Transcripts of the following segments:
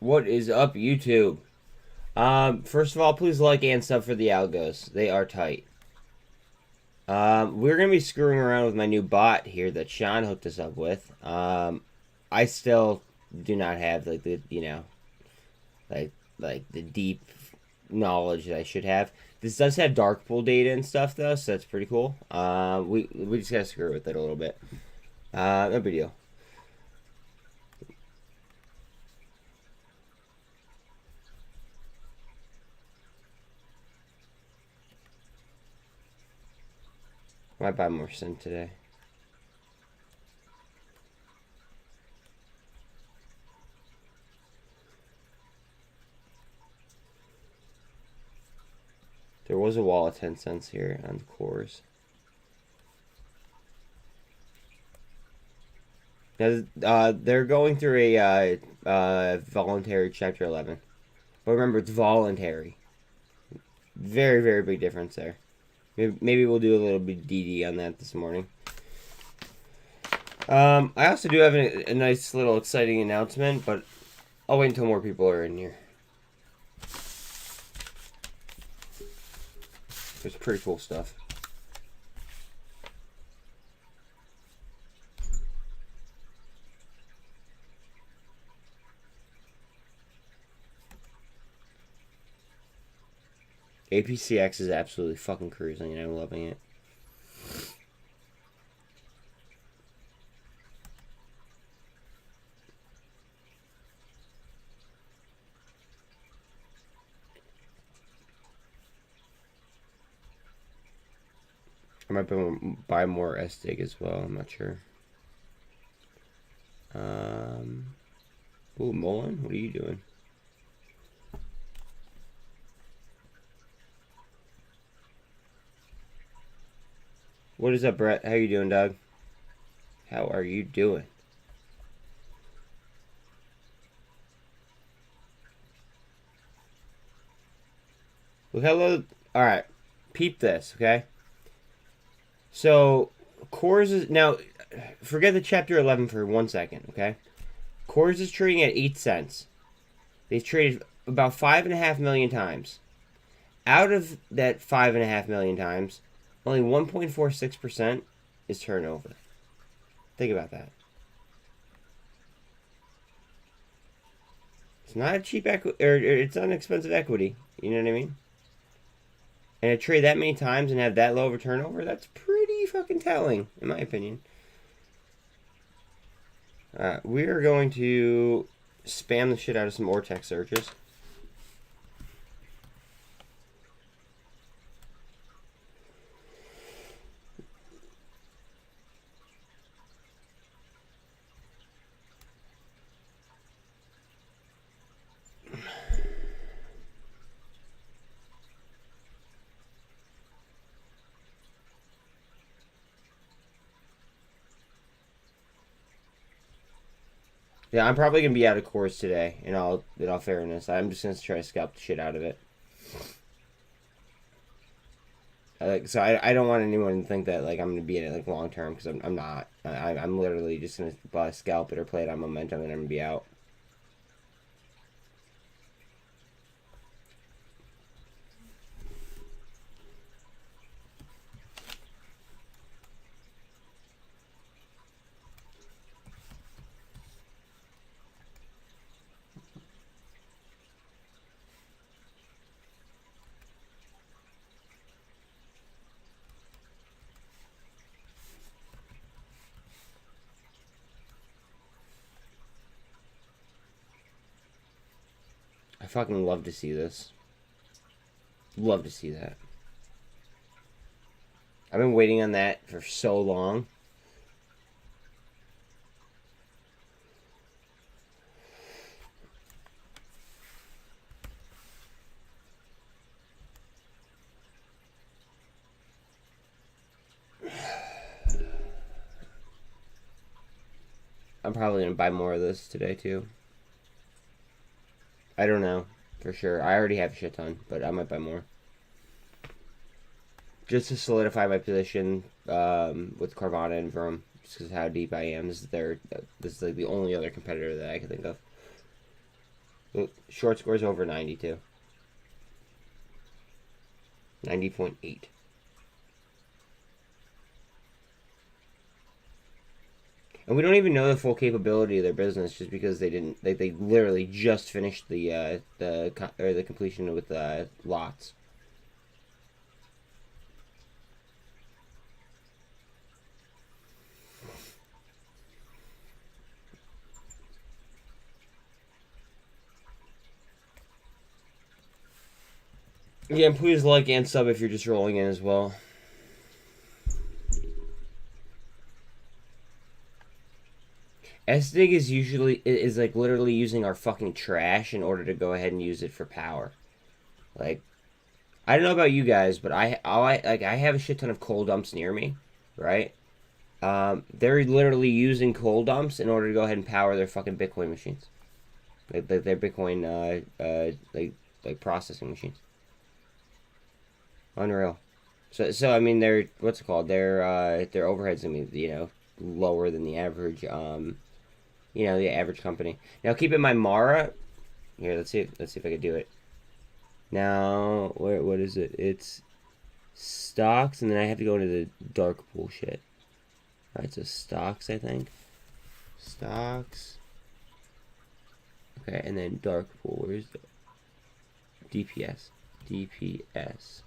What is up, YouTube? First of all, please like and sub for the algos. They are tight. We're gonna be screwing around with my new bot here that Sean hooked us up with. I still do not have like the like the deep knowledge that I should have. This does have dark pool data and stuff though, so that's pretty cool. We just gotta screw with it a little bit. No big deal. Might buy more SINT today. There was a wall of 10 cents here on the cores. Now, they're going through a voluntary Chapter 11. But remember, it's voluntary. Very, very big difference there. Maybe we'll do a little bit of DD on that this morning. I also do have a nice little exciting announcement, but I'll wait until more people are in here. There's pretty cool stuff. APCX is absolutely fucking cruising, and I'm loving it. I might buy more SDIG as well. I'm not sure. Ooh, muln, what are you doing? What is up, Brett? How you doing, dog? How are you doing? Well, hello. All right, peep this, okay? So, cores is now. Forget the Chapter 11 for 1 second, okay? Cores is trading at 8 cents. They've traded about 5.5 million times. Out of that 5.5 million times, only 1.46% is turnover. Think about that. It's not a cheap equity, or it's not an expensive equity. You know what I mean? And to trade that many times and have that low of a turnover, that's pretty fucking telling, in my opinion. We are going to spam the shit out of some Ortex searches. Yeah, I'm probably gonna be out of course today. In all fairness, I'm just gonna try to scalp the shit out of it. So I don't want anyone to think that like I'm gonna be in it like long term, because I'm not. I'm literally just gonna buy scalp it or play it on momentum, and I'm gonna be out. I fucking love to see this. Love to see that. I've been waiting on that for so long. I'm probably gonna buy more of this today too. I don't know for sure. I already have a shit ton, but I might buy more. Just to solidify my position with Carvana and Vroom, just because of how deep I am. This is like the only other competitor that I can think of. Short score is over 92. 90.8. And we don't even know the full capability of their business just because they didn't. They literally just finished the completion with lots. Yeah, please like and sub if you're just rolling in as well. SDIG is like literally using our fucking trash in order to go ahead and use it for power. Like, I don't know about you guys, but I have a shit ton of coal dumps near me, right? They're literally using coal dumps in order to go ahead and power their fucking Bitcoin machines, like their Bitcoin like processing machines. Unreal. So I mean, their what's it called? Their overhead's gonna be lower than the average the average company. Now keep in mind Mara. Here, let's see if I can do it. Now what is it? It's stocks, and then I have to go into the dark pool shit. All right, so stocks, I think. Stocks. Okay, and then dark pool. Where's the DPS? DPS.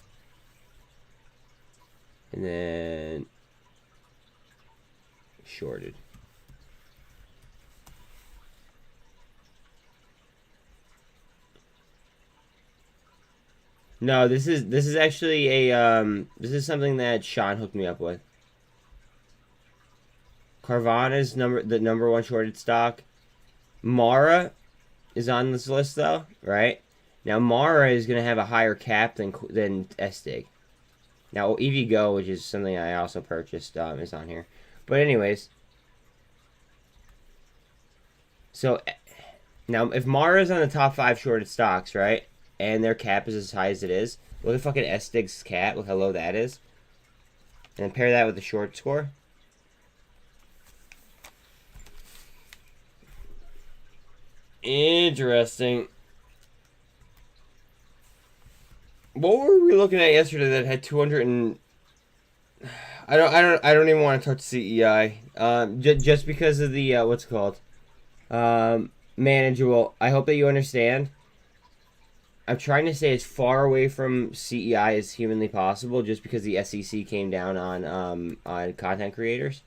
And then shorted. No, this is actually this is something that Sean hooked me up with. Carvana's the number one shorted stock. Mara is on this list though, right? Now Mara is gonna have a higher cap than SDIG. Now, EVGo, which is something I also purchased, is on here. But anyways. So, now, if Mara's on the top 5 shorted stocks, right? And their cap is as high as it is. Look at fucking SDIG's cap. Look how low that is. And then pair that with the short score. Interesting. What were we looking at yesterday that had 200 and I don't even want to touch CEI. Just because of the what's it called? Manageable. I hope that you understand. I'm trying to stay as far away from CEI as humanly possible, just because the SEC came down on content creators.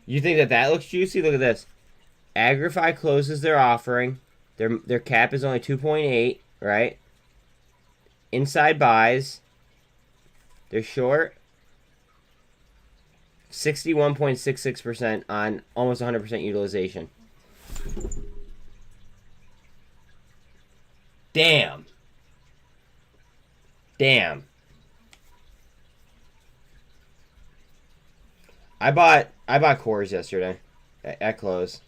You think that looks juicy? Look at this. AGFY closes their offering. Their cap is only 2.8, right? Inside buys. They're short. 61.66% on almost 100% utilization. Damn. I bought cores yesterday at close.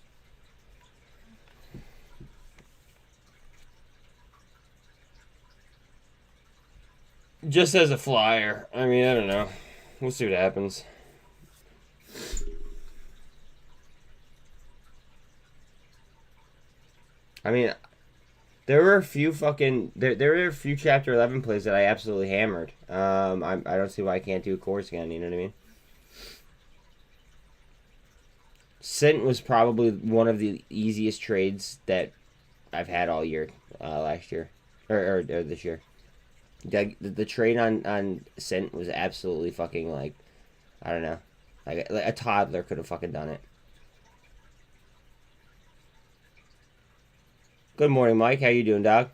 Just as a flyer. I mean, I don't know. We'll see what happens. I mean, there were a few Chapter 11 plays that I absolutely hammered. I don't see why I can't do a course again. You know what I mean? SINT was probably one of the easiest trades that I've had all year, last year or this year. The trade on SINT was absolutely fucking like, I don't know, like a toddler could have fucking done it. Good morning, Mike. How you doing, dog?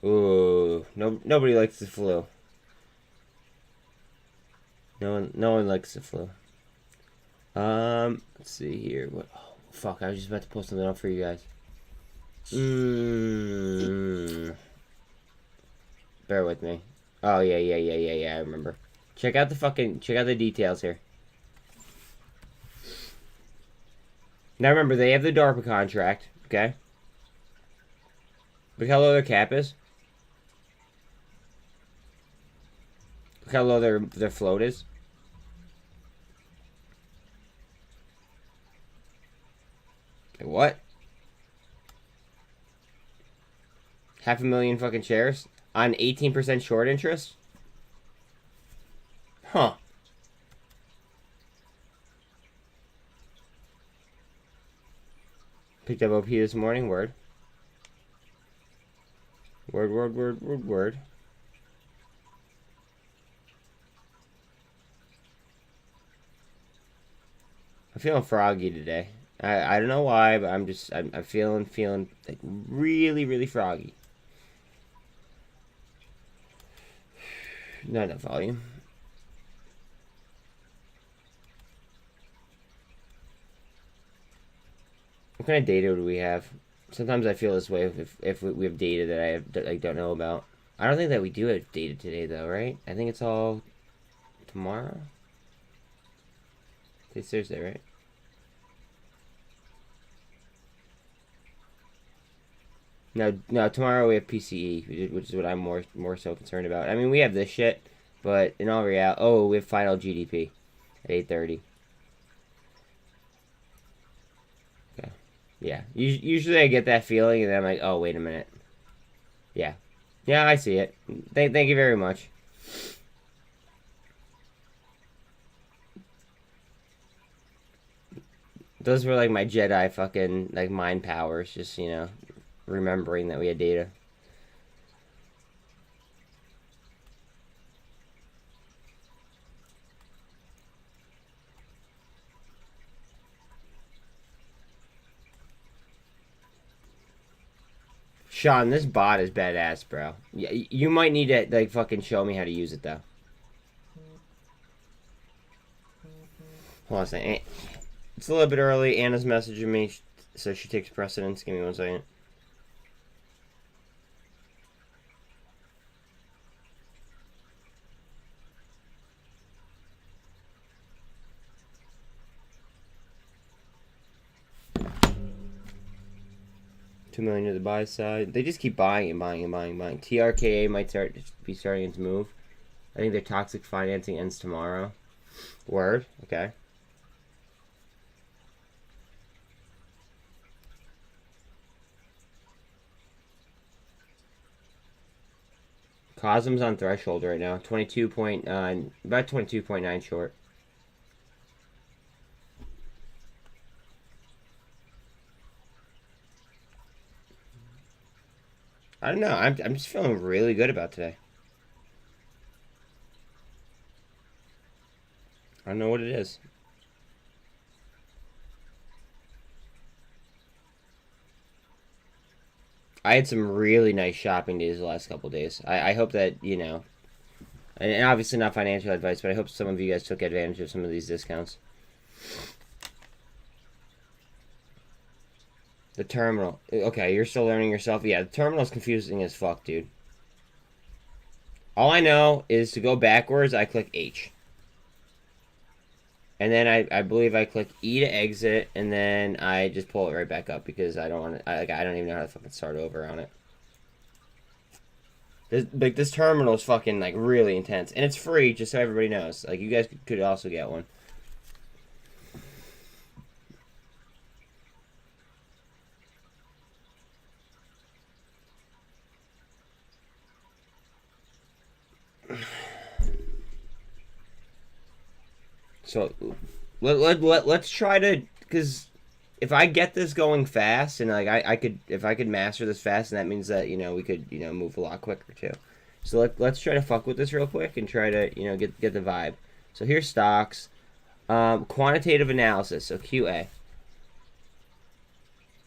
Ooh, nobody likes the flu. No one likes the flu. Let's see here. What? Oh, fuck! I was just about to post something up for you guys. Bear with me. Oh, yeah, I remember. Check out the details here. Now remember, they have the DARPA contract, okay? Look how low their cap is. Look how low their float is. Like, what? 500,000 fucking shares on 18% short interest? Huh. Picked up OP this morning. Word. Word. I'm feeling froggy today. I don't know why, but I'm feeling like really froggy. Not enough volume. What kind of data do we have? Sometimes I feel this way if we have data that I don't know about. I don't think that we do have data today though, right? I think it's all tomorrow. Today's Thursday, right? No, tomorrow we have PCE, which is what I'm more so concerned about. I mean, we have this shit, but in all reality, we have final GDP at 8:30. Okay. Yeah. Usually I get that feeling, and then I'm like, oh, wait a minute. Yeah. Yeah, I see it. Thank you very much. Those were like my Jedi fucking like mind powers, just remembering that we had data. Sean, this bot is badass, bro. Yeah, you might need to like fucking show me how to use it though. Hold on a second. It's a little bit early. Anna's messaging me, so she takes precedence. Give me 1 second. $2 million to the buy side. They just keep buying and buying and buying and buying. TRKA might be starting its move. I think their toxic financing ends tomorrow. Word. Okay. Cosm's on threshold right now. 22.9, about 22.9 short. I don't know. I'm just feeling really good about today. I don't know what it is. I had some really nice shopping days the last couple days. I hope that, and obviously not financial advice, but I hope some of you guys took advantage of some of these discounts. The terminal. Okay, you're still learning yourself. Yeah, the terminal's confusing as fuck, dude. All I know is to go backwards, I click H. And then I believe I click E to exit, and then I just pull it right back up because I don't want to. I don't even know how to fucking start over on it. This terminal is fucking like really intense, and it's free, just so everybody knows. Like you guys could also get one. So let's try to, because if I get this going fast and like if I could master this fast, and that means that we could move a lot quicker too. So let's try to fuck with this real quick and try to get the vibe. So here's stocks, quantitative analysis. So QA.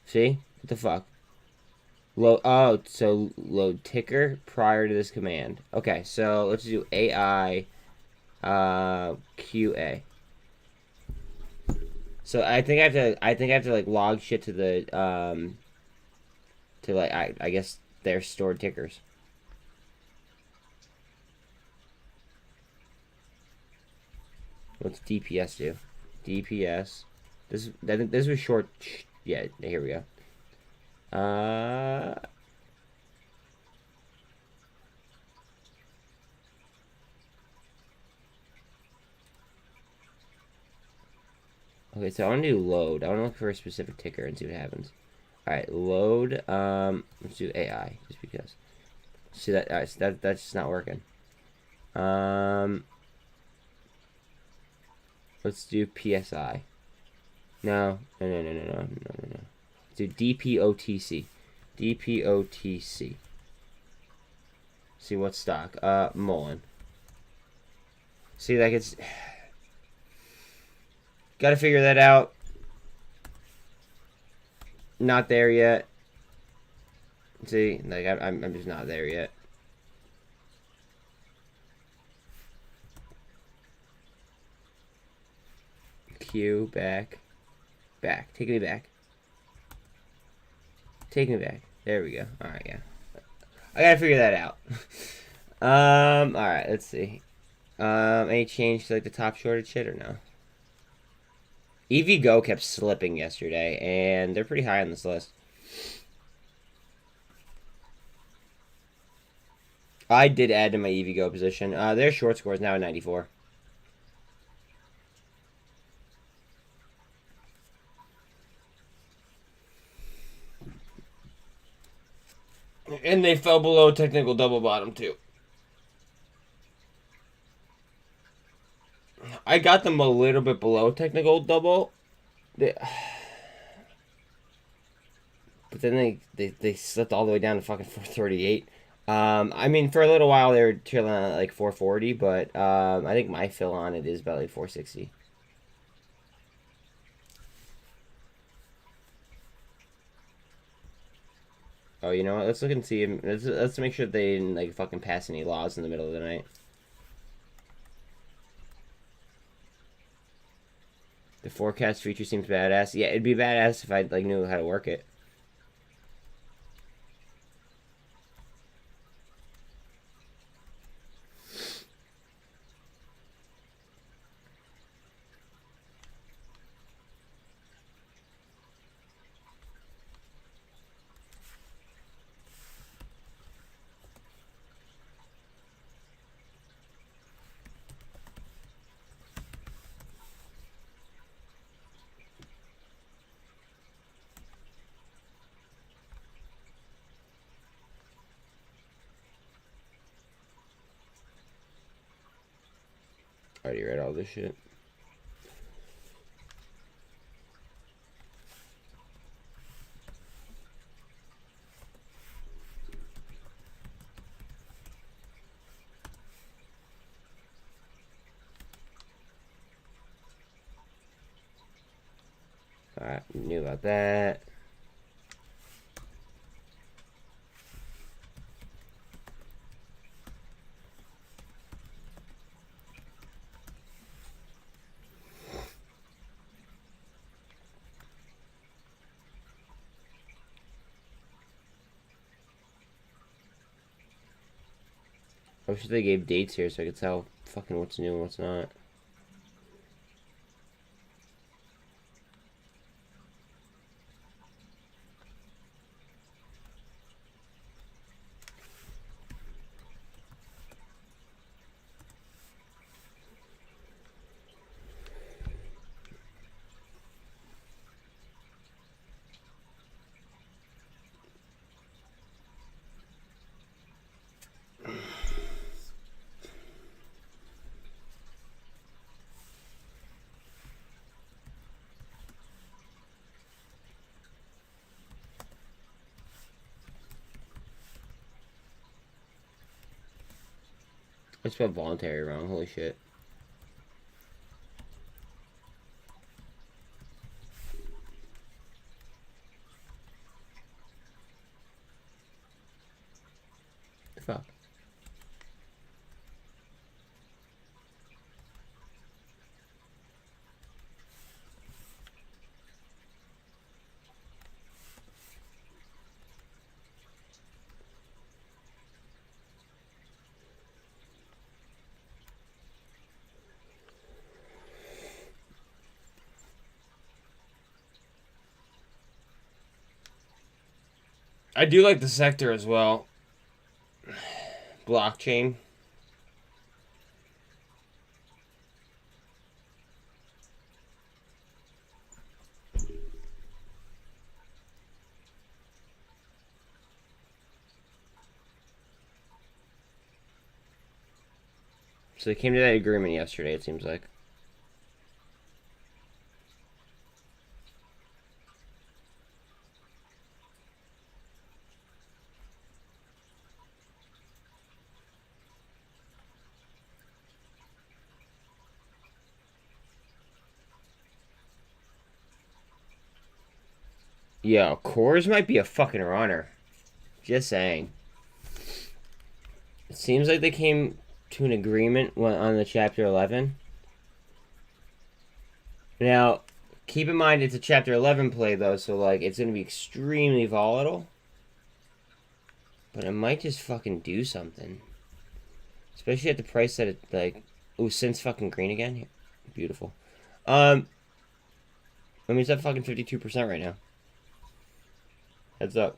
See what the fuck? So load ticker prior to this command. Okay, so let's do AI QA. So I think I have to like log shit to the to like I guess their stored tickers. What's DPS do? DPS. This was short. Yeah, here we go. Okay, so I want to do load. I want to look for a specific ticker and see what happens. All right, load. Let's do AI just because. See that? All right, so that's just not working. Let's do PSI. No. Let's do DPOTC. DPOTC. See what's stock. muln. See, like it's. Got to figure that out. Not there yet. See, like I'm just not there yet. Q back. Take me back. Take me back. There we go. All right, yeah. I gotta figure that out. All right. Let's see. Any change to like the top shorted shit or no? EVGO kept slipping yesterday, and they're pretty high on this list. I did add to my EVGO position. Their short score is now at 94. And they fell below technical double bottom, too. I got them a little bit below technical double. But then they slipped all the way down to fucking 438. I mean, for a little while they were chilling at like 440, but I think my fill on it is about like 460. Oh, you know what? Let's look and see. Let's make sure they didn't like fucking pass any laws in the middle of the night. The forecast feature seems badass. Yeah, it'd be badass if I like knew how to work it. Already read all this shit. Alright, knew about that. I wish they gave dates here so I could tell fucking what's new and what's not. I spelled voluntary wrong, holy shit. The fuck? I do like the sector as well. Blockchain. So they came to that agreement yesterday, it seems like. Yo, cores might be a fucking runner. Just saying. It seems like they came to an agreement on the Chapter 11. Now, keep in mind it's a Chapter 11 play, though, so, like, it's going to be extremely volatile. But it might just fucking do something. Especially at the price that it, like... Oh, SINT's fucking green again? Beautiful. I mean, it's at fucking 52% right now. Heads up.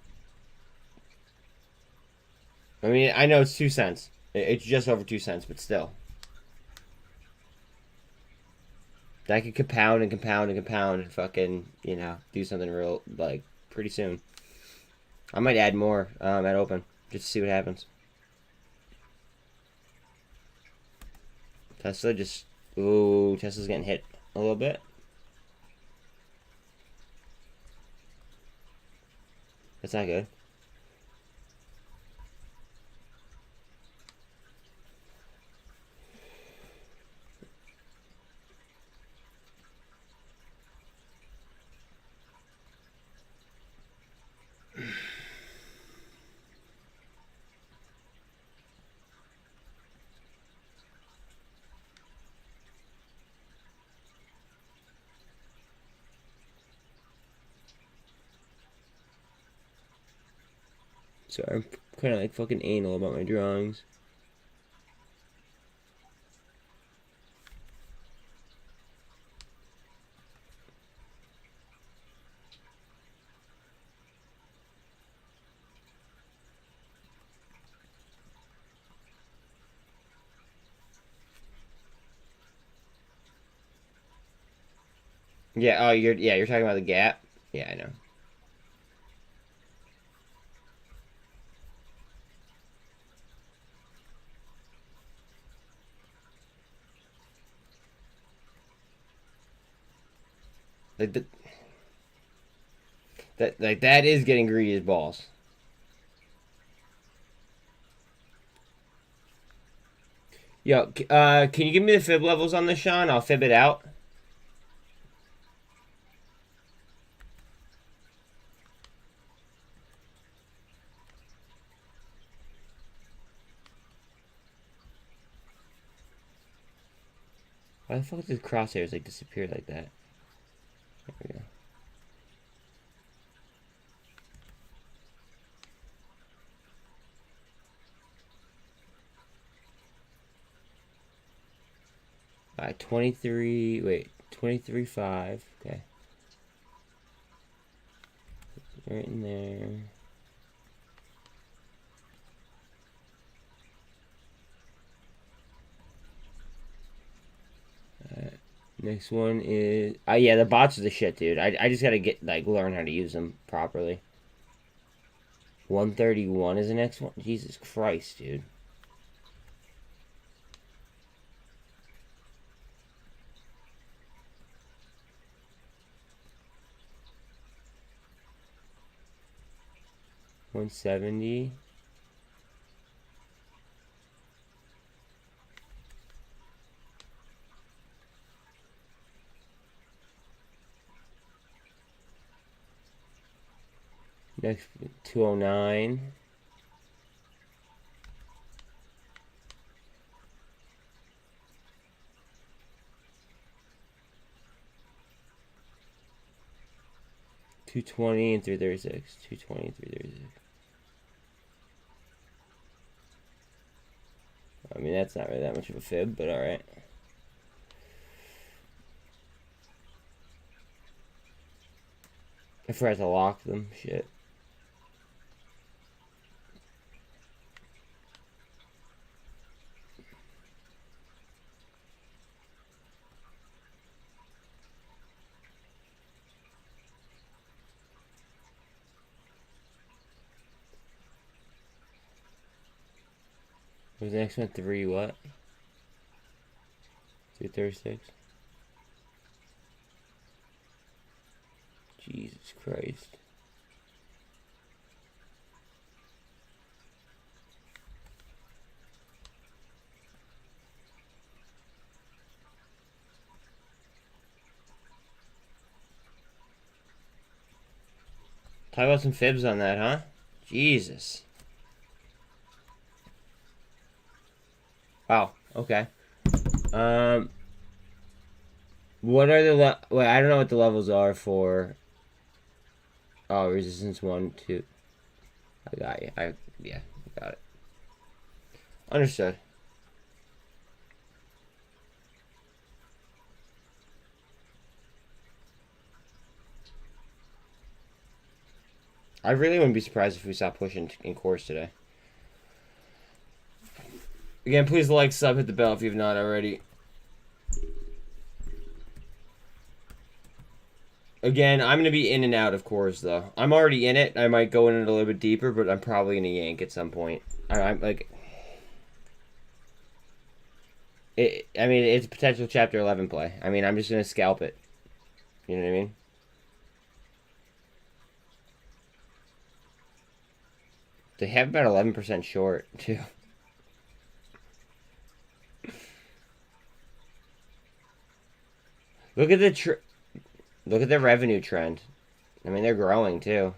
I mean, I know it's 2 cents. It's just over 2 cents, but still. That could compound and compound and compound and fucking, you know, do something real, like, pretty soon. I might add more at open, just to see what happens. Tesla just... Ooh, Tesla's getting hit a little bit. That's not good. So I'm kind of like fucking anal about my drawings. Yeah, oh, you're talking about the gap? Yeah, I know. Like that is getting greedy as balls. Yo, can you give me the fib levels on this, Sean? I'll fib it out. Why the fuck did the crosshairs like disappear like that? There we go. Alright, 23, wait, 23.5, okay. Right in there. Next one is... yeah, the bots are the shit, dude. I just gotta get, like, learn how to use them properly. 131 is the next one? Jesus Christ, dude. $170. Next, 209. $220 and $336. $220 and $336. I mean, that's not really that much of a fib, but alright. I forgot to lock them. Shit. Was the next one 3 what? 336? Jesus Christ. Talk about some fibs on that, huh? Jesus. Wow. Okay. What are the wait? I don't know what the levels are for. Oh, resistance 1, 2. I got you. Yeah, got it. Understood. I really wouldn't be surprised if we saw pushing in course today. Again, please like, sub, hit the bell if you've not already. Again, I'm going to be in and out of course, though. I'm already in it. I might go in it a little bit deeper, but I'm probably going to yank at some point. I'm like... I mean, it's a potential Chapter 11 play. I mean, I'm just going to scalp it. You know what I mean? They have about 11% short, too. Look at the revenue trend. I mean, they're growing, too.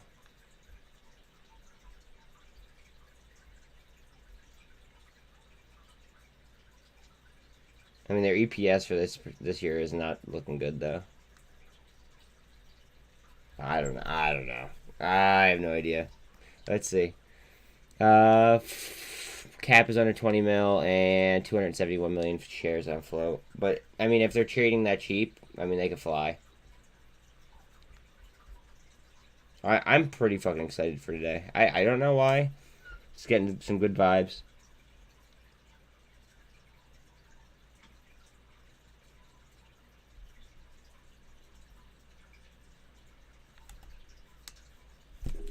I mean, their EPS for this year is not looking good, though. I don't know. I have no idea. Let's see. Cap is under 20 mil and 271 million shares on float. But, I mean, if they're trading that cheap, I mean, they could fly. I'm pretty fucking excited for today. I don't know why. Just getting some good vibes.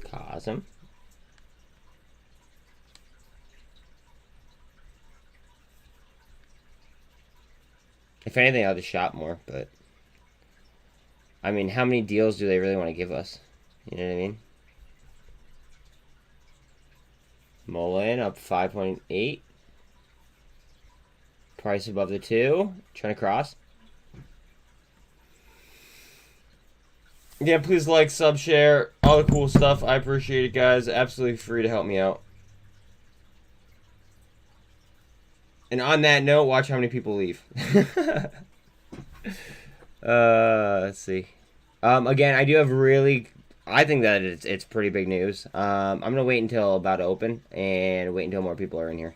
Cosm. If anything, I'll just shop more, but... I mean, how many deals do they really want to give us? You know what I mean? Muln up 5.8. Price above the 2. Trying to cross. Yeah, please like, sub, share, all the cool stuff. I appreciate it, guys. Absolutely free to help me out. And on that note, watch how many people leave. Let's see. Again, I do have really... I think that it's pretty big news. I'm going to wait until about to open and wait until more people are in here.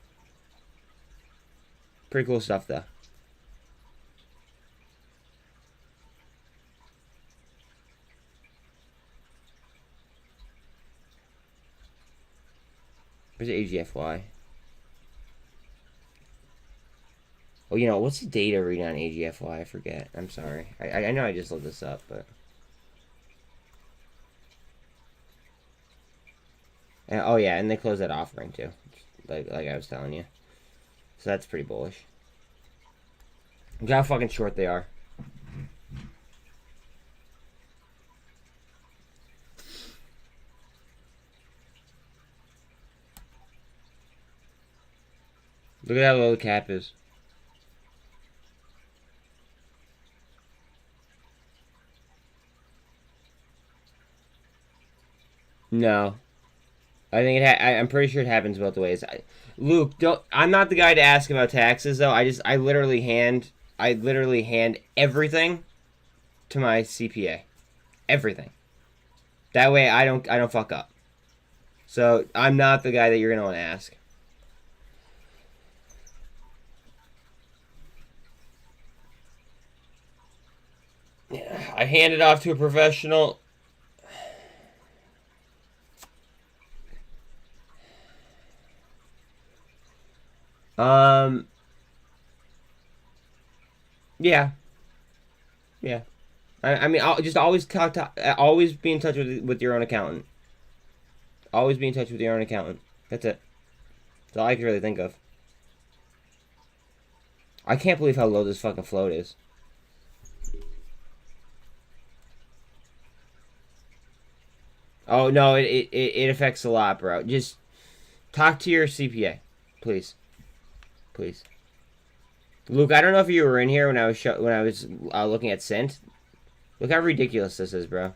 Pretty cool stuff, though. Where's the AGFY? Oh, you know, what's the data read on AGFY? I forget. I'm sorry. I know I just looked this up, but... And, oh, yeah, and they closed that offering, too. Like I was telling you. So that's pretty bullish. Look how fucking short they are. Look at how low the cap is. No. I think I'm pretty sure it happens both ways. Luke, I'm not the guy to ask about taxes though. I literally hand everything to my CPA. Everything. That way I don't fuck up. So, I'm not the guy that you're going to want to ask. I hand it off to a professional. Yeah. Yeah. I mean, I'll just always always be in touch with your own accountant. Always be in touch with your own accountant. That's it. That's all I can really think of. I can't believe how low this fucking float is. Oh, no, it affects a lot, bro. Just talk to your CPA, please. Please. Luke, I don't know if you were in here when I was looking at SINT. Look how ridiculous this is, bro.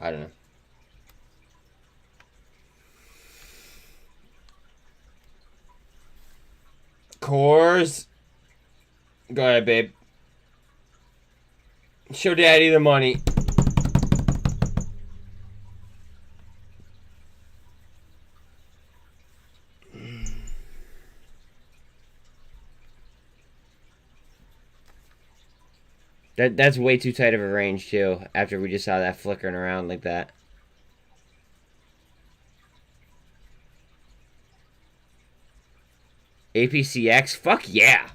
I don't know. Cores. Go ahead, babe. Show daddy the money. That's way too tight of a range, too, after we just saw that flickering around like that. APCX? Fuck yeah!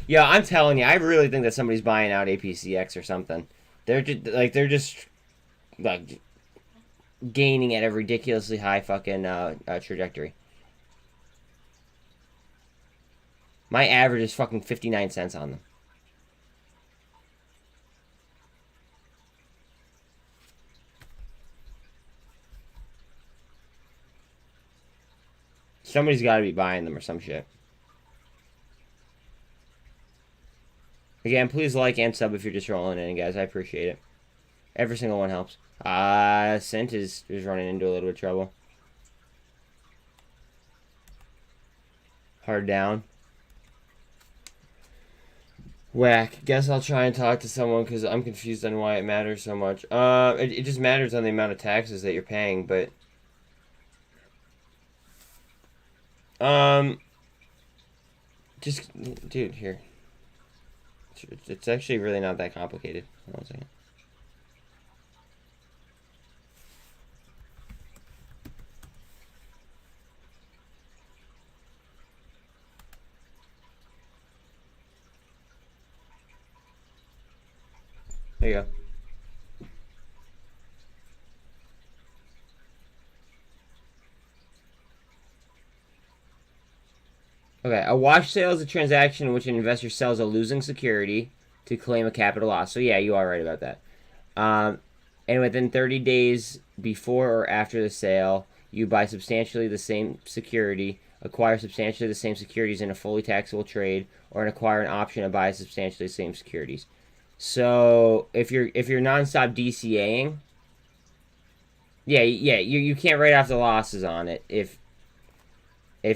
Yeah, I'm telling you, I really think that somebody's buying out APCX or something. They're just like gaining at a ridiculously high fucking trajectory. My average is fucking 59 cents on them. Somebody's got to be buying them or some shit. Again, please like and sub if you're just rolling in, guys. I appreciate it. Every single one helps. SINT is running into a little bit of trouble. Hard down. Whack. Guess I'll try and talk to someone because I'm confused on why it matters so much. It just matters on the amount of taxes that you're paying, but... Just... Dude, here. It's actually really not that complicated. Hold on a second. There you go. Okay, a wash sale is a transaction in which an investor sells a losing security to claim a capital loss. So yeah, you are right about that. And within 30 days before or after the sale, you buy substantially the same security, acquire substantially the same securities in a fully taxable trade, or acquire an option to buy substantially the same securities. So if you're nonstop DCAing, yeah, you can't write off the losses on it if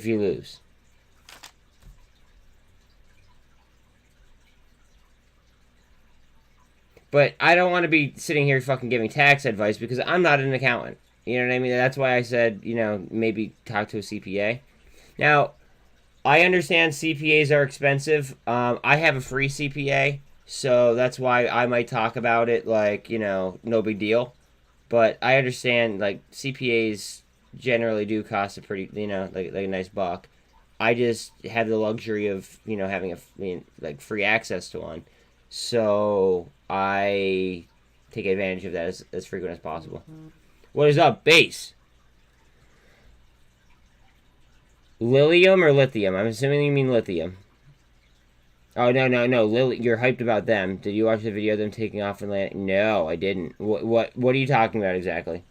you lose. But I don't want to be sitting here fucking giving tax advice because I'm not an accountant. You know what I mean? That's why I said, maybe talk to a CPA. Now, I understand CPAs are expensive. I have a free CPA, so that's why I might talk about it like, no big deal. But I understand, like, CPAs generally do cost a pretty, like a nice buck. I just have the luxury of, having free access to one. So I take advantage of that as frequent as possible. What is up, base? Lilium or lithium? I'm assuming you mean lithium. Oh, no. You're hyped about them. Did you watch the video of them taking off and landing? No, I didn't. What are you talking about exactly?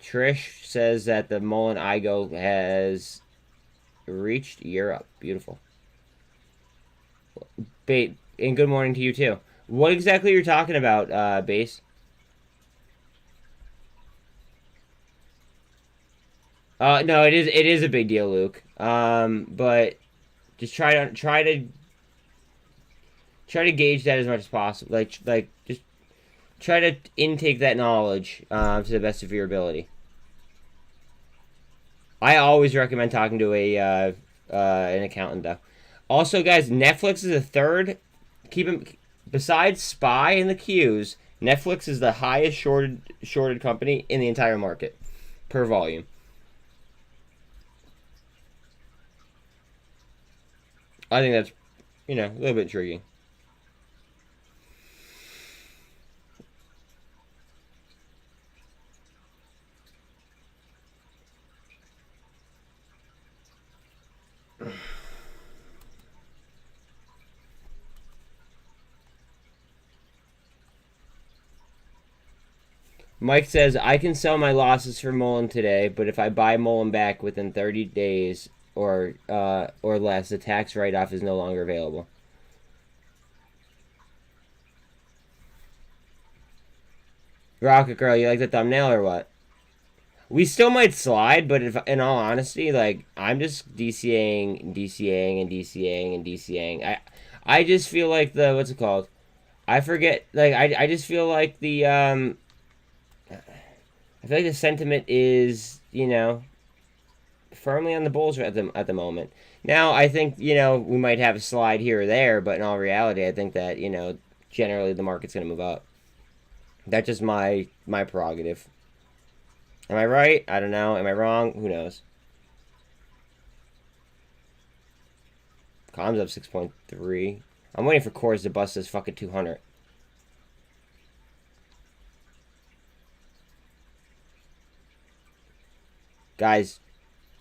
Trish says that the muln IGO has reached Europe. Beautiful. And good morning to you too. What exactly you're talking about, base? No, it is a big deal, Luke. But just try to gauge that as much as possible. Like just try to intake that knowledge to the best of your ability. I always recommend talking to an accountant though. Also, guys, Netflix is a third. Besides SPY and the Qs, Netflix is the highest shorted company in the entire market per volume. I think that's, you know, a little bit intriguing. Mike says, I can sell my losses for muln today, but if I buy muln back within 30 days or less, the tax write-off is no longer available. Rocket Girl, you like the thumbnail or what? We still might slide, but if, in all honesty, like, I'm just DCAing and DCAing and DCAing and DCAing. I just feel like the, what's it called? I forget, like, I just feel like the, I feel like the sentiment is, you know, firmly on the Bulls at the moment. Now, I think, you know, we might have a slide here or there, but in all reality, I think that, you know, generally the market's going to move up. That's just my prerogative. Am I right? I don't know. Am I wrong? Who knows? Com's up 6.3. I'm waiting for cores to bust this fucking 200. Guys,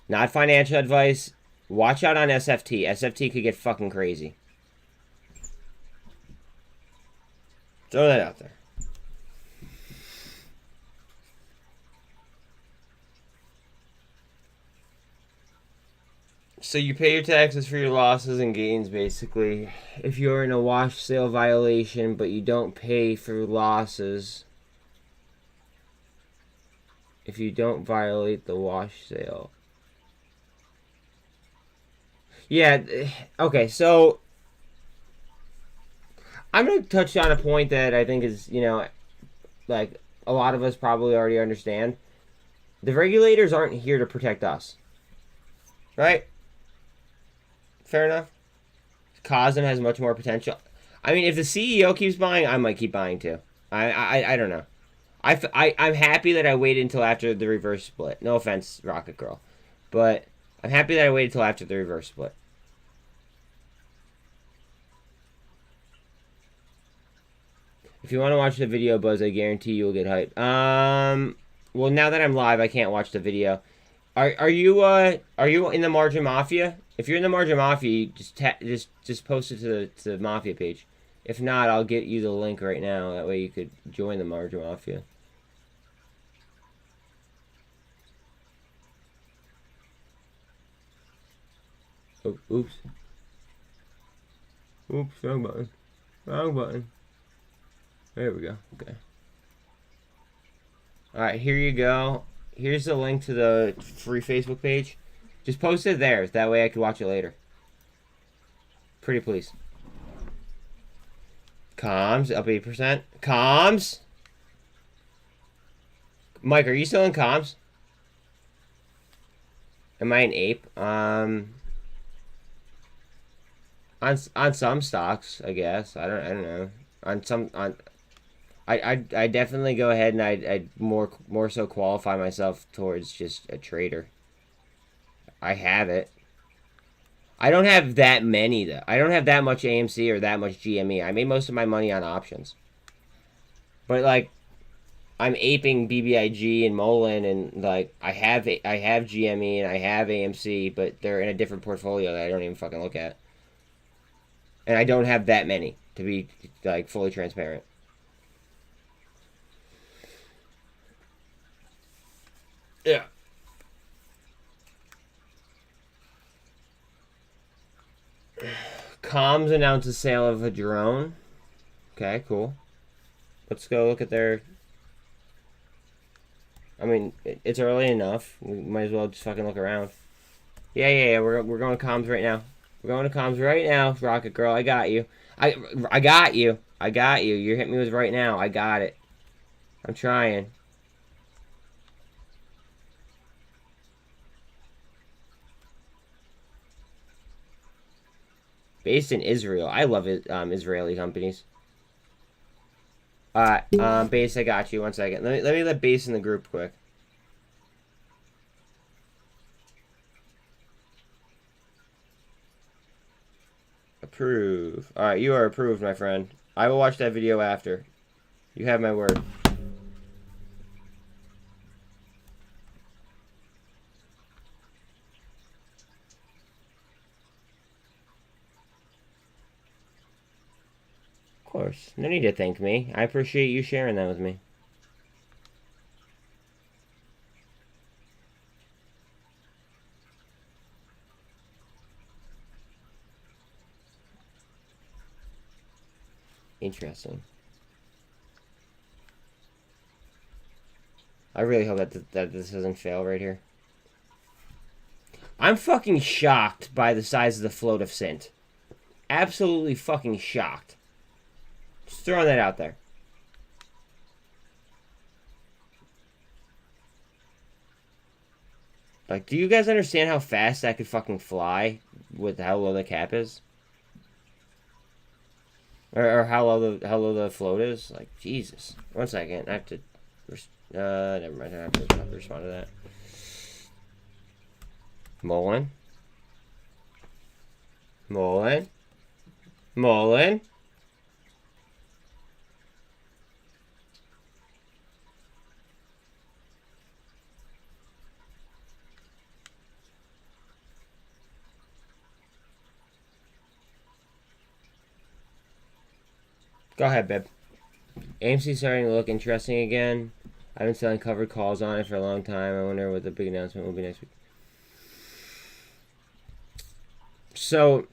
not financial advice. Watch out on SFT. SFT could get fucking crazy. Throw that out there. So you pay your taxes for your losses and gains, basically. If you're in a wash sale violation, but you don't pay for losses, if you don't violate the wash sale. Yeah, okay, so I'm going to touch on a point that I think is, you know, like a lot of us probably already understand. The regulators aren't here to protect us. Right? Fair enough. Cosm has much more potential. I mean, if the CEO keeps buying, I might keep buying too. I don't know. I'm happy that I waited until after the reverse split. No offense, Rocket Girl. But I'm happy that I waited until after the reverse split. If you want to watch the video, Buzz, I guarantee you'll get hyped. Well, now that I'm live, I can't watch the video. Are you in the Margin Mafia? If you're in the Margin Mafia, just post it to the Mafia page. If not, I'll get you the link right now. That way you could join the Margin Mafia. Oh, oops. Oops, wrong button. Wrong button. There we go. Okay. Alright, here you go. Here's the link to the free Facebook page. Just post it there. That way I can watch it later. Pretty please. Comms up 8%. Comms. Mike, are you still in comms? Am I an ape? On some stocks, I guess. I don't know. I definitely go ahead and I'd more so qualify myself towards just a trader. I have it. I don't have that many though. I don't have that much AMC or that much GME. I made most of my money on options. But like, I'm aping BBIG and muln, and like I have GME and I have AMC, but they're in a different portfolio that I don't even fucking look at. And I don't have that many, to be like fully transparent. Yeah. Comms announced the sale of a drone. Okay, cool. Let's go look at their... I mean, it's early enough. We might as well just fucking look around. Yeah. We're going to comms right now. We're going to comms right now, Rocket Girl. I got you. I got you. I got you. You're hitting me with right now. I got it. I'm trying. Based in Israel. I love it, Israeli companies. Base, I got you. 1 second. Let me let Base in the group quick. Approve. Alright, you are approved, my friend. I will watch that video after. You have my word. Of course. No need to thank me. I appreciate you sharing that with me. Interesting. I really hope that this doesn't fail right here. I'm fucking shocked by the size of the float of SINT. Absolutely fucking shocked. Just throwing that out there. Like, do you guys understand how fast that could fucking fly with how low the cap is? Or how low the float is? Like, Jesus. 1 second. I have to... never mind. I have to respond to that. Muln. Muln. Muln. Go ahead, babe. AMC's starting to look interesting again. I've been selling covered calls on it for a long time. I wonder what the big announcement will be next week. So,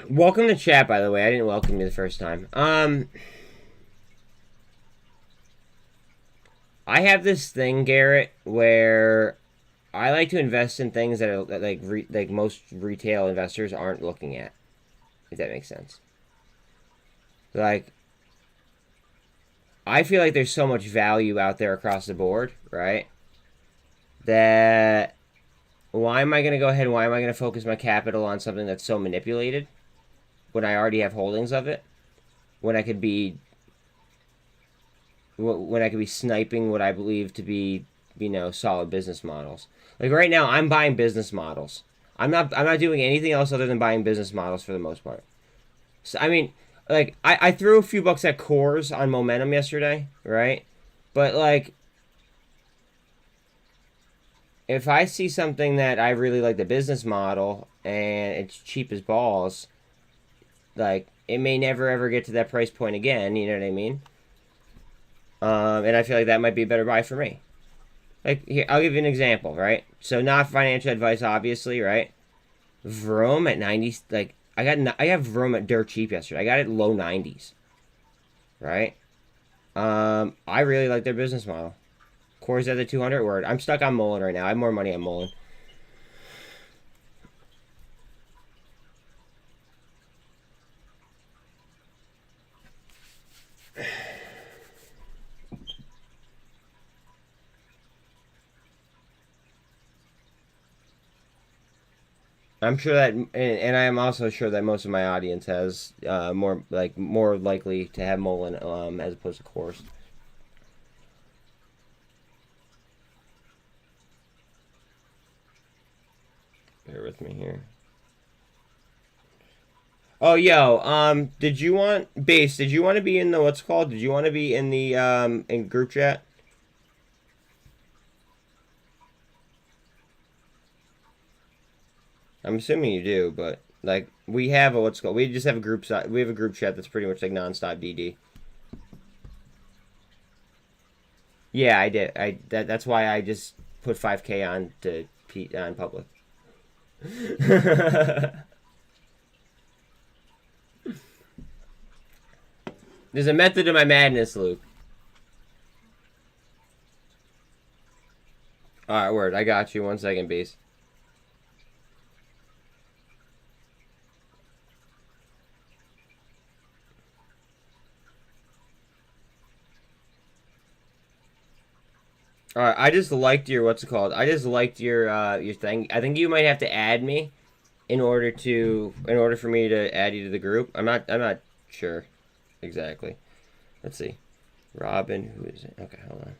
welcome to chat, by the way. I didn't welcome you the first time. I have this thing, Garrett, where I like to invest in things that are like most retail investors aren't looking at. If that makes sense. Like, I feel like there's so much value out there across the board, right? That why am I going to go ahead and why am I going to focus my capital on something that's so manipulated when I already have holdings of it? When I could be sniping what I believe to be, you know, solid business models. Like right now I'm buying business models. I'm not doing anything else other than buying business models for the most part. So I mean, like, I threw a few bucks at cores on momentum yesterday, right? But, like, if I see something that I really like the business model and it's cheap as balls, like, it may never ever get to that price point again, you know what I mean? And I feel like that might be a better buy for me. Like, here, I'll give you an example, right? So, not financial advice, obviously, right? Vroom at 90, like, I have room at dirt cheap yesterday. I got it low 90s. Right? I really like their business model. Core's at the 200 word. I'm stuck on muln right now. I have more money on muln. I'm sure that, and I am also sure that most of my audience has more likely to have muln as opposed to cores. Bear with me here. Oh, yo, did you want base? Did you want to be in the what's called? Did you want to be in the in group chat? I'm assuming you do, but like we have a what's called. We just have a group site. We have a group chat that's pretty much like nonstop DD. Yeah, I did. That's why I just put 5K on to on public. There's a method to my madness, Luke. All right, word. I got you. 1 second, base. All right, I just liked your what's it called? I just liked your thing. I think you might have to add me in order for me to add you to the group. I'm not sure exactly. Let's see. Robin, who is it? Okay, hold on.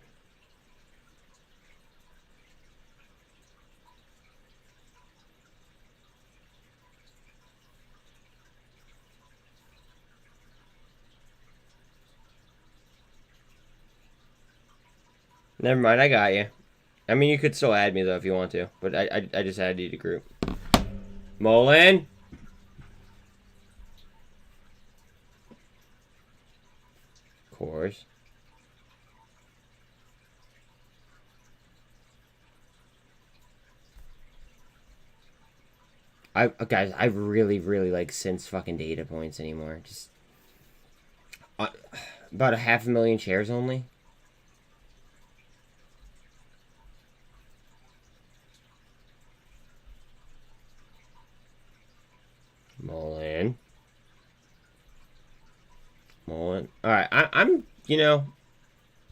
Never mind, I got you. I mean, you could still add me, though, if you want to. But I just added you to group. Muln. Course. Guys, I really like SINT's fucking data points anymore. Just about 500,000 shares only. Muln. All right, I'm you know,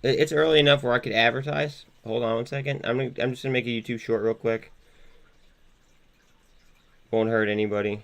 it's early enough where I could advertise. Hold on one second. I'm just gonna make a YouTube short real quick. Won't hurt anybody.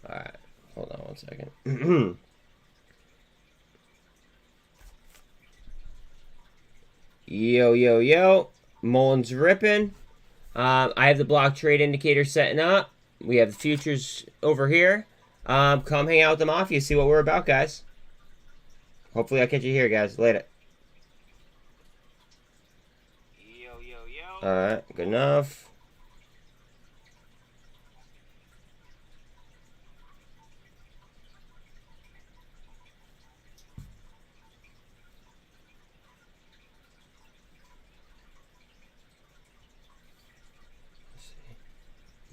Alright, hold on one second. Yo. Mullen's ripping. I have the block trade indicator setting up. We have the futures over here. Come hang out with the Mafia, see what we're about, guys. Hopefully I'll catch you here, guys. Later. Yo. Alright, good enough.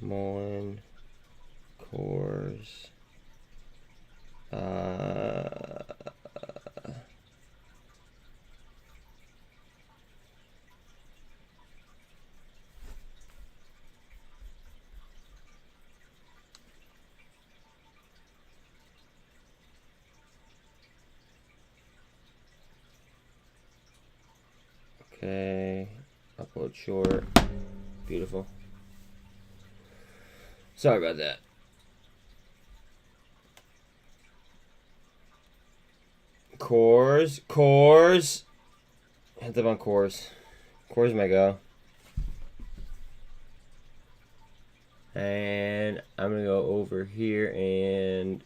Muln, cores, okay, upload short, beautiful. Sorry about that. Cores. Hit them on cores. Cores my go. And I'm gonna go over here and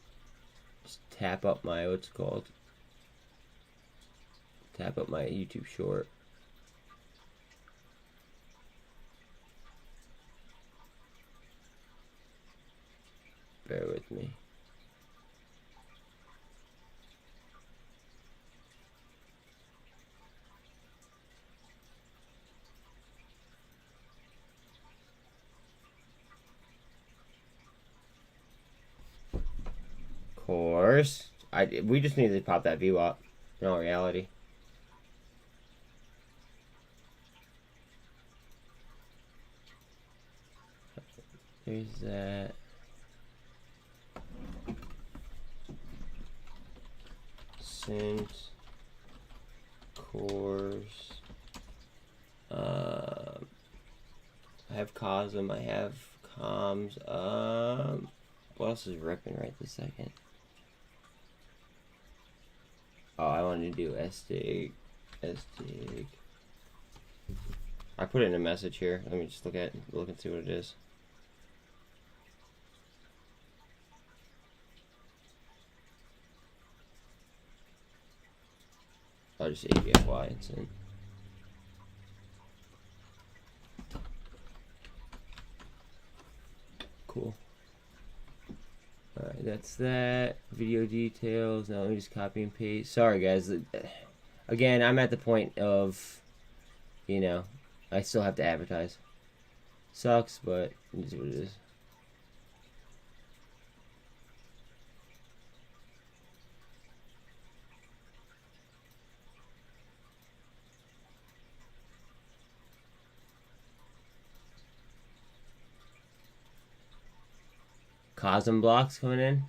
just tap up my tap up my YouTube short. Bear with me. Course. We just need to pop that view up. In all reality. There's that. SINT. Cores. I have cosm. I have comms. What else is ripping right this second? Oh, I wanted to do SDIG. I put it in a message here. Let me just look and see what it is. I'll just AGFY and SINT. Cool. Alright, that's that. Video details. Now let me just copy and paste. Sorry, guys. Again, I'm at the point of, you know, I still have to advertise. Sucks, but it is what it is. Cosm blocks coming in.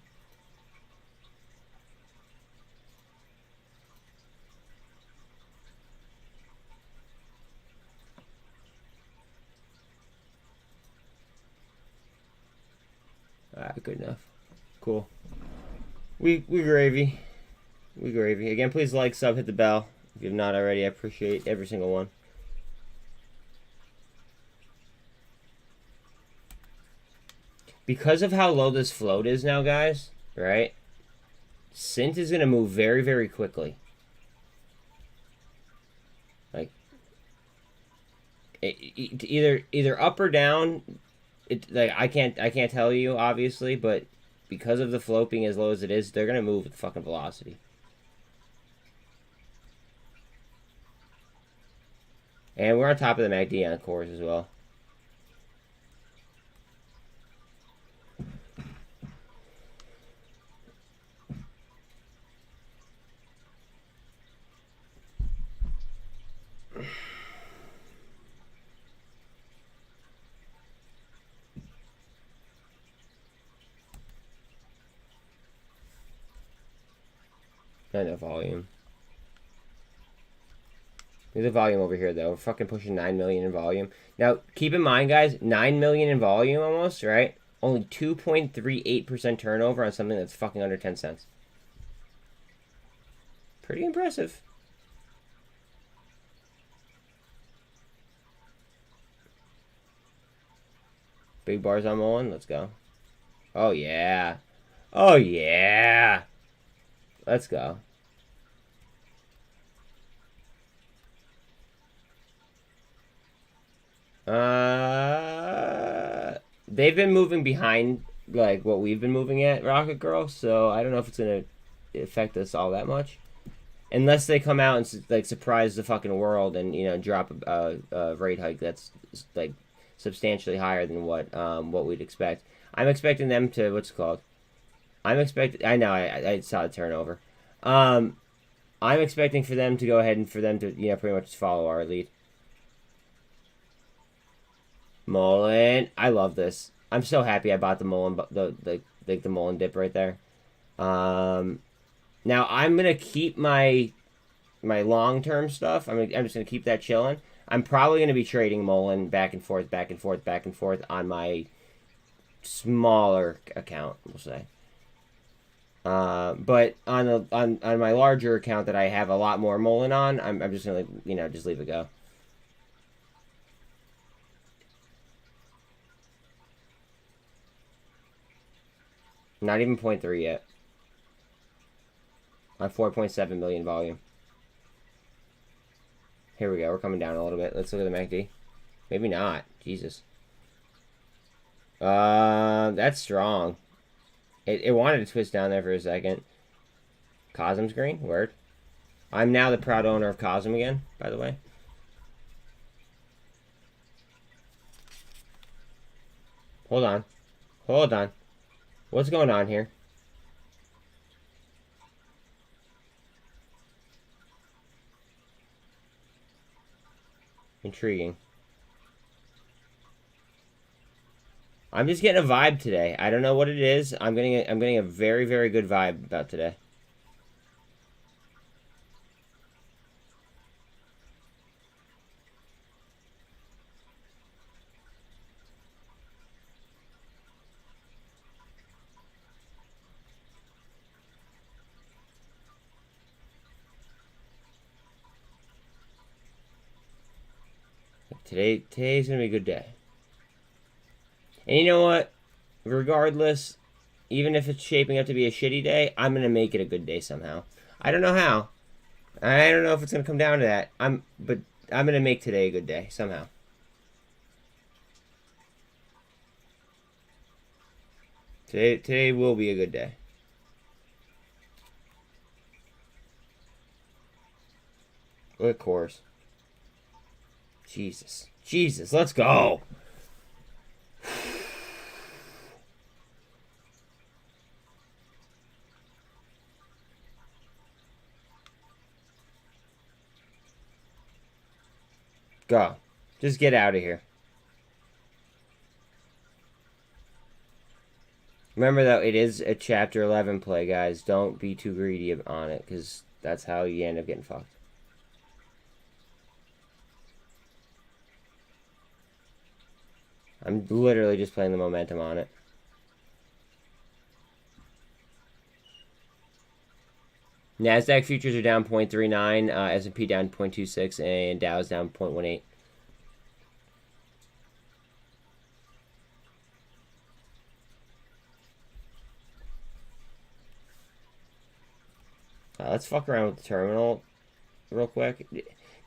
good enough. Cool. We gravy. We gravy. Again, please like, sub, hit the bell. If you've not already, I appreciate every single one. Because of how low this float is now, guys, right? SINT is going to move very, very quickly. Like, either up or down. Like I can't tell you obviously, but because of the float being as low as it is, they're going to move with fucking velocity. And we're on top of the MACD on cores as well. Not enough volume. There's a volume over here, though. We're fucking pushing 9 million in volume. Now, keep in mind, guys, 9 million in volume almost, right? Only 2.38% turnover on something that's fucking under 10 cents. Pretty impressive. Big bars on muln. Let's go. Oh, yeah. Oh, yeah. Let's go. They've been moving behind, like, what we've been moving at, Rocket Girl, so I don't know if it's going to affect us all that much. Unless they come out and, like, surprise the fucking world and, you know, drop a rate hike that's, like, substantially higher than what we'd expect. I'm expecting them to, what's it called? I know, I saw the turnover. I'm expecting for them to go ahead and for them to, you know, pretty much follow our lead. Mullen, I love this. I'm so happy I bought the mullen, the mullen dip right there. Now I'm gonna keep my long-term stuff. I'm just gonna keep that chilling. I'm probably gonna be trading mullen back and forth on my smaller account, we'll say. But on my larger account that I have a lot more mullen on, I'm just gonna, you know, just leave it go. Not even 0.3 yet. On 4.7 million volume. Here we go. We're coming down a little bit. Let's look at the MACD. Maybe not. Jesus. That's strong. It wanted to twist down there for a second. Cosm's green? Word. I'm now the proud owner of Cosm again, by the way. Hold on. Hold on. What's going on here? Intriguing. I'm just getting a vibe today. I don't know what it is. I'm getting a very, very good vibe about today. Today's gonna be a good day. And you know what? Regardless, even if it's shaping up to be a shitty day, I'm gonna make it a good day somehow. I don't know how. I don't know if it's gonna come down to that. But I'm gonna make today a good day somehow. Today will be a good day. Of course. Jesus. Jesus, let's go. Go. Just get out of here. Remember, though, it is a Chapter 11 play, guys. Don't be too greedy on it, because that's how you end up getting fucked. I'm literally just playing the momentum on it. NASDAQ futures are down 0.39, S&P down 0.26, and Dow's down 0.18. Let's fuck around with the terminal real quick.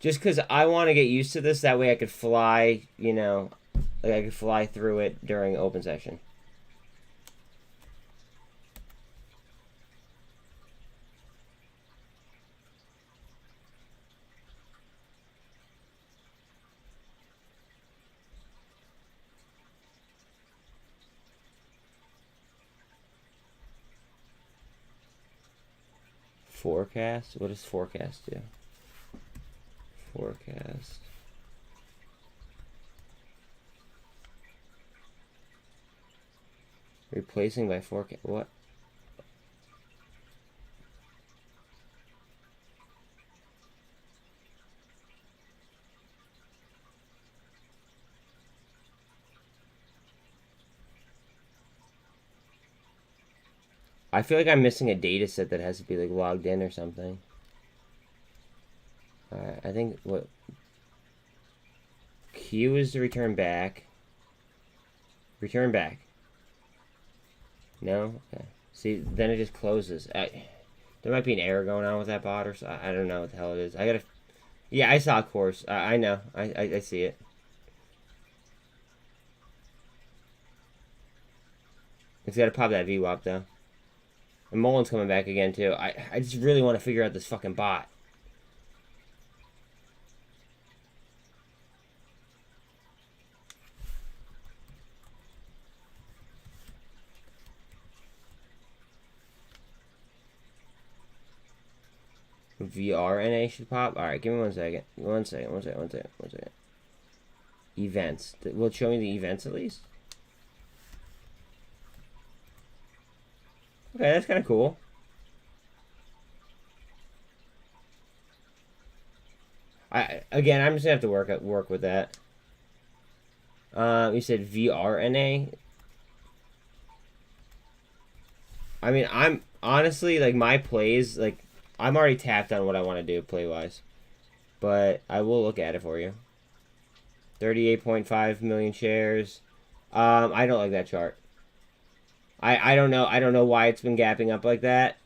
Just because I want to get used to this, that way I could fly, you know, like I could fly through it during open session. Forecast? What does forecast do? Forecast. Replacing by forecast. What? I feel like I'm missing a data set that has to be like logged in or something. Alright, I think what Q is to return back. Return back. No? Okay. See, then it just closes. There might be an error going on with that bot or so. I don't know what the hell it is. I gotta... Yeah, I saw a course. I know. I see it. It's gotta pop that VWAP though. And muln's coming back again too. I just really want to figure out this fucking bot. VRNA should pop. Alright, give me 1 second. 1 second, 1 second, 1 second, 1 second. Events. Will it show me the events at least? Okay, that's kind of cool. Again, I'm just gonna have to work with that. You said VRNA. I mean, I'm honestly like my plays like I'm already tapped on what I want to do play wise, but I will look at it for you. 38.5 million shares. I don't like that chart. I don't know. I don't know why it's been gapping up like that.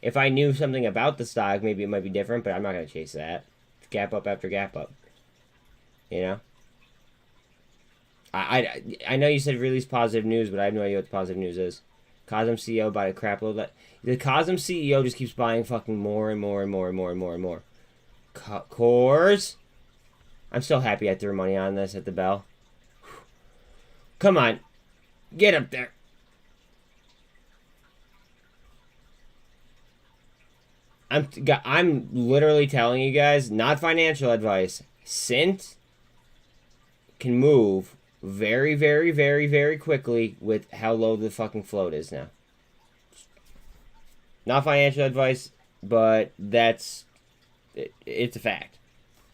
If I knew something about the stock, maybe it might be different, but I'm not going to chase that. It's gap up after gap up. You know? I know you said release positive news, but I have no idea what the positive news is. Cosm CEO bought a crap load. The Cosm CEO just keeps buying fucking more and more and more and more and more and more. Cores? I'm so happy I threw money on this at the bell. Come on. Get up there. I'm literally telling you guys, not financial advice. SINT can move very, very, very, very quickly with how low the fucking float is now. Not financial advice, but it's a fact.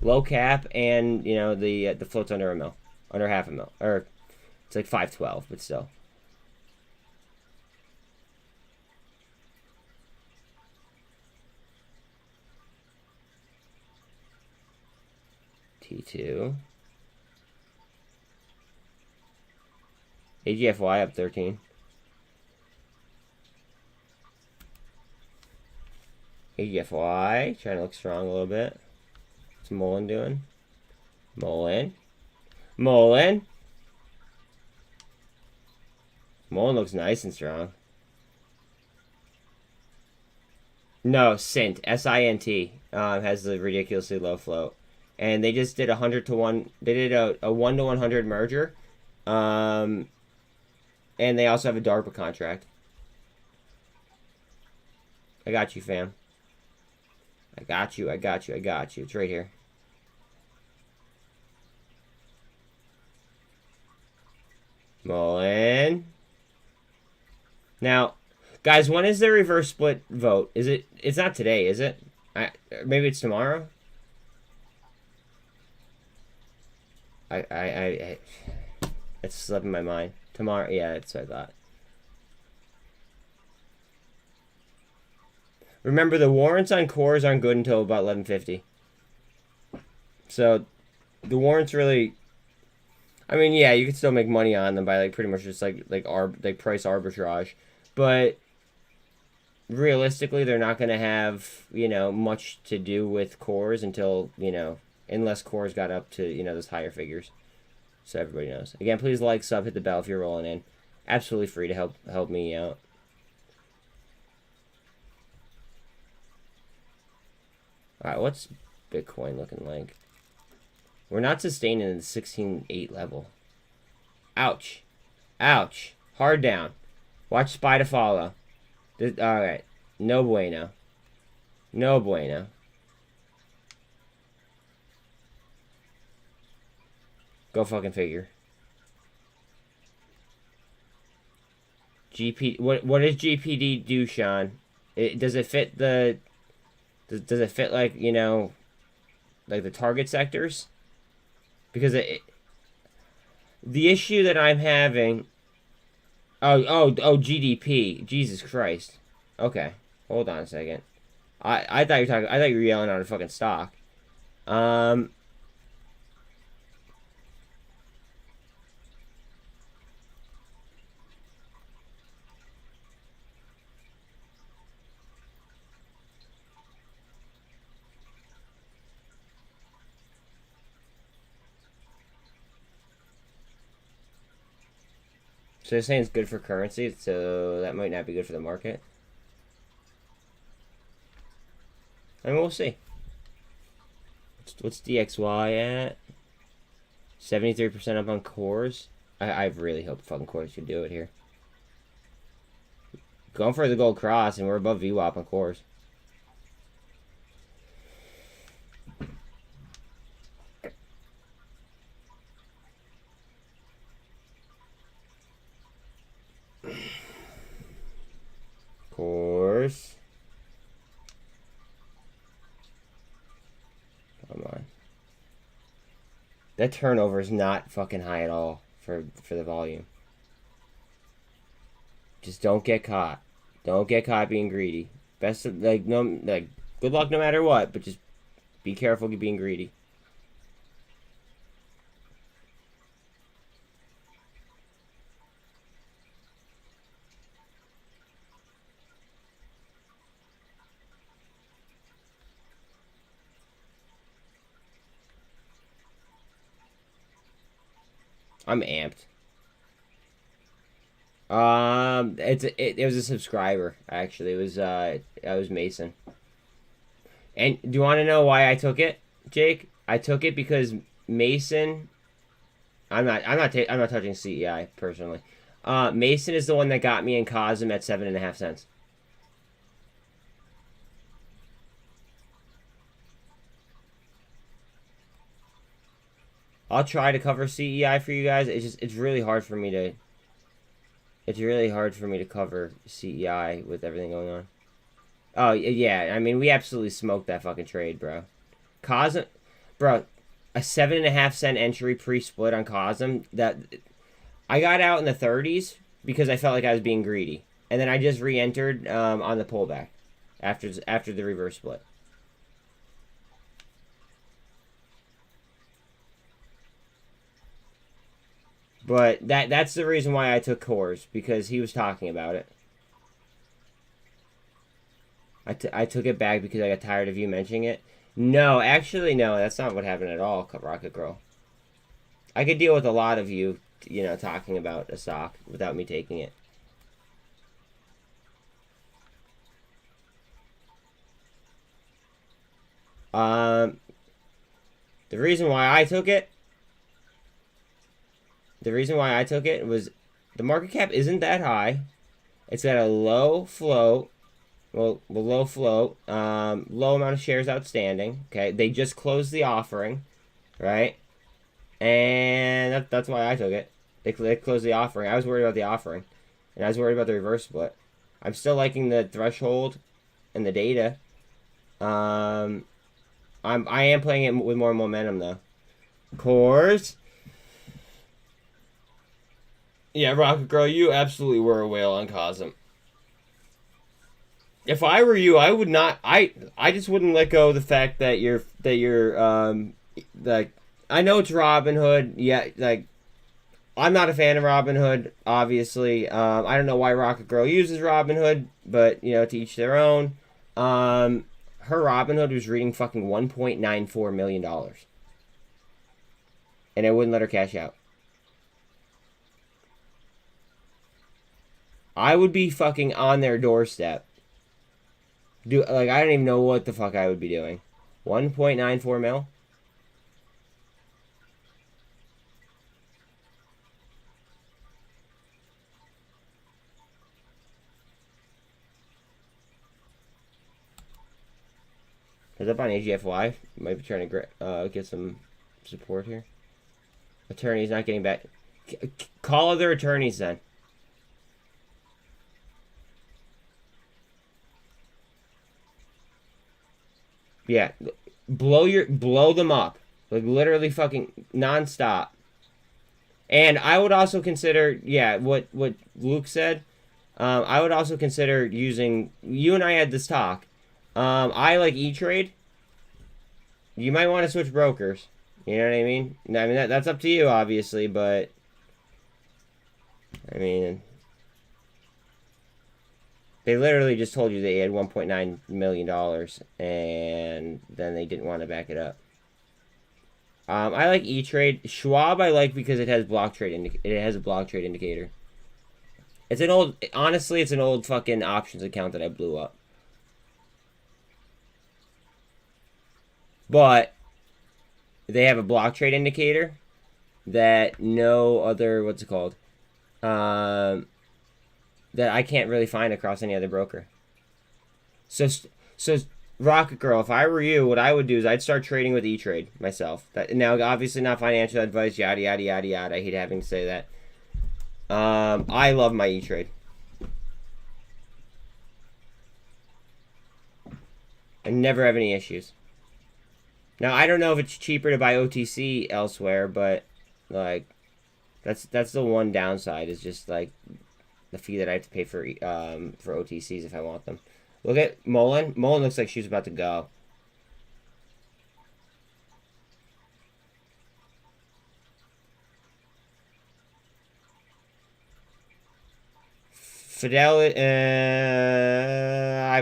Low cap and, you know, the float's under a mil. Under half a mil. Or it's like 512, but still. T2. AGFY up 13. AGFY trying to look strong a little bit. What's muln doing? Muln. Muln. Muln looks nice and strong. No, SINT. S-I-N-T. Has the ridiculously low float. And they just did 100 to 1. They did a 1 to 100 merger. And they also have a DARPA contract. I got you, fam. I got you, I got you, I got you. It's right here. Mullen. Now, guys, when is the reverse split vote? Is it? It's not today, is it? Maybe it's tomorrow. It's slipping my mind. Tomorrow, yeah, that's what I thought. Remember, the warrants on cores aren't good until about 1150. So, the warrants really... I mean, yeah, you can still make money on them by, like, pretty much just, like price arbitrage. But, realistically, they're not going to have, you know, much to do with cores until, you know, unless cores got up to, you know, those higher figures. So everybody knows. Again, please like, sub, hit the bell if you're rolling in. Absolutely free to help me out. Alright, what's Bitcoin looking like? We're not sustaining the 16.8 level. Ouch. Ouch. Hard down. Watch SPY to follow. Alright. No bueno. No bueno. Go fucking figure. What does GPD do, Sean? Does it fit the... Does it fit, like, you know, like the target sectors? Because the issue that I'm having... Oh, GDP. Jesus Christ. Okay. Hold on a second. I thought you were yelling on a fucking stock. So they're saying it's good for currency, so that might not be good for the market. I mean, we'll see. What's DXY at? 73% up on cores. I really hope fucking cores can do it here. Going for the gold cross, and we're above VWAP on cores. Cores. Come on. That turnover is not fucking high at all for the volume. Just don't get caught. Don't get caught being greedy. Best of, like, no, like, good luck no matter what, but just be careful being greedy. I'm amped. It was a subscriber, actually. It was Mason. And do you want to know why I took it, Jake? I took it because Mason. I'm not touching CEI personally. Mason is the one that got me in cosm at 7.5 cents. I'll try to cover CEI for you guys. It's really hard for me to. It's really hard for me to cover CEI with everything going on. Oh yeah, I mean we absolutely smoked that fucking trade, bro. Cosm, bro, a 7.5 cent entry pre-split on Cosm. That I got out in the 30s because I felt like I was being greedy, and then I just re-entered on the pullback after the reverse split. But that's the reason why I took cores, because he was talking about it. I took it back because I got tired of you mentioning it. No, actually, no, that's not what happened at all, Rocket Girl. I could deal with a lot of you, you know, talking about a stock without me taking it. The reason why I took it was the market cap isn't that high. It's at a low float. Well, low float. Low amount of shares outstanding. Okay, they just closed the offering, right? And that's why I took it. They closed the offering. I was worried about the offering, and I was worried about the reverse split. I'm still liking the threshold and the data. I am playing it with more momentum though. Cores. Yeah, Rocket Girl, you absolutely were a whale on Cosm. If I were you, I would not. I just wouldn't let go of the fact that you're like, I know it's Robin Hood. Yeah, like, I'm not a fan of Robin Hood, obviously. I don't know why Rocket Girl uses Robin Hood, but, you know, to each their own. Her Robin Hood was reading fucking $1.94 million. And I wouldn't let her cash out. I would be fucking on their doorstep. I don't even know what the fuck I would be doing. 1.94 mil? Is up on AGFY? Might be trying to get some support here. Attorney's not getting back. Call other attorneys then. Yeah, blow them up, like literally fucking nonstop. And I would also consider, yeah, what Luke said. I would also consider using. You and I had this talk. I like E-Trade. You might want to switch brokers. You know what I mean? I mean that's up to you, obviously, but I mean, they literally just told you they had $1.9 million, and then they didn't want to back it up. I like E-Trade. Schwab I like because it has block trade. It has a block trade indicator. It's an old. Honestly, it's an old fucking options account that I blew up. But they have a block trade indicator that no other, what's it called? That I can't really find across any other broker. So Rocket Girl, if I were you, what I would do is I'd start trading with E-Trade myself. Now, obviously not financial advice, yada, yada, yada, yada. I hate having to say that. I love my E-Trade. I never have any issues. Now, I don't know if it's cheaper to buy OTC elsewhere, but, like, that's the one downside is just, like, the fee that I have to pay for OTCs if I want them. Look at Mullen. Mullen looks like she's about to go. Fidelity.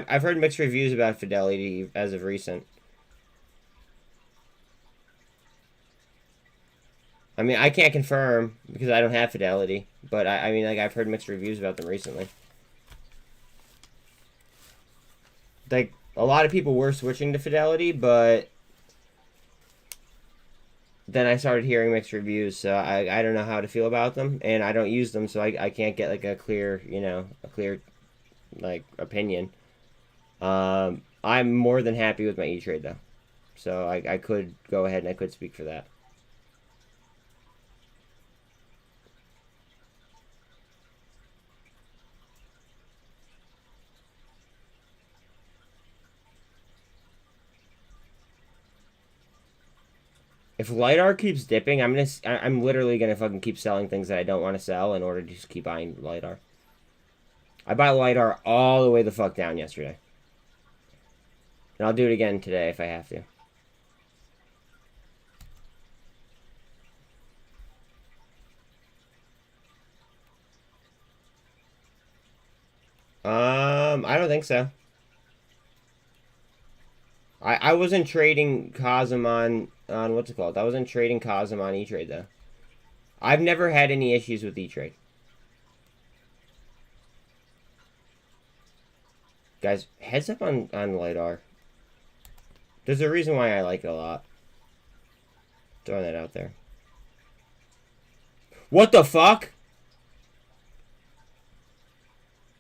I've heard mixed reviews about Fidelity as of recent. I mean, I can't confirm because I don't have Fidelity, but I mean, like, I've heard mixed reviews about them recently. Like, a lot of people were switching to Fidelity, but then I started hearing mixed reviews, so I don't know how to feel about them, and I don't use them, so I can't get, like, a clear, like, opinion. I'm more than happy with my E-Trade, though. So I could go ahead and I could speak for that. If LiDAR keeps dipping, I'm literally gonna fucking keep selling things that I don't want to sell in order to just keep buying LiDAR. I bought LiDAR all the way the fuck down yesterday. And I'll do it again today if I have to. I don't think so. I wasn't trading cosm on what's it called? I wasn't trading cosm on E-Trade though. I've never had any issues with E-Trade. Guys, heads up on LiDAR. There's a reason why I like it a lot. Throwing that out there. What the fuck?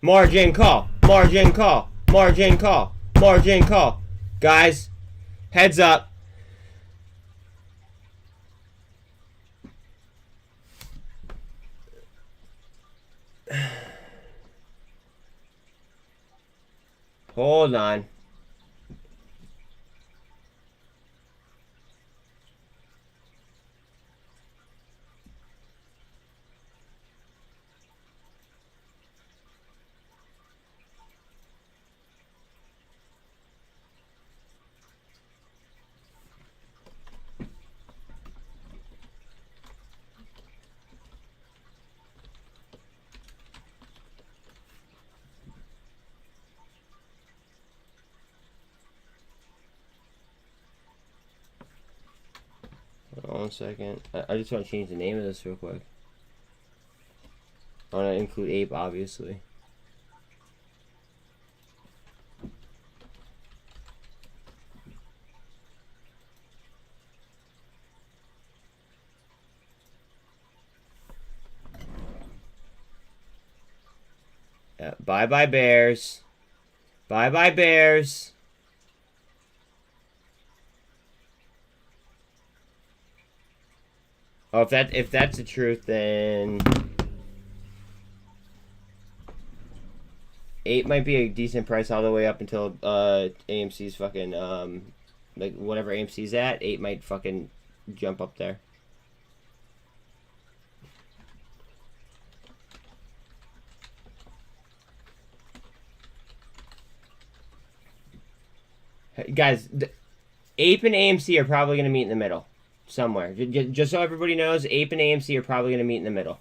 Margin call. Margin call. Margin call. Margin call. Guys, heads up. Hold on. 1 second. I just want to change the name of this real quick. I want to include ape, obviously. Bye-bye, bears. Bye-bye, bears. Oh, if that's the truth, then ape might be a decent price all the way up until AMC's fucking like whatever AMC's at. Ape might fucking jump up there. Guys, Ape and AMC are probably going to meet in the middle. Somewhere. Just so everybody knows, Ape and AMC are probably going to meet in the middle.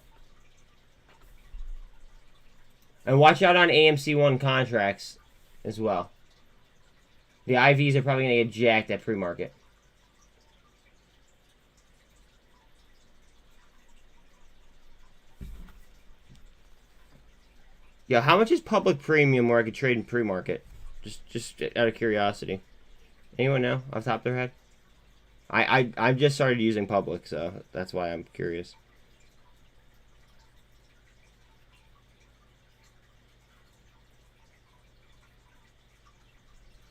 And watch out on AMC1 contracts as well. The IVs are probably going to get jacked at pre-market. Yo, how much is public premium where I could trade in pre-market? Just out of curiosity. Anyone know off the top of their head? I've just started using public, so that's why I'm curious.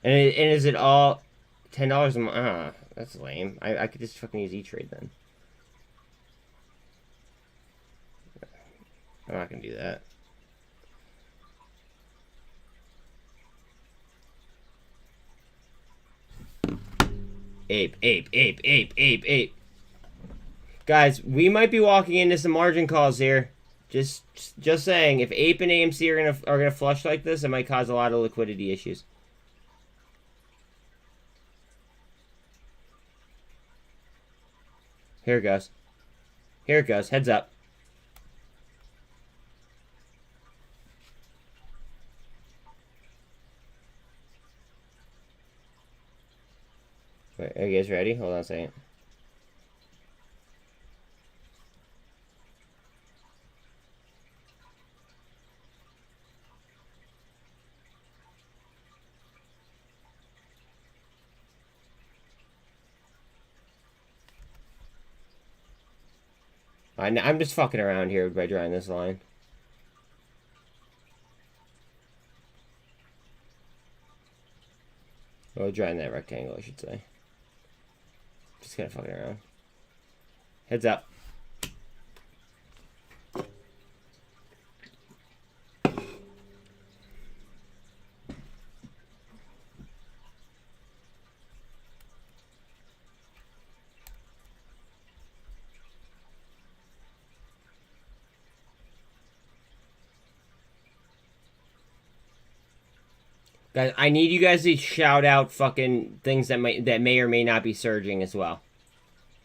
And is it all $10 a month? That's lame. I could just fucking use E-Trade then. I'm not gonna do that. Ape. Guys, we might be walking into some margin calls here. Just saying, if Ape and AMC are gonna flush like this, it might cause a lot of liquidity issues. Here it goes. Here it goes. Heads up. Wait, are you guys ready? Hold on a second. I'm just fucking around here by drawing this line. Well, drawing that rectangle, I should say. Just kind of fucking around. Heads up. Guys, I need you guys to shout out fucking things that may or may not be surging as well.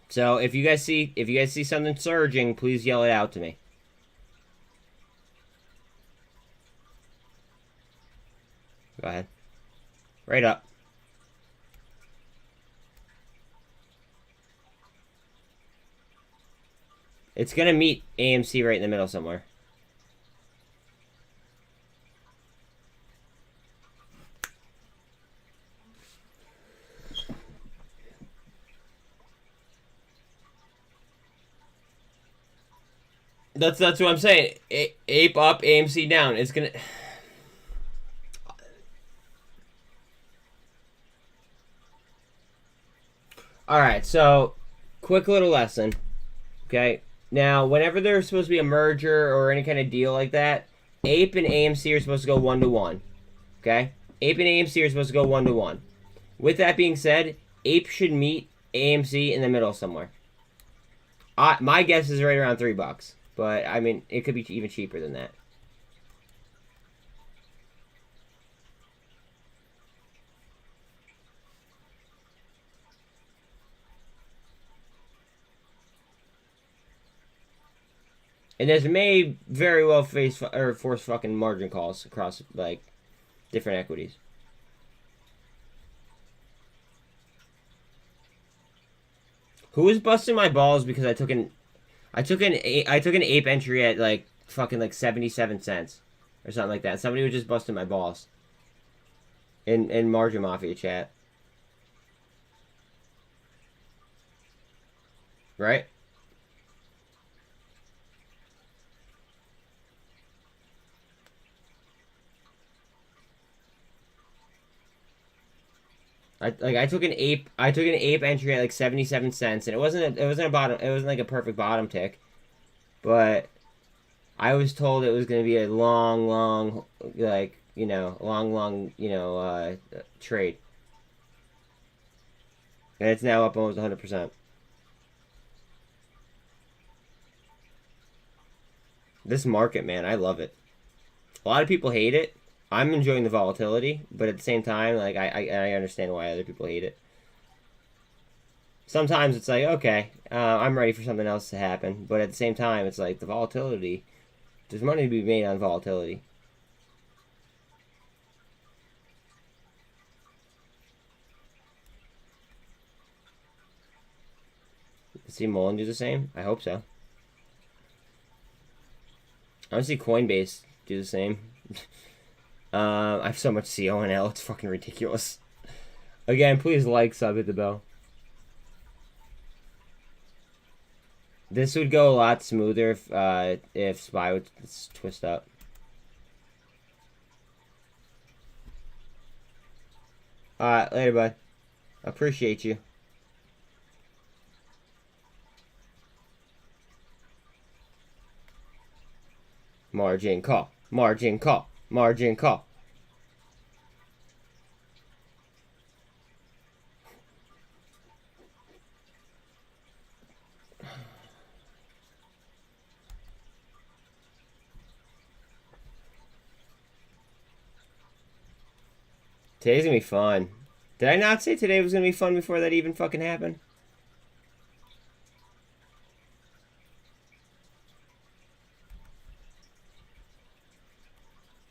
So if you guys see something surging, please yell it out to me. Go ahead. Right up. It's gonna meet AMC right in the middle somewhere. That's what I'm saying. Ape up, AMC down. It's gonna. All right. So, quick little lesson. Okay. Now, whenever there's supposed to be a merger or any kind of deal like that, Ape and AMC are supposed to go 1-to-1. Okay. Ape and AMC are supposed to go 1-to-1. With that being said, Ape should meet AMC in the middle somewhere. My guess is right around $3. But, I mean, it could be even cheaper than that. And this may very well force fucking margin calls across, like, different equities. Who was busting my balls because I took an ape entry at like fucking like 77 cents or something like that. Somebody was just busting my balls in Margin Mafia chat. Right? I took an ape entry at like 77 cents, and it wasn't like a perfect bottom tick, but I was told it was going to be a long like, you know, trade. And it's now up almost 100%. This market, man, I love it. A lot of people hate it. I'm enjoying the volatility, but at the same time, like I understand why other people hate it. Sometimes it's like, okay, I'm ready for something else to happen, but at the same time, it's like the volatility. There's money to be made on volatility. See Mullen do the same? I hope so. I want to see Coinbase do the same. I have so much CO and L, it's fucking ridiculous. Again, please like, sub, hit the bell. This would go a lot smoother if SPY would twist up. Alright, later, bud. Appreciate you. Margin call. Margin call. Margin call. Today's gonna be fun. Did I not say today was gonna be fun before that even fucking happened?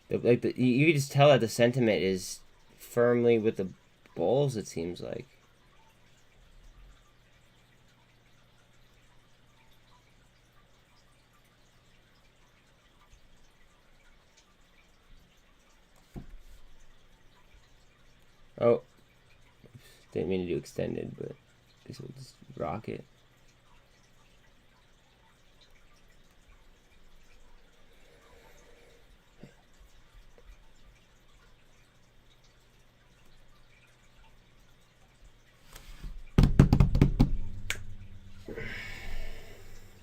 You can just tell that the sentiment is firmly with the bulls, it seems like. Oh. Didn't mean to do extended, but I guess we'll just rock it.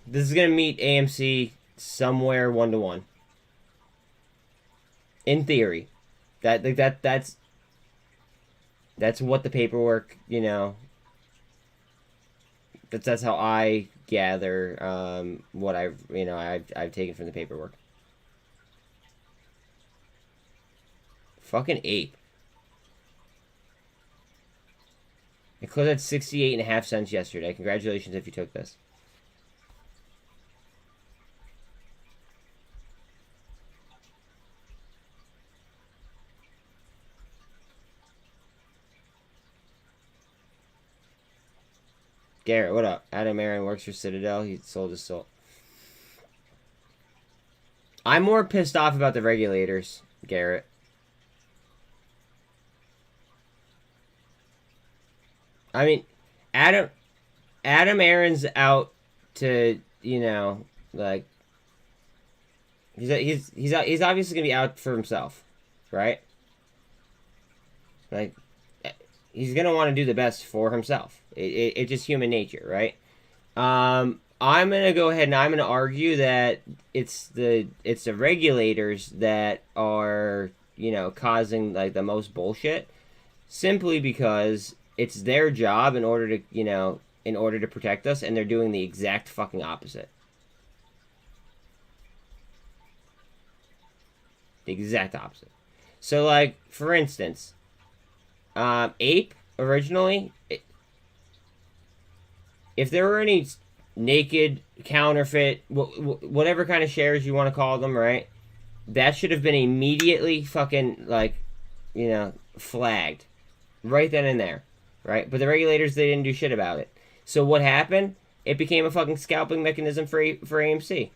This is gonna meet AMC somewhere 1-to-1. In theory, that's what the paperwork, you know. That's how I gather what I've taken from the paperwork. Fucking ape. It closed at 68.5 cents yesterday. Congratulations if you took this. Garrett, what up? Adam Aaron works for Citadel. He sold his soul. I'm more pissed off about the regulators, Garrett. I mean, Adam Aaron's out to, you know, like, he's obviously gonna be out for himself, right? Like, he's gonna want to do the best for himself. It's just human nature, right? I'm gonna go ahead and I'm gonna argue that it's the regulators that are, you know, causing like the most bullshit, simply because it's their job in order to, you know, in order to protect us, and they're doing the exact fucking opposite. The exact opposite. So, like, for instance, Ape originally, if there were any naked, counterfeit, whatever kind of shares you want to call them, right? That should have been immediately fucking, like, you know, flagged right then and there, right? But the regulators, they didn't do shit about it. So what happened? It became a fucking scalping mechanism for AMC.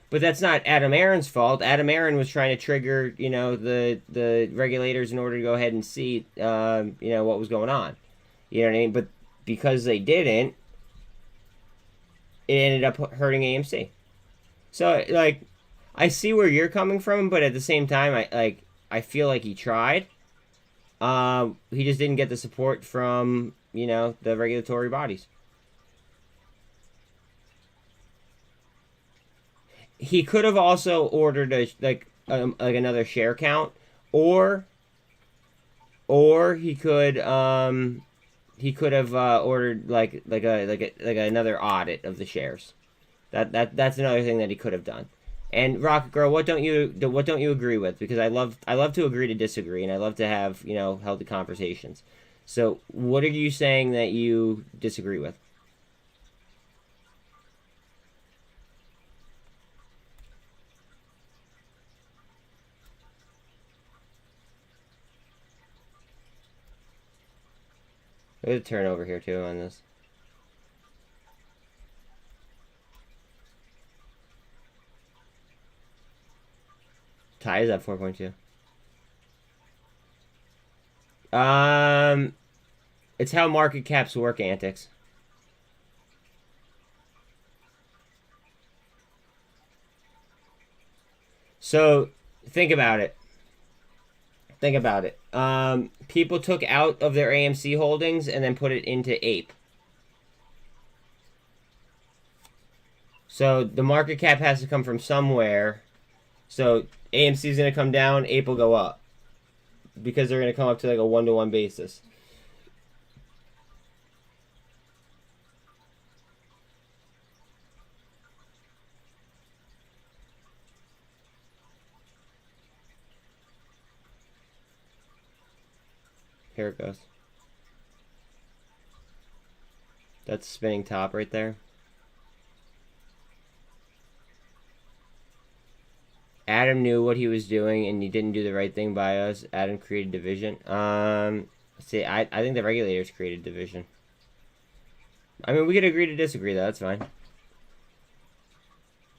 But that's not Adam Aaron's fault. Adam Aaron was trying to trigger, the regulators in order to go ahead and see, what was going on. You know what I mean? But because they didn't, it ended up hurting AMC. So, like, I see where you're coming from, but at the same time, I feel like he tried. He just didn't get the support from, the regulatory bodies. He could have also ordered another share count, or he could have ordered like another audit of the shares. That's another thing that he could have done. And Rocket Girl, what don't you agree with? Because I love to agree to disagree, and I love to have healthy conversations. So what are you saying that you disagree with? There's a turnover here too on this. Tie is at 4.2. It's how market caps work, Antics. So think about it. People took out of their AMC holdings and then put it into APE. So the market cap has to come from somewhere. So AMC is going to come down, APE will go up. Because they're going to come up to like a 1-to-1 basis. Here it goes. That's spinning top right there. Adam knew what he was doing, and he didn't do the right thing by us. Adam created division. See, I think the regulators created division. I mean, we could agree to disagree, though. That's fine.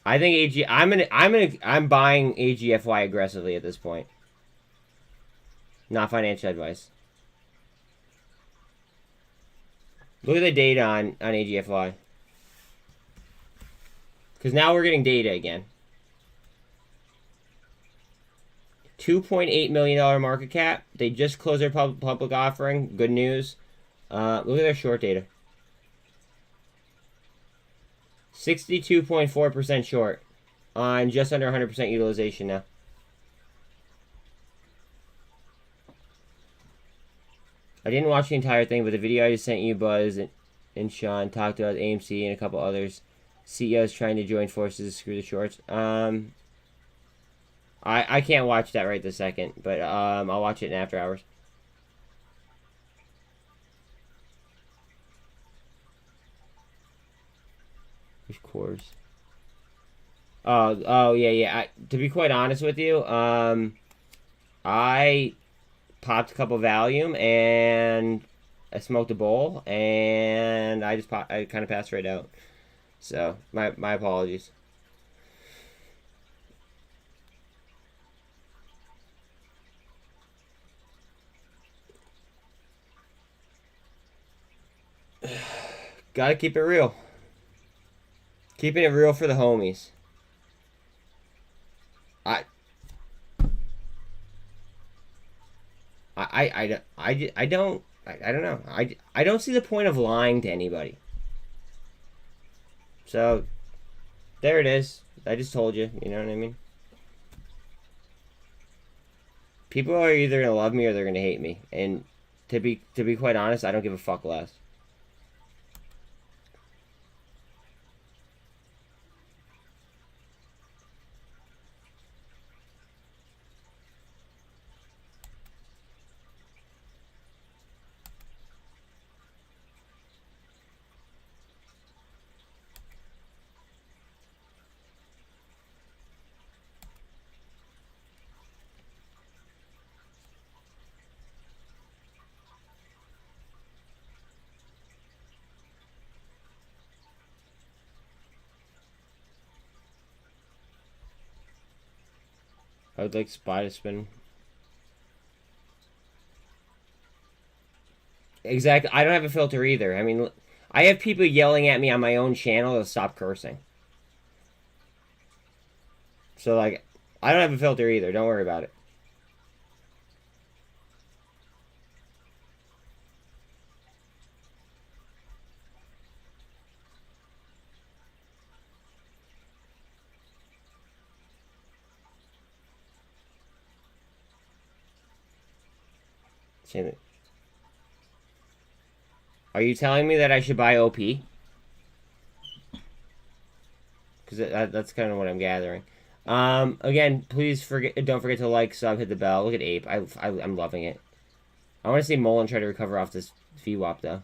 I think I'm buying AGFY aggressively at this point. Not financial advice. Look at the data on AGFY. Because now we're getting data again. $2.8 million market cap. They just closed their public offering. Good news. Look at their short data. 62.4% short on just under 100% utilization now. I didn't watch the entire thing, but the video I just sent you, Buzz and Sean, talked about AMC and a couple others. CEOs trying to join forces to screw the shorts. I can't watch that right this second, but I'll watch it in after hours. Which cores? Oh yeah. To be quite honest with you, I popped a couple Valium and I smoked a bowl and I kind of passed right out. So my apologies. Gotta keep it real. Keeping it real for the homies. I don't know. I don't see the point of lying to anybody. So there it is. I just told you. You know what I mean? People are either gonna love me or they're gonna hate me. And to be quite honest, I don't give a fuck less. I would like Spy to spin. Exactly. I don't have a filter either. I mean, I have people yelling at me on my own channel to stop cursing. So, like, I don't have a filter either. Don't worry about it. Are you telling me that I should buy OP? Because that's kind of what I'm gathering. Again, please don't forget to like, sub, hit the bell. Look at Ape. I'm loving it. I want to see muln try to recover off this VWAP though.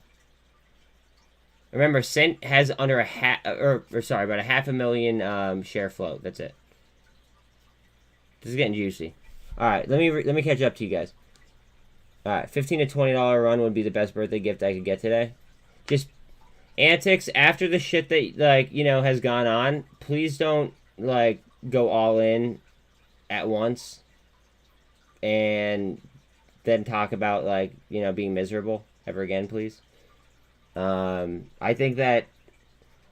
Remember, SINT has under a about a 500,000 share float. That's it. This is getting juicy. All right, let me catch up to you guys. All right, $15 to $20 run would be the best birthday gift I could get today. Just antics after the shit that has gone on. Please don't go all in at once and then talk about being miserable ever again, please. I think that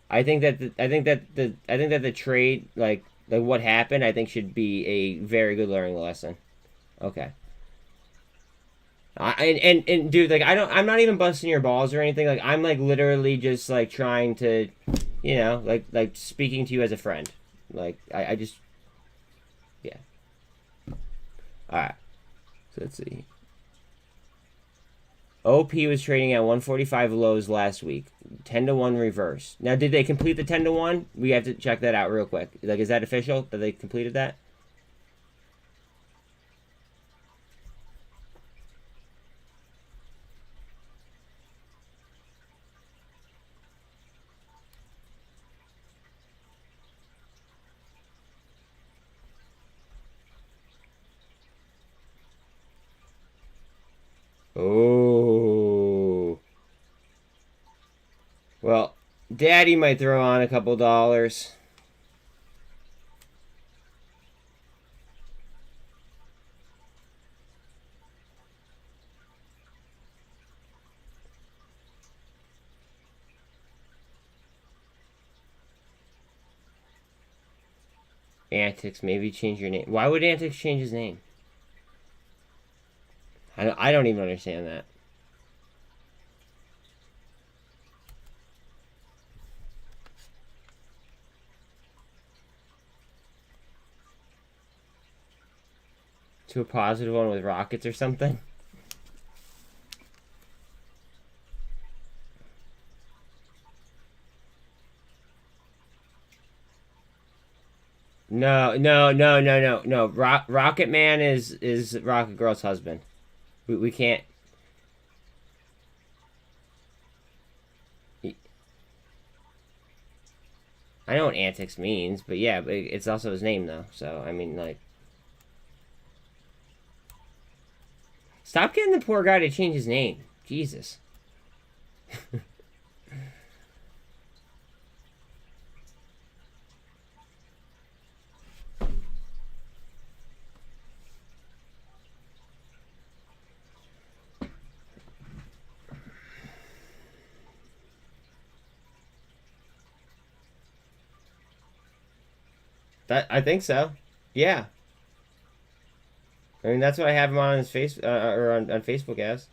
the trade like what happened I think should be a very good learning lesson. Okay. And dude, I'm not even busting your balls or anything. I'm literally just trying to, speaking to you as a friend. I just, yeah. All right. So let's see. OP was trading at 145 lows last week. 10 to 1 reverse. Now, did they complete the 10 to 1? We have to check that out real quick. Is that official that they completed that? Oh. Well, Daddy might throw on a couple dollars. Antics, maybe change your name. Why would Antics change his name? I don't even understand that. To a positive one with rockets or something? No. Rocket Man is Rocket Girl's husband. We can't. I know what antics means, but yeah, but it's also his name though. So I mean, stop getting the poor guy to change his name. Jesus. I think so. Yeah. I mean, that's what I have him on his face or on Facebook as.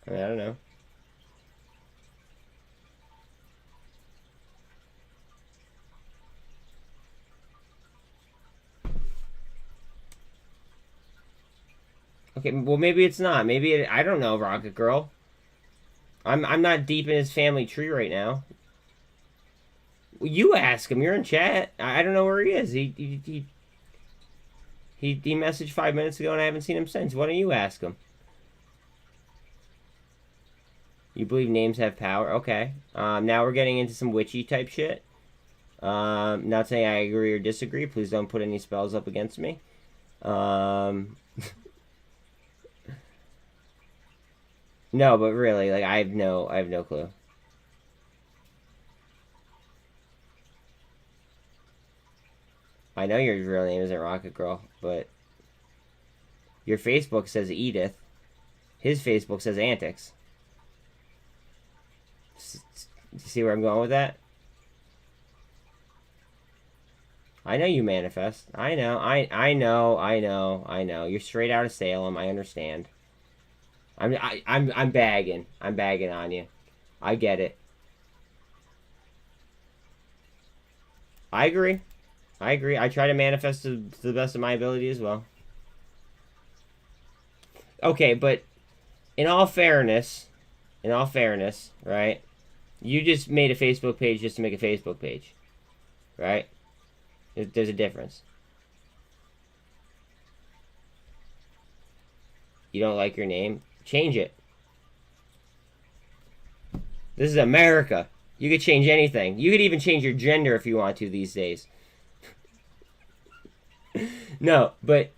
I mean, I don't know. Okay, well maybe it's not. Maybe I don't know, Rocket Girl. I'm not deep in his family tree right now. Well, you ask him. You're in chat. I don't know where he is. He messaged 5 minutes ago and I haven't seen him since. Why don't you ask him? You believe names have power? Okay. Now we're getting into some witchy type shit. Not saying I agree or disagree. Please don't put any spells up against me. No, but really, I have no clue. I know your real name isn't Rocket Girl, but Your Facebook says Edith. His Facebook says Antics. See where I'm going with that? I know you manifest. I know. I know. You're straight out of Salem. I understand. I'm bagging. I'm bagging on you. I get it. I agree. I agree. I try to manifest to the best of my ability as well. Okay, but in all fairness, right? You just made a Facebook page just to make a Facebook page, right? There's a difference. You don't like your name? Change it. This is America. You could change anything. You could even change your gender if you want to these days. No, but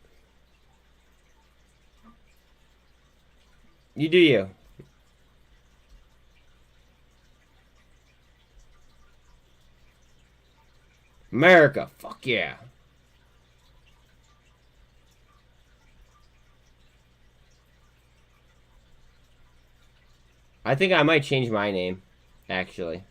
you do you. America, fuck yeah. I think I might change my name, actually.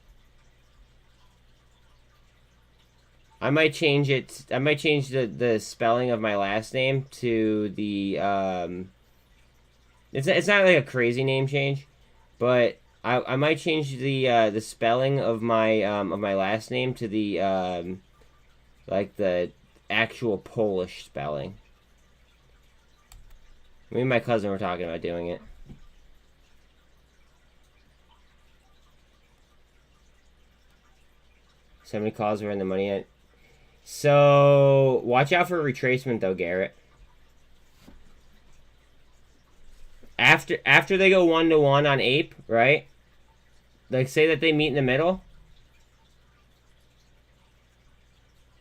I might change it. I might change the spelling of my last name to the It's not like a crazy name change, but I might change the spelling of my last name to the like the actual Polish spelling. Me and my cousin were talking about doing it. So many calls were in the money yet. So watch out for retracement though, Garrett. After they go 1-to-1 on Ape, right? Like say that they meet in the middle.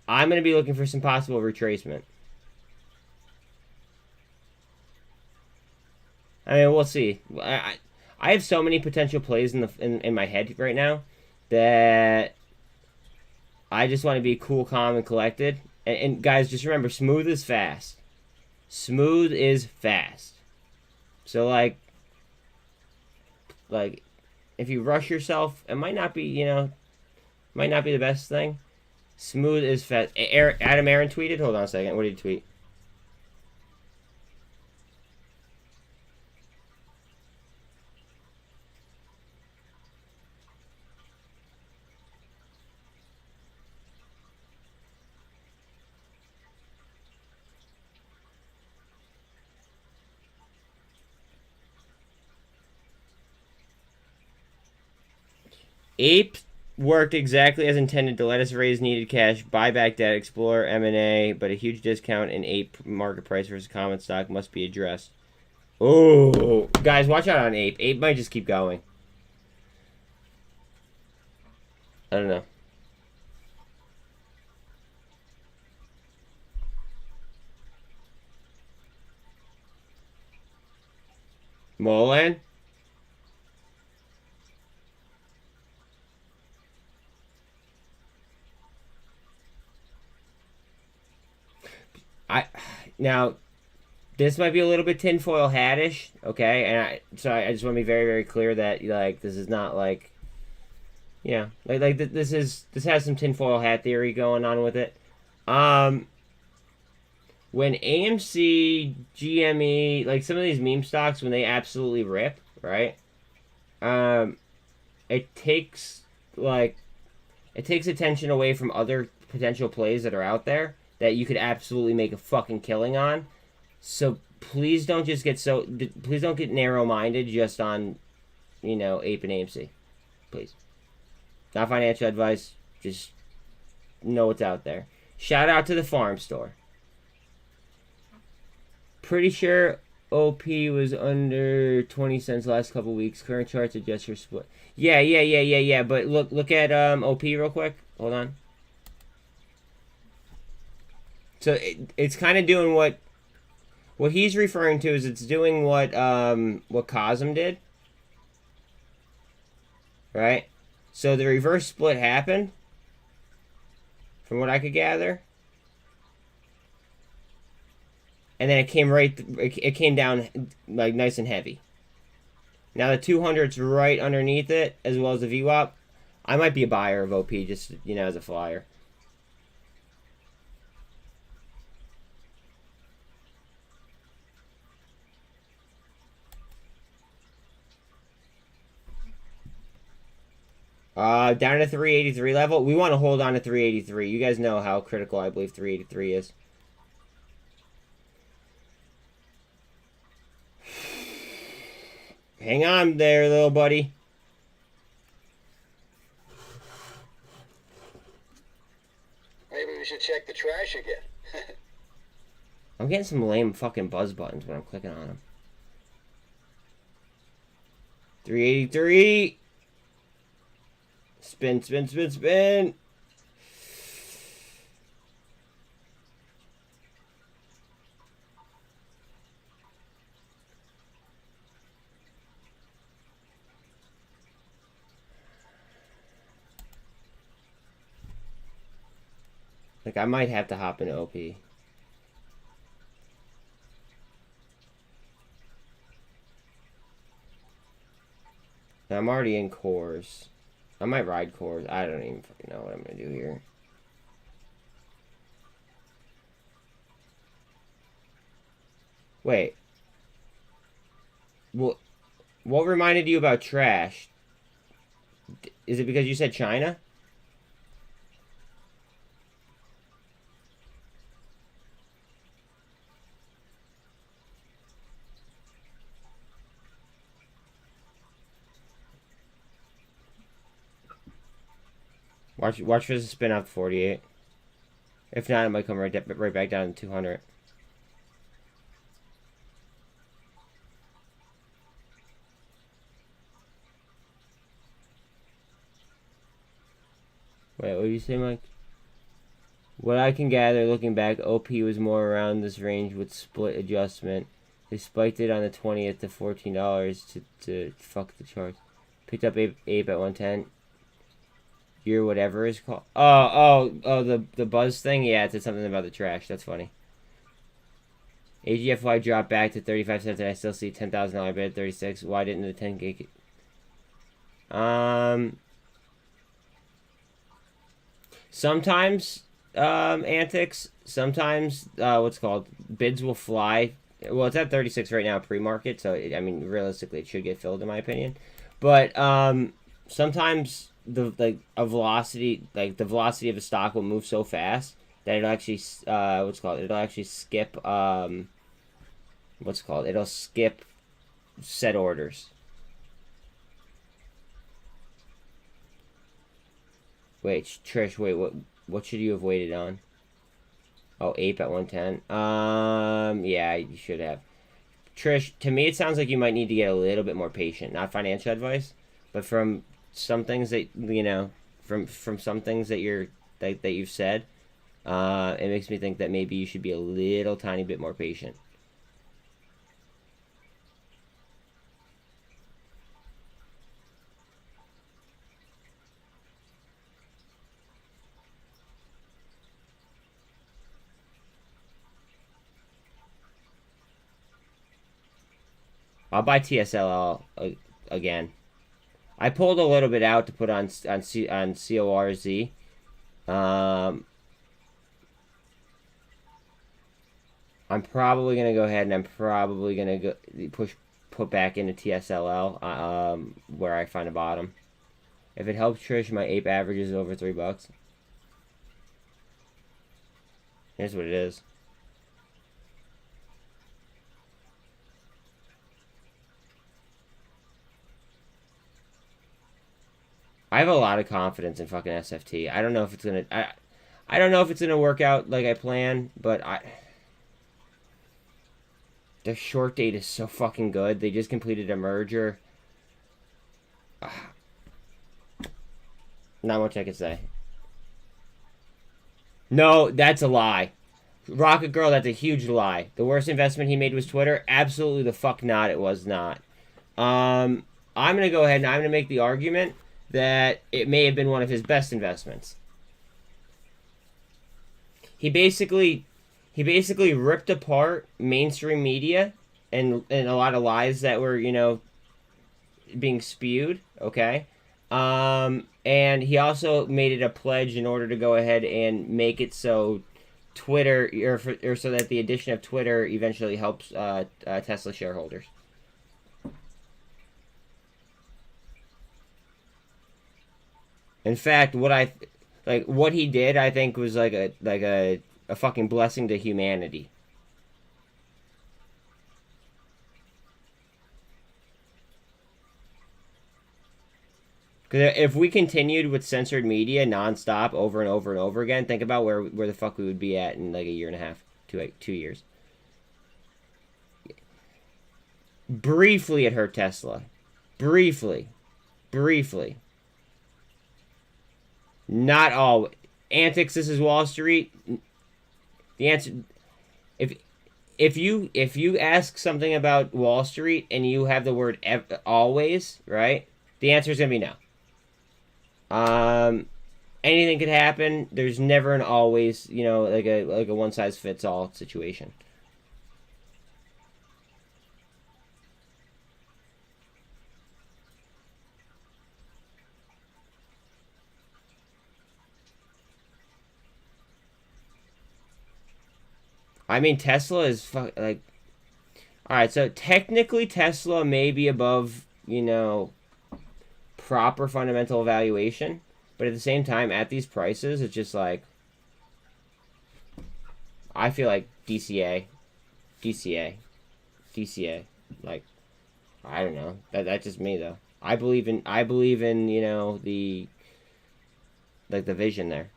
I'm gonna be looking for some possible retracement. I mean, we'll see. I have so many potential plays in my head right now that I just want to be cool, calm, and collected. And guys, just remember, smooth is fast. Smooth is fast. So like if you rush yourself, it might not be, might not be the best thing. Smooth is fast. Adam Aaron tweeted. Hold on a second. What did he tweet? Ape worked exactly as intended to let us raise needed cash, buy back debt, explore M&A, but a huge discount in Ape market price versus common stock must be addressed. Oh, guys, watch out on Ape. Ape might just keep going. I don't know. Muln? Now, this might be a little bit tinfoil hat-ish, okay? And I just want to be very, very clear that like this is not like, this has some tinfoil hat theory going on with it. When AMC, GME, like some of these meme stocks, when they absolutely rip, right? It takes attention away from other potential plays that are out there that you could absolutely make a fucking killing on. So please don't just please don't get narrow-minded just on, Ape and AMC. Please. Not financial advice. Just know what's out there. Shout out to the farm store. Pretty sure OP was under 20 cents last couple weeks. Current charts adjust your split. Yeah. But look at OP real quick. Hold on. So it's kind of doing what he's referring to is it's doing what cosm did, right? So the reverse split happened, from what I could gather. and then it came down like nice and heavy. Now the 200's right underneath it, as well as the VWAP. I might be a buyer of OP, just, you know, as a flyer. Down to 383 level. We want to hold on to 383. You guys know how critical I believe 383 is. Hang on there, little buddy. Maybe we should check the trash again. I'm getting some lame fucking buzz buttons when I'm clicking on them. 383. Spin, spin, spin, spin. Like, I might have to hop into OP. Now, I'm already in cores. I might ride cores. I don't even fucking know what I'm going to do here. Wait. What reminded you about trash? Is it because you said China? Watch for this to spin out to 48. If not, it might come right back down to 200. Wait, what did you say, Mike? What I can gather, looking back, OP was more around this range with split adjustment. They spiked it on the 20th to $14 to fuck the charts. Picked up Ape at 110. Your whatever is called. The buzz thing. Yeah, it said something about the trash. That's funny. AGFY dropped back to 35 cents, and I still see $10,000 bid at 36. Why didn't the 10K? Sometimes antics. Sometimes what's called bids will fly. Well, it's at 36 right now pre-market, so I mean realistically it should get filled in my opinion. But sometimes the velocity of a stock will move so fast that it'll actually it'll actually skip it'll skip set orders. Wait, Trish, what should you have waited on? Oh, Ape at 110. Yeah, you should have. Trish, to me it sounds like you might need to get a little bit more patient. Not financial advice, but from some things that you know, from some things that you've said, it makes me think that maybe you should be a little tiny bit more patient. I'll buy TSLL again. I pulled a little bit out to put on CORZ. I'm probably gonna go ahead and I'm probably gonna put back into TSLL where I find a bottom. If it helps Trish, my ape average is over $3. Here's what it is. I have a lot of confidence in fucking SFT. I don't know if it's gonna. I don't know if it's gonna work out like I planned, but their short date is so fucking good. They just completed a merger. Not much I can say. No, that's a lie. Rocket Girl, that's a huge lie. The worst investment he made was Twitter. Absolutely the fuck not. It was not. I'm gonna go ahead and I'm gonna make the argument that it may have been one of his best investments. He he basically ripped apart mainstream media and a lot of lies that were, you know, being spewed, okay? And he also made it a pledge in order to go ahead and make it so Twitter, or so that the addition of Twitter eventually helps Tesla shareholders. In fact, what he did, I think, was like a fucking blessing to humanity. Because if we continued with censored media nonstop over and over and over again, think about where the fuck we would be at in like a year and a half, 2 years. Briefly, it hurt Tesla. Briefly. Not all. Antics, this is Wall Street. The answer, if you ask something about Wall Street and you have the word always, right? The answer is gonna be no. Anything could happen. There's never an always, you know, like a one size fits all situation. I mean, Tesla is like, all right. So technically, Tesla may be above, you know, proper fundamental evaluation, but at the same time, at these prices, it's just like, I feel like DCA. Like, I don't know. That's just me though. I believe in, you know, the vision there.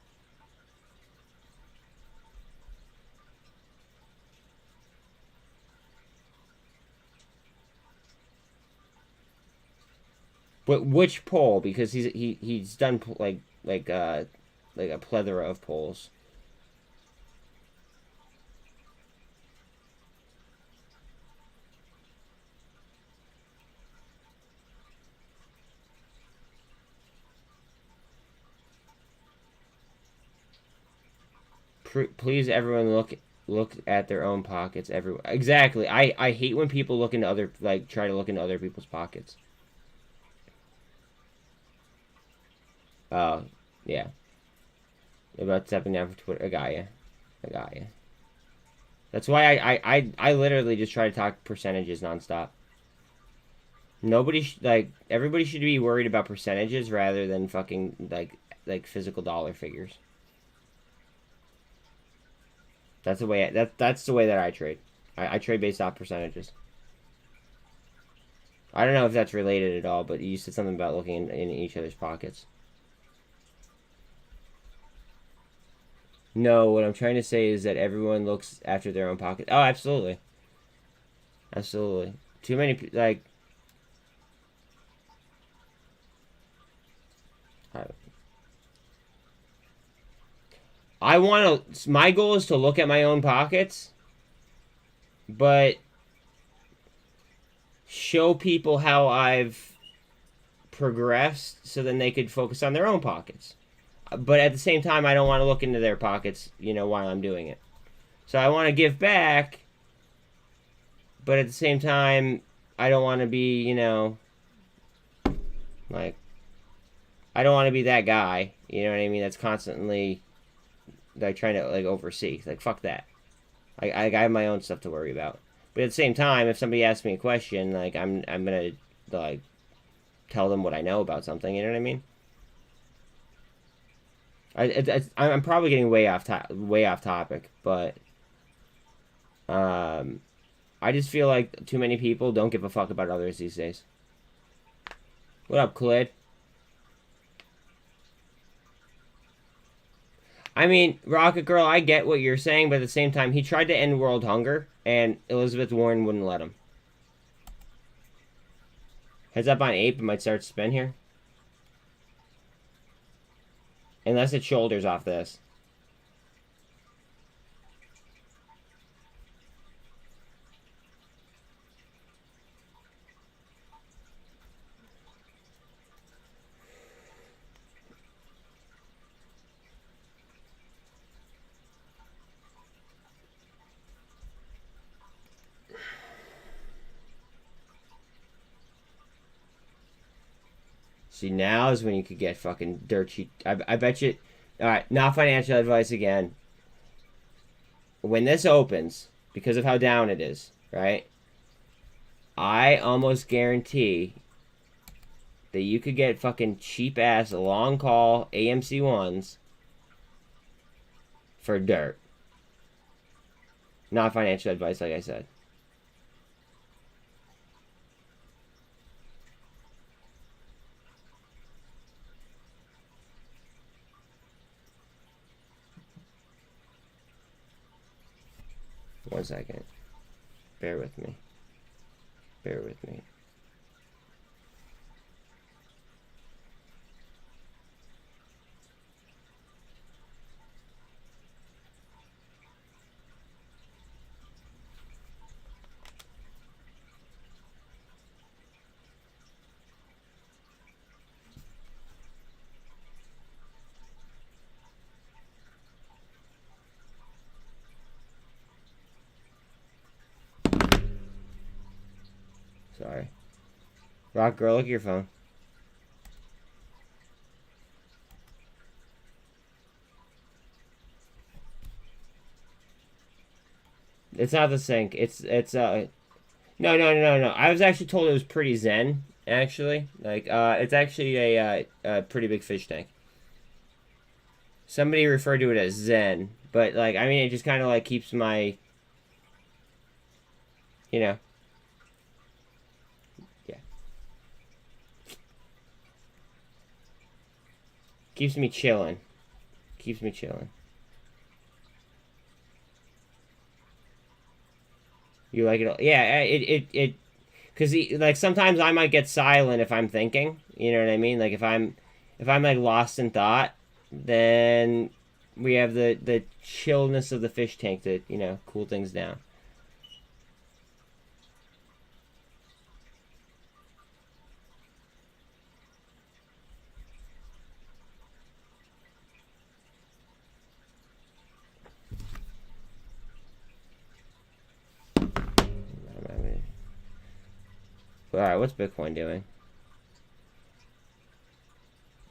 But which poll? Because he's done like a plethora of polls. Please, everyone, look at their own pockets. Everyone, exactly. I hate when people look into try to look into other people's pockets. Oh, yeah. About stepping down for Twitter. I got you. That's why I literally just try to talk percentages nonstop. Everybody should be worried about percentages rather than fucking like physical dollar figures. That's the way that's the way that I trade. I trade based off percentages. I don't know if that's related at all, but you said something about looking in each other's pockets. No, what I'm trying to say is that everyone looks after their own pocket. Oh, absolutely. Absolutely. Too many, like... I want to... My goal is to look at my own pockets, but show people how I've progressed so then they could focus on their own pockets. But at the same time, I don't want to look into their pockets, you know, while I'm doing it. So I want to give back, but at the same time, I don't want to be, you know, like, I don't want to be that guy, you know what I mean, that's constantly, like, trying to, like, oversee. Like, fuck that. I have my own stuff to worry about. But at the same time, if somebody asks me a question, like, I'm going to, like, tell them what I know about something, you know what I mean? I'm probably getting way off topic, but I just feel like too many people don't give a fuck about others these days. What up, Khalid? I mean, Rocket Girl, I get what you're saying, but at the same time, he tried to end world hunger, and Elizabeth Warren wouldn't let him. Heads up on Ape, it might start to spin here. Unless it shoulders off this. See, now is when you could get fucking dirt cheap. I bet you. All right, not financial advice again. When this opens, because of how down it is, right? I almost guarantee that you could get fucking cheap ass long call AMC ones for dirt. Not financial advice, like I said. One second. Bear with me. Bear with me. Sorry. Rock girl, look at your phone. It's not the sync. It's no. I was actually told it was pretty zen, actually. Like it's actually a pretty big fish tank. Somebody referred to it as zen, but like I mean it just kind of like keeps my yeah. Keeps me chilling. Keeps me chilling. You like it all? Yeah, it because like sometimes I might get silent if I'm thinking. You know what I mean? Like if I'm like lost in thought, then we have the chillness of the fish tank to cool things down. Alright, what's Bitcoin doing?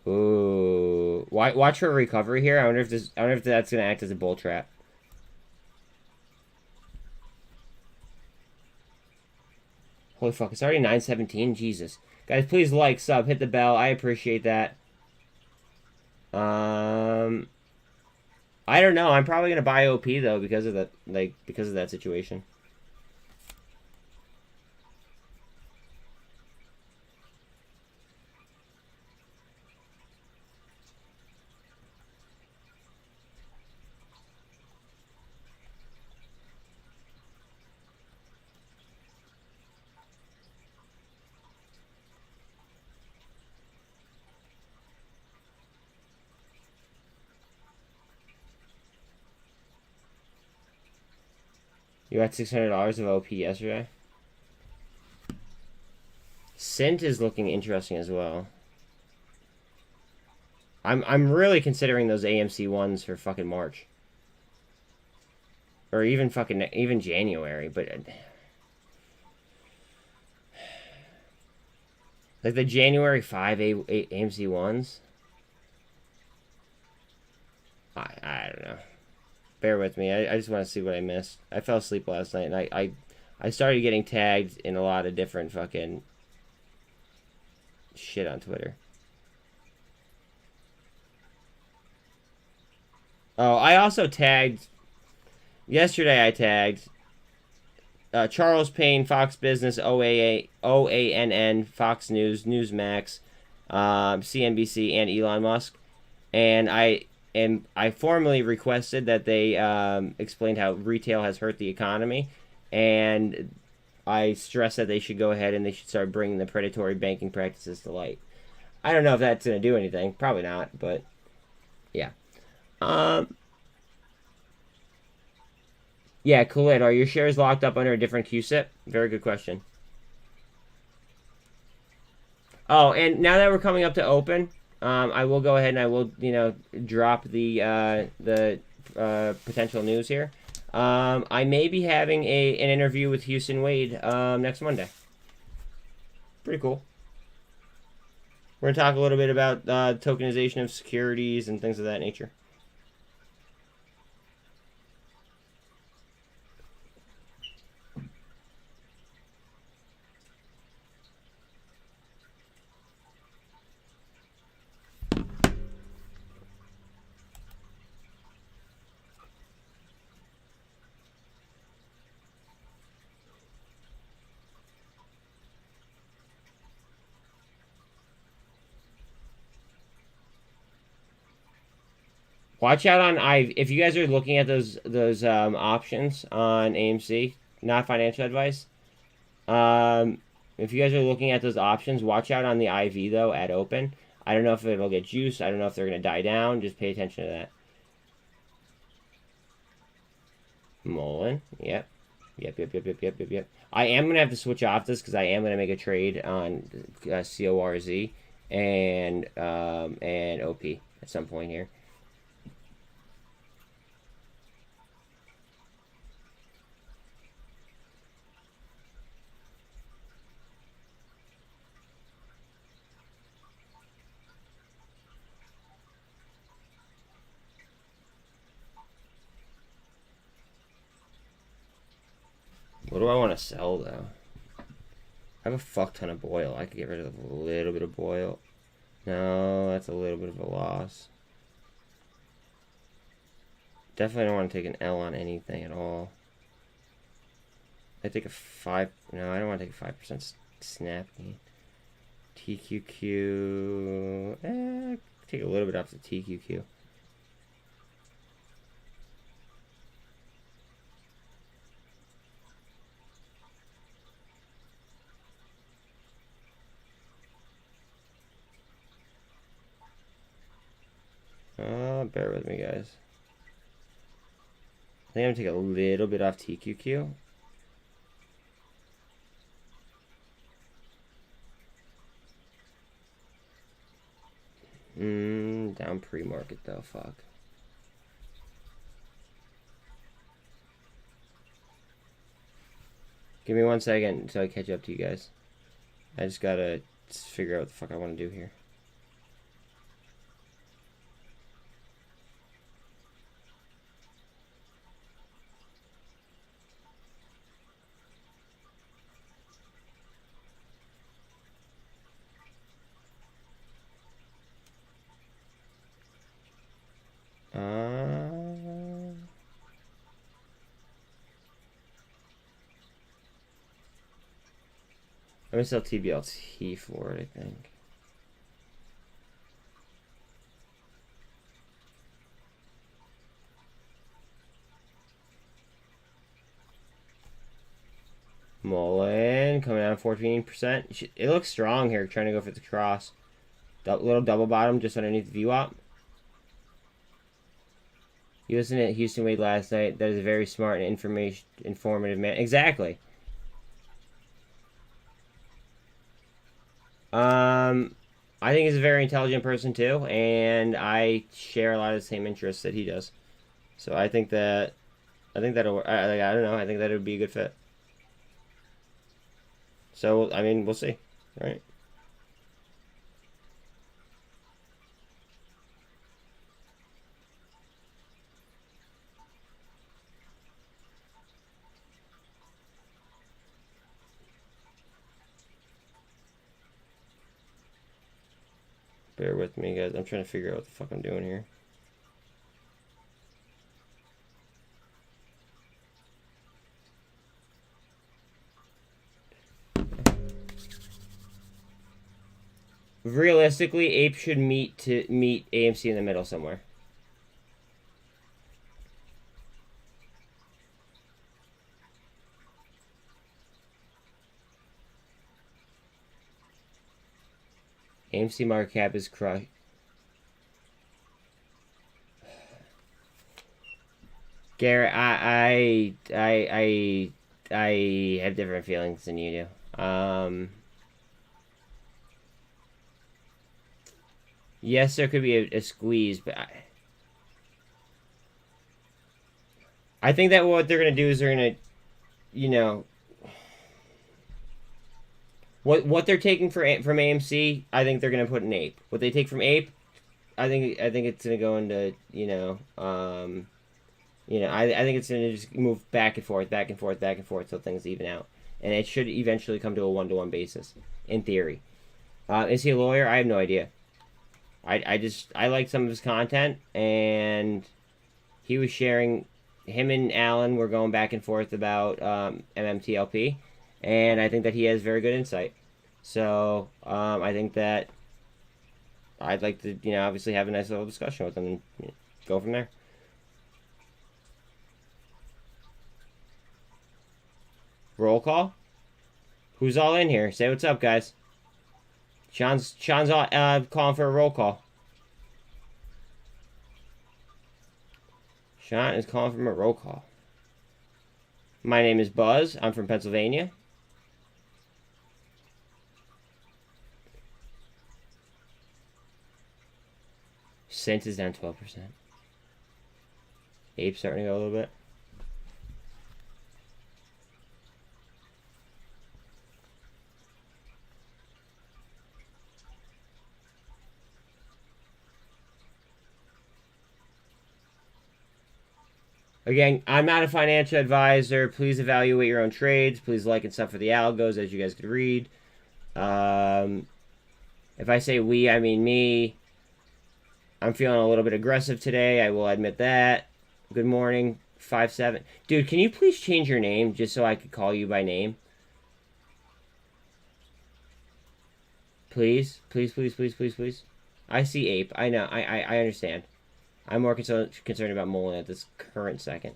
Ooh, watch for recovery here. I wonder if that's gonna act as a bull trap. Holy fuck, it's already 9:17. Jesus, guys, please like, sub, hit the bell. I appreciate that. I don't know. I'm probably gonna buy OP though because of that situation. You had $600 of OP yesterday. SINT is looking interesting as well. I'm really considering those AMC ones for fucking March. Or even January, but like the January 5 AMC ones. I don't know. Bear with me. I just want to see what I missed. I fell asleep last night, and I started getting tagged in a lot of different fucking shit on Twitter. Oh, I also tagged... Yesterday I tagged Charles Payne, Fox Business, OANN, Fox News, Newsmax, CNBC, and Elon Musk. And I formally requested that they explained how retail has hurt the economy, and I stressed that they should go ahead and they should start bringing the predatory banking practices to light. I don't know if that's going to do anything. Probably not, but yeah. Yeah, Khalid, are your shares locked up under a different QSIP? Very good question. Oh, and now that we're coming up to open, I will go ahead and I will, drop the potential news here. I may be having an interview with Houston Wade next Monday. Pretty cool. We're going to talk a little bit about tokenization of securities and things of that nature. Watch out on if you guys are looking at those options on AMC, not financial advice. If you guys are looking at those options, watch out on the IV though at open. I don't know if it'll get juice. I don't know if they're gonna die down. Just pay attention to that. Mullen, yep. Yep. I am gonna have to switch off this because I am gonna make a trade on CORZ and OP at some point here. What do I want to sell, though? I have a fuck ton of boil. I could get rid of a little bit of boil. No, that's a little bit of a loss. Definitely don't want to take an L on anything at all. I take a 5... No, I don't want to take a 5% snap gain. TQQ... take a little bit off the TQQ. Bear with me, guys. I think I'm gonna take a little bit off TQQ. Down pre-market though, fuck. Give me 1 second until I catch up to you guys. I just gotta figure out what the fuck I want to do here. I'm gonna sell tblt for it, I think. Mullen coming down 14%. It looks strong here, trying to go for the cross. Little double bottom just underneath the VWAP. You listened to Houston Wade last night. That is a very smart and informative man. Exactly. I think he's a very intelligent person too, and I share a lot of the same interests that he does. So I think that'll. I don't know. I think that would be a good fit. So I mean, we'll see, right? Bear with me, guys. I'm trying to figure out what the fuck I'm doing here. Realistically, Ape should meet AMC in the middle somewhere. AMC market cap is crushed. Garrett, I have different feelings than you do. Yes, there could be a squeeze, but I think that what they're gonna do is they're gonna, you know, What they're taking from AMC, I think they're gonna put in Ape. What they take from Ape, I think it's gonna go into I think it's gonna just move back and forth, back and forth, back and forth till things even out, and it should eventually come to a 1-to-1 basis, in theory. Is he a lawyer? I have no idea. I like some of his content, and he was sharing. Him and Alan were going back and forth about MMTLP, and I think that he has very good insight. So I think that I'd like to, obviously have a nice little discussion with him and go from there. Roll call. Who's all in here? Say what's up, guys. Sean's calling for a roll call. Sean is calling for a roll call. My name is Buzz. I'm from Pennsylvania. SINT is down 12%. Ape's starting to go a little bit. Again, I'm not a financial advisor. Please evaluate your own trades. Please like and stuff for the algos, as you guys could read. If I say we, I mean me. I'm feeling a little bit aggressive today. I will admit that. Good morning, 5-7. Dude, can you please change your name just so I could call you by name? Please, please, please, please, please, please. I see Ape. I know. I understand. I'm more concerned about muln at this current second.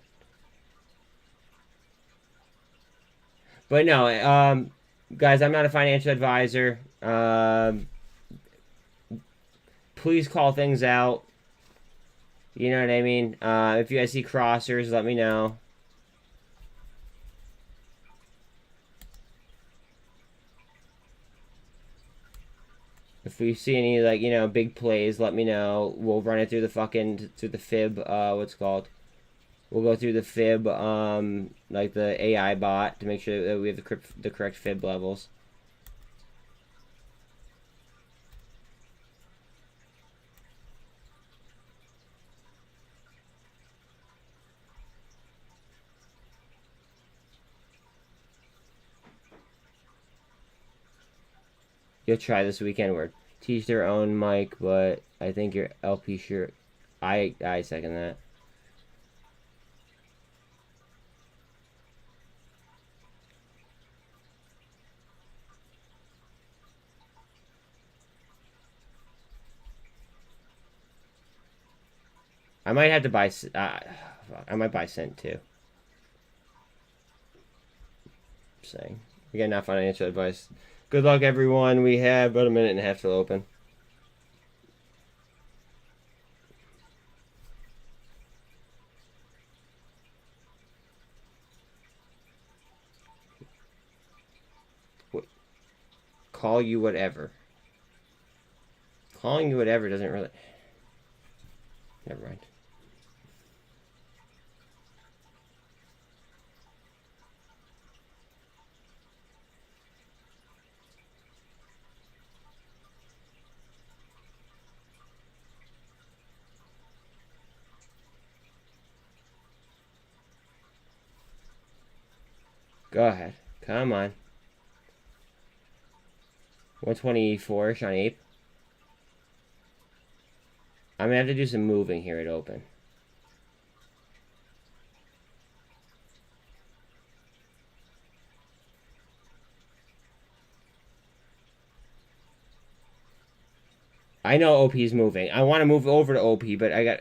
But no, guys, I'm not a financial advisor. Please call things out. You know what I mean? If you guys see crossers, let me know. If we see any, big plays, let me know. We'll run it through the fib, what's it called? We'll go through the fib, like the AI bot, to make sure that we have the correct fib levels. You'll try this weekend word. Teach their own mic, but I think your LP sure. I second that. I might have to buy. I might buy SINT too. Just saying. Again, not financial advice. Good luck, everyone. We have about a minute and a half till open. Call you whatever. Calling you whatever doesn't really... Never mind. Go ahead. Come on. 124-ish on Ape. I'm gonna have to do some moving here at open. I know OP's moving. I want to move over to OP, but I got...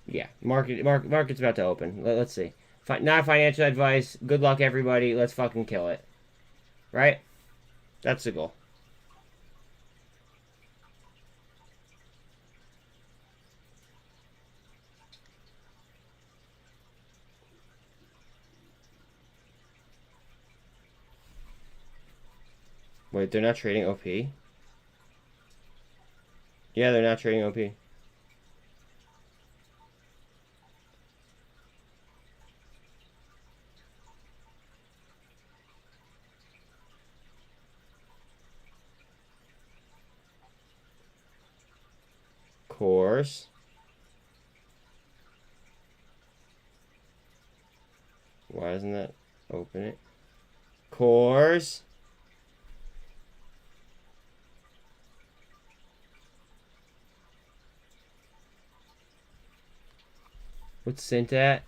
Yeah, market's about to open. Let's see. Not financial advice. Good luck, everybody. Let's fucking kill it. Right? That's the goal. Wait, they're not trading OP? Yeah, they're not trading OP. Cores. Why doesn't that open it? Cores. What's SINT at?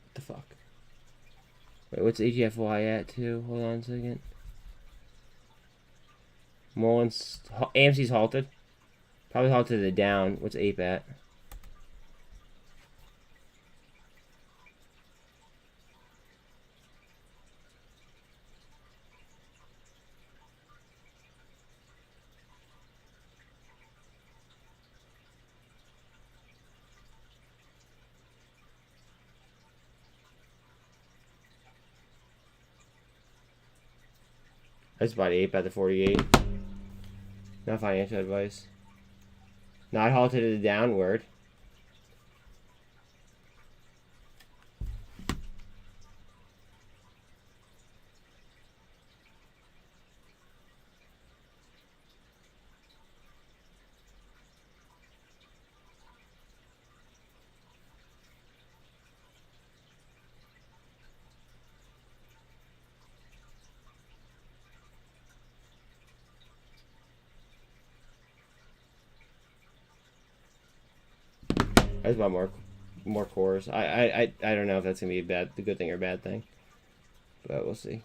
What the fuck? Wait, what's AGFY at too? Hold on a second. Mullen's AMC's halted. Probably halted it down. What's APE at? I just bought APE at the 48. Not financial advice. Not halted it downward. I just bought more cores. I don't know if that's gonna be a good thing or a bad thing, but we'll see.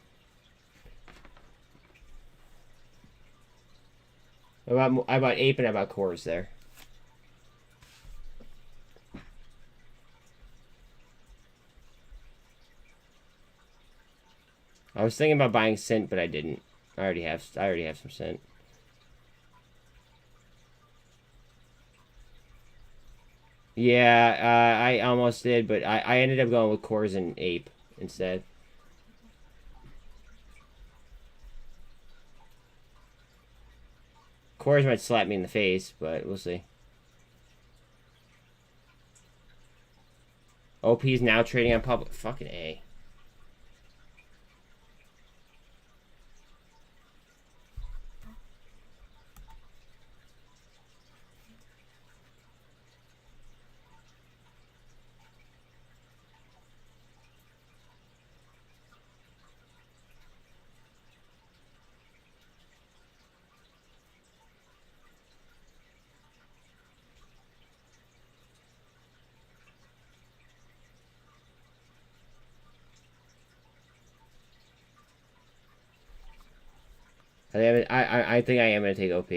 I bought APE and I bought cores there. I was thinking about buying SINT, but I didn't. I already have some SINT. Yeah, I almost did, but I ended up going with cores and APE instead. Cores might slap me in the face, but we'll see. OP's now trading on public. Fucking A. I think I am gonna take OP.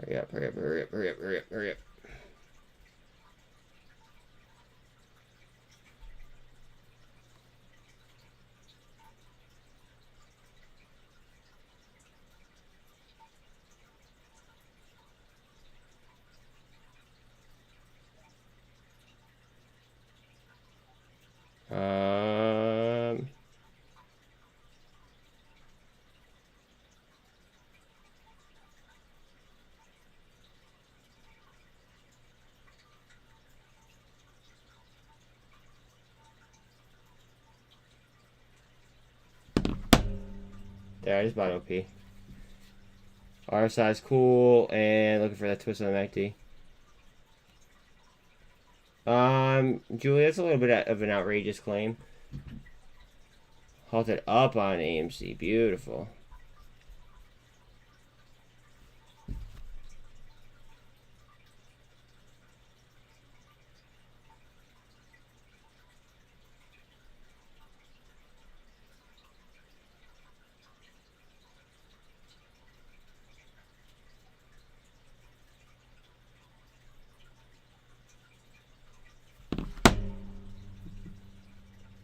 Hurry up, hurry up, hurry up, hurry up, hurry up, hurry up. There, I just bought OP. RSI is cool, and looking for that twist on the MACD. Julie, that's a little bit of an outrageous claim. Halted up on AMC. Beautiful.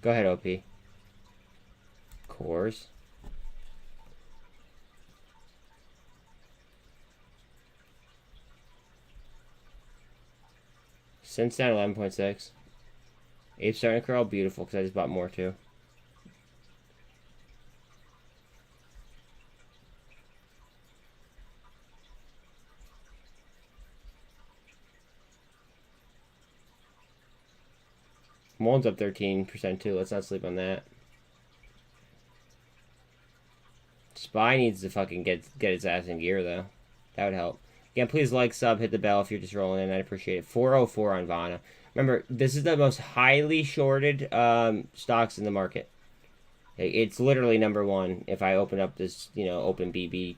Go ahead, OP. Cores. SINT's down 11.6. Ape's starting to curl. Beautiful, because I just bought more too. Muln's up 13% too. Let's not sleep on that. Spy needs to fucking get its ass in gear, though. That would help. Again, please like, sub, hit the bell if you're just rolling in. I'd appreciate it. 404 on Vana. Remember, this is the most highly shorted stocks in the market. It's literally number one. If I open up this, open BB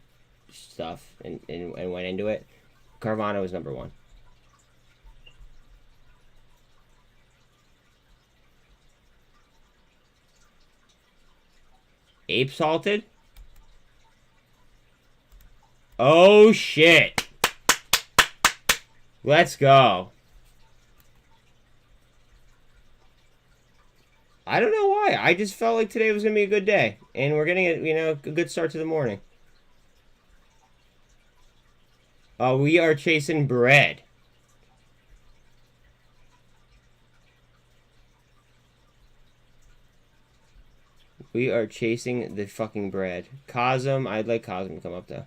stuff and went into it, Carvana was number one. Ape salted? Oh, shit. Let's go. I don't know why. I just felt like today was going to be a good day. And we're getting a good start to the morning. Oh, we are chasing bread. We are chasing the fucking bread. Cosm. I'd like Cosm to come up, though.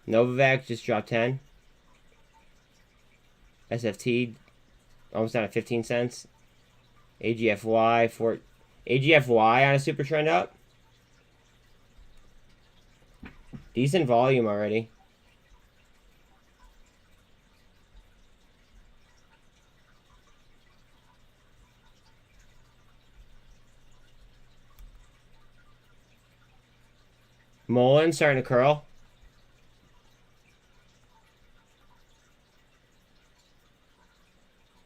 Novavax just dropped 10. SFT almost down at 15 cents. AGFY on a super trend up. Decent volume already. Mullen starting to curl.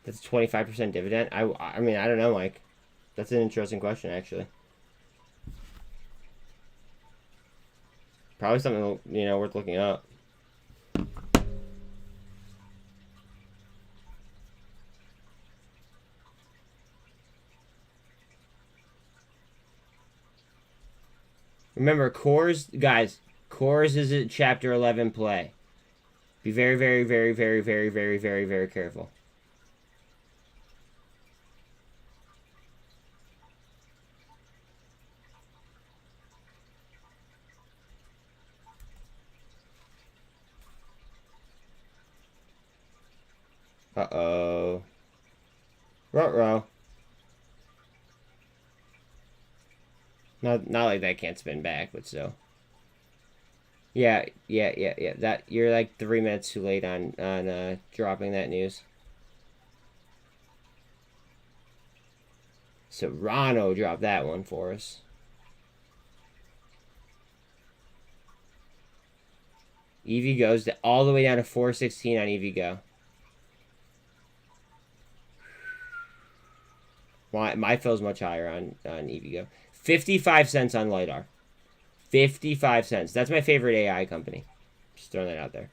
That's a 25% dividend. I mean, I don't know, Mike. That's an interesting question, actually. Probably something, worth looking up. Remember, cores, guys, cores is a chapter 11 play. Be very, very, very, very, very, very, very, very careful. Uh-oh. Ruh-roh. Not like that can't spin back, but still. Yeah. That you're like 3 minutes too late on dropping that news. Serrano dropped that one for us. EV goes all the way down to 416 on EV go. My fill's much higher on EVgo. 55 cents on LiDAR. 55 cents. That's my favorite AI company. Just throwing that out there.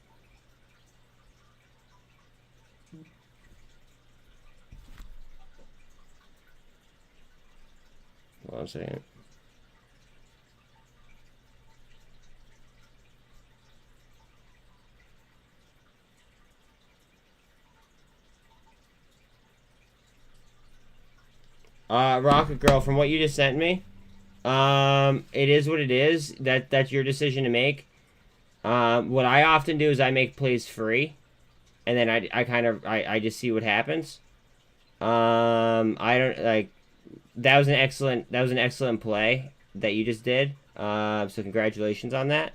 Hold on a second. Rocket Girl, from what you just sent me, it is what it is. That's your decision to make. What I often do is I make plays free, and then I just see what happens. I don't like. That was an excellent play that you just did. So congratulations on that.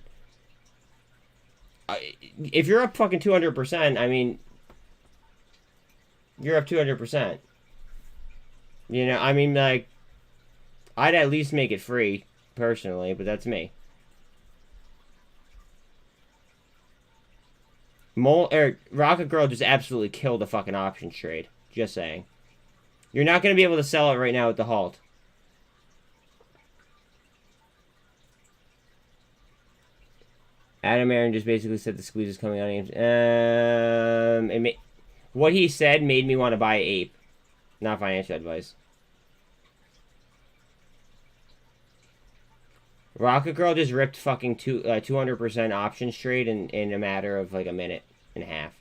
If you're up fucking 200%, I mean, you're up 200%. I mean, like, I'd at least make it free, personally, but that's me. Rocket Girl just absolutely killed the fucking options trade. Just saying. You're not going to be able to sell it right now with the halt. Adam Aaron just basically said the squeeze is coming on. What he said made me want to buy Ape. Not financial advice. Rocket Girl just ripped fucking 200% options trade in a matter of like a minute and a half.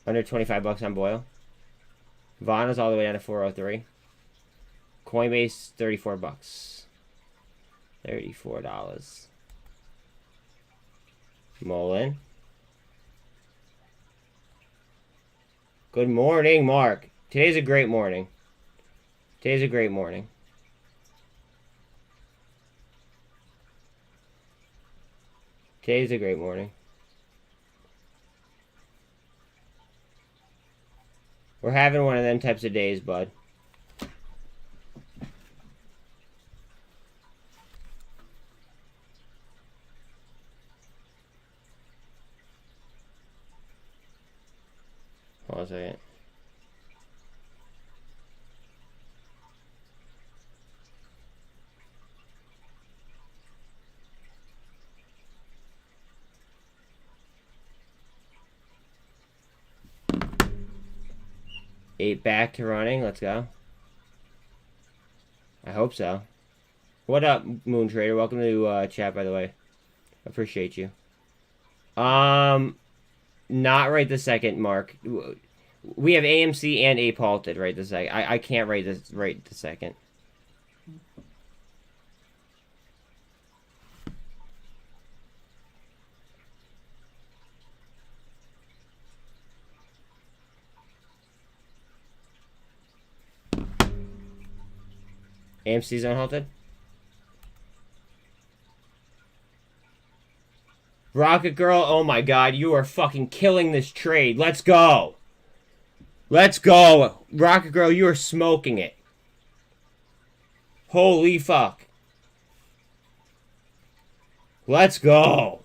Under 25 bucks on Boyle. Vana's all the way down to 403. Coinbase, 34 bucks. $34. Mullen. Good morning, Mark. Today's a great morning. Today's a great morning. Today's a great morning. We're having one of them types of days, bud. Hold on a second. Eight back to running. Let's go. I hope so. What up, Moon Trader? Welcome to chat, by the way. Appreciate you. Not right this second, Mark. We have AMC and Ape halted right this second. I can't write this right this second. AMC's unhalted. Rocket Girl, oh my god, you are fucking killing this trade. Let's go. Let's go. Rocket Girl, you are smoking it. Holy fuck. Let's go.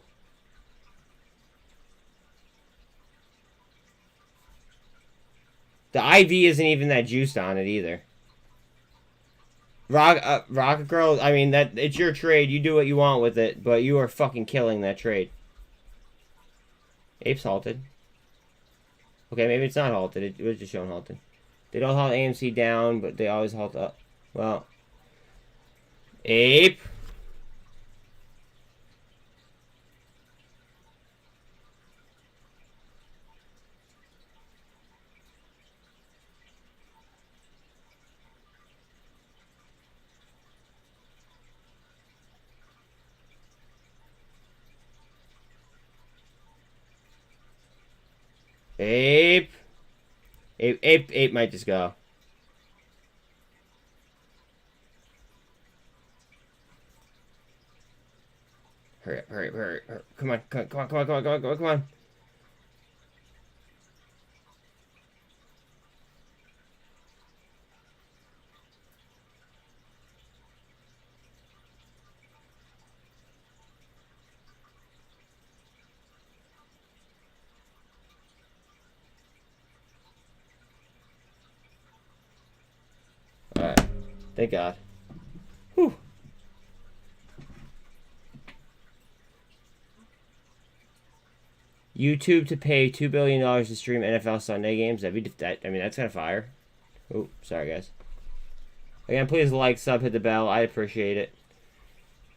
The IV isn't even that juiced on it either. Rocket Girl, I mean, it's your trade. You do what you want with it, but you are fucking killing that trade. Ape's halted. Okay, maybe it's not halted. It was just shown halted. They don't halt AMC down, but they always halt up. Well, Ape. Ape. Ape might just go. Hurry up, hurry up, hurry up. Come on, come on. Alright. Thank God. Whew. YouTube to pay $2 billion to stream NFL Sunday games. I mean, that's kind of fire. Oh, sorry, guys. Again, please like, sub, hit the bell. I appreciate it.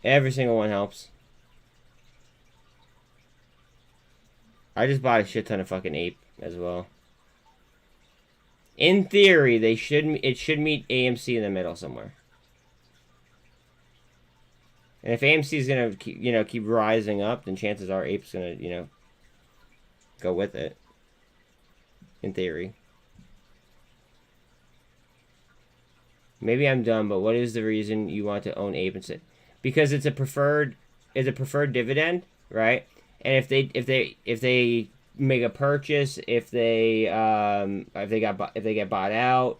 Every single one helps. I just bought a shit ton of fucking Ape as well. In theory, it should meet AMC in the middle somewhere. And if AMC is gonna keep rising up, then chances are Ape's gonna go with it. In theory. Maybe I'm dumb, but what is the reason you want to own Ape instead? Because it's a preferred dividend, right? And if they make a purchase, if they get bought out,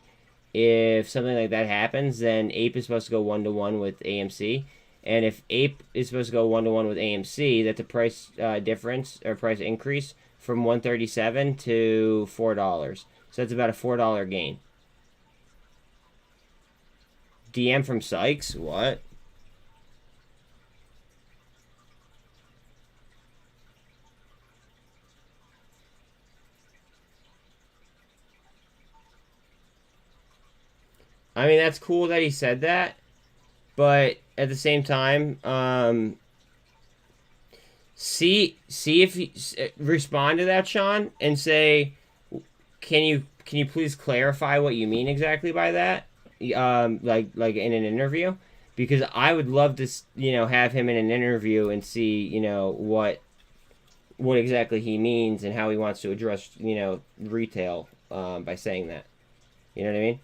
if something like that happens, then Ape is supposed to go 1-to-1 with AMC. And if Ape is supposed to go 1-to-1 with AMC, that's a price difference or price increase from $137 to $4. So that's about a $4 gain. DM from Sykes? What? I mean, that's cool that he said that, but at the same time, see if you respond to that, Sean, and say, can you please clarify what you mean exactly by that, like in an interview, because I would love to have him in an interview and see what what exactly he means and how he wants to address, retail by saying that. You know what I mean?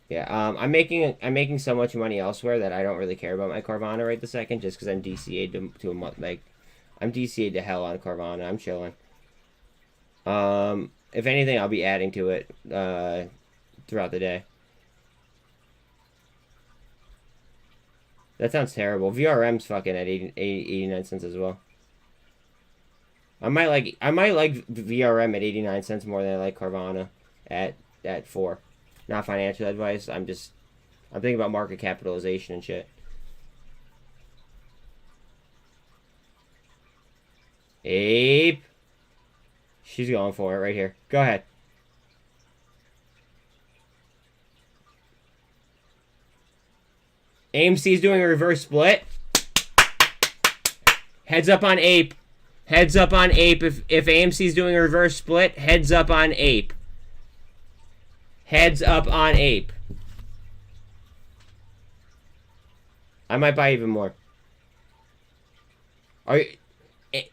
Yeah, I'm making so much money elsewhere that I don't really care about my Carvana right this second, just because I'm DCA'd to a month. Like, I'm DCA'd to hell on Carvana. I'm chilling. If anything, I'll be adding to it throughout the day. That sounds terrible. VRM's fucking at 89 cents as well. I might like VRM at 89 cents more than I like Carvana at 4. Not financial advice. I'm thinking about market capitalization and shit. Ape. She's going for it right here. Go ahead. AMC's doing a reverse split. Heads up on Ape. Heads up on Ape. If AMC's doing a reverse split, heads up on Ape. Heads up on Ape. I might buy even more. Are you,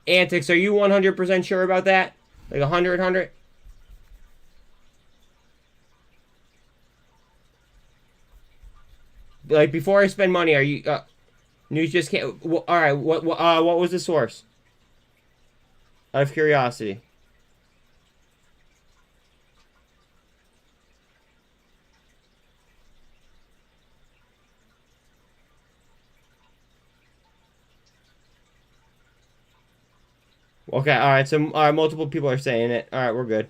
Antics, are you 100% sure about that? Like 100? Like, before I spend money, are you... news just can't... Alright, what was the source? Out of curiosity. Okay, alright, so multiple people are saying it. Alright, we're good.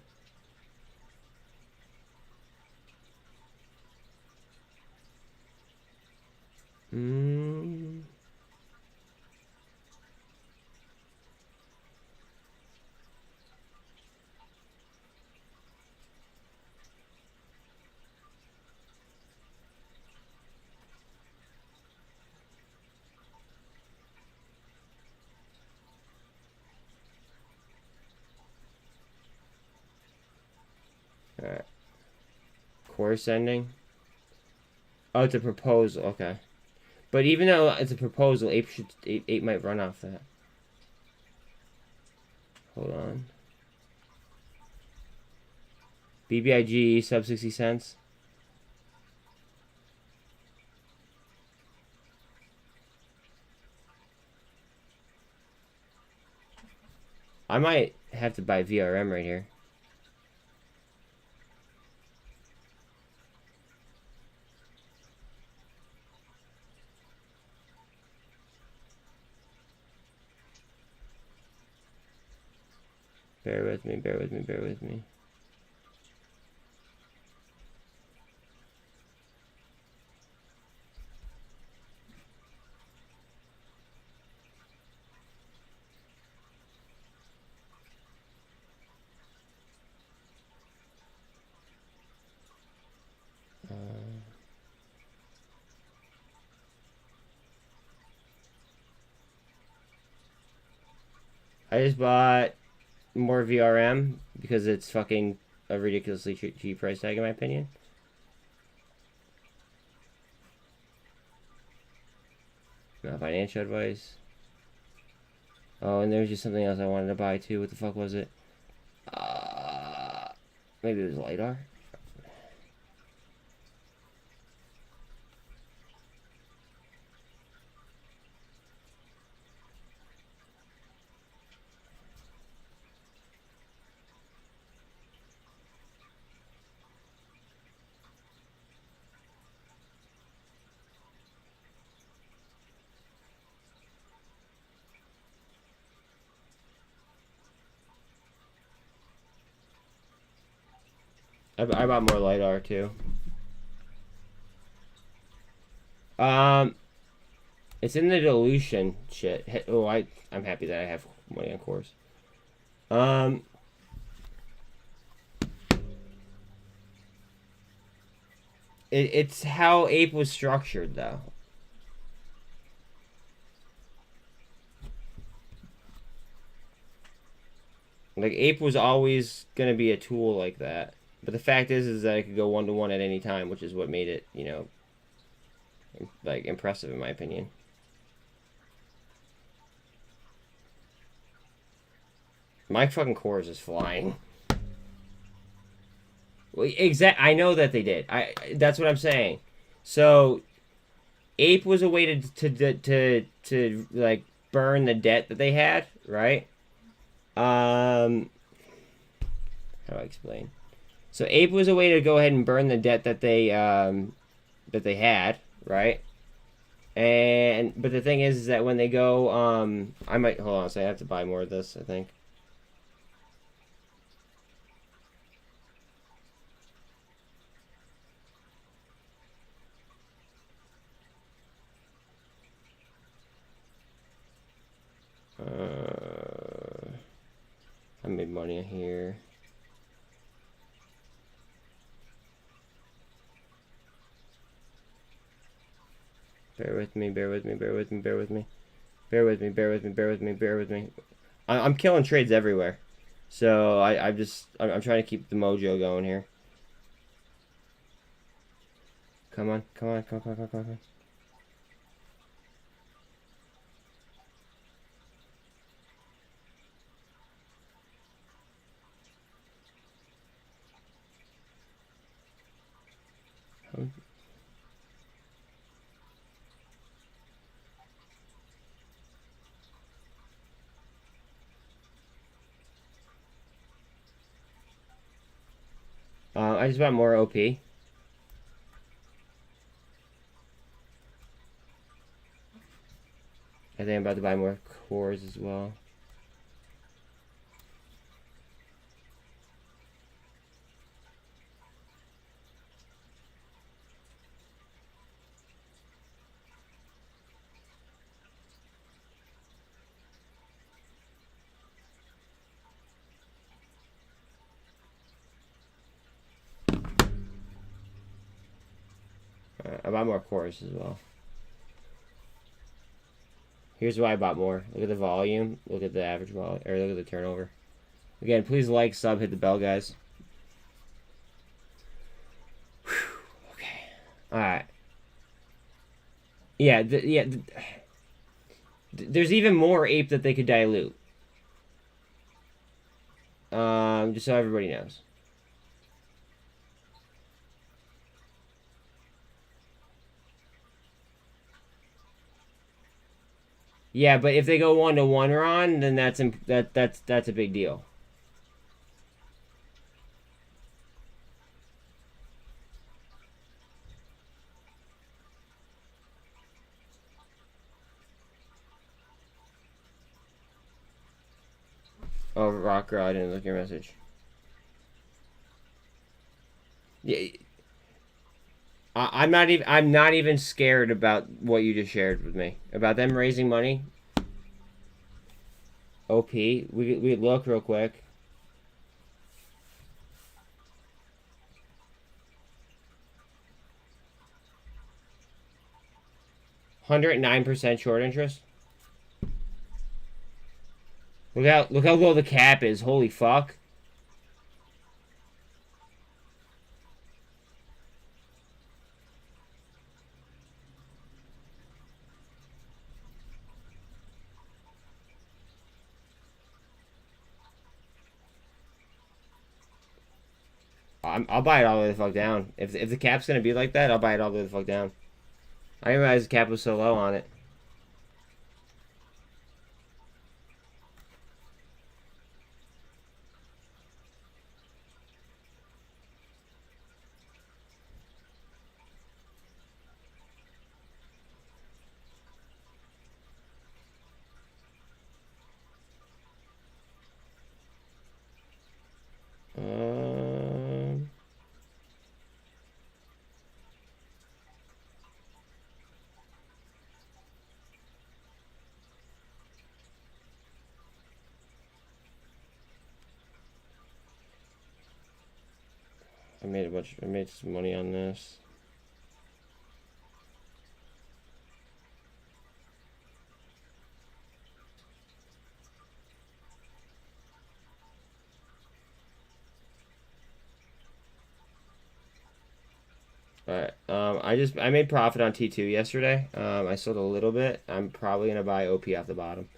Alright. Course ending. Oh, it's a proposal. Okay. But even though it's a proposal, Ape might run off that. Hold on. BBIG sub 60 cents. I might have to buy VRM right here. Bear with me, bear with me, bear with me. I just bought more VRM because it's fucking a ridiculously cheap price tag in my opinion. Not financial advice. Oh, and there's just something else I wanted to buy too. What the fuck was it? Maybe it was LiDAR? I bought more LiDAR too. It's in the dilution shit. Oh, I'm happy that I have money on course. It's how Ape was structured though. Like, Ape was always gonna be a tool like that. But the fact is that it could go 1-to-1 at any time, which is what made it, like impressive in my opinion. My fucking cores is flying. Well, I know that they did. That's what I'm saying. So, Ape was a way to like burn the debt that they had, right? How do I explain? So Ape was a way to go ahead and burn the debt that they had, right? But the thing is that when they go, I might hold on. So I have to buy more of this. I think. I made money here. Bear with me, bear with me, bear with me, bear with me. Bear with me, bear with me, bear with me, bear with me. I'm killing trades everywhere. So I'm trying to keep the mojo going here. Come on, come on, come on, come on, come on. I just bought more OP. I think I'm about to buy more cores as well. I bought more cores as well. Here's why I bought more. Look at the volume. Look at the average volume. Or look at the turnover. Again, please like, sub, hit the bell, guys. Whew. Okay. Alright. Yeah, there's even more ape that they could dilute. Just so everybody knows. Yeah, but if they go 1-to-1 Ron, then that's a big deal. Oh, Rocker, I didn't look at your message. Yeah, I'm not even scared about what you just shared with me about them raising money. OP, we look real quick. $109% short interest. Look how low the cap is. Holy fuck. I'll buy it all the way the fuck down. If the cap's gonna be like that, I'll buy it all the way the fuck down. I didn't realize the cap was so low on it. I made some money on this. But I made profit on T2 yesterday. I sold a little bit. I'm probably gonna buy OP off the bottom.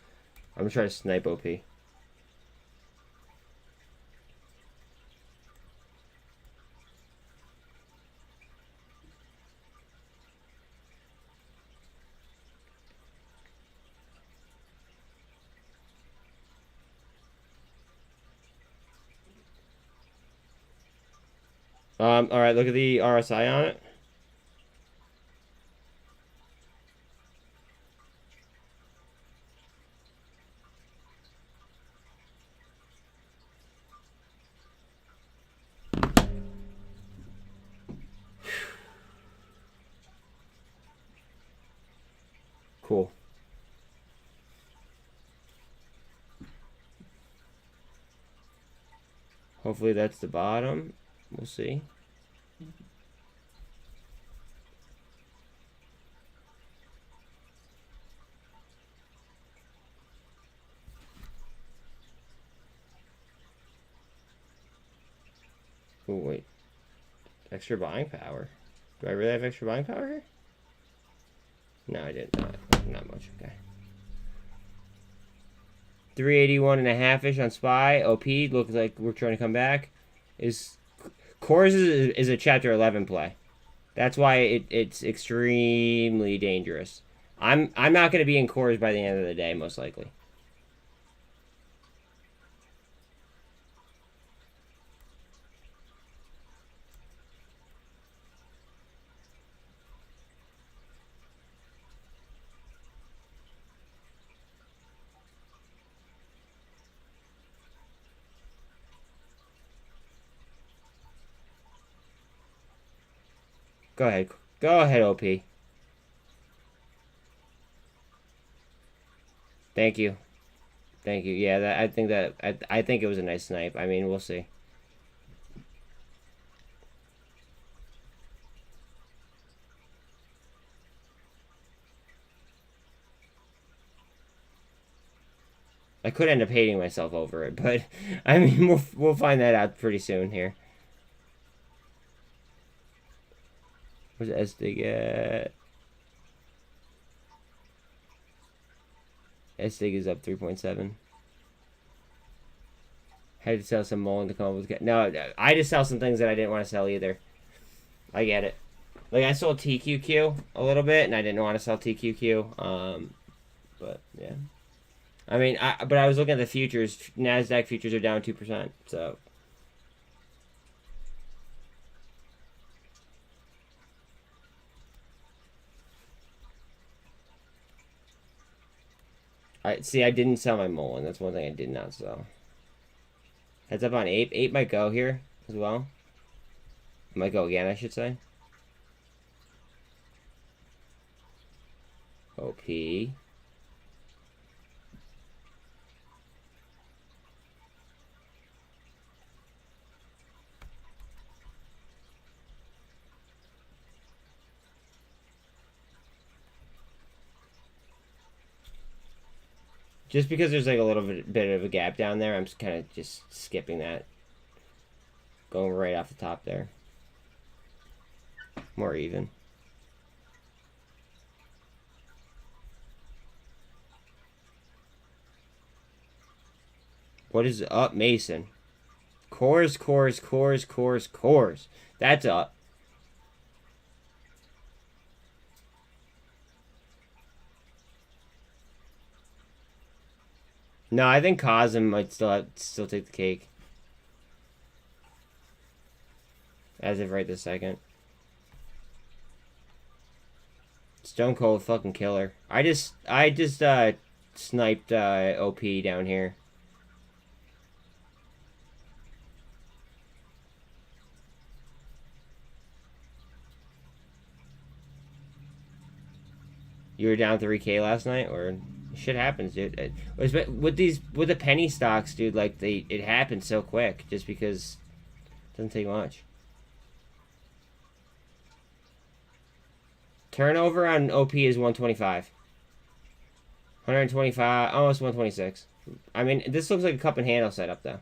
I'm gonna try to snipe OP. All right, look at the RSI on it. Cool. Hopefully that's the bottom. We'll see. Oh, wait. Extra buying power. Do I really have extra buying power here? No, I didn't. Not much. Okay. 381.5-ish on SPY. OP looks like we're trying to come back. Cores is a chapter 11 play. That's why it's extremely dangerous. I'm not going to be in cores by the end of the day, most likely. Go ahead. Go ahead, OP. Thank you. Thank you. Yeah, I think it was a nice snipe. I mean, we'll see. I could end up hating myself over it, but I mean, we'll find that out pretty soon here. Where's S-Dig at? S-Dig is up 3.7. Had to sell some muln to come up with... No, I just sell some things that I didn't want to sell either. I get it. Like, I sold TQQ a little bit, and I didn't want to sell TQQ. But, yeah. I mean, but I was looking at the futures. NASDAQ futures are down 2%, so... I didn't sell my muln. That's one thing I did not sell. Heads up on 8. 8 might go here as well. Might go again, I should say. OP. Just because there's like a little bit of a gap down there, I'm kind of just skipping that. Going right off the top there. More even. What is up, Mason? Cores. That's up. No, I think Cosm might still take the cake. As of right this second. Stone Cold fucking killer. I just sniped OP down here. You were down 3K last night, or shit happens, dude. With the penny stocks, dude, like it happens so quick, just because it doesn't take much. Turnover on OP is 125. 125, almost 126. I mean, this looks like a cup and handle setup, though.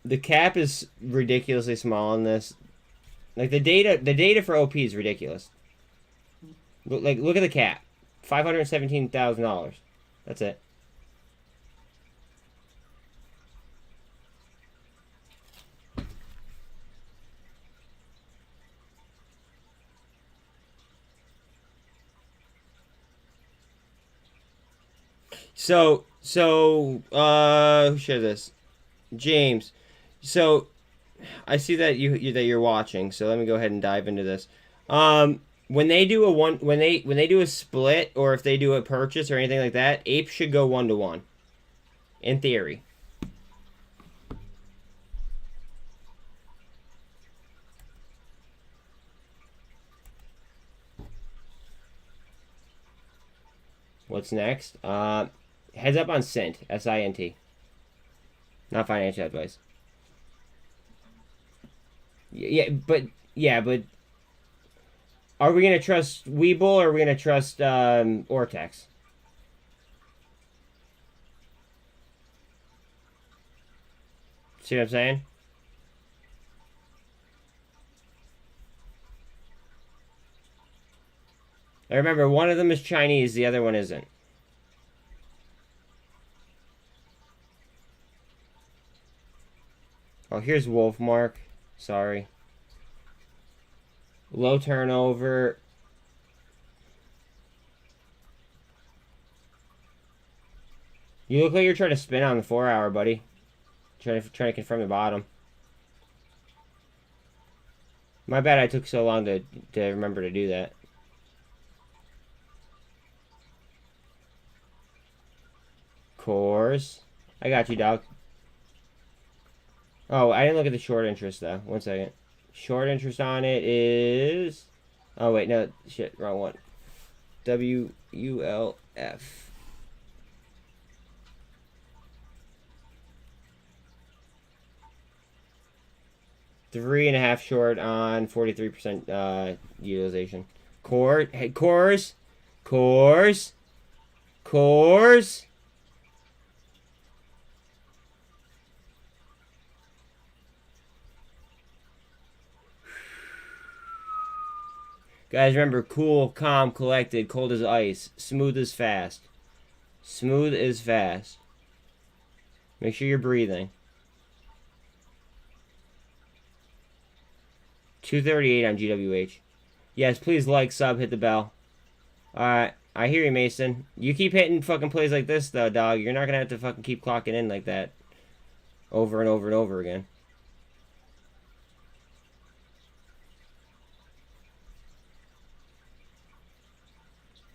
The cap is ridiculously small on this. Like the data for OP is ridiculous. Look at the cap, $517,000. That's it. So who shared this? James. So I see that you're watching. So let me go ahead and dive into this. When they do when they do a split, or if they do a purchase or anything like that, apes should go 1-to-1. In theory. What's next? Heads up on SINT. SINT. Not financial advice. Yeah, but are we gonna trust webull, or are we gonna trust Ortex? See what I'm saying? I remember one of them is Chinese, the other one isn't. Oh, here's Wolfmark. Sorry. Low turnover. You look like you're trying to spin on the 4-hour, buddy. Trying to confirm the bottom. My bad I took so long to remember to do that. Cores. I got you, dog. Oh, I didn't look at the short interest, though. 1 second. Short interest on it is... Oh, wait, no. Shit, wrong one. WULF. 3.5 short on 43% utilization. Cores. Guys, remember, cool, calm, collected, cold as ice, smooth as fast. Smooth as fast. Make sure you're breathing. 238 on GWH. Yes, please like, sub, hit the bell. Alright, I hear you, Mason. You keep hitting fucking plays like this, though, dog. You're not gonna have to fucking keep clocking in like that. Over and over and over again.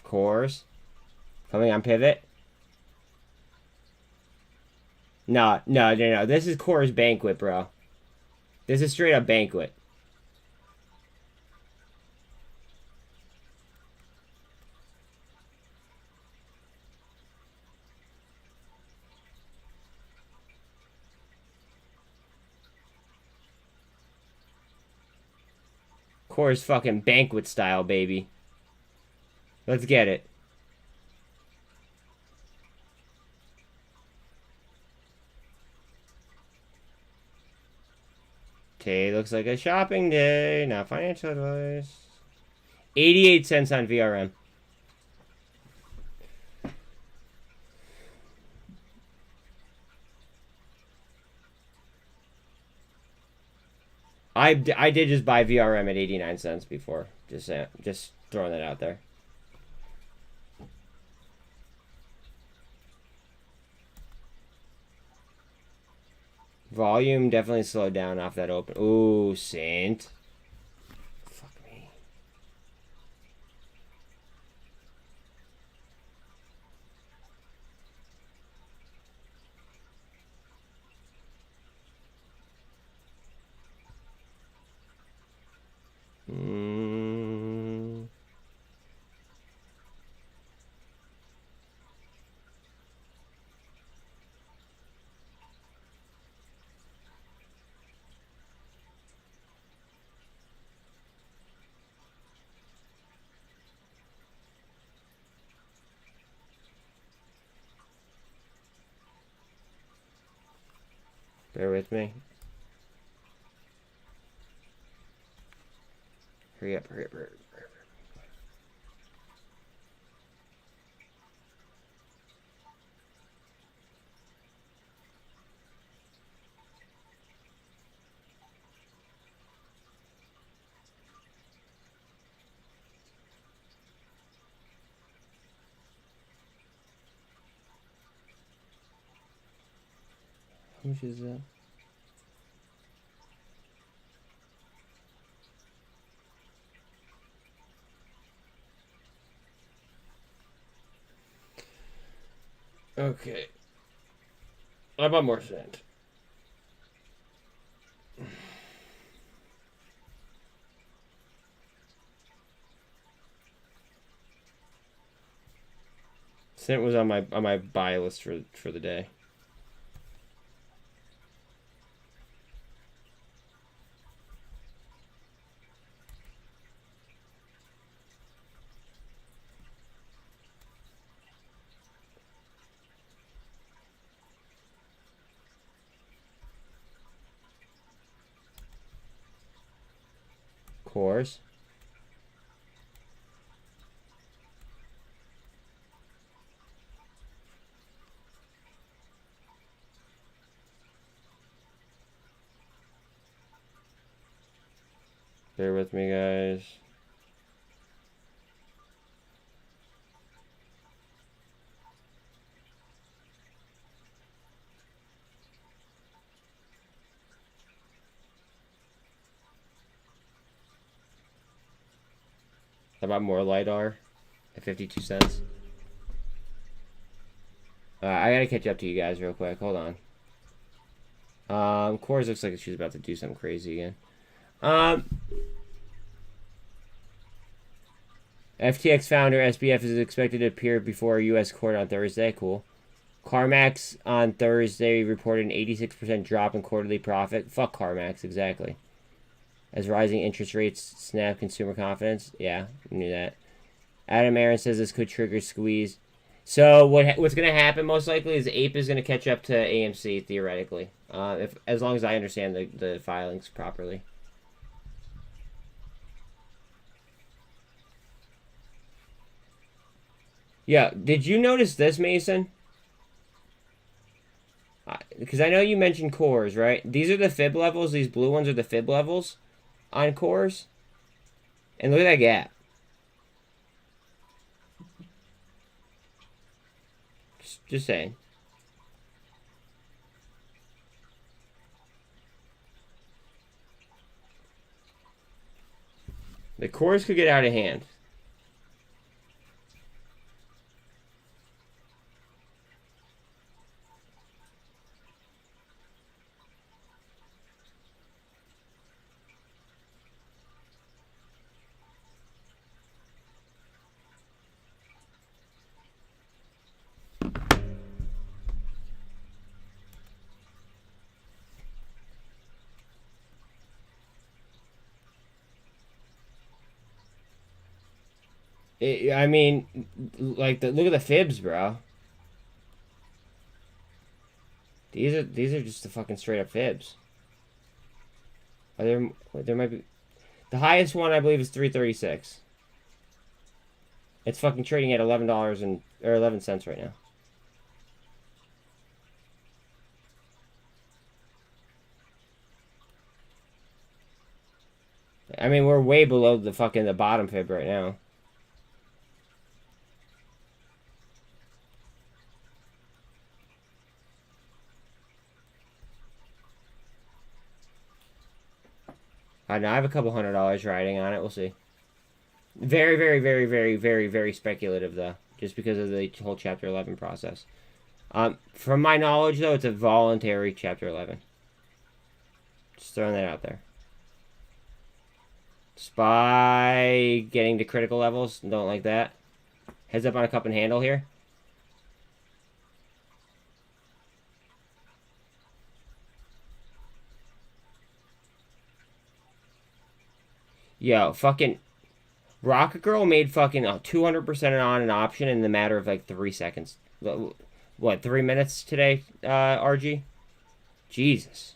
Cores. Coming on pivot. No. This is Cores Banquet, bro. This is straight up Banquet. Cores fucking Banquet style, baby. Let's get it. Today looks like a shopping day, not financial advice. 88 cents on VRM. I did just buy VRM at 89 cents before. Just throwing that out there. Volume definitely slowed down off that open. Ooh, SINT. Fuck me. Bear with me. Hurry up, hurry up, hurry up. How much is that? Okay. How about more SINT? SINT was on my buy list for the day. Course. Bear with me, guys. How about more LiDAR at 52 cents? I gotta catch up to you guys real quick. Hold on. Cores looks like she's about to do something crazy again. FTX founder SBF is expected to appear before a U.S. court on Thursday. Cool. CarMax on Thursday reported an 86% drop in quarterly profit. Fuck CarMax, exactly. As rising interest rates snap consumer confidence. Yeah, we knew that. Adam Aaron says this could trigger squeeze. So what's going to happen most likely is Ape is going to catch up to AMC theoretically, as long as I understand the filings properly. Yeah, did you notice this, Mason? Because I know you mentioned cores, right? These are the fib levels. These blue ones are the fib levels on cores. And look at that gap. Just saying. The cores could get out of hand. I mean, like look at the fibs, bro. These are just the fucking straight up fibs. Are there might be the highest one I believe is 336. It's fucking trading at $11 or 11 cents right now. I mean, we're way below the bottom fib right now. I know I have a couple $100 riding on it. We'll see. Very, very, very, very, very, very speculative though, just because of the whole Chapter 11 process. From my knowledge though, it's a voluntary Chapter 11. Just throwing that out there. SPY getting to critical levels. Don't like that. Heads up on a cup and handle here. Yo, fucking Rocket Girl made fucking 200% on an option in the matter of like 3 seconds. What, 3 minutes today, RG? Jesus.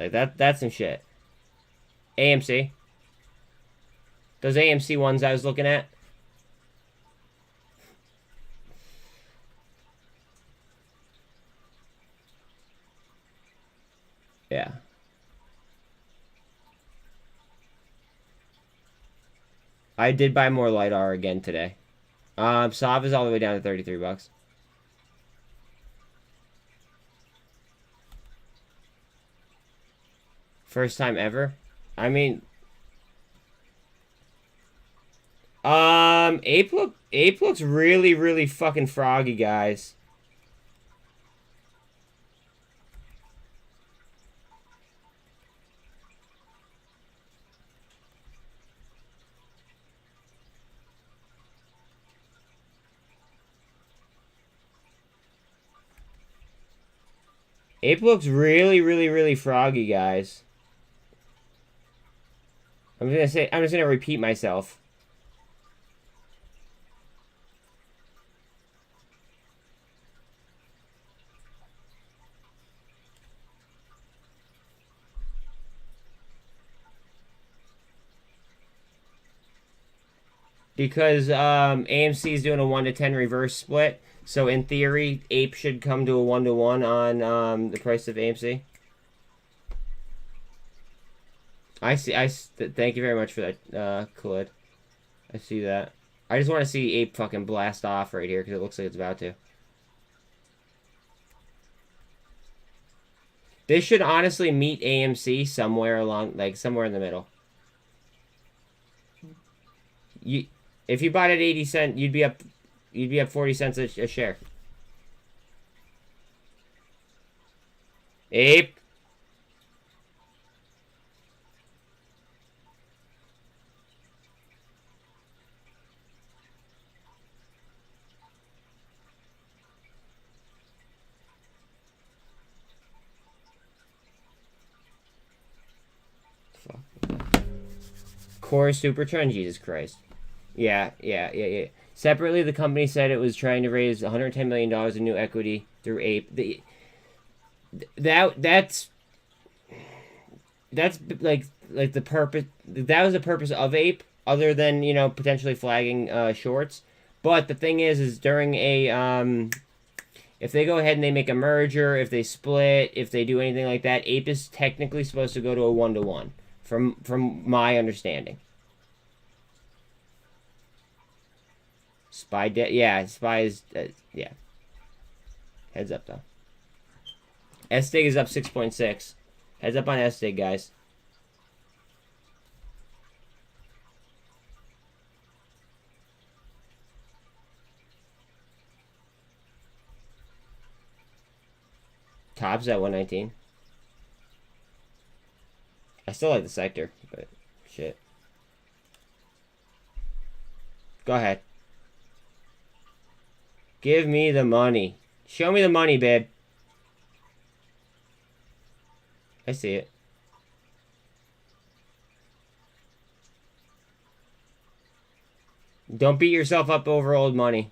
Like that's some shit. AMC. Those AMC ones I was looking at. Yeah. I did buy more LiDAR again today. SOV is all the way down to 33 bucks. First time ever? I mean, Ape looks really, really fucking froggy, guys. Ape looks really, really, really froggy, guys. I'm just gonna repeat myself. Because AMC is doing a 1-to-10 reverse split, so in theory, Ape should come to a 1-to-1 on the price of AMC. I see. Thank you very much for that, Khalid. I see that. I just want to see Ape fucking blast off right here because it looks like it's about to. This should honestly meet AMC somewhere along, like somewhere in the middle. If you bought at 80 cents, you'd be up 40 cents a share. Ape. Core super trend, Jesus Christ. Yeah. Separately, the company said it was trying to raise $110 million in new equity through Ape. That's like the purpose. That was the purpose of Ape, other than potentially flagging shorts. But the thing is during a if they go ahead and they make a merger, if they split, if they do anything like that, Ape is technically supposed to go to a 1-to-1. From my understanding. Spy is yeah. Heads up though. SDIG is up 6.6. Heads up on SDIG, guys. Top's at 119. I still like the sector, but shit. Go ahead. Give me the money. Show me the money, babe. I see it. Don't beat yourself up over old money.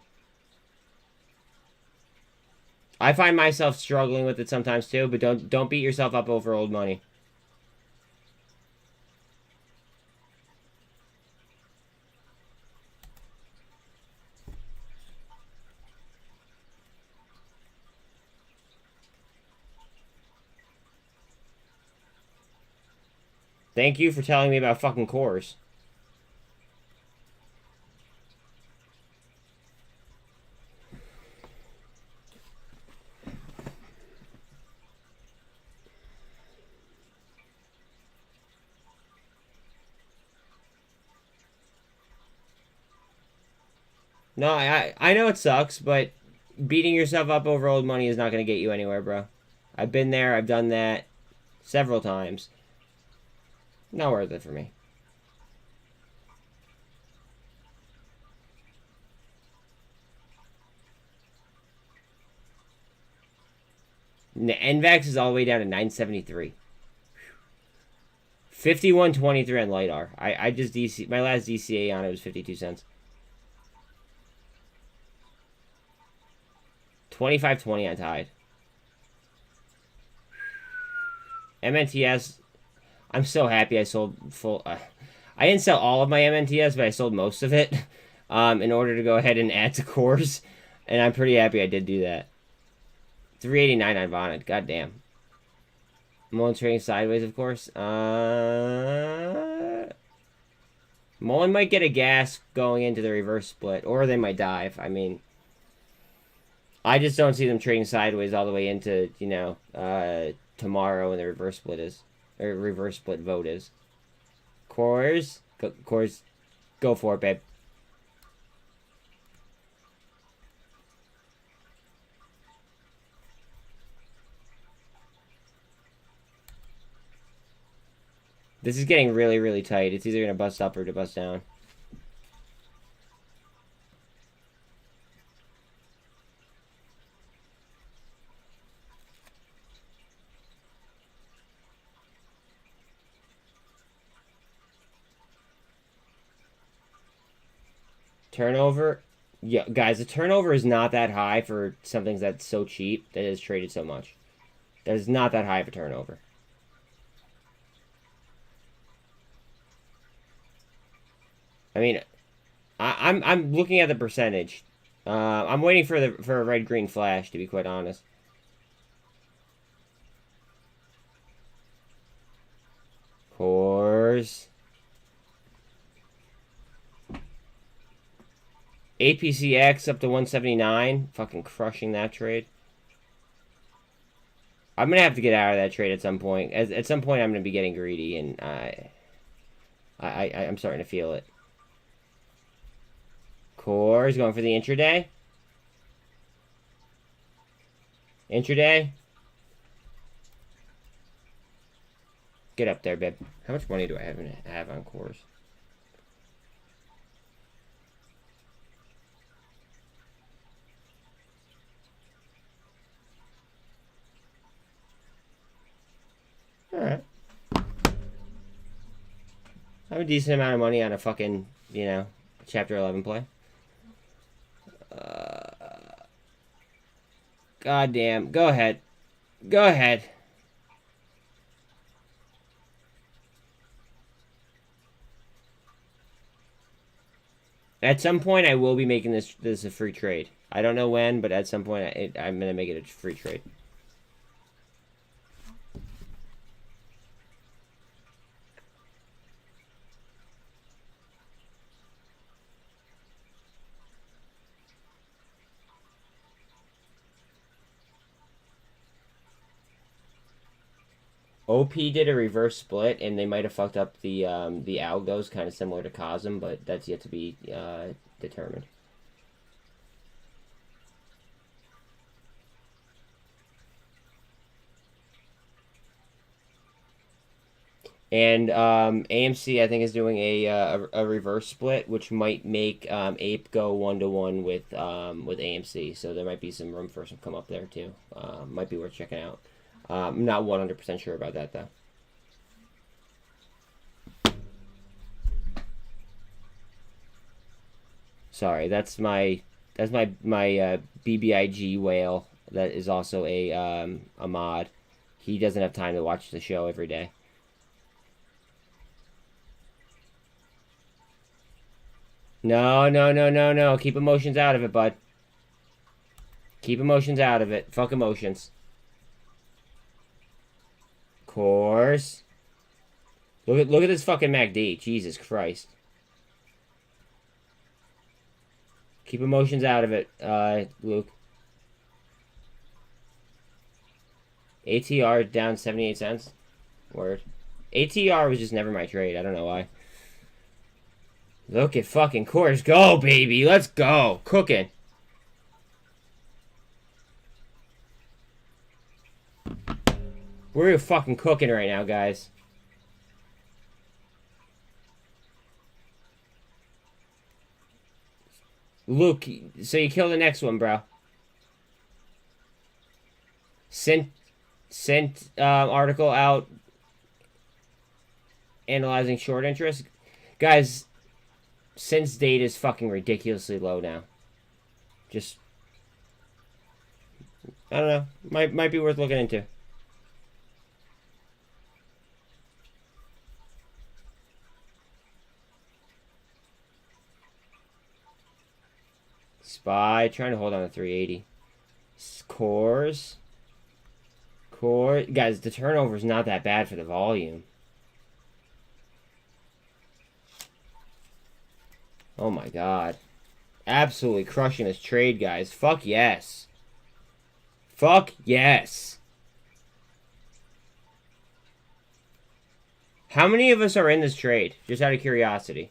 I find myself struggling with it sometimes too, but don't beat yourself up over old money. Thank you for telling me about fucking cores. No, I know it sucks, but beating yourself up over old money is not going to get you anywhere, bro. I've been there. I've done that several times. Not worth it for me. NVAX is all the way down to 973. 51.23 on LiDAR. I just DC my last DCA on it was 52 cents. 25.20 on Tide. MNTS, I'm so happy I sold full... I didn't sell all of my MNTS, but I sold most of it in order to go ahead and add to cores. And I'm pretty happy I did do that. 389 on Vonnet. God damn. Mullen trading sideways, of course. Mullen might get a gas going into the reverse split, or they might dive. I mean, I just don't see them trading sideways all the way into, you know, tomorrow when the reverse split is, or reverse split vote is. Cores, cores, go for it, babe. This is getting really, really tight. It's either going to bust up or to bust down. Turnover. Yeah, guys, the turnover is not that high for something that's so cheap that is traded so much. That is not that high of a turnover. I mean, I'm looking at the percentage. I'm waiting for a red green flash, to be quite honest. Cores. APCX up to 179. Fucking crushing that trade. I'm going to have to get out of that trade at some point. At some point, I'm going to be getting greedy, and I'm starting to feel it. Cores going for the intraday. Intraday. Get up there, babe. How much money do I have on cores? Alright. I have a decent amount of money on a fucking, you know, Chapter 11 play. God damn. Go ahead. Go ahead. At some point, I will be making this a free trade. I don't know when, but at some point, I'm going to make it a free trade. OP did a reverse split, and they might have fucked up the algos, kind of similar to cosm, but that's yet to be determined. And AMC, I think, is doing a reverse split, which might make Ape go 1-to-1 with AMC. So there might be some room for some come up there too. Might be worth checking out. I'm not 100% sure about that though. Sorry, that's my BBIG whale that is also a mod. He doesn't have time to watch the show every day. No, no, no, no, no. Keep emotions out of it, bud. Keep emotions out of it. Fuck emotions. Course. Look at this fucking MACD. Jesus Christ. Keep emotions out of it, Luke. ATR down 78 cents. Word. ATR was just never my trade. I don't know why. Look at fucking course. Go, baby. Let's go. Cooking. We're fucking cooking right now, guys. Luke, so you kill the next one, bro. SINT article out analyzing short interest. Guys, SINT's data is fucking ridiculously low now. Just, I don't know. Might be worth looking into. SPY, trying to hold on to 380. Cores. Guys, the turnover is not that bad for the volume. Oh my god. Absolutely crushing this trade, guys. Fuck yes. Fuck yes. How many of us are in this trade? Just out of curiosity.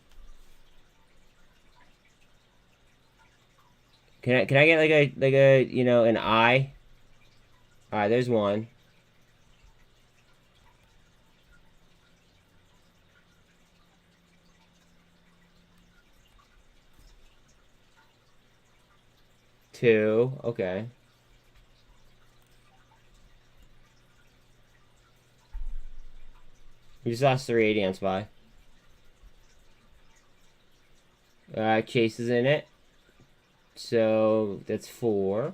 Can I get like a you know, an eye? Alright, there's one. Two. Okay. We just lost 380 on SPY. Chase is in it. So that's 4.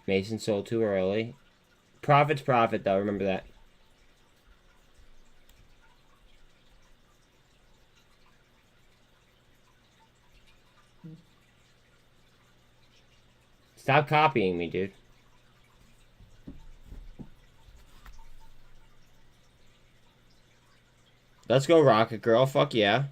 Mason sold too early. Profit's profit, though. Remember that. Stop copying me, dude. Let's go, Rocket Girl. Fuck yeah.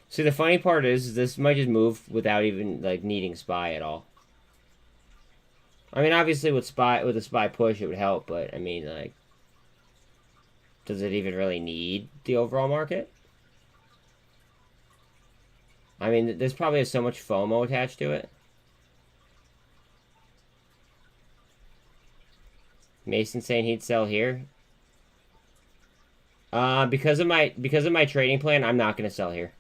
See, the funny part is this might just move without even like needing SPY at all. I mean, obviously with a SPY push, it would help, but I mean, like, does it even really need the overall market? I mean, there's probably so much FOMO attached to it. Mason saying he'd sell here. Because of my trading plan, I'm not gonna sell here.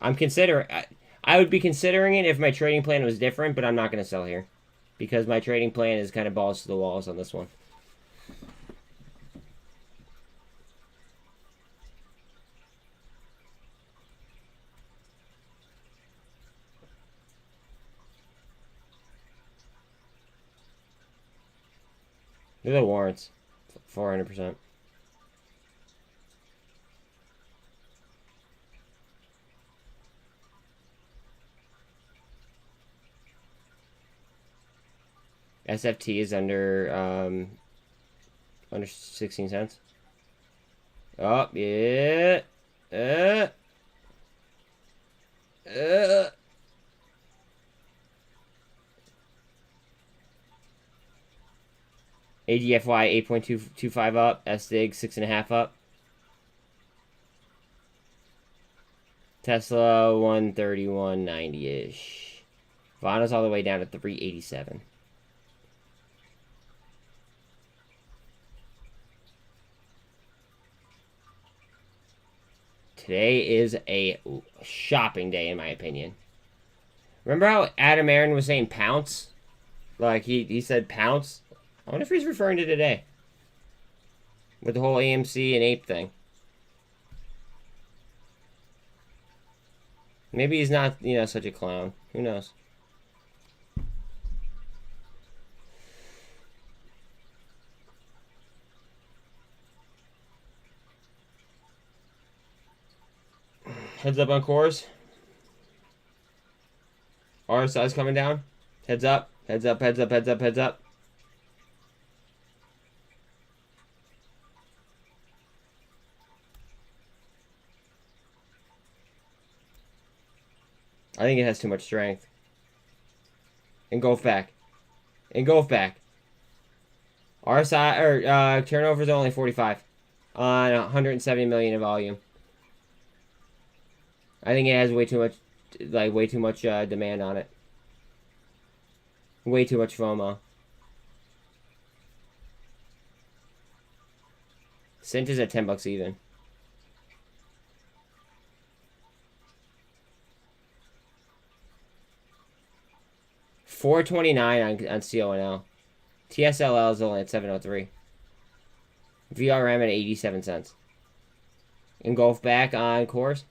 I would be considering it if my trading plan was different, but I'm not gonna sell here because my trading plan is kind of balls to the walls on this one. Look at the warrants. 400%. SFT is under 16 cents. Oh, yeah. AGFY 8.225 up. SDIG 6.5 up. Tesla 131.90-ish. Vana's all the way down to 387. Today is a shopping day, in my opinion. Remember how Adam Aaron was saying pounce? Like, he said pounce? I wonder if he's referring to today. With the whole AMC and ape thing. Maybe he's not, you know, such a clown. Who knows? Heads up on cores. RSI's coming down. Heads up. Heads up, heads up, heads up, heads up. I think it has too much strength. Engulf back. Engulf back. RSI, or, turnover is only 45. On 170 million in volume. I think it has way too much, like, way too much demand on it. Way too much FOMO. SINT is at $10 even. $4.29 on CONL. TSLL is only at 703. VRM at 87 cents. Engulf back on cores.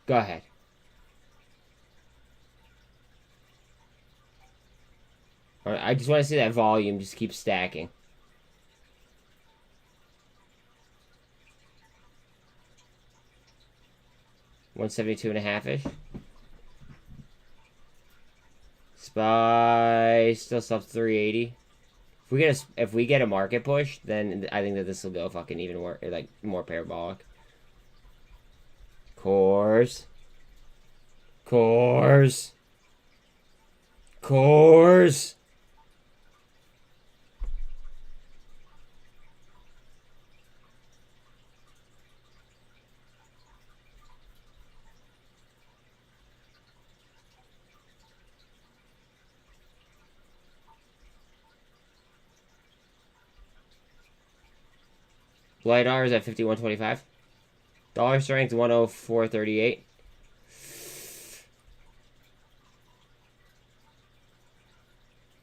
Go ahead. All right, I just want to see that volume just keep stacking. $172.5-ish. SPY still sub 380. If we get a market push, then I think that this will go fucking even more, like, more parabolic. Cores. Cores. Cores. LiDAR is at 51.25. Dollar strength 104.38.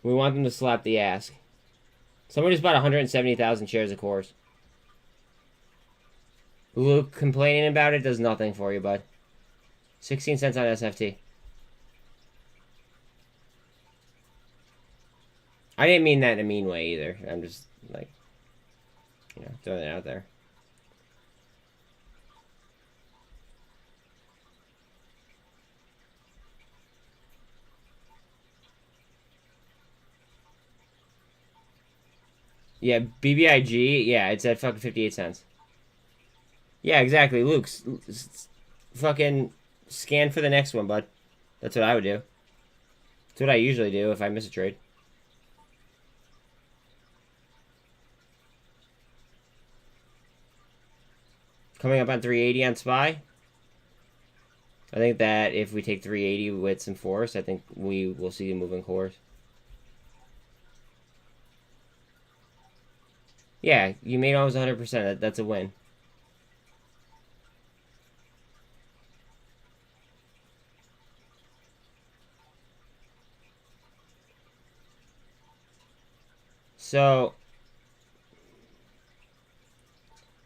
We want them to slap the ass. Someone just bought 170,000 shares of cores. Luke complaining about it does nothing for you, bud. 16 cents on SFT. I didn't mean that in a mean way either. I'm just, like, you know, throwing it out there. Yeah, BBIG, yeah, it's at fucking 58 cents. Yeah, exactly. Luke, fucking scan for the next one, bud. That's what I would do. That's what I usually do if I miss a trade. Coming up on 380 on SPY. I think that if we take 380 with some force, I think we will see a moving course. Yeah, you made almost 100%. That's a win. So,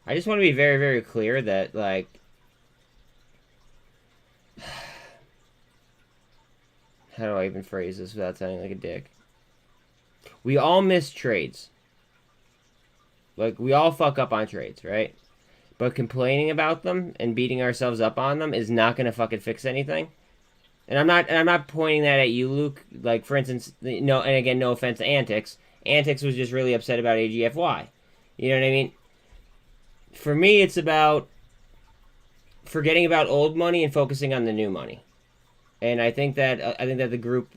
I just want to be very, very clear that, like, how do I even phrase this without sounding like a dick? We all miss trades. Like, we all fuck up on trades, right? But complaining about them and beating ourselves up on them is not going to fucking fix anything. And I'm not pointing that at you, Luke. Like, for instance, no, and again, no offense to Antics. Antics was just really upset about AGFY. You know what I mean? For me, it's about forgetting about old money and focusing on the new money. And I think that the group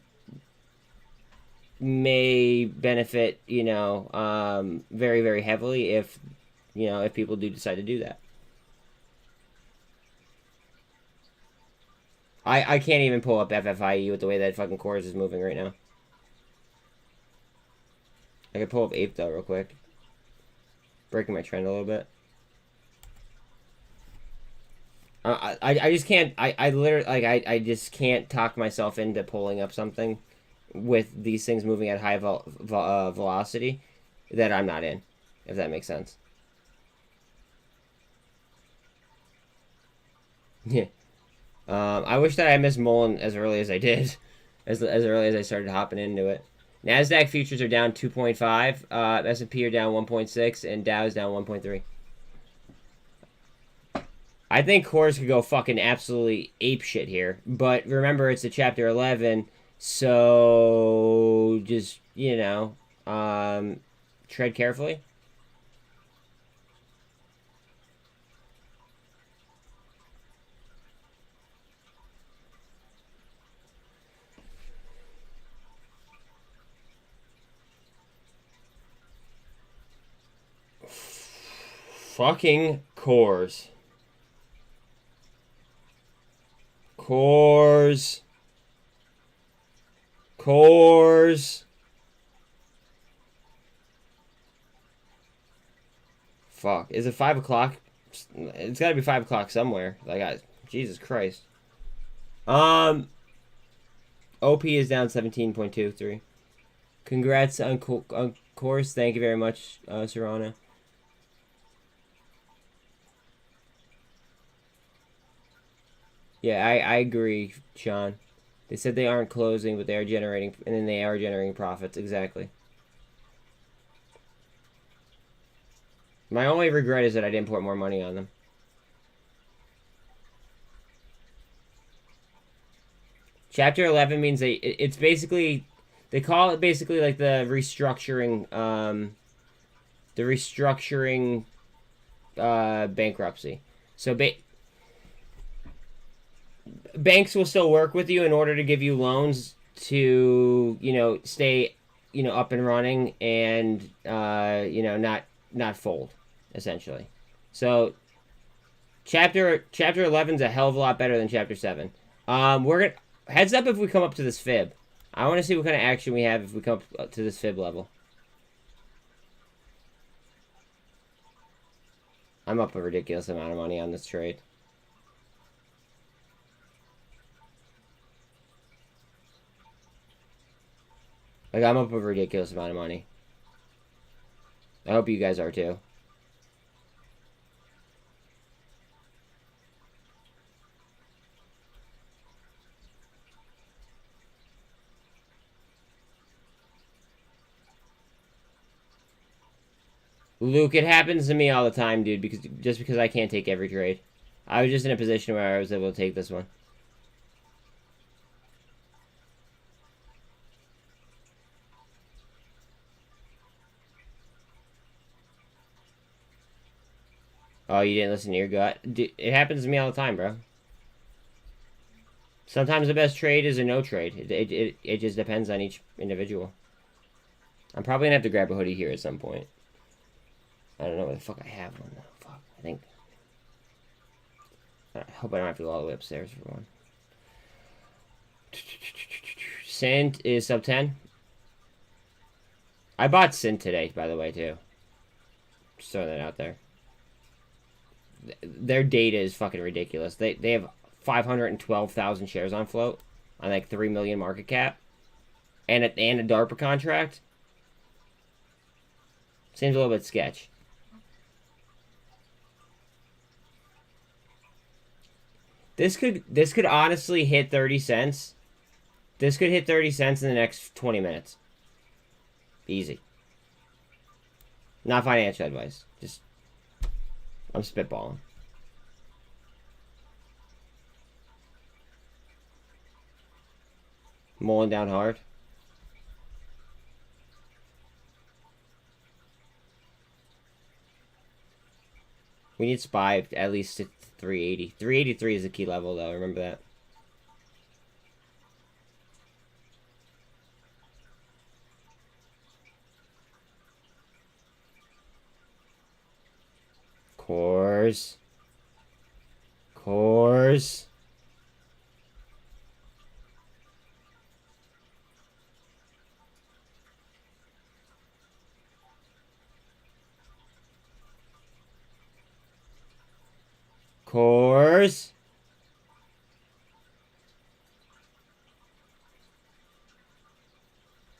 may benefit, you know, very, very heavily if, you know, if people do decide to do that. I can't even pull up FFIE with the way that fucking Cores is moving right now. I could pull up Ape though real quick. Breaking my trend a little bit. I just can't, I literally, like, I just can't talk myself into pulling up something with these things moving at high velocity that I'm not in, if that makes sense. Yeah. I wish that I missed muln as early as I did, as early as I started hopping into it. NASDAQ futures are down 2.5, S&P are down 1.6, and Dow is down 1.3. I think Cores could go fucking absolutely ape shit here. But remember, it's a Chapter 11, so just, you know, tread carefully. Fucking Cores. Cores. Cores. Fuck. Is it 5 o'clock? It's gotta be 5 o'clock somewhere. Like, Jesus Christ. OP is down 17.23. Congrats on course. Thank you very much, Serrano. Yeah, I agree, Sean. They said they aren't closing, but they are generating, and then they are generating profits. Exactly. My only regret is that I didn't put more money on them. Chapter 11 means it's basically, they call it basically like the restructuring, bankruptcy. So banks will still work with you in order to give you loans to, stay, up and running and, not fold, essentially. So chapter 11 is a hell of a lot better than chapter 7. We're gonna heads up if we come up to this fib. I want to see what kind of action we have if we come up to this fib level. I'm up a ridiculous amount of money on this trade. Like, I'm up a ridiculous amount of money. I hope you guys are too. Luke, it happens to me all the time, dude, because I can't take every trade. I was just in a position where I was able to take this one. Oh, you didn't listen to your gut? It happens to me all the time, bro. Sometimes the best trade is a no trade. It just depends on each individual. I'm probably gonna have to grab a hoodie here at some point. I don't know where the fuck I have one though. Fuck, I think. I hope I don't have to go all the way upstairs for one. SINT is sub 10. I bought SINT today, by the way, too. Just throwing that out there. Their data is fucking ridiculous. They have 512,000 shares on float on like 3 million market cap, and a DARPA contract. Seems a little bit sketch. This could honestly hit 30 cents. This could hit 30 cents in the next 20 minutes. Easy. Not financial advice. Just, I'm spitballing. Mulling down hard. We need SPY at least at 380. 383 is the key level, though. Remember that. Cores. Cores. Cores.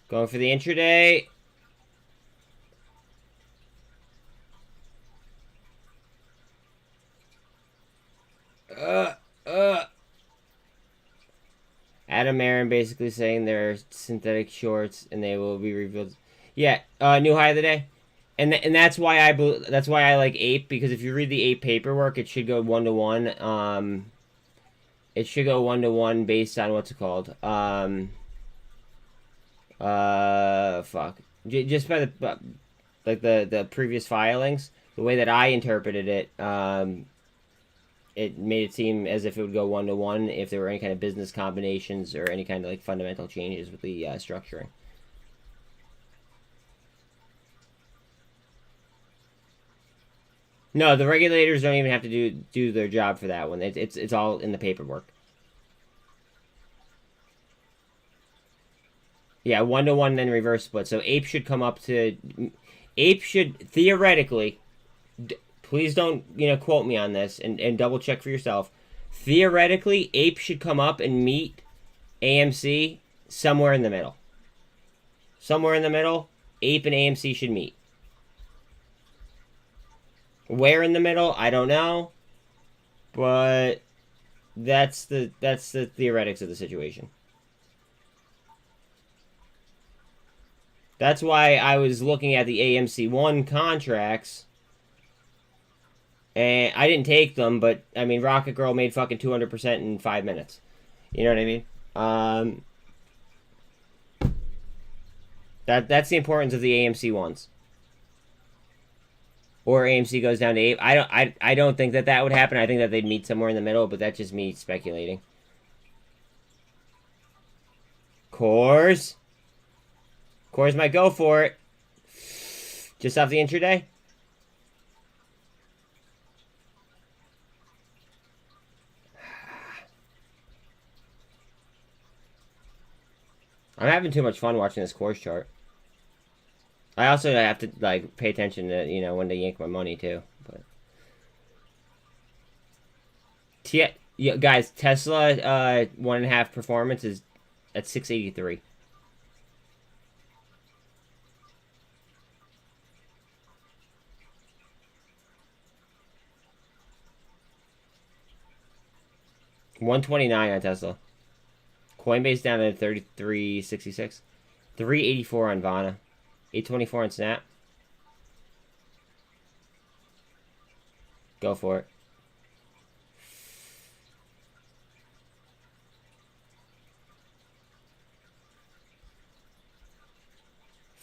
Going for the intraday. Adam Aaron basically saying they're synthetic shorts and they will be revealed. Yeah, new high of the day. And that's why I like Ape, because if you read the Ape paperwork, it should go 1-to-1. It should go 1-to-1 based on what's it called? Fuck. Just by the previous filings, the way that I interpreted it, it made it seem as if it would go 1-to-1 if there were any kind of business combinations or any kind of like fundamental changes with the structuring. No, the regulators don't even have to do their job for that one. It's all in the paperwork. Yeah, 1-to-1 then reverse split. So Ape should come up to... Ape should theoretically... Please don't, quote me on this and double check for yourself. Theoretically, Ape should come up and meet AMC somewhere in the middle. Somewhere in the middle, APE and AMC should meet. Where in the middle, I don't know. But that's the theoretics of the situation. That's why I was looking at the AMC1 contracts. And I didn't take them, but, I mean, Rocket Girl made fucking 200% in 5 minutes. You know what I mean? That's the importance of the AMC ones. Or AMC goes down to 8. I don't think that would happen. I think that they'd meet somewhere in the middle, but that's just me speculating. Coors might go for it. Just off the intraday. I'm having too much fun watching this course chart. I also have to, like, pay attention to, you know, when to yank my money, too. But yeah, guys, Tesla 1.5 performance is at 683. $129 on Tesla. Coinbase down to 33.66. 384 on Vana. 824 on Snap. Go for it.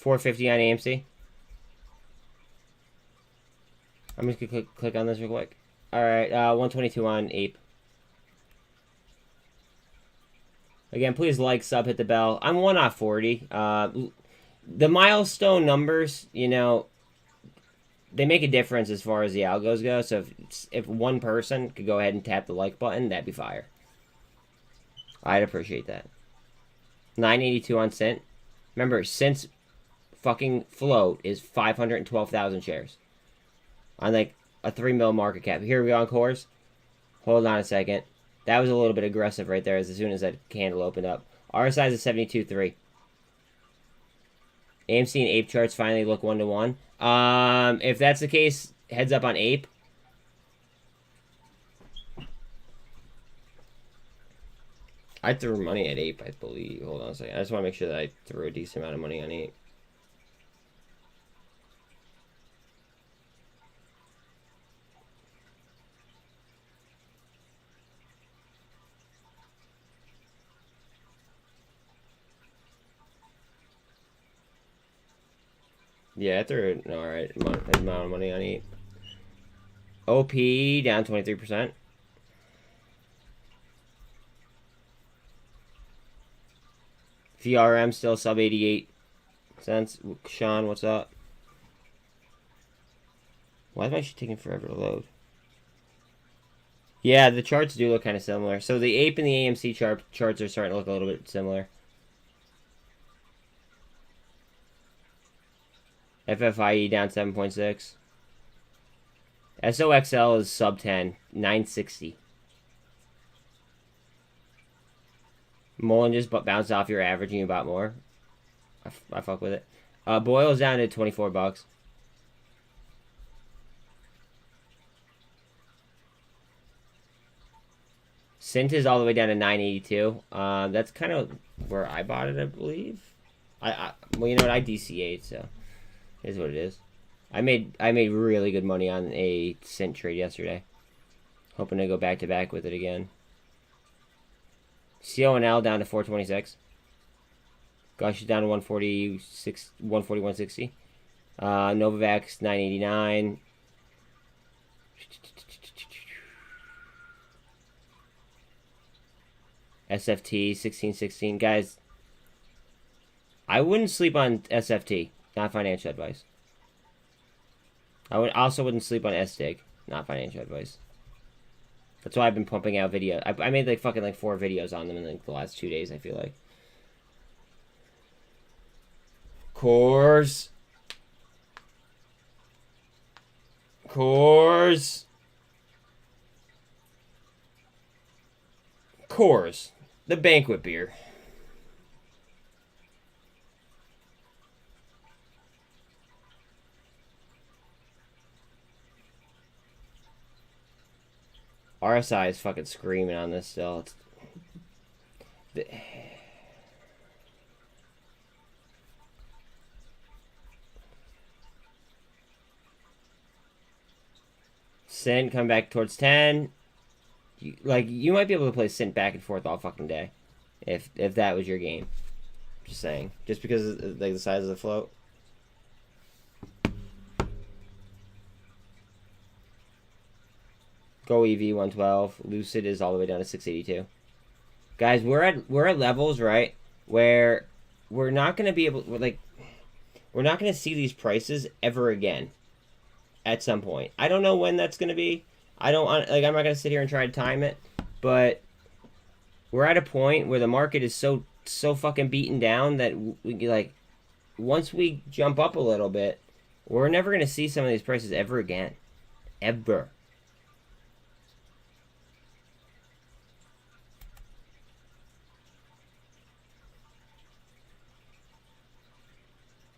$450 on AMC. I'm just gonna click on this real quick. Alright, 122 on Ape. Again, please like, sub, hit the bell. I'm 1 off 40. The milestone numbers, you know, they make a difference as far as the algos go. So if one person could go ahead and tap the like button, that'd be fire. I'd appreciate that. 982 on SINT. Remember, SINT's fucking float is 512,000 shares. On like a 3 mil market cap. Here we go on Coors. Hold on a second. That was a little bit aggressive right there as soon as that candle opened up. RSI is 72.3. AMC and Ape charts finally look 1-to-1. If that's the case, heads up on Ape. I threw money at Ape, I believe. Hold on a second. I just want to make sure that I threw a decent amount of money on Ape. Yeah, I threw an alright amount of money on Ape. OP down 23%. VRM still sub 88 cents. Sean, what's up? Why is my shit taking forever to load? Yeah, the charts do look kind of similar. So the Ape and the AMC charts are starting to look a little bit similar. FFIE down 7.6. SOXL is sub 10, 960. Mullen just bounced off your average and you bought more. I fuck with it. Boyle's down to 24 bucks. SINT is all the way down to 982. That's kind of where I bought it, I believe. Well, you know what? I DCA'd, so it is what it is. I made really good money on a SINT trade yesterday. Hoping to go back to back with it again. CONL down to 426. Gush is down to 146, 140, 160. Novavax 989. SFT 1616. Guys, I wouldn't sleep on SFT. Not financial advice. I also wouldn't sleep on SDIG. Not financial advice. That's why I've been pumping out videos. I made like fucking like 4 videos on them in like the last 2 days, I feel like. Coors. The banquet beer. RSI is fucking screaming on this still. SINT come back towards 10. You might be able to play SINT back and forth all fucking day, if that was your game. Just saying, just because of, like, the size of the float. Goev 112. Lucid is all the way down to 682. Guys, we're at levels, right, where we're not gonna be able, we're not gonna see these prices ever again. At some point, I don't know when that's gonna be. I'm not gonna sit here and try to time it, but we're at a point where the market is so fucking beaten down that once we jump up a little bit, we're never gonna see some of these prices ever again, ever.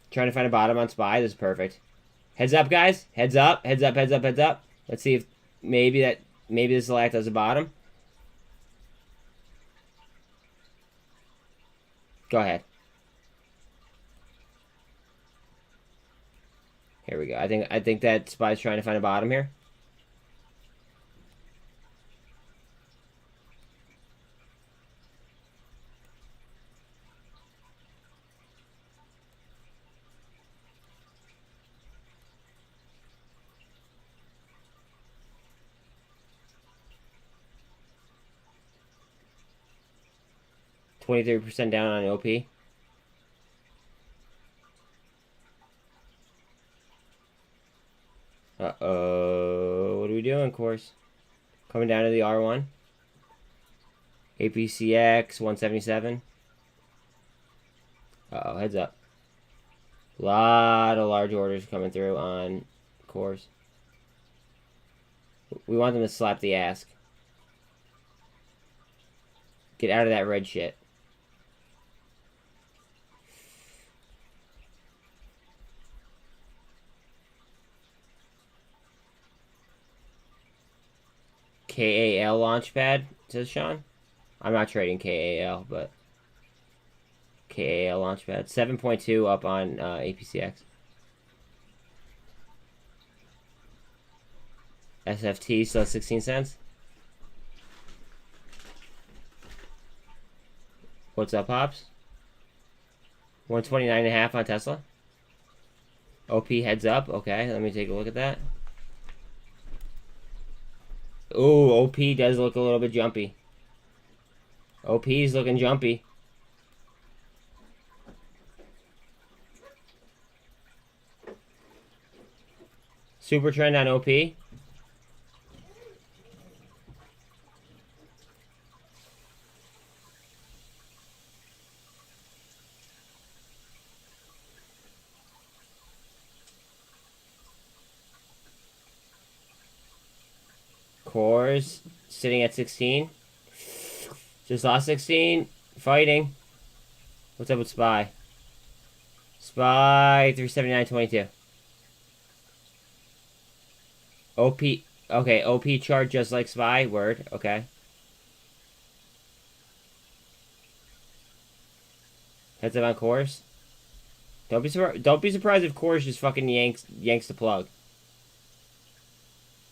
Trying to find a bottom on SPY. This is perfect. Heads up, guys. Heads up. Heads up. Heads up. Heads up. Let's see if maybe this will act as a bottom. Go ahead. Here we go. I think that SPY's trying to find a bottom here. $23% down on OP. Uh-oh. What are we doing, course? Coming down to the R1. APCX 177. Uh-oh, heads up. A lot of large orders coming through on course. We want them to slap the ask. Get out of that red shit. KAL Launchpad, says Sean. I'm not trading KAL, but KAL Launchpad. 7.2 up on APCX. SFT still at 16 cents. What's up, Pops? 129.5 on Tesla. OP heads up. Okay, let me take a look at that. Ooh, OP does look a little bit jumpy. OP's looking jumpy. Super trend on OP. Cores sitting at 16. Just lost 16. Fighting. What's up with SPY? SPY 379.22. OP. Okay, OP chart just like SPY. Word. Okay. Heads up on cores. Don't be surprised if cores just fucking yanks the plug.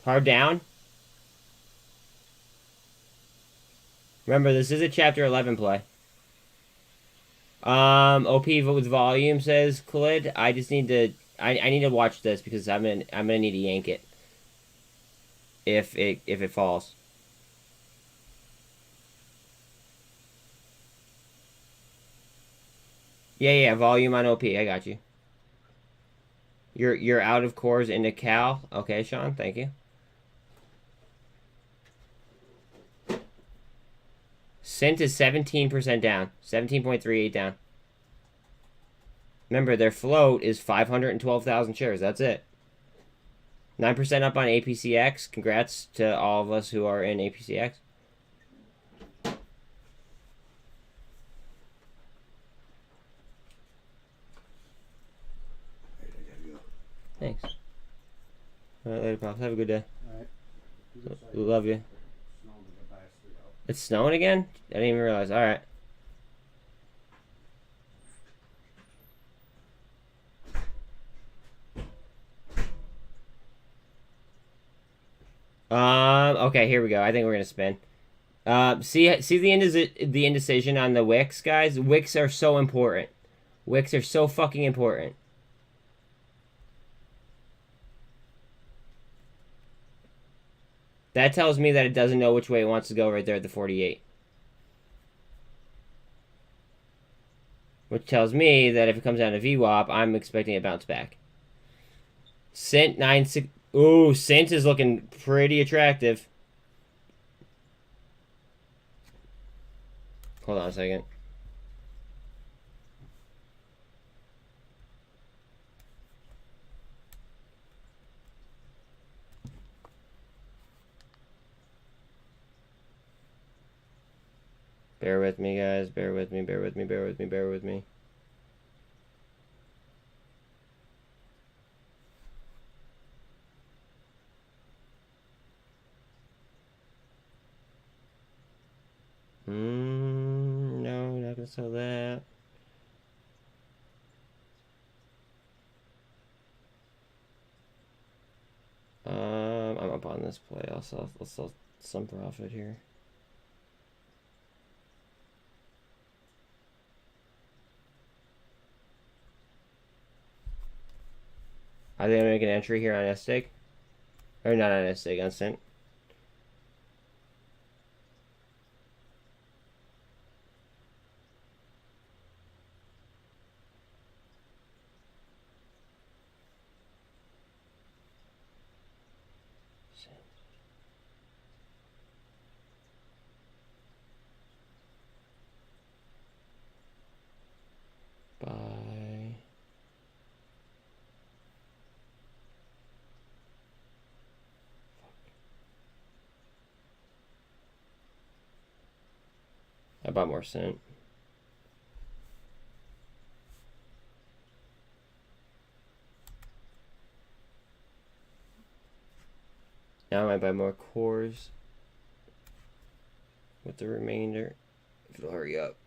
Hard down. Remember, this is a chapter 11 play. OP with volume, says Khalid. I just need to I need to watch this because I'm gonna need to yank it if it falls. Yeah, volume on OP. I got you. You're out of cores into Cal. Okay, Sean, thank you. SINT is 17% down. 17.38 down. Remember, their float is 512,000 shares. That's it. 9% up on APCX. Congrats to all of us who are in APCX. Thanks. All right, later, Pops. Have a good day. All right. Love you. It's snowing again? I didn't even realize. Alright. Okay, here we go. I think we're gonna spin. See the indecision on the wicks, guys? Wicks are so important. Wicks are so fucking important. That tells me that it doesn't know which way it wants to go right there at the 48. Which tells me that if it comes down to VWAP, I'm expecting a bounce back. SINT 96. Ooh, SINT is looking pretty attractive. Hold on a second. Bear with me, guys. Bear with me, bear with me, bear with me, bear with me. No, not gonna sell that. I'm up on this play. I'll sell some profit here. I think I'm gonna make an entry here on S-Stake. Or not on S-Stake, on SINT. Buy. I bought more SINT. Now I might buy more cores with the remainder. If it'll hurry up.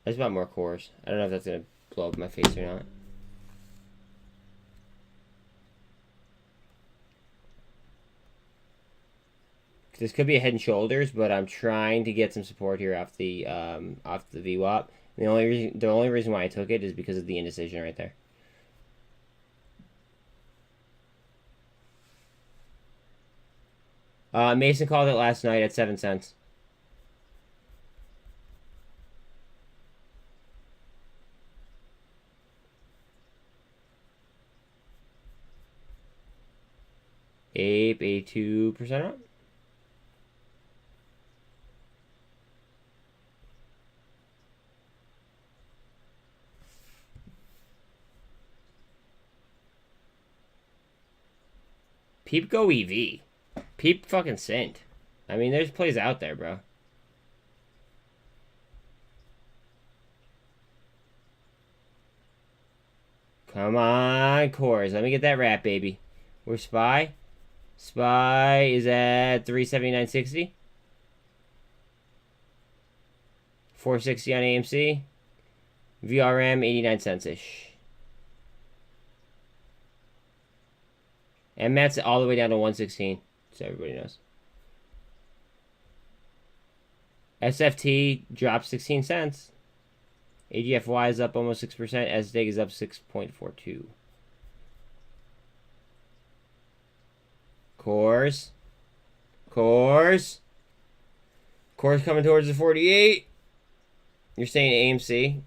I just bought more cores. I don't know if that's gonna blow up my face or not. This could be a Head and Shoulders, but I'm trying to get some support here off the VWAP. The only reason why I took it is because of the indecision right there. Mason called it last night at 7 cents. Ape, 82% up. Peep goev. Peep fucking SINT. I mean, there's plays out there, bro. Come on, cores. Let me get that wrap, baby. Where's SPY? SPY is at 379.60. 460 on AMC. VRM 89 cents ish. MMat's all the way down to 116, so everybody knows. SFT dropped 16 cents. AGFY is up almost 6%. SDAG is up 6.42. Cores coming towards the 48. You're saying AMC?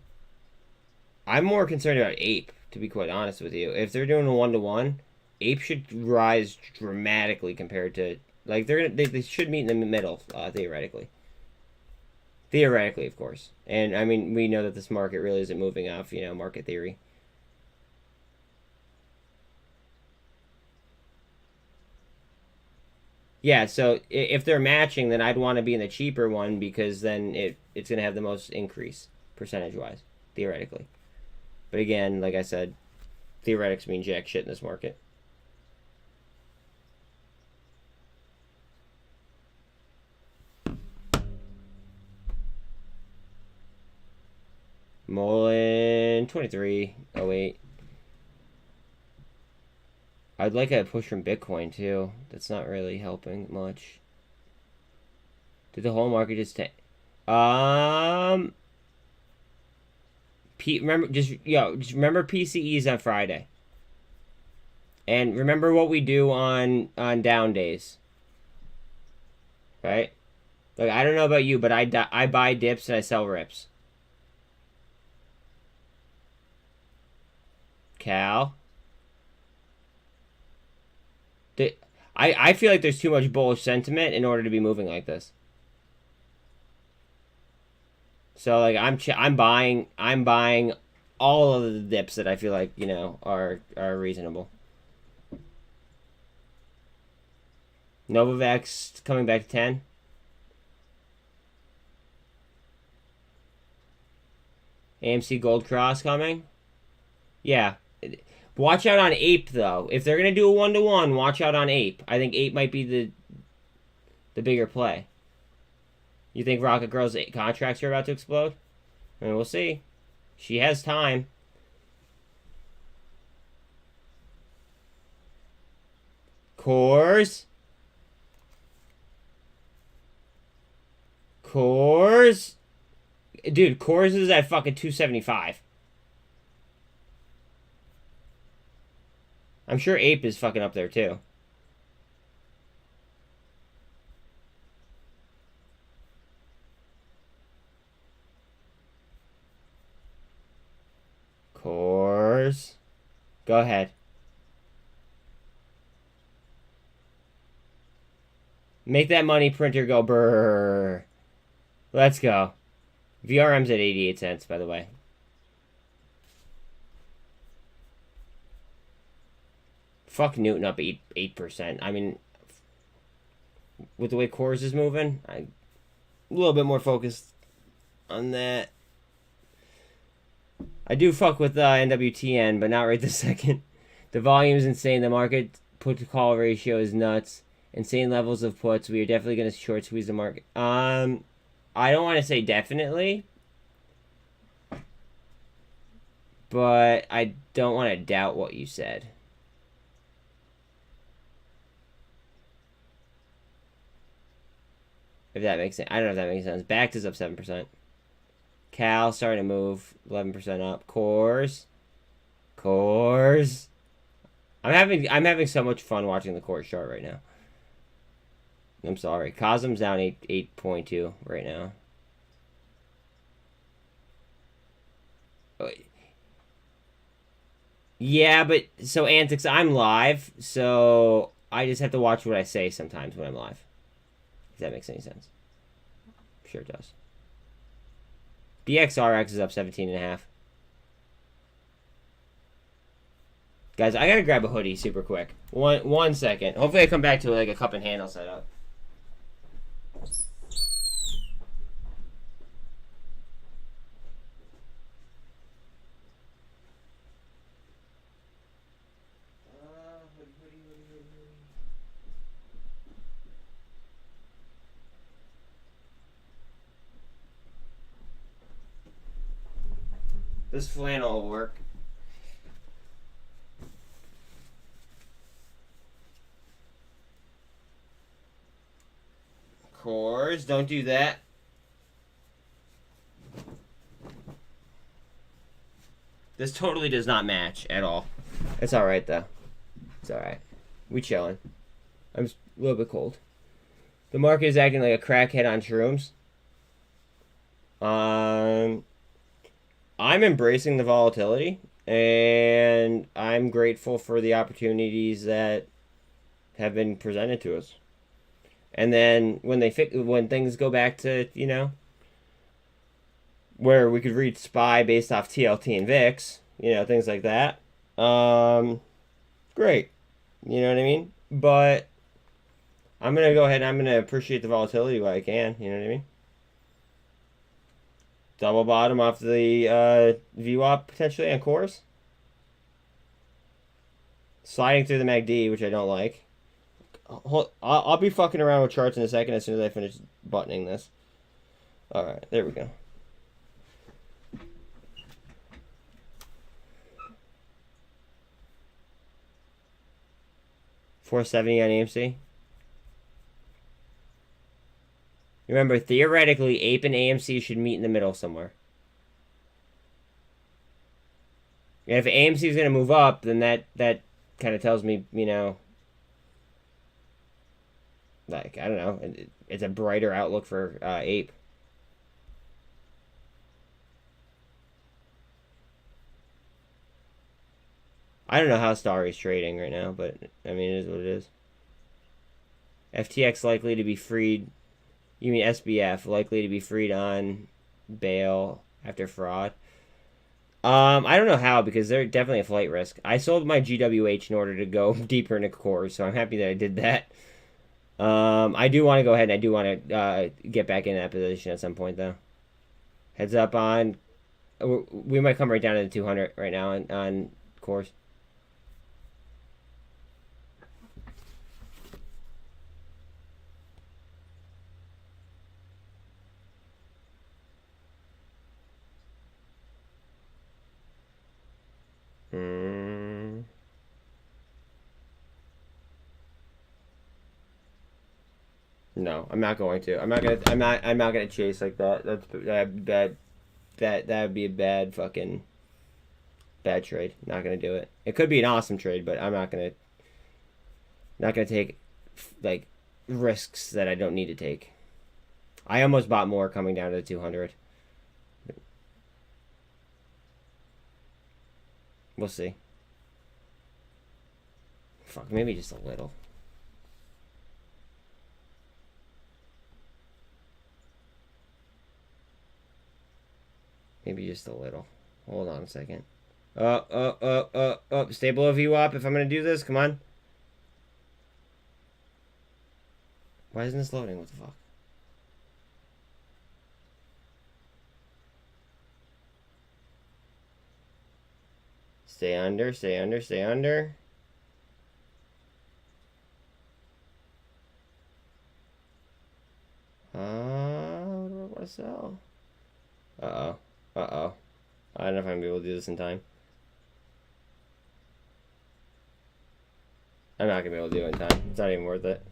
I'm more concerned about Ape, to be quite honest with you. If they're doing a 1-to-1, Ape should rise dramatically compared to, like, they should meet in the middle, theoretically. Theoretically, of course. And, I mean, we know that this market really isn't moving off, you know, market theory. Yeah, so if they're matching, then I'd want to be in the cheaper one because then it's going to have the most increase, percentage-wise, theoretically. But again, like I said, theoretics mean jack shit in this market. muln 2308. I'd like a push from Bitcoin too. That's not really helping much. Did the whole market just remember just remember PCEs on Friday. And remember what we do on down days. Right? Like, I don't know about you, but I buy dips and I sell rips. Cal. I feel like there's too much bullish sentiment in order to be moving like this. So like I'm buying all of the dips that I feel like, you know, are reasonable. Novavax coming back to 10. AMC Gold Cross coming. Yeah. Watch out on Ape, though. If they're going to do a 1-to-1, watch out on Ape. I think Ape might be the bigger play. You think Rocket Girl's contracts are about to explode? I mean, we'll see. She has time. Cores. Dude, Cores is at fucking 275. I'm sure Ape is fucking up there too. Cores. Go ahead. Make that money printer go brrr. Let's go. VRM's at 88 cents, by the way. Fuck Newton up 8%. I mean, with the way Cores is moving, I'm a little bit more focused on that. I do fuck with NWTN, but not right this second. The volume is insane. The market put-to-call ratio is nuts. Insane levels of puts. We are definitely going to short squeeze the market. I don't want to say definitely, but I don't want to doubt what you said. If that makes sense. I don't know if that makes sense. Backed is up 7%. Cal starting to move 11% up. Cores. I'm having so much fun watching the Cores chart right now. I'm sorry. Cosm's down 8.2 right now. Yeah, but so Antics, I'm live, so I just have to watch what I say sometimes when I'm live. If that makes any sense. Sure it does. BXRX is up 17.5. Guys, I gotta grab a hoodie super quick. One second. Hopefully I come back to like a cup and handle setup. This flannel will work. Cores, don't do that. This totally does not match at all. It's alright though. It's alright. We chilling. I'm a little bit cold. The market is acting like a crackhead on shrooms. I'm embracing the volatility, and I'm grateful for the opportunities that have been presented to us. And then when things go back to, you know, where we could read SPY based off TLT and VIX, you know, things like that. Great. You know what I mean? But I'm going to go ahead and I'm going to appreciate the volatility while I can. You know what I mean? Double bottom off the VWAP potentially on cores. Sliding through the MACD, which I don't like. I'll be fucking around with charts in a second as soon as I finish buttoning this. Alright, there we go. $470 on AMC. Remember, theoretically, APE and AMC should meet in the middle somewhere. And if AMC is going to move up, then that kind of tells me, you know, like, I don't know, it's a brighter outlook for APE. I don't know how Starry's trading right now, but, I mean, it is what it is. FTX likely to be freed. You mean SBF, likely to be freed on bail after fraud. I don't know how, because they're definitely a flight risk. I sold my GWH in order to go deeper into core, so I'm happy that I did that. I do want to go ahead and I do want to get back in that position at some point, though. Heads up on... We might come right down to the 200 right now on cores. No, I'm not going to. I'm not gonna chase like that. That's bad. That would be a bad fucking bad trade. Not gonna do it. It could be an awesome trade, but I'm not gonna take like risks that I don't need to take. I almost bought more coming down to the 200. We'll see. Fuck, maybe just a little. Maybe just a little. Hold on a second. Stay below VWAP if I'm going to do this. Come on. Why isn't this loading? What the fuck? Stay under, stay under, stay under. What do I want to sell? Uh-oh. Uh-oh. I don't know if I'm going to be able to do this in time. I'm not going to be able to do it in time. It's not even worth it.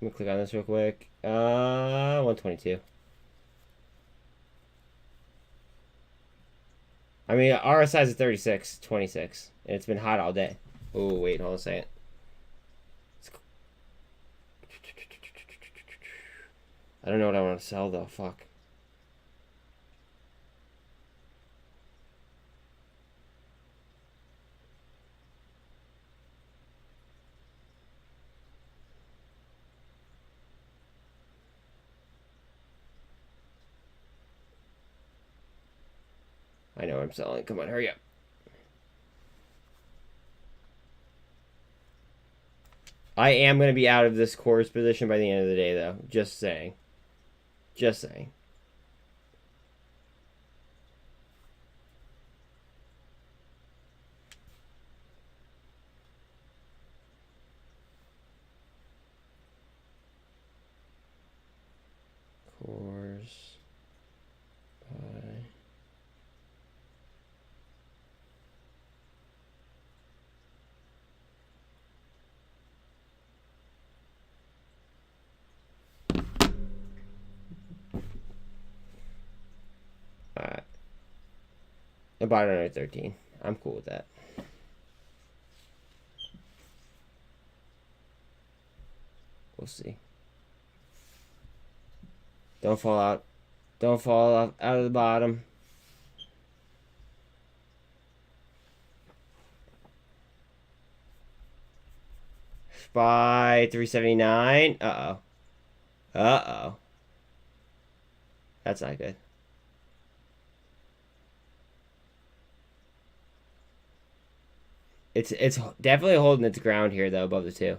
Let me click on this real quick. 122. I mean, RSI is at 36, 26. And it's been hot all day. Oh, wait, hold on a second. I don't know what I want to sell, though. Fuck. I know what I'm selling. Come on, hurry up. I am going to be out of this course position by the end of the day, though. Just saying. Just saying. Course. Bye. Alright. I bought it under 13. I'm cool with that. We'll see. Don't fall out. Don't fall out of the bottom. SPY 379. Uh-oh. Uh-oh. That's not good. It's definitely holding its ground here, though, above the 2.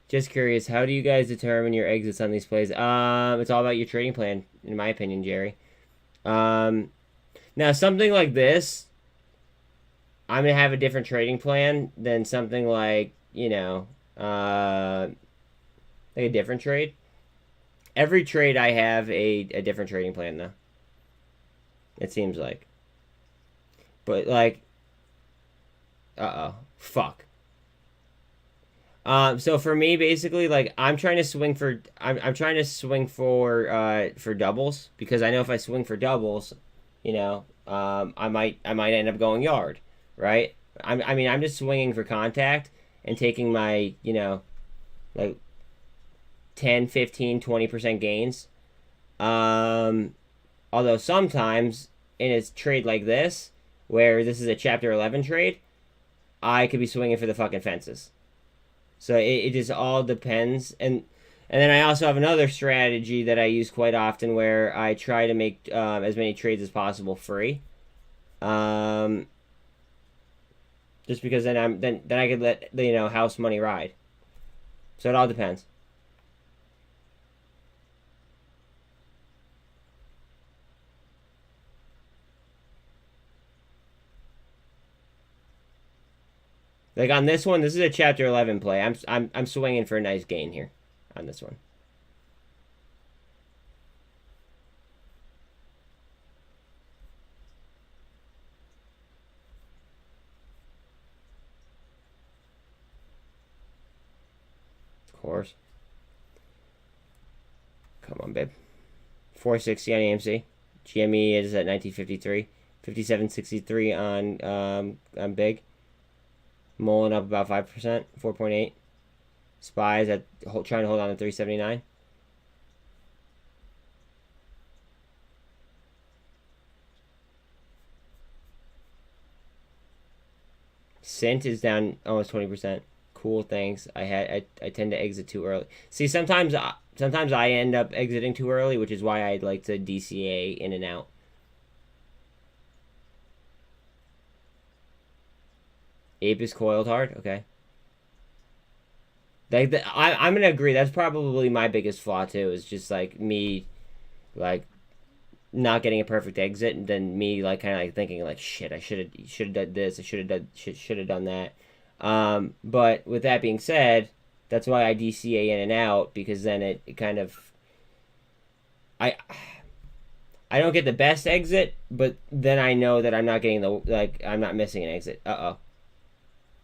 Just curious, how do you guys determine your exits on these plays? It's all about your trading plan, in my opinion, Jerry. Now, something like this, I'm going to have a different trading plan than something like, you know, like a different trade. Every trade I have a different trading plan, though. It seems like. But, like, uh-oh. Fuck. So for me, basically, like, I'm trying to swing for doubles, because I know if I swing for doubles, you know, I might end up going yard, right? I mean, I'm just swinging for contact and taking my, you know, like 10, 15, 20% gains. Although sometimes in a trade like this, where this is a Chapter 11 trade, I could be swinging for the fucking fences. So it just all depends. And then I also have another strategy that I use quite often, where I try to make as many trades as possible free. Just because then I could let, you know, house money ride. So it all depends. Like on this one, this is a Chapter 11 play. I'm swinging for a nice gain here on this one. Of course. Come on, babe. 460 on AMC. GME is at 1953. 5763 on BIG. Mullen up about 5%, 4.8. SPY's at trying to hold on to 379. SINT is down almost 20%. Cool, thanks. I tend to exit too early. See, sometimes I end up exiting too early, which is why I'd like to DCA in and out. Ape is coiled hard. Okay. Like I'm gonna agree. That's probably my biggest flaw too. Is just like me, like not getting a perfect exit, and then me like kind of like thinking like shit. I should have done this. I should have done that. But with that being said, that's why I DCA in and out, because then it kind of I don't get the best exit, but then I know that I'm not getting I'm not missing an exit.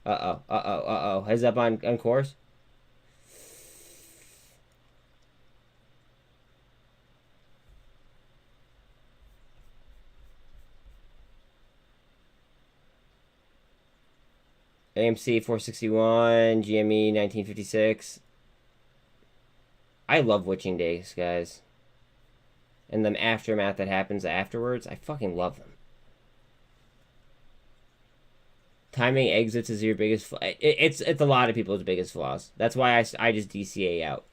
Heads up on course. AMC 461, GME 1956. I love witching days, guys. And the aftermath that happens afterwards, I fucking love them. Timing exits is your biggest flaw. It's a lot of people's biggest flaws. That's why I just DCA out.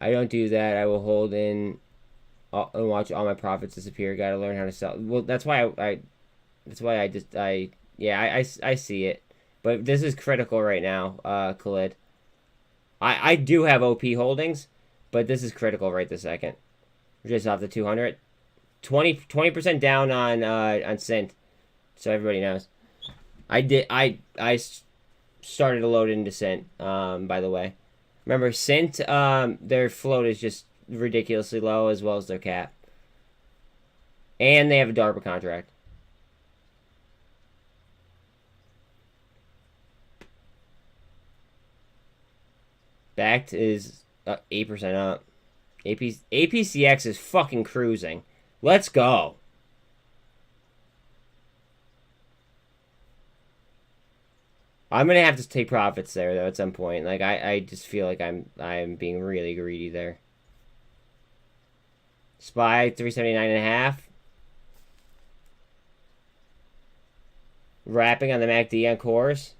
I don't do that. I will hold in and watch all my profits disappear. Gotta learn how to sell. Well, that's why I see it. But this is critical right now, Khalid. I do have OP holdings, but this is critical right this second. We're just off the 200. 20% down on SINT, so everybody knows. I started to load into SINT, by the way. Remember, SINT, their float is just ridiculously low, as well as their cap. And they have a DARPA contract. Backed is 8% up. APCX is fucking cruising. Let's go. I'm gonna have to take profits there though at some point. Like I just feel like I'm being really greedy there. SPY 379.5. Wrapping on the MACD on cores.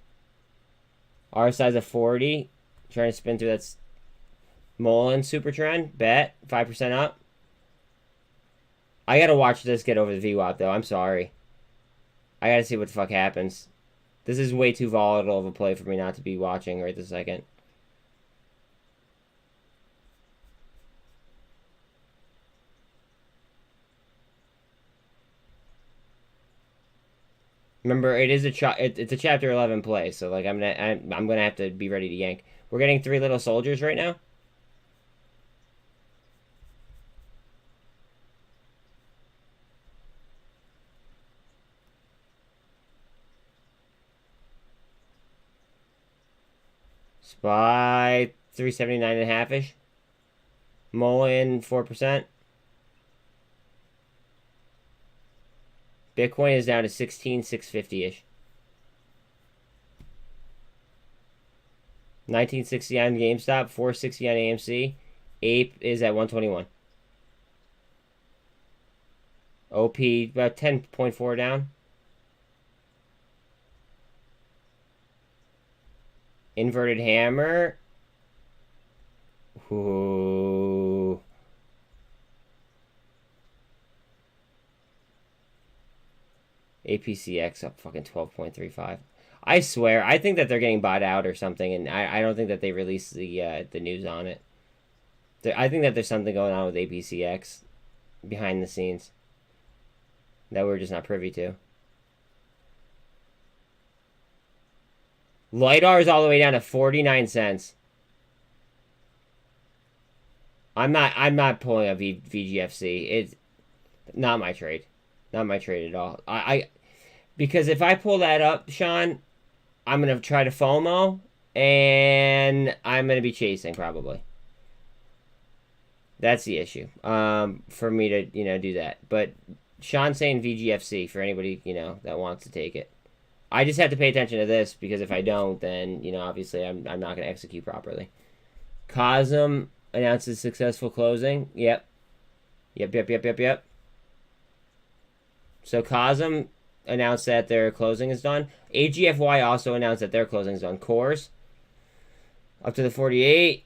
RSI's a 40. Trying to spin through that muln super trend. Bet. 5% up. I gotta watch this get over the VWAP though. I'm sorry. I gotta see what the fuck happens. This is way too volatile of a play for me not to be watching right this second. Remember, it is it's a chapter 11 play, so like I'm gonna have to be ready to yank. We're getting 3 little soldiers right now. SPY 379.5-ish. muln 4%. Bitcoin is down to 16,650-ish. 1960 on GameStop, 460 on AMC. Ape is at 121. OP about 10.4 down. Inverted hammer. Ooh. APCX up fucking 12.35. I swear, I think that they're getting bought out or something, and I don't think that they released the news on it. I think that there's something going on with APCX behind the scenes that we're just not privy to. LiDAR is all the way down to 49 cents. I'm not pulling a VGFC. It's not my trade. Not my trade at all. Because if I pull that up, Sean, I'm gonna try to FOMO and I'm gonna be chasing probably. That's the issue. For me to, do that. But Sean's saying VGFC for anybody, that wants to take it. I just have to pay attention to this because if I don't, then, obviously I'm not going to execute properly. Cosm announces successful closing. Yep. So Cosm announced that their closing is done. AGFY also announced that their closing is done. Cores up to the 48.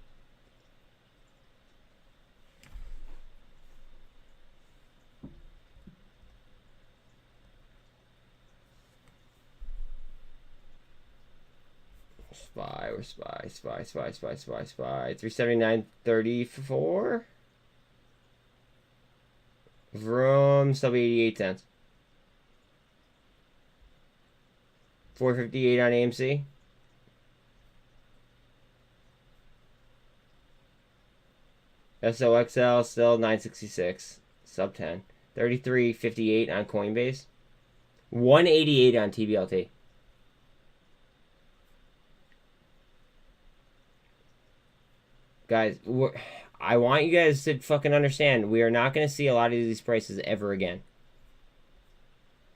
Spy. 379.34. Vroom, still be 88 cents. 458 on AMC. SOXL still 966. Sub 10. 33.58 on Coinbase. 188 on tblt. Guys, I want you guys to fucking understand, we are not going to see a lot of these prices ever again.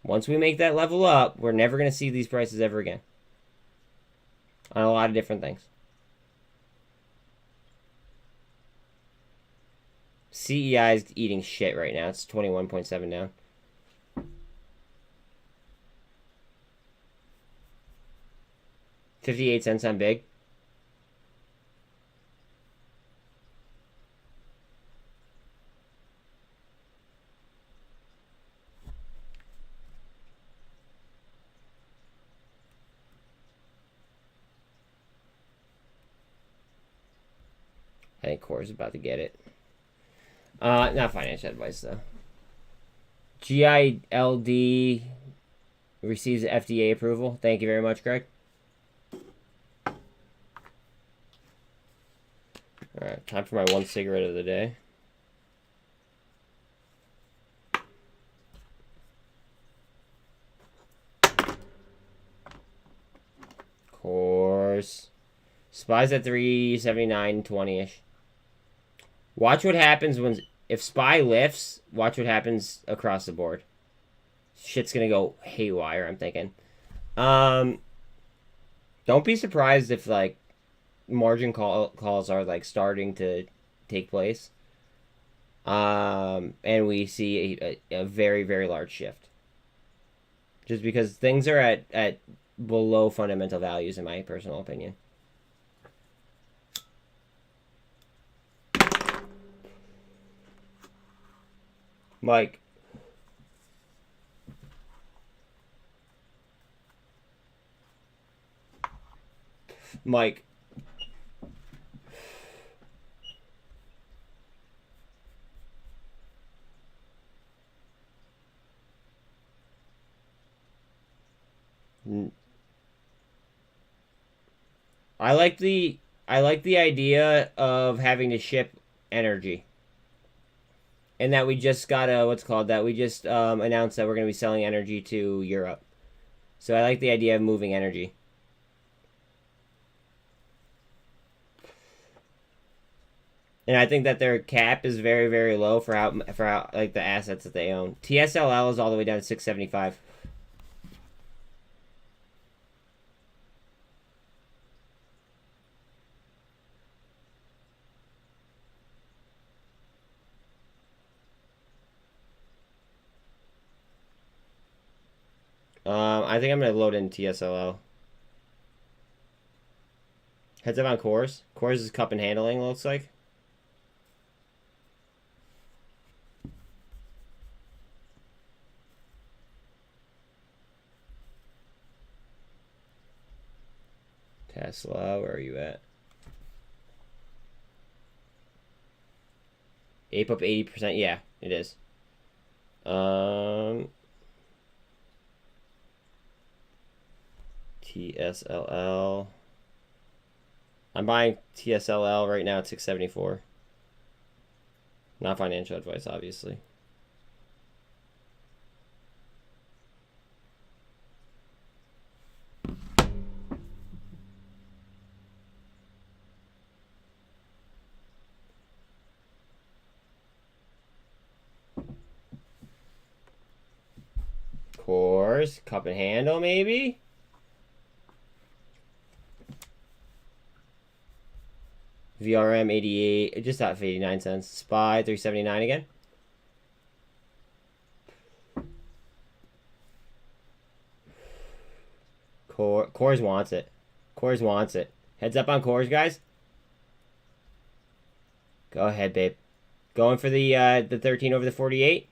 Once we make that level up, we're never going to see these prices ever again. On a lot of different things. CEI is eating shit right now. It's 21.7 down. $0.58 on Big. I think Core's about to get it. Not financial advice, though. GILD receives FDA approval. Thank you very much, Greg. Alright, time for my one cigarette of the day. Course. SPY's at 379.20-ish. Watch what happens if SPY lifts. Watch what happens across the board. Shit's gonna go haywire, I'm thinking. Don't be surprised if like margin calls are like starting to take place. And we see a very, very large shift. just because things are at below fundamental values in my personal opinion. Mike. Mike. I like the idea of having to ship energy. And that we just got that we just announced that we're going to be selling energy to Europe. So I like the idea of moving energy. And I think that their cap is very, very low for how like the assets that they own. TSLL is all the way down to 675. I think I'm gonna load in TSLL. Heads up on cores. Cores is cup and handling, looks like. Tesla, where are you at? Ape up 80%. Yeah, it is. TSLL. I'm buying TSLL right now at 674. Not financial advice, obviously. Cores, cup and handle, maybe? VRM 88, just off 89 cents. SPY 379 again. Cores wants it. Cores wants it. Heads up on cores, guys. Go ahead, babe. Going for the 13 over the 48.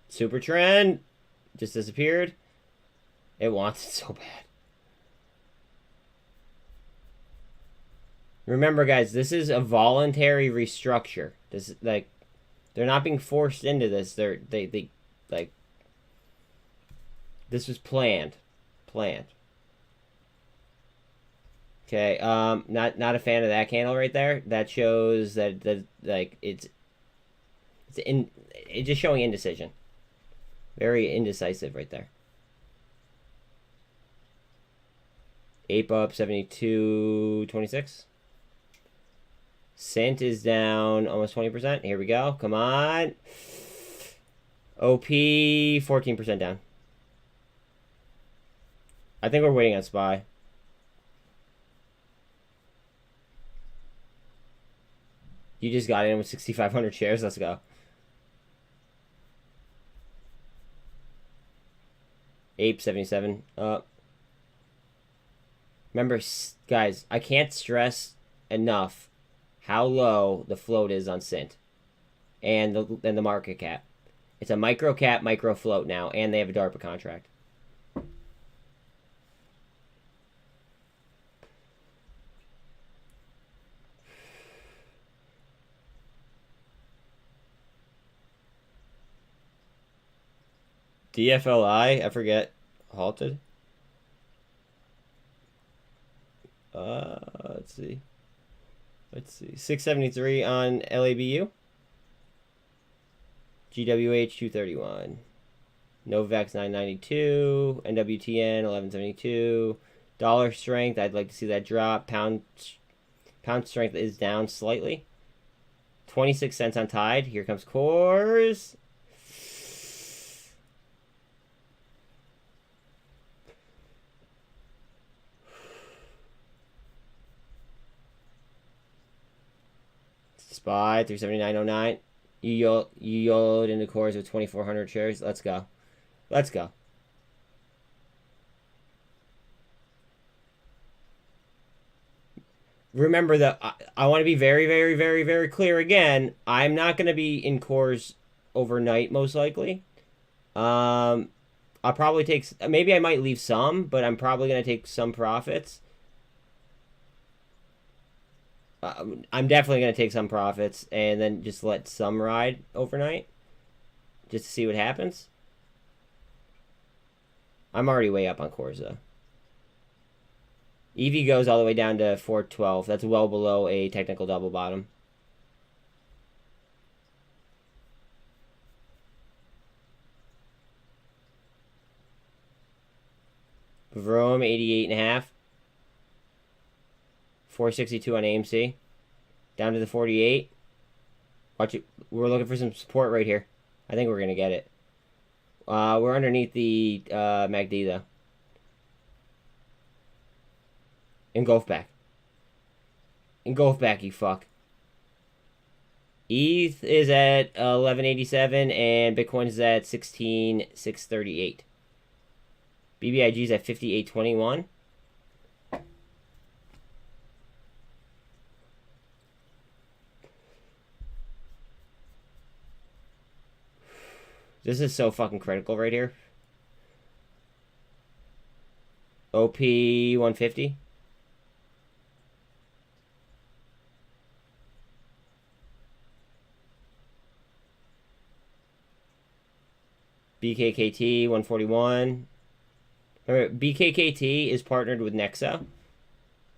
Super trend just disappeared. It wants it so bad. Remember, guys, this is a voluntary restructure. This is like they're not being forced into this. They like this was planned. Okay, not a fan of that candle right there. That shows that like it's just showing indecision. Very indecisive right there. Ape up 72.26. SINT is down almost 20%. Here we go. Come on. OP 14% down. I think we're waiting on SPY. You just got in with 6,500 shares. Let's go. Ape 77 up. Remember, guys, I can't stress enough how low the float is on SINT and the market cap. It's a micro cap, micro float now, and they have a DARPA contract. DFLI, I forget, halted. Let's see. 673 on LABU. GWH 231. Novavax 992. NWTN 1172. Dollar strength, I'd like to see that drop. Pound strength is down slightly. 26 cents on Tide. Here comes cores. SPY 379.09. You YOLO'd into cores with 2,400 shares. Let's go. Let's go. Remember that I want to be very, very, very, very clear again. I'm not going to be in cores overnight, most likely. I'll probably take... Maybe I might leave some, but I'm probably going to take some profits. I'm definitely going to take some profits and then just let some ride overnight. Just to see what happens. I'm already way up on cores, though. EV goes all the way down to 412. That's well below a technical double bottom. Vroom, 88.5. 462 on AMC. Down to the 48. Watch it. We're looking for some support right here. I think we're going to get it. We're underneath the MACD, though. Engulf back. Engulf back, you fuck. ETH is at 1187 and Bitcoin is at 16,638. BBIG is at 5821. This is so fucking critical right here. OP 150. BKKT 141. Remember, BKKT is partnered with Nexa.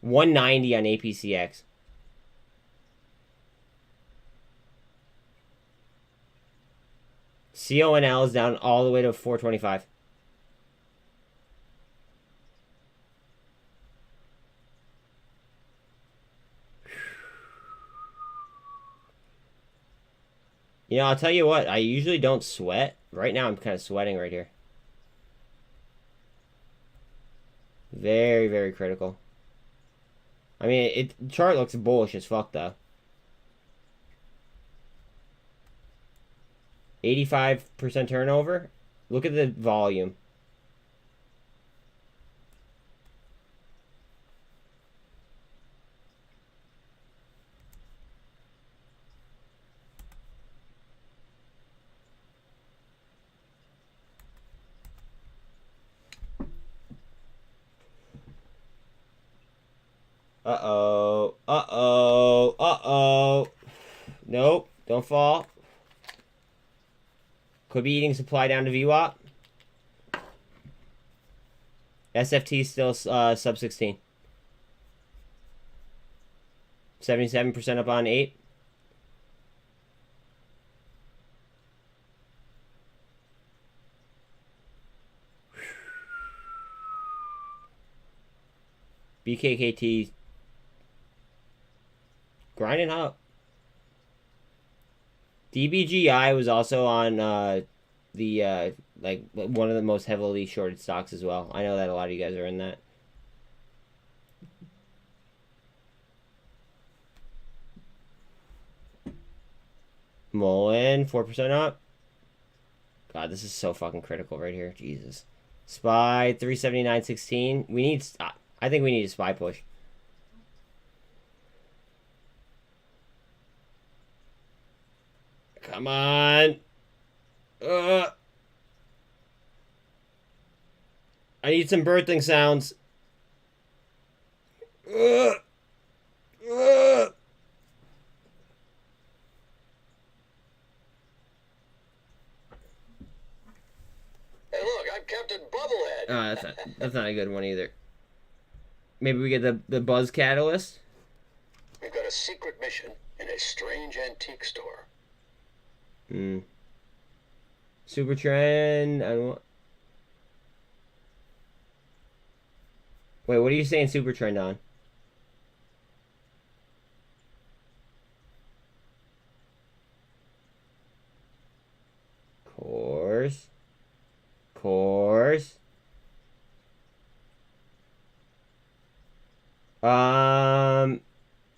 190 on APCX. CONL is down all the way to 425. You know, I'll tell you what, I usually don't sweat. Right now, I'm kind of sweating right here. Very, very critical. I mean, chart looks bullish as fuck, though. 85% turnover. Look at the volume. Uh-oh. Uh-oh. Uh-oh. Nope. Don't fall. Could be eating supply down to VWAP. SFT still sub 16. 77% up on 8. BKKT grinding up. DBGI was also on the like one of the most heavily shorted stocks as well. I know that a lot of you guys are in that. Mullen 4% up. God, this is so fucking critical right here. Jesus. SPY 379.16. We need. I think we need a SPY push. Come on. I need some birthing sounds. Hey, look, I'm Captain Bubblehead. Oh, that's not a good one either. Maybe we get the buzz catalyst. We've got a secret mission in a strange antique store. Super trend. I don't. Wait, what are you saying? Super trend on? Course.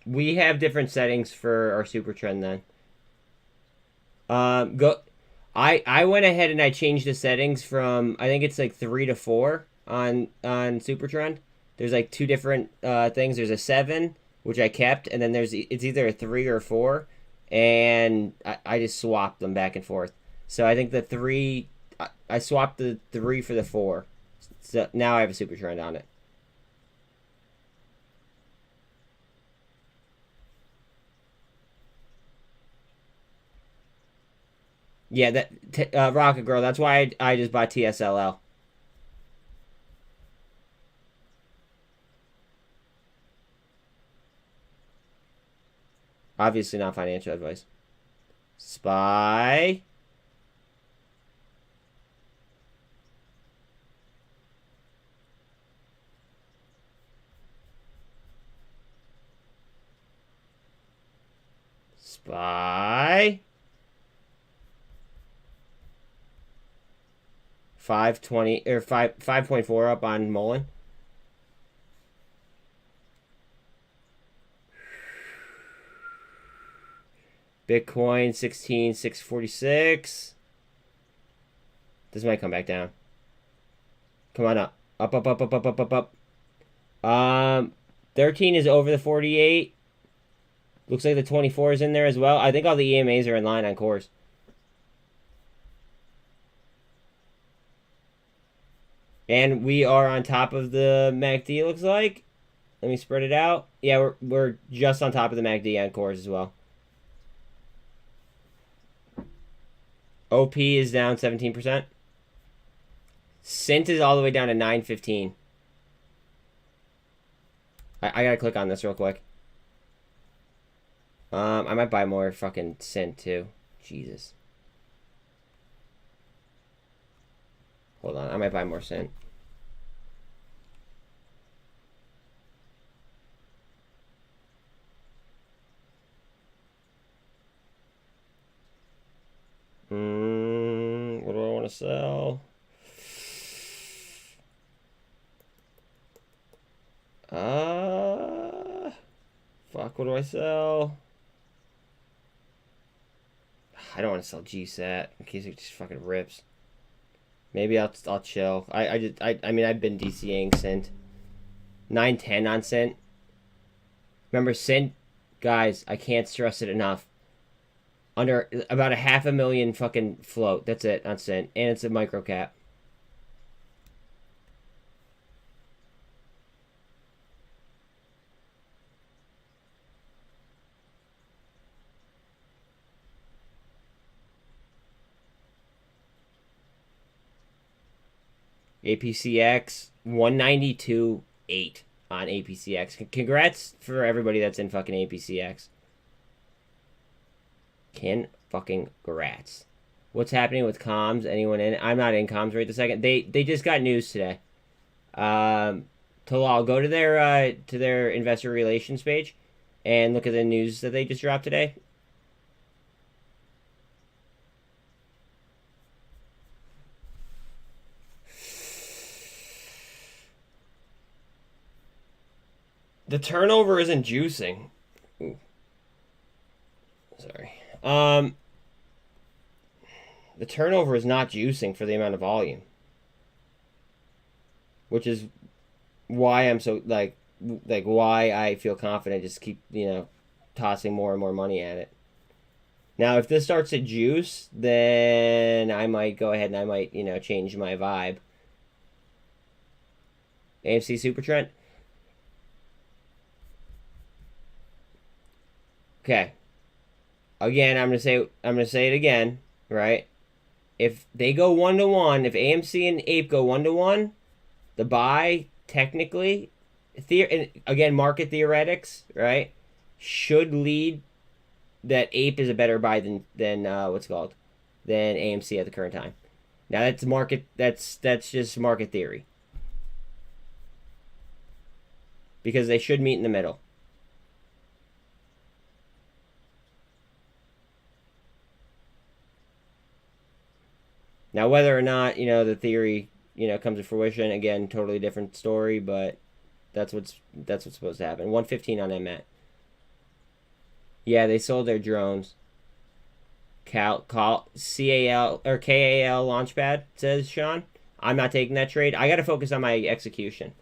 We have different settings for our super trend then. Go. I went ahead and I changed the settings from, I think it's like 3 to 4 on super trend. There's like two different things. There's a 7, which I kept, and then it's either a 3 or a 4, and I just swapped them back and forth. So I think the 3, I swapped the 3 for the 4. So now I have a super trend on it. Yeah, that Rocket Girl. That's why I just bought TSLL. Obviously not financial advice. Spy. Spy. 520 or 5.4 up on muln. Bitcoin 16,646. This might come back down. Come on up. Up, up, up, up, up, up, up, up. 13 is over the 48. Looks like the 24 is in there as well. I think all the EMAs are in line on cores. And we are on top of the MACD, looks like. Let me spread it out. Yeah, we're just on top of the MACD on cores as well. OP is down 17%. SINT is all the way down to 915. I gotta click on this real quick. I might buy more fucking SINT too. Jesus. Hold on, I might buy more SINT. What do I want to sell? Fuck, what do I sell? I don't want to sell GSAT in case it just fucking rips. Maybe I'll chill. I mean I've been DCAing SINT. 910 on SINT. Remember SINT, guys, I can't stress it enough. Under about a 500,000 fucking float. That's it on SINT. And it's a micro cap. APCX 192.8 on APCX. Congrats for everybody that's in fucking APCX. Fucking grats. What's happening with comms? Anyone in? I'm not in comms right this second. They just got news today. Talal, go to their investor relations page and look at the news that they just dropped today. The turnover isn't juicing. Ooh. Sorry. The turnover is not juicing for the amount of volume, which is why I'm so like why I feel confident just keep tossing more and more money at it. Now, if this starts to juice, then I might go ahead and I might change my vibe. AMC Super Trent. Okay. Again, I'm gonna say it again, right? If they go 1-to-1, if AMC and Ape go 1-to-1, the buy technically, and again, market theoretics, right, should lead that Ape is a better buy than than AMC at the current time. Now that's market. That's just market theory because they should meet in the middle. Now, whether or not the theory comes to fruition, again, totally different story. But that's what's supposed to happen. 115 on mmat. Yeah, they sold their drones. CAL or KAL Launchpad, says Sean. I'm not taking that trade. I got to focus on my execution.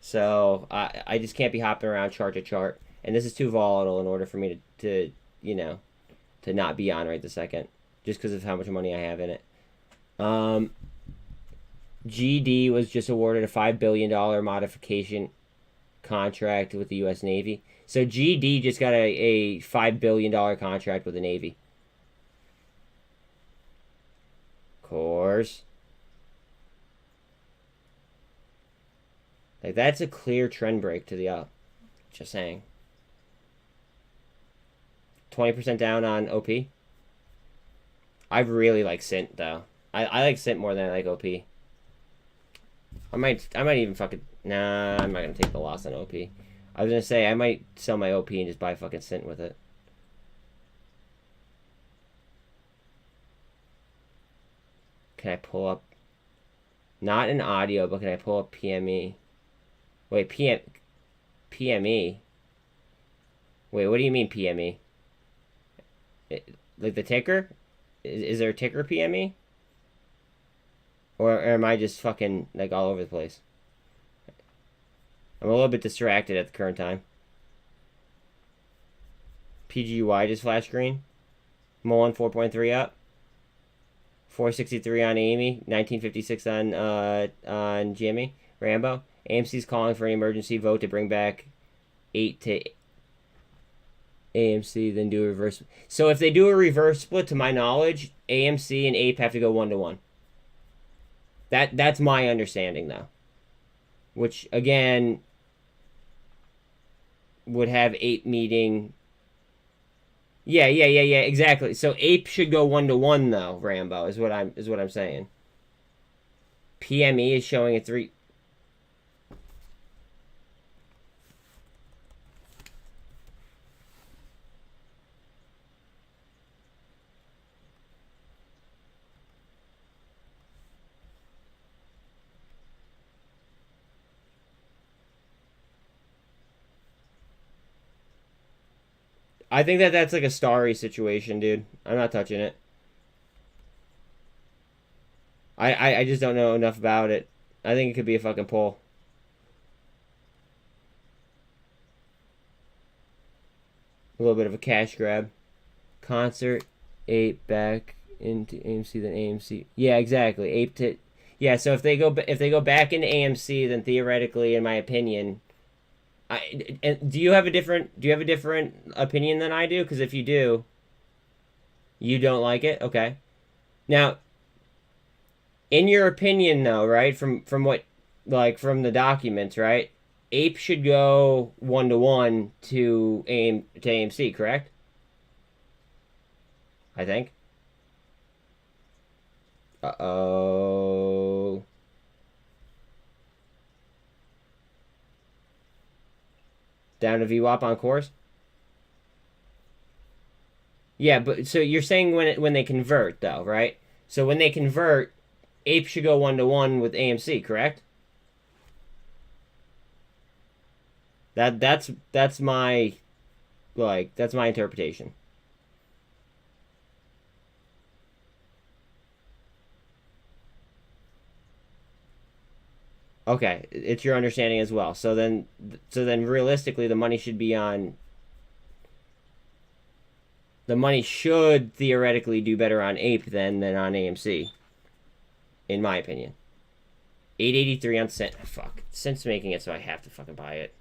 So I just can't be hopping around chart to chart. And this is too volatile in order for me to you know, to not be on right this second. Just because of how much money I have in it. GD was just awarded a $5 billion modification contract with the U.S. Navy. So GD just got a $5 billion contract with the Navy. Course. Like, that's a clear trend break to the up. Just saying. 20% down on OP. I really like SINT, though. I like SINT more than I like OP. I might even fucking... Nah, I'm not going to take the loss on OP. I was going to say, I might sell my OP and just buy fucking SINT with it. Can I pull up... Not an audio, but can I pull up PME? Wait, PME? Wait, what do you mean PME? Like the ticker? Is there a ticker PME? Or am I just fucking, like, all over the place? I'm a little bit distracted at the current time. PGY just flashed green. muln 4.3 up. 463 on Amy. 1956 on Jimmy. Rambo. AMC's calling for an emergency vote to bring back 8 to AMC, then do a reverse. So if they do a reverse split, to my knowledge, AMC and APE have to go 1-to-1. That's my understanding, though. Which, again, would have APE meeting. Yeah, exactly. So APE should go 1-to-1, though, Rambo, is what I'm saying. PME is showing a 3. I think that's like a starry situation, dude. I'm not touching it. I just don't know enough about it. I think it could be a fucking pull. A little bit of a cash grab. Concert, Ape back into AMC, then AMC. Yeah, exactly. Ape to... Yeah, so if they go back into AMC, then theoretically, in my opinion... do you have a different opinion than I do? Because if you do, you don't like it. Okay. Now, in your opinion, though, right? From what, like, from the documents, right? Ape should go 1-to-1 to AMC, correct? I think. Uh-oh. Down to VWAP on course? Yeah, but so you're saying when they convert, though, right? So when they convert, Ape should go 1-to-1 with AMC, correct? That's my interpretation. Okay, it's your understanding as well. So then realistically, the money should be on. The money should theoretically do better on Ape than on AMC, in my opinion. 883 on SINT. Fuck, SINT's making it so I have to fucking buy it.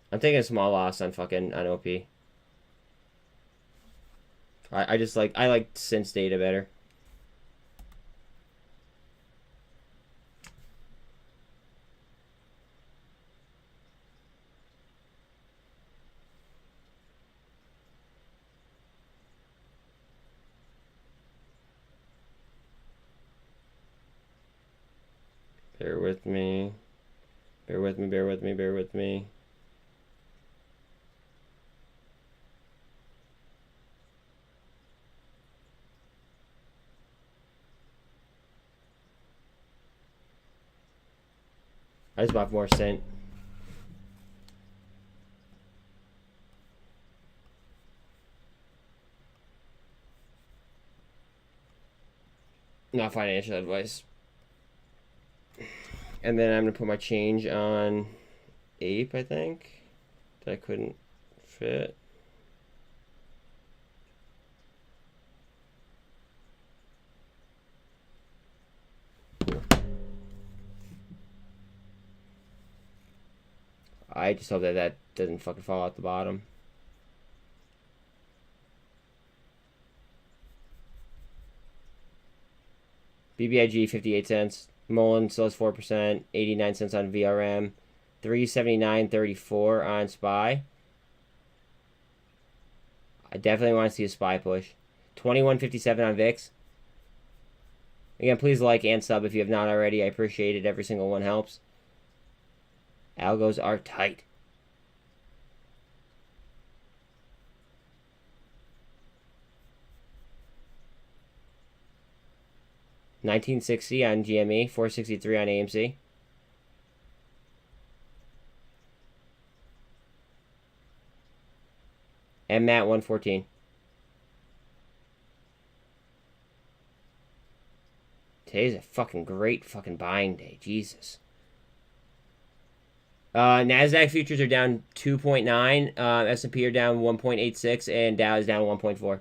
I'm taking a small loss on OP. I like SINT's data better. Bear with me. Bear with me, bear with me, bear with me. I just bought more SINT. Not financial advice. And then I'm going to put my change on Ape, I think. That I couldn't fit. I just hope that that doesn't fucking fall out the bottom. BBIG 58 cents. Mullen still has 4%. 89 cents on VRM. 379.34 on SPY. I definitely want to see a SPY push. 21.57 on VIX. Again, please like and sub if you have not already. I appreciate it. Every single one helps. Algos are tight. $19.60 on GME, $4.63 on AMC. MMat 114. Today's a fucking great fucking buying day. Jesus. NASDAQ futures are down 2.9. S&P are down 1.86. And Dow is down 1.4.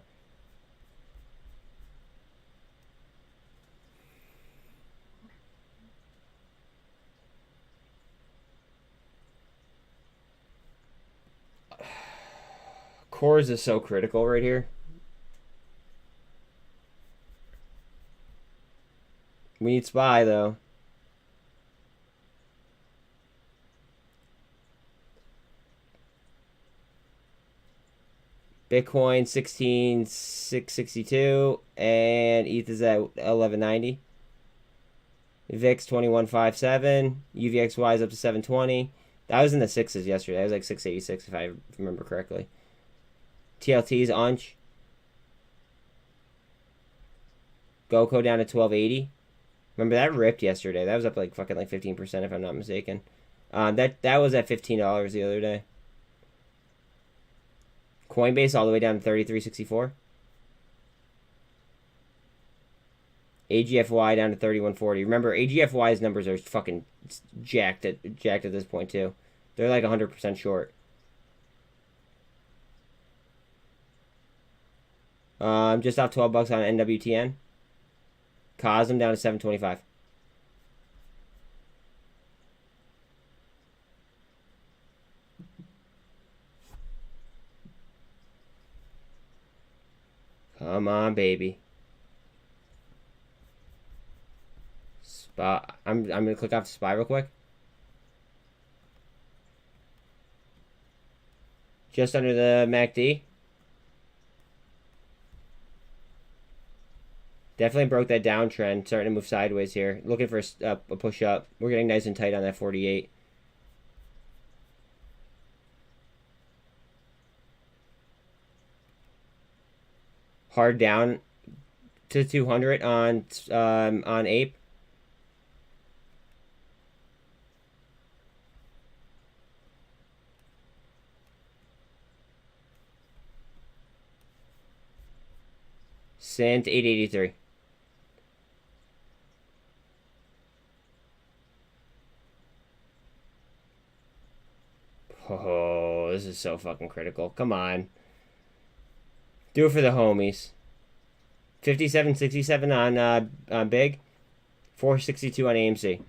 Cores is so critical right here. We need SPY, though. Bitcoin 16,662 and ETH is at 1190. VIX 2157. UVXY is up to 720. That was in the sixes yesterday. That was like 686 if I remember correctly. TLT's ONCH. GOCO down to 1280. Remember that ripped yesterday. That was up like fucking like 15% if I'm not mistaken. That was at $15 the other day. Coinbase all the way down to 33.64. AGFY down to 31.40. Remember, AGFY's numbers are fucking jacked at this point too. They're like 100% short. Just off $12 on NWTN. Cosm down to 725. Come on, baby. SPY. I'm gonna click off the SPY real quick. Just under the MACD. Definitely broke that downtrend. Starting to move sideways here. Looking for a push up. We're getting nice and tight on that 48. Hard down to 200 on Ape. SINT 883. Oh, this is so fucking critical. Come on. Do it for the homies. 57.67 on Big. 4.62 on AMC.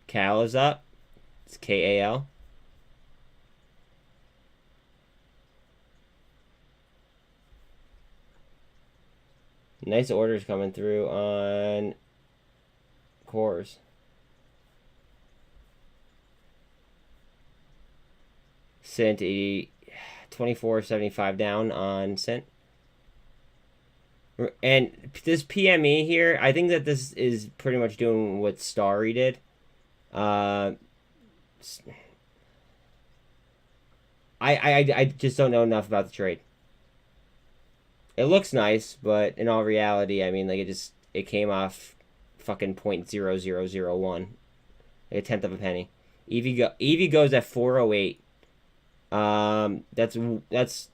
Cal is up. It's KAL. Nice orders coming through on cores. SINT 24.75 down on SINT. And this PME here, I think that this is pretty much doing what Starry did. I just don't know enough about the trade. It looks nice, but in all reality, I mean, like, it came off fucking 0.0001. Like a tenth of a penny. EV goes at 408. That's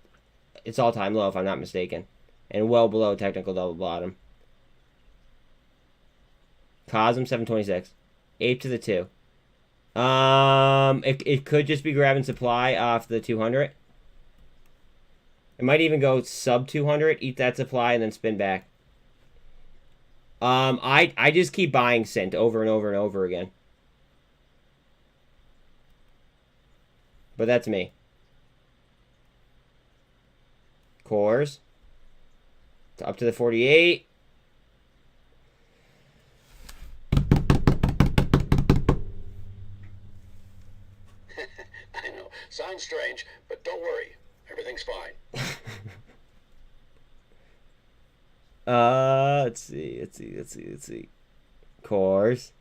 its all time low if I'm not mistaken, and well below technical double bottom. Cosm 726, ape to the 2. It could just be grabbing supply off the 200. It might even go sub 200, eat that supply, and then spin back. I just keep buying SINT over and over and over again. But that's me. Cores. Up to the 48. I know. Sounds strange, but don't worry. Everything's fine. Let's see. Cores.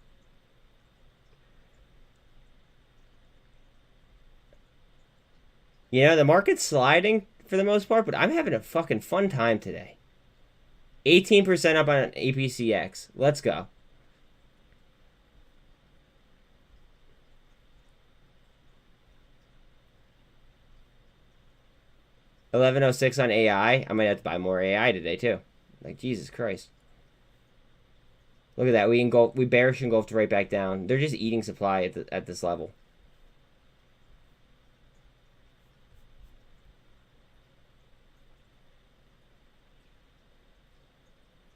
You know, the market's sliding for the most part, but I'm having a fucking fun time today. 18% up on APCX. Let's go. $11.06 on AI. I might have to buy more AI today too. Like, Jesus Christ. Look at that. We bearish engulfed right back down. They're just eating supply at this level.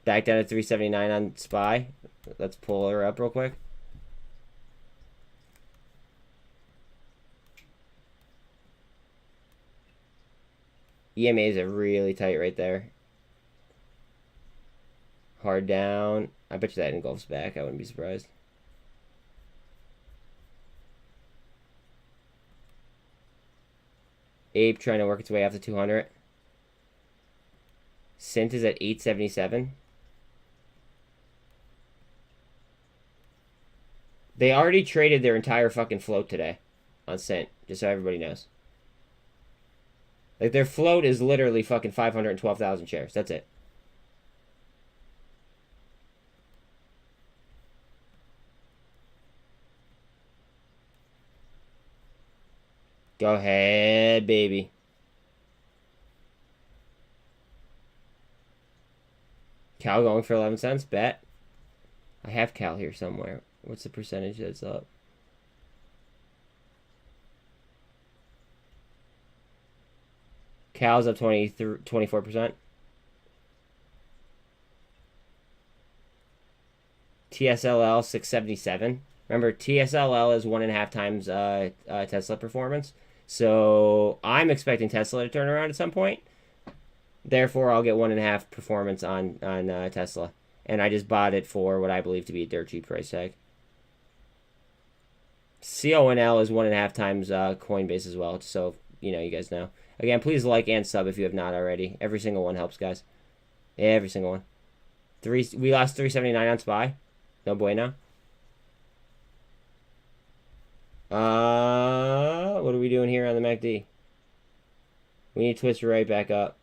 Back down to 379 on SPY. Let's pull her up real quick. EMAs are really tight right there. Hard down. I bet you that engulfs back. I wouldn't be surprised. Ape trying to work its way off the 200. SINT is at 877. They already traded their entire fucking float today on SINT, just so everybody knows. Like, their float is literally fucking 512,000 shares. That's it. Go ahead, baby. Cal going for 11 cents? Bet. I have Cal here somewhere. What's the percentage that's up? Cal's up 24%. TSLL 677. Remember, TSLL is 1.5 times Tesla performance. So I'm expecting Tesla to turn around at some point. Therefore, I'll get 1.5 performance on Tesla. And I just bought it for what I believe to be a dirt cheap price tag. CONL is 1.5 times Coinbase as well. So, you guys know. Again, please like and sub if you have not already. Every single one helps, guys. Every single one. We lost 379 on SPY. No bueno. What are we doing here on the MACD? We need to twist right back up.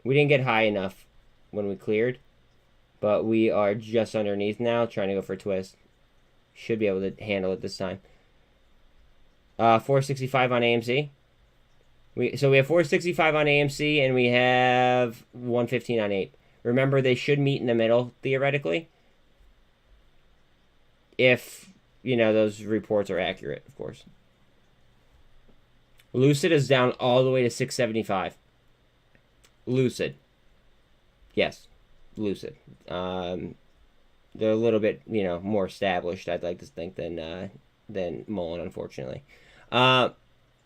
We didn't get high enough when we cleared, but we are just underneath now, trying to go for a twist. Should be able to handle it this time. 465 on AMC. So we have 465 on AMC, and we have 115 on APE. Remember, they should meet in the middle, theoretically. If, those reports are accurate, of course. Lucid is down all the way to 675. Lucid. Yes, Lucid. They're a little bit, more established, I'd like to think, than muln, unfortunately.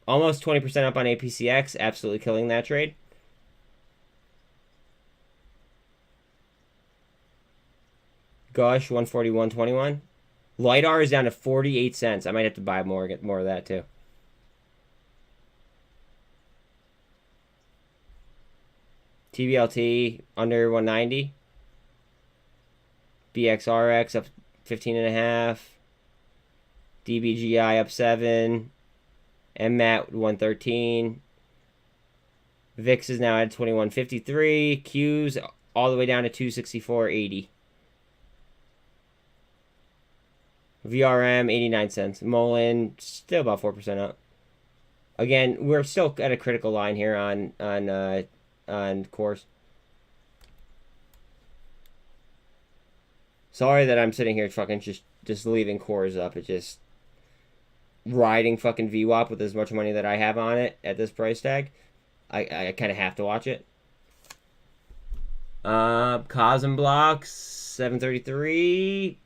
Almost 20% up on APCX, absolutely killing that trade. Gosh, 141.21. LIDAR is down to 48 cents. I might have to buy more, get more of that too. tblt under 190. BXRX up 15.5. DBGI up 7. MMat 113. VIX is now at 21.53. Q's all the way down to 264.80. VRM 89 cents. Muln still about 4% up. Again, we're still at a critical line here on course. Sorry that I'm sitting here fucking just leaving cores up. It's just riding fucking VWAP with as much money that I have on it at this price tag. I kind of have to watch it. Cosm blocks 733.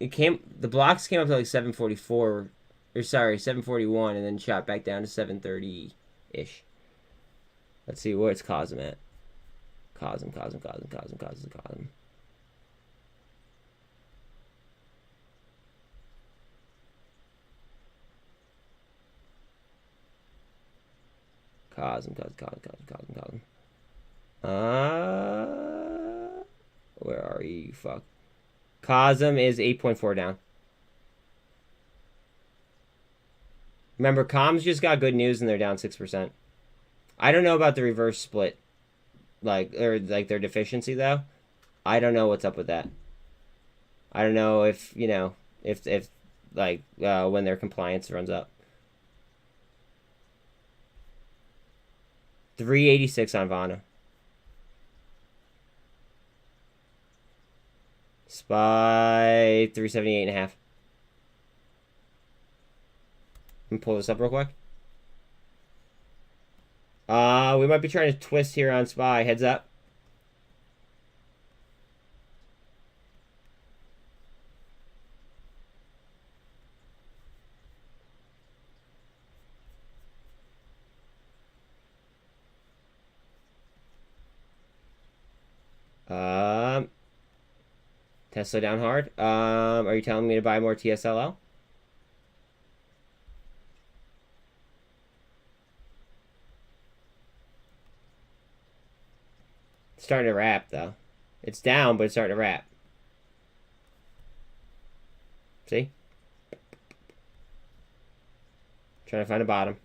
The blocks came up to like 744, or sorry, 741, and then shot back down to 730 ish. Let's see where's Cosm at. Cosm. Cosm. Where are you? Fuck. Cosm is 8.4 down. Remember, comms just got good news and they're down 6%. I don't know about the reverse split, or their deficiency though. I don't know what's up with that. I don't know if when their compliance runs up. 386 on Vana. SPY 378.5. Let me pull this up real quick. We might be trying to twist here on SPY. Heads up. Tesla down hard. Are you telling me to buy more TSLL? It's starting to wrap though. It's down, but it's starting to wrap. See? Trying to find a bottom.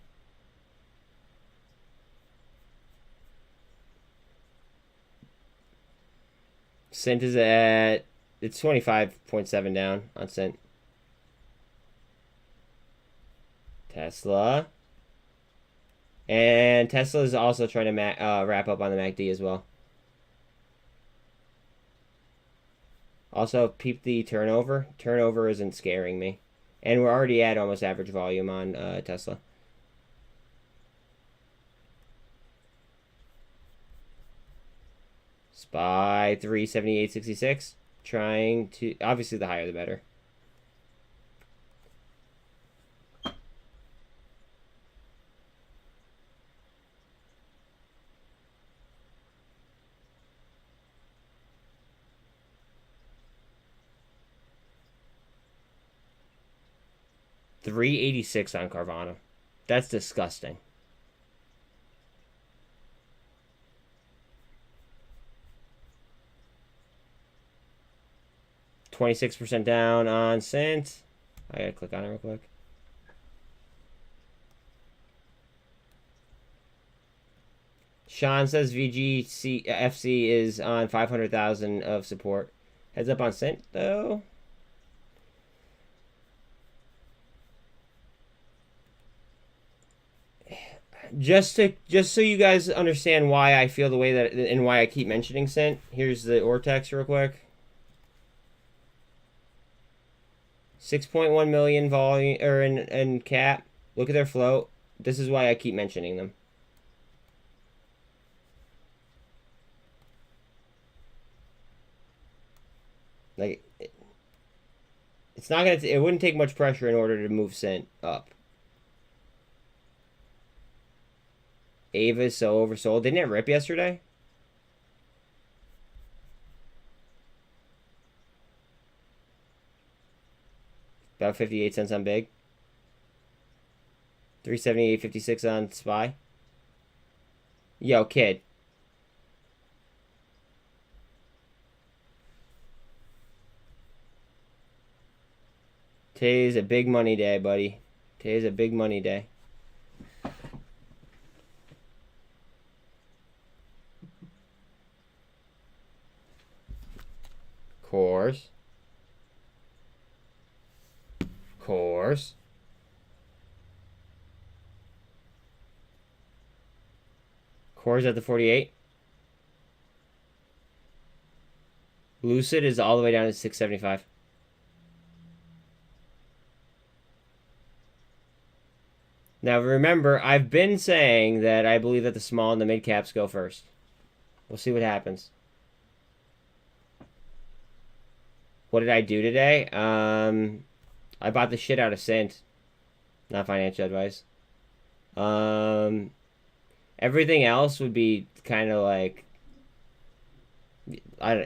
SINT is at... It's 25.7 down on SINT. Tesla. And Tesla is also trying to wrap up on the MACD as well. Also, peep the turnover. Turnover isn't scaring me. And we're already at almost average volume on Tesla. SPY 378.66. Trying to... Obviously, the higher the better. $386 on Carvana. That's disgusting. $26 down on SINT. I gotta click on it real quick. Sean says FC is on 500,000 of support. Heads up on SINT though. Just so you guys understand why I feel the way that and why I keep mentioning SINT. Here's the Ortex real quick. 6.1 million volume or in cap. Look at their float. This is why I keep mentioning them. Like it's not gonna. It wouldn't take much pressure in order to move SINT up. Ava is so oversold. Didn't it rip yesterday? About 58 cents on Big. 378.56 on SPY. Yo, kid. Today's a big money day, buddy. Today's a big money day. Cores. Cores. Cores at the 48. Lucid is all the way down to 675. Now remember, I've been saying that I believe that the small and the mid caps go first. We'll see what happens. What did I do today? I bought the shit out of SINT. Not financial advice. Everything else would be kind of like,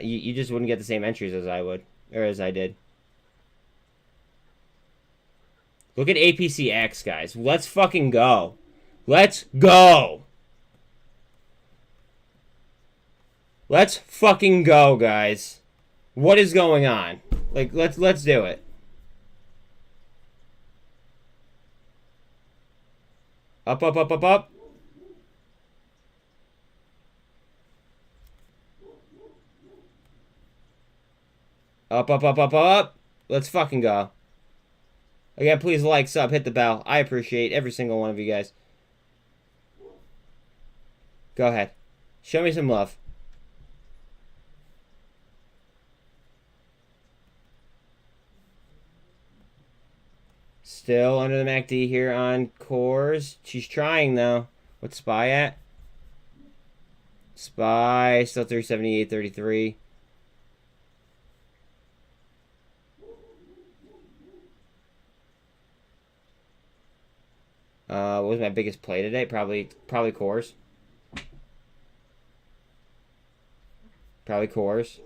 you just wouldn't get the same entries as I would, or as I did. Look at APCX, guys. Let's fucking go. Let's go. Let's fucking go, guys. What is going on? Like, let's do it. Up, up, up, up, up. Up, up, up, up, up. Let's fucking go. Again, please like, sub, hit the bell. I appreciate every single one of you guys. Go ahead. Show me some love. Still under the MACD here on cores. She's trying, though. What's SPY at? SPY, still 378.33. What was my biggest play today? Probably cores. Probably cores.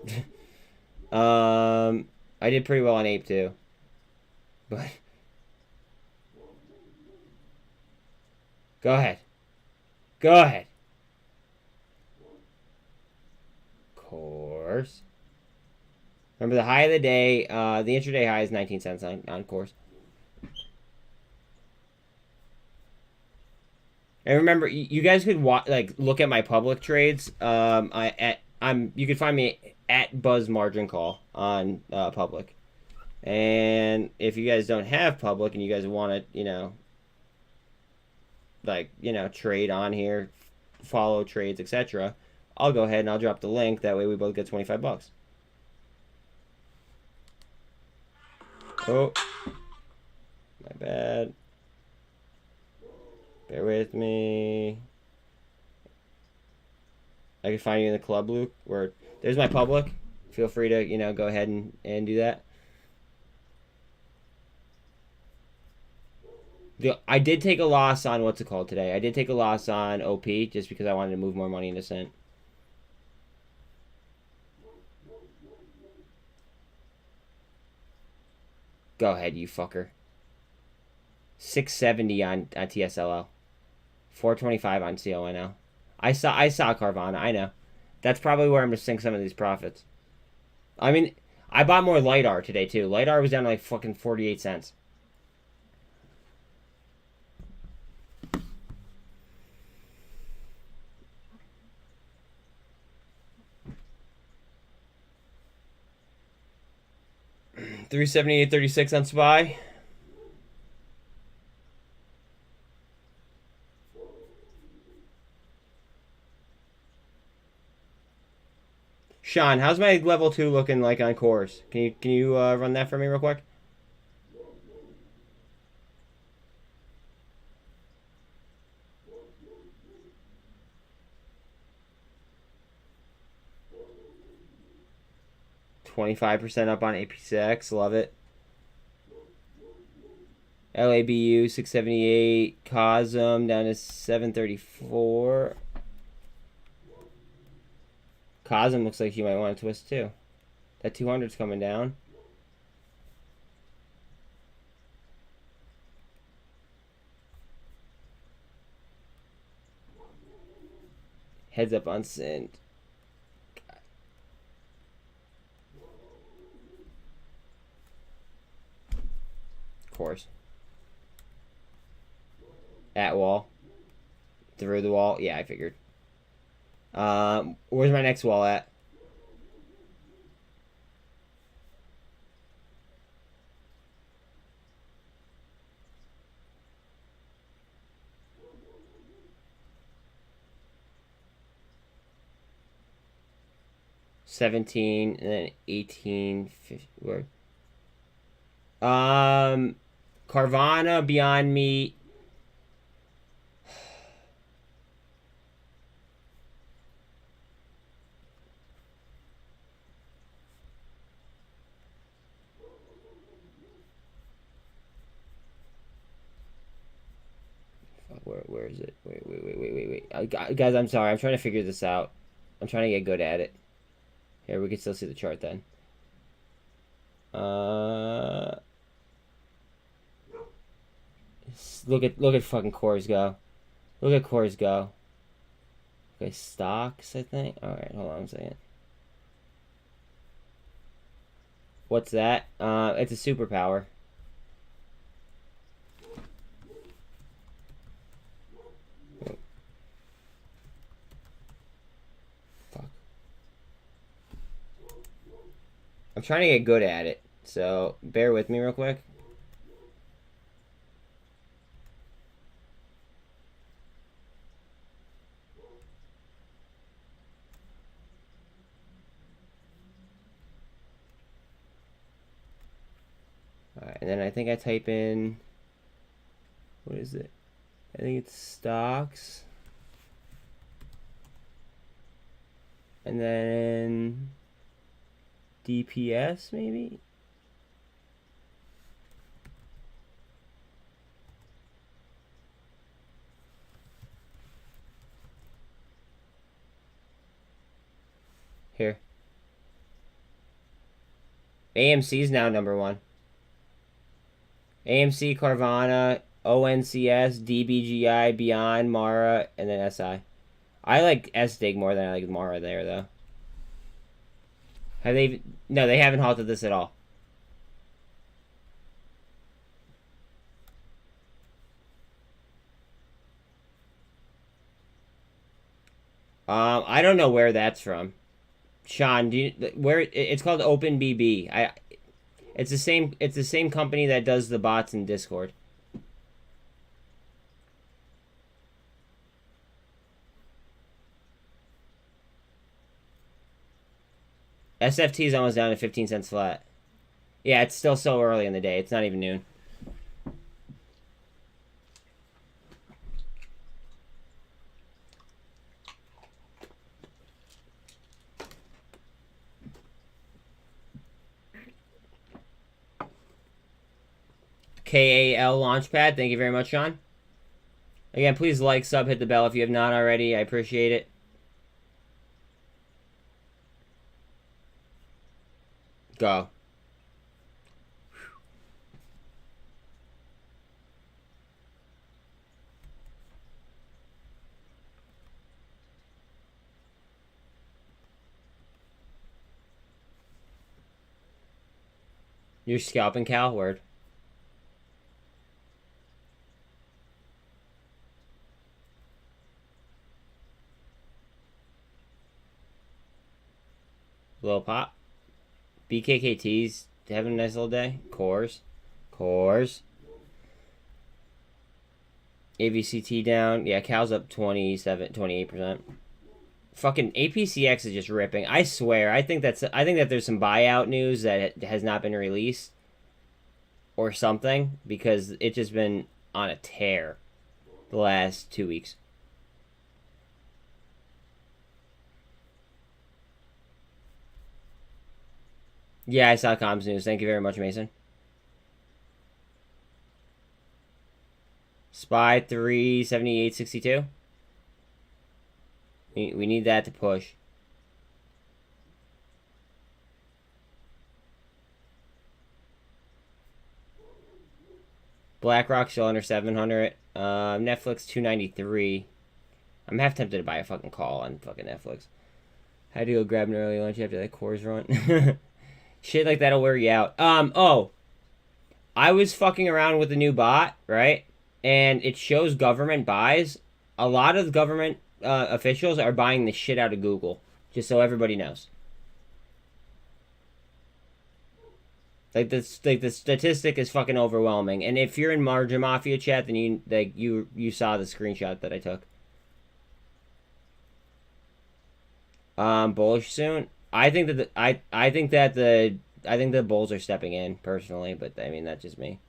I did pretty well on ape too. But go ahead. Go ahead. Cores. Remember the high of the day, the intraday high is 19 cents on cores. And remember, you guys could look at my public trades. You could find me at Buzz Margin Call on public. And if you guys don't have public and you guys want to, trade on here, follow trades, etc., I'll go ahead and I'll drop the link. That way we both get 25 bucks. Oh, my bad. Bear with me. I can find you in the club, Luke. Where there's my public. Feel free to, go ahead and do that. I did take a loss on what's it called today. I did take a loss on OP just because I wanted to move more money into SINT. Go ahead, you fucker. 670 on TSLL. 425 on CONL. I saw Carvana. I know. That's probably where I'm going to sink some of these profits. I mean, I bought more LIDAR today, too. LIDAR was down to like fucking 48 cents. $378.36 on SPY. Sean, how's my level 2 looking like on cores? Can you run that for me real quick? $25 up on APCX, love it. LABU 678, cosm down to 734. Cosm looks like you might want to twist too. That 200's coming down. Heads up on SINT. Of course. At wall. Through the wall. Yeah, I figured. Where's my next wall at? 17, and then 18, 50, where? Carvana, Beyond Meat. Where is it? Wait. Guys, I'm sorry. I'm trying to figure this out. I'm trying to get good at it. Here, we can still see the chart then. Look at fucking cores go. Look at cores go. Okay, stocks, I think. Alright, hold on a second. What's that? It's a superpower. I'm trying to get good at it, so bear with me real quick. Alright, and then I think I type in, what is it? I think it's stocks. And then DPS, maybe? Here. AMC is now #1. AMC, Carvana, ONCS, DBGI, Beyond, Mara, and then SI. I like SDIG more than I like Mara there, though. Have they? No, they haven't halted this at all. I don't know where that's from. Sean, do you where it's called OpenBB? It's the same company that does the bots in Discord. SFT is almost down to 15 cents flat. Yeah, it's still so early in the day. It's not even noon. KAL Launchpad. Thank you very much, Sean. Again, please like, sub, hit the bell if you have not already. I appreciate it. Go. You're scalping, Cal? Word. Little pop. BKKT's having a nice little day. Cores. AVCT down. Yeah, Cal's up 28%. Fucking APCX is just ripping. I swear. I think that there's some buyout news that has not been released or something, because it's just been on a tear the last 2 weeks. Yeah, I saw comms news. Thank you very much, Mason. Spy 378.62. We need that to push. BlackRock still under 700. Netflix 293. I'm half tempted to buy a fucking call on fucking Netflix. Had to go grab an early lunch after that course run. Shit like that'll wear you out. Oh. I was fucking around with the new bot, right? And it shows government buys. A lot of government officials are buying the shit out of Google. Just so everybody knows. Like the statistic is fucking overwhelming. And if you're in Margin Mafia chat, then you saw the screenshot that I took. Bullish soon. I think that I think that the Bulls are stepping in personally, but I mean that's just me.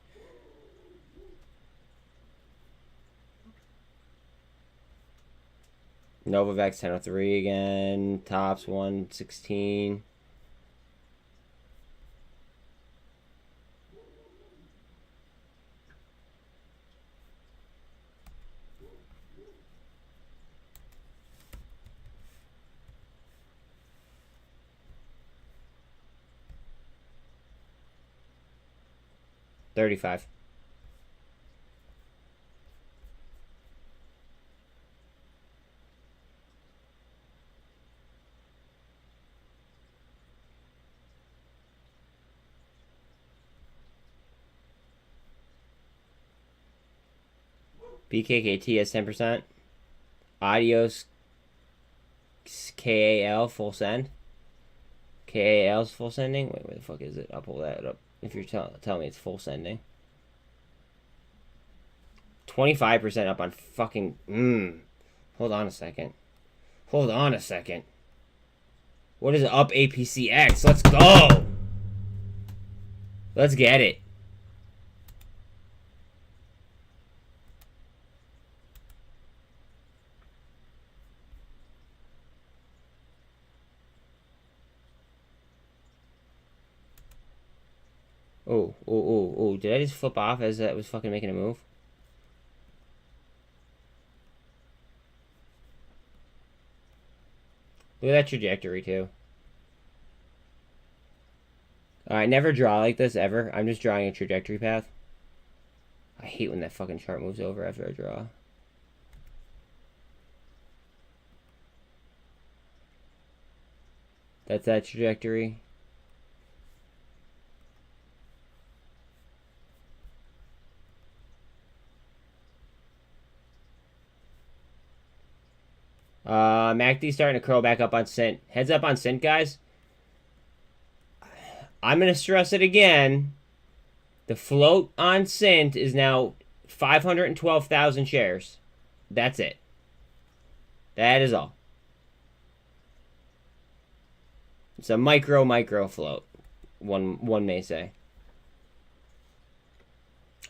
Novavax 1003 again. Tops 116. $35. BKKT has 10%. Adios KAL full send. KAL's full sending? Wait, where the fuck is it? I'll pull that up. If you're telling me it's full sending. 25% up on fucking... Hold on a second. Hold on a second. What is up APCX? Let's go! Let's get it. Oh. Did I just flip off as that was fucking making a move? Look at that trajectory, too. Alright, never draw like this, ever. I'm just drawing a trajectory path. I hate when that fucking chart moves over after I draw. That's that trajectory. MACD's starting to curl back up on SINT. Heads up on SINT, guys. I'm going to stress it again. The float on SINT is now 512,000 shares. That's it. That is all. It's a micro float. One may say.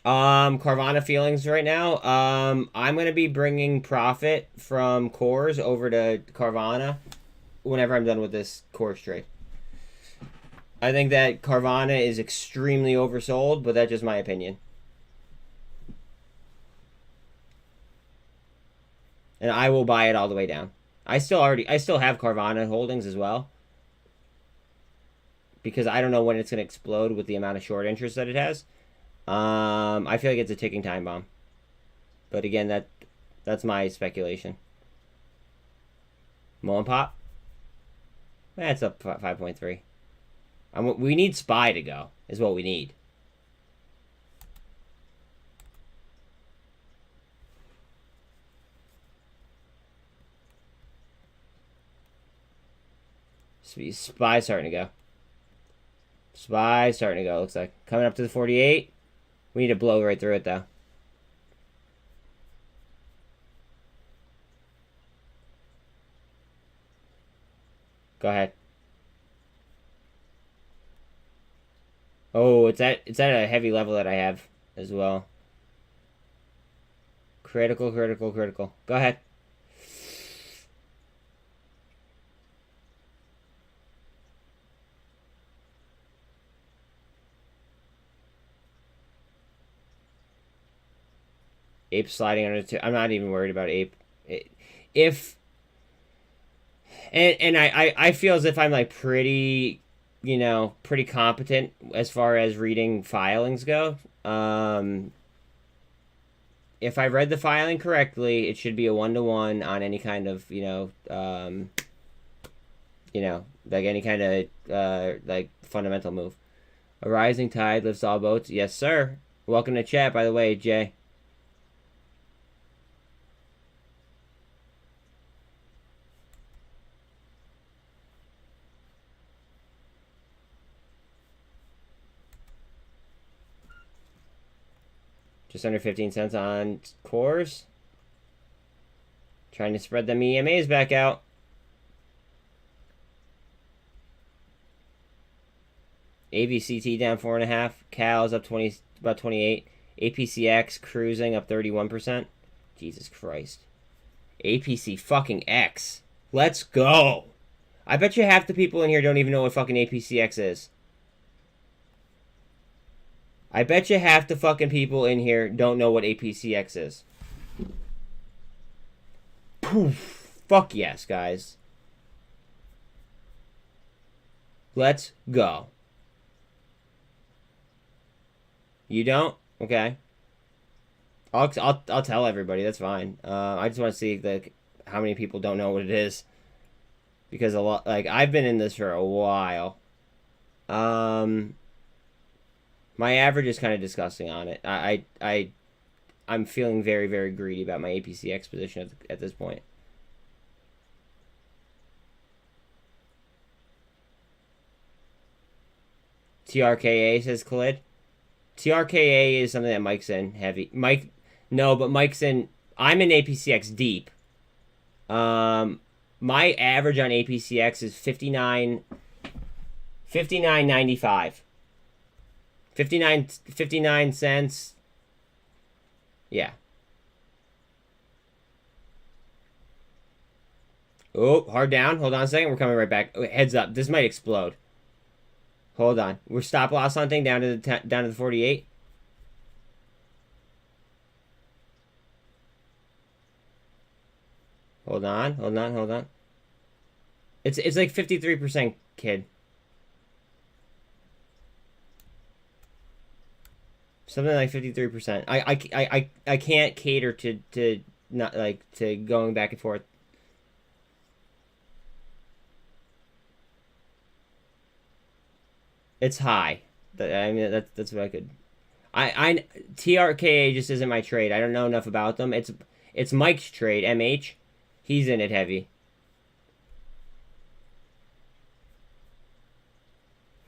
Carvana feelings right now. I'm going to be bringing profit from cores over to Carvana whenever I'm done with this cores trade. I think that Carvana is extremely oversold, but that's just my opinion. And I will buy it all the way down. I still have Carvana holdings as well. Because I don't know when it's going to explode with the amount of short interest that it has. I feel like it's a ticking time bomb. But again, that's my speculation. Mullen pop? That's up 5.3. We need SPY to go, is what we need. SPY starting to go. SPY starting to go, looks like. Coming up to the 48. We need to blow right through it, though. Go ahead. Oh, it's at a heavy level that I have as well. Critical. Go ahead. Ape sliding under two. I'm not even worried about Ape. I feel as if I'm like pretty competent as far as reading filings go. If I read the filing correctly, it should be a 1-to-1 on any kind of like any kind of like fundamental move. A rising tide lifts all boats. Yes, sir. Welcome to chat, by the way, Jay. Just under 15 cents on cores. Trying to spread them EMAs back out. AVCT down 4.5%. Cal is up about 28%. APCX cruising up 31%. Jesus Christ. APC fucking X. Let's go. I bet you half the people in here don't even know what fucking APCX is. I bet you half the fucking people in here don't know what APCX is. Poof. Fuck yes, guys. Let's go. You don't? Okay. I'll tell everybody. That's fine. I just want to see like how many people don't know what it is, because a lot, like, I've been in this for a while. My average is kind of disgusting on it. I'm feeling very, very greedy about my APCX position at this point. TRKA, says Khalid. TRKA is something that Mike's in heavy. No, but Mike's in. I'm in APCX deep. My average on APCX is 59.95. 59 cents. Yeah. Oh, hard down. Hold on a second. We're coming right back. Heads up. This might explode. Hold on. We're stop loss hunting down to the 48. Hold on. It's like 53%, kid. Something like 53%. I can't cater to not like to going back and forth. It's high. I mean, that's what I could. TRKA just isn't my trade. I don't know enough about them. It's Mike's trade. MH, he's in it heavy.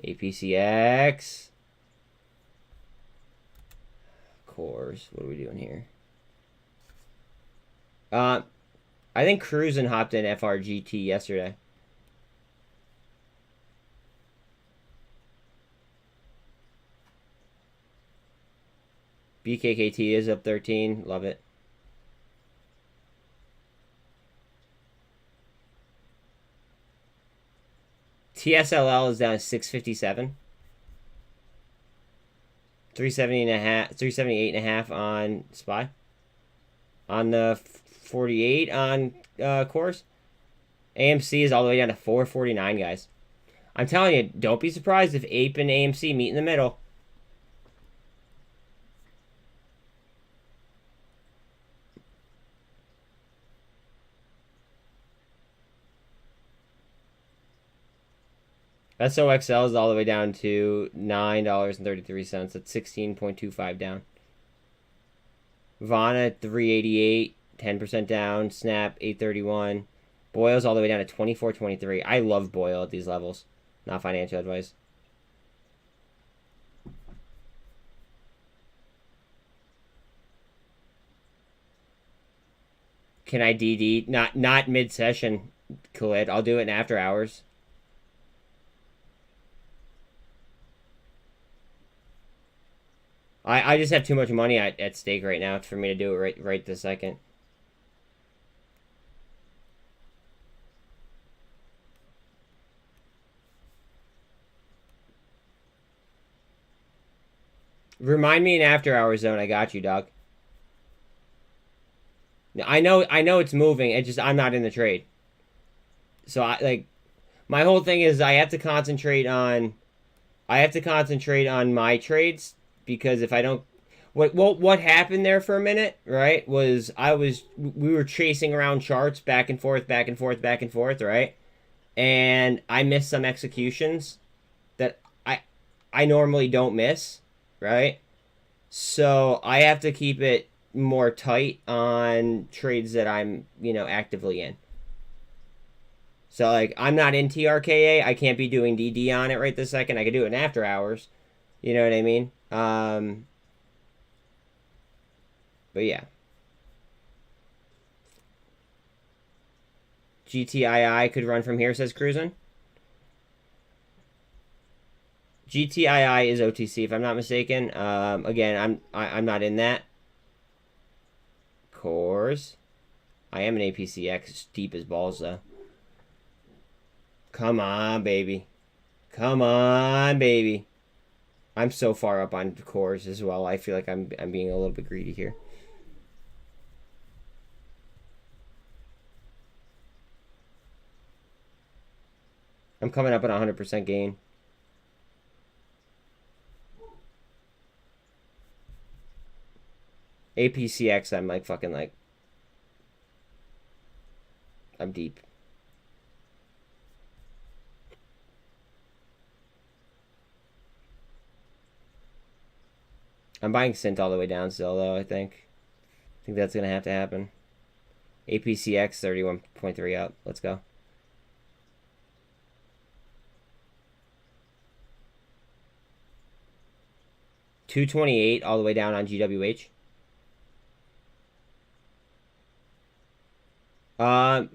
APCX. Cores. What are we doing here? I think Cruisin hopped in FRGT yesterday. BKKT is up 13. Love it. TSLL is down to 657. 378.5 on SPY. On the 48 on cores. AMC is all the way down to 449, guys. I'm telling you, don't be surprised if APE and AMC meet in the middle. SOXL is all the way down to $9.33. That's 16.25 down. Vana at 388, 10% down. Snap 831. Boyle's all the way down to 24.23. I love Boyle at these levels. Not financial advice. Can I DD? Not mid-session, Khalid. I'll do it in after hours. I just have too much money at stake right now for me to do it right this second. Remind me in after hours zone. I got you, dog. I know it's moving. It's just I'm not in the trade. So my whole thing is I have to concentrate on my trades, because if I don't, what happened there for a minute, right, was we were chasing around charts back and forth, right? And I missed some executions that I normally don't miss, right? So I have to keep it more tight on trades that I'm, actively in. So, like, I'm not in TRKA. I can't be doing DD on it right this second. I could do it in after hours. You know what I mean? But yeah. GTII could run from here, says Cruisin. GTII is OTC if I'm not mistaken. Again, I'm not in that. Cores. I am an APCX, deep as balls though. Come on, baby. Come on, baby. I'm so far up on cores as well. I feel like I'm being a little bit greedy here. I'm coming up at 100% gain. APCX, I'm like fucking like... I'm deep. I'm buying SINT all the way down still, though, I think. I think that's going to have to happen. APCX, 31.3 up. Let's go. $228 all the way down on GWH.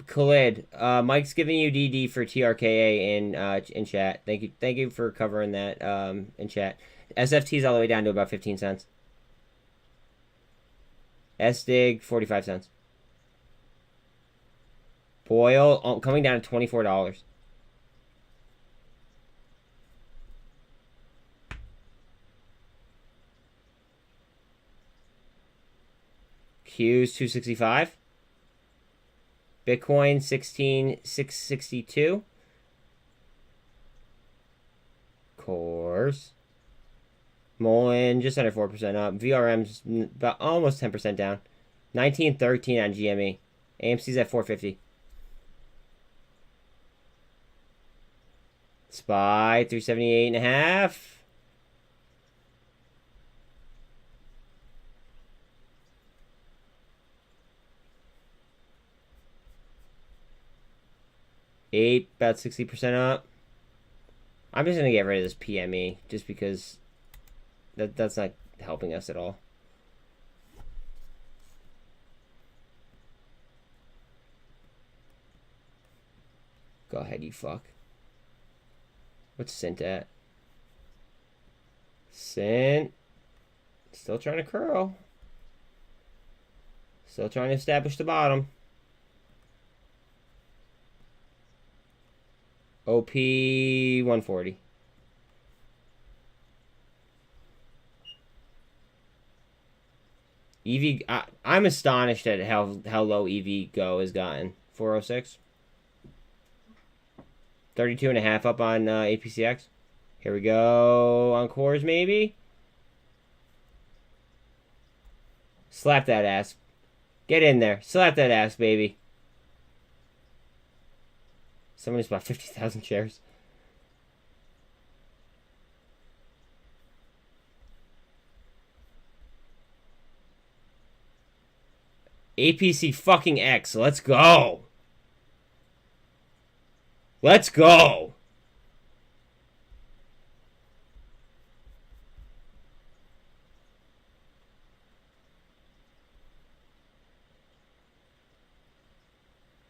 Khalid, Mike's giving you DD for TRKA in chat. Thank you for covering that in chat. SFT's all the way down to about 15 cents. SDIG 45 cents. Boyle coming down to $24. Q's 265. Bitcoin 16,662. Cores. muln just under 4% up. VRM's about almost 10% down. 1913 on GME. AMC's at 450. SPY 378.5. About 60% up. I'm just gonna get rid of this PME just because that's not helping us at all. Go ahead, you fuck. What's SINT at? SINT. Still trying to curl. Still trying to establish the bottom. OP 140. EV, I'm astonished at how low EV Go has gotten. 406. 32.5 up on APCX. Here we go on cores, maybe. Slap that ass. Get in there. Slap that ass, baby. Somebody's bought 50,000 shares. APC fucking X. Let's go. Let's go.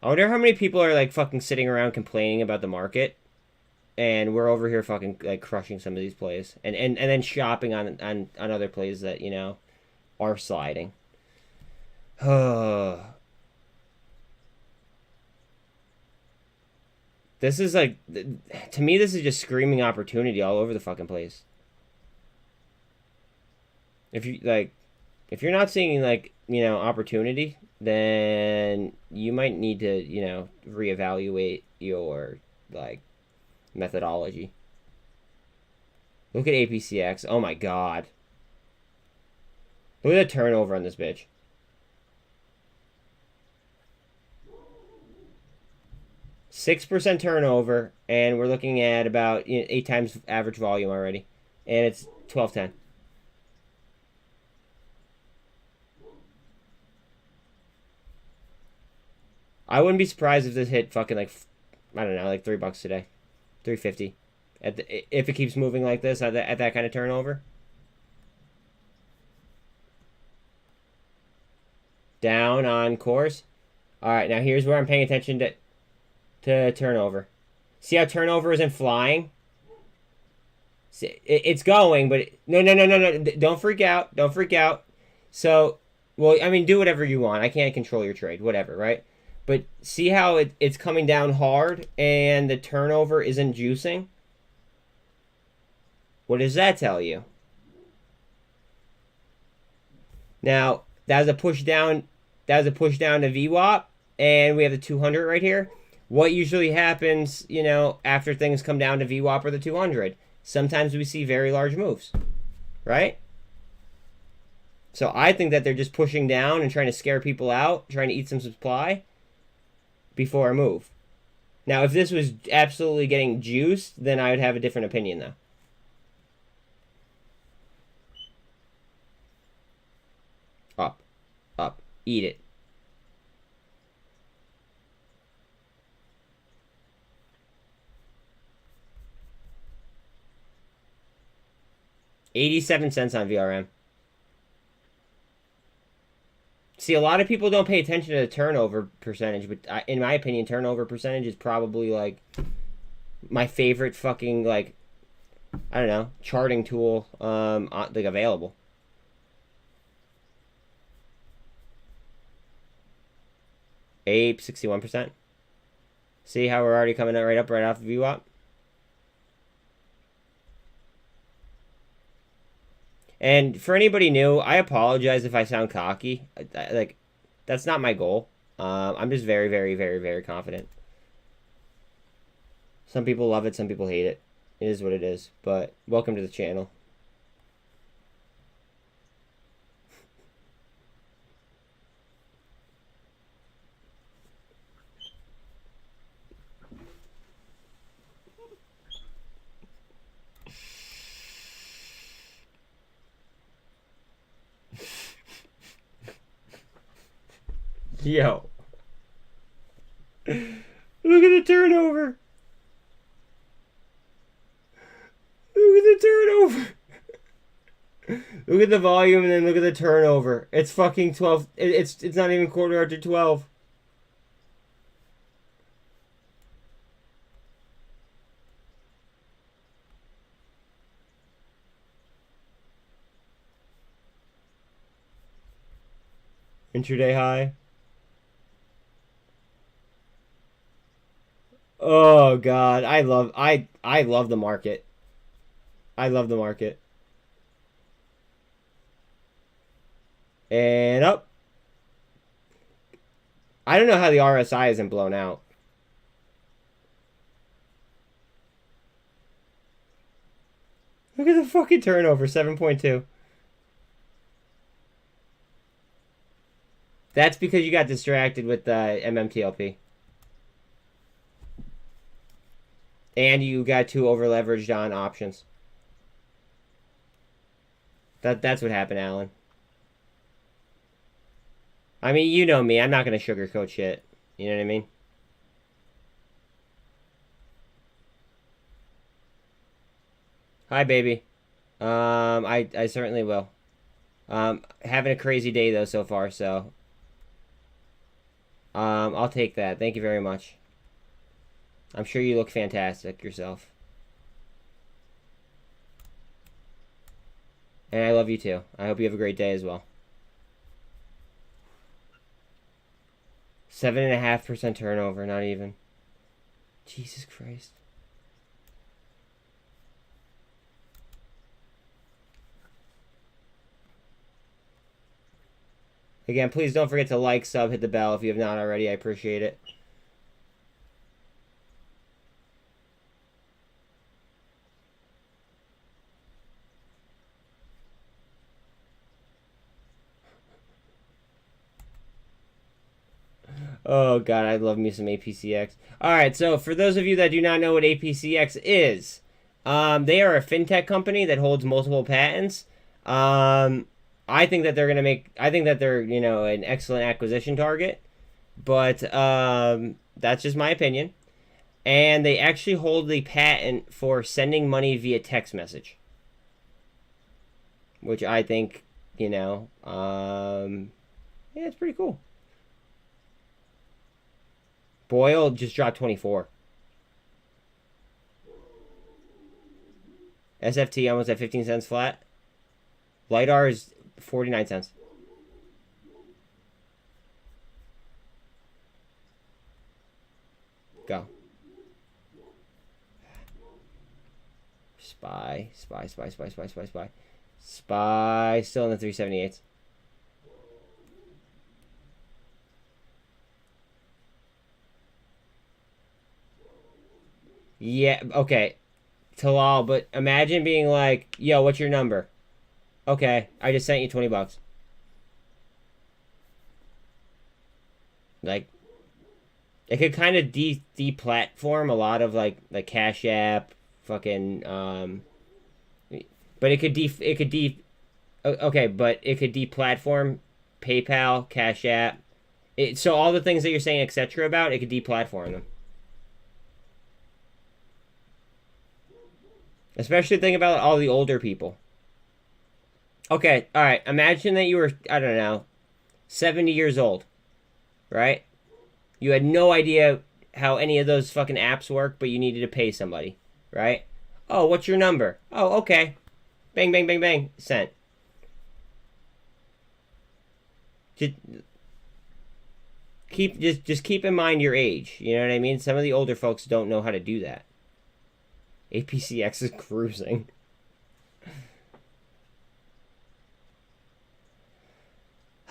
I wonder how many people are like fucking sitting around complaining about the market, and we're over here fucking like crushing some of these plays, and then shopping on other plays that, you know, are sliding. This is like, to me, this is just screaming opportunity all over the fucking place. If you're not seeing like, you know, opportunity, then you might need to, you know, reevaluate your like methodology. Look at APCX. Oh my god. Look at the turnover on this bitch. %6 turnover, and we're looking at about 8 times average volume already, and it's 1210. I wouldn't be surprised if this hit fucking like, I don't know, like $3 today, 350, if it keeps moving like this at that kind of turnover. Down on course. All right, now here's where I'm paying attention to turnover. See how turnover isn't flying? It's going, but no. Don't freak out. Don't freak out. So, well, I mean, do whatever you want. I can't control your trade, whatever, right? But see how it's coming down hard and the turnover isn't juicing? What does that tell you? Now, that was a push down. That was a push down to VWAP, and we have the 200 right here. What usually happens, you know, after things come down to VWAP or the 200? Sometimes we see very large moves, right? So I think that they're just pushing down and trying to scare people out, trying to eat some supply before a move. Now, if this was absolutely getting juiced, then I would have a different opinion, though. Up, up, eat it. $0.87 on VRM. See, a lot of people don't pay attention to the turnover percentage, but in my opinion, turnover percentage is probably, like, my favorite fucking, like, I don't know, charting tool, like, available. Ape, 61%. See how we're already coming right up right off the VWAP? And for anybody new, I apologize if I sound cocky. Like, that's not my goal. I'm just very, very, very, very confident. Some people love it, some people hate it. It is what it is. But welcome to the channel. Yo. Look at the turnover. Look at the turnover. Look at the volume and then look at the turnover. It's fucking 12. It's not even quarter after 12. Intraday high. Oh god, I love the market. I love the market. And up. I don't know how the RSI isn't blown out. Look at the fucking turnover, 7.2. That's because you got distracted with the MMTLP. And you got too over-leveraged on options. That's what happened, Alan. I mean, you know me. I'm not going to sugarcoat shit. You know what I mean? Hi, baby. I certainly will. Having a crazy day, though, so far, so... I'll take that. Thank you very much. I'm sure you look fantastic yourself. And I love you too. I hope you have a great day as well. 7.5% turnover, not even. Jesus Christ. Again, please don't forget to like, sub, hit the bell if you have not already. I appreciate it. Oh, God, I love me some APCX. All right, so for those of you that do not know what APCX is, they are a fintech company that holds multiple patents. I think that they're going to make... I think that they're, you know, an excellent acquisition target. But that's just my opinion. And they actually hold the patent for sending money via text message. Which I think, you know, yeah, it's pretty cool. Boyle just dropped 24. SFT almost at 15 cents flat. LIDAR is 49 cents. Go. Spy. Spy still in the 378s. Yeah, okay. Talal, but imagine being like, yo, what's your number? Okay, I just sent you 20 bucks. Like, it could kind of deplatform a lot of like Cash App, fucking but it could okay, but it could deplatform PayPal, Cash App. So all the things that you're saying etc. about, it could deplatform them. Especially think about all the older people. Okay, all right. Imagine that you were, I don't know, 70 years old, right? You had no idea how any of those fucking apps work, but you needed to pay somebody, right? Oh, what's your number? Oh, okay. Bang, bang, bang, bang. Sent. Just keep in mind your age. You know what I mean? Some of the older folks don't know how to do that. APCX is cruising.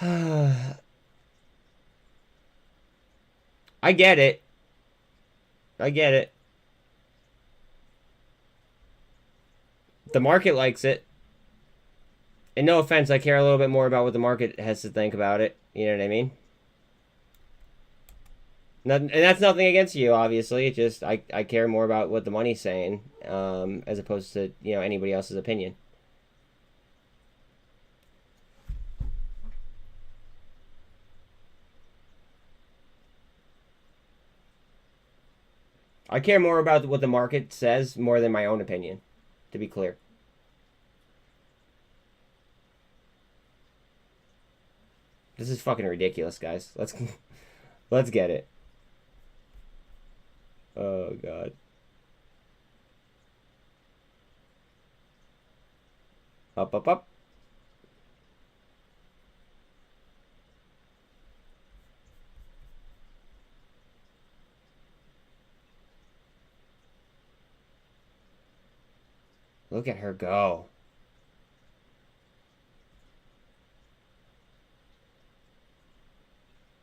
I get it. I get it. The market likes it. And no offense, I care a little bit more about what the market has to think about it. You know what I mean? And that's nothing against you, obviously. It's just I care more about what the money's saying, as opposed to, you know, anybody else's opinion. I care more about what the market says more than my own opinion, to be clear. This is fucking ridiculous, guys. Let's get it. Oh god. Up, up, up. Look at her go.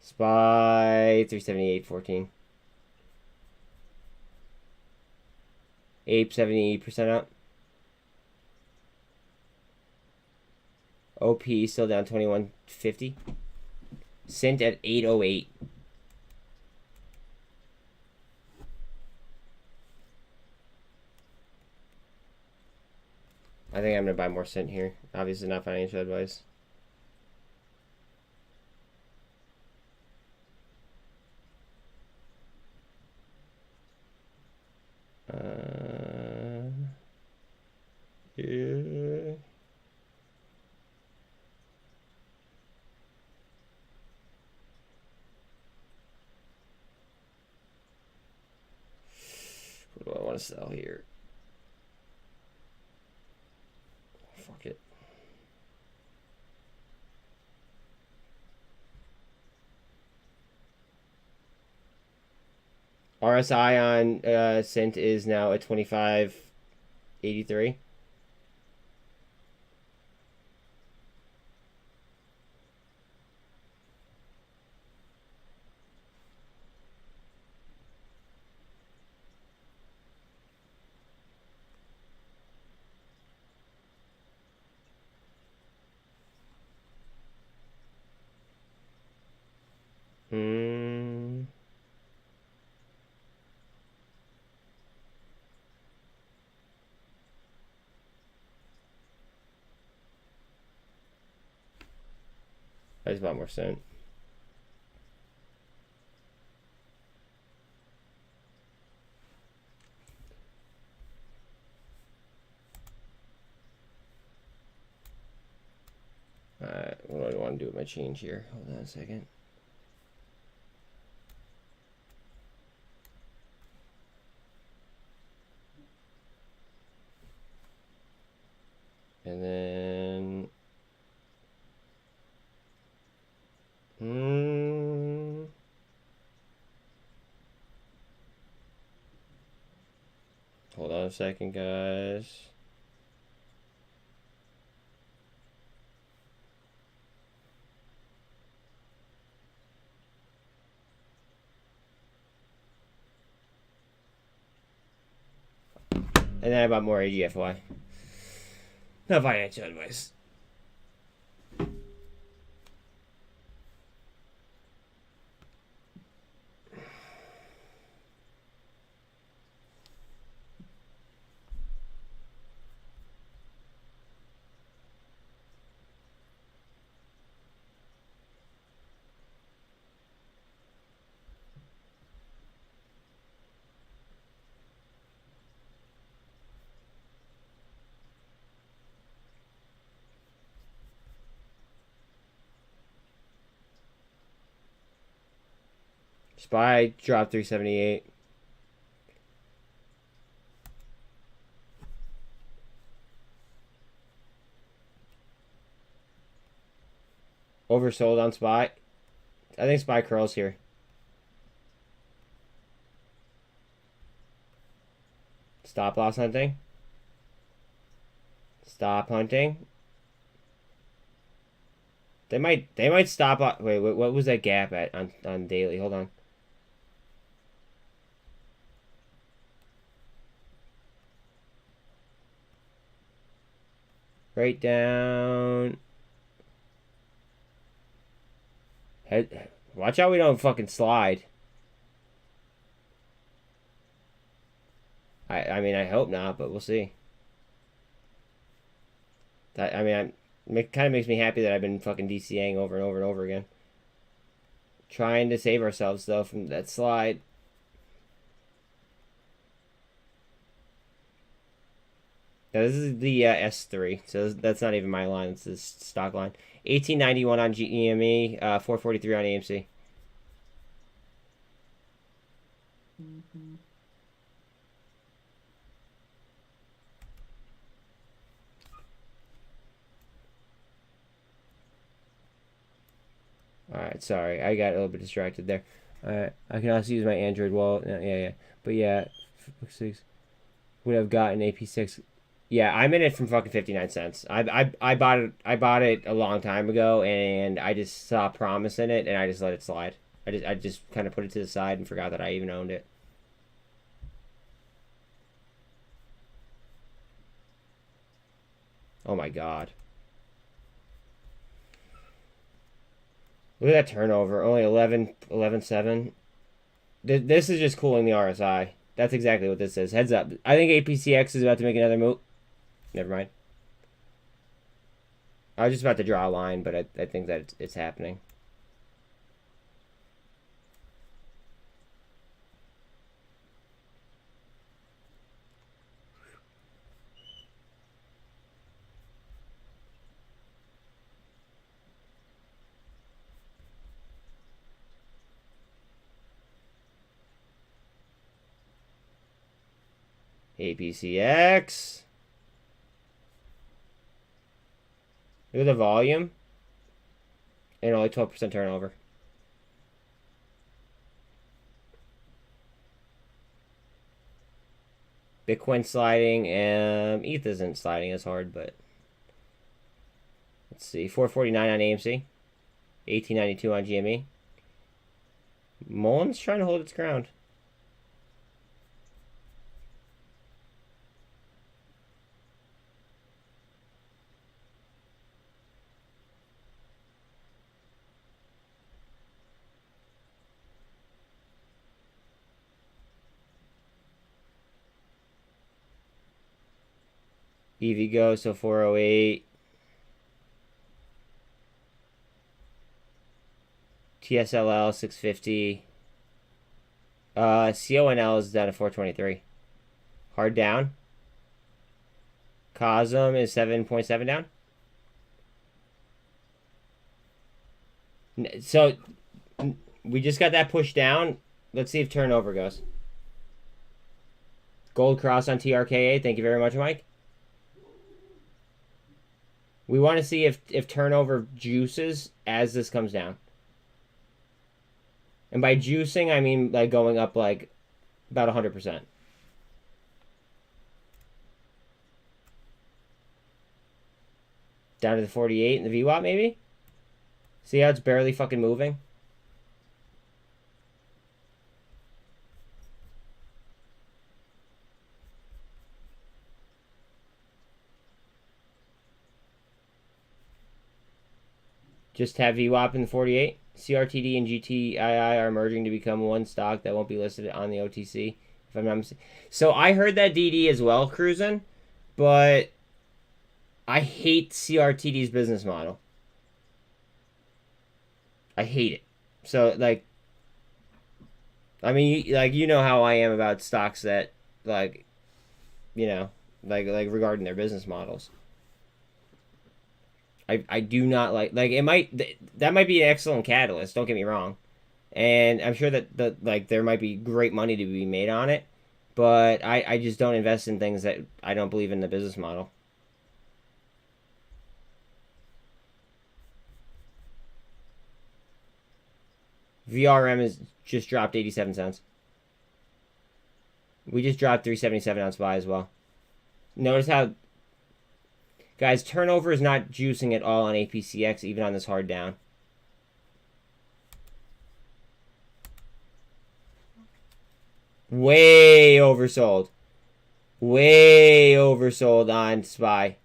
Spy 378.14. Ape 70% up. OP still down 21.50. SINT at 808. I think I'm gonna buy more SINT here. Obviously not financial advice. Yeah. What do I want to sell here? Fuck it. RSI on SINT is now at 25.83. I just bought more SINT. Alright, what do I want to do with my change here? Hold on a second. second, guys. And then I bought more AGFY. No financial advice. SPY dropped 378. Oversold on SPY. I think SPY curls here. Stop loss hunting. Stop hunting. They might stop. Wait, what was that gap at on daily? Hold on. Right down. Head. Watch out we don't fucking slide. I mean, I hope not, but we'll see. I mean, it kind of makes me happy that I've been fucking DCAing over and over and over again. Trying to save ourselves, though, from that slide. Now, this is the S3, so that's not even my line. It's this stock line. 1891 on GEME, 443 on AMC. Mm-hmm. Alright, sorry. I got a little bit distracted there. Alright, I can also use my Android wallet. Yeah. But yeah, 6 would have gotten AP6. Yeah, I'm in it from fucking 59 cents. I bought it a long time ago, and I just saw promise in it, and I just let it slide. I just kind of put it to the side and forgot that I even owned it. Oh my god. Look at that turnover. Only 11.7. This is just cooling the RSI. That's exactly what this is. Heads up. I think APCX is about to make another move. Never mind. I was just about to draw a line, but I think that it's happening. APCX. Look at the volume. And only 12% turnover. Bitcoin sliding. ETH isn't sliding as hard, but let's see. 449 on AMC. 1892 on GME. Muln's trying to hold its ground. EVgo, so 408. TSLL 650. CONL is down to 423. Hard down. Cosm is 7.7 down. So we just got that push down. Let's see if turnover goes. Gold cross on TRKA. Thank you very much, Mike. We want to see if turnover juices as this comes down. And by juicing, I mean like going up like about 100%. Down to the 48 and the VWAP, maybe? See how it's barely fucking moving? Just have VWAP in the 48. CRTD and GTII are merging to become one stock that won't be listed on the OTC, if I'm not mistaken. So I heard that DD as well, cruising, but I hate CRTD's business model. I hate it. So, like, I mean, like, you know how I am about stocks that, like, you know, like regarding their business models. I do not like it might that might be an excellent catalyst, don't get me wrong, and I'm sure that like there might be great money to be made on it, but I just don't invest in things that I don't believe in the business model. VRM has just dropped 87 cents. We just dropped 377 on SPY as well. Notice how, guys, turnover is not juicing at all on APCX, even on this hard down. Way oversold. Way oversold on SPY.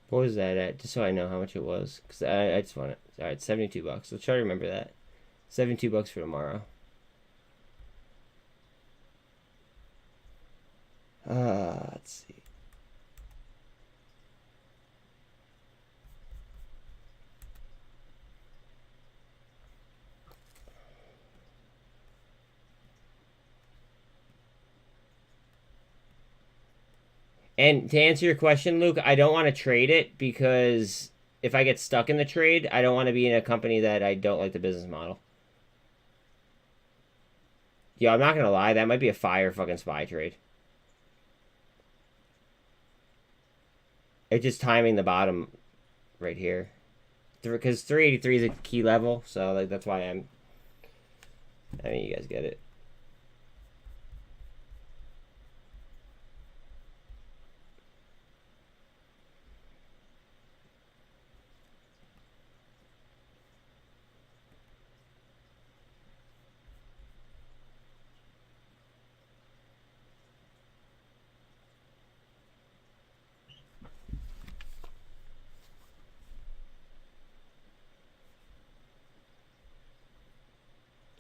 What was that at? Just so I know how much it was. Because I just want it. Alright, $72. Let's try to remember that. $72 for tomorrow. Let's see. And to answer your question, Luke, I don't want to trade it because if I get stuck in the trade, I don't want to be in a company that I don't like the business model. Yeah, I'm not going to lie. That might be a fire fucking SPY trade. It's just timing the bottom right here. Because 383 is a key level, so like that's why I mean, you guys get it.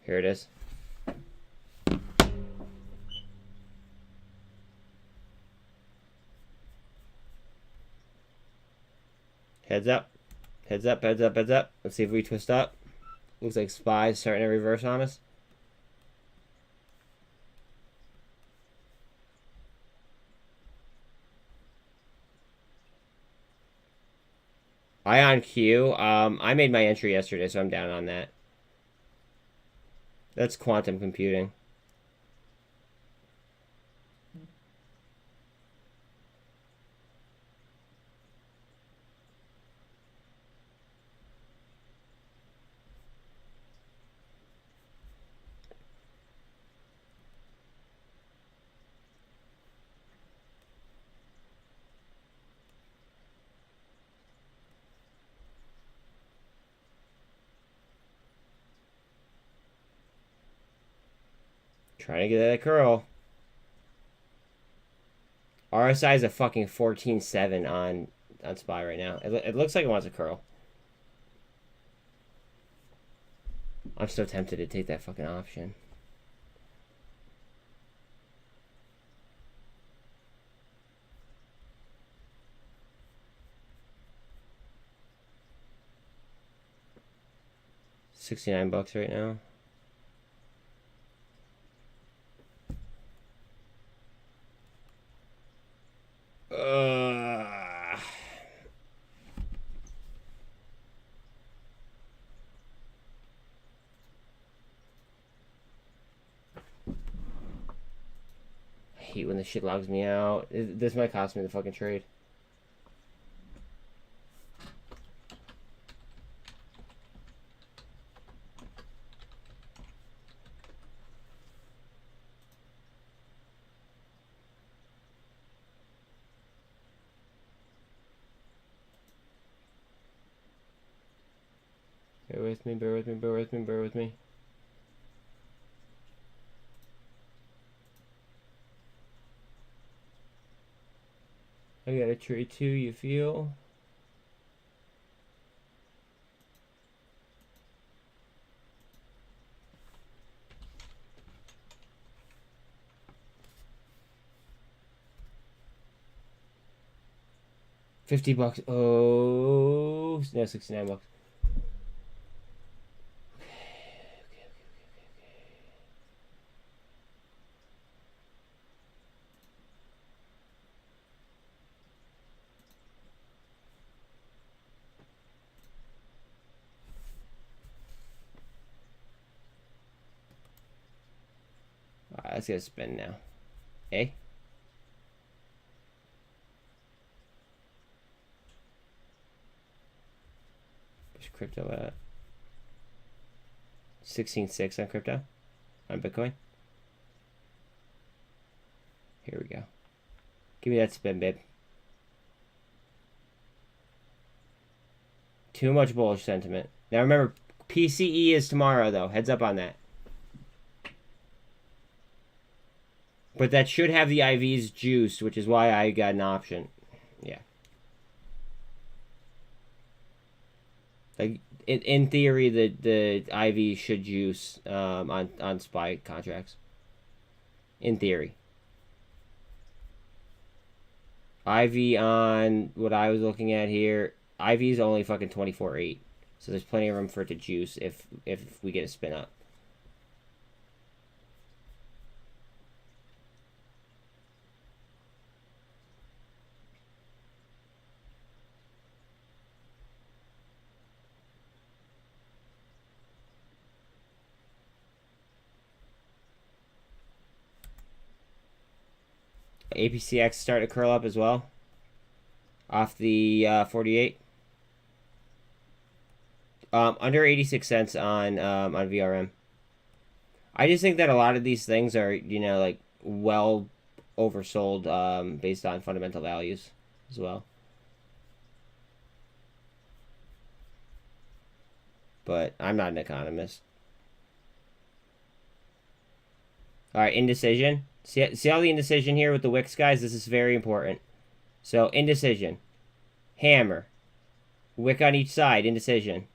Here it is. Heads up. Heads up, heads up, heads up. Let's see if we twist up. Looks like SPY's starting to reverse on us. IonQ. I made my entry yesterday, so I'm down on that. That's quantum computing. Trying to get that curl. RSI is a fucking 14.7 on SPY right now. It looks like it wants a curl. I'm so tempted to take that fucking option. $69 right now. I hate when this shit logs me out. This might cost me the fucking trade. Bear with me, bear with me, bear with me, bear with me. I got a trade too, you feel? $50. Oh, no, $69. Alright, let's get a spin now. Hey? Where's crypto at? 16.6 on crypto? On Bitcoin? Here we go. Give me that spin, babe. Too much bullish sentiment. Now remember, PCE is tomorrow, though. Heads up on that. But that should have the IVs juiced, which is why I got an option. Yeah. Like, in theory, the IV should juice on SPY contracts. In theory. IV on what I was looking at here, IV is only fucking 24.8. So there's plenty of room for it to juice if we get a spin up. APCX starting to curl up as well. Off the 48. Under 86 cents on VRM. I just think that a lot of these things are, you know, like well oversold based on fundamental values as well. But I'm not an economist. All right, indecision. See all the indecision here with the wicks, guys? This is very important. So, indecision. Hammer. Wick on each side, indecision.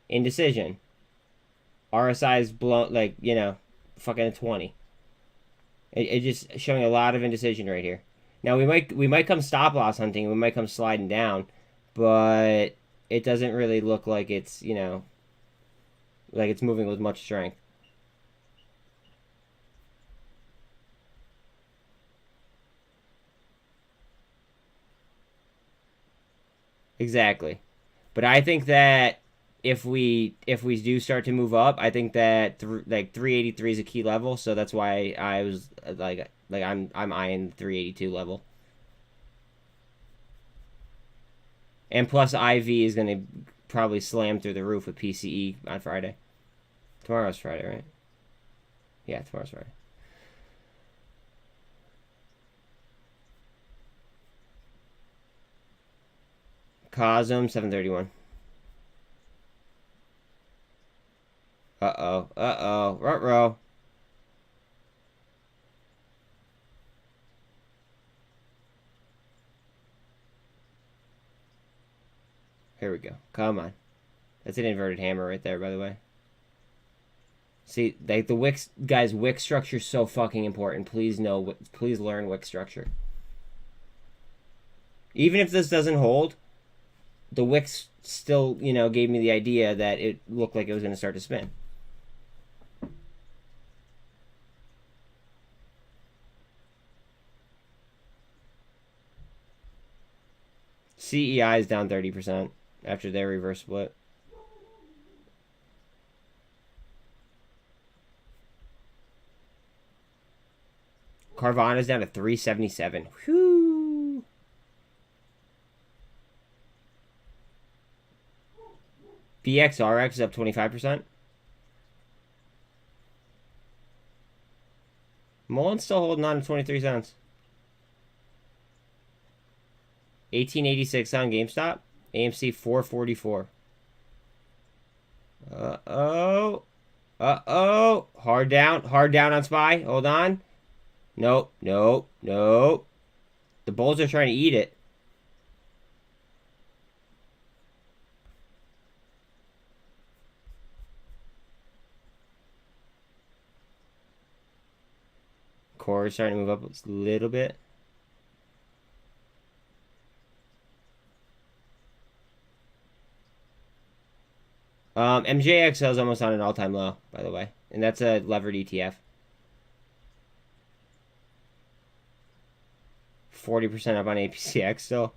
Indecision. RSI is blown, like, you know, fucking a 20. It just showing a lot of indecision right here. Now, we might come stop loss hunting. We might come sliding down. But it doesn't really look like it's, you know, like it's moving with much strength. Exactly. But I think that if we do start to move up, I think that like 383 is a key level, so that's why I was like I'm eyeing the 382 level. And plus IV is going to probably slam through the roof with PCE on Friday. Tomorrow's Friday, right? Yeah, tomorrow's Friday. Cosm 731. Uh-oh. Uh-oh. Ruh-roh. Here we go. Come on. That's an inverted hammer right there, by the way. See, like the wick, guys, wick structure is so fucking important. Please know, please learn wick structure. Even if this doesn't hold, the wicks still, you know, gave me the idea that it looked like it was going to start to spin. CEI is down 30% after their reverse split. Carvana's down to 377. Whew. BXRX is up 25%. Mullen's still holding on to 23 cents. 1886 on GameStop. AMC 444. Uh-oh. Uh-oh. Hard down on SPY. Hold on. Nope. The bulls are trying to eat it. Core is starting to move up a little bit. MJXL is almost on an all-time low, by the way. And that's a levered ETF. 40% up on APCX still.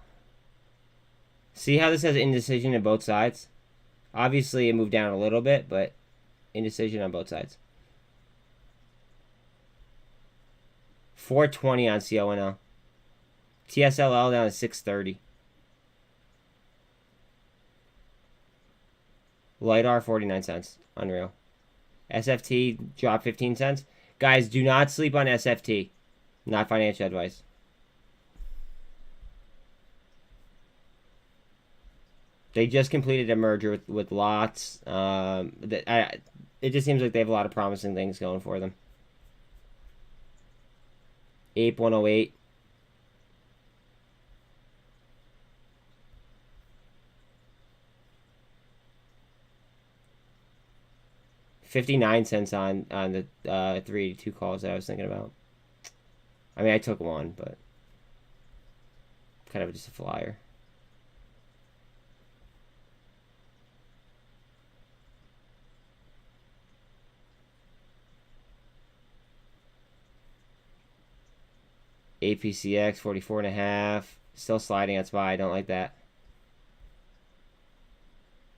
See how this has indecision on both sides? Obviously, it moved down a little bit, but indecision on both sides. 420 on CONL. TSLL down to 630. LIDAR 49 cents. Unreal. SFT dropped 15 cents. Guys, do not sleep on SFT. Not financial advice. They just completed a merger with Lots. It just seems like they have a lot of promising things going for them. Ape 108. $0.59 on the 382 calls that I was thinking about. I mean, I took one, but kind of just a flyer. APCX 44.5. Still sliding on SPY. I don't like that.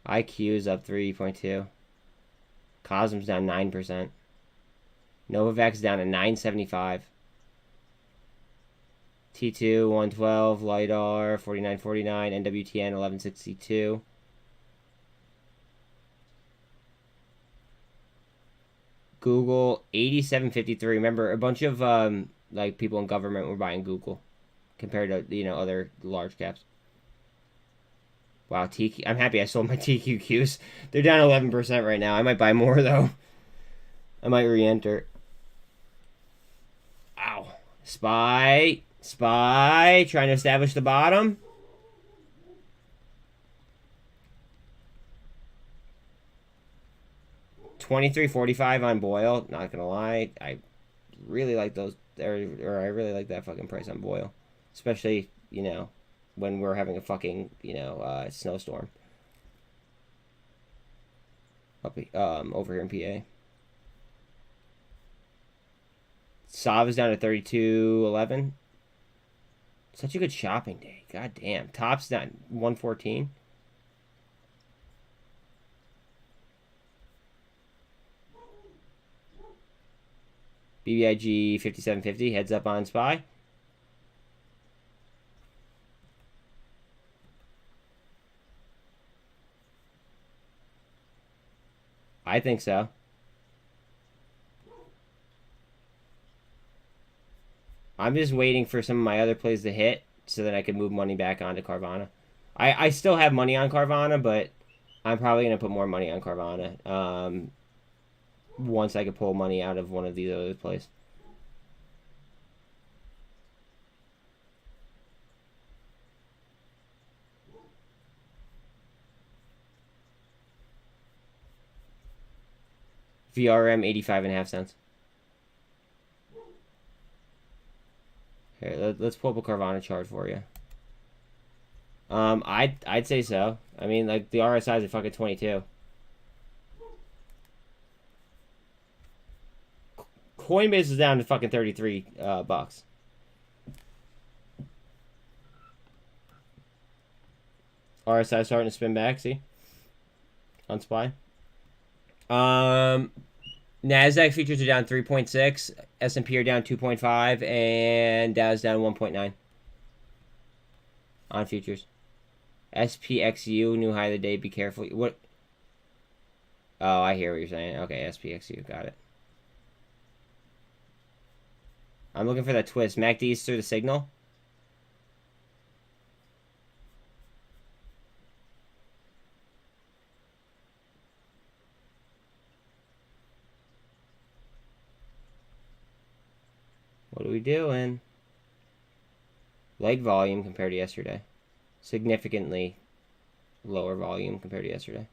IQ is up 3.2. Cosm's down 9%. Novavax down to 975. T2 112. LIDAR 49.49. NWTN 1162. Google 87.53. Remember, a bunch of like people in government were buying Google compared to, you know, other large caps. Wow, I'm happy I sold my TQQs. They're down 11% right now. I might buy more though. I might re-enter. Ow. SPY trying to establish the bottom. $23.45 on Boyle. Not gonna lie, I really like those. Or I really like that fucking price on Boyle, especially, you know, when we're having a fucking, you know, snowstorm up over here in PA. Sav is down to 32.11. Such a good shopping day. God damn. Top's down 114. BBIG 5750 heads up on SPY. I think so. I'm just waiting for some of my other plays to hit so that I can move money back onto Carvana. I still have money on Carvana, but I'm probably going to put more money on Carvana once I can pull money out of one of these other plays. VRM 85.5 cents. Here, let's pull up a Carvana chart for you. I'd say so. I mean, like, the RSI is at fucking 22. Coinbase is down to fucking 33 bucks. RSI starting to spin back, see? On SPY. NASDAQ futures are down 3.6, S&P are down 2.5, and Dow's down 1.9 on futures. SPXU, new high of the day, be careful. What? Oh, I hear what you're saying. Okay, SPXU, got it. I'm looking for that twist. MACD's through the signal. What are we doing? Light volume compared to yesterday. Significantly lower volume compared to yesterday.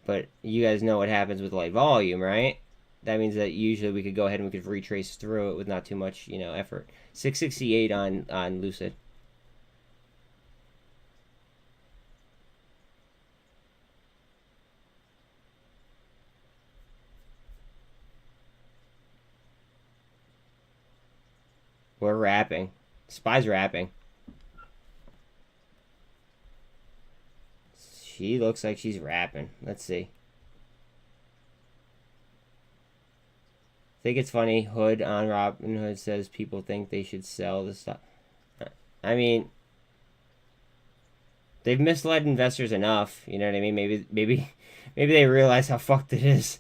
But you guys know what happens with light volume, right? That means that usually we could go ahead and we could retrace through it with not too much, you know, effort. 668 on Lucid. We're rapping. SPY's rapping. She looks like she's rapping. Let's see. I think it's funny. Hood on Robinhood says people think they should sell the stock. I mean, they've misled investors enough. You know what I mean? Maybe they realize how fucked it is.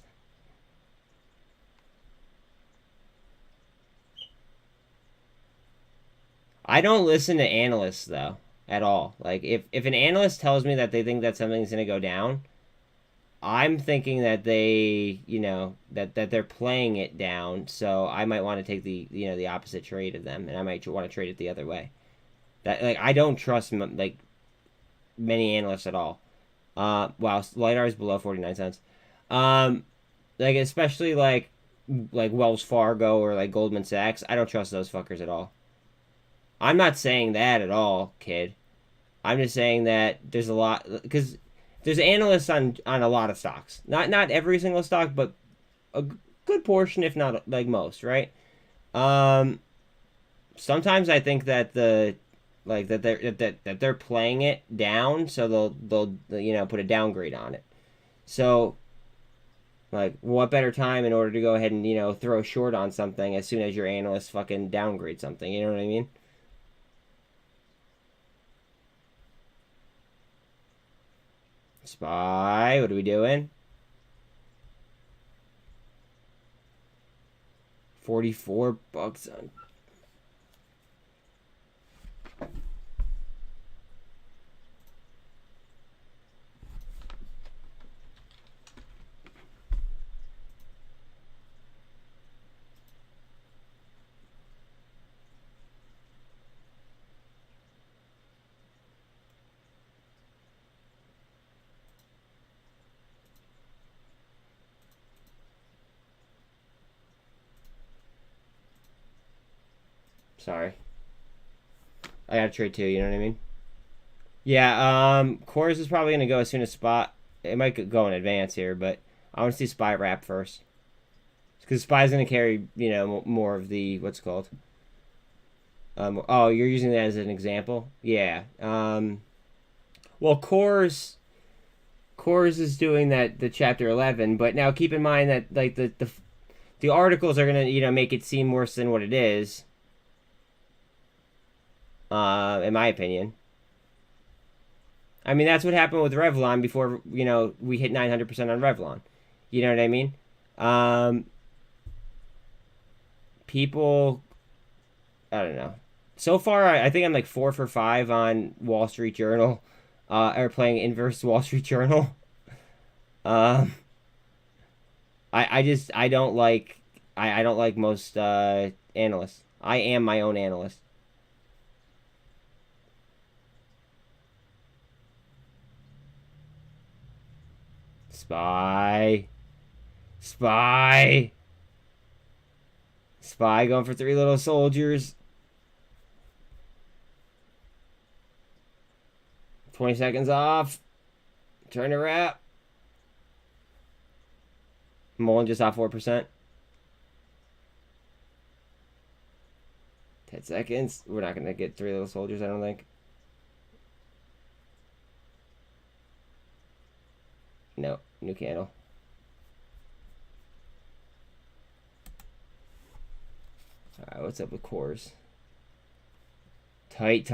I don't listen to analysts though at all. Like if an analyst tells me that they think that something's gonna go down, I'm thinking that they, you know, that they're playing it down. So I might want to take the, you know, the opposite trade of them, and I might want to trade it the other way. That, like, I don't trust like many analysts at all. Wow, LiDAR is below 49 cents. Like especially like Wells Fargo or like Goldman Sachs. I don't trust those fuckers at all. I'm not saying that at all, kid. I'm just saying that there's a lot, because there's analysts on a lot of stocks. Not every single stock, but a good portion, if not like most, right? Sometimes I think that they're playing it down, so they'll you know, put a downgrade on it. So like, what better time in order to go ahead and, you know, throw short on something as soon as your analyst fucking downgrade something? You know what I mean? SPY, what are we doing? 44 bucks on. Sorry. I gotta trade too, you know what I mean? Yeah, Cores is probably gonna go as soon as Spot. It might go in advance here, but I want to see SPY wrap first. Because SPY is gonna carry, you know, more of the, what's it called? Oh, you're using that as an example? Yeah. Well, Cores is doing that, the chapter 11, but now keep in mind that, like, the articles are gonna, you know, make it seem worse than what it is. In my opinion. I mean, that's what happened with Revlon before, you know, we hit 900% on Revlon. You know what I mean? People, I don't know. So far, I think I'm like 4 for 5 on Wall Street Journal, or playing inverse Wall Street Journal. I don't like, I don't like most, analysts. I am my own analyst. Spy. Spy. Spy going for 3 little soldiers. 20 seconds off. Turn to wrap. Mullen just off 4%. 10 seconds. We're not going to get 3 little soldiers, I don't think. No. New candle. Alright, what's up with cores? Tight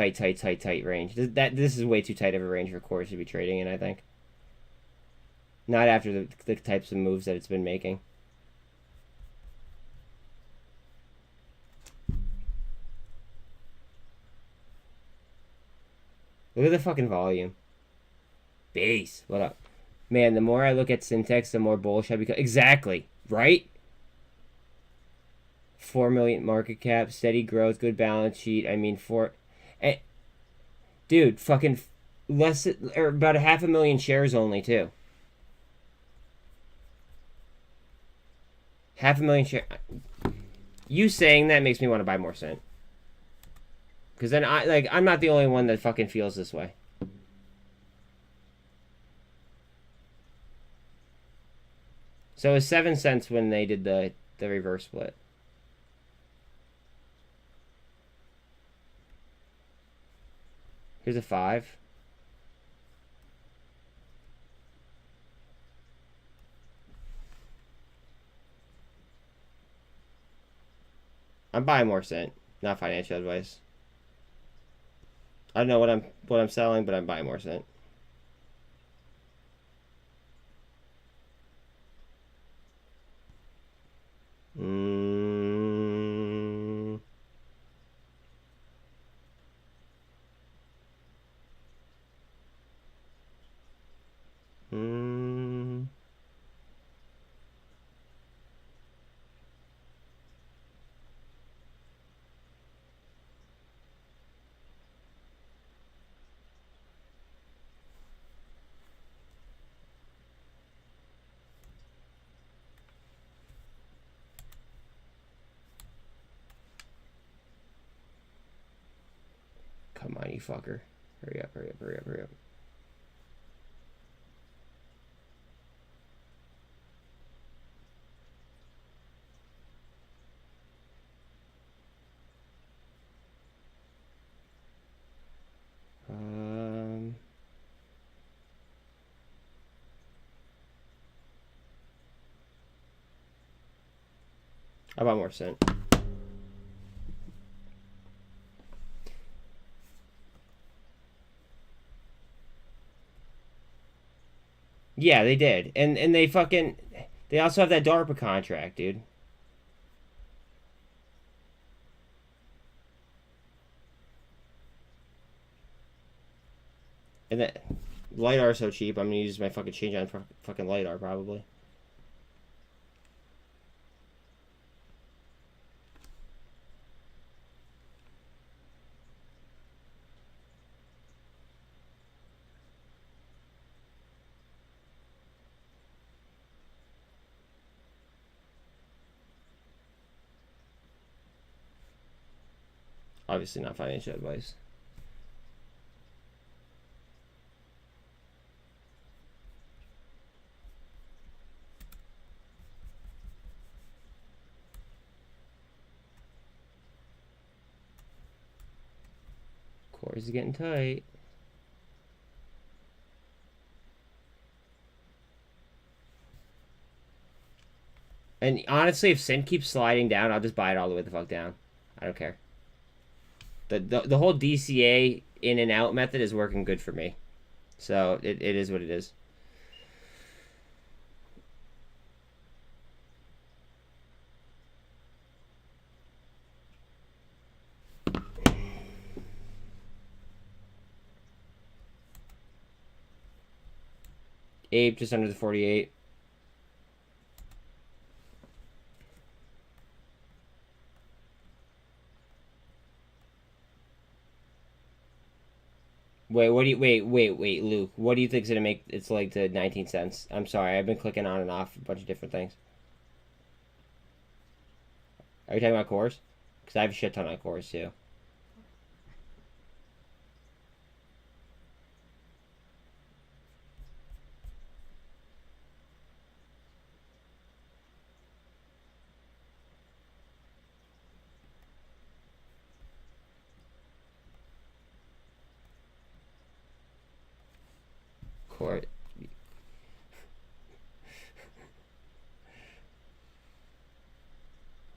range. This is way too tight of a range for cores to be trading in, I think. Not after the types of moves that it's been making. Look at the fucking volume. Base. What up? Man, the more I look at syntax, the more bullish I become. Exactly. Right? 4 million market cap, steady growth, good balance sheet. I mean, dude, fucking less or about 500,000 shares only too. 500,000 shares. You saying that makes me want to buy more SINT. Because then I'm not the only one that fucking feels this way. So it was 7 cents when they did the reverse split. Here's a 5. I'm buying more SINT, not financial advice. I don't know what I'm selling, but I'm buying more SINT. Come on, you fucker. Hurry up, hurry up, hurry up, hurry up. How about more SINT? Yeah, they did. And they also have that DARPA contract, dude. And that LiDAR is so cheap, I'm gonna use my fucking change on fucking LiDAR probably. Obviously not financial advice. Cores is getting tight. And honestly, if SINT keeps sliding down, I'll just buy it all the way the fuck down. I don't care. The whole DCA in and out method is working good for me. So it is what it is. Ape just under the 48. Wait, what do you wait, Luke? What do you think's gonna make its leg to 19 cents? I'm sorry, I've been clicking on and off a bunch of different things. Are you talking about cores? Because I have a shit ton on cores too. Core.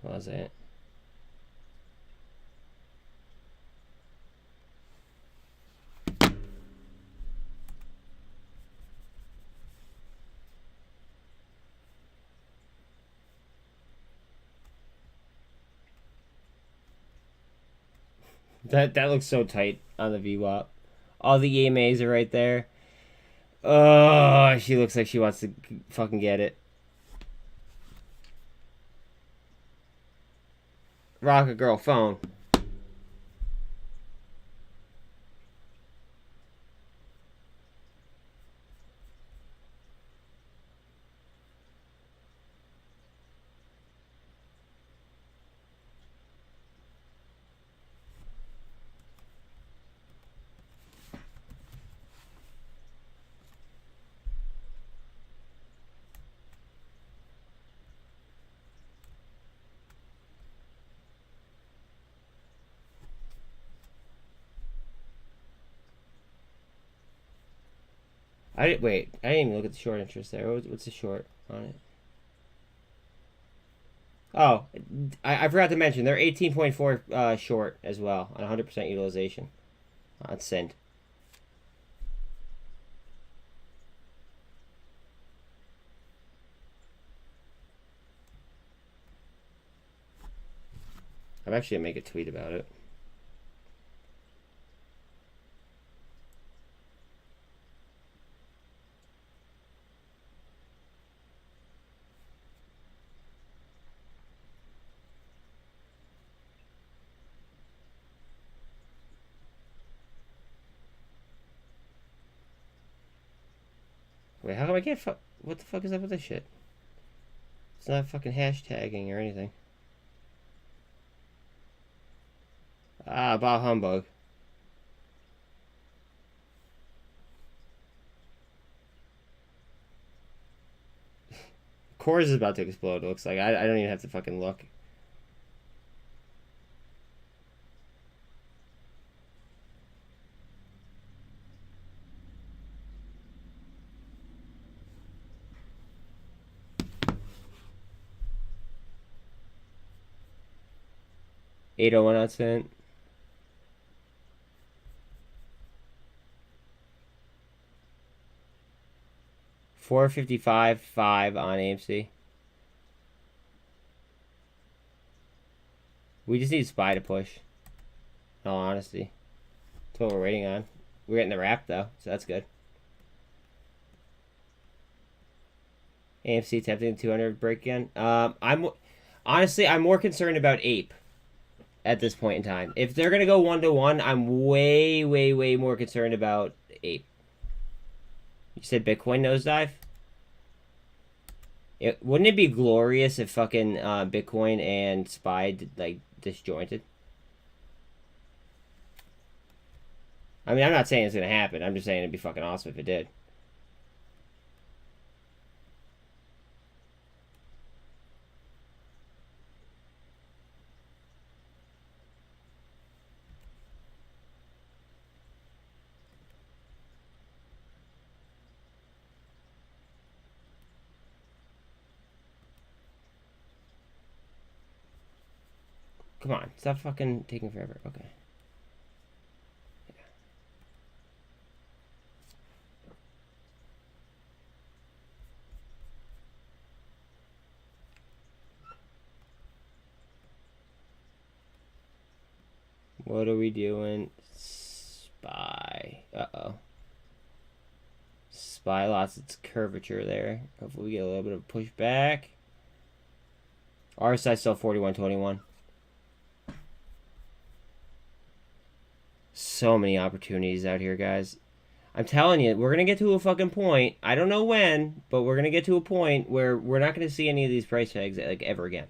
What was it? That looks so tight on the VWAP. All the EMAs are right there. Oh, she looks like she wants to fucking get it. Rocket Girl phone. Wait. I didn't even look at the short interest there. What's the short on it? Oh, I forgot to mention they're 18.4 short as well on 100% utilization on SINT. I'm actually gonna make a tweet about it. Wait, how come I can't what the fuck is up with this shit? It's not fucking hashtagging or anything. Ah, bah humbug. Cores is about to explode, it looks like. I don't even have to fucking look. $801 on SINT. $455.5 on AMC. We just need SPY to push. In all honesty. That's what we're waiting on. We're getting the wrap though, so that's good. AMC attempting 200 break again. I'm more concerned about Ape at this point in time. If they're gonna go 1-to-1, I'm way more concerned about Ape. You said Bitcoin nosedive? Wouldn't it be glorious if fucking Bitcoin and SPY like disjointed? I mean, I'm not saying it's gonna happen. I'm just saying it'd be fucking awesome if it did. Come on, stop fucking taking forever. Okay. Yeah. What are we doing? SPY. Uh-oh. SPY lost its curvature there. Hopefully we get a little bit of pushback. RSI still 41.21. so many opportunities out here, guys. I'm telling you, we're going to get to a fucking point. I don't know when, but we're going to get to a point where we're not going to see any of these price tags like ever again.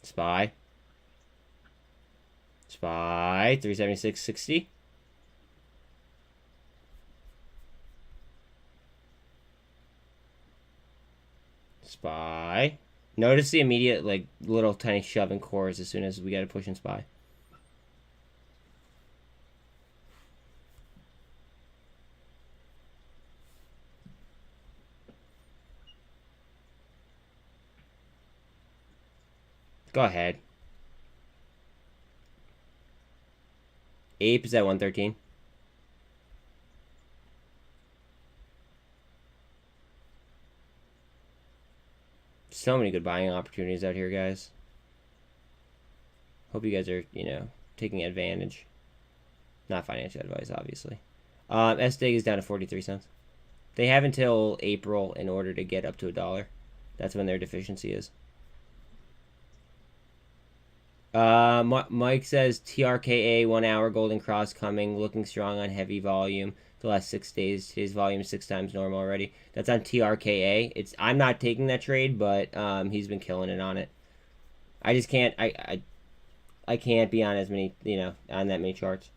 SPY. SPY 376.60. SPY. Notice the immediate like little tiny shove in cores as soon as we got a push in SPY. Go ahead. Ape is at 113. So many good buying opportunities out here, guys. Hope you guys are, you know, taking advantage. Not financial advice, obviously. SDIG is down to 43 cents. They have until April in order to get up to $1. That's when their deficiency is. Mike says TRKA 1 hour golden cross coming, looking strong on heavy volume. The last 6 days, today's volume is 6 times normal already. That's on TRKA. I'm not taking that trade, but he's been killing it on it. I just can't. I can't be on as many, you know, on that many charts,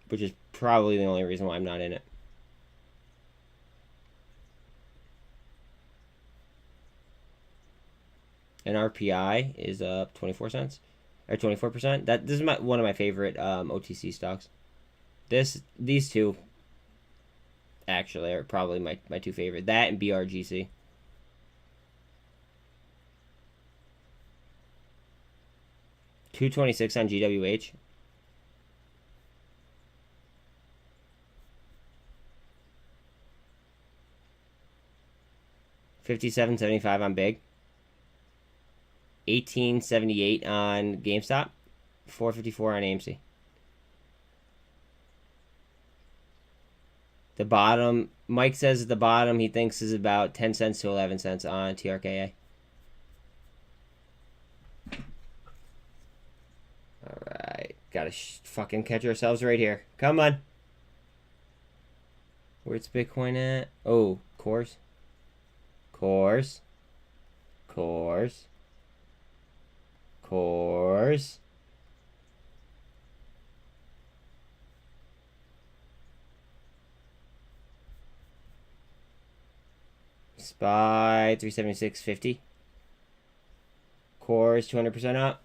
which is probably the only reason why I'm not in it. And RPI is up 24 cents or 24%. This is one of my favorite OTC stocks. These two actually are probably my two favorite. That and BRGC. $226 on GWH. $57.75 on Big. $18.78 on GameStop. $4.54 on AMC. The bottom, Mike says at the bottom he thinks is about 10 cents to 11 cents on TRKA. Alright, gotta fucking catch ourselves right here. Come on. Where's Bitcoin at? Oh, cores. Cores. Cores. Cores. SPY 376.50. Cores 200% up.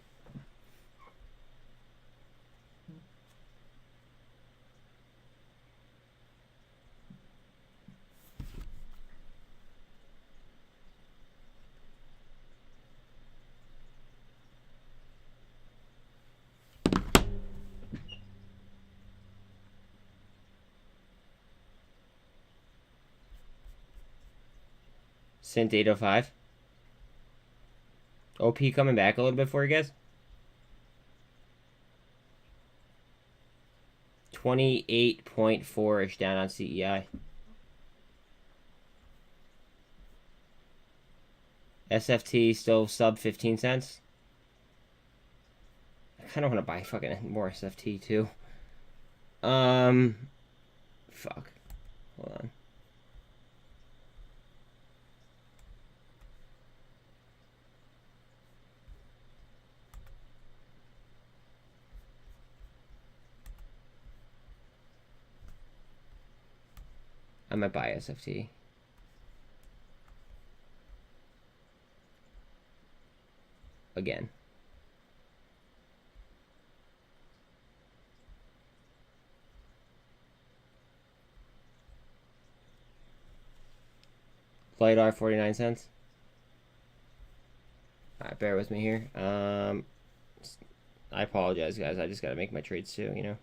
SINT 805. OP coming back a little bit for you guys. 28.4-ish down on CEI. SFT still sub 15 cents. I kind of want to buy fucking more SFT too. Fuck. Hold on. I might buy SFT. Again. LiDAR 49 cents. Alright, bear with me here. I apologize, guys. I just gotta make my trades too, you know.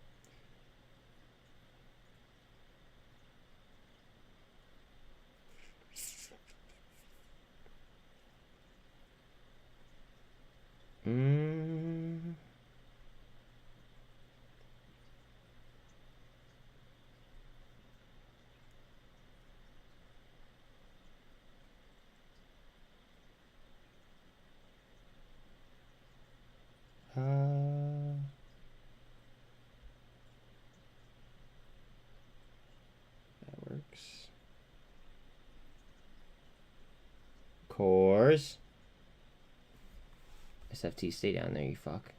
Cores. SFT, stay down there, you fuck.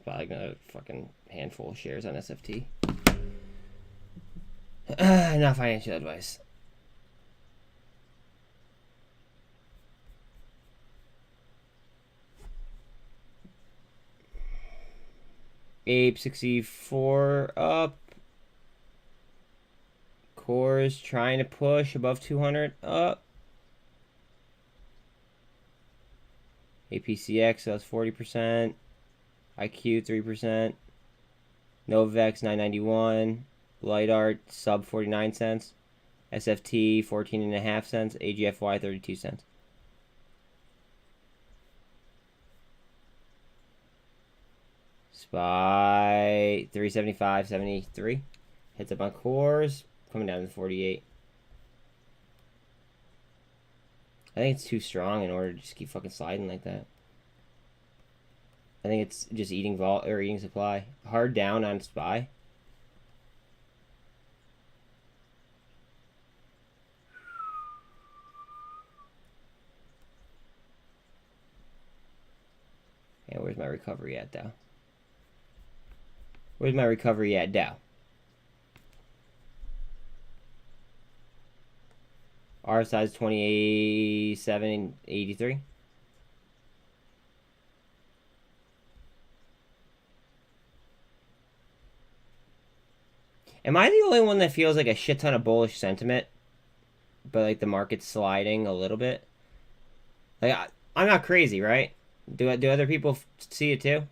Probably gonna fucking handful of shares on SFT. Not financial advice. Ape 64 up. Cores trying to push above 200 up. APCX, so that's 40%. IQ 3%. Novavax 991. Light Art sub 49 cents. SFT 14.5 cents. AGFY 32 cents. SPY 375.73. Heads up on cores. Coming down to 48. I think it's too strong in order to just keep fucking sliding like that. I think it's just eating vol or eating supply. Hard down on SPY. And where's my recovery at, Dow? Where's my recovery at, Dow? R size 27.83. Am I the only one that feels like a shit ton of bullish sentiment, but like the market's sliding a little bit? Like I'm not crazy, right? Do other people see it too?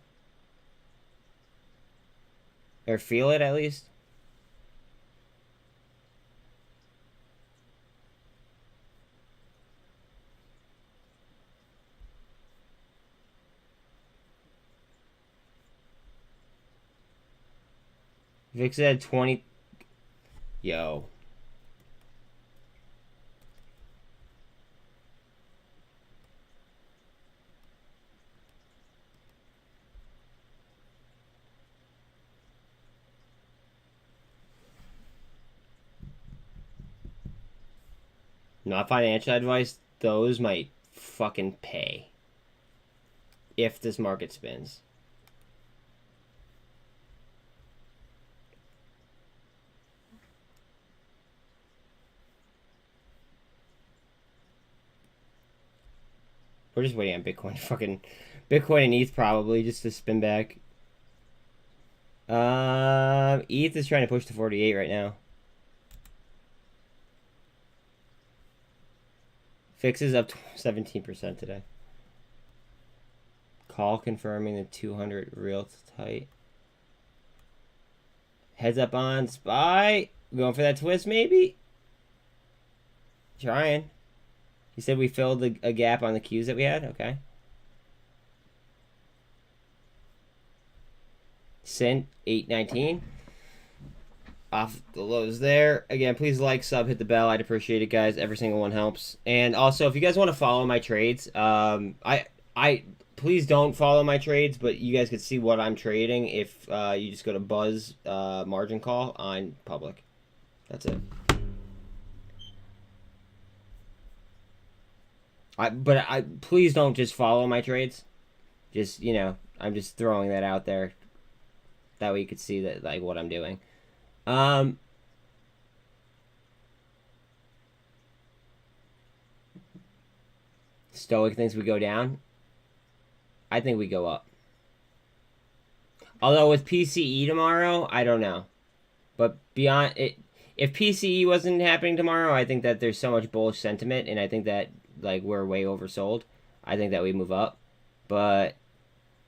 Or feel it at least? Vic said 20. Yo. Not financial advice. Those might fucking pay. If this market spins. We're just waiting on Bitcoin. Fucking Bitcoin and ETH probably just to spin back. ETH is trying to push to 48 right now. Fix is up 17% today. Call confirming the 200 real tight. Heads up on SPY. Going for that twist maybe? Trying. He said we filled a gap on the Qs that we had. Okay. SINT 819. Off the lows there. Again, please like, sub, hit the bell. I'd appreciate it, guys. Every single one helps. And also, if you guys want to follow my trades, I please don't follow my trades, but you guys can see what I'm trading if you just go to Buzz margin call on public. That's it. But please don't just follow my trades. Just, you know, I'm just throwing that out there. That way you could see that, like, what I'm doing. Stoic thinks we go down. I think we go up. Although with PCE tomorrow, I don't know. But beyond it, if PCE wasn't happening tomorrow, I think that there's so much bullish sentiment, and I think that like we're way oversold. I think that we move up, but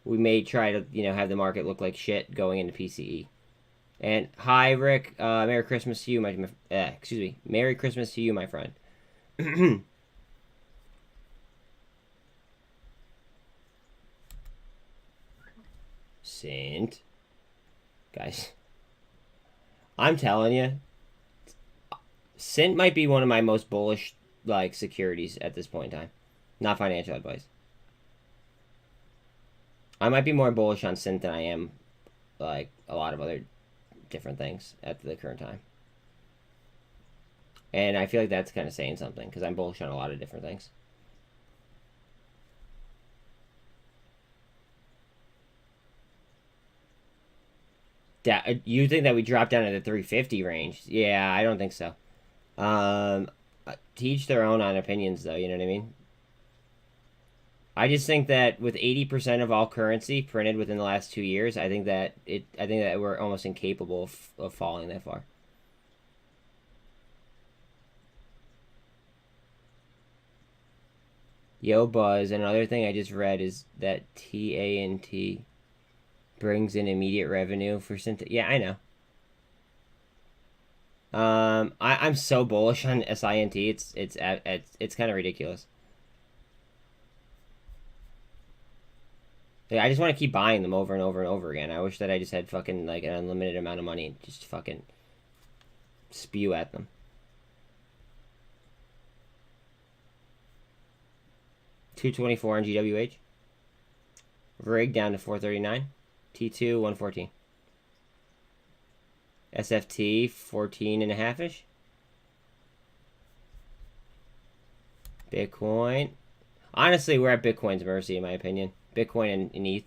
we may try to, have the market look like shit going into PCE. And hi, Rick. Merry Christmas to you, excuse me. Merry Christmas to you, my friend. SINT. Guys. I'm telling you, SINT might be one of my most bullish, securities at this point in time. Not financial advice. I might be more bullish on SINT than I am, a lot of other different things at the current time. And I feel like that's kind of saying something, because I'm bullish on a lot of different things. You think that we dropped down to the 350 range? Yeah, I don't think so. To each their own on opinions, though, you know what I mean? I just think that with 80% of all currency printed within the last 2 years, I think that we're almost incapable of falling that far. Yo, Buzz, another thing I just read is that TANT brings in immediate revenue for SINT. Yeah, I know. I'm so bullish on SINT. It's kind of ridiculous. Like, I just want to keep buying them over and over and over again. I wish that I just had fucking an unlimited amount of money and just fucking spew at them. $224 on GWH. Rig down to 439. T2 114. SFT 14.5-ish. Bitcoin. Honestly, we're at Bitcoin's mercy, in my opinion. Bitcoin and ETH.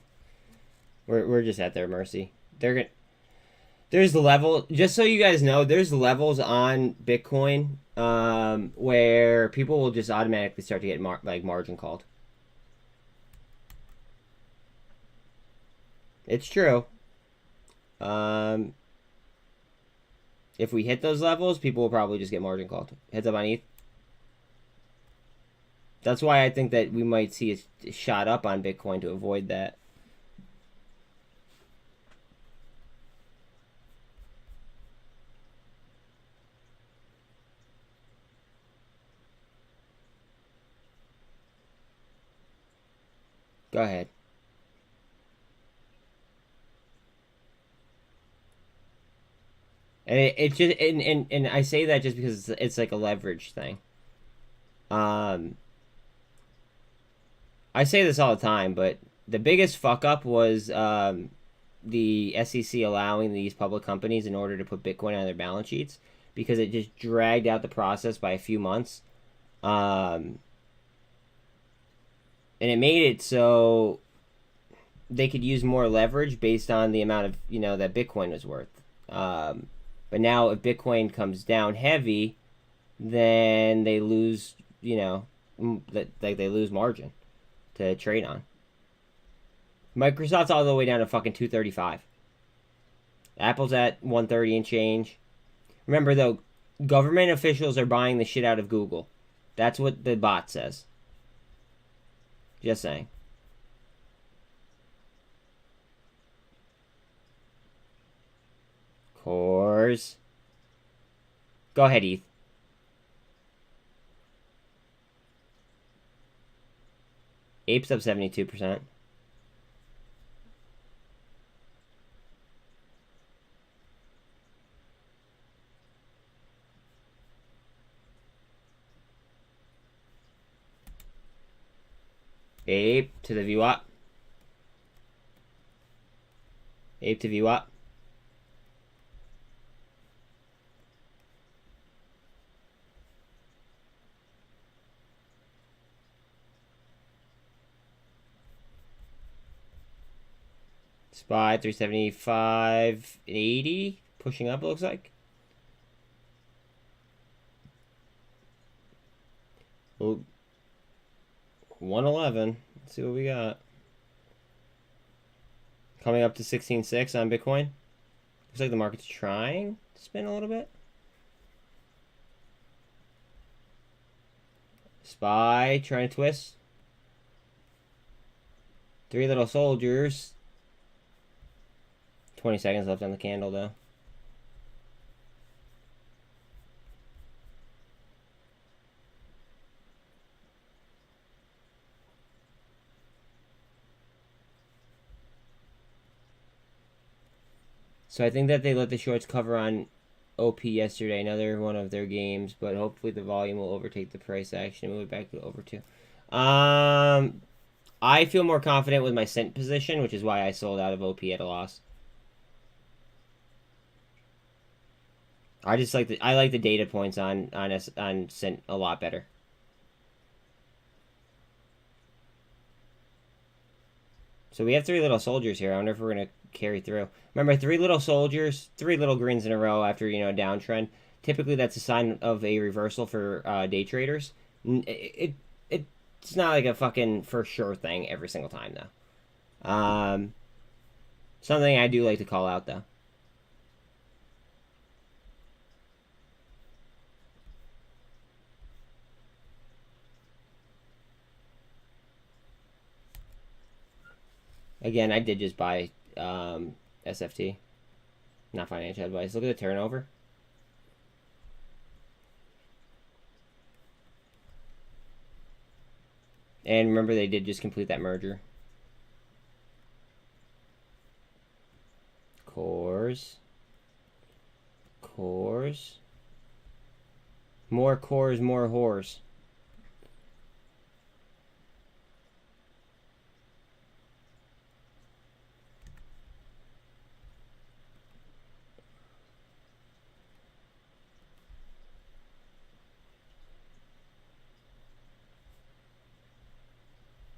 We're just at their mercy. There's the level. Just so you guys know, there's levels on Bitcoin where people will just automatically start to get margin called. It's true. If we hit those levels, people will probably just get margin called. Heads up on ETH. That's why I think that we might see a shot up on Bitcoin to avoid that. Go ahead. And it just and I say that just because it's like a leverage thing. I say this all the time, but the biggest fuck up was the SEC allowing these public companies in order to put Bitcoin on their balance sheets, because it just dragged out the process by a few months. And it made it so they could use more leverage based on the amount of, that Bitcoin was worth. But now if Bitcoin comes down heavy, then they lose, they lose margin to trade on. Microsoft's all the way down to fucking 235. Apple's at 130 and change. Remember, though, government officials are buying the shit out of Google. That's what the bot says. Just saying. Cores. Go ahead, ETH. Ape's up 72%. Ape to the VWAP. Ape to VWAP. SPY 375.80. Pushing up, it looks like. Ooh. 111. Let's see what we got. Coming up to 16.6 on Bitcoin. Looks like the market's trying to spin a little bit. SPY trying to twist. Three little soldiers. 20 seconds left on the candle, though. So I think that they let the shorts cover on OP yesterday, another one of their games, but hopefully the volume will overtake the price action and move it back to over 2. I feel more confident with my SINT position, which is why I sold out of OP at a loss. I just like the data points on SINT a lot better. So we have three little soldiers here. I wonder if we're gonna carry through. Remember, three little soldiers, three little greens in a row after, you know, a downtrend. Typically, that's a sign of a reversal for day traders. It's not like a fucking for sure thing every single time, though. Something I do like to call out, though. Again, I did just buy SFT. Not financial advice. Look at the turnover. And remember, they did just complete that merger. Cores. Cores. More cores, more whores.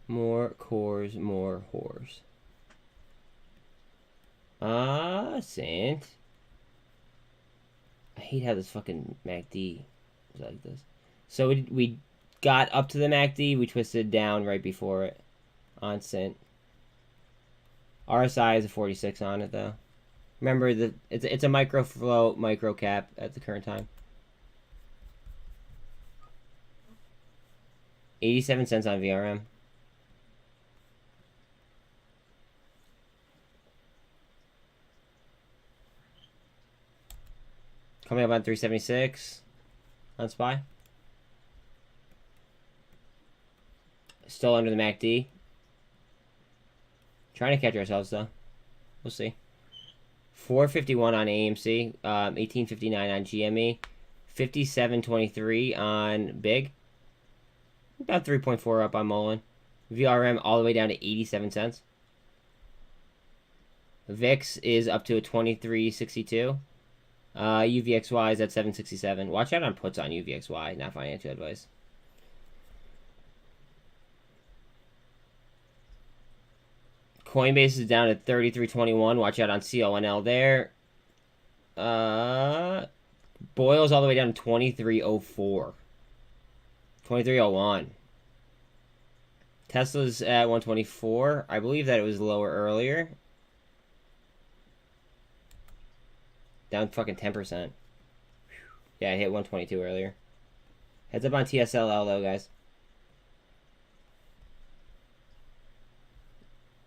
More cores, more whores. SINT. I hate how this fucking MACD is like this. So we got up to the MACD, we twisted down right before it on SINT. RSI is a 46 on it, though. Remember, it's a micro float, micro cap at the current time. 87 cents on VRM. Coming up on 376 on SPY. Still under the MACD. Trying to catch ourselves, though. We'll see. 451 on AMC. 1859 on GME. 5723 on BIG. About 3.4 up on muln. VRM all the way down to 87 cents. VIX is up to a 2362. UVXY is at 767. Watch out on puts on UVXY, not financial advice. Coinbase is down at 33.21. Watch out on CONL there. Boyle's all the way down to 23.04. 23.01. Tesla's at 124. I believe that it was lower earlier. Down fucking 10%. Yeah, I hit 122 earlier. Heads up on TSLL, though, guys.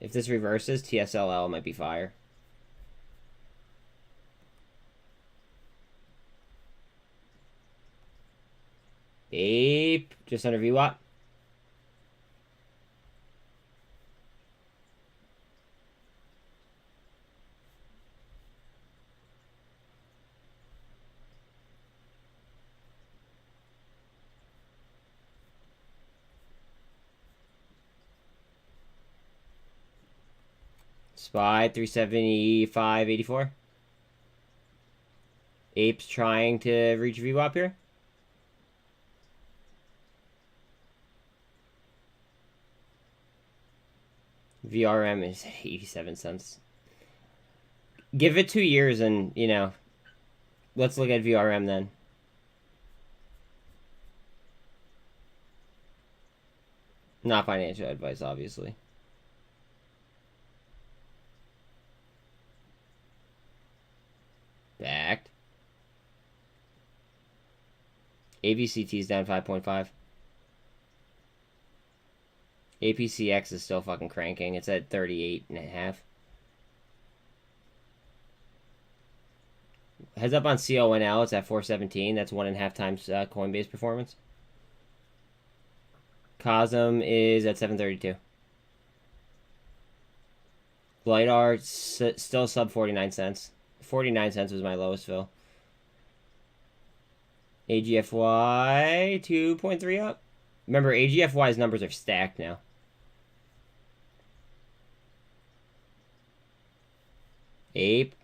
If this reverses, TSLL might be fire. Ape, just under VWAP. SPY 375.84. Ape's trying to reach VWAP here. VRM is 87 cents. Give it 2 years and, you know, let's look at VRM then. Not financial advice, obviously. Backed. AVCT is down 5.5. APCX is still fucking cranking. It's at 38.5. Heads up on CONL. It's at 417. That's 1.5 times Coinbase performance. Cosm is at 732. LightR still sub 49 cents. 49 cents was my lowest fill. AGFY 2.3 up. Remember, AGFY's numbers are stacked now. Ape.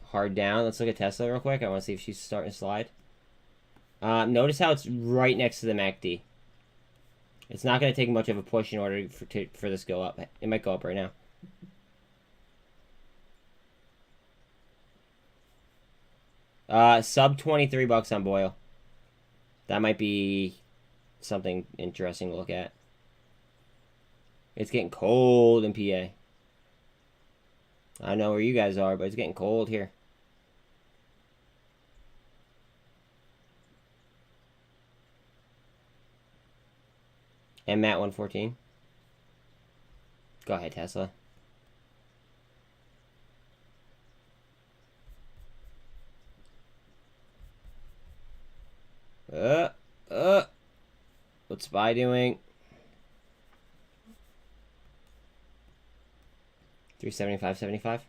Hard down. Let's look at Tesla real quick. I want to see if she's starting to slide. Notice how it's right next to the MACD. It's not going to take much of a push in order for this to go up. It might go up right now. Sub 23 bucks on Boyle. That might be something interesting to look at. It's getting cold in PA. I know where you guys are, but it's getting cold here. mmat 114. Go ahead, Tesla. What's SPY doing? 375.75.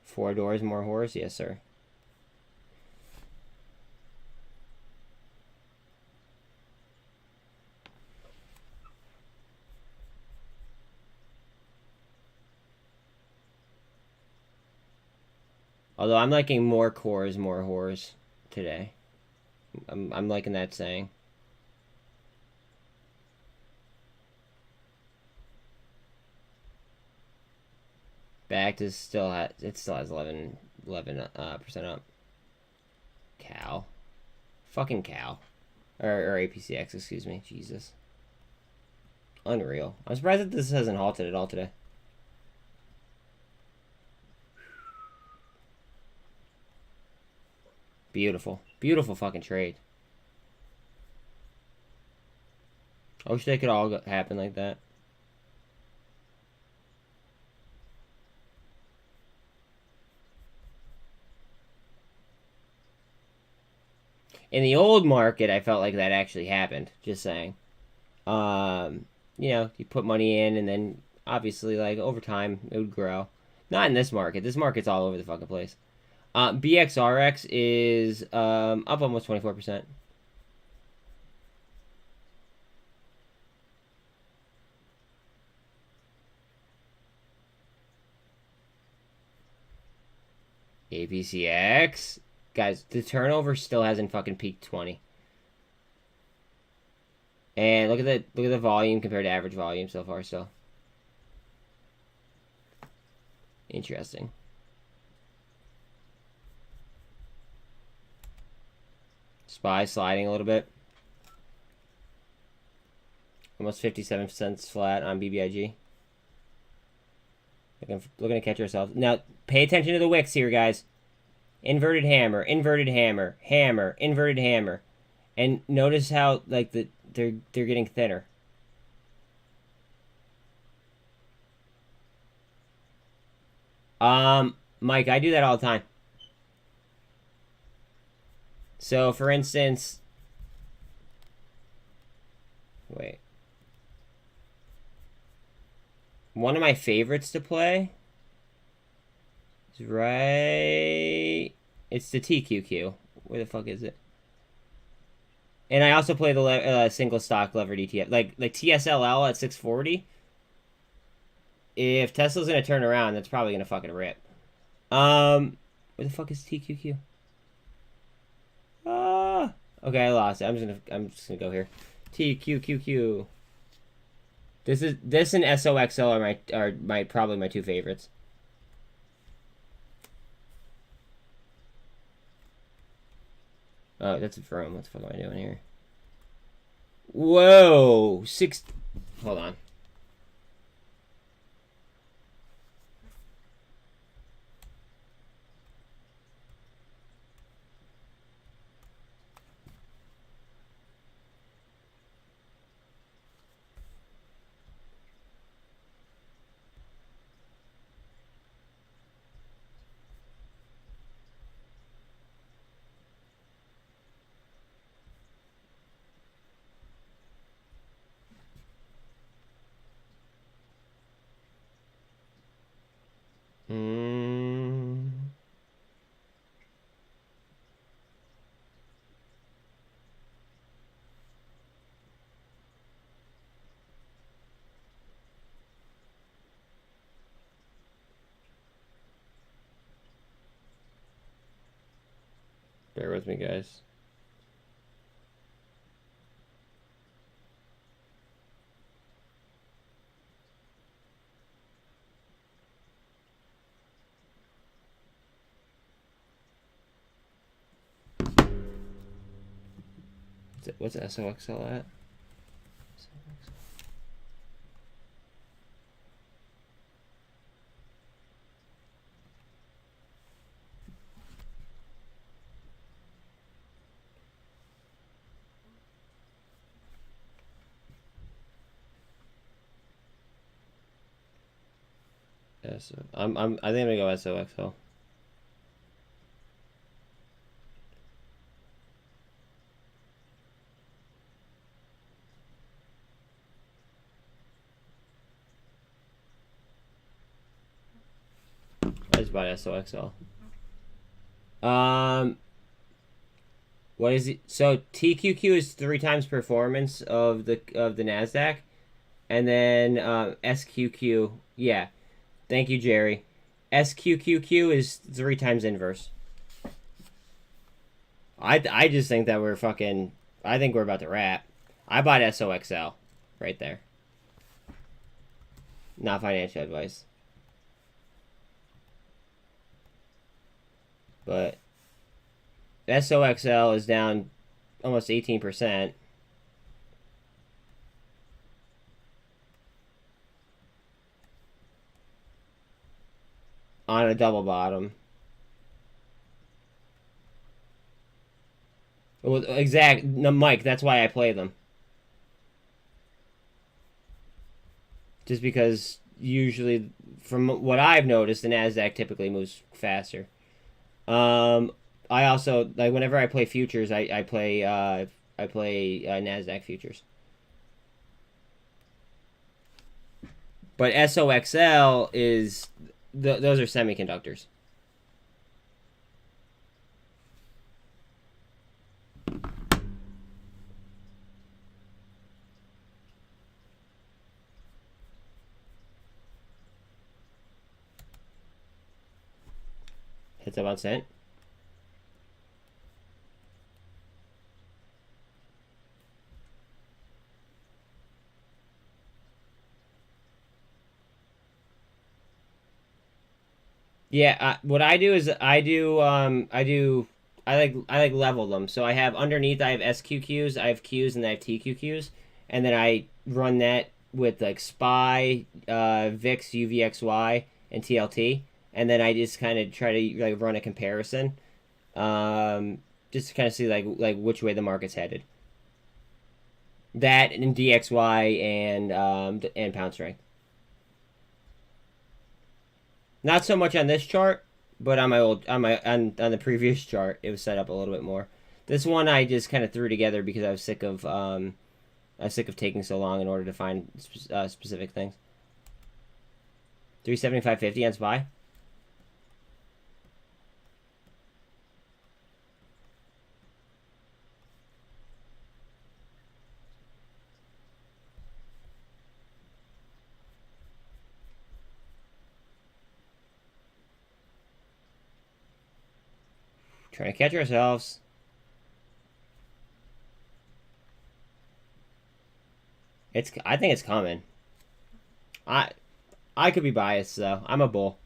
4 doors, more whores? Yes, sir. Although I'm liking more cores, more whores today. I'm liking that saying. Back is still has 11% up. Cow. Fucking cow. Or APCX, excuse me. Jesus. Unreal. I'm surprised that this hasn't halted at all today. Beautiful. Beautiful fucking trade. I wish they could all happen like that. In the old market, I felt like that actually happened. Just saying. You know, you put money in and then obviously, like, over time, it would grow. Not in this market. This market's all over the fucking place. BXRX is up almost 24%. APCX. Guys, the turnover still hasn't fucking peaked 20. And look at the volume compared to average volume so far still. Interesting. SPY sliding a little bit. Almost 57 cents flat on BBIG. Looking to catch ourselves. Now, pay attention to the wicks here, guys. Inverted hammer, inverted hammer, hammer, inverted hammer. And notice how, like, they're getting thinner. Mike, I do that all the time. So, for instance... Wait. One of my favorites to play is right... It's the TQQ. Where the fuck is it? And I also play the single stock levered ETF. Like TSLL at 640. If Tesla's going to turn around, that's probably going to fucking rip. Where the fuck is TQQ? Okay, I lost it. I'm just gonna go here. TQQQ. This and SOXL are my probably my two favorites. Oh, that's a firm. What the fuck am I doing here? Whoa, Hold on. Bear with me, guys. What's SOXL at? I think I'm gonna go SOXL. I just bought SOXL. What is it? So TQQ is 3 times performance of the Nasdaq, and then SQQ, yeah. Thank you, Jerry. SQQQ is 3 times inverse. I just think that we're fucking. I think we're about to wrap. I bought SOXL right there. Not financial advice. But SOXL is down almost 18%. On a double bottom. Well, no, Mike, that's why I play them. Just because usually, from what I've noticed, the Nasdaq typically moves faster. I also, like, whenever I play futures, I play Nasdaq futures. But SOXL is those are semiconductors. Hits up on SINT. Yeah, what I do is I like level them. So I have underneath, I have SQQs, I have Qs, and I have TQQs, and then I run that with like SPY, VIX, UVXY, and TLT, and then I just kind of try to like run a comparison, just to kind of see like which way the market's headed. That and DXY and pound strength. Not so much on this chart, but on the previous chart, it was set up a little bit more. This one I just kind of threw together because I was sick of taking so long in order to find specific things. 375.50 on SPY. Trying to catch ourselves. I think it's coming. I could be biased though. I'm a bull.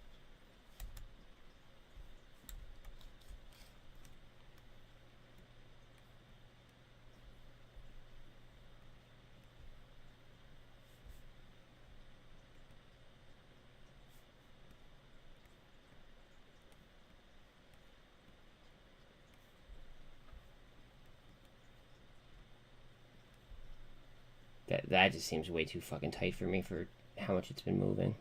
That just seems way too fucking tight for me for how much it's been moving.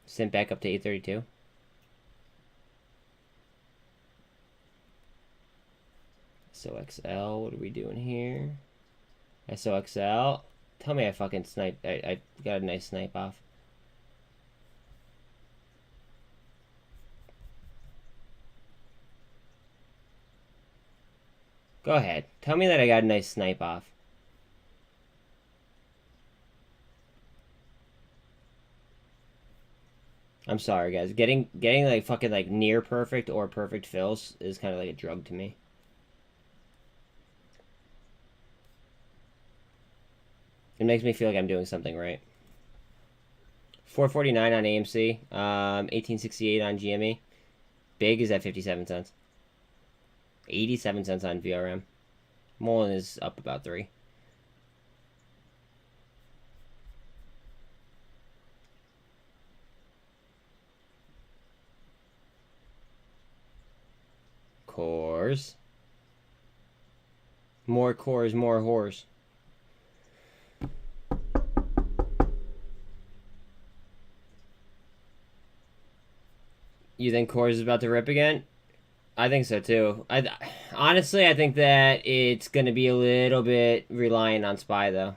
Sent back up to 832. SOXL, what are we doing here? SOXL. Tell me I fucking sniped. I got a nice snipe off. Go ahead. Tell me that I got a nice snipe off. I'm sorry, guys. Getting like fucking like near perfect or perfect fills is kind of like a drug to me. It makes me feel like I'm doing something right. 449 on AMC, 1868 on GME. Big is at 57 cents. 87 cents on VRM. Mullen is up about 3. Cores. More cores, more whores. You think cores is about to rip again? I think so too. Honestly, I think that it's going to be a little bit reliant on SPY though.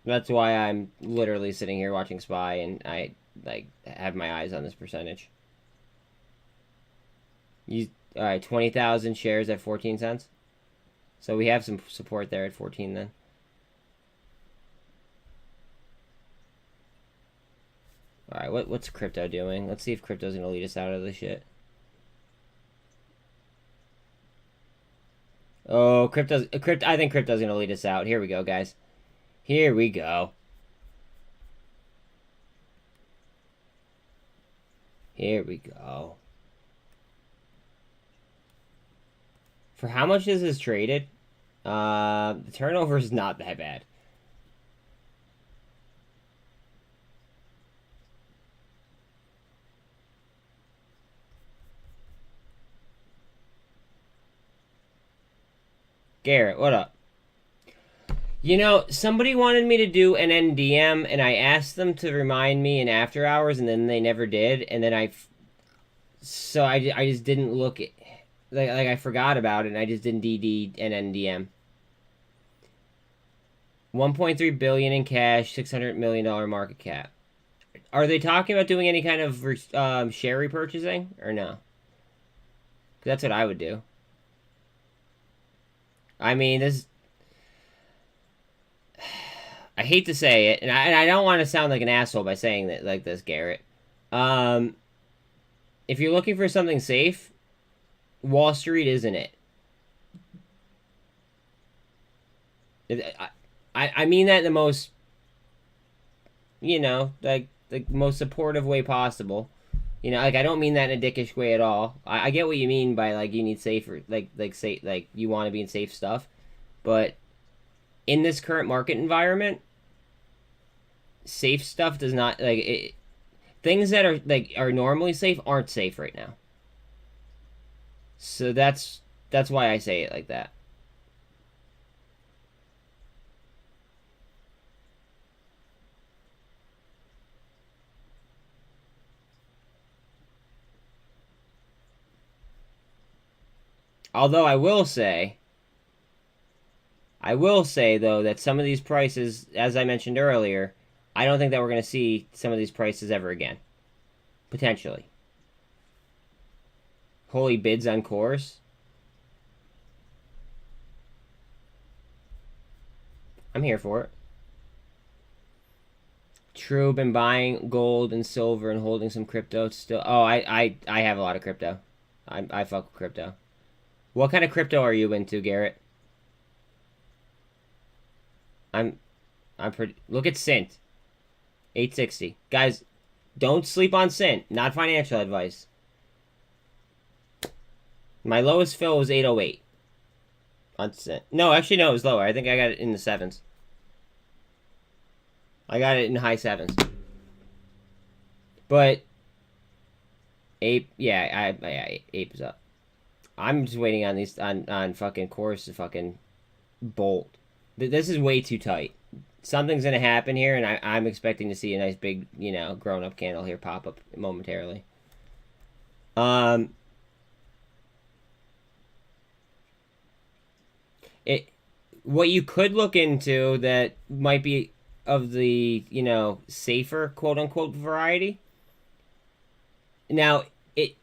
That's why I'm literally sitting here watching SPY and I like have my eyes on this percentage. All right, 20,000 shares at 14 cents. So we have some support there at 14 then. All right, what's crypto doing? Let's see if crypto's going to lead us out of this shit. Oh, I think crypto's going to lead us out. Here we go, guys. Here we go. Here we go. For how much this is traded, the turnover is not that bad. Garrett, what up? You know, somebody wanted me to do an NDM, and I asked them to remind me in after hours, and then they never did. And then I just didn't look at, like I forgot about it, and I just didn't DD an NDM. 1.3 billion in cash, $600 million market cap. Are they talking about doing any kind of share repurchasing or no? That's what I would do. I mean, this. I hate to say it, and I don't want to sound like an asshole by saying that like this, Garrett. If you're looking for something safe, Wall Street isn't it. I mean that in the most, you know, like the most supportive way possible. You know, like I don't mean that in a dickish way at all. I get what you mean by like you need safer, like you want to be in safe stuff, but in this current market environment, safe stuff does not things that are normally safe aren't safe right now. So that's why I say it like that. Although I will say though that some of these prices, as I mentioned earlier, I don't think that we're going to see some of these prices ever again. Potentially. Holy bids on cores. I'm here for it. True, been buying gold and silver and holding some crypto still. Oh, I have a lot of crypto. I fuck with crypto. What kind of crypto are you into, Garrett? I'm pretty. Look at SINT. 860. Guys, don't sleep on SINT. Not financial advice. My lowest fill was 808 on SINT. No, actually, no, it was lower. I think I got it in the 7s. I got it in high 7s. But Ape, yeah, Ape is up. I'm just waiting on these on fucking course to fucking bolt. This is way too tight. Something's gonna happen here, and I'm expecting to see a nice big, you know, grown up candle here pop up momentarily. What you could look into that might be of the, you know, safer quote unquote variety. Now it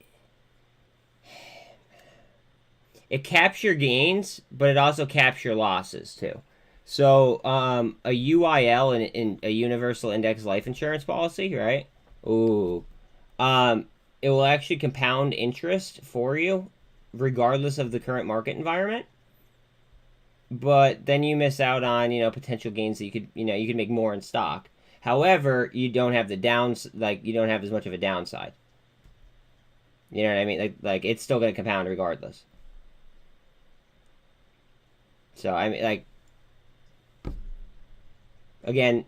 caps your gains, but it also caps your losses too. So, a UIL in a universal index life insurance policy, right? Ooh. Um, it will actually compound interest for you, regardless of the current market environment. But then you miss out on, potential gains that you could make more in stock. However, you don't have the downs, like, you don't have as much of a downside. You know what I mean? Like it's still going to compound regardless. So, I mean, like, again,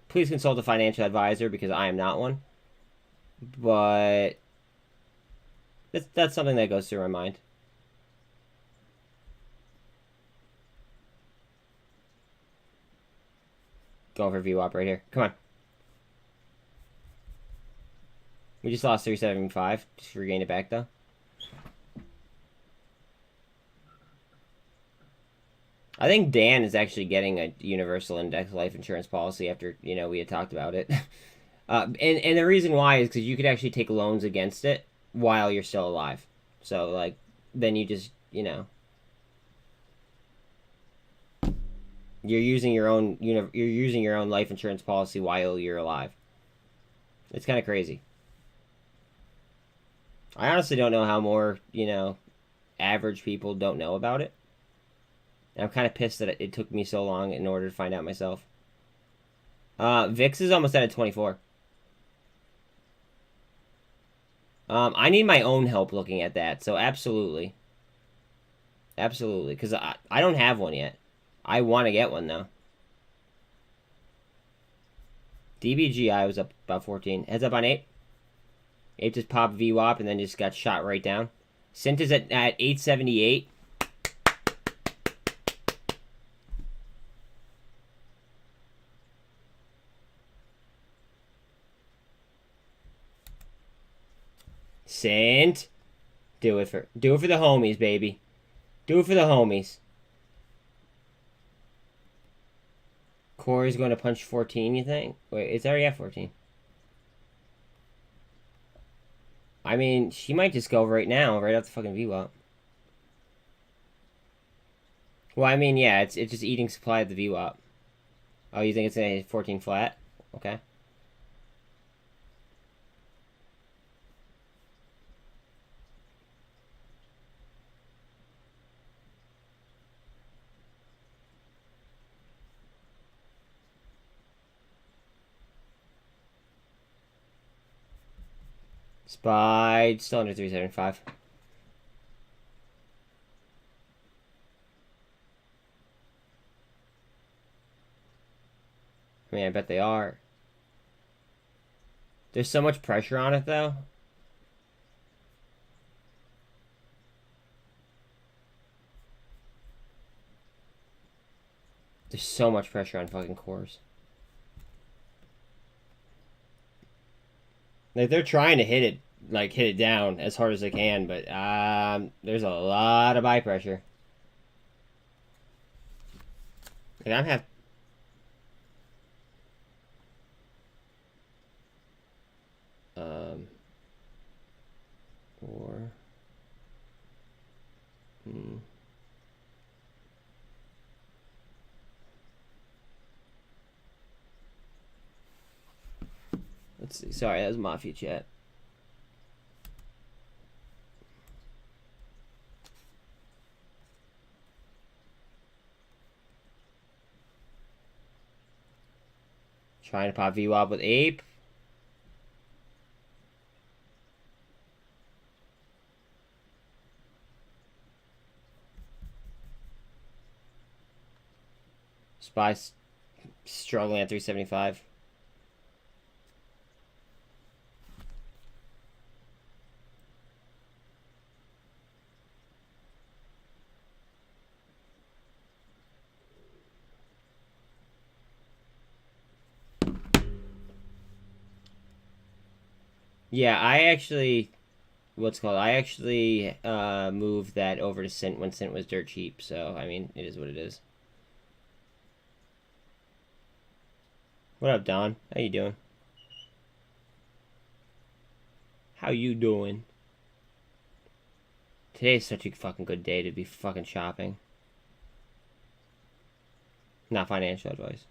please consult a financial advisor because I am not one. But that's something that goes through my mind. Going for VWAP right here. Come on. We just lost 375. Just regained it back, though. I think Dan is actually getting a universal index life insurance policy after, we had talked about it. And the reason why is because you could actually take loans against it while you're still alive. So, like, then you just, you're using your own, you're using your own life insurance policy while you're alive. It's kind of crazy. I honestly don't know how more, average people don't know about it. And I'm kind of pissed that it took me so long in order to find out myself. VIX is almost at a 24. I need my own help looking at that, so absolutely. Absolutely, because I don't have one yet. I want to get one, though. DBGI was up about 14. Heads up on 8. 8 just popped VWAP and then just got shot right down. SINT is at 878. SINT. Do it for the homies, baby. Do it for the homies. Corey's going to punch 14, you think? Wait, it's already at 14. I mean, she might just go right now, right off the fucking VWAP. Well, I mean, yeah, it's just eating supply of the VWAP. Oh, you think it's going to hit 14 flat? Okay. SPY, still under 375. I mean, I bet they are. There's so much pressure on it, though. There's so much pressure on fucking cores. Like, they're trying to hit it down as hard as they can, but there's a lot of buy pressure. And I'm have. Or. Let's see. Sorry, that was Mafia chat. Trying to pop VWAP with Ape. SPY struggling at 375. Yeah, I actually, moved that over to SINT when SINT was dirt cheap. So, I mean, it is what it is. What up, Don? How you doing? How you doing? Today's such a fucking good day to be fucking shopping. Not financial advice.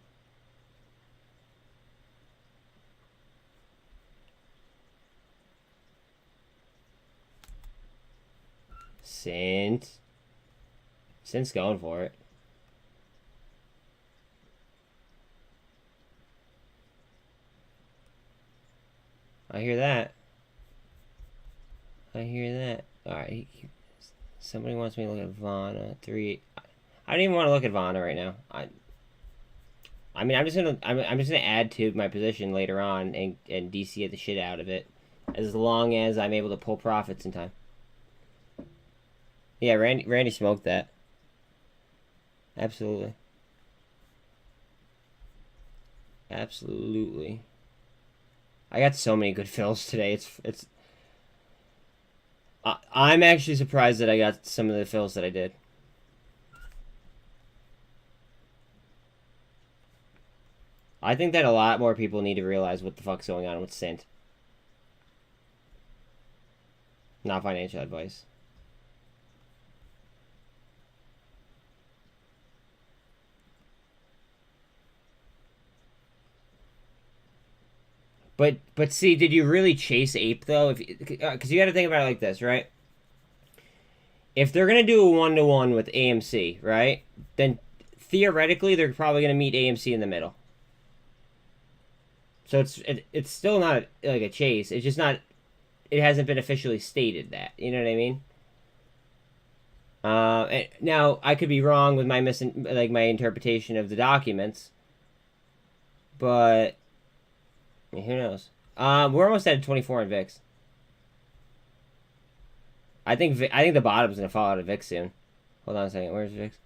SINT. SINT's going for it. I hear that. I hear that. Alright. Somebody wants me to look at Vana. 3. I don't even want to look at Vana right now. I mean, I'm just gonna add to my position later on and DC the shit out of it, as long as I'm able to pull profits in time. Yeah, Randy smoked that. Absolutely. Absolutely. I got so many good fills today. I'm actually surprised that I got some of the fills that I did. I think that a lot more people need to realize what the fuck's going on with SINT. Not financial advice. But see, did you really chase Ape though? Because you got to think about it like this, right? If they're gonna do a 1-to-1 with AMC, right? Then theoretically they're probably gonna meet AMC in the middle. So it's still not like a chase. It's just not. It hasn't been officially stated that. You know what I mean? Now I could be wrong with my my interpretation of the documents, but who knows? We're almost at 24 in VIX. I think the bottom's gonna fall out of VIX soon. Hold on a second. Where's VIX?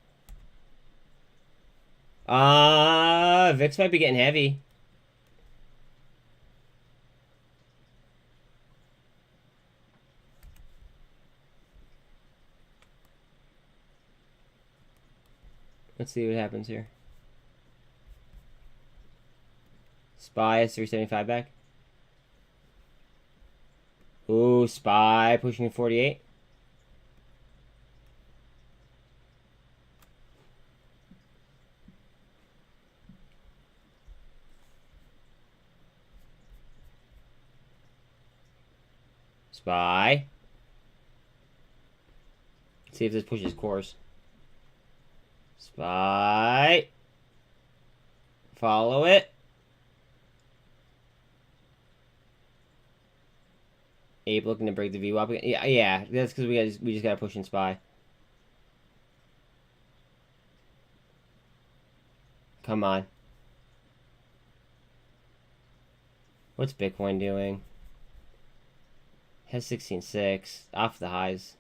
VIX might be getting heavy. Let's see what happens here. SPY is 375 back. Ooh, SPY pushing 48. SPY. Let's see if this pushes course. SPY. Follow it. Ape looking to break the VWAP again. Yeah, that's because we just gotta push in SPY. Come on. What's Bitcoin doing? Has 16.6 off the highs.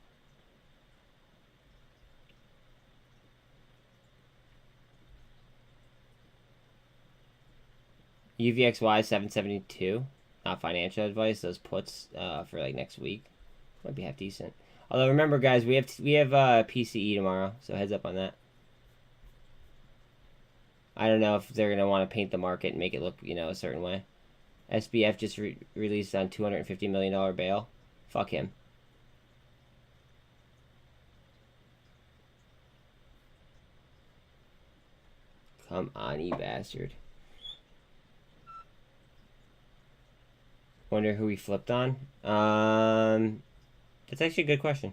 UVXY 772. Not financial advice. Those puts for like next week might be half decent. Although remember, guys, we have PCE tomorrow, so heads up on that. I don't know if they're gonna want to paint the market and make it look, a certain way. SBF just released on $250 million bail. Fuck him. Come on, you bastard. Wonder who we flipped on? That's actually a good question.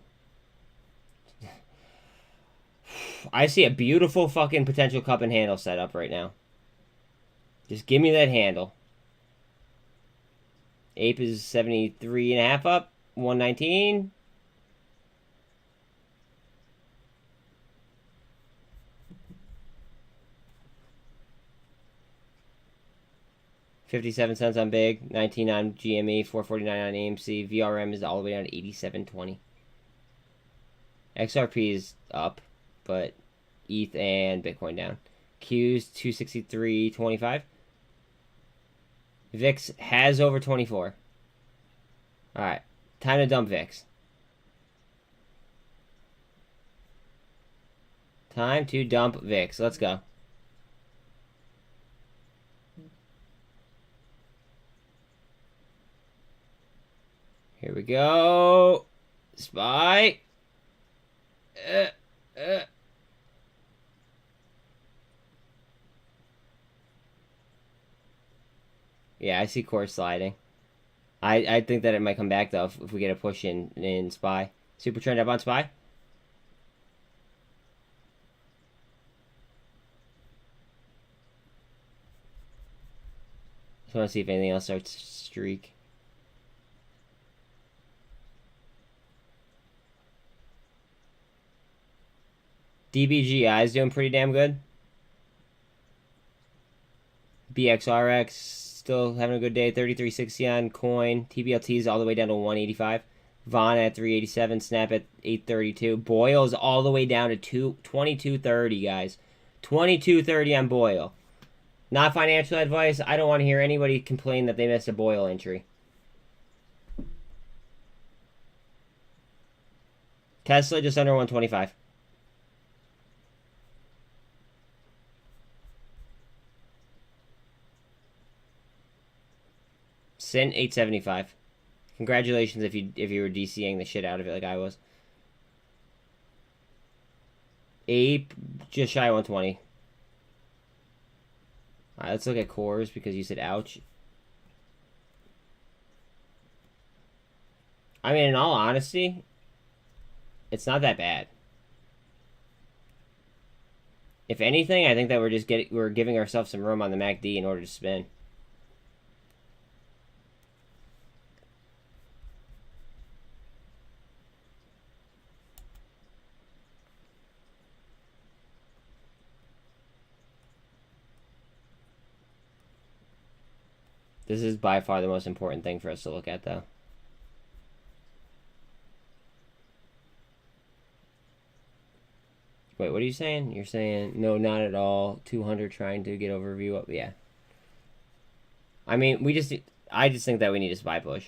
I see a beautiful fucking potential cup and handle setup right now. Just give me that handle. Ape is 73.5 up. 119. $0.57 on Big, 19 on GME, 449 on AMC. VRM is all the way down to 87.20. XRP is up, but ETH and Bitcoin down. Q's 263.25. VIX has over 24. Alright, time to dump VIX. Time to dump VIX. Let's go. Here we go. SPY. Yeah, I see core sliding. I think that it might come back though if we get a push in SPY. Super trend up on SPY. Just want to see if anything else starts to streak. DBGI is doing pretty damn good. BXRX still having a good day. 33.60 on coin. TBLT is all the way down to 185. Vaughn at 387. Snap at 832. Boyle is all the way down to 22.30, guys. 22.30 on Boyle. Not financial advice. I don't want to hear anybody complain that they missed a Boyle entry. Tesla just under 125. SINT 875. Congratulations if you were DCing the shit out of it like I was. Ape just shy of 120. Alright, let's look at cores because you said ouch. I mean, in all honesty, it's not that bad. If anything, I think that we're giving ourselves some room on the MACD in order to spin. This is by far the most important thing for us to look at, though. Wait, what are you saying? You're saying, no, not at all. 200 trying to get overview up. Yeah. I mean, I just think that we need a SPY push.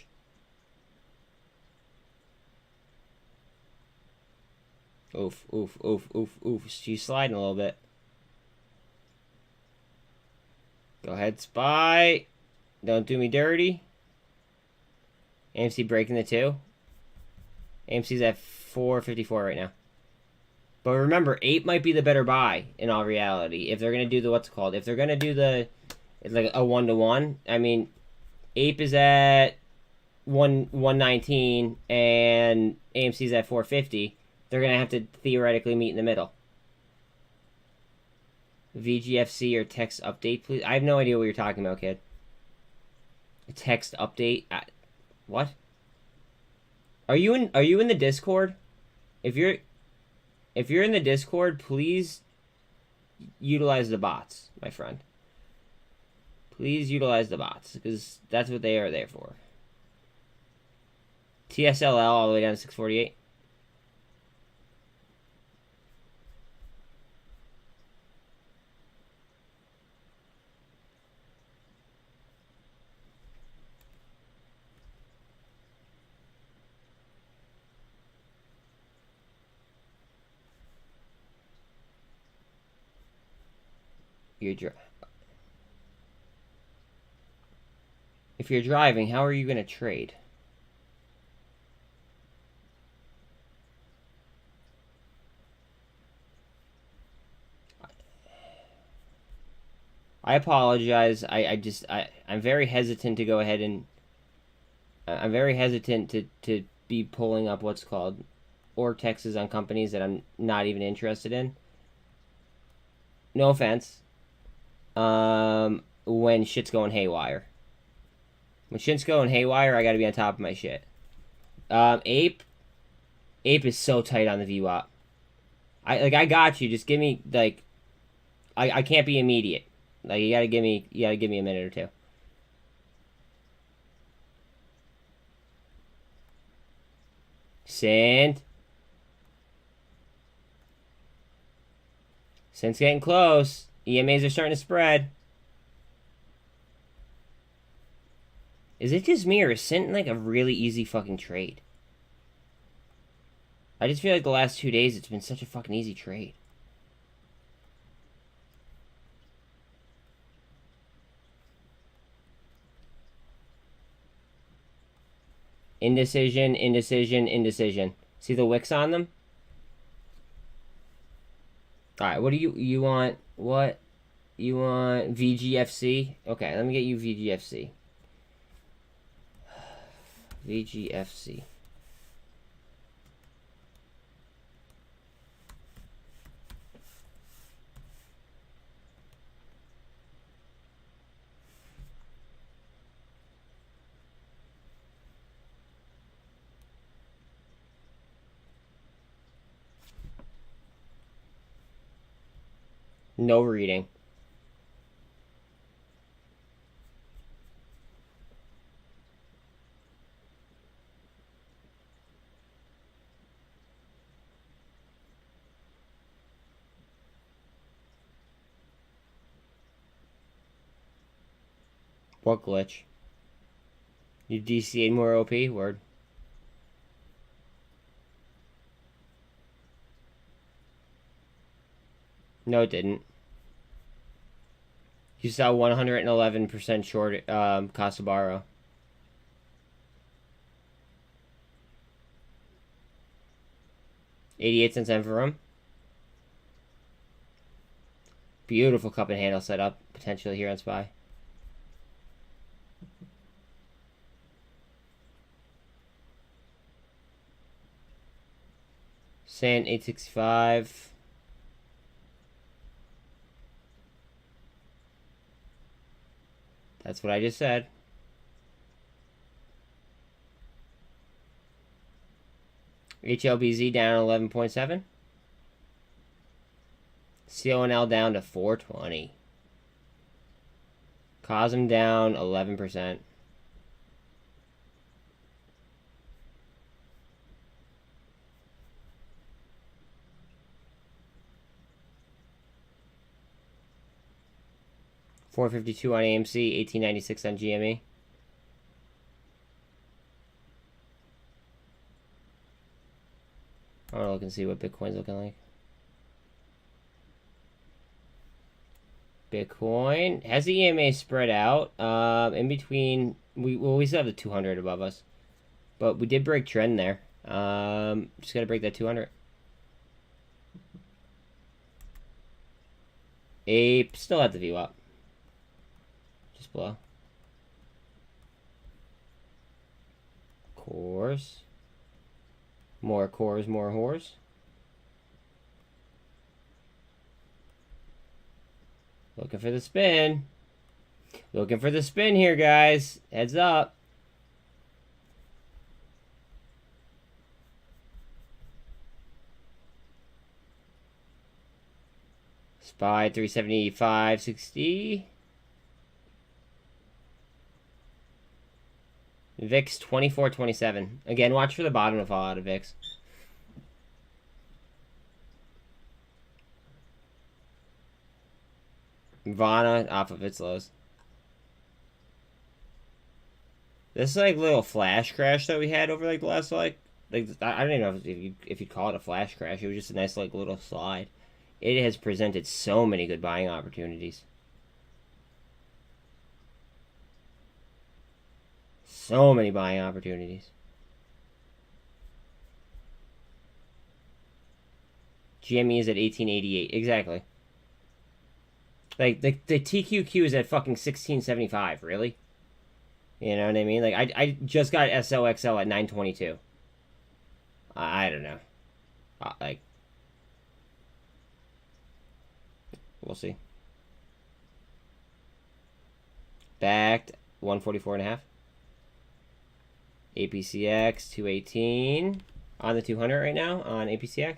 Oof, oof, oof, oof, oof. She's sliding a little bit. Go ahead, SPY. Don't do me dirty. AMC breaking the 2. AMC's at 454 right now. But remember, 8 might be the better buy in all reality. If they're going to do the, what's it called? If they're going to do the, it's like a 1-to-1. I mean, Ape is at 119 and AMC's at 450. They're going to have to theoretically meet in the middle. VGFC or text update, please. I have no idea what you're talking about, kid. A text update? What? Are you in the Discord? If you're in the Discord, please utilize the bots, my friend. Please utilize the bots, because that's what they are there for. TSLL all the way down to 648. If you're driving, how are you going to trade? I apologize. I'm very hesitant to go ahead and I'm very hesitant to be pulling up what's called Ortexes on companies that I'm not even interested in. No offense. When shit's going haywire. When shit's going haywire, I gotta be on top of my shit. Ape is so tight on the VWAP. I got you. Just give me like, I can't be immediate. Like you gotta give me a minute or two. SINT. SINT's getting close. EMAs are starting to spread. Is it just me, or is SINT like a really easy fucking trade? I just feel like the last 2 days it's been such a fucking easy trade. Indecision, indecision, indecision. See the wicks on them? Alright, what do you want? What? You want VGFC? Okay, let me get you VGFC. VGFC. No reading. What glitch? You DC'd more OP? Word. No, it didn't. You saw 111% short cost to borrow. $0.88 in for room. Beautiful cup and handle setup potentially here on SPY. SINT 865. That's what I just said. HLBZ down 11.7. CONL down to 420. COSM down 11%. $452 on AMC, $18.96 on GME. I want to look and see what Bitcoin's looking like. Bitcoin has the EMA spread out. In between, we still have the 200 above us, but we did break trend there. Just gotta break that 200. Ape still at the view up. Just below. Cores. More cores, more whores. Looking for the spin. Looking for the spin here, guys. Heads up. SPY 375.60. VIX 24.27. Again, watch for the bottom to fall out of VIX. Vana off of its lows. This like little flash crash that we had over like the last like I don't even know if you'd call it a flash crash. It was just a nice like little slide. It has presented so many good buying opportunities. So many buying opportunities. GME is at 1888. Exactly. Like, the TQQ is at fucking 1675. Really? You know what I mean? Like, I just got SOXL at 922. I don't know. Like, we'll see. Backed 144.5. APCX 218 on the 200 right now on APCX.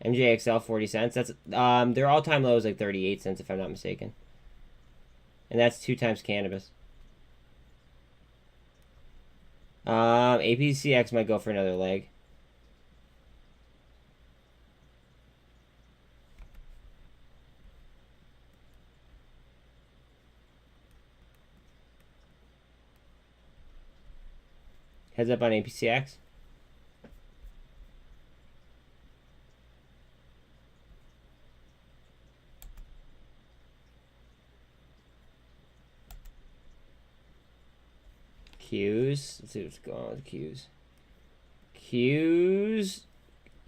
MJXL 40 cents. That's their all-time low is like 38 cents if I'm not mistaken. And that's 2 times cannabis. APCX might go for another leg. Heads up on APCX. Qs. Let's see what's going on with Qs. Qs.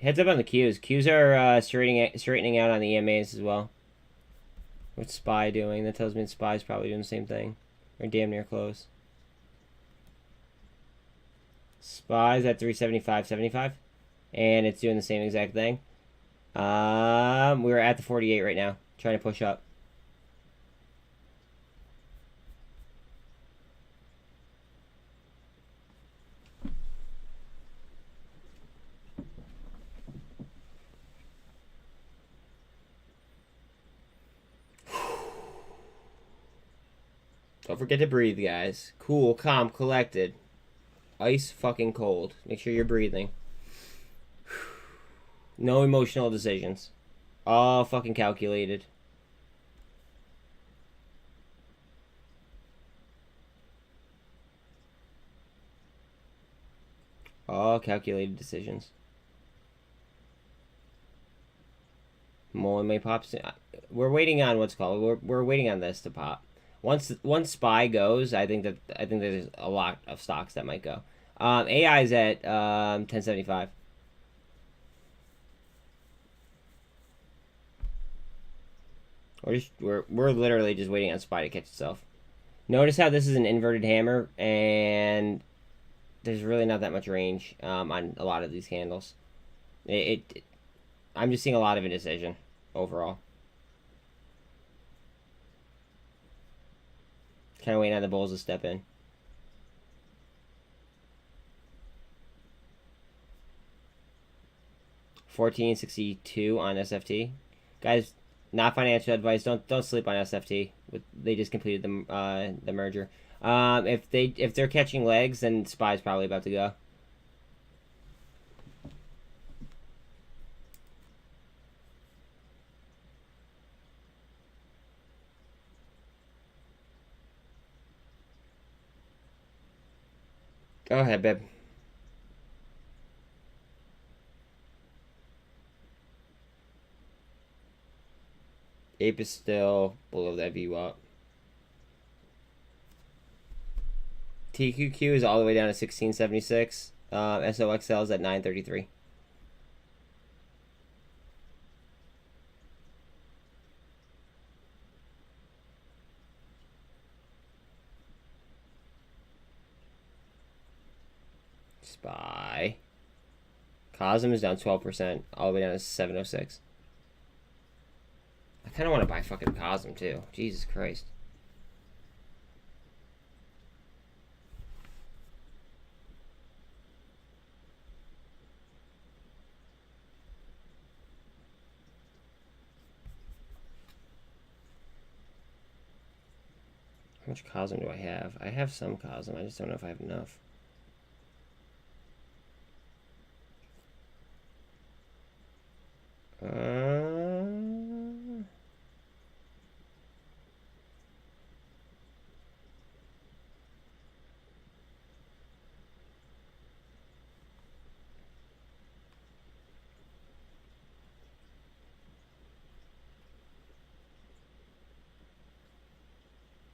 Heads up on the Qs. Qs are straightening out on the EMAs as well. What's SPY doing? That tells me SPY is probably doing the same thing. Or damn near close. SPY's at 375.75, and it's doing the same exact thing. We're at the 48 right now, trying to push up. Don't forget to breathe, guys. Cool, calm, collected. Ice fucking cold. Make sure you're breathing. No emotional decisions. All fucking calculated. All calculated decisions. Mullen may pop. We're waiting on what's called. We're waiting on this to pop. Once SPY goes, I think there's a lot of stocks that might go. AI is at 1075. We're literally just waiting on SPY to catch itself. Notice how this is an inverted hammer, and there's really not that much range on a lot of these candles. I'm just seeing a lot of indecision overall. Kind of waiting on the bulls to step in. $14.62 on SFT, guys. Not financial advice. Don't sleep on SFT. They just completed the merger. If they're catching legs, then SPY's probably about to go. Go ahead, babe. Ape is still below that VWAP. TQQ is all the way down to 1676. SOXL is at 933. SPY. Cosm is down 12%, all the way down to 706. I kind of want to buy fucking Cosm too. Jesus Christ. How much Cosm do I have? I have some Cosm. I just don't know if I have enough.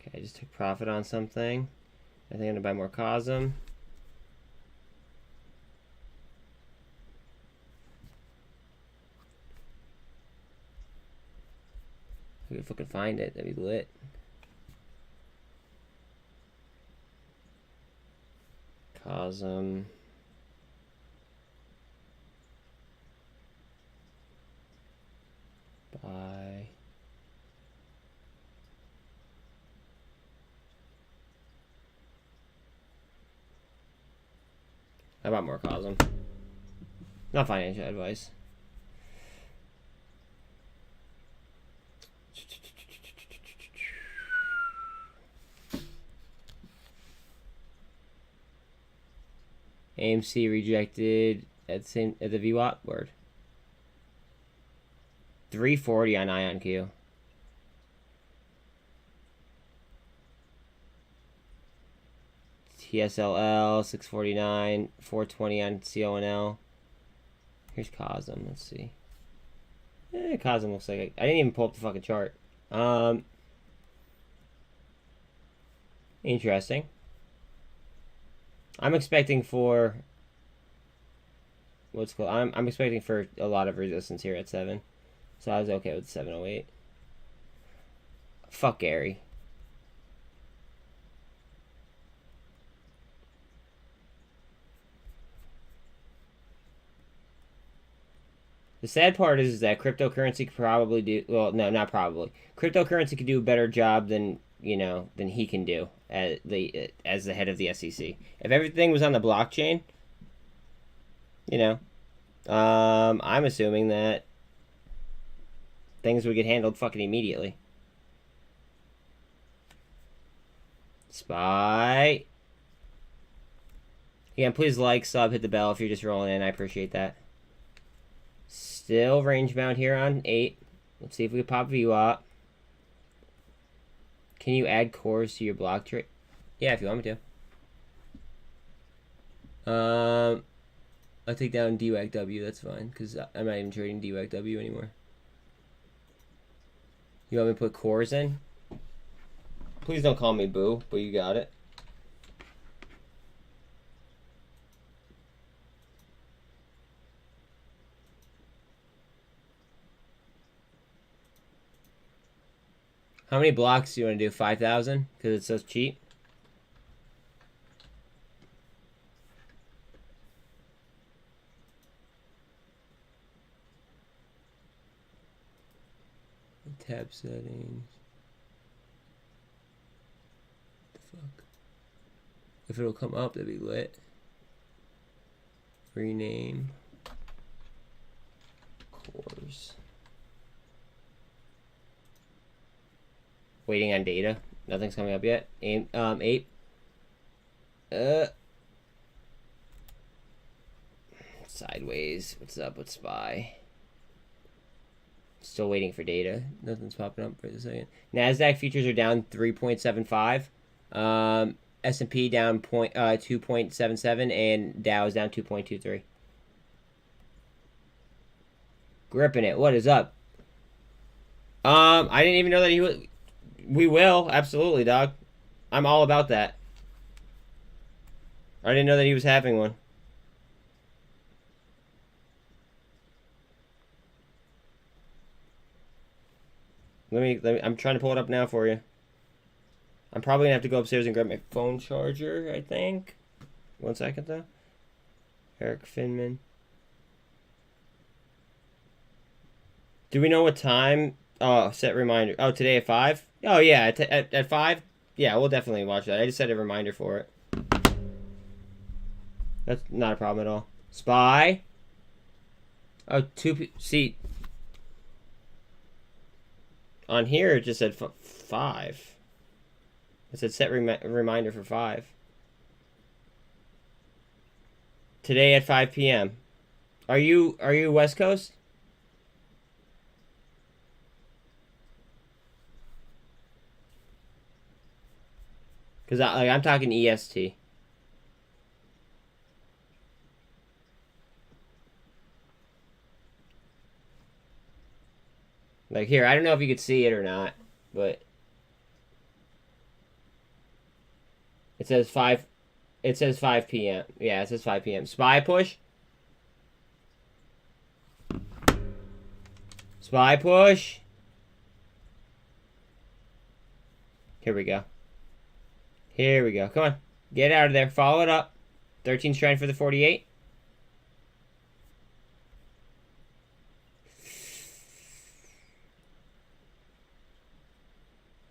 Okay, I just took profit on something. I think I'm gonna buy more Cosm. If I could find it, that'd be lit. Cosm. Buy. I bought more Cosm. Not financial advice. AMC rejected at the VWAP word. 340 on IonQ. TSLL 649, 420 on CONL. Here's Cosm. Let's see. Cosm looks like I didn't even pull up the fucking chart. Interesting. I'm expecting for what's called. I'm expecting for a lot of resistance here at 7, so I was okay with 708. Fuck Gary. The sad part is that cryptocurrency could probably do, well, no, not probably. Cryptocurrency could do a better job than, you know, than he can do as the head of the SEC. If everything was on the blockchain, you know, I'm assuming that things would get handled fucking immediately. Spy. Again, please like, sub, hit the bell if you're just rolling in. I appreciate that. Still range bound here on 8. Let's see if we can pop view up. Can you add cores to your block trade? Yeah, if you want me to. I'll take down DWACW, that's fine, because I'm not even trading DWACW anymore. You want me to put cores in? Please don't call me Boo, but you got it. How many blocks do you want to do? 5,000? Because it's so cheap? Tab settings. What the fuck? If it'll come up, that'd be lit. Rename. Cores. Waiting on data. Nothing's coming up yet. Ape. Sideways. What's up with Spy? Still waiting for data. Nothing's popping up for a second. NASDAQ futures are down 3.75. S&P down 2.77, and Dow is down 2.23. Gripping it. What is up? I didn't even know that he was. We will, absolutely, dog. I'm all about that. I didn't know that he was having one. Let me, I'm trying to pull it up now for you. I'm probably gonna have to go upstairs and grab my phone charger, I think. 1 second though. Erik Finman. Do we know what time? Oh, set reminder. Oh, today at 5? Oh yeah, at 5? Yeah, we'll definitely watch that. I just set a reminder for it. That's not a problem at all. Spy. Oh, see. On here, it just said 5. It said set reminder for 5. Today at 5 p.m. Are you West Coast? Because I'm talking EST. Like here, I don't know if you could see it or not, but it says 5. It says 5 p.m. Yeah, it says 5 p.m. Spy push. Spy push. Here we go. Here we go. Come on. Get out of there. Follow it up. 13's trying for the 48.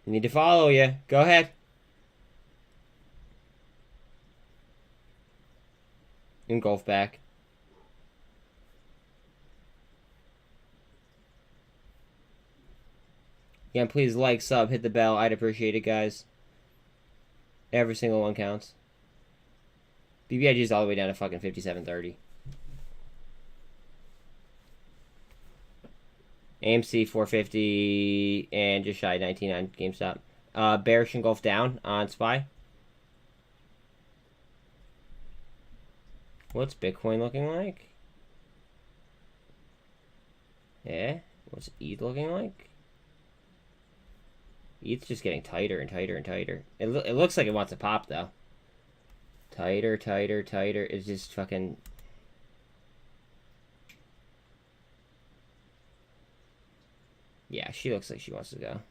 I need to follow you. Go ahead. Engulf back. Again, please like, sub, hit the bell. I'd appreciate it, guys. Every single one counts. BBIG is all the way down to fucking 57.30. AMC 450 and just shy 19 on GameStop. Bearish engulf down on SPY. What's Bitcoin looking like? Yeah. What's ETH looking like? ETH's just getting tighter and tighter and tighter. It looks like it wants to pop, though. Tighter, tighter, tighter. It's just fucking... Yeah, she looks like she wants to go.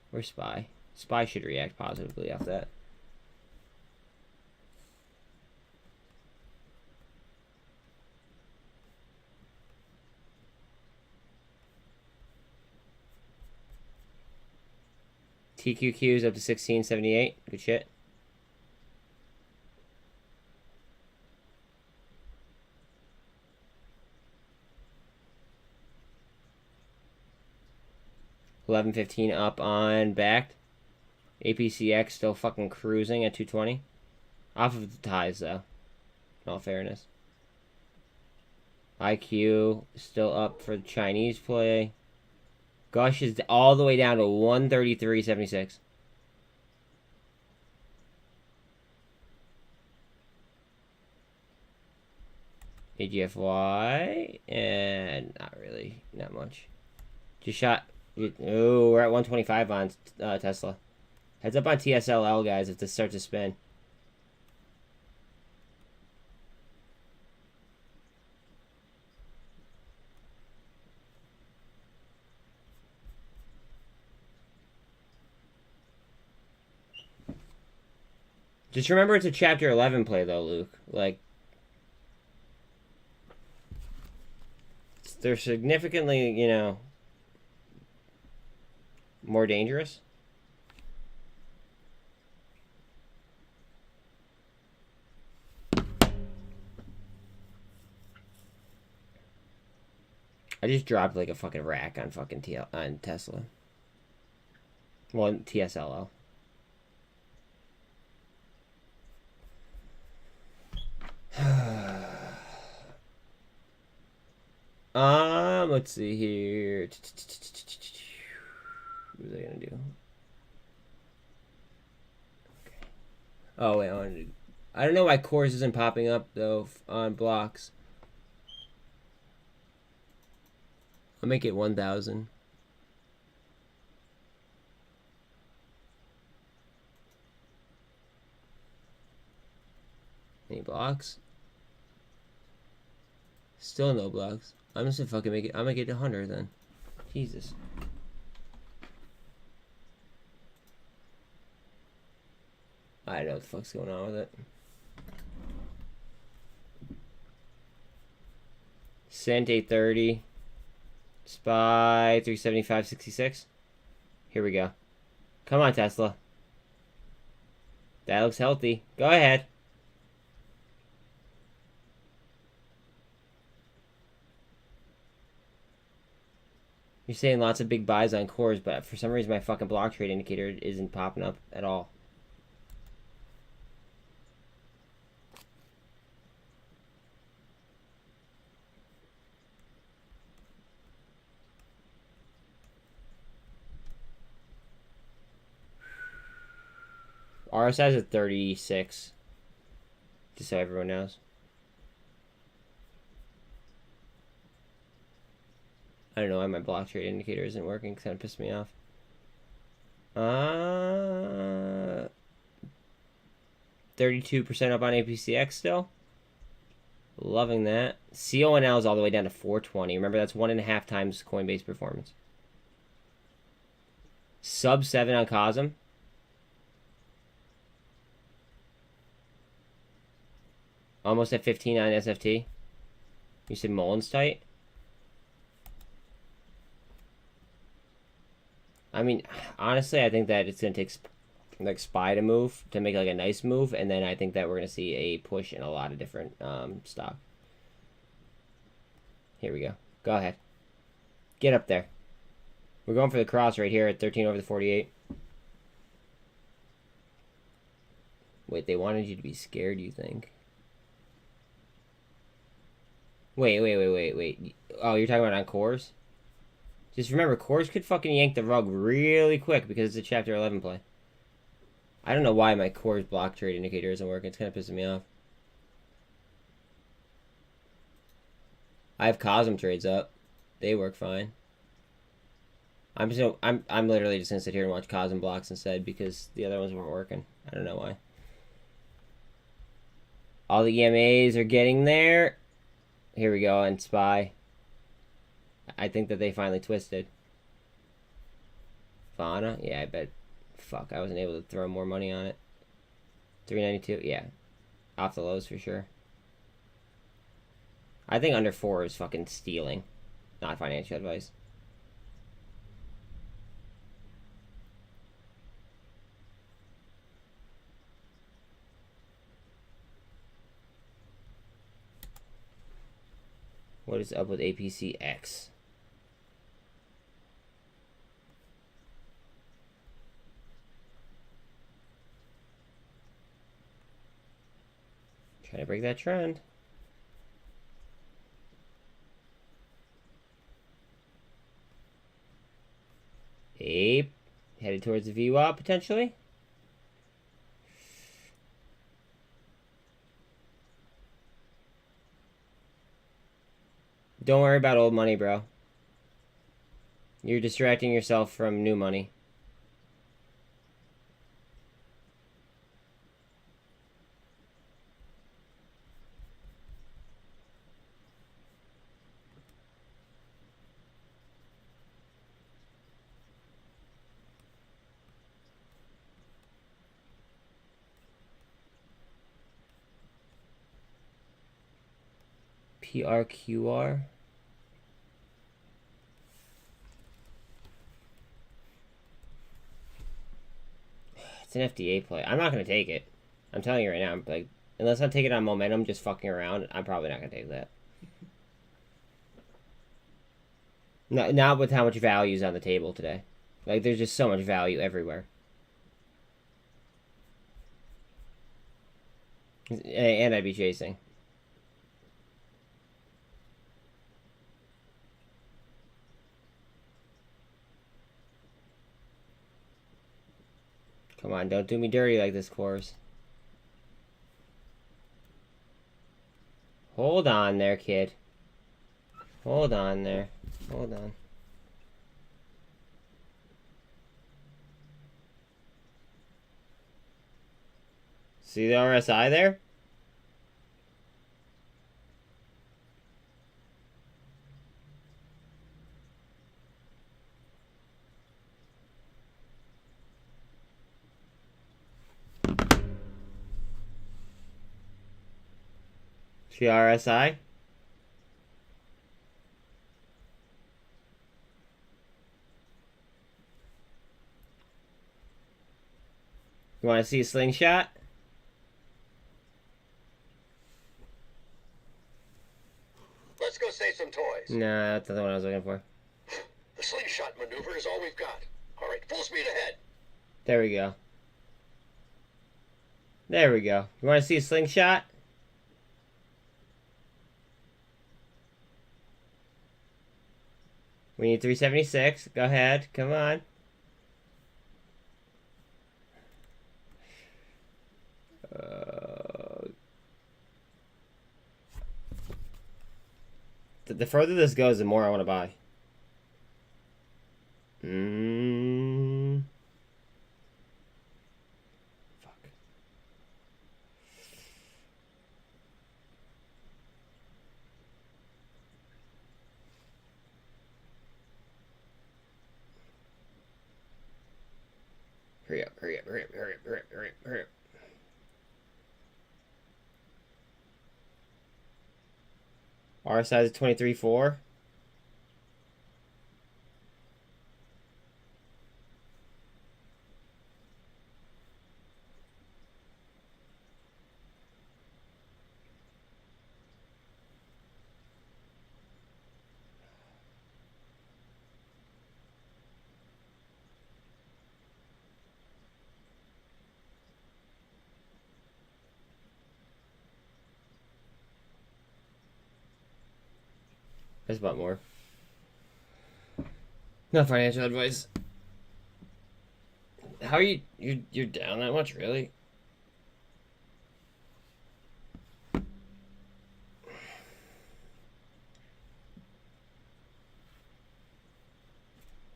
Where's SPY? SPY should react positively off that. TQQ's up to 1678. Good shit. $11.15 up on backed. APCX still fucking cruising at 220. Off of the ties though. In all fairness. IQ still up for the Chinese play. Gush is all the way down to 133.76. AGFY and not really, not much. Just shot. Oh, we're at 125 on Tesla. Heads up on TSLL, guys, if this starts to spin. Just remember it's a chapter 11 play, though, Luke. Like, they're significantly, you know, more dangerous. I just dropped like a fucking rack on fucking on Tesla. Well, TSLO. Let's see here. What was I gonna do? Okay. Oh wait, I don't know why cores isn't popping up though on blocks. I'll make it 1,000. Any blocks? Still no blocks. I'm just gonna fucking make it. I'm gonna get 100 then. Jesus. I don't know what the fuck's going on with it. SINT 830. SPY 375.66. Here we go. Come on, Tesla. That looks healthy. Go ahead. You're saying lots of big buys on cores, but for some reason my fucking block trade indicator isn't popping up at all. RSI is at 36. Just so everyone knows. I don't know why my block trade indicator isn't working. Kind of pissed me off. 32% up on APCX still. Loving that. CONL is all the way down to 420. Remember, that's 1.5 times Coinbase performance. Sub 7 on cosm. Almost at 15 on SFT. You said muln's tight? I mean, honestly, I think that it's going to take like SPY to move, to make like a nice move, and then I think that we're going to see a push in a lot of different stock. Here we go. Go ahead. Get up there. We're going for the cross right here at 13 over the 48. Wait, they wanted you to be scared, you think? Wait. Oh, you're talking about on cores? Just remember, cores could fucking yank the rug really quick because it's a chapter 11 play. I don't know why my cores block trade indicator isn't working. It's kind of pissing me off. I have cosm trades up. They work fine. I'm literally just gonna sit here and watch cosm blocks instead because the other ones weren't working. I don't know why. All the EMAs are getting there. Here we go, and SPY. I think that they finally twisted. Fauna? Yeah, I bet. Fuck, I wasn't able to throw more money on it. 392? Yeah. Off the lows for sure. I think under 4 is fucking stealing. Not financial advice. What is up with APCX? Trying to break that trend. Ape. Headed towards the VWAP potentially. Don't worry about old money, bro. You're distracting yourself from new money. PRQR. It's an FDA play. I'm not going to take it. I'm telling you right now. I'm like, unless I take it on momentum, just fucking around, I'm probably not going to take that. Not with how much value is on the table today. Like, there's just so much value everywhere. And I'd be chasing. Come on, don't do me dirty like this, Course. Hold on there, kid. Hold on there. Hold on. See the RSI there? See RSI? You want to see a slingshot? Let's go save some toys. No, that's not the one I was looking for. The slingshot maneuver is all we've got. All right, full speed ahead. There we go. There we go. You want to see a slingshot? We need 376. Go ahead. Come on. The further this goes, the more I want to buy. Fuck. Hurry up, hurry up, hurry up, hurry up, hurry up, hurry up, hurry up. R size is 23.4. That's about more. Not financial advice. How are you? You're down that much, really? It's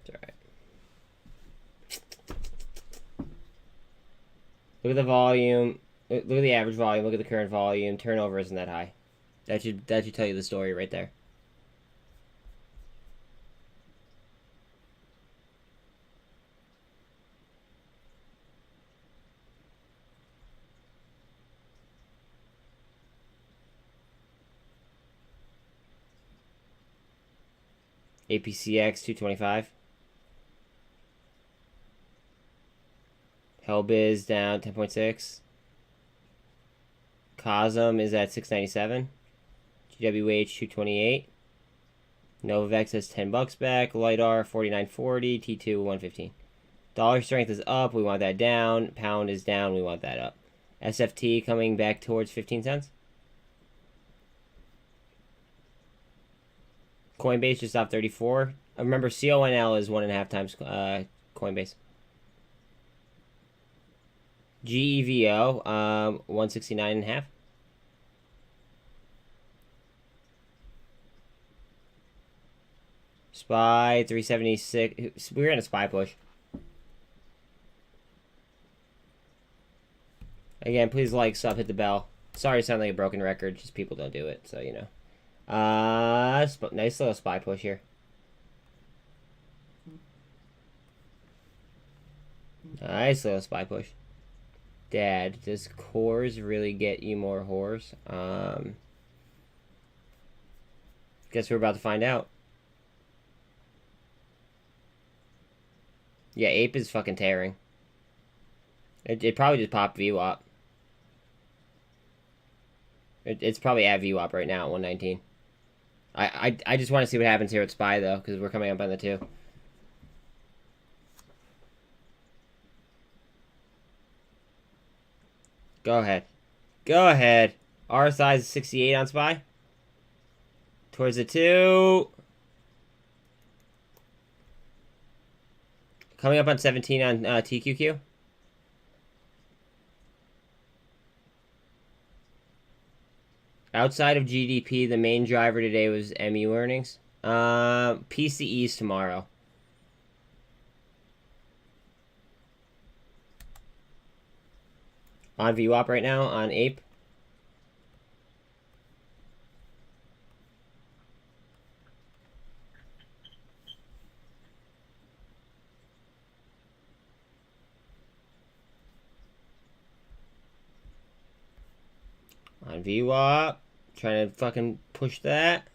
alright. Look at the volume. Look at the average volume. Look at the current volume. Turnover isn't that high. That should tell you the story right there. APCX 225. Hellbiz down 10.6. Cosm is at 697. GWH 228. Novavax has $10 back. LightR 49.40. T2 115. Dollar strength is up. We want that down. Pound is down. We want that up. SFT coming back towards 15 cents. Coinbase just off 34. Remember, CONL is 1.5 times Coinbase. GEVO 169.5. SPY 376. We're in a SPY push. Again, please like, sub, hit the bell. Sorry to sound like a broken record. Just people don't do it, so you know. Nice little SPY push here. Nice little SPY push. Dad, does cores really get you more whores? Guess we're about to find out. Yeah, Ape is fucking tearing. It probably just popped VWAP. It's probably at VWAP right now at 119. I just want to see what happens here with SPY though, because we're coming up on the 2. Go ahead. Go ahead. RSI is 68 on SPY. Towards the 2. Coming up on 17 on TQQ. Outside of GDP, the main driver today was MU earnings. PCEs tomorrow. On VWAP right now, on Ape. On VWAP. Trying to fucking push that.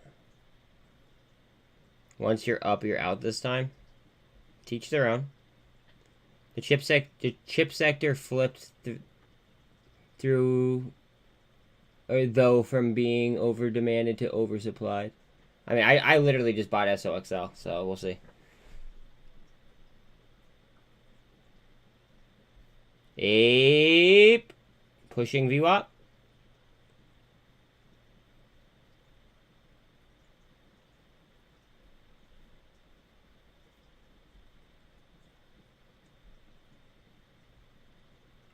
Once you're up, you're out this time. Teach their own. The chip sector flipped through, or though, from being over demanded to oversupplied. I mean, I literally just bought SOXL, so we'll see. Ape pushing VWAP.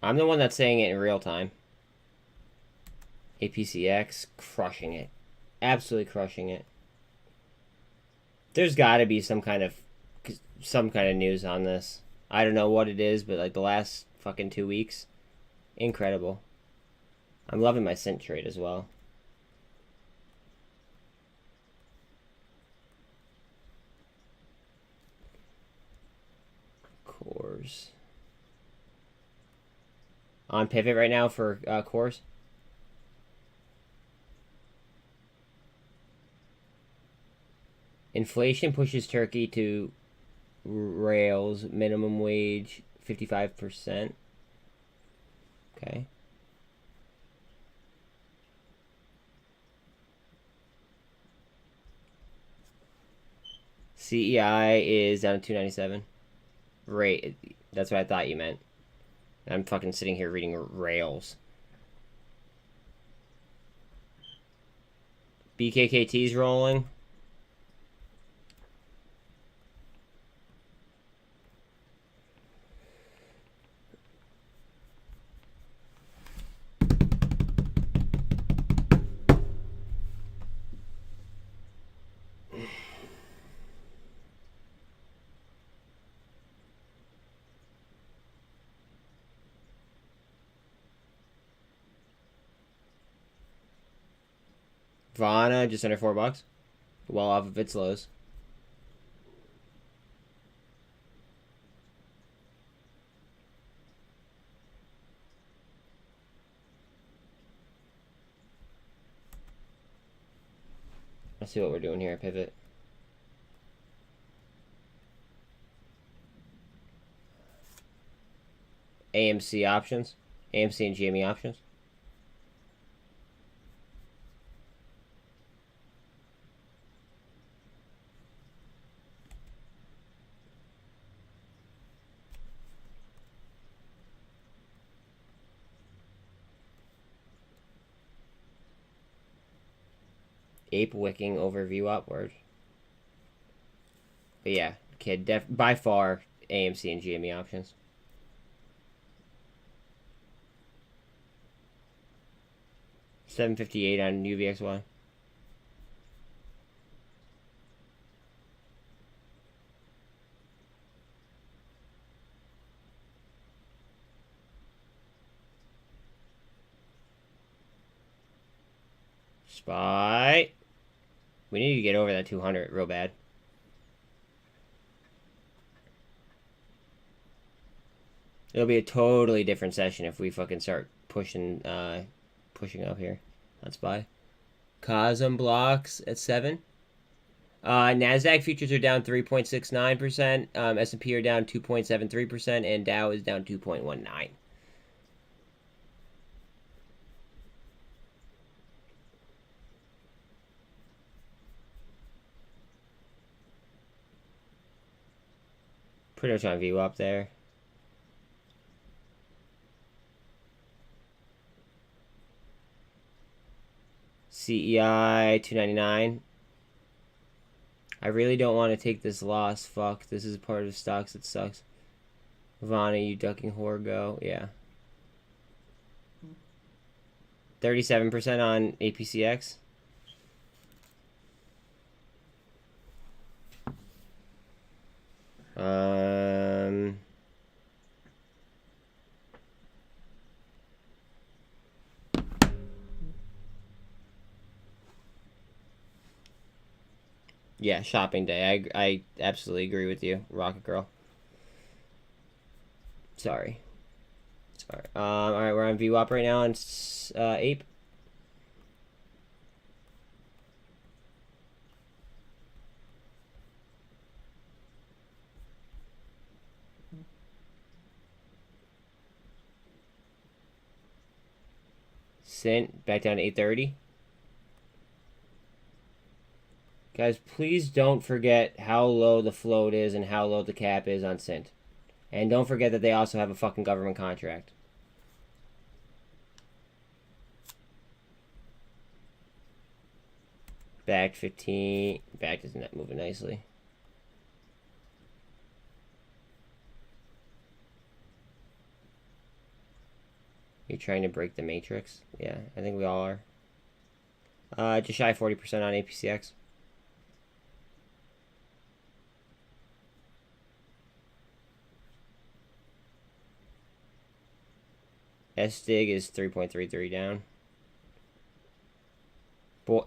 I'm the one that's saying it in real time. APCX crushing it. Absolutely crushing it. There's got to be some kind of news on this. I don't know what it is, but like the last fucking 2 weeks, incredible. I'm loving my SINT trade as well. Cores. On pivot right now for cores. Inflation pushes Turkey to rails. Minimum wage 55%. Okay. CEI is down to 297. Rate. That's what I thought you meant. I'm fucking sitting here reading rails. BKKT's rolling. Vana just under $4. Well off of its lows. Let's see what we're doing here. Pivot. AMC options. AMC and GME options. ape wicking overview upward. But yeah, kid, by far AMC and GME options. $7.58 on UVXY. SPY. We need to get over that 200 real bad. It'll be a totally different session if we fucking start pushing pushing up here on SPY. Cosm blocks at 7. Nasdaq futures are down 3.69%. S&P are down 2.73%, and Dow is down 2.19. Pretty much on view up there. CEI 299. I really don't want to take this loss. Fuck, this is part of stocks that sucks. Vana, you ducking whore, go. Yeah. 37% on APCX. Yeah, shopping day. I absolutely agree with you, Rocket Girl. Sorry. All right, we're on VWAP right now on Ape. SINT back down to 830. Guys, please don't forget how low the float is and how low the cap is on SINT. And don't forget that they also have a fucking government contract. Back 15. Back isn't moving nicely. You're trying to break the matrix? Yeah, I think we all are. Just shy of 40% on APCX. SDIG is 3.33 down. Boy.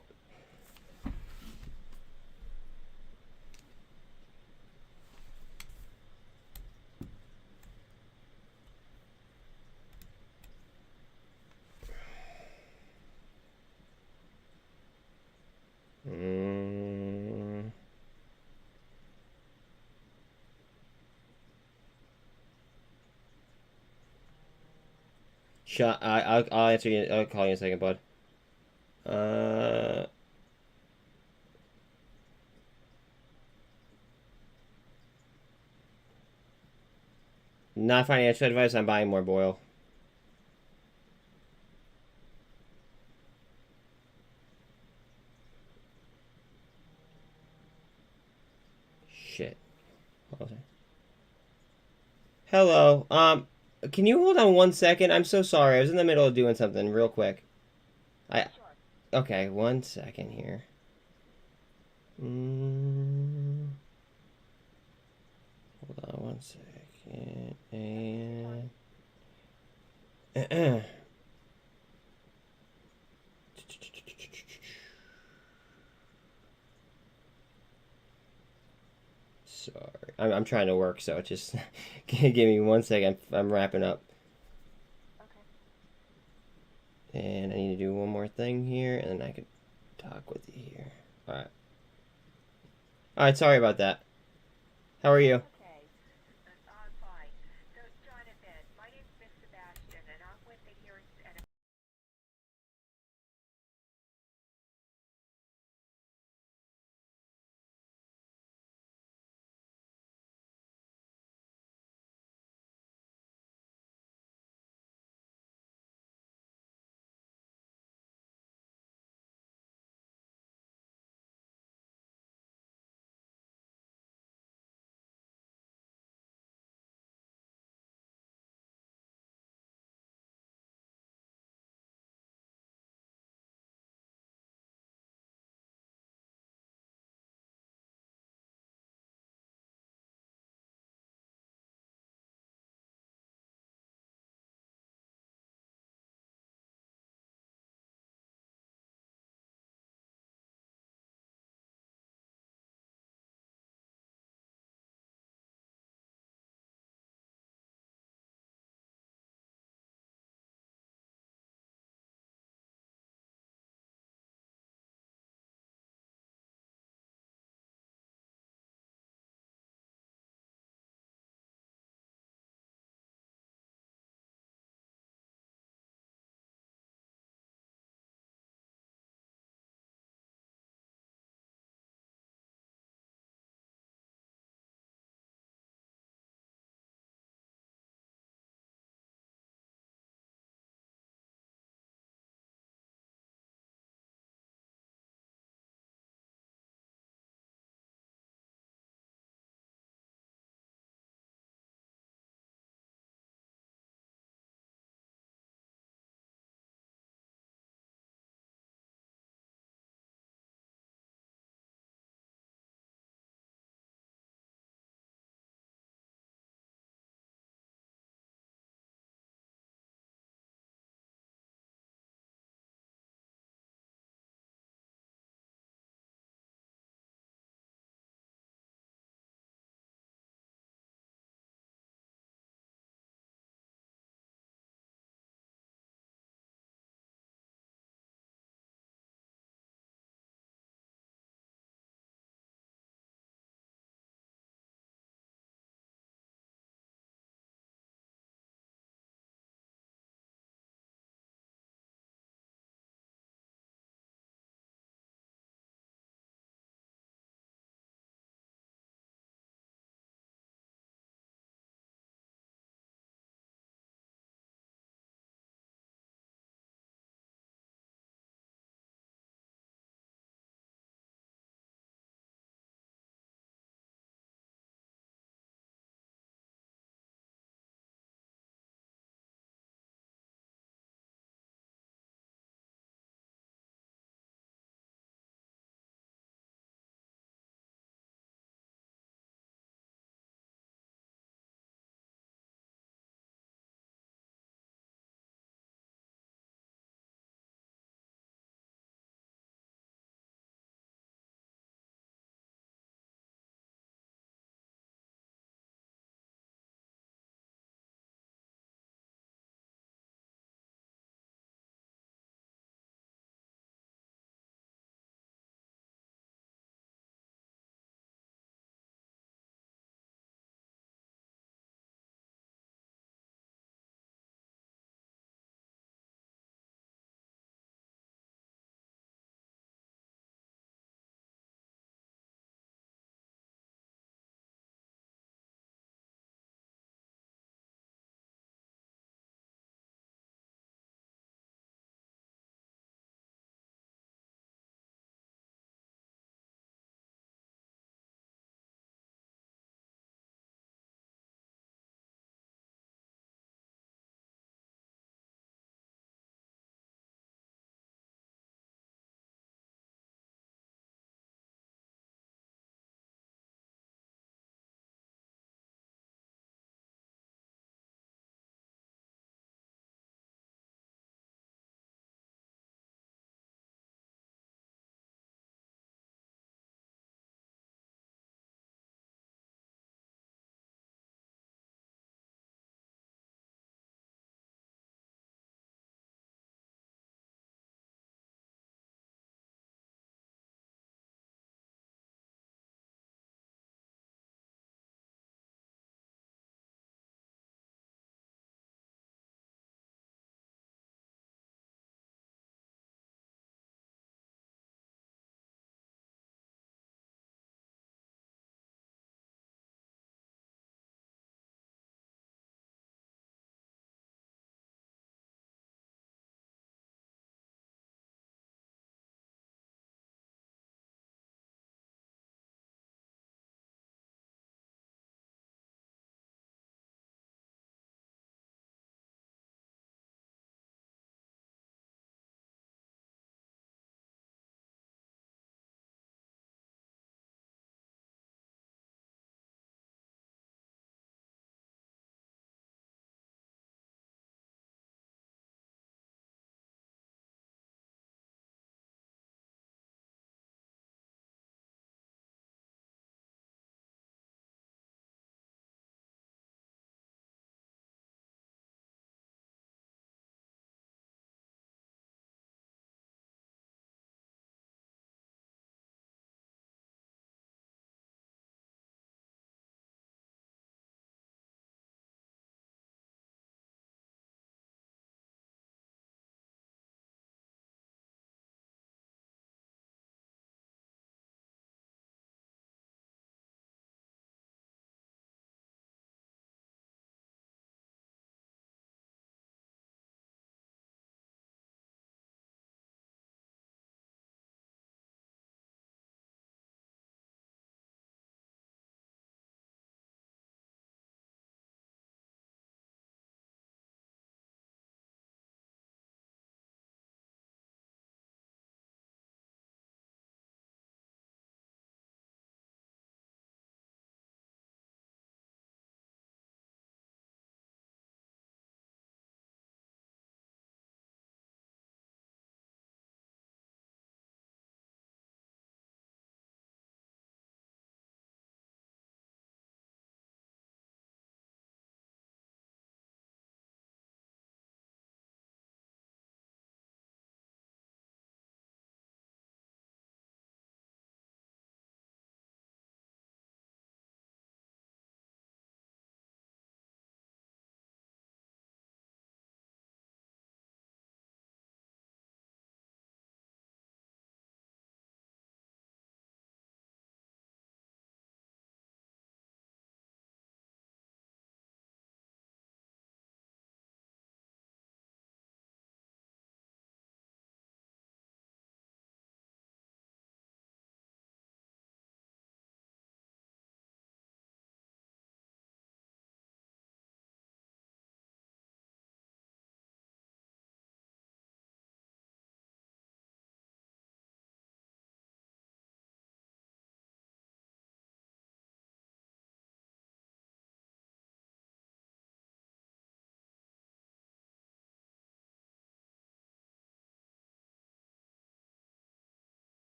I'll answer you. I'll call you in a second, bud. Not financial advice. I'm buying more Boyle. Shit. Hello. Can you hold on 1 second? I'm so sorry. I was in the middle of doing something real quick. Okay, 1 second here. Hold on 1 second. And sorry. I'm trying to work, so just give me 1 second. I'm wrapping up. Okay. And I need to do one more thing here, and then I can talk with you here. Alright. Alright, sorry about that. How are you?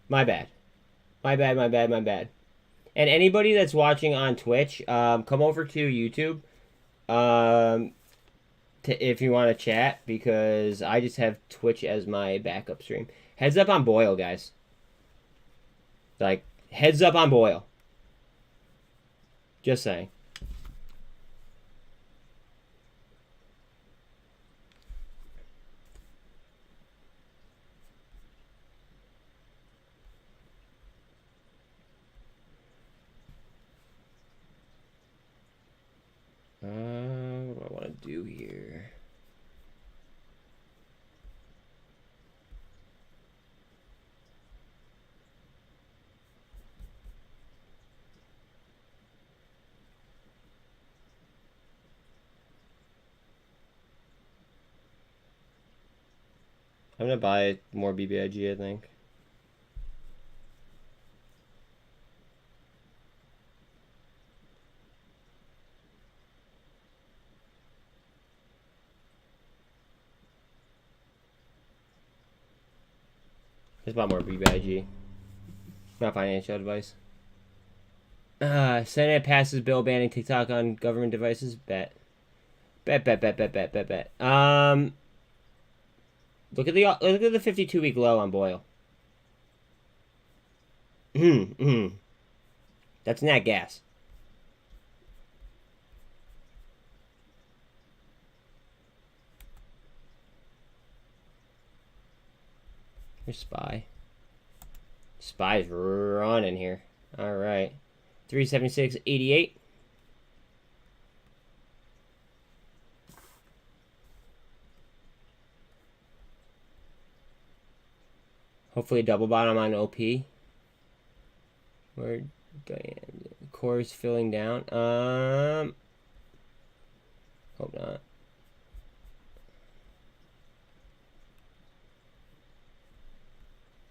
My bad. My bad, my bad, my bad. And anybody that's watching on Twitch, come over to YouTube if you want to chat, because I just have Twitch as my backup stream. Heads up on Boyle, guys. Like, heads up on Boyle. Just saying. What do I want to do here? I'm gonna buy more BBIG, I think. Just bought more BBIG. Not financial advice. Senate passes bill banning TikTok on government devices. Bet. Bet. Look at the 52-week low on Boyle. That's nat gas. Here's Spy. Spy's running here. All right. 376.88. Hopefully double bottom on OP. Where core is filling down. Hope not.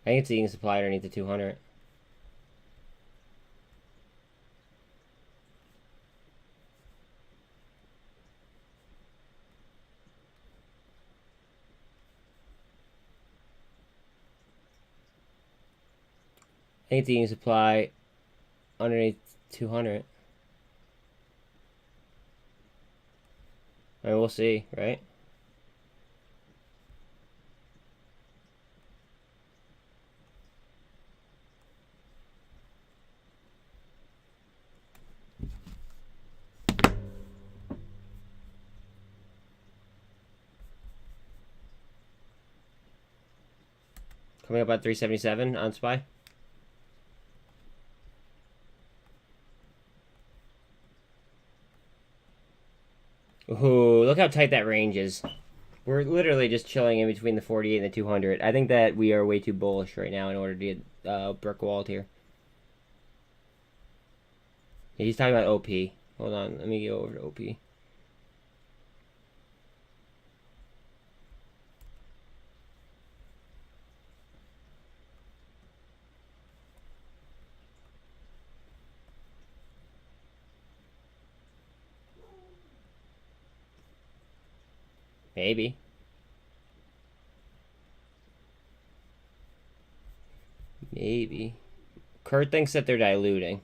I think it's eating supply underneath the 200. I think it's eating supply underneath 200. I mean, we'll see, right? Coming up at 377 on Spy. Ooh, look how tight that range is. We're literally just chilling in between the 48 and the 200. I think that we are way too bullish right now in order to get brick walled here. Yeah, he's talking about OP. Hold on, let me go over to OP. Maybe. Maybe. Kurt thinks that they're diluting.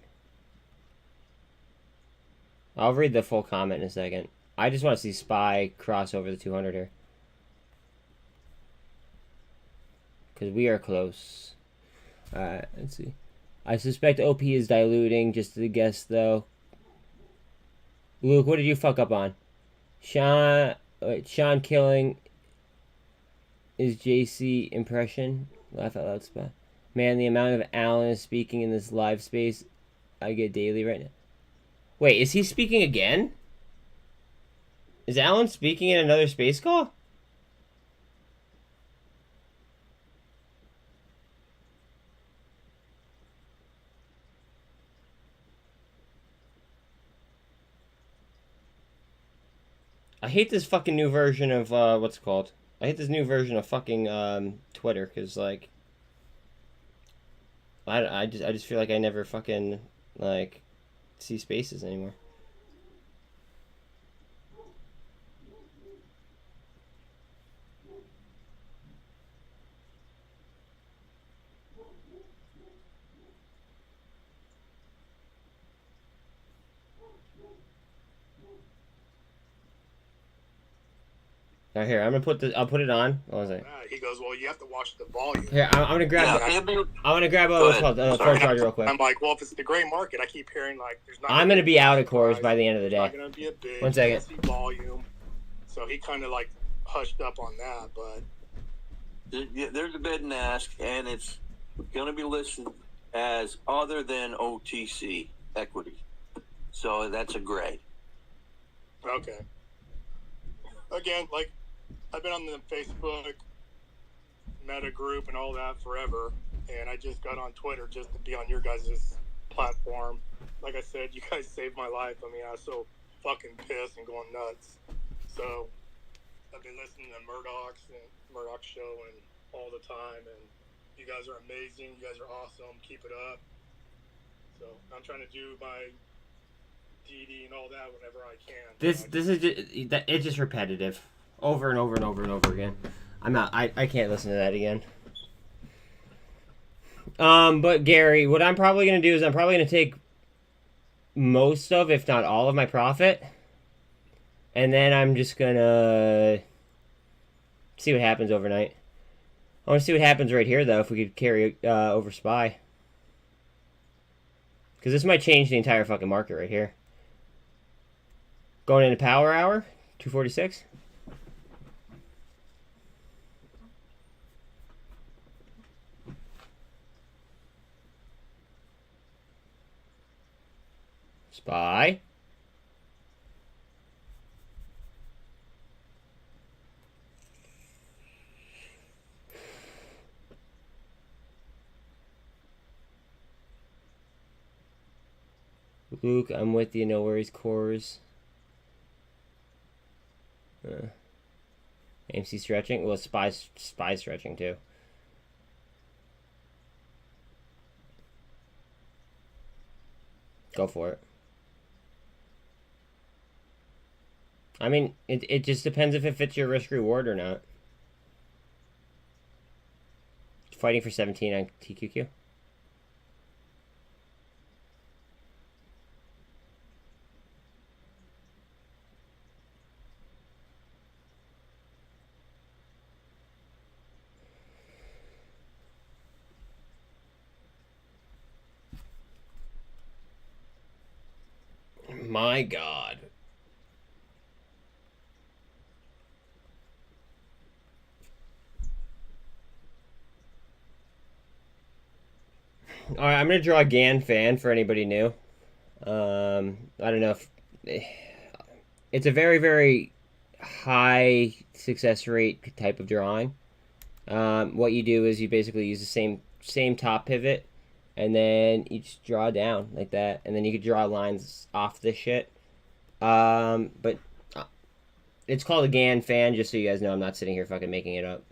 I'll read the full comment in a second. I just want to see Spy cross over the 200 here. Because we are close. Alright, let's see. I suspect OP is diluting, just a guess though. Luke, what did you fuck up on? Sean killing is JC impression. Laugh out loud spot. Man, the amount of Alan is speaking in this live space I get daily right now. Wait, is he speaking again? Is Alan speaking in another space call? I hate this fucking new version of, what's it called? I hate this new version of fucking, Twitter, because, like, I just feel like I never fucking, like, see spaces anymore. All right, here, I'm gonna put this. I'll put it on. What was it? He goes, well, you have to watch the volume. Here, I'm gonna grab. Yeah, I'm gonna grab what's called phone charger real quick. I'm like, well, if it's the gray market, I keep hearing like there's not. I'm gonna be out of cores by the end of the day. Not gonna be a big 1 second. volume. So he kind of like hushed up on that, but there's a bid and ask, and it's going to be listed as other than OTC equity. So that's a gray. Okay. Again, like I've been on the Facebook meta group and all that forever, and I just got on Twitter just to be on your guys' platform. Like I said, you guys saved my life. I mean, I was so fucking pissed and going nuts. So I've been listening to Murdoch's show and all the time, and you guys are amazing. You guys are awesome. Keep it up. So I'm trying to do my DD and all that whenever I can. This is just, it's just repetitive, over and over and over and over again. I can't listen to that again. But Gary, what I'm probably gonna do is I'm probably gonna take most of, if not all of my profit, and then I'm just gonna see what happens overnight. I want to see what happens right here, though, if we could carry over SPY. Because this might change the entire fucking market right here. Going into power hour, 246. SPY. Luke, I'm with you. No worries, cores. AMC stretching. Well, SPY stretching too. Go for it. I mean, it just depends if it fits your risk reward or not. Fighting for 17 on TQQ. My God. All right, I'm gonna draw a GAN fan for anybody new. I don't know if it's a very, very high success rate type of drawing. What you do is you basically use the same top pivot, and then you just draw down like that, and then you could draw lines off this shit. But it's called a GAN fan, just so you guys know I'm not sitting here fucking making it up.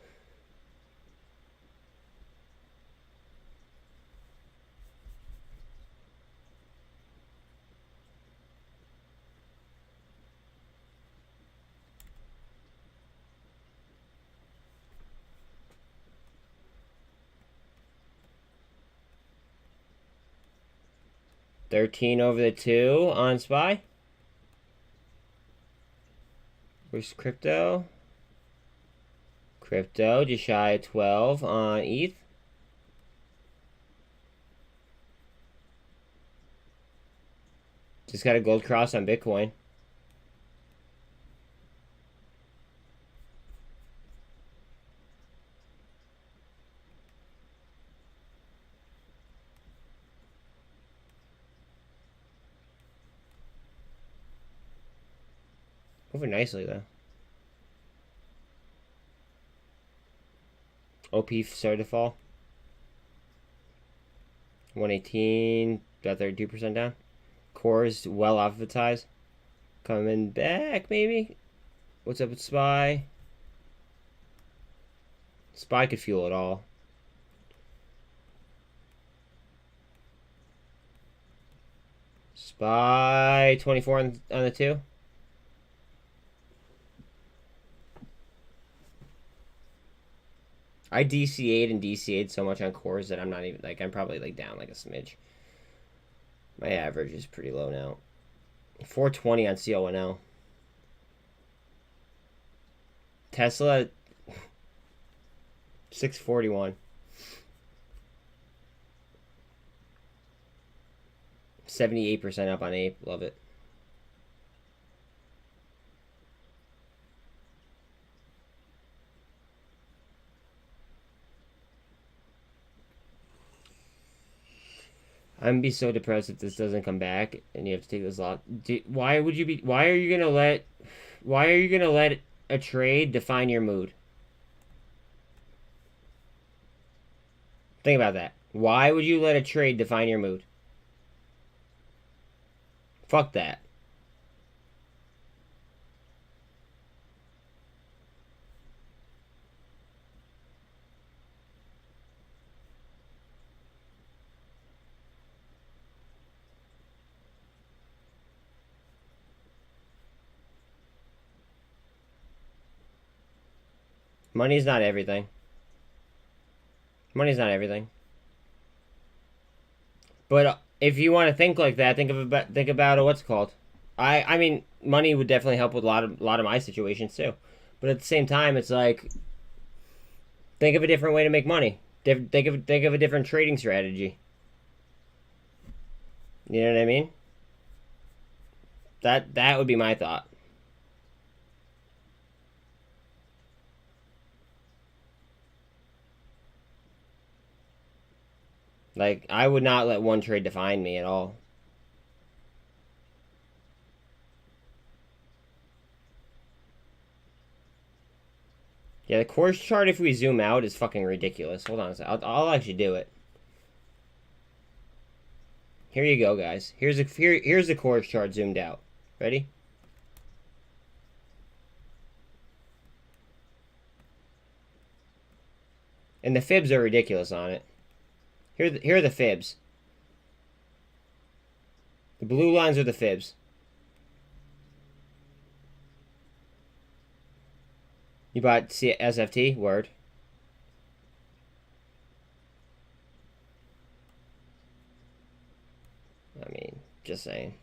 $13 over the 2 on SPY. Where's crypto? Crypto just shy of 12 on ETH. Just got a gold cross on Bitcoin. Moving nicely, though. OP started to fall. 118, got 32% down. Core's well off of its highs. Coming back, maybe? What's up with SPY? SPY could fuel it all. SPY 24 on the 2. I DCA'd and DCA'd so much on cores that I'm not even, like, I'm probably, like, down, like, a smidge. My average is pretty low now. 420 on CONL. Tesla 641. 78% up on Ape. Love it. I'm gonna be so depressed if this doesn't come back and you have to take this lot. Why are you gonna let a trade define your mood? Think about that. Why would you let a trade define your mood? Fuck that. Money's not everything. Money's not everything. But if you want to think like that, think about what's it called. I mean, money would definitely help with a lot of my situations too. But at the same time, it's like, think of a different way to make money. Think of a different trading strategy. You know what I mean? That would be my thought. Like, I would not let one trade define me at all. Yeah, the course chart, if we zoom out, is fucking ridiculous. Hold on a second. I'll actually do it. Here you go, guys. Here's the course chart zoomed out. Ready? And the fibs are ridiculous on it. Here are the fibs. The blue lines are the fibs. You bought SFT? Word. I mean, just saying.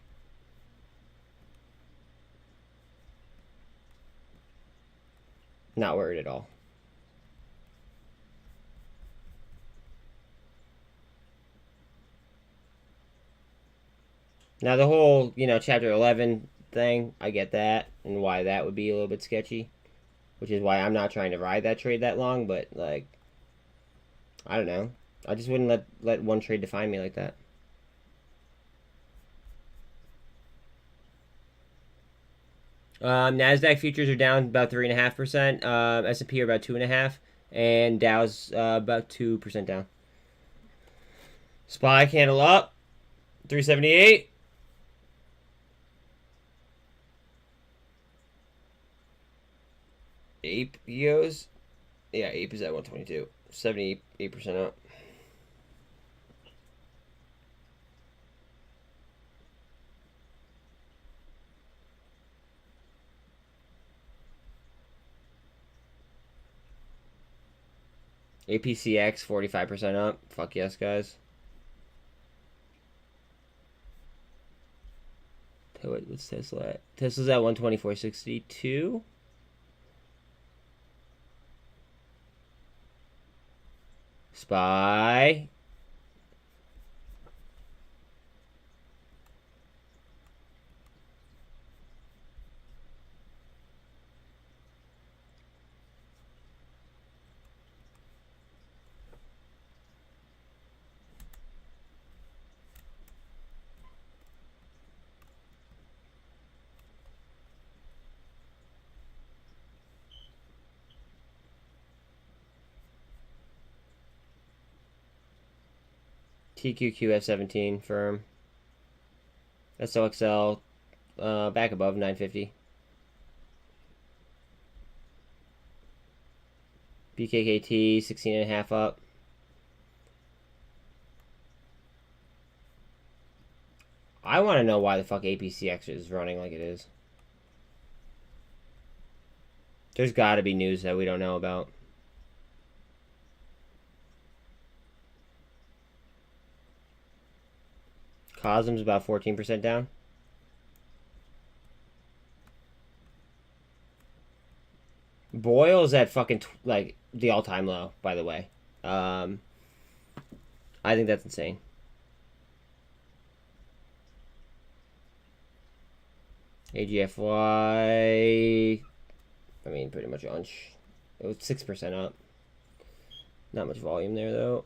Not worried at all. Now the whole, chapter 11 thing, I get that, and why that would be a little bit sketchy. Which is why I'm not trying to ride that trade that long, but, like, I don't know. I just wouldn't let one trade define me like that. NASDAQ futures are down about 3.5%. S&P are about 2.5%. And Dow's about 2% down. SPY candle up. 378. Ape goes. Yeah, Ape is at 122. 78% up. APCX 45% up. Fuck yes, guys. What's Tesla at? Tesla's at 124.62. SPY. TQQF17 firm. SOXL back above 950. BKKT 16.5 up. I want to know why the fuck APCX is running like it is. There's got to be news that we don't know about. Cosm's about 14% down. Boyle's at fucking like the all-time low, by the way. I think that's insane. AGFY, I mean, pretty much on. It was 6% up. Not much volume there, though.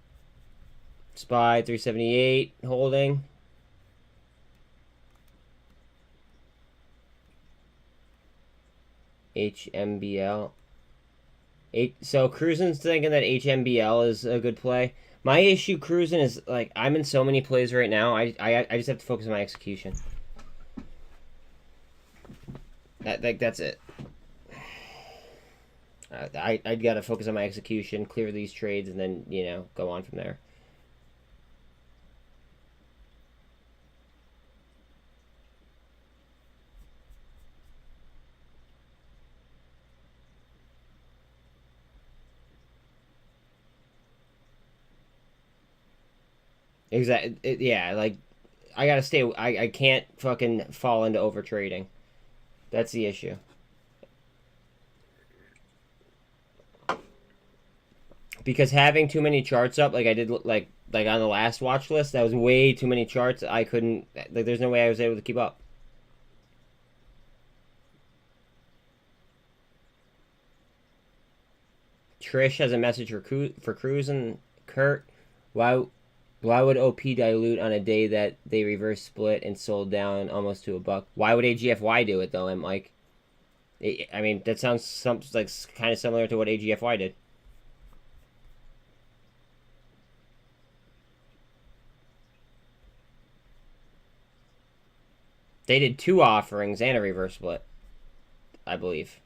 SPY, 378, holding. HMBL. So Cruisin's thinking that HMBL is a good play. My issue Cruisin is, like, I'm in so many plays right now. I just have to focus on my execution. That's it. I gotta focus on my execution, clear these trades, and then, you know, go on from there. Exactly. Yeah, like, I gotta stay. I can't fucking fall into over trading. That's the issue. Because having too many charts up, like I did, like on the last watch list, that was way too many charts. I couldn't, like, there's no way I was able to keep up. Trish has a message for Cruisin'. Kurt, why would OP dilute on a day that they reverse split and sold down almost to $1? Why would AGFY do it though? And like, I mean, that sounds like kind of similar to what AGFY did. They did 2 offerings and a reverse split, I believe.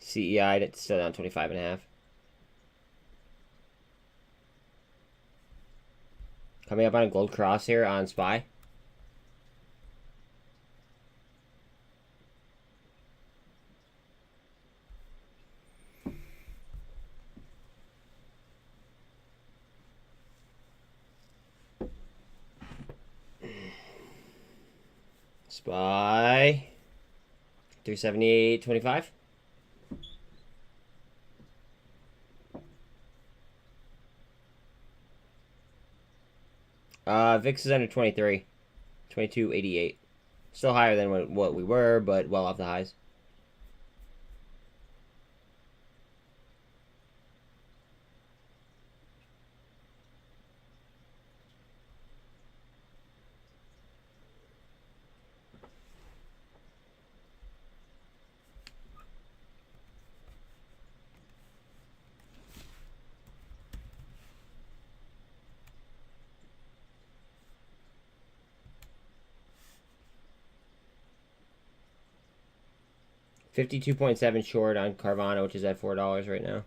CEI, it's still down 25.5. Coming up on a gold cross here on SPY. SPY 378.25. VIX is under 23. 22.88. Still higher than what we were, but well off the highs. $52.7 short on Carvana, which is at $4 right now.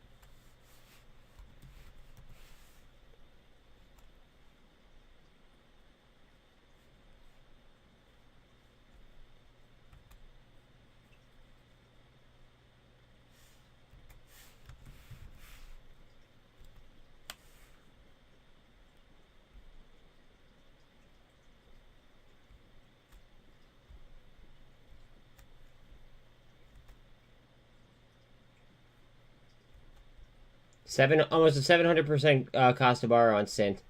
Almost a 700% cost to borrow on SINT.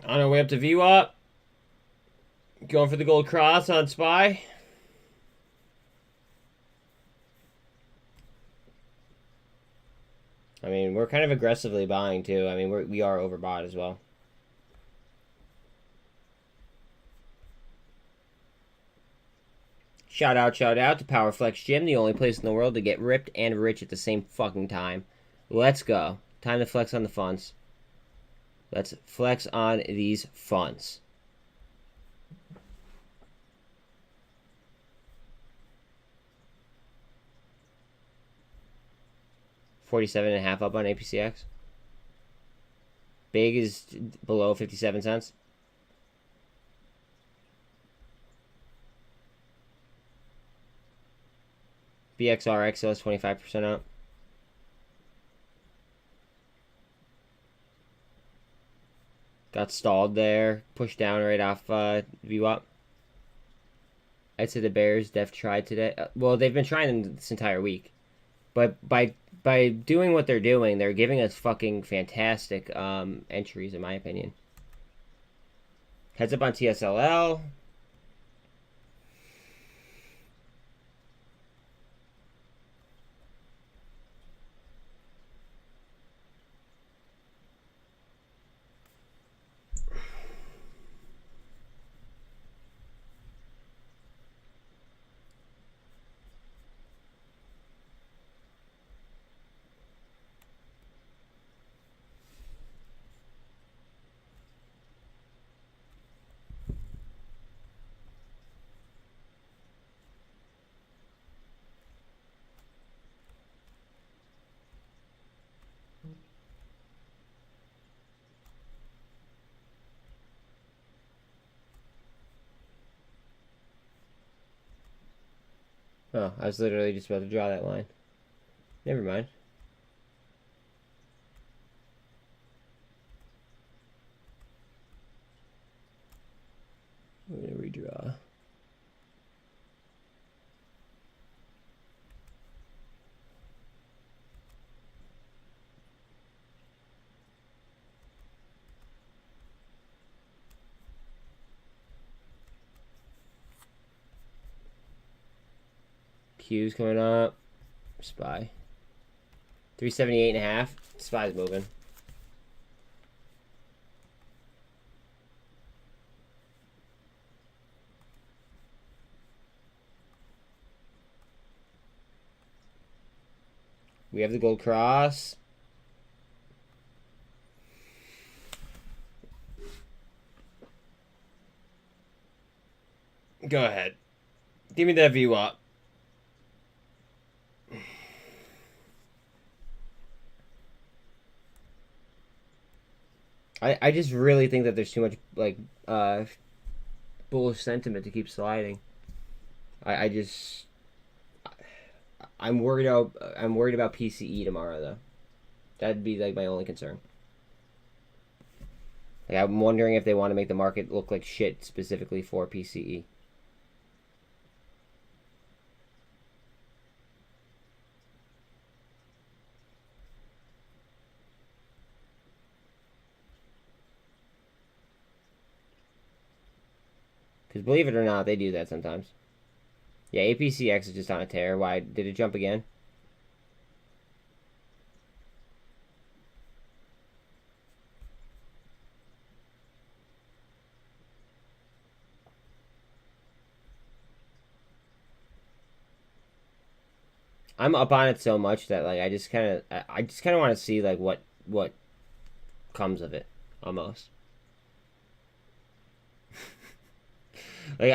On our way up to VWAP. Going for the gold cross on SPY. I mean, we're kind of aggressively buying too. I mean, we are overbought as well. Shout out to Powerflex Gym, the only place in the world to get ripped and rich at the same fucking time. Let's go. Time to flex on the funds. Let's flex on these funds. $47.5 up on APCX. Big is below 57 cents. BXRXO is 25% up. Got stalled there. Pushed down right off VWAP. I'd say the Bears def tried today. Well, they've been trying this entire week. But by doing what they're doing, they're giving us fucking fantastic entries, in my opinion. Heads up on TSLL. Oh, I was literally just about to draw that line. Never mind. I'm going to redraw. Q's coming up. SPY. 378.5. SPY's moving. We have the gold cross. Go ahead. Give me that VWAP. I just really think that there's too much like bullish sentiment to keep sliding. I'm worried about PCE tomorrow though. That'd be like my only concern. Like I'm wondering if they want to make the market look like shit specifically for PCE. Because believe it or not, they do that sometimes. Yeah, APCX is just on a tear. Why? Did it jump again? I'm up on it so much that like I just kind of want to see like what comes of it almost. Like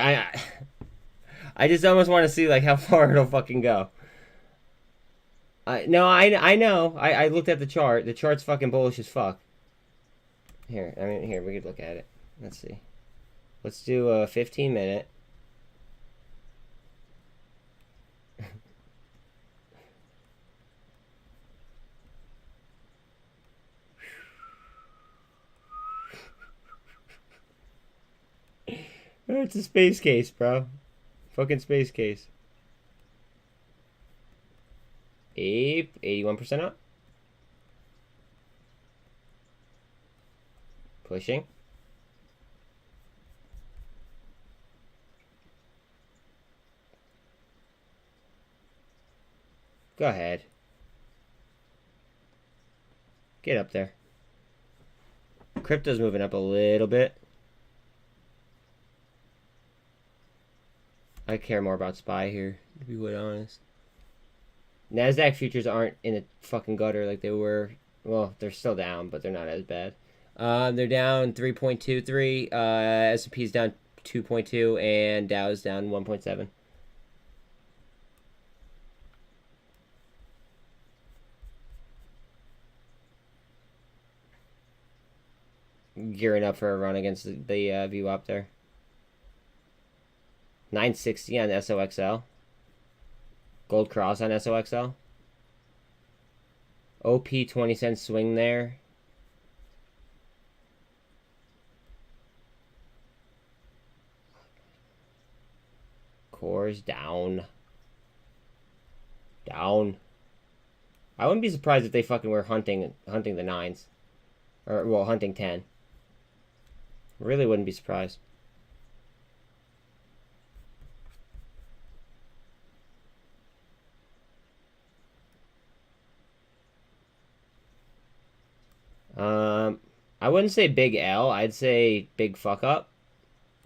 I just almost want to see like how far it'll fucking go. No, I know. I looked at the chart. The chart's fucking bullish as fuck. Here, I mean, here we could look at it. Let's see. Let's do a 15-minute. It's a space case, bro. Fucking space case. 81% up. Pushing. Go ahead. Get up there. Crypto's moving up a little bit. I care more about SPY here, to be quite honest. NASDAQ futures aren't in the fucking gutter like they were. Well, they're still down, but they're not as bad. They're down 3.23. S&P's down 2.2, and Dow's down 1.7. gearing up for a run against the VWAP there. 960 on SOXL. Gold cross on SOXL. OP 20-cent swing there. Cores down. Down. I wouldn't be surprised if they fucking were hunting the 9s. Or, well, hunting 10. Really wouldn't be surprised. I wouldn't say big L. I'd say big fuck up,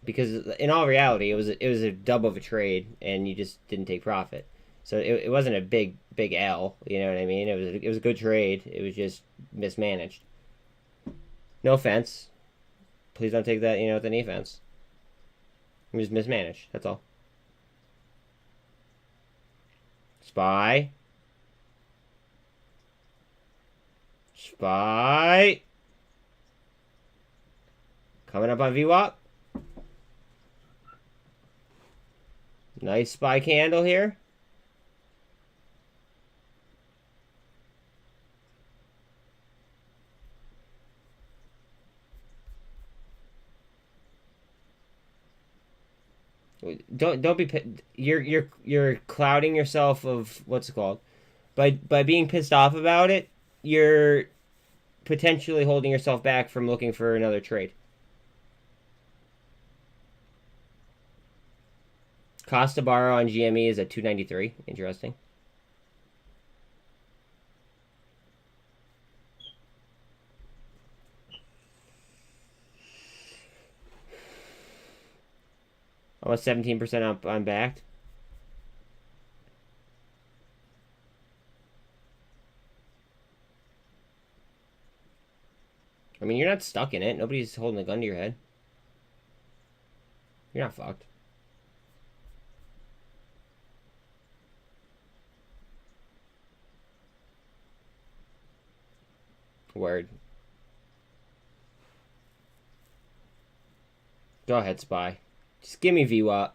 because in all reality, it was a dub of a trade, and you just didn't take profit. So it wasn't a big L. You know what I mean? It was a good trade. It was just mismanaged. No offense. Please don't take that with any offense. It was mismanaged. That's all. SPY. SPY. Coming up on VWAP. Nice SPY candle here. Don't be, you're clouding yourself of what's it called, by being pissed off about it. You're potentially holding yourself back from looking for another trade. Cost to borrow on GME is at 293. Interesting. Almost 17% up on backed. I mean, you're not stuck in it. Nobody's holding a gun to your head. You're not fucked. Word. Go ahead, SPY. Just give me VWAP.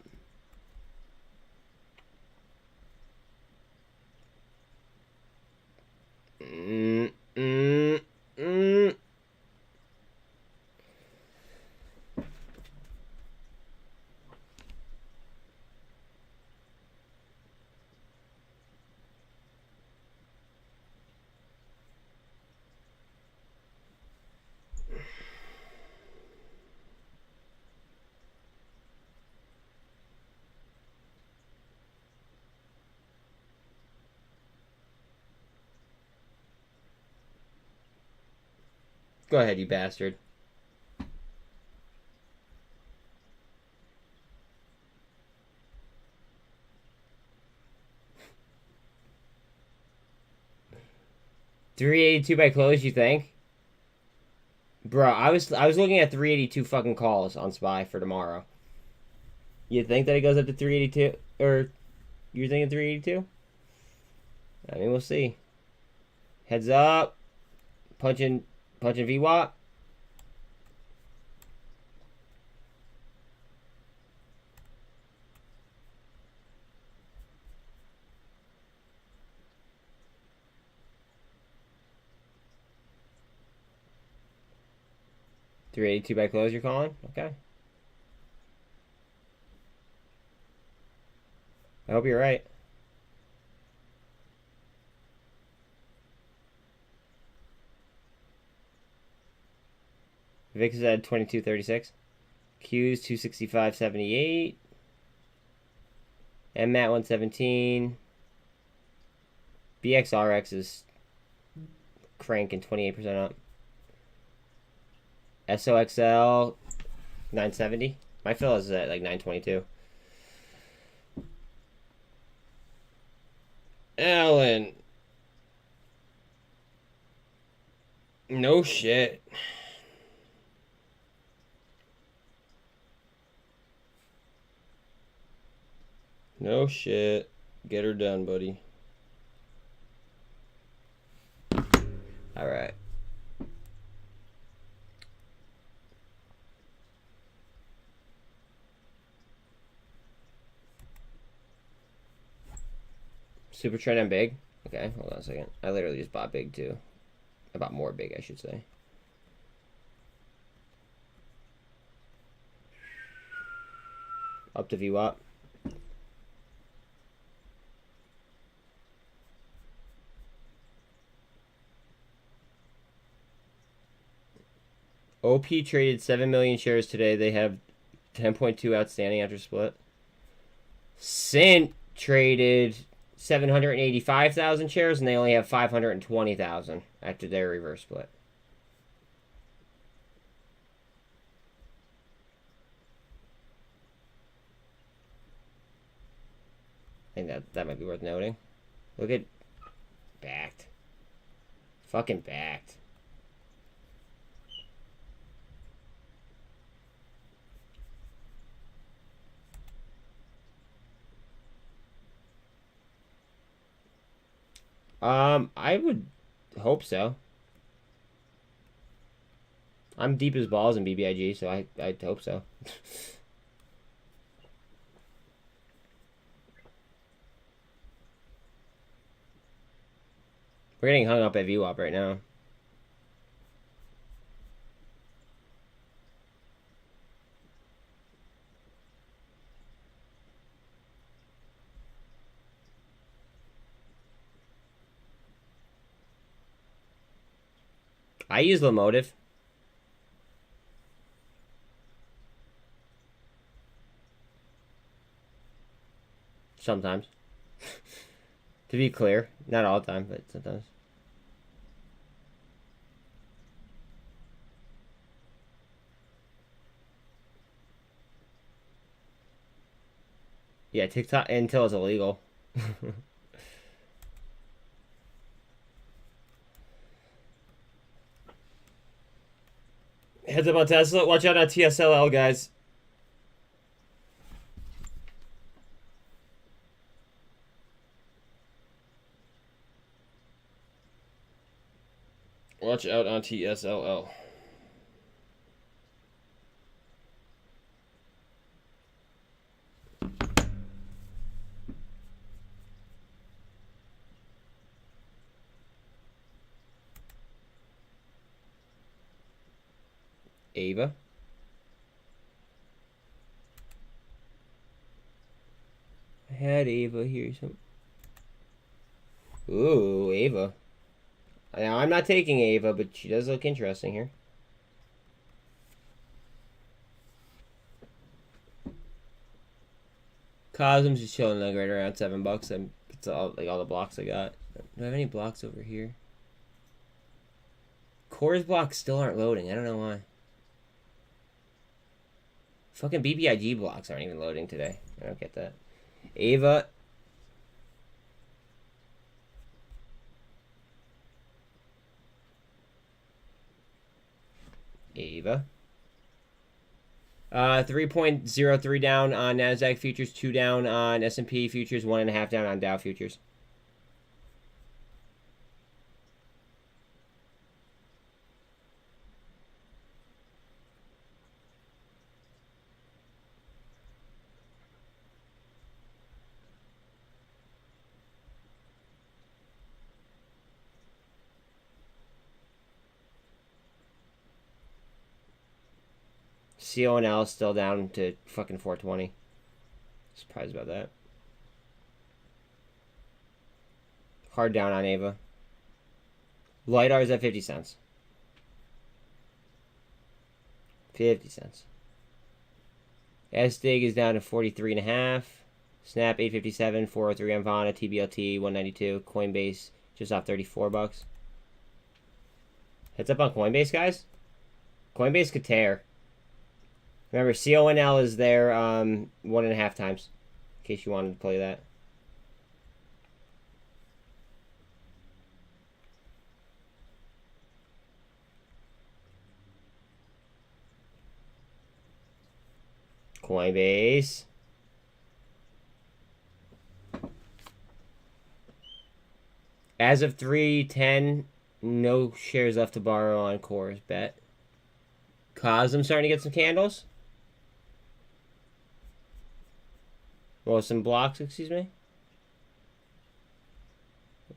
Go ahead, you bastard. $382 by close, you think? Bro, I was looking at 382 fucking calls on SPY for tomorrow. You think that it goes up to 382? Or you're thinking 382? I mean, we'll see. Heads up. Punching VWAP. $382 by close, you're calling? Okay. I hope you're right. VIX is at 2236. Q's 265.78. MMAT 117. BXRX is cranking 28% up. SOXL 970. My fill is at like 922. Alan. No shit. No shit. Get her done, buddy. All right. Super trend on big. Okay, hold on a second. I literally just bought big too. I bought more big, I should say. Up to VWAP. OP traded 7 million shares today. They have 10.2 outstanding after split. SINT traded 785,000 shares, and they only have 520,000 after their reverse split. I think that might be worth noting. Look at backed. Fucking backed. I would hope so. I'm deep as balls in BBIG, so I'd hope so. We're getting hung up at VWAP right now. I use Lomotive. Sometimes. To be clear, not all the time, but sometimes. Yeah, TikTok until it's illegal. Heads up on Tesla. Watch out on TSLL, guys. Watch out on TSLL. Ava. I had Ava here. Ooh, Ava. Now, I'm not taking Ava, but she does look interesting here. Cosm's just chilling like right around $7. It's all like all the blocks I got. Do I have any blocks over here? Core's blocks still aren't loading. I don't know why. Fucking BBIG blocks aren't even loading today. I don't get that. Ava. Ava. 3.03 down on NASDAQ futures, 2 down on S&P futures, 1.5 down on Dow futures. CONL is still down to fucking 420. Surprised about that. Hard down on Ava. LiDAR is at 50 cents. 50 cents. SDIG is down to 43.5. Snap 857, 403 on Vana, tblt 192, Coinbase just off $34. Heads up on Coinbase, guys. Coinbase could tear. Remember, CONL is there 1.5 times, in case you wanted to play that. Coinbase. As of 3:10, no shares left to borrow on Core's bet. Cosm starting to get some candles. Well, some blocks, excuse me.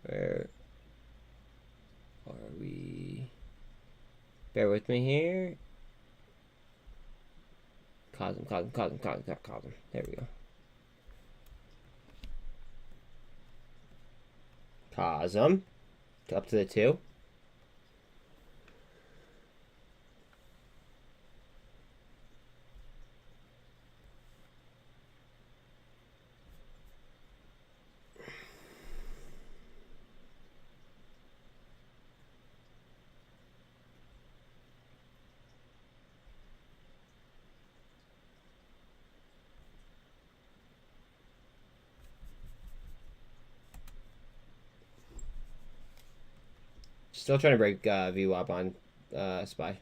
Where are we? Bear with me here. Cosm. There we go. Cosm. Up to the 2. Still trying to break VWAP on SPY.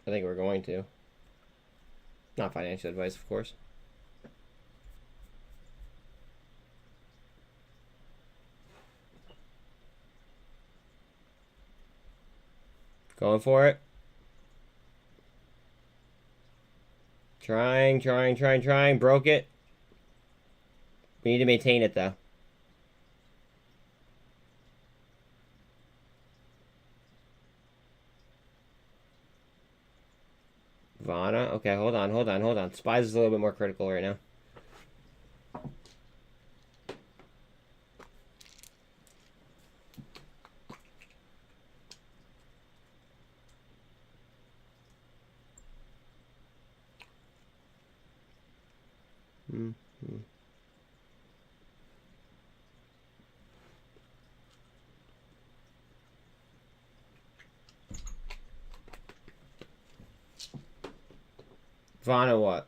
I think we're going to. Not financial advice, of course. Going for it. Trying. Broke it. We need to maintain it, though. Vana. Okay, hold on. Spies is a little bit more critical right now. Vana what?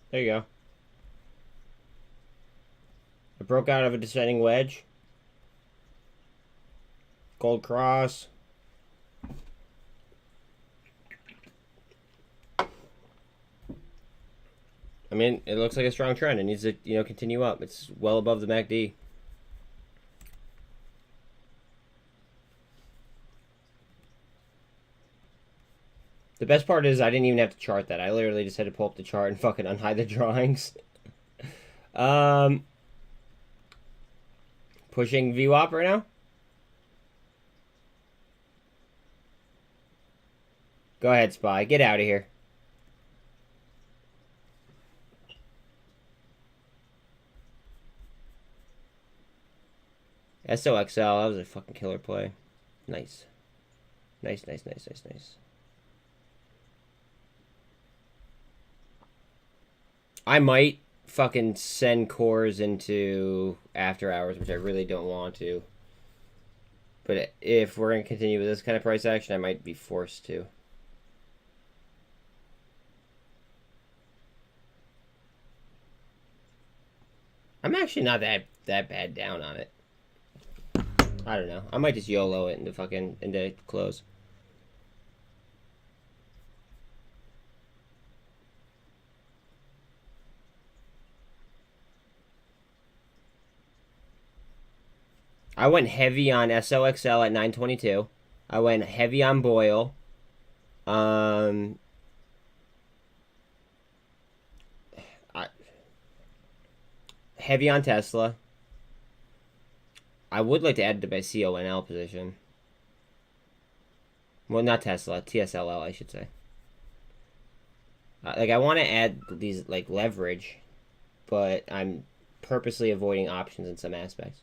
There you go. I broke out of a descending wedge. Gold cross. I mean, it looks like a strong trend. It needs to, continue up. It's well above the MACD. The best part is I didn't even have to chart that. I literally just had to pull up the chart and fucking unhide the drawings. Pushing VWAP right now. Go ahead, Spy. Get out of here. SOXL, that was a fucking killer play. Nice. Nice. I might fucking send cores into after hours, which I really don't want to. But if we're going to continue with this kind of price action, I might be forced to. I'm actually not that bad down on it. I don't know. I might just YOLO it into close. I went heavy on SOXL at 922. I went heavy on Boyle. Heavy on Tesla. I would like to add to my CONL position. Well, not Tesla, TSLL, I should say. I want to add these, leverage, but I'm purposely avoiding options in some aspects.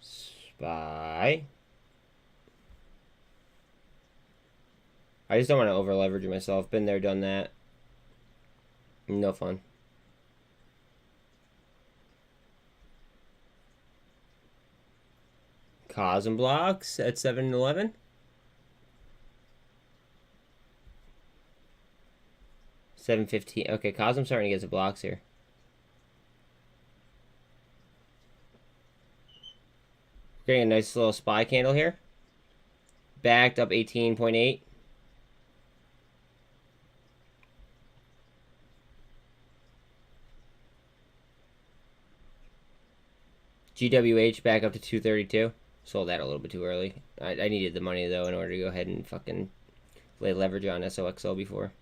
SPY. I just don't want to over leverage myself. Been there, done that. No fun. Cosm blocks at 7-11. $7.15. Okay, Cosm's starting to get some blocks here. Getting a nice little SPY candle here. Backed up 18.8. GWH back up to 232. Sold that a little bit too early. I needed the money, though, in order to go ahead and fucking lay leverage on SOXO before.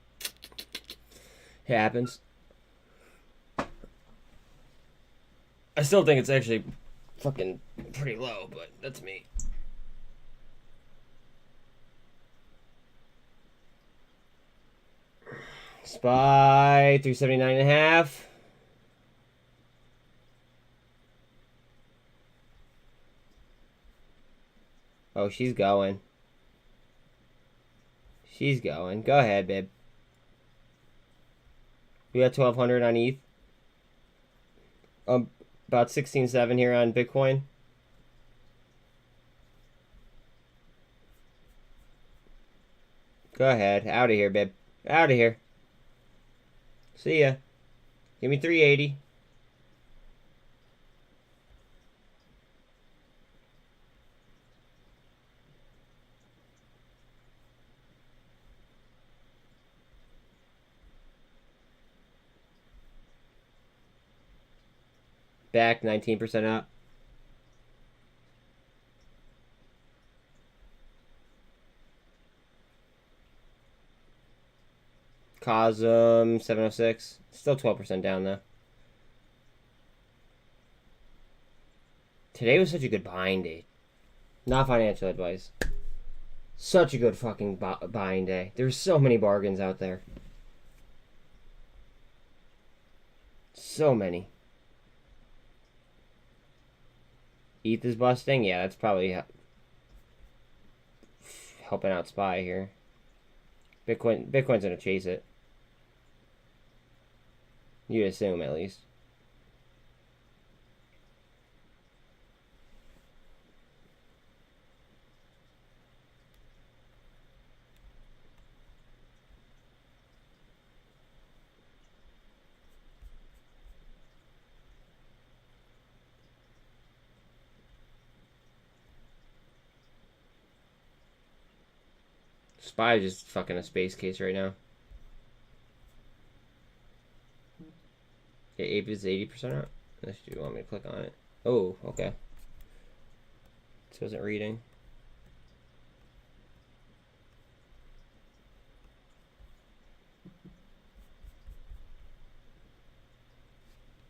It happens. I still think it's actually fucking pretty low, but that's me. SPY 379.5. Oh, she's going. She's going. Go ahead, babe. We got 1,200 on ETH. About 16.7 here on Bitcoin. Go ahead. Out of here, babe. Out of here. See ya. Give me 380. Back 19% up. Cosm 706. Still 12% down though. Today was such a good buying day. Not financial advice. Such a good fucking buying day. There's so many bargains out there. So many. ETH is busting? Yeah, that's probably helping out SPY here. Bitcoin's gonna chase it. You assume, at least. SPY is just fucking a space case right now. Okay, Ape is 80% up. Unless you want me to click on it. Oh, okay. This wasn't reading.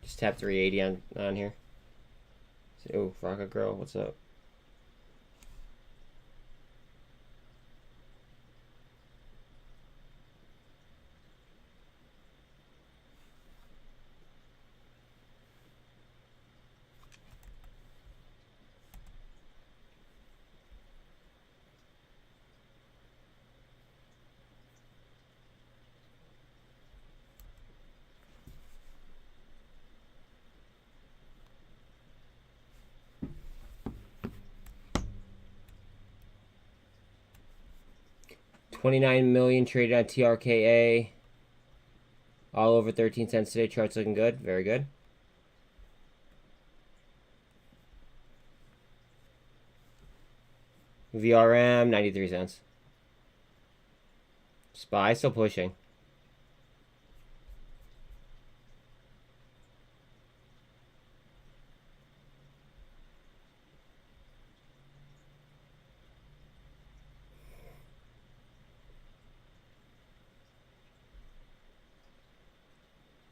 Just tap 380 on here. Oh, Rocket Girl, what's up? $29 million traded on TRKA. All over 13 cents today. Chart's looking good. Very good. VRM, 93 cents. SPY still pushing.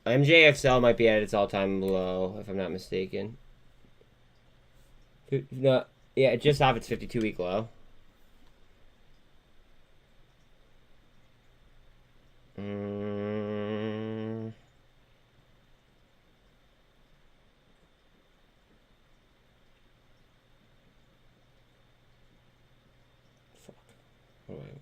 MJXL might be at its all-time low, if I'm not mistaken. No, yeah, just off its 52-week low. Fuck. All right.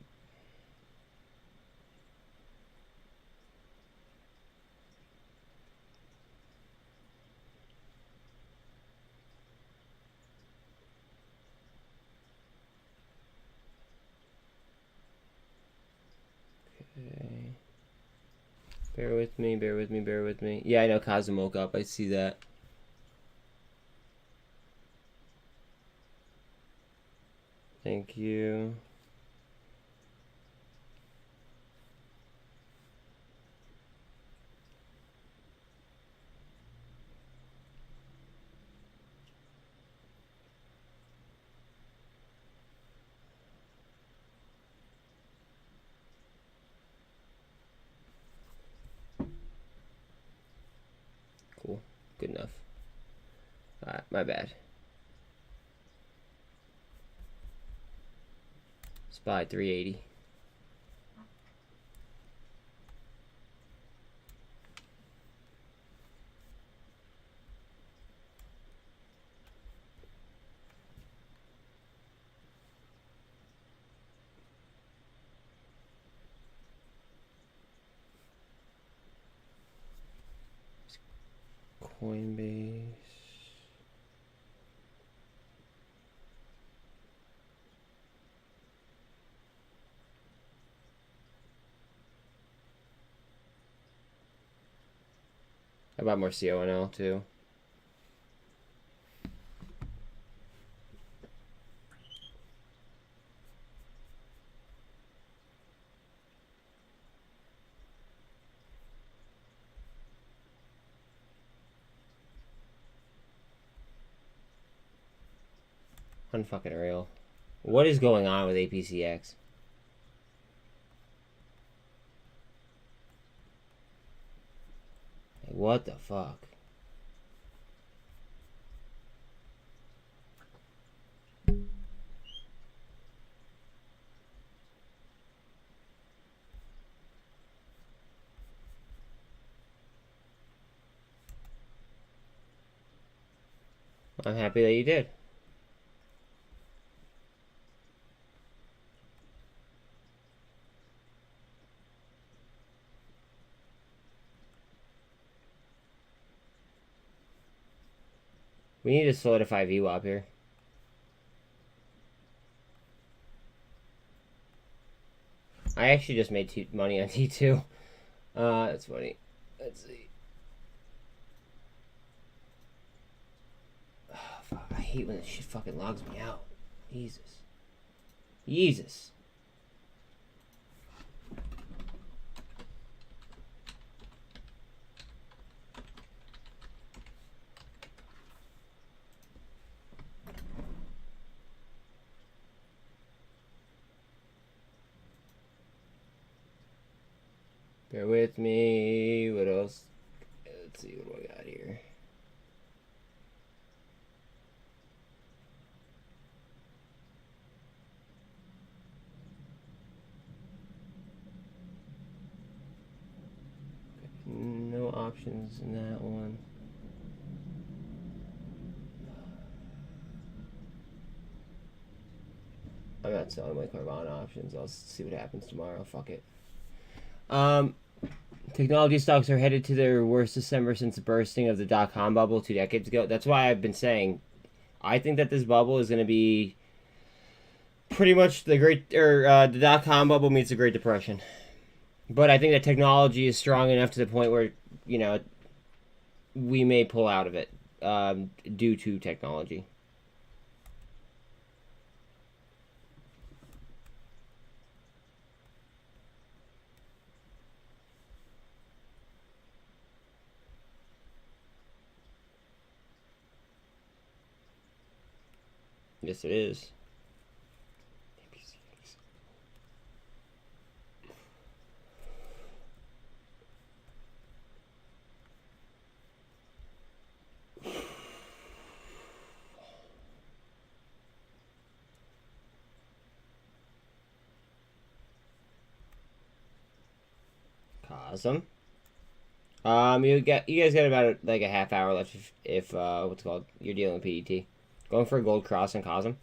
Okay. Bear with me, bear with me, bear with me. Yeah, I know Cosm woke up. I see that. Thank you. Cool. Good enough. Alright, my bad. Spy 380. Coinbase. How about more CONL too? Unfucking real. What is going on with APCX? Like, what the fuck? I'm happy that you did. We need to solidify VWAP here. I actually just made money on T2. That's funny. Let's see. Oh, fuck. I hate when this shit fucking logs me out. Jesus. Jesus. Bear with me. What else? Let's see what do I got here. No options in that one. I'm not selling my Carvana options. I'll see what happens tomorrow. Fuck it. Technology stocks are headed to their worst December since the bursting of the dot-com bubble 2 decades ago. That's why I've been saying I think that this bubble is going to be pretty much the the dot-com bubble meets the Great Depression. But I think that technology is strong enough to the point where, you know, we may pull out of it due to technology. Yes, it is. Cosm. You guys got about like a half hour left if what's it called, you're dealing with PET. Going for a gold cross on Cosm.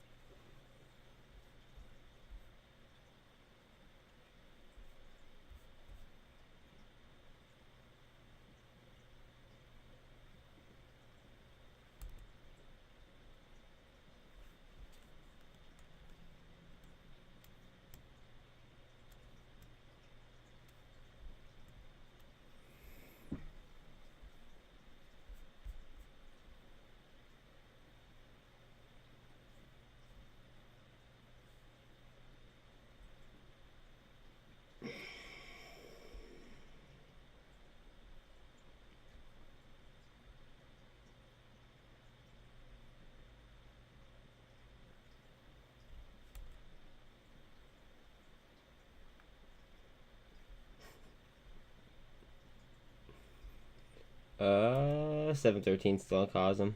713 still on cosm.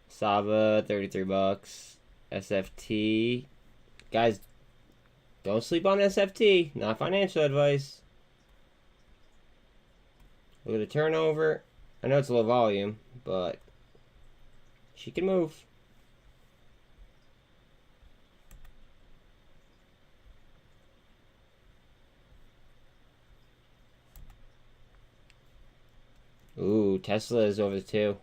Sava, $33. SFT. Guys, don't sleep on SFT. Not financial advice. Look at the turnover. I know it's low volume, but she can move. Ooh, Tesla is over the 2.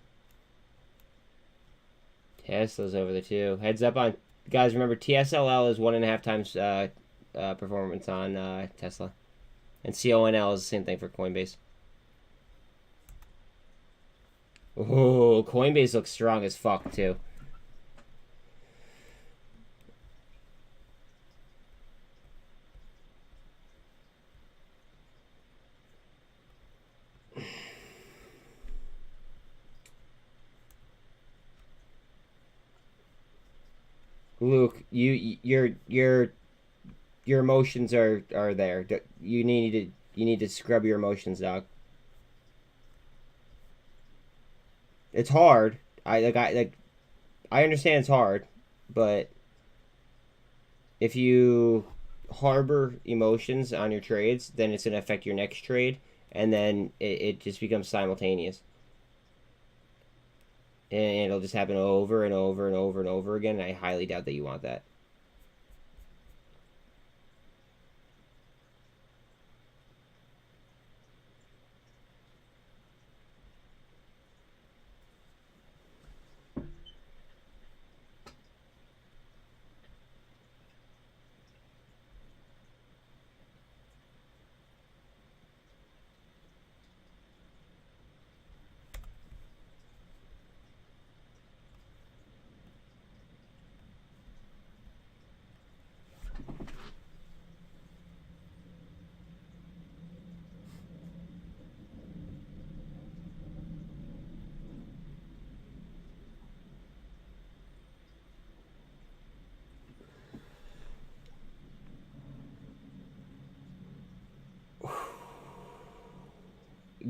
Tesla's over the 2. Heads up on... Guys, remember, TSLL is 1.5 times performance on Tesla. And CONL is the same thing for Coinbase. Oh, Coinbase looks strong as fuck, too. Luke, your emotions are there. You need to scrub your emotions, dog. It's hard. I understand it's hard, but if you harbor emotions on your trades, then it's gonna affect your next trade, and then it just becomes simultaneous. And it'll just happen over and over and over and over again, and I highly doubt that you want that.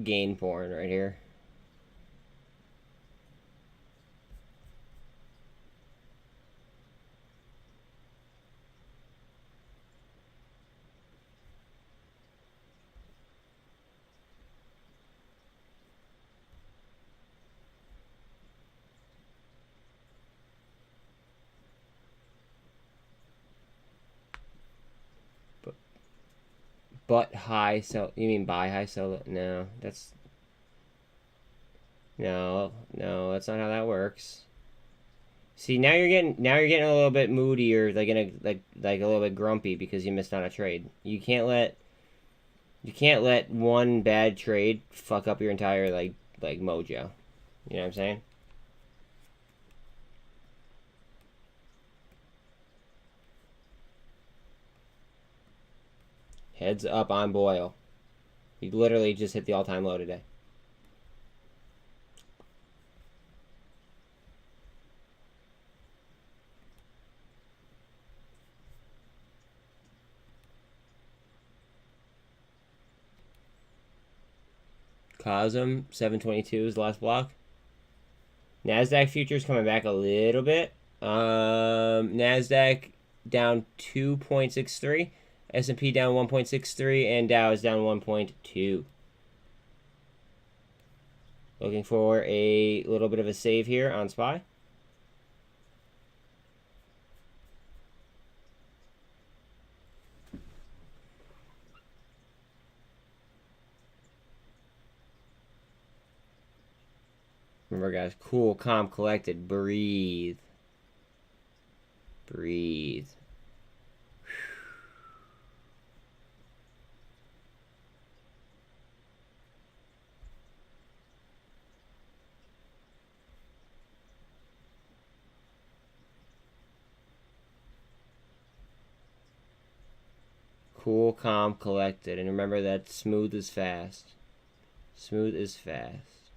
Gain porn right here. But high sell. You mean buy high sell? No, that's no, that's not how that works. See, now you're getting a little bit moody, or like like a little bit grumpy because you missed on a trade. You can't let one bad trade fuck up your entire like mojo. You know what I'm saying? Heads up on Boyle. He literally just hit the all-time low today. Cosm 722 is the last block. Nasdaq futures coming back a little bit. Nasdaq down 2.63. S&P down 1.63, and Dow is down 1.2. Looking for a little bit of a save here on SPY. Remember, guys, cool, calm, collected, breathe. Breathe. Cool, calm, collected. And remember that smooth is fast. Smooth is fast.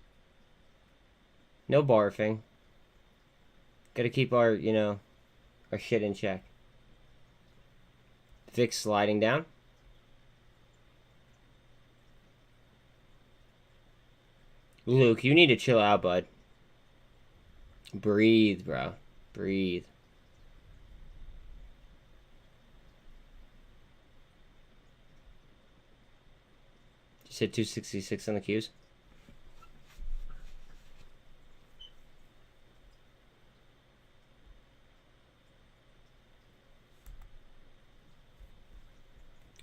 No barfing. Gotta keep our, our shit in check. VIX sliding down. Luke, you need to chill out, bud. Breathe, bro. Breathe. Just hit 266 on the Qs.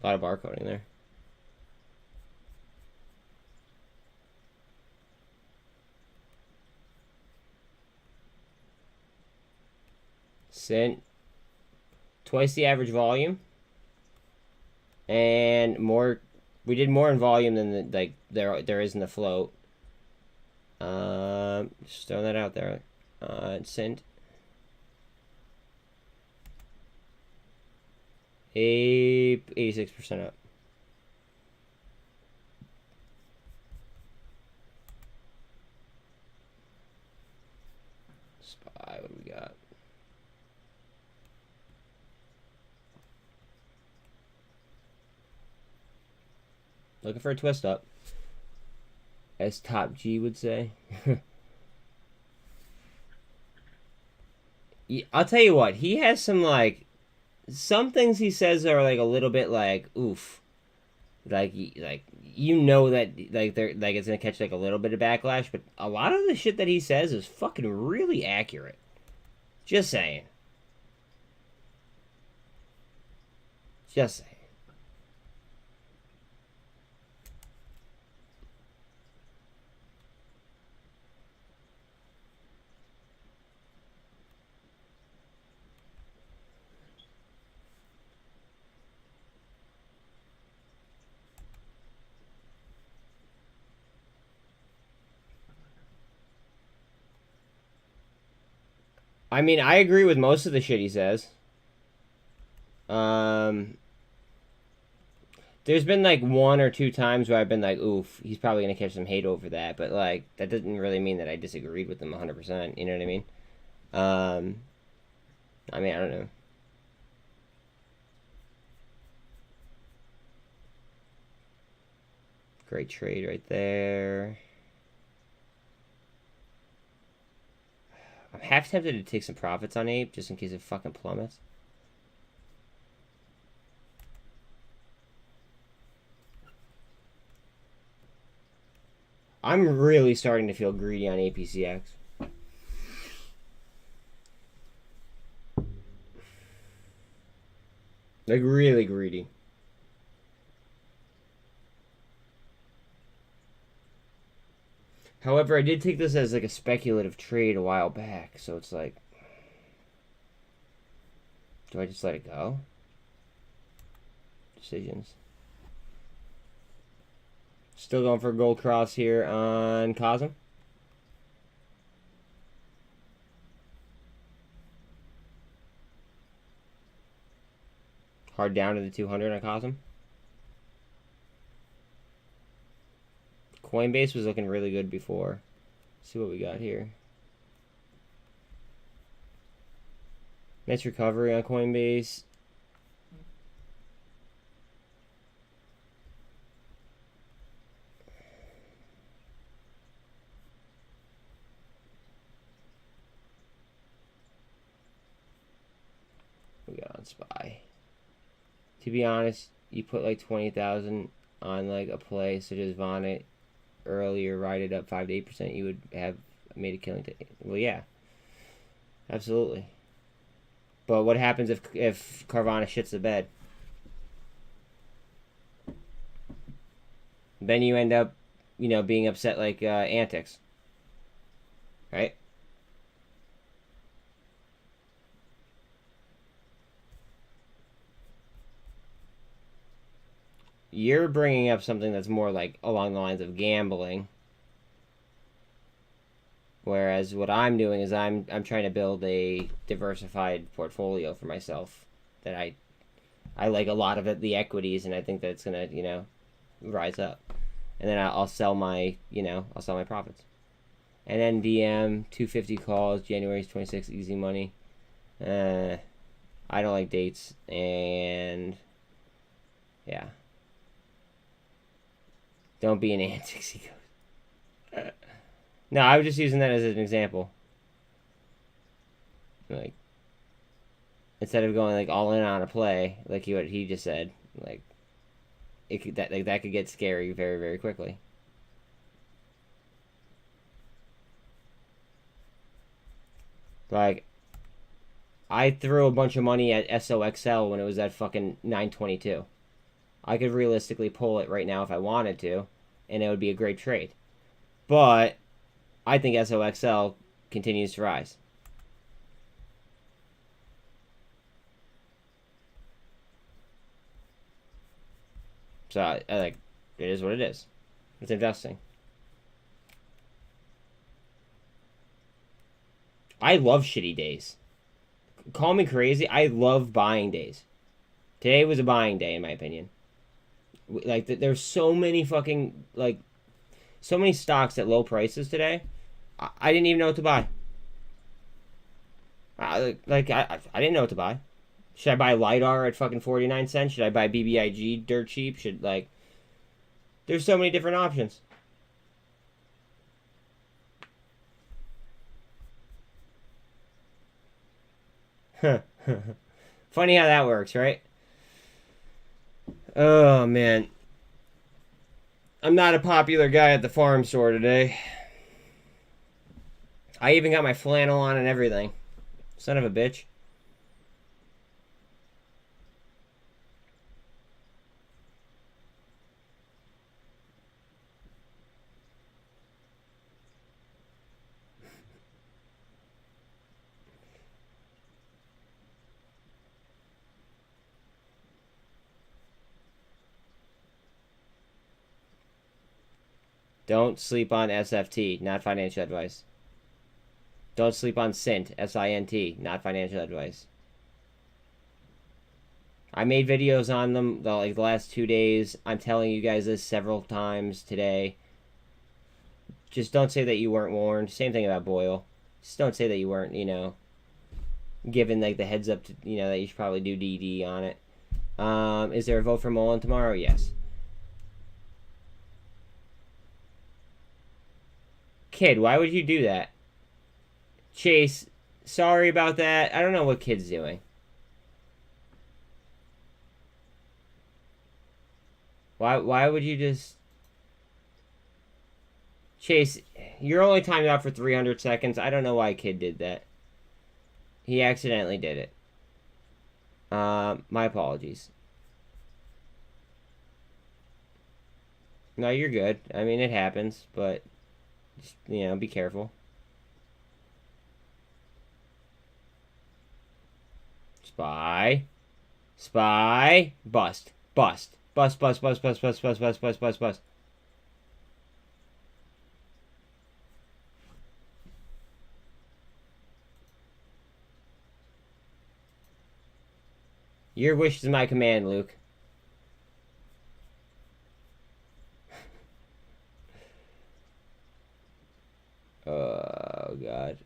A lot of barcoding there. SINT. Twice the average volume. And more. We did more in volume than there is in the float. Just throwing that out there. SINT. 86% up. SPY, what do we got? Looking for a twist up, as Top G would say. I'll tell you what, he has some things he says are a little bit oof, you know that they're it's gonna catch a little bit of backlash, but a lot of the shit that he says is fucking really accurate. Just saying. Just saying. I mean, I agree with most of the shit he says. There's been one or two times where I've been oof, he's probably gonna catch some hate over that, but that doesn't really mean that I disagreed with him 100%. You know what I mean? I mean, I don't know. Great trade right there. I'm half tempted to take some profits on Ape just in case it fucking plummets. I'm really starting to feel greedy on APCX. Really greedy. However, I did take this as a speculative trade a while back, so it's do I just let it go? Decisions. Still going for a gold cross here on cosm. Hard down to the 200 on cosm. Coinbase was looking really good before. Let's see what we got here. Nice recovery on Coinbase. We got on SPY. To be honest, you put 20,000 on a play such as Vonnet earlier, ride it up 5 to 8%, you would have made a killing. Well, yeah, absolutely. But what happens if Carvana shits the bed? Then you end up, being upset like Antics, right? You're bringing up something that's more along the lines of gambling, whereas what I'm doing is I'm trying to build a diversified portfolio for myself that I like a lot of the equities, and I think that it's gonna rise up, and then I'll sell my I'll sell my profits. And NDM 250 calls January 26th, easy money. I don't like dates, and yeah. Don't be an Antics, he goes. No, I was just using that as an example. Like, instead of going like all in on a play, like what he just said, like it could, that could get scary very, very quickly. Like, I threw a bunch of money at SOXL when it was at fucking 922. I could realistically pull it right now if I wanted to, and it would be a great trade. But I think SOXL continues to rise. So I like, it is what it is. It's investing. I love shitty days. Call me crazy. I love buying days. Today was a buying day, in my opinion. Like, there's so many fucking, like, so many stocks at low prices today. I didn't even know what to buy. I didn't know what to buy. Should I buy LiDAR at fucking 49 cents? Should I buy BBIG dirt cheap? There's so many different options. Funny how that works, right? Oh, man. I'm not a popular guy at the farm store today. I even got my flannel on and everything. Son of a bitch. Don't sleep on SFT, not financial advice. Don't sleep on SINT, SINT, not financial advice. I made videos on them the last 2 days. I'm telling you guys this several times today. Just don't say that you weren't warned. Same thing about Boyle. Just don't say that you weren't, given like the heads up to, that you should probably do DD on it. Is there a vote for Mullen tomorrow? Yes. Kid, why would you do that? Chase, sorry about that. I don't know what Kid's doing. Why would you just... Chase, you're only timed out for 300 seconds. I don't know why Kid did that. He accidentally did it. My apologies. No, you're good. I mean, it happens, but... Just, be careful. Spy. Spy. Bust. Bust. Bust, bust, bust, bust, bust, bust, bust, bust, bust, bust. Your wish is my command, Luke. Oh, God.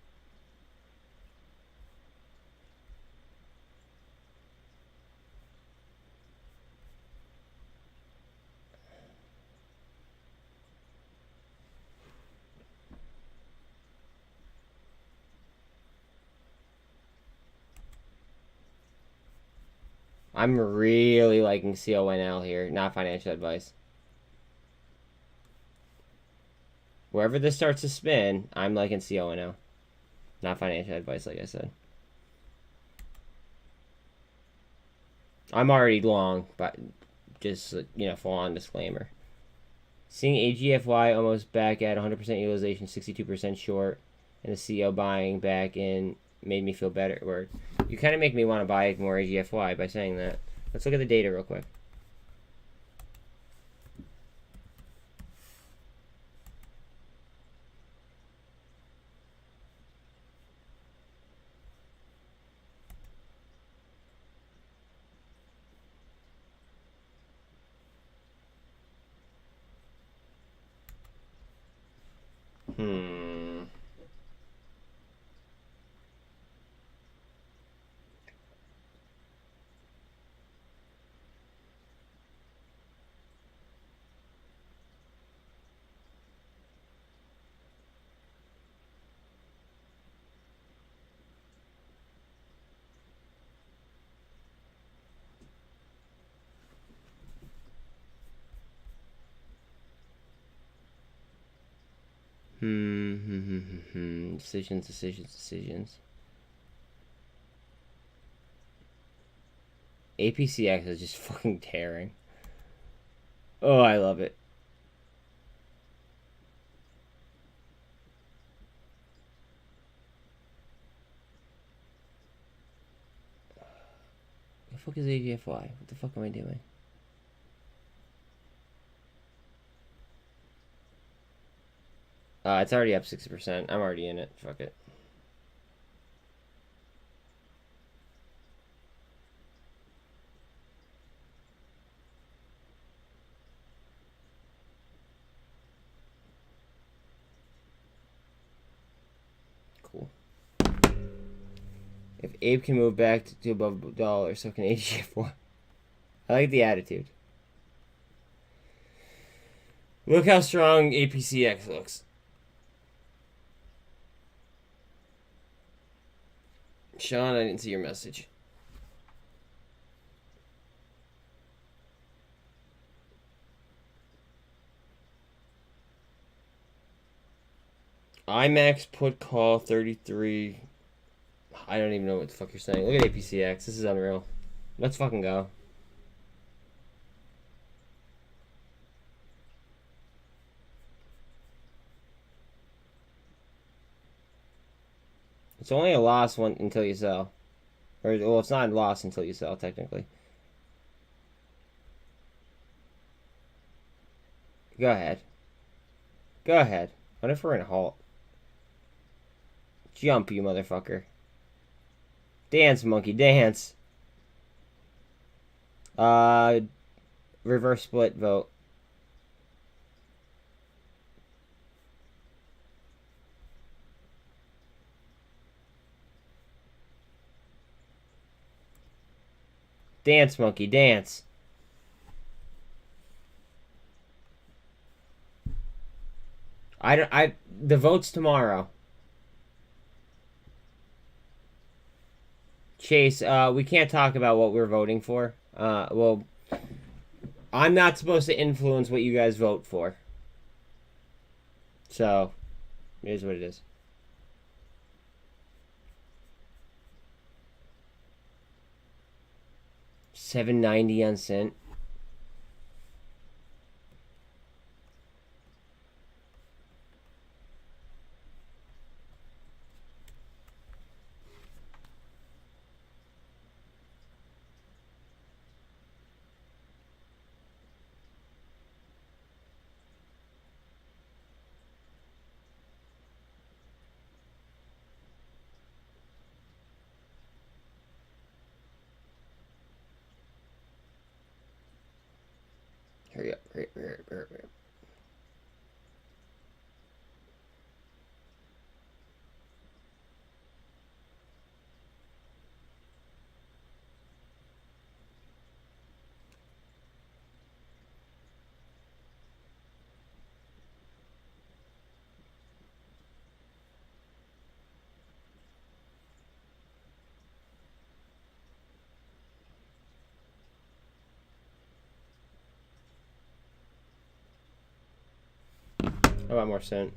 I'm really liking CONL here, not financial advice. Wherever this starts to spin, I'm liking CONL. Not financial advice, like I said. I'm already long, but just, full-on disclaimer. Seeing AGFY almost back at 100% utilization, 62% short, and the CO buying back in made me feel better. Word. You kind of make me want to buy more AGFY by saying that. Let's look at the data real quick. Decisions. APCX is just fucking tearing. Oh, I love it. The fuck is AGFY? What the fuck am I doing? It's already up 60%. I'm already in it. Fuck it. Cool. If Abe can move back to above $1, so can AGF1. I like the attitude. Look how strong APCX looks. Sean, I didn't see your message. IMAX put call 33. I don't even know what the fuck you're saying. Look at APCX. This is unreal. Let's fucking go. It's only a loss until you sell. Or, well, it's not a loss until you sell, technically. Go ahead. Go ahead. What if we're in a halt? Jump, you motherfucker. Dance, monkey, dance. Reverse split vote. Dance, monkey, dance. The vote's tomorrow. Chase, we can't talk about what we're voting for. Well, I'm not supposed to influence what you guys vote for. So, it is what it is. $7.90 on SINT. Hurry up, hurry up. I want more SINT.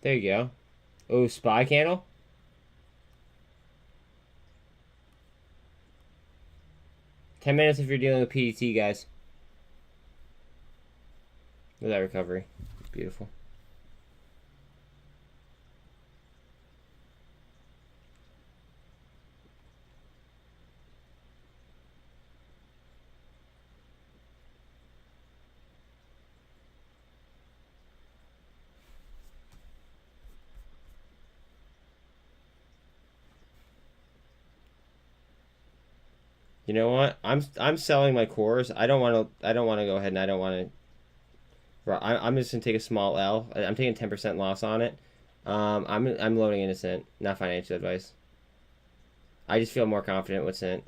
There you go. Oh, spy candle? $10 minutes if you're dealing with PDT, guys. Look at that recovery. It's beautiful. You know what? I'm selling my cores. I don't want to go ahead and I don't want to. I'm just gonna take a small L. I'm taking 10% loss on it. I'm loading in a SINT, not financial advice. I just feel more confident with SINT.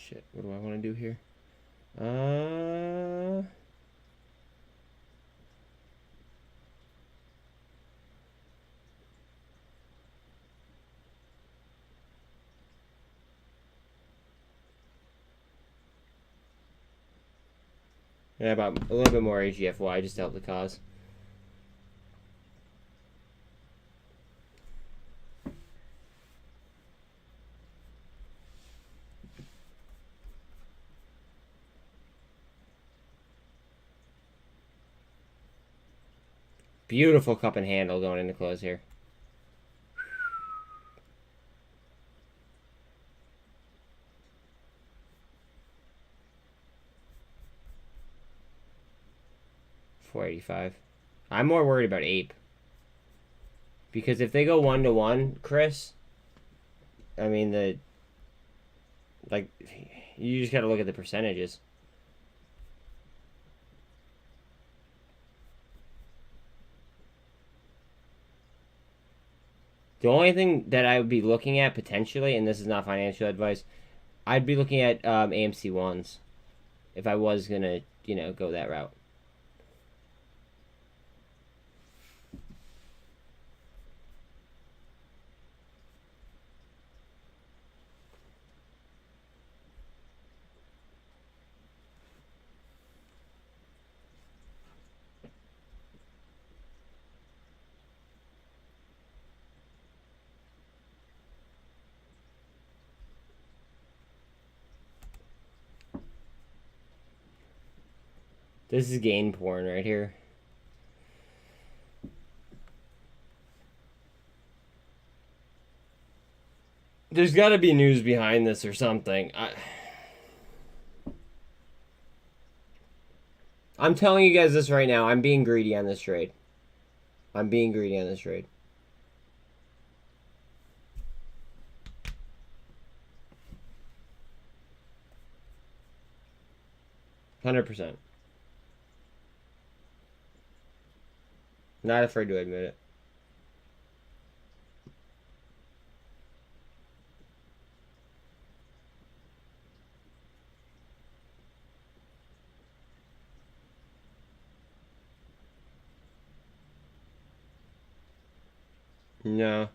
Shit, what do I want to do here? Yeah, about a little bit more AGFY just to help the cause. Beautiful cup and handle going into close here. $4.85. I'm more worried about Ape. Because if they go 1-to-1, Chris, I mean, you just gotta look at the percentages. The only thing that I would be looking at potentially, and this is not financial advice, I'd be looking at AMC ones if I was gonna, go that route. This is gain porn right here. There's got to be news behind this or something. I'm telling you guys this right now. I'm being greedy on this trade. I'm being greedy on this trade. %. Not afraid to admit it. No.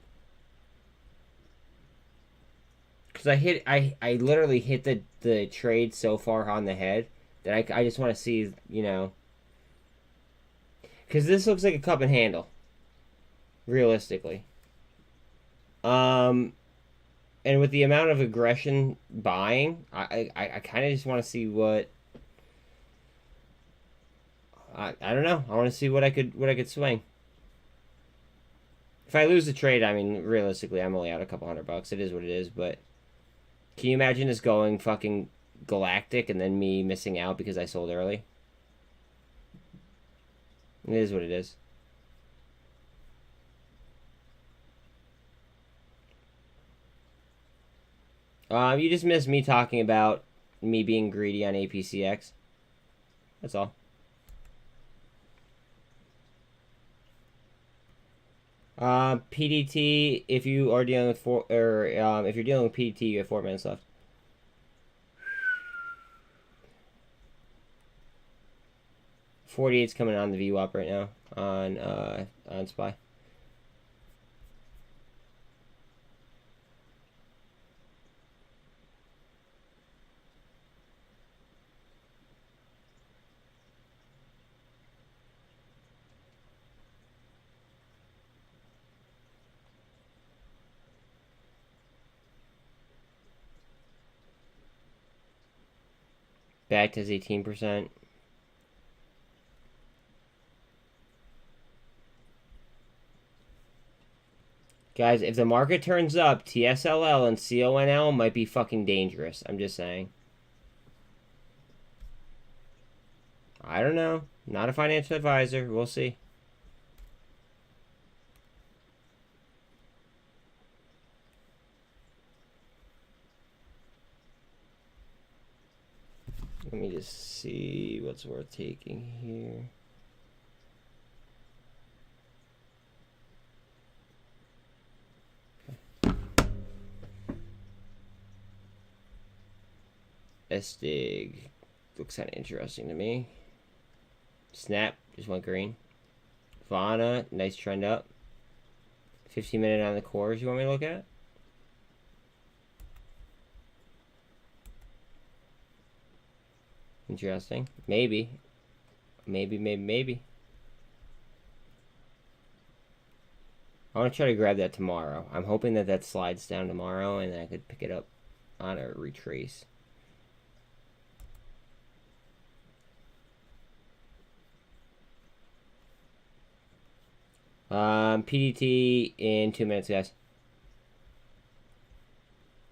Because I literally hit the trade so far on the head that I just want to see, because this looks like a cup and handle, realistically. And with the amount of aggression buying, I kind of just want to see what. I don't know. I want to see what I could swing. If I lose the trade, I mean, realistically, I'm only out a couple $100. It is what it is, but can you imagine this going fucking galactic and then me missing out because I sold early? It is what it is. You just missed me talking about me being greedy on APCX. That's all. PDT, if you are dealing with if you're dealing with PDT, you have 4 minutes left. $48's coming on the VWAP right now on SPY. Backed has 18%. Guys, if the market turns up, TSLL and CONL might be fucking dangerous. I'm just saying. I don't know. Not a financial advisor. We'll see. Let me just see what's worth taking here. Estig looks kind of interesting to me. Snap just went green. Vana, nice trend up. 15-minute on the cores you want me to look at? Interesting. Maybe. Maybe. I want to try to grab that tomorrow. I'm hoping that that slides down tomorrow and I could pick it up on a retrace. PDT in 2 minutes, guys.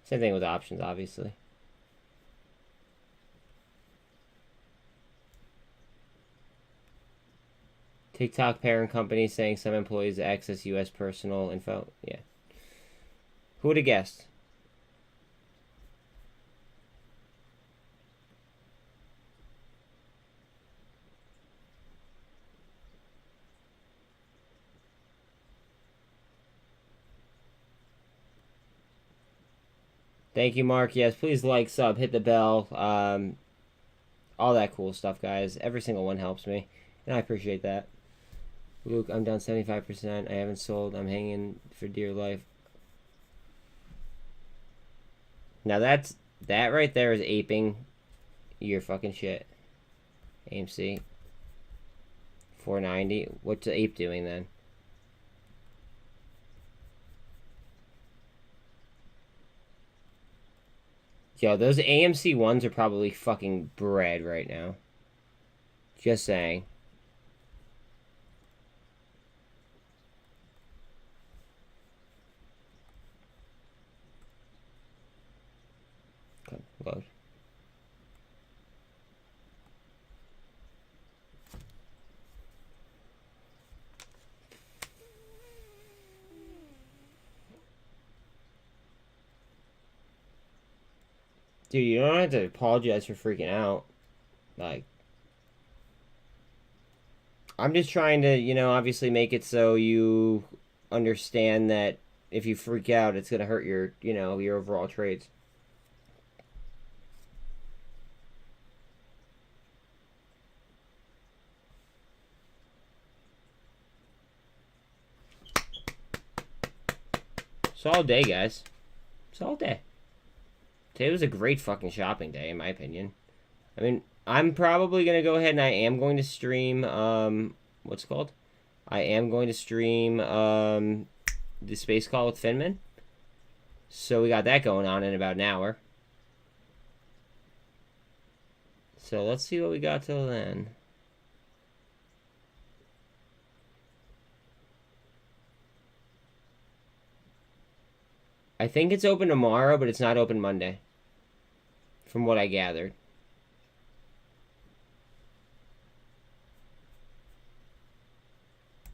Same thing with options, obviously. TikTok parent company saying some employees access U.S. personal info. Yeah. Who would have guessed? Thank you, Mark. Yes, please like, sub, hit the bell. All that cool stuff, guys. Every single one helps me, and I appreciate that. Luke, I'm down 75%. I haven't sold. I'm hanging for dear life. Now that right there is aping your fucking shit. AMC. 490. What's the ape doing then? Yo, those AMC ones are probably fucking bread right now. Just saying. Okay, load. Dude, you don't have to apologize for freaking out. Like, I'm just trying to, you know, obviously make it so you understand that if you freak out, it's going to hurt your, you know, your overall trades. Solid day, guys. Solid day. Today was a great fucking shopping day, in my opinion. I mean, I'm probably going to go ahead and I am going to stream, what's it called? I am going to stream, the space call with Finman. So we got that going on in about an hour. So let's see what we got till then. I think it's open tomorrow, but it's not open Monday. From what I gathered.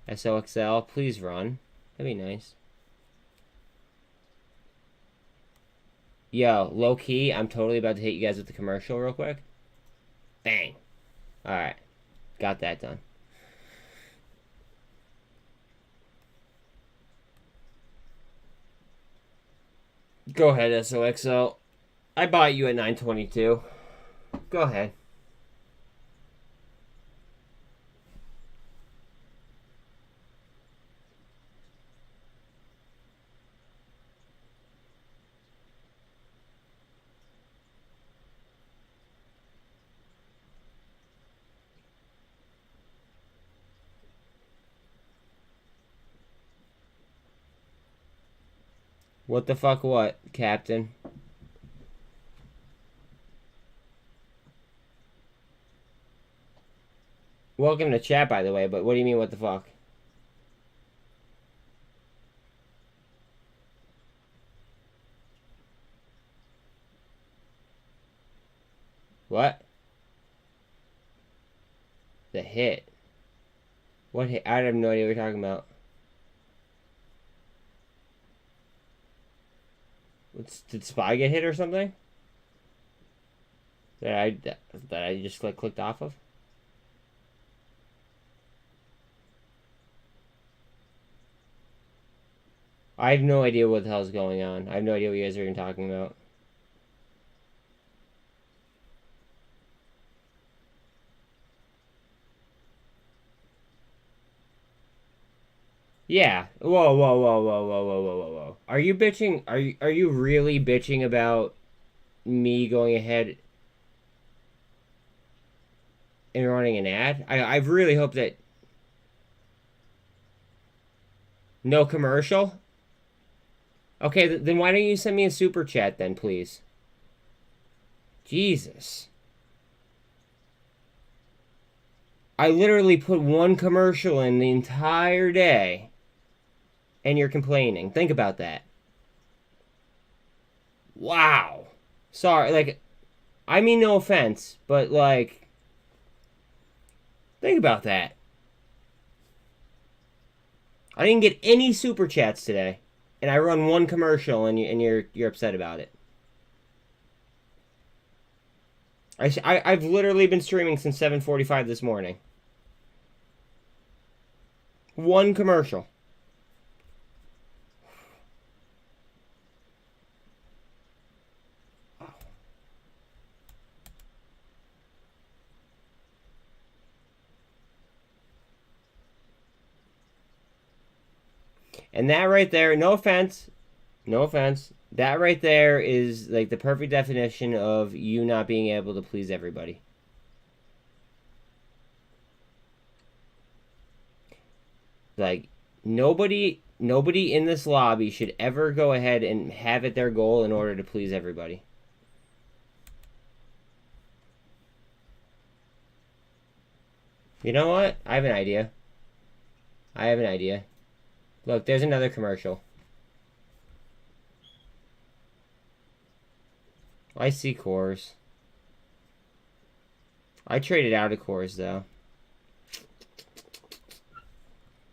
SOXL, please run. That'd be nice. Yo, low key, I'm totally about to hit you guys with the commercial real quick. Bang. Alright. Got that done. Go ahead, SOXL. I bought you at 922. Go ahead. What the fuck what, Captain? Welcome to chat, by the way, but what do you mean, what the fuck? What? The hit? What hit? I have no idea what you're talking about. Did Spy get hit or something? That I just clicked off of? I have no idea what the hell's going on. I have no idea what you guys are even talking about. Yeah. Whoa, whoa, whoa, whoa, whoa, whoa, whoa, whoa, whoa. Are you bitching? Are you really bitching about me going ahead and running an ad? I really hope that no commercial. Okay, then why don't you send me a super chat then, please? Jesus. I literally put one commercial in the entire day, and you're complaining. Think about that. Wow. Sorry, like, I mean no offense, but, like, think about that. I didn't get any super chats today, and I run one commercial, and you're upset about it. I've literally been streaming since 7:45 this morning. One commercial. And that right there, no offense, that right there is like the perfect definition of you not being able to please everybody. Like, nobody in this lobby should ever go ahead and have it their goal in order to please everybody. You know what? I have an idea. Look, there's another commercial. I see cores. I traded out of cores, though.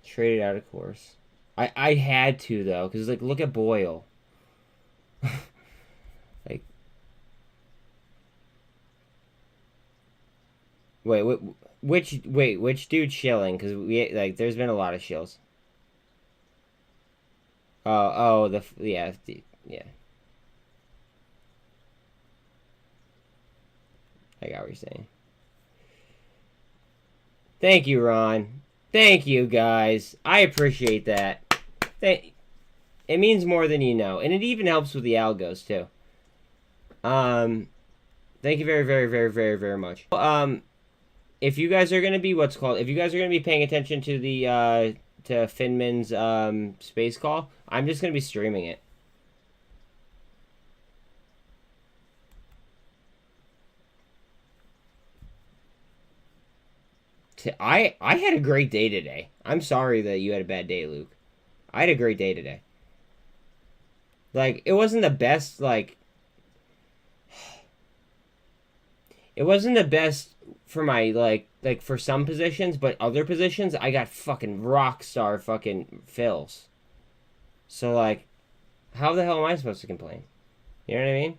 Traded out of cores. I had to, though, because, like, look at Boyle. Like... which dude's shilling? Because, like, there's been a lot of shills. Yeah. I got what you're saying. Thank you, Ron. Thank you, guys. I appreciate that. It means more than you know. And it even helps with the algos, too. Thank you very, very, very, very, very much. If you guys are going to be, if you guys are going to be paying attention to the, to Finman's, space call, I'm just going to be streaming it. I had a great day today. I'm sorry that you had a bad day, Luke. I had a great day today. Like, it wasn't the best, like... It wasn't the best for my, like for some positions, but other positions, I got fucking rock star fucking fills. So, like, how the hell am I supposed to complain? You know what I mean?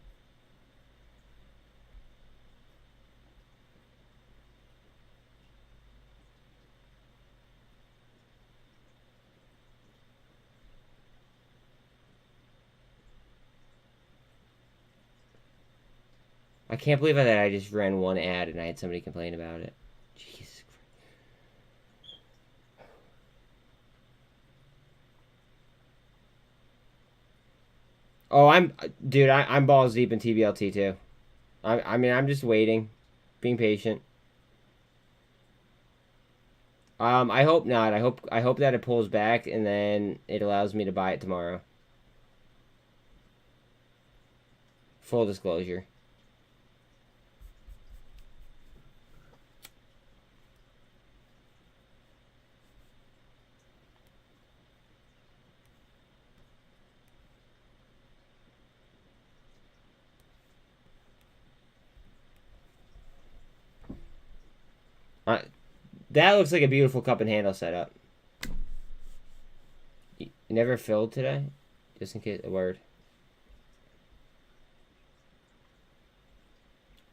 I can't believe that I just ran one ad and I had somebody complain about it. Jesus Christ. Oh, I'm balls deep in tblt too. I mean, I'm just waiting, being patient. I hope not. I hope that it pulls back and then it allows me to buy it tomorrow. Full disclosure. That looks like a beautiful cup and handle setup. You never filled today? Just in case, a word.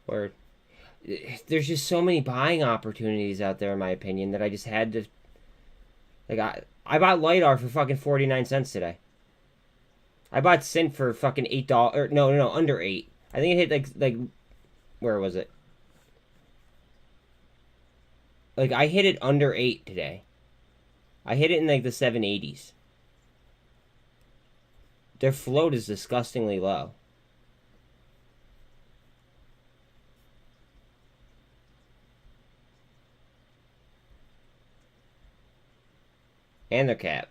Word. There's just so many buying opportunities out there, in my opinion, that I just had to... Like, I bought LiDAR for fucking 49 cents today. I bought SINT for fucking $8. Or, no, under 8. I think it hit, like... Where was it? Like, I hit it under 8 today. I hit it in like the 780s. Their float is disgustingly low. And their cap,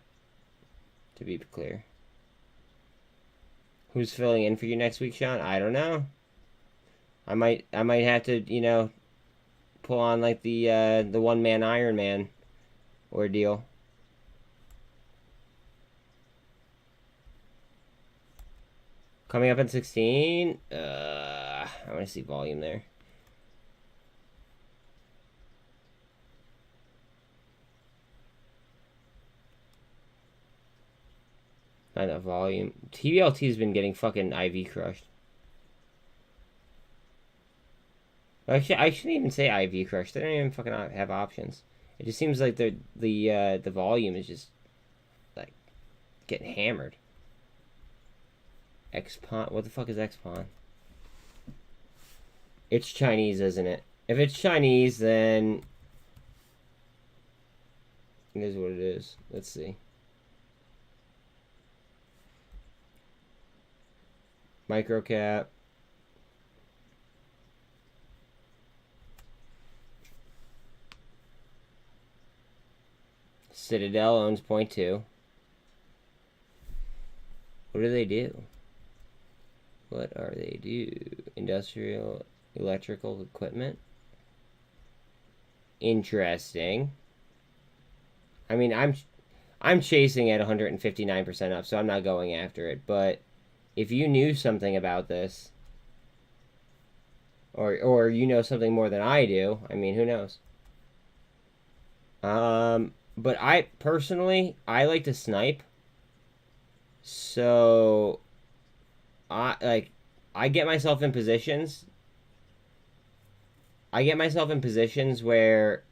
to be clear. Who's filling in for you next week, Sean? I don't know. I might have to, you know, pull on like the one-man Iron Man ordeal. Coming up in 16. I want to see volume there. Not enough volume. TBLT has been getting fucking IV crushed. Actually, I shouldn't even say IV crushed. They don't even fucking have options. It just seems like the volume is just like getting hammered. X-Pawn. What the fuck is X-Pawn? It's Chinese, isn't it? If it's Chinese, then it is what it is. Let's see. Microcap. Citadel owns 0.2. What do they do? What are they do? Industrial electrical equipment. Interesting. I mean, I'm chasing at 159% up, so I'm not going after it. But if you knew something about this, or you know something more than I do, I mean, who knows? But I personally, I like to snipe. So I get myself in positions. I get myself in positions where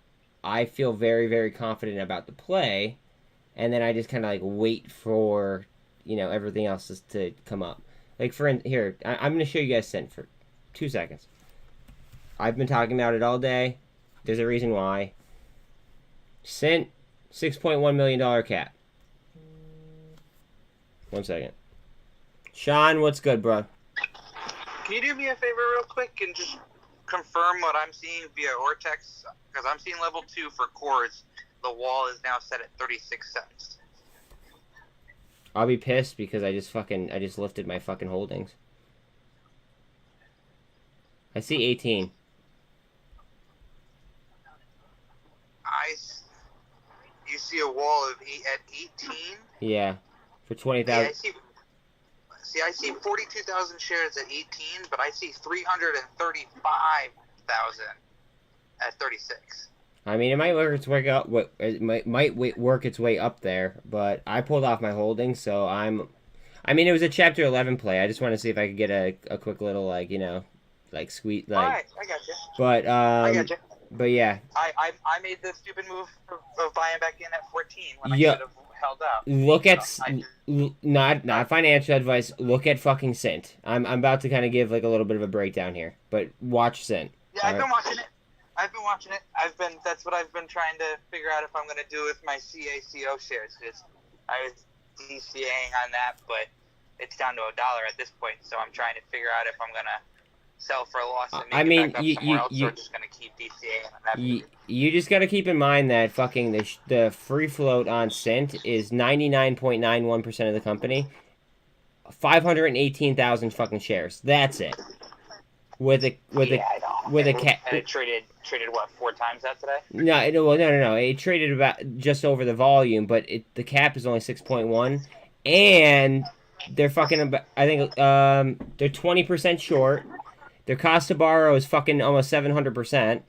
I feel very, very confident about the play, and then I just kind of like wait for, you know, everything else to come up. Like here, I'm going to show you guys SINT for 2 seconds. I've been talking about it all day. There's a reason why. SINT, $6.1 million cap. 1 second. Sean, what's good, bro? Can you do me a favor real quick and just confirm what I'm seeing via Ortex? Because I'm seeing level 2 for cores. The wall is now set at 36 cents. I'll be pissed because I just lifted my fucking holdings. I see 18. You see a wall of 8 at 18? Yeah, for 20,000. Yeah, I see 42,000 shares at 18, but I see 335,000 at 36. I mean, it might work its way up. It might work its way up there, but I pulled off my holdings, so I mean, it was a Chapter 11 play. I just want to see if I could get a quick little, like, you know, like squeeze. Like, all right, I got you. But I got you. But yeah. I made the stupid move of buying back in at 14 when I should have held out. Look at not financial advice. Look at fucking SINT. I'm about to kind of give like a little bit of a breakdown here, but watch SINT. Yeah, I've been watching it. That's what I've been trying to figure out if I'm going to do with my CACO shares. Because I was DCAing on that, but it's down to $1 at this point. So I'm trying to figure out if I'm going to sell for a loss and make it back up somewhere else, or just going to keep DCAing on that. You just got to keep in mind that fucking the free float on SINT is 99.91% of the company. 518,000 fucking shares. That's it. With a cap. And it traded what, 4 times that today? No. It traded about just over the volume, but the cap is only 6.1, and they're fucking about, I think they're 20% short. Their cost to borrow is fucking almost 700%.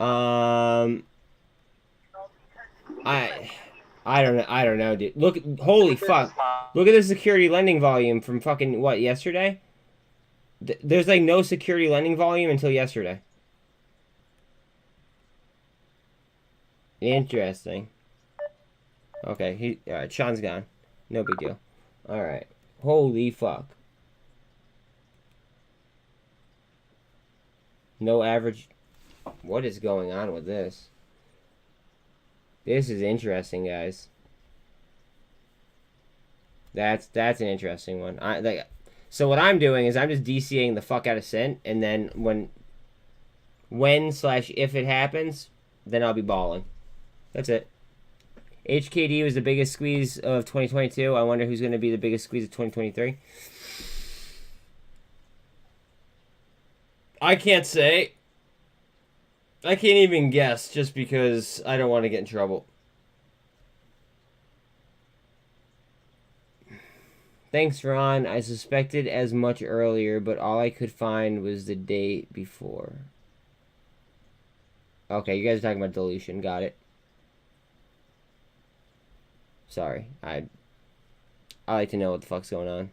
I don't know, dude. Look, holy fuck! Look at the security lending volume from fucking what, yesterday? There's like no security lending volume until yesterday. Interesting. Okay, alright, Sean's gone. No big deal. Alright. Holy fuck. No average. What is going on with this? This is interesting, guys. That's an interesting one. So what I'm doing is I'm just DCing the fuck out of SINT, and then when/if it happens, then I'll be balling. That's it. HKD was the biggest squeeze of 2022. I wonder who's going to be the biggest squeeze of 2023. I can't say. I can't even guess just because I don't want to get in trouble. Thanks, Ron. I suspected as much earlier, but all I could find was the date before. Okay, you guys are talking about dilution. Got it. Sorry. I like to know what the fuck's going on.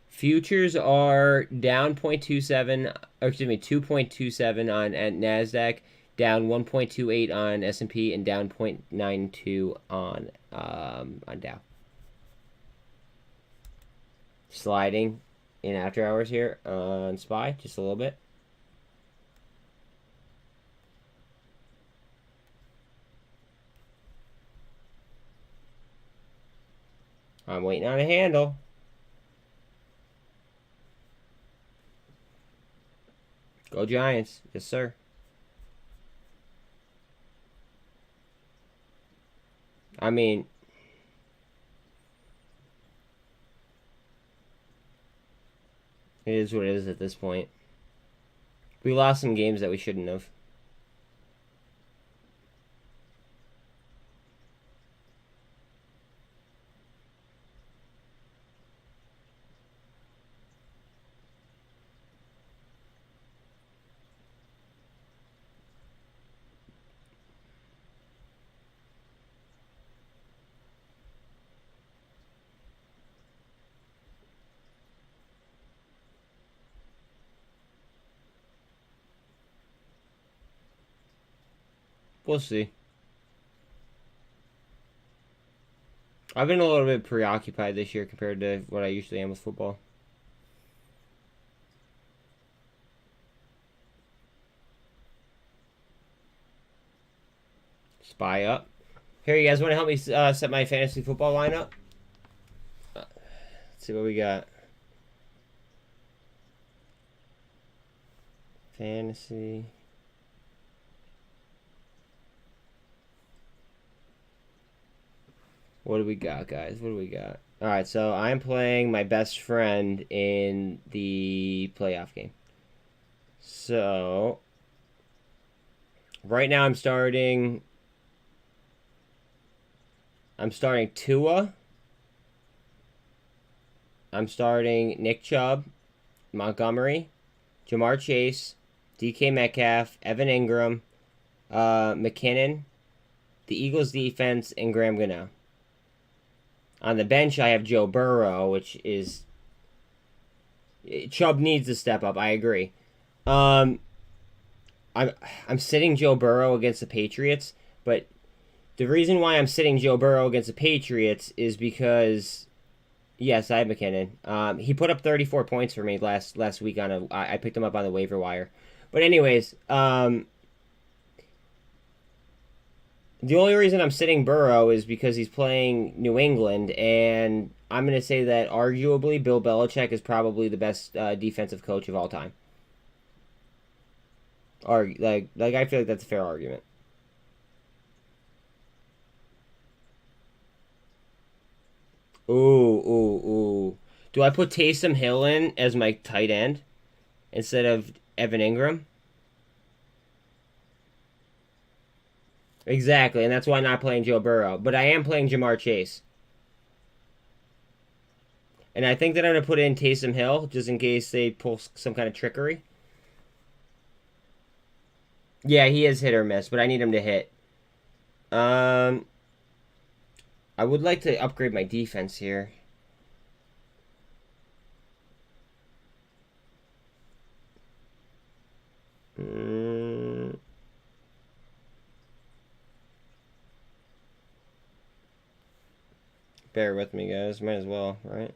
Futures are down 0.27, or excuse me, 2.27 on at NASDAQ, down 1.28 on S&P, and down 0.92 on Dow. Sliding in after hours here on SPY, just a little bit. I'm waiting on a handle. Go Giants. Yes, sir. I mean, it is what it is at this point. We lost some games that we shouldn't have. We'll see. I've been a little bit preoccupied this year compared to what I usually am with football. SPY up. Here, you guys want to help me set my fantasy football lineup? Let's see what we got. Fantasy. What do we got, guys? What do we got? All right, so I'm playing my best friend in the playoff game. So right now I'm starting Tua. I'm starting Nick Chubb, Montgomery, Jamar Chase, DK Metcalf, Evan Ingram, McKinnon, the Eagles defense, and Graham Gano. On the bench, I have Joe Burrow, which is... Chubb needs to step up, I agree. I'm sitting Joe Burrow against the Patriots, but the reason why I'm sitting Joe Burrow against the Patriots is because... Yes, I have McKinnon. He put up 34 points for me last week on I picked him up on the waiver wire. But anyways, the only reason I'm sitting Burrow is because he's playing New England, and I'm going to say that arguably Bill Belichick is probably the best defensive coach of all time. Or like I feel like that's a fair argument. Ooh. Do I put Taysom Hill in as my tight end instead of Evan Ingram? Exactly, and that's why I'm not playing Joe Burrow. But I am playing Jamar Chase. And I think that I'm going to put in Taysom Hill, just in case they pull some kind of trickery. Yeah, he is hit or miss, but I need him to hit. I would like to upgrade my defense here. Bear with me, guys. Might as well, right?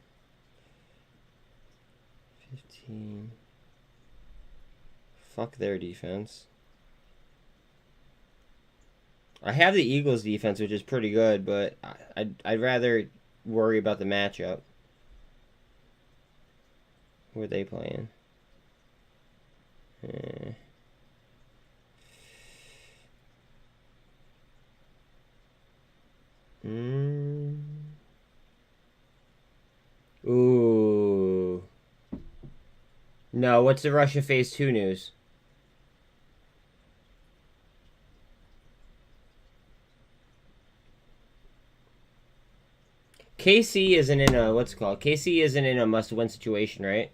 15, Fuck their defense. I have the Eagles defense, which is pretty good, but I'd rather worry about the matchup. Who are they playing? Ooh. No, what's the Russia Phase 2 news? KC isn't in a, what's it called? KC isn't in a must-win situation, right?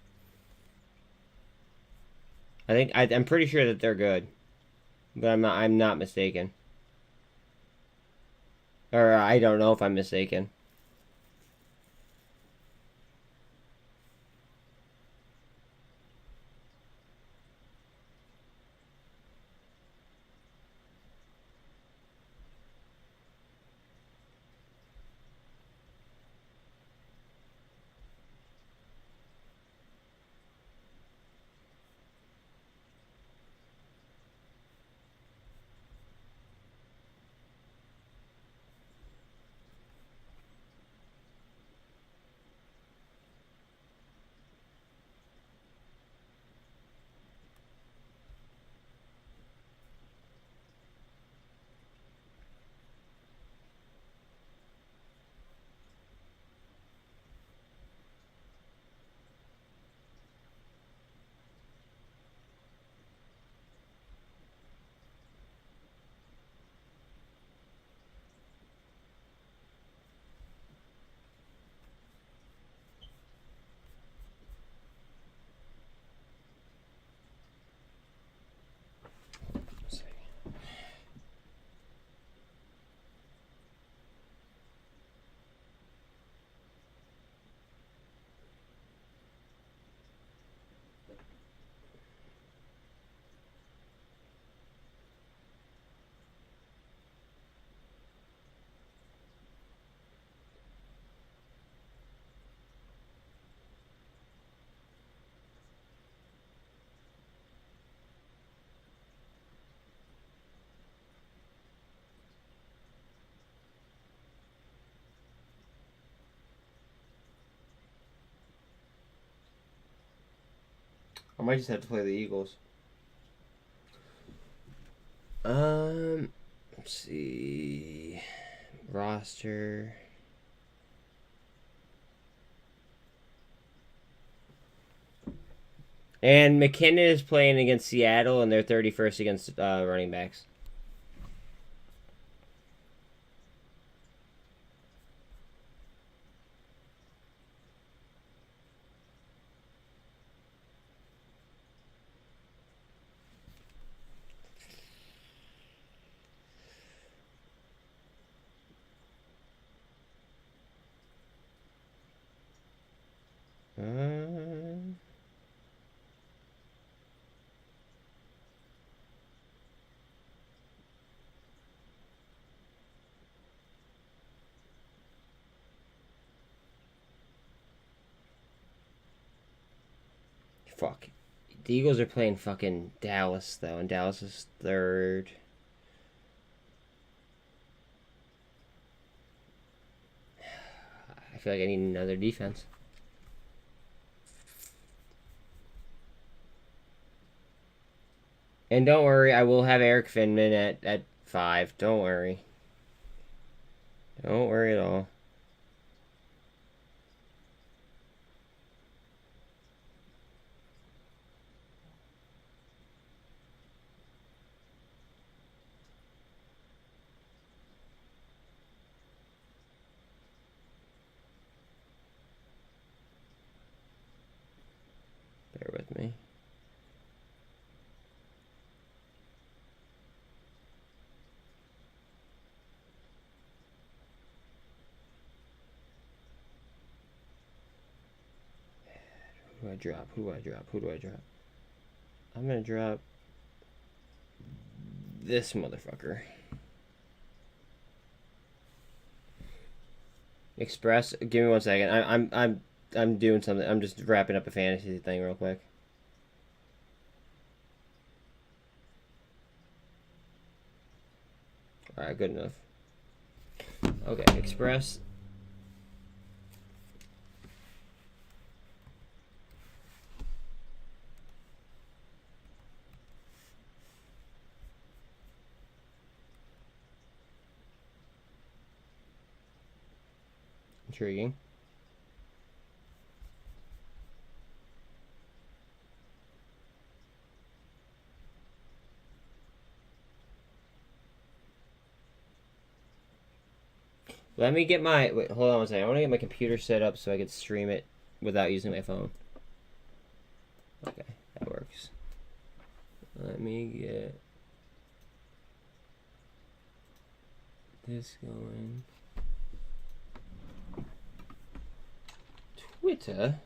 I'm pretty sure that they're good. But I'm not mistaken. Or I don't know if I'm mistaken. I might just have to play the Eagles. Let's see. Roster. And McKinnon is playing against Seattle, and they're 31st against running backs. Fuck. The Eagles are playing fucking Dallas, though, and Dallas is third. I feel like I need another defense. And don't worry, I will have Erik Finman at 5. Don't worry. Don't worry at all. Bear with me. Who do I drop? Who do I drop? Who do I drop? I'm gonna drop this motherfucker. Express. Give me 1 second. I'm doing something. I'm just wrapping up a fantasy thing real quick. Alright, good enough. Okay, express. Intriguing. Let me get my... Wait, hold on one second. I want to get my computer set up so I can stream it without using my phone. Okay, that works. Let me get this going. Twitter?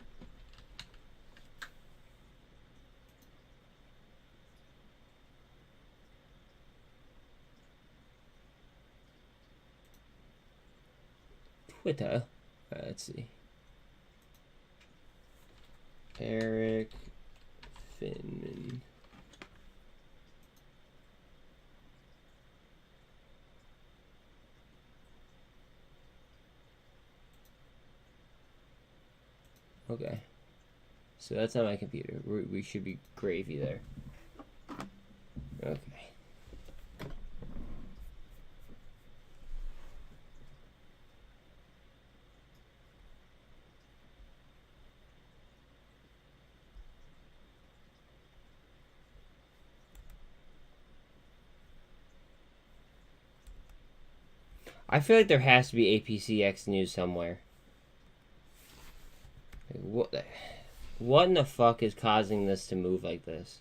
Twitter? Let's see. Erik Finman. Okay. So that's on my computer. We should be gravy there. Okay. I feel like there has to be APCX news somewhere. What in the fuck is causing this to move like this?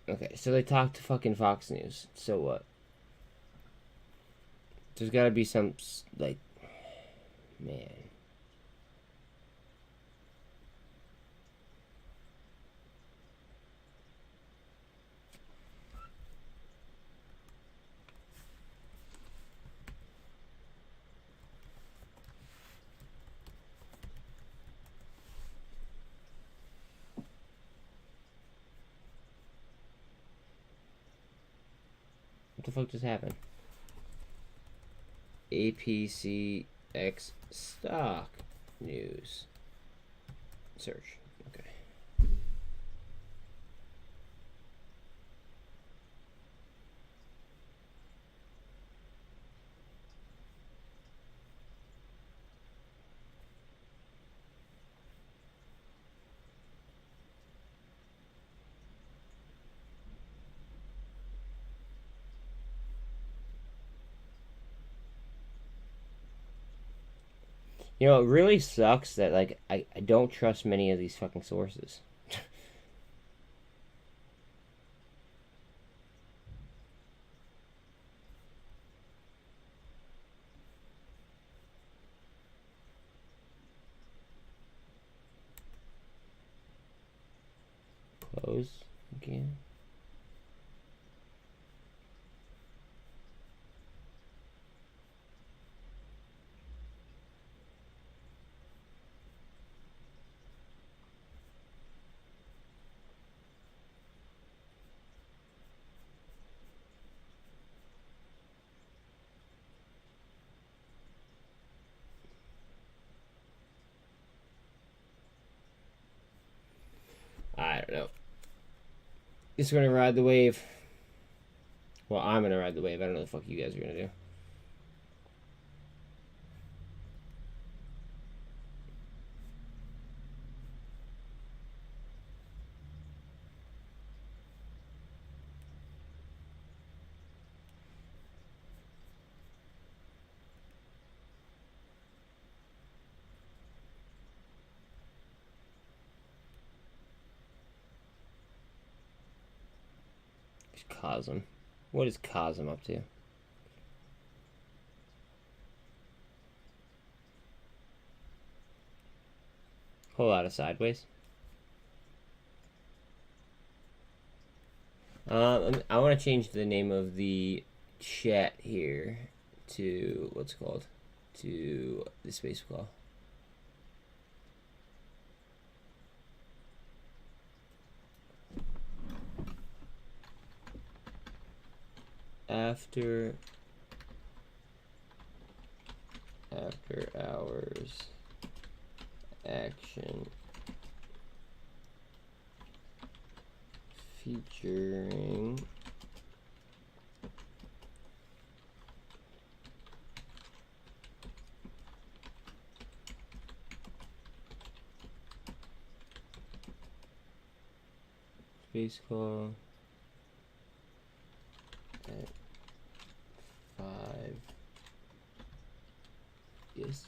Okay, so they talked to fucking Fox News. So what? There's gotta be some, like, man. What the fuck just happened? APCX stock news. Search. Okay. You know, it really sucks that, like, I don't trust many of these fucking sources. Close again. I don't know. Just gonna ride the wave. Well, I'm gonna ride the wave. I don't know what the fuck you guys are gonna do. Cosm. What is Cosm up to? Whole lot of sideways. I want to change the name of the chat here to what's it called? To the space call. After hours action featuring space call at 5. Yes.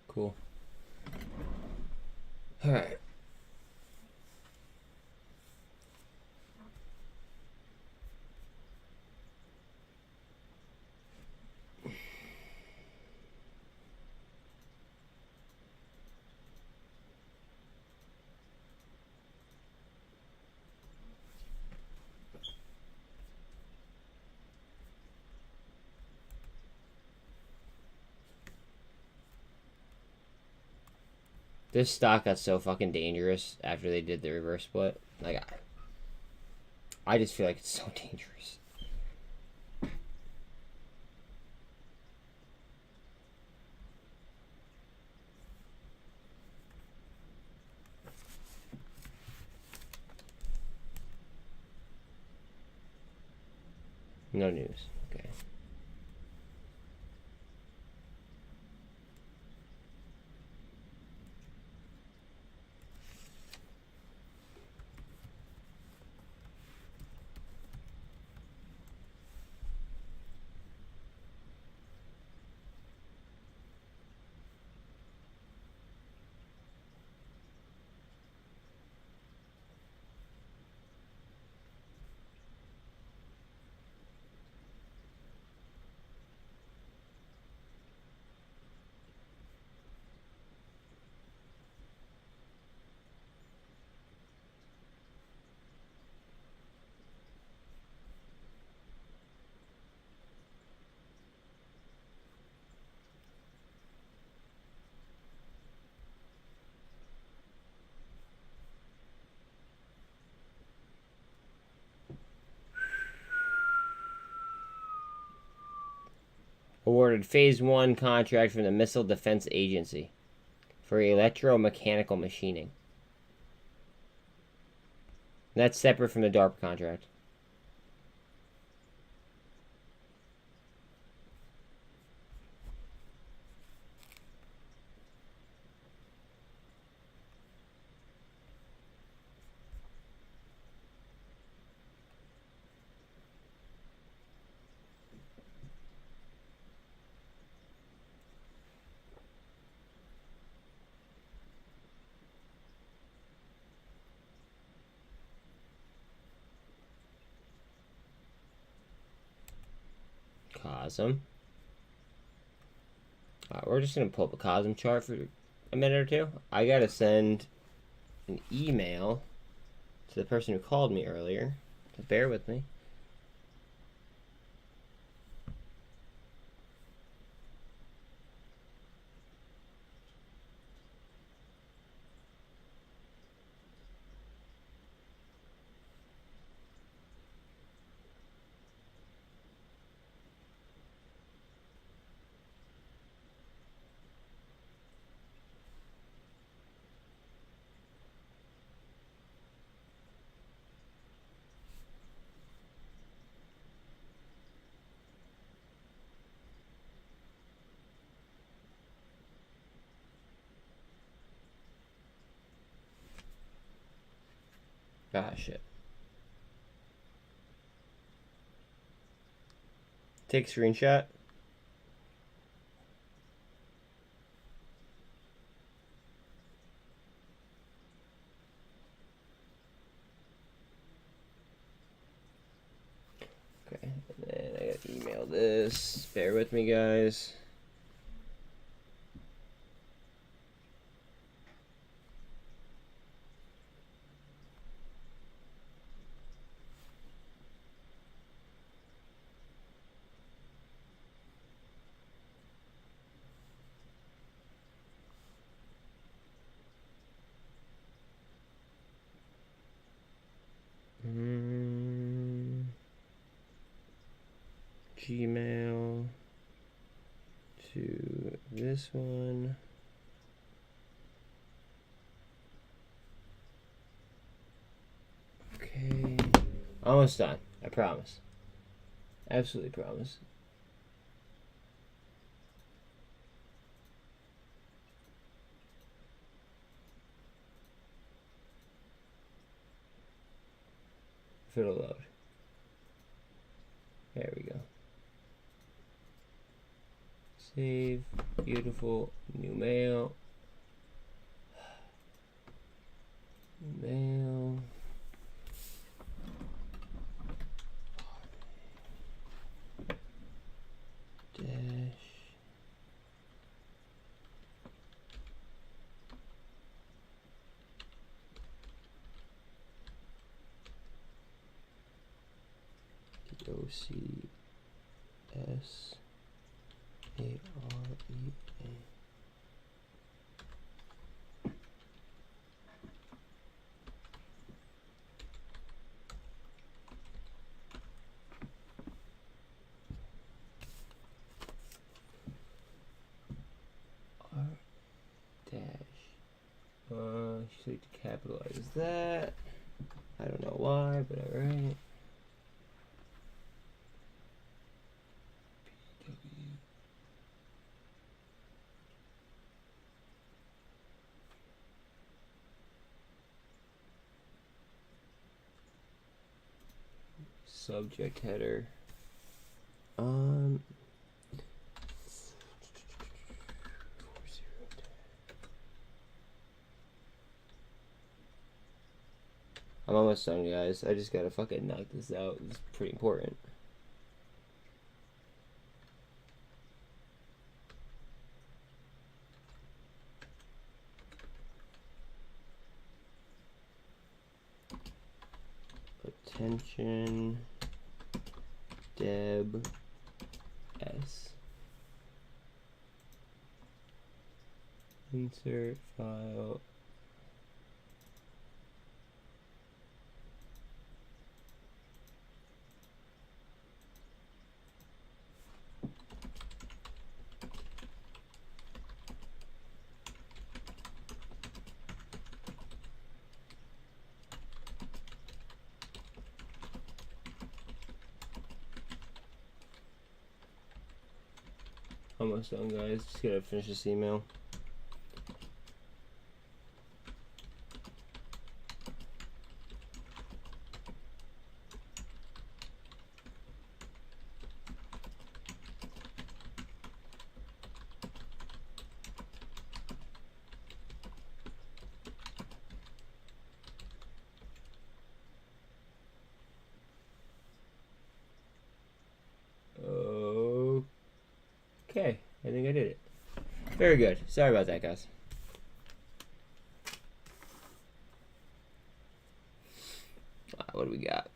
Cool. All right. This stock got so fucking dangerous after they did the reverse split. Like, I just feel like it's so dangerous. No news. Okay. Awarded Phase 1 contract from the Missile Defense Agency for electromechanical machining. That's separate from the DARPA contract. Cosm. Alright, we're just going to pull up a Cosm chart for a minute or two. I got to send an email to the person who called me earlier. So bear with me. Ah, shit. Take screenshot. Okay, and then I gotta email this. this. Bear with me, guys. Gmail to this one. Okay. Almost done. I promise. Absolutely promise. If it'll load. There we go. Save. Beautiful. New mail. Mail. Dash. DOCSAREA. Should like to capitalize that. I don't know why, but alright. Subject header. I'm almost done, guys. I just gotta fucking knock this out. It's pretty important. Attention. Deb S. Insert file. Almost done, guys. Just gotta finish this email. Okay, I think I did it. Very good. Sorry about that, guys. What do we got?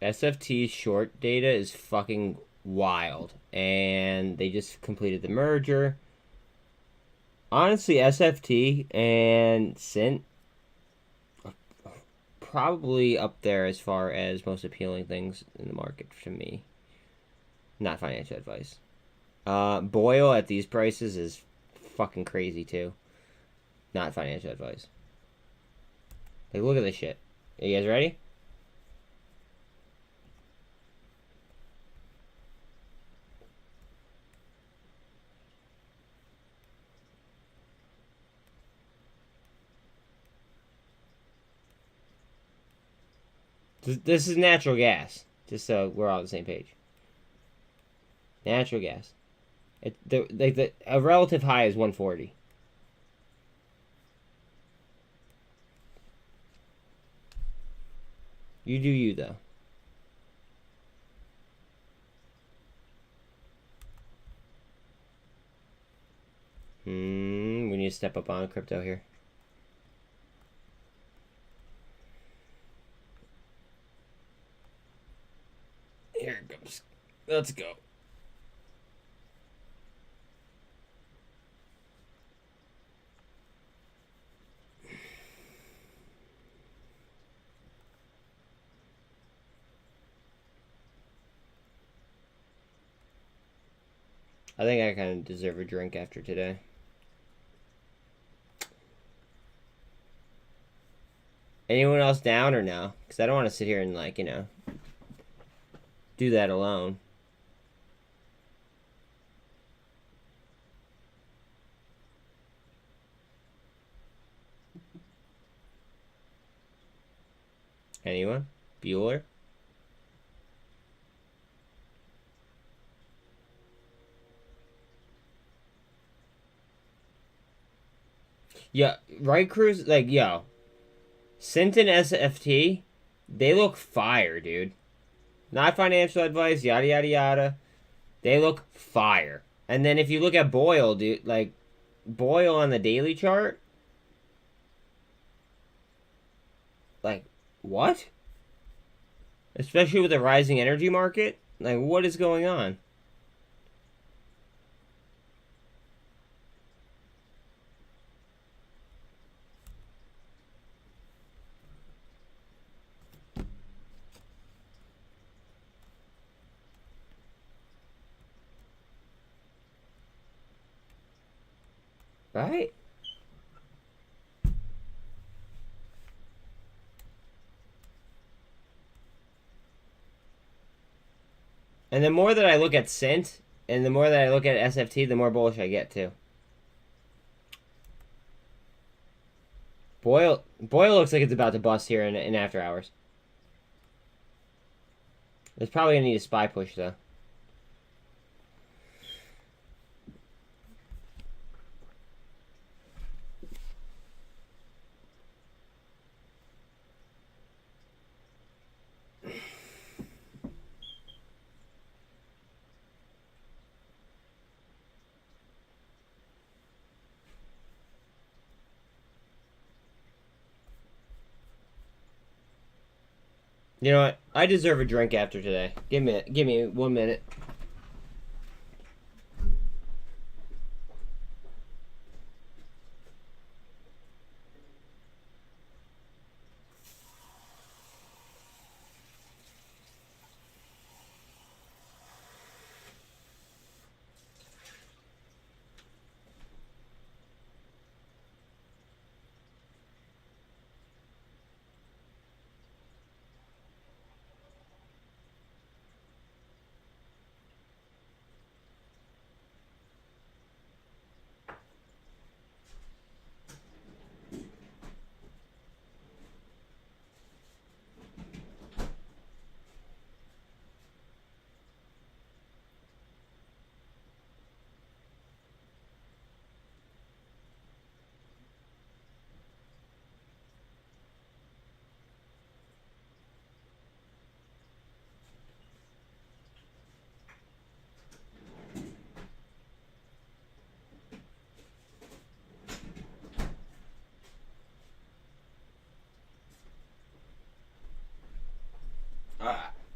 SFT's short data is fucking wild, and they just completed the merger. Honestly, SFT and SINT are probably up there as far as most appealing things in the market to me. Not financial advice. Boyle at these prices is fucking crazy too. Not financial advice. Like, look at this shit. Are you guys ready? This is natural gas, just so we're all on the same page. Natural gas. A relative high is 140. You do you, though. We need to step up on crypto here. Here it comes. Let's go. I think I kind of deserve a drink after today. Anyone else down or no? Because I don't want to sit here and, like, you know, do that alone. Anyone? Bueller? Yeah, right, Cruz? Like, yo, SINT and SFT, they look fire, dude. Not financial advice, yada, yada, yada. They look fire. And then if you look at Boyle, dude, like, Boyle on the daily chart, like, what? Especially with the rising energy market? Like, what is going on? Right? And the more that I look at SINT, and the more that I look at SFT, the more bullish I get, too. Boyle looks like it's about to bust here in after hours. It's probably going to need a SPY push, though. You know what? I deserve a drink after today. Give me 1 minute.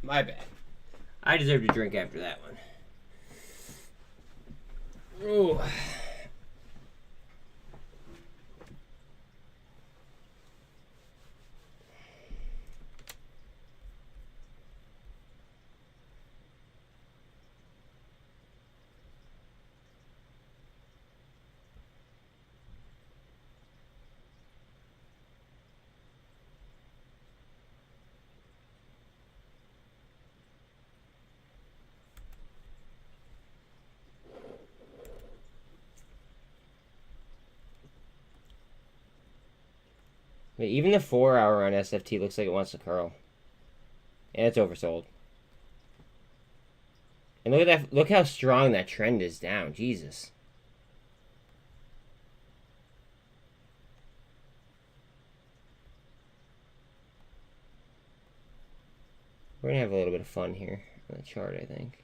My bad. I deserve a drink after that one. Ooh. But even the 4-hour on SFT looks like it wants to curl. And it's oversold. And look at that. Look how strong that trend is down. Jesus. We're going to have a little bit of fun here on the chart, I think.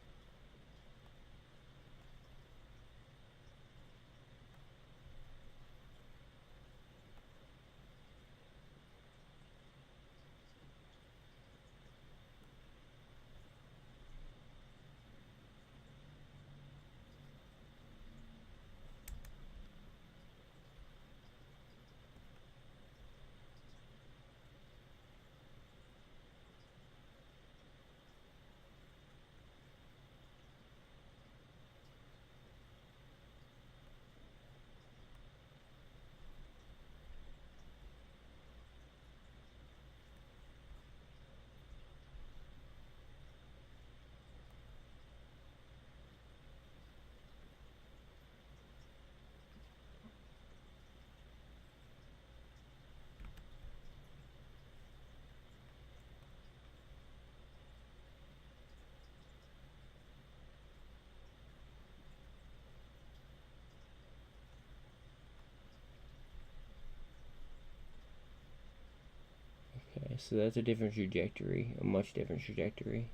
Okay, so that's a different trajectory, a much different trajectory.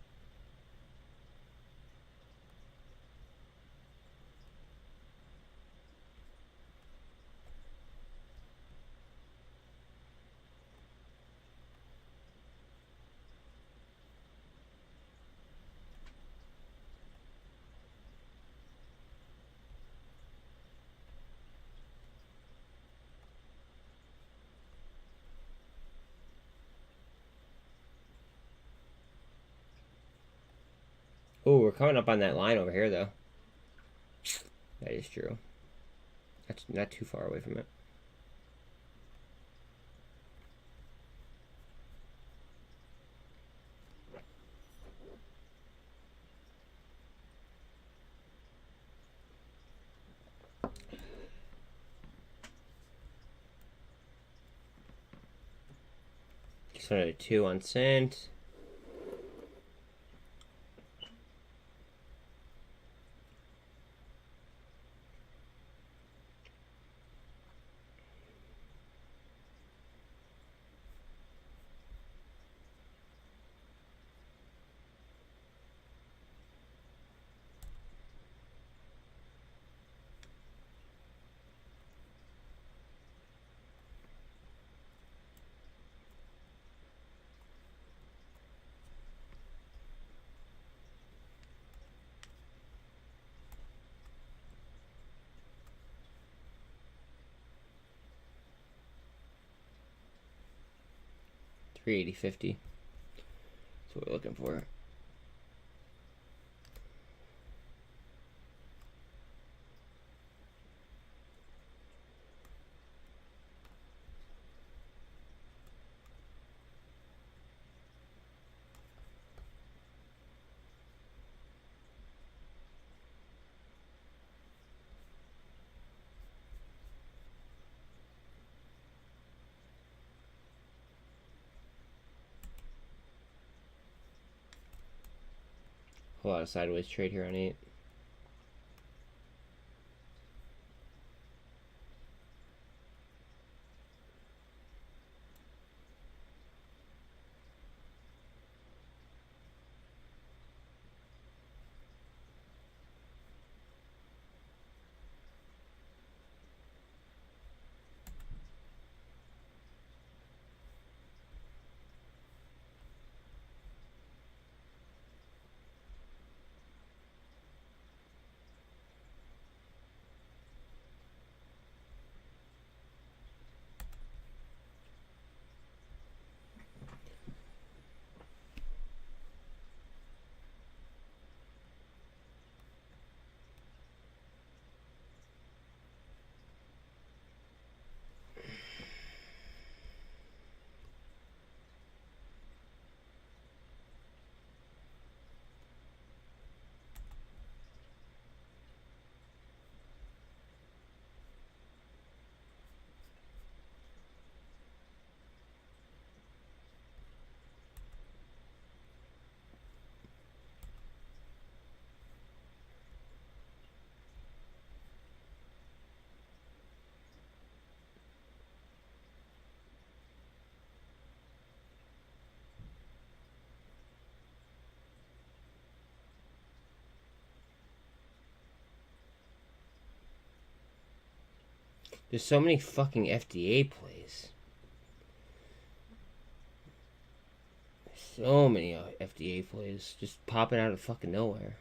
Oh, we're coming up on that line over here, though. That is true. That's not too far away from it. Just another 2 on SINT. $380.50. That's what we're looking for. A lot of sideways trade here on 8. There's so many fucking FDA plays. So many FDA plays just popping out of fucking nowhere.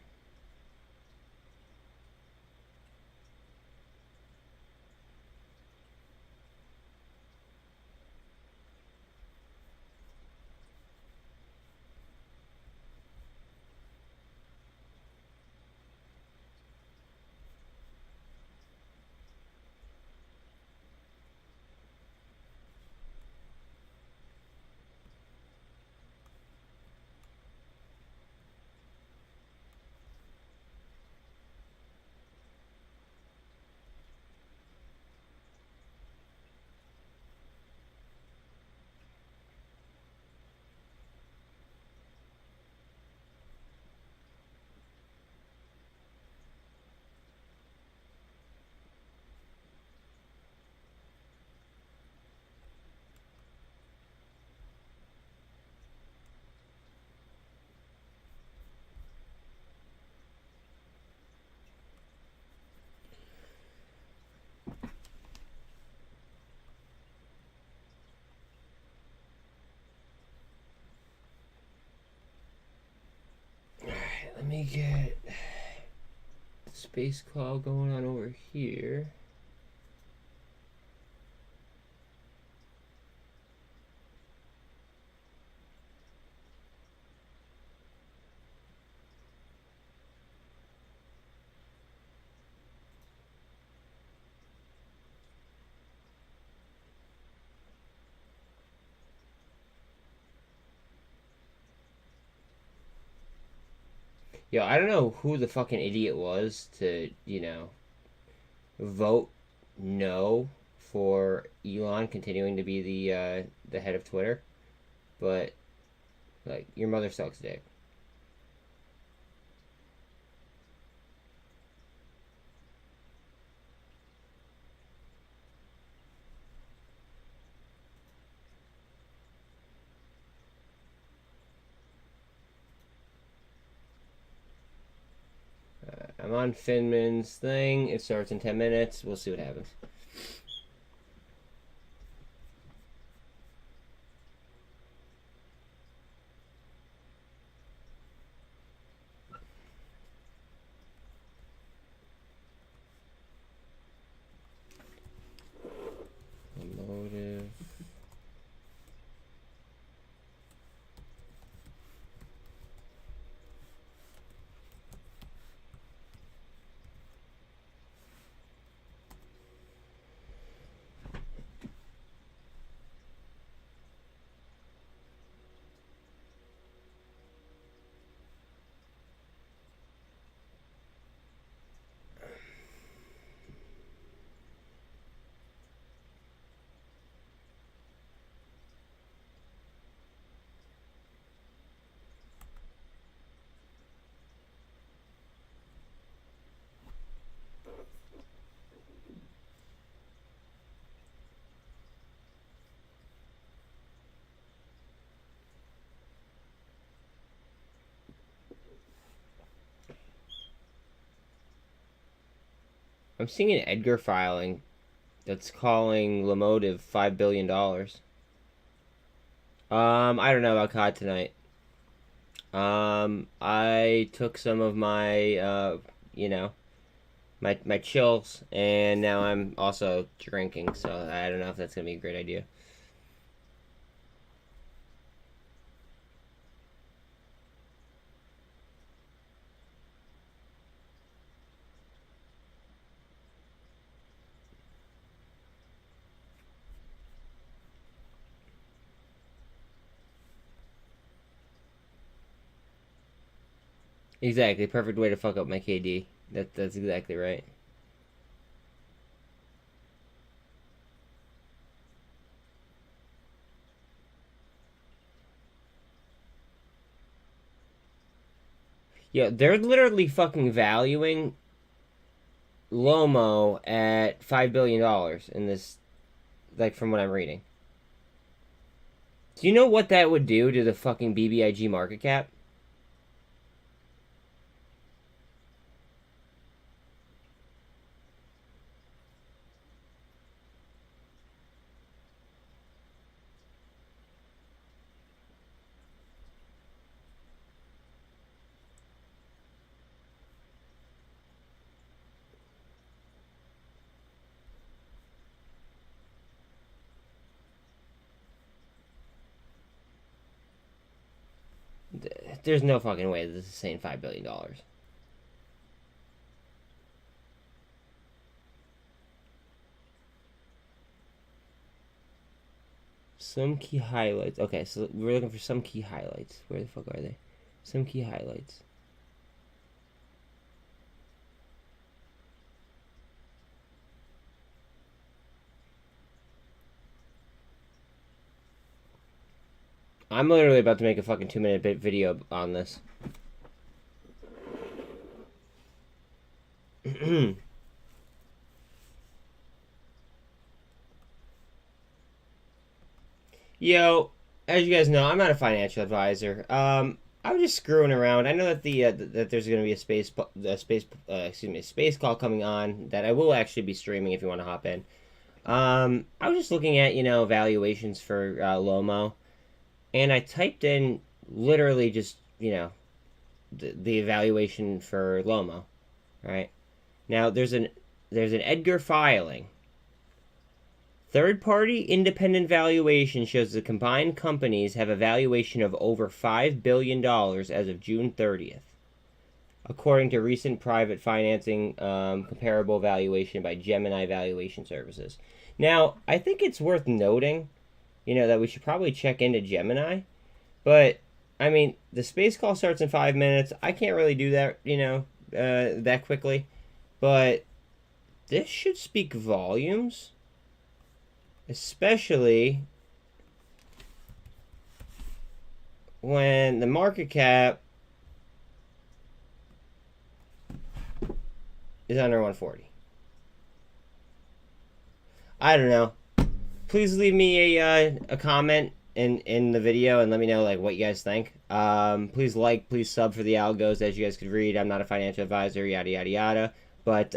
Let me get space call going on over here. Yo, I don't know who the fucking idiot was to, vote no for Elon continuing to be the head of Twitter, but like your mother sucks dick. I'm on Finman's thing. It starts in 10 minutes. We'll see what happens. Motive. I'm seeing an Edgar filing that's calling Lemotive $5 billion. I don't know about COD tonight. I took some of my, my chills, and now I'm also drinking, so I don't know if that's gonna be a great idea. Exactly, perfect way to fuck up my KD. That's exactly right. Yeah, they're literally fucking valuing Lomo at $5 billion in this, like, from what I'm reading. Do you know what that would do to the fucking BBIG market cap? there's no fucking way this is saying $5 billion. Some key highlights. Okay, so we're looking for some key highlights. Where the fuck are they? Some key highlights. I'm literally about to make a fucking 2-minute video on this. Yo, as you guys know, I'm not a financial advisor. I was just screwing around. I know that that there's going to be a space call coming on that I will actually be streaming if you want to hop in. I was just looking at valuations for Lomo, and I typed in literally just the evaluation for Lomo, right? Now there's an Edgar filing. Third-party independent valuation shows the combined companies have a valuation of over $5 billion as of June 30th, according to recent private financing comparable valuation by Gemini Valuation Services. Now, I think it's worth noting, that we should probably check into Gemini, but, I mean, the space call starts in 5 minutes. I can't really do that, that quickly, but this should speak volumes. Especially when the market cap is under 140. I don't know. Please leave me a comment in the video and let me know what you guys think. Please please sub for the algos. As you guys could read, I'm not a financial advisor, yada yada yada. But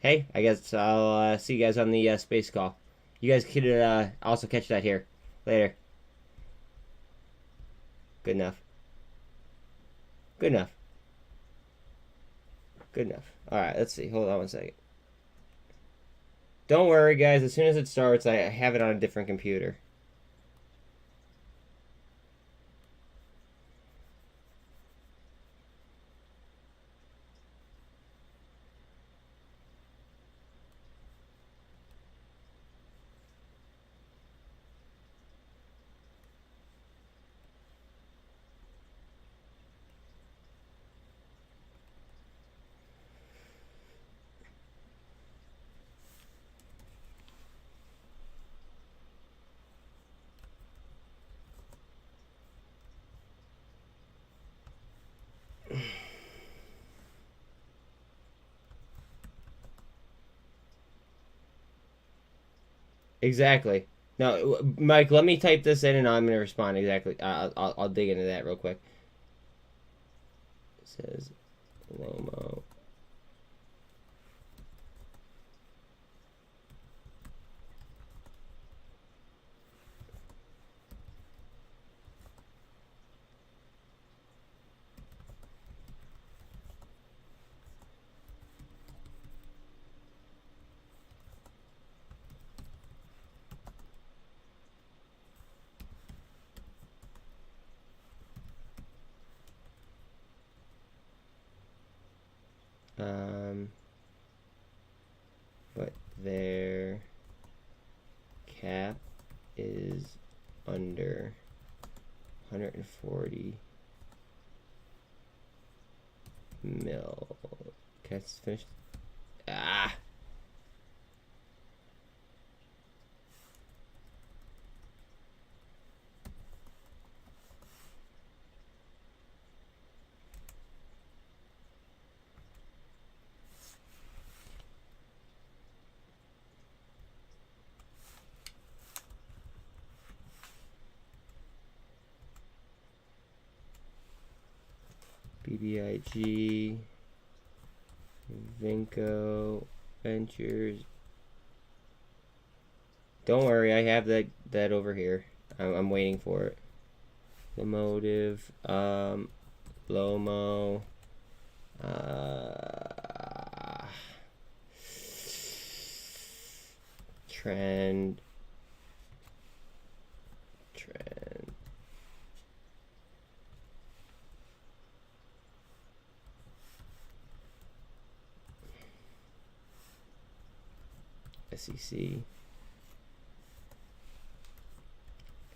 hey, I guess I'll see you guys on the space call. You guys could also catch that here. Later. Good enough. Good enough. Good enough. Alright, let's see. Hold on one second. Don't worry, guys. As soon as it starts, I have it on a different computer. Exactly. No, Mike, let me type this in and I'm going to respond exactly. I'll dig into that real quick. It says Lomo. But their cap is under 140 mil. Okay, it's finished. Ah! BBIG, Vinco, Ventures. Don't worry, I have that over here. I'm waiting for it. The motive, Lomo, trend. SEC.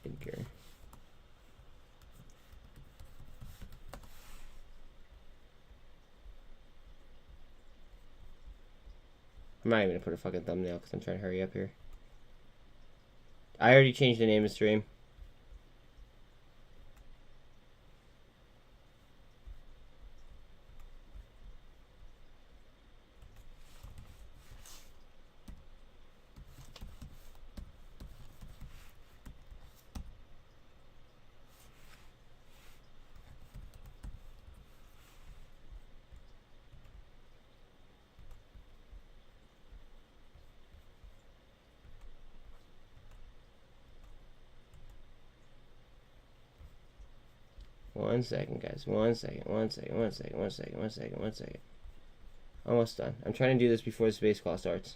Edgar. I'm not even gonna put a fucking thumbnail because I'm trying to hurry up here. I already changed the name of the stream. One second, guys. One second. Almost done. I'm trying to do this before the space call starts.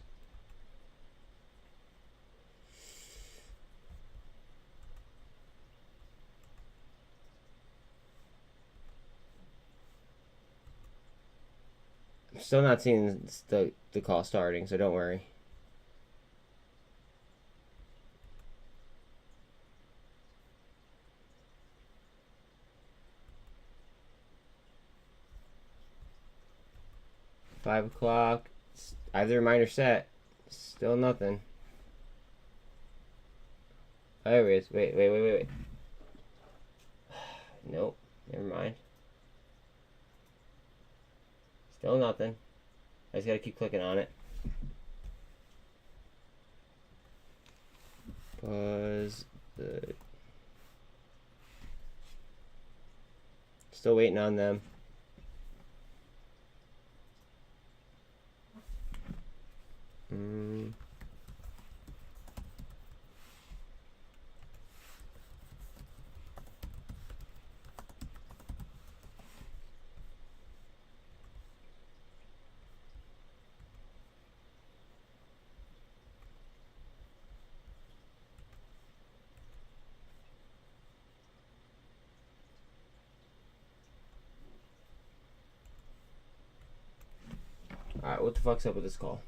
I'm still not seeing the call starting, so don't worry. $5 o'clock. I have the reminder set. Still nothing. Oh, there it is. Wait. Nope. Never mind. Still nothing. I just gotta keep clicking on it. Pause the. Still waiting on them. Alright, what the fuck's up with this call?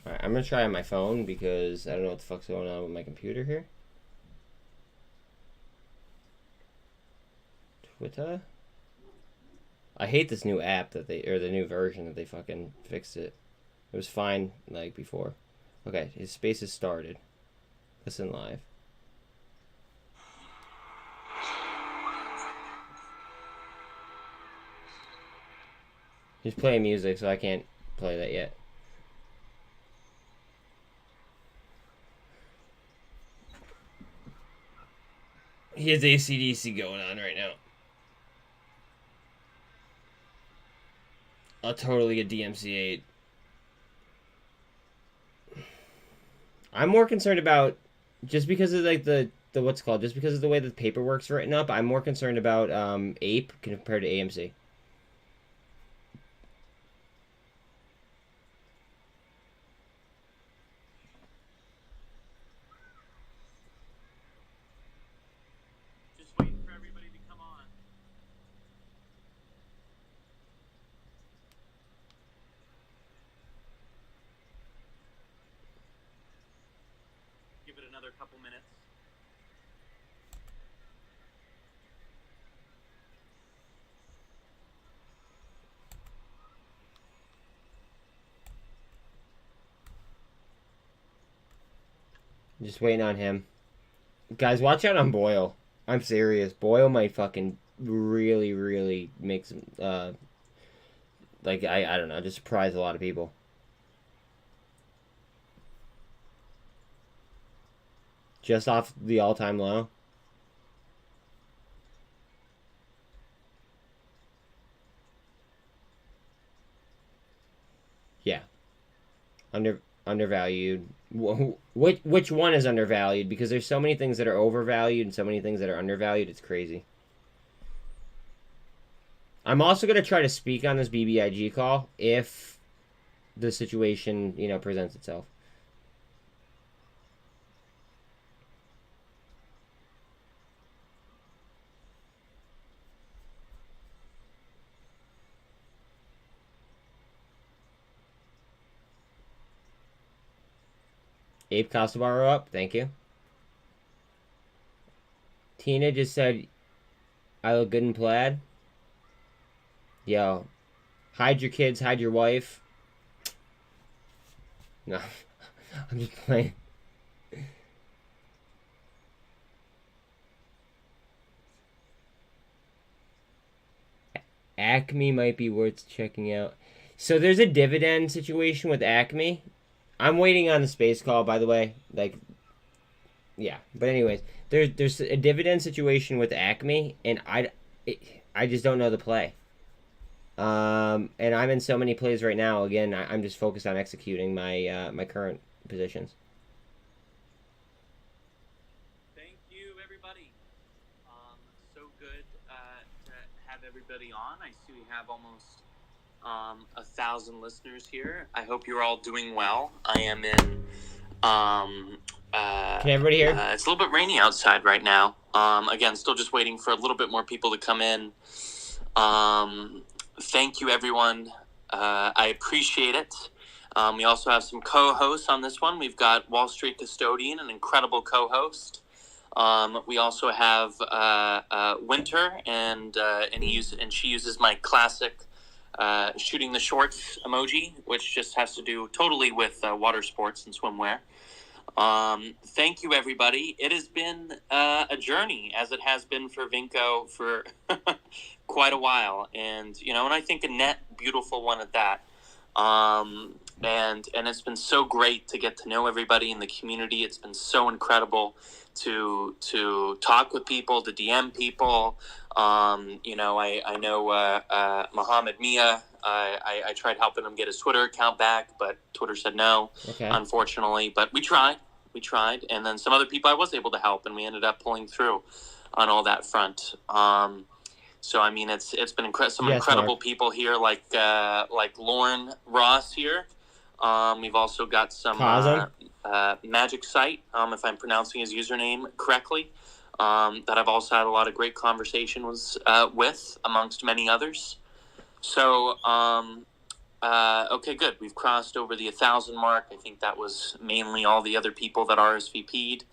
Alright, I'm gonna try on my phone because I don't know what the fuck's going on with my computer here. Twitter? I hate this new app that they, or the new version that they fucking fixed it. It was fine, like, before. Okay, his space has started. Listen live. He's playing music, so I can't play that yet. He has AC/DC going on right now. I'll totally get DMCA'd. I'm more concerned about, just because of like the what's it called, just because of the way the paperwork's written up, I'm more concerned about APE compared to AMC. Couple minutes. Just waiting on him. Guys, watch out on Boyle. I'm serious. Boyle might fucking really make some, like, I don't know, just surprise a lot of people. Just off the all-time low. Yeah. Undervalued. Which one is undervalued? Because there's so many things that are overvalued and so many things that are undervalued. It's crazy. I'm also going to try to speak on this BBIG call if the situation, you know, presents itself. Abe Casabar up. Thank you. Tina just said, I look good in plaid. Yo, hide your kids, hide your wife. No, I'm just playing. Acme might be worth checking out. So there's a dividend situation with Acme. I'm waiting on the space call, by the way. Like, yeah. But anyways, there's a dividend situation with Acme, and I just don't know the play. And I'm in so many plays right now. Again, I'm just focused on executing my my current positions. Thank you, everybody. So good to have everybody on. I see we have almost 1,000 listeners here. I hope you're all doing well. I am in. Can everybody hear? It's a little bit rainy outside right now. Again, still just waiting for a little bit more people to come in. Thank you, everyone. I appreciate it. We also have some co-hosts on this one. We've got Wall Street Custodian, an incredible co-host. We also have Winter, and she uses my classic shooting the shorts emoji, which just has to do totally with water sports and swimwear. Thank you, everybody. It has been a journey, as it has been for Vinco for quite a while, and I think a net beautiful one at that. And it's been so great to get to know everybody in the community. It's been so incredible to talk with people, to DM people. I know Mohammed Mia. I tried helping him get his Twitter account back, but Twitter said no, unfortunately. But we tried, and then some other people I was able to help, and we ended up pulling through on all that front. So I mean, it's been incredible people here, like Lauren Ross here. We've also got some Magic Site, if I'm pronouncing his username correctly, that I've also had a lot of great conversations with, amongst many others. So, okay, good. We've crossed over the 1,000 mark. I think that was mainly all the other people that RSVP'd.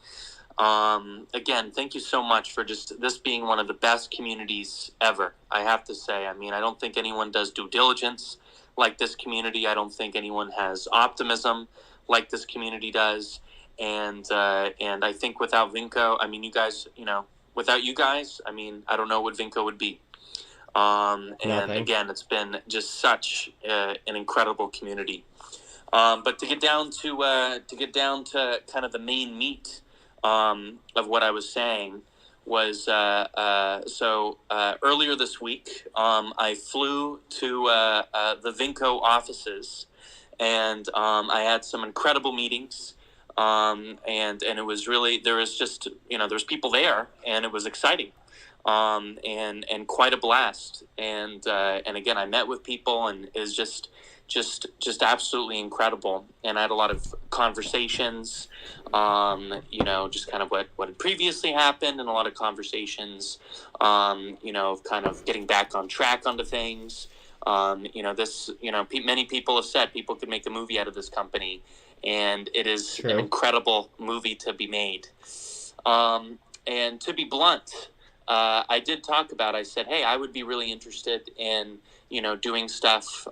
Again, thank you so much for just this being one of the best communities ever, I have to say. I mean, I don't think anyone does due diligence like this community. I don't think anyone has optimism like this community does. And I think without Vinco, I mean, you guys, without you guys, I mean, I don't know what Vinco would be. And again, it's been just such an incredible community. But to get down to kind of the main meat of what I was saying was earlier this week, I flew to the Vinco offices, and I had some incredible meetings. And it was really, there was people there, and it was exciting. And quite a blast. And again, I met with people, and it was just absolutely incredible. And I had a lot of conversations, just kind of what had previously happened, and a lot of conversations, of kind of getting back on track onto things. Many people have said people could make a movie out of this company, and it is an incredible movie to be made. And to be blunt, I did talk about, I said, hey, I would be really interested in, doing stuff,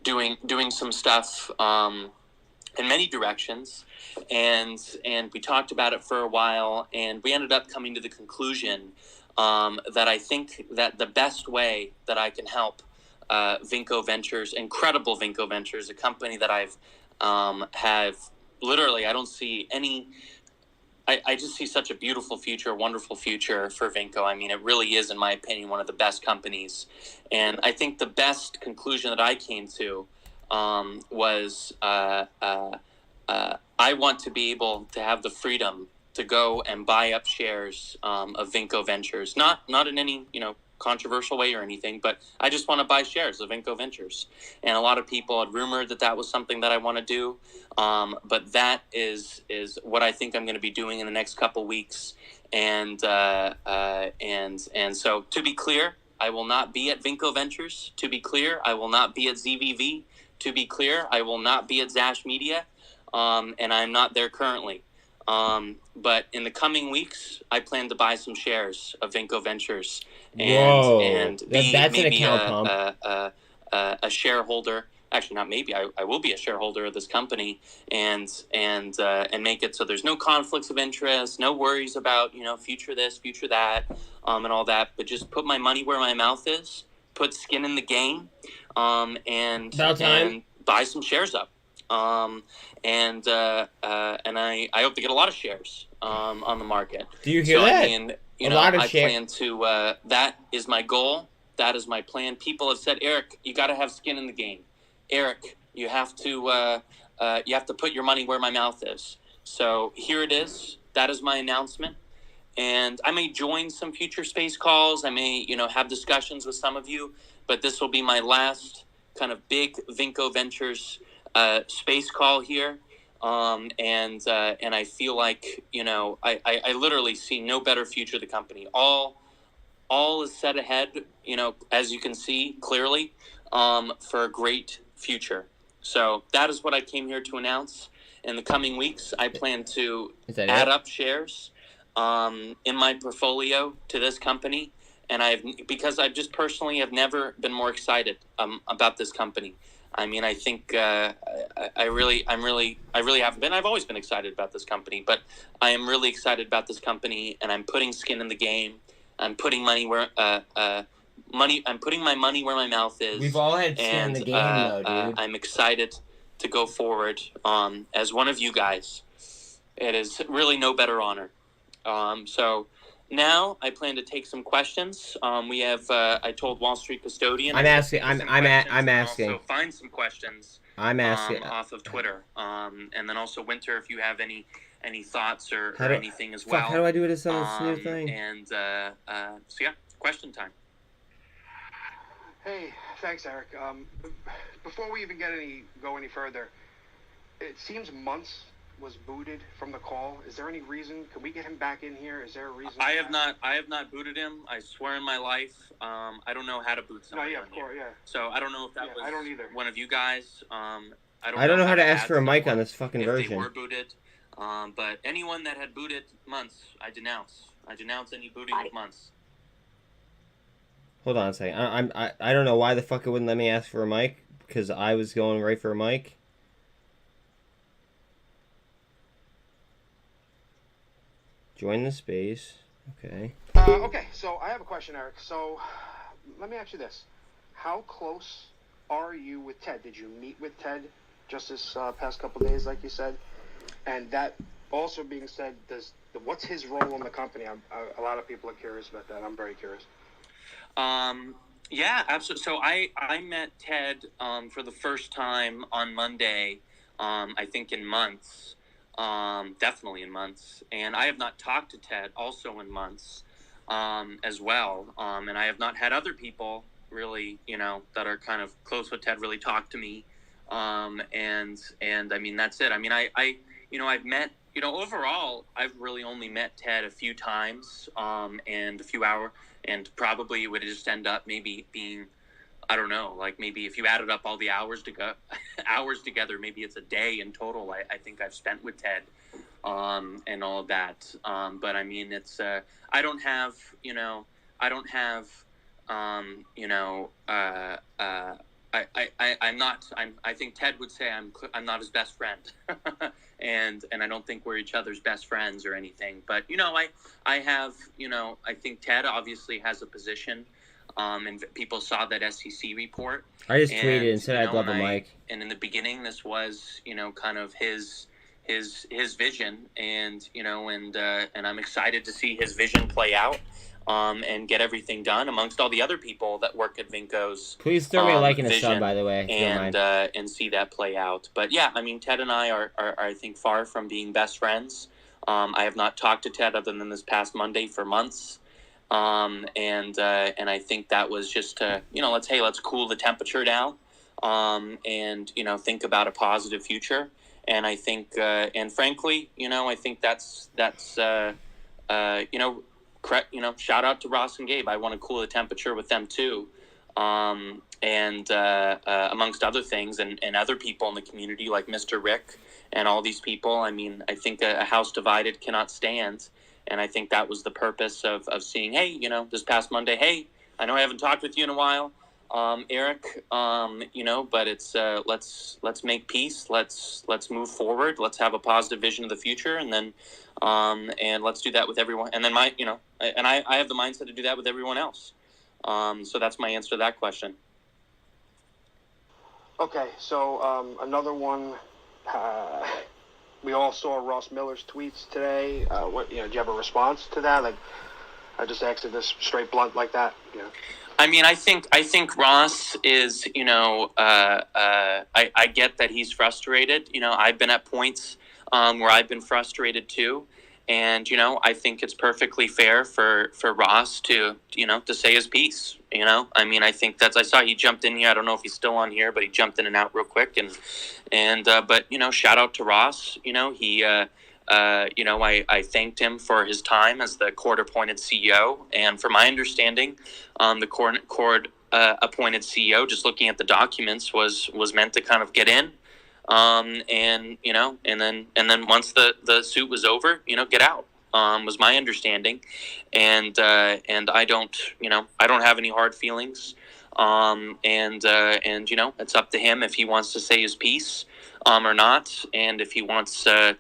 doing some stuff in many directions. And we talked about it for a while, and we ended up coming to the conclusion that I think that the best way that I can help Vinco Ventures, incredible Vinco Ventures, a company that I've have literally, I don't see any... I just see such a beautiful future, wonderful future for Vinco. I mean, it really is, in my opinion, one of the best companies. And I think the best conclusion that I came to was I want to be able to have the freedom to go and buy up shares of Vinco Ventures. Not in any, controversial way or anything, but I just want to buy shares of Vinco Ventures. And a lot of people had rumored that was something that I want to do. But that is what I think I'm going to be doing in the next couple weeks. And so to be clear, I will not be at Vinco Ventures. To be clear, I will not be at ZVV. to be clear, I will not be at Zash Media, and I'm not there currently. But in the coming weeks, I plan to buy some shares of Vinco Ventures and be that's maybe an account pump. A shareholder. Actually, not maybe. I will be a shareholder of this company and make it so there's no conflicts of interest, no worries about future this, future that, and all that. But just put my money where my mouth is, put skin in the game, and buy some shares up. And I hope to get a lot of shares on the market. Do you hear that? I mean, I plan to. That is my goal. That is my plan. People have said, Eric, you got to have skin in the game. Eric, you have to put your money where my mouth is. So here it is. That is my announcement. And I may join some future space calls. I may, have discussions with some of you. But this will be my last kind of big Vinco Ventures space call here. And I feel like, I literally see no better future of the company. All is set ahead, as you can see clearly, for a great future. So that is what I came here to announce. In the coming weeks, I plan to add up shares in my portfolio to this company. And because I just personally have never been more excited about this company. I mean, I think I really haven't been. I've always been excited about this company, but I am really excited about this company, and I'm putting skin in the game. I'm putting money where I'm putting my money where my mouth is. We've all had skin in the game, though, dude. I'm excited to go forward as one of you guys. It is really no better honor. So now I plan to take some questions. We have. I told Wall Street Custodian. I'm asking. I'm asking. Also find some questions. I'm asking off of Twitter. And then also Winter, if you have any thoughts or anything as well. How do I do this on this new thing? And so yeah, question time. Hey, thanks, Eric. Before we even go any further, it seems Months was booted from the call. Is there any reason? Can we get him back in here? Is there a reason? I have not booted him. I swear in my life. I don't know how to boot somebody. No, yeah, of course, yeah. So I don't know if that was I don't either. one of you guys. I don't know how to ask for a mic on this fucking if version. They were booted. But anyone that had booted Months, I denounce. I denounce any booting of Months. Hold on a second. I don't know why the fuck it wouldn't let me ask for a mic, because I was going right for a mic. Join the space. Okay. Okay, so I have a question, Eric. So let me ask you this. How close are you with Ted? Did you meet with Ted just this past couple of days, like you said? And that also being said, what's his role in the company? A lot of people are curious about that. I'm very curious. Yeah, absolutely. So I met Ted for the first time on Monday, I think in months, definitely in months. And I have not talked to Ted also in months as well. And I have not had other people really, that are kind of close with Ted really talk to me. And I mean, that's it. I mean, I've met, overall, I've really only met Ted a few times, and a few hours, and probably it would just end up maybe being, I don't know, like maybe if you added up all the hours together, maybe it's a day in total. I think I've spent with Ted, and all of that. But I mean, it's, I think Ted would say I'm not his best friend, and I don't think we're each other's best friends or anything. But I have, I think Ted obviously has a position, and people saw that SEC report. I just tweeted and said I'd love a mic. And in the beginning, this was kind of his vision, and and I'm excited to see his vision play out. And get everything done amongst all the other people that work at Vinco's. Please throw me a like and a sub, by the way, and see that play out. But yeah, I mean, Ted and I are I think far from being best friends. I have not talked to Ted other than this past Monday for months, and I think that was just to let's cool the temperature down, and think about a positive future. And I think and frankly, I think that's correct. Shout out to Ross and Gabe. I want to cool the temperature with them too. and amongst other things, and other people in the community like Mr. Rick and all these people. I mean, I think a house divided cannot stand, and I think that was the purpose of seeing, hey, this past Monday, hey, I know I haven't talked with you in a while, Erik, but it's let's make peace, let's move forward, let's have a positive vision of the future, and then and let's do that with everyone. And then I have the mindset to do that with everyone else. So that's my answer to that question. Okay, so another one. We all saw Ross Miller's tweets today. Do you have a response to that? Like, I just asked it this straight blunt like that. I mean, I think Ross is, I get that he's frustrated. I've been at points where I've been frustrated too. And, I think it's perfectly fair for Ross to say his piece. I mean, I think I saw he jumped in here. I don't know if he's still on here, but he jumped in and out real quick. But shout out to Ross. I thanked him for his time as the court-appointed CEO. And from my understanding, the court-appointed CEO, just looking at the documents, was meant to kind of get in. And then once the suit was over, get out, was my understanding. And I don't have any hard feelings. It's up to him if he wants to say his piece, or not. And if he wants to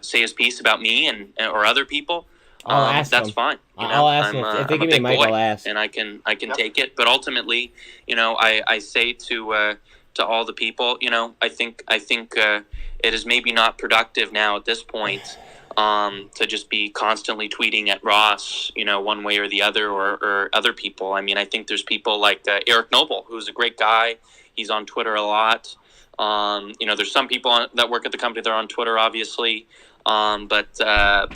say his piece about me or other people, I'll ask that's him. fine. I'll ask him. If they give me a mic, I'll ask. And I can take it. But ultimately, I say to all the people, I think it is maybe not productive now at this point to just be constantly tweeting at Ross, one way or the other, or other people. I mean, I think there's people like Eric Noble, who's a great guy. He's on Twitter a lot. There's some people that work at the company that are on Twitter, obviously. But I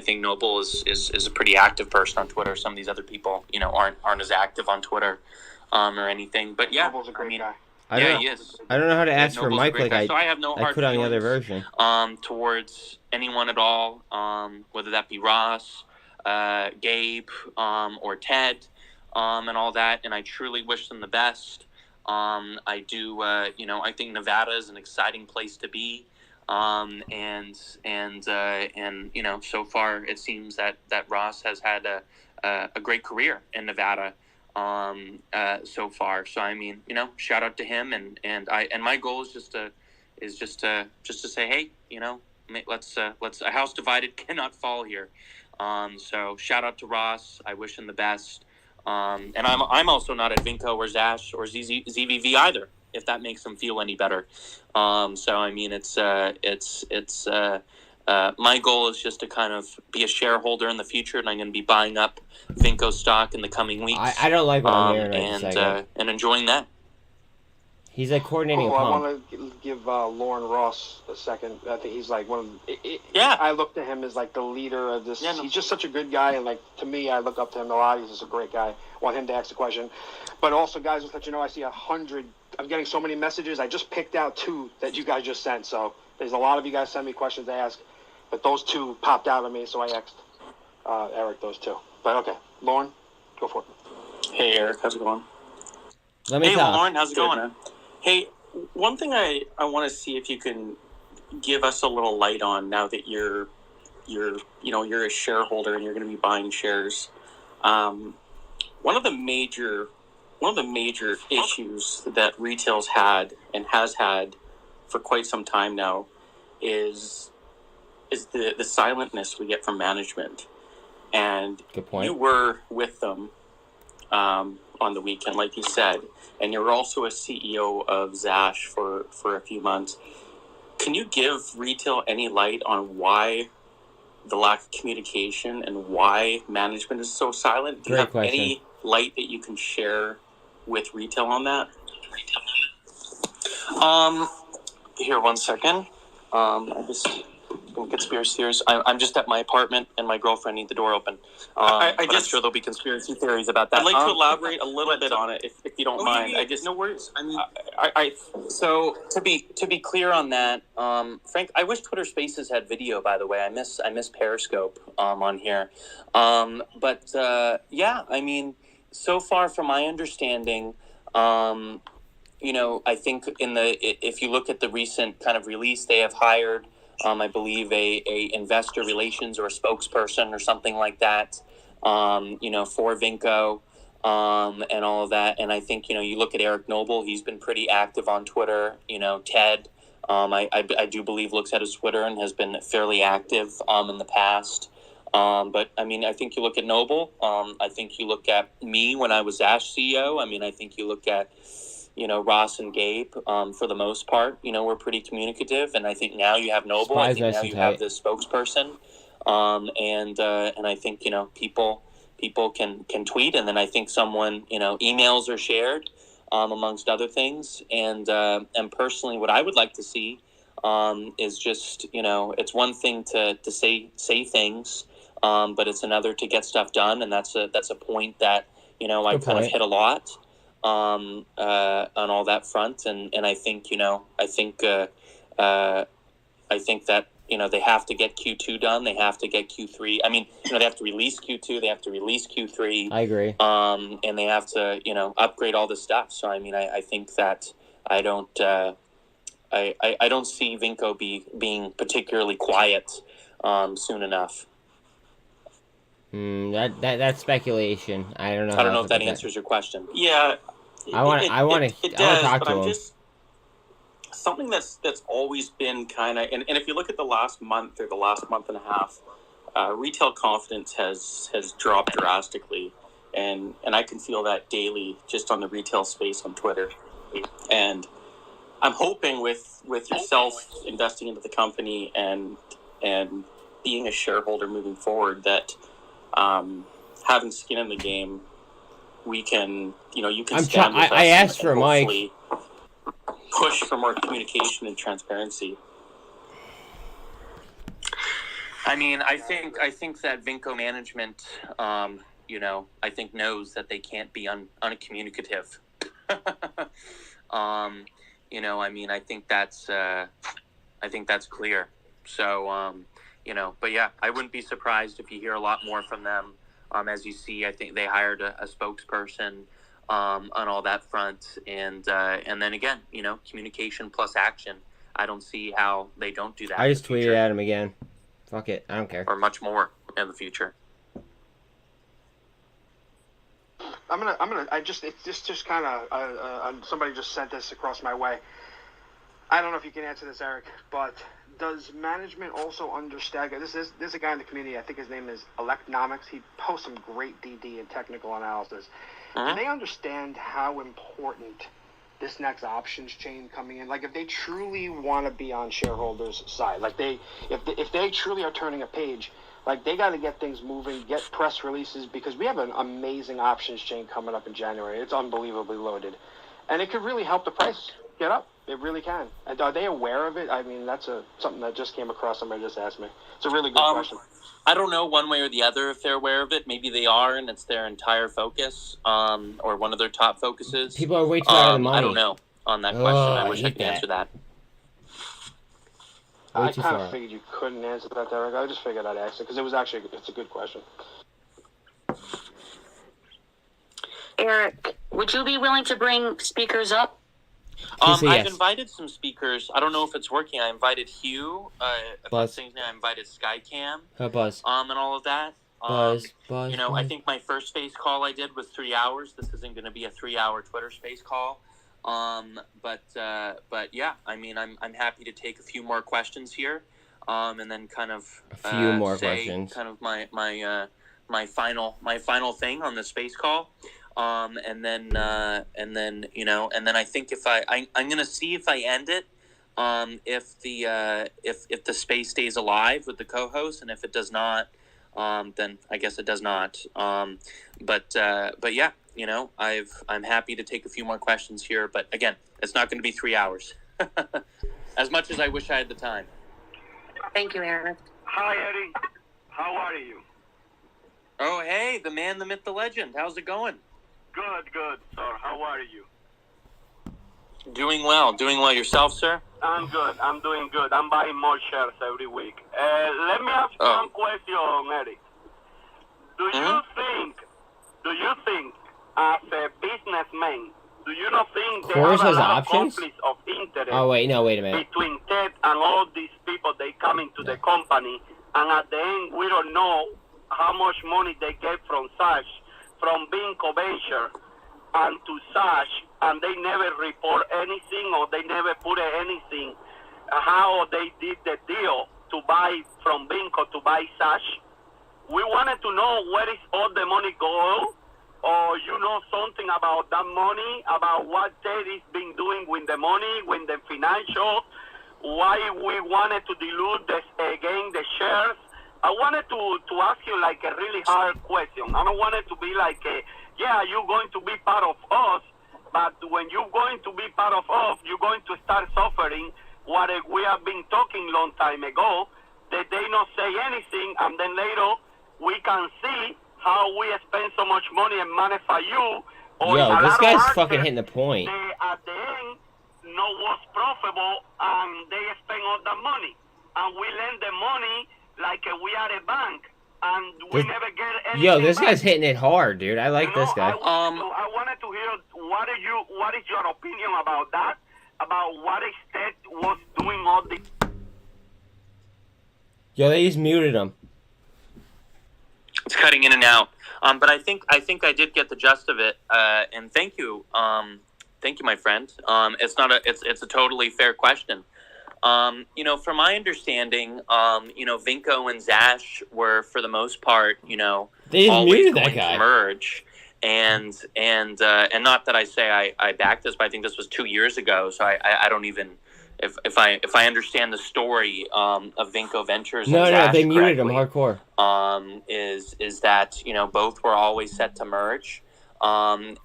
think Noble is a pretty active person on Twitter. Some of these other people, aren't as active on Twitter or anything. But yeah, Noble's a great guy. He is. I don't know how to ask for Noble's a Mike great like guy. So I have no hard could on the other feelings, version. Towards anyone at all, whether that be Ross, Gabe, or Ted, and all that. And I truly wish them the best. I do. I think Nevada is an exciting place to be. And so far it seems that Ross has had a great career in Nevada. So far. So I mean, shout out to him, and my goal is just to say, hey, let's a house divided cannot fall here. So shout out to Ross. I wish him the best. And I'm also not at Vinco or Zash or ZVV either, if that makes them feel any better. So I mean, it's my goal is just to kind of be a shareholder in the future, and I'm going to be buying up Vinco stock in the coming weeks. I don't like what I'm hearing right this second. And enjoying that. He's like coordinating Cool. a pump. I want to give Lauren Ross a second. I think he's like one of Yeah. I look to him as like the leader of this. Yeah, no. He's just such a good guy, and like to me, I look up to him a lot. He's just a great guy. I want him to ask the question. But also, guys, just let you know, I see 100. I'm getting so many messages. I just picked out 2 that you guys just sent. So there's a lot of you guys send me questions to ask, but those 2 popped out at me, so I asked Erik those 2. But okay, Lauren, go for it. Hey, Erik, how's it going? Let me talk. Lauren, how's it going? Man. Hey, one thing I want to see if you can give us a little light on now that you're a shareholder and you're going to be buying shares. One of the major issues that retail's had and has had for quite some time now is the silentness we get from management. And Good point. You were with them on the weekend, like you said, and you're also a CEO of Zash for a few months. Can you give retail any light on why the lack of communication and why management is so silent? Do you have question. any light that you can share with retail on that? Here, 1 second. I just conspiracy theories. I'm just at my apartment, and my girlfriend needs the door open. I'm sure there'll be conspiracy theories about that. I'd like to elaborate a little bit on it, if you don't mind. No worries. I mean, so to be clear on that, Frank, I wish Twitter Spaces had video. By the way, I miss Periscope on here. Yeah, I mean, so far from my understanding, I think if you look at the recent kind of release, they have hired, I believe, a investor relations or a spokesperson or something like that, for Vinco, and all of that. And I think, you look at Eric Noble, he's been pretty active on Twitter. Ted, I do believe looks at his Twitter and has been fairly active in the past. But I mean, I think you look at Noble. I think you look at me when I was Ash CEO. I mean, I think you look at, Ross and Gabe. For the most part, we're pretty communicative, and I think now you have Noble. I think now you have this spokesperson, and I think people can tweet, and then I think someone emails are shared, amongst other things, and personally, what I would like to see is just it's one thing to say things. But it's another to get stuff done, and that's a point that I kind of hit a lot on all that front, and I think I think that they have to get Q2 done, they have to get Q3. I mean, they have to release Q2, they have to release Q3. I agree. And they have to upgrade all this stuff. So I mean, I think that I don't see Vinco being particularly quiet soon enough. That's speculation. I don't know. I don't know if that answers your question. Yeah, I want to talk to him. Just something that's always been kind of, and if you look at the last month or the last month and a half, retail confidence has dropped drastically, and I can feel that daily just on the retail space on Twitter, and I'm hoping with yourself investing into the company and being a shareholder moving forward that. Having skin in the game, we can, you can stand with us. I asked for Mike. Push for more communication and transparency. I mean, I think that Vinco management, I think knows that they can't be uncommunicative. I mean, I think that's clear. So, but yeah, I wouldn't be surprised if you hear a lot more from them. As you see, I think they hired a spokesperson on all that front, and then again, communication plus action. I don't see how they don't do that. I just tweeted at him again. Fuck it, I don't care. Or much more in the future. It's just kind of somebody just sent this across my way. I don't know if you can answer this, Eric, but does management also understand? There's a guy in the community, I think his name is Electnomics. He posts some great DD and technical analysis. Do they understand how important this next options chain coming in? Like, if they truly want to be on shareholders' side, like if they truly are turning a page, like they got to get things moving, get press releases, because we have an amazing options chain coming up in January. It's unbelievably loaded, and it could really help the price get up. It really can. And are they aware of it? I mean, that's something that just came across. Somebody just asked me. It's a really good question. I don't know one way or the other if they're aware of it. Maybe they are, and it's their entire focus, or one of their top focuses. People are way too out of the money. I don't know on that question. I wish I could answer that. I kind of figured you couldn't answer that, Derek. I just figured I'd ask it because it's a good question. Eric, would you be willing to bring speakers up? I've invited some speakers. I don't know if it's working. I invited Hugh. Buzz. I invited Skycam. Buzz. And all of that. Buzz. I think my first space call I did was 3 hours. This isn't going to be a 3-hour Twitter space call. But yeah, I mean, I'm happy to take a few more questions here. And then kind of a few more questions. Kind of my final thing on the space call. And then I think if I'm gonna see if I end it, if the space stays alive with the co-host, and if it does not, then I guess it does not. But yeah, I'm happy to take a few more questions here, but again, it's not going to be 3 hours. As much as I wish I had the time. Thank you, Eric. Hi, Eddie. How are you? Oh, hey, the man, the myth, the legend. How's it going? Good, sir. How are you? Doing well. Yourself, sir? I'm good. I'm doing good. I'm buying more shares every week. Let me ask you one question, Eddie. Do you think as a businessman, do you not think they Coors have a has lot options? of conflicts of interest Oh, wait a minute. between Ted and all these people they come into the company, and at the end we don't know how much money they get from Sash, from being Coventure and to Sash, and they never report anything or they never put anything how they did the deal to buy from Binco to buy Sash. We wanted to know where is all the money go, or you know something about that money, about what Ted is been doing with the money, with the financials, why we wanted to dilute this again the shares. I wanted to ask you like a really hard question. I don't want it to be like, yeah, you're going to be part of us, but when you're going to be part of us, you're going to start suffering what we have been talking long time ago, that they not say anything, and then later we can see how we spend so much money and money for you. Yo, this guy's fucking hitting the point. They, at the end, no was profitable, and they spend all the money. And we lend the money like we are a bank, and we never get anything. Yo, this back. guy's hitting it hard, dude. I like this guy. I wanted to hear what is your opinion about that? About what Ted was doing all the. Yo, they just muted him. It's cutting in and out. But I think I did get the gist of it. And thank you, my friend. It's a totally fair question. From my understanding, Vinco and Zash were for the most part, they just always muted that going guy. to merge. And not that I say I backed this, but I think this was 2 years ago. So I don't even if I understand the story of Vinco Ventures. No, and Zash they muted him correctly, hardcore. Is that both were always set to merge, and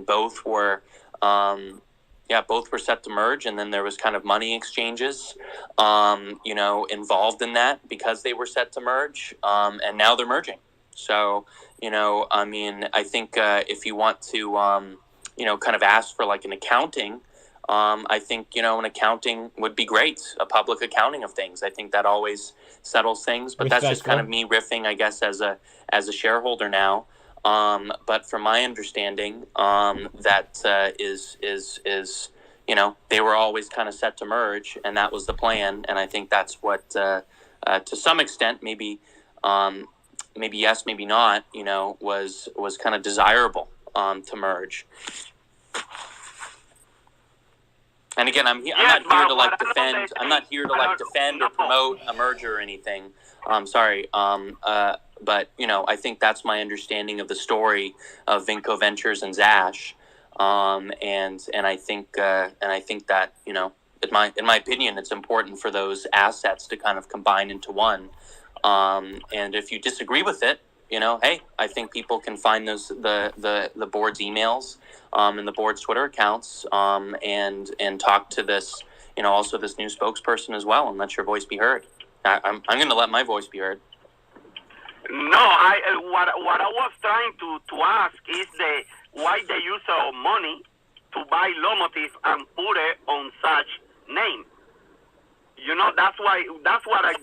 both were both were set to merge, and then there was kind of money exchanges involved in that because they were set to merge, and now they're merging. So I think if you want to kind of ask for like an accounting, I think an accounting would be great, a public accounting of things. I think that always settles things, but that's just kind of me riffing, I guess, as a shareholder now. But from my understanding, that is they were always kind of set to merge, and that was the plan. And I think that's what, to some extent, maybe yes, maybe not, was kind of desirable to merge. And again, I'm not here to like defend. I'm not here to like defend or promote a merger or anything. Sorry. But I think that's my understanding of the story of Vinco Ventures and Zash. And I think that in my opinion, it's important for those assets to kind of combine into one. And if you disagree with it, hey, I think people can find the board's emails and the board's Twitter accounts and talk to this, also this new spokesperson as well, and let your voice be heard. I'm going to let my voice be heard. No, what I was trying to ask is why they use our money to buy Lomotif and put it on such name. That's why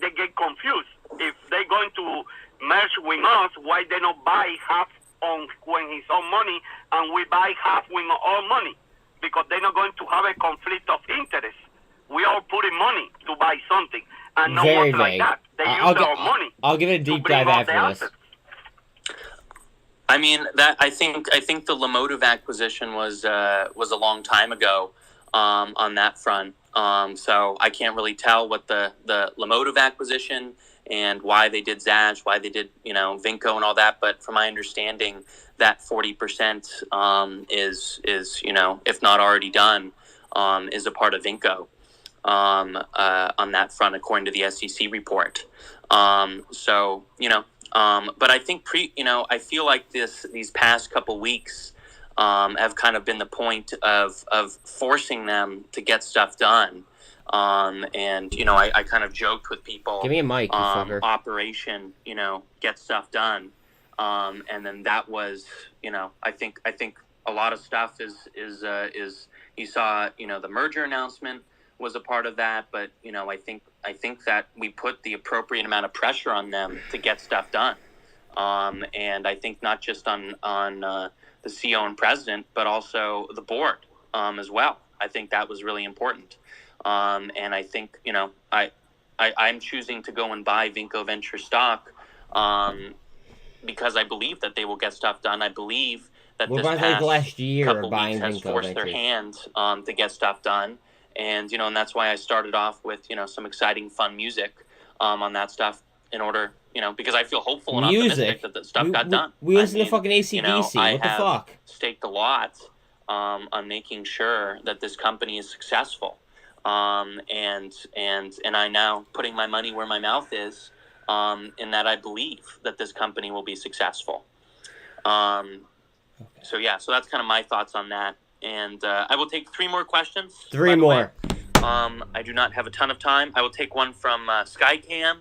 they get confused. If they're going to merge with us, why they not buy half on when his own money and we buy half with our money? Because they're not going to have a conflict of interest. We all putting money to buy something, and no Very one like that. They use our money. I'll give it a deep dive after this. I mean, that I think the Lomotiv acquisition was a long time ago on that front. So I can't really tell what the Lomotiv acquisition and why they did Zash, why they did Vinco and all that. But from my understanding, that 40% is if not already done, is a part of Vinco on that front, according to the SEC report. But I think I feel like these past couple weeks have kind of been the point of forcing them to get stuff done. And I kind of joked with people. Give me a mic, you fucker. Operation, get stuff done. And then that was, I think a lot of stuff is you saw, the merger announcement was a part of that, but I think that we put the appropriate amount of pressure on them to get stuff done. And I think not just on the CEO and president, but also the board as well. I think that was really important. And I think, I'm choosing to go and buy Vinco Venture stock because I believe that they will get stuff done. I believe that this past last year couple buying weeks has Vinco forced their Ventures. hand to get stuff done. And, and that's why I started off with, some exciting, fun music on that stuff in order, because I feel hopeful and optimistic that the stuff got done. We listen to fucking AC/DC. What the fuck? Staked a lot on making sure that this company is successful. And I now putting my money where my mouth is, in that I believe that this company will be successful. So that's kind of my thoughts on that. And I will take 3 more questions. 3 more. I do not have a ton of time. I will take one from Skycam.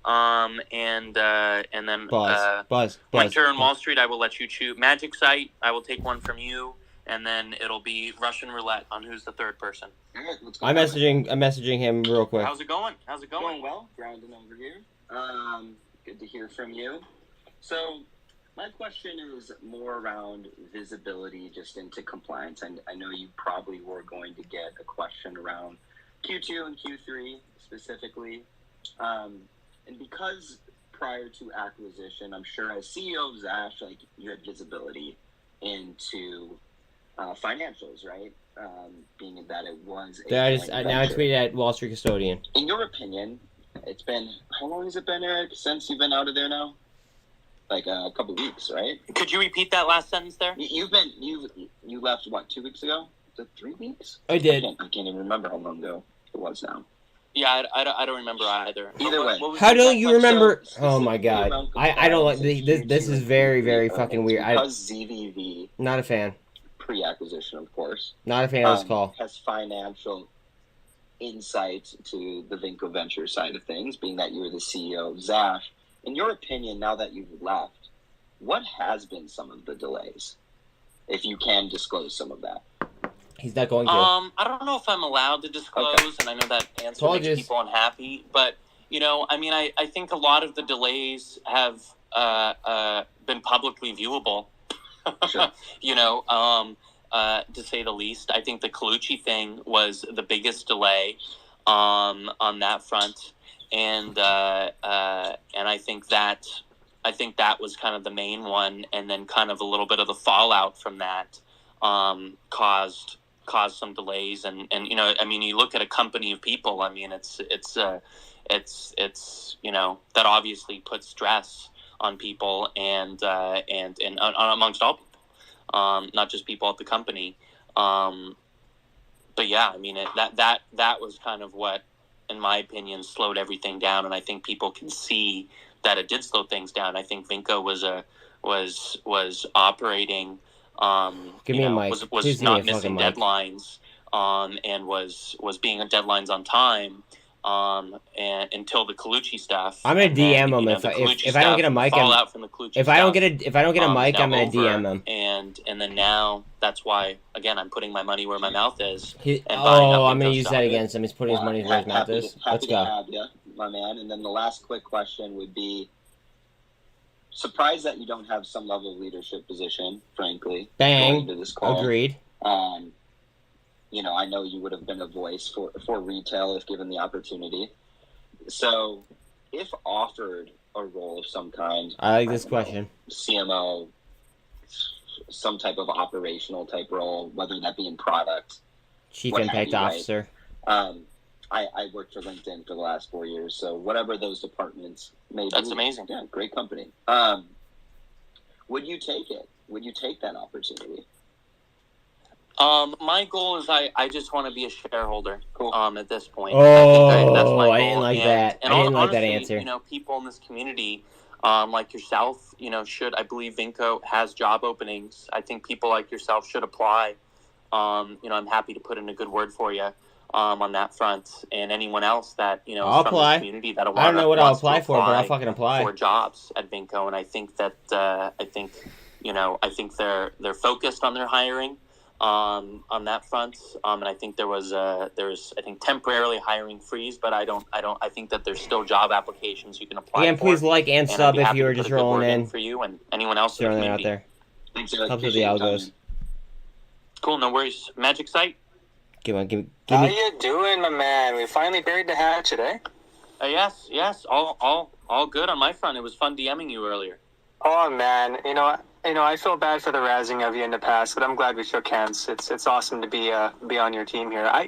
And then Buzz. Winter and Wall Street, I will let you choose. Magic Site, I will take one from you. And then it'll be Russian roulette on who's the third person. I'm messaging him real quick. How's it going? Going well. Grounding over here. Good to hear from you. So, my question is more around visibility just into compliance. And I know you probably were going to get a question around Q2 and Q3 specifically. And because prior to acquisition, I'm sure as CEO of Zash, like you had visibility into financials, right? Being that it was a now I tweeted at Wall Street Custodian. In your opinion, it's been, how long has it been, Eric, since you've been out of there now? Like a couple weeks, right? Could you repeat that last sentence there? You left, what, 2 weeks ago? Was it 3 weeks? I did. I can't even remember how long ago it was now. Yeah, I don't remember either. Either way. How don't you remember? Oh my god. I don't like this is very, very fucking weird. Because ZVV, not a fan. Pre-acquisition, of course. Not a fan of this call. Has financial insight to the Vinco Venture side of things, being that you're the CEO of Zash. In your opinion, now that you've left, what has been some of the delays? If you can disclose some of that. He's not going to. I don't know if I'm allowed to disclose, and I know that answer makes people unhappy, but, I think a lot of the delays have been publicly viewable, Sure. To say the least. I think the Colucci thing was the biggest delay on that front, and I think that was kind of the main one, and then kind of a little bit of the fallout from that caused some delays, and you look at a company of people. It's that obviously puts stress on people and amongst all people, not just people at the company. But yeah, that was kind of what, in my opinion, slowed everything down, and I think people can see that it did slow things down. I think Vinco was operating. Give me a mic. Was not missing deadlines, and was being on deadlines on time, and until the Colucci stuff. I'm gonna DM him if I don't get a mic. If I don't get a mic, I'm gonna DM him. And then now that's why again I'm putting my money where my mouth is. I'm gonna use that against him. He's putting his money where his mouth is. Let's go. Have you, my man. And then the last quick question would be: surprised that you don't have some level of leadership position, frankly. Bang. To this call. Agreed. I know you would have been a voice for retail if given the opportunity. So, if offered a role of some kind, I like this question. CMO, some type of operational type role, whether that be in product, Chief Impact Officer. Right? I worked for LinkedIn for the last 4 years, so whatever those departments may be. That's amazing. Yeah, great company. Would you take it? Would you take that opportunity? My goal is I just want to be a shareholder. Cool. At this point. That's my goal. I didn't like that. And I didn't like honestly, that answer. People in this community, like yourself, I believe Vinco has job openings. I think people like yourself should apply. I'm happy to put in a good word for you. On that front, and anyone else that I'll from apply. the community that I don't know what I'll apply for, but I'll fucking apply for jobs at Vinco. And I think that I think they're focused on their hiring. on that front. And I think there's I think temporarily hiring freeze, but I think that there's still job applications you can apply. Again, please like and sub if you were just rolling in. For you and anyone else throwing it out there. Thanks, Helps with the algos. Cool, no worries. Magic Site. Give me. How you doing, my man? We finally buried the hatchet, eh? Yes, all good on my front. It was fun DMing you earlier. Oh man, I feel bad for the razzing of you in the past, but I'm glad we shook hands. It's awesome to be on your team here. I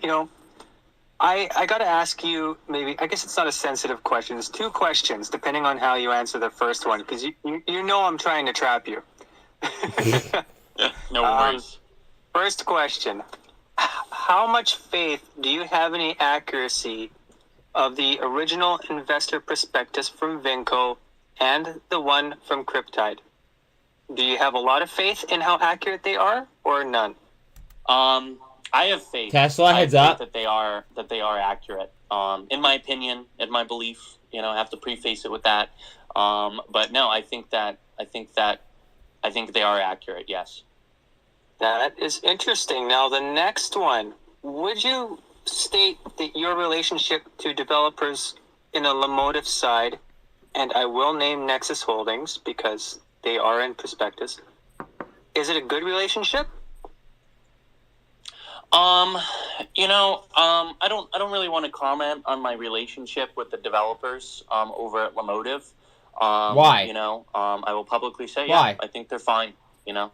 got to ask you, maybe, I guess it's not a sensitive question. It's 2 questions, depending on how you answer the first one, because you know I'm trying to trap you. No worries. First question: how much faith do you have in the accuracy of the original investor prospectus from Vinco and the one from Cryptide? Do you have a lot of faith in how accurate they are, or none? I have faith. Tesla, heads up. That they are accurate. In my opinion, in my belief, I have to preface it with that. But no, I think they are accurate. Yes. That is interesting. Now, the next one. Would you state that your relationship to developers in the Lemotive side, and I will name Nexus Holdings because they are in prospectus, is it a good relationship? I don't really want to comment on my relationship with the developers over at Lemotive. Why? I will publicly say, Why? I think they're fine.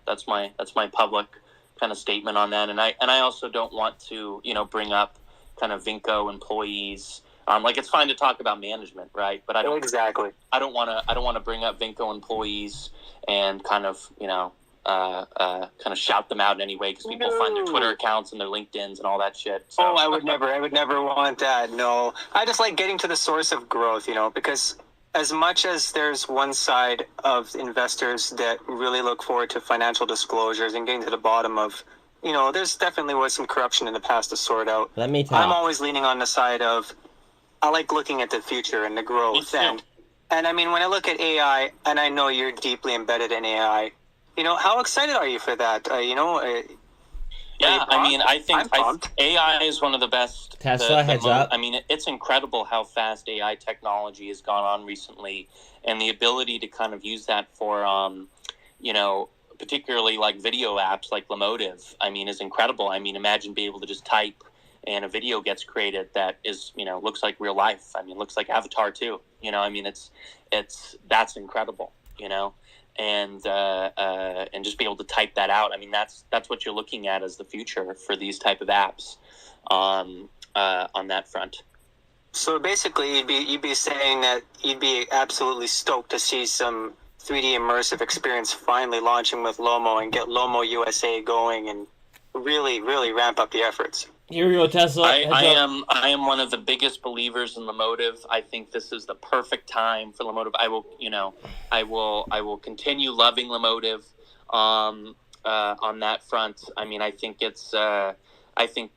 That's my public kind of statement on that. And I also don't want to, bring up kind of Vinco employees. It's fine to talk about management, right? But I don't exactly. I don't want to bring up Vinco employees and kind of, shout them out in any way because people find their Twitter accounts and their LinkedIn's and all that shit. So. Oh, I would never want that. No, I just like getting to the source of growth, because as much as there's one side of investors that really look forward to financial disclosures and getting to the bottom of, there's definitely was some corruption in the past to sort out. Let me talk. I'm always leaning on the side of, I like looking at the future and the growth. And I mean, when I look at AI, and I know you're deeply embedded in AI, how excited are you for that? Yeah, I think AI is one of the best. Tesla, heads up. It's incredible how fast AI technology has gone on recently, and the ability to kind of use that for, particularly like video apps like Lemotive, is incredible. Imagine being able to just type and a video gets created that is, looks like real life. Looks like Avatar too. That's incredible. And just be able to type that out. That's what you're looking at as the future for these type of apps on that front. So basically, you'd be saying that you'd be absolutely stoked to see some 3D immersive experience finally launching with Lomo and get Lomo USA going and really, really ramp up the efforts. Here we go, Tesla. I am one of the biggest believers in Lemotive. I think this is the perfect time for Lemotive. I will continue loving Lemotive on that front. I think it's I think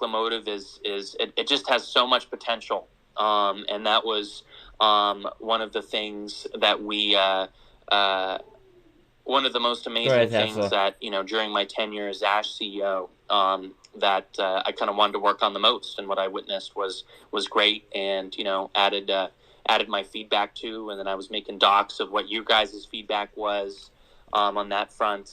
Lemotive is it just has so much potential. And that was one of the things that we one of the most amazing things that during my tenure as Ash CEO that I kind of wanted to work on the most, and what I witnessed was great, and added my feedback to, and then I was making docs of what you guys' feedback was on that front,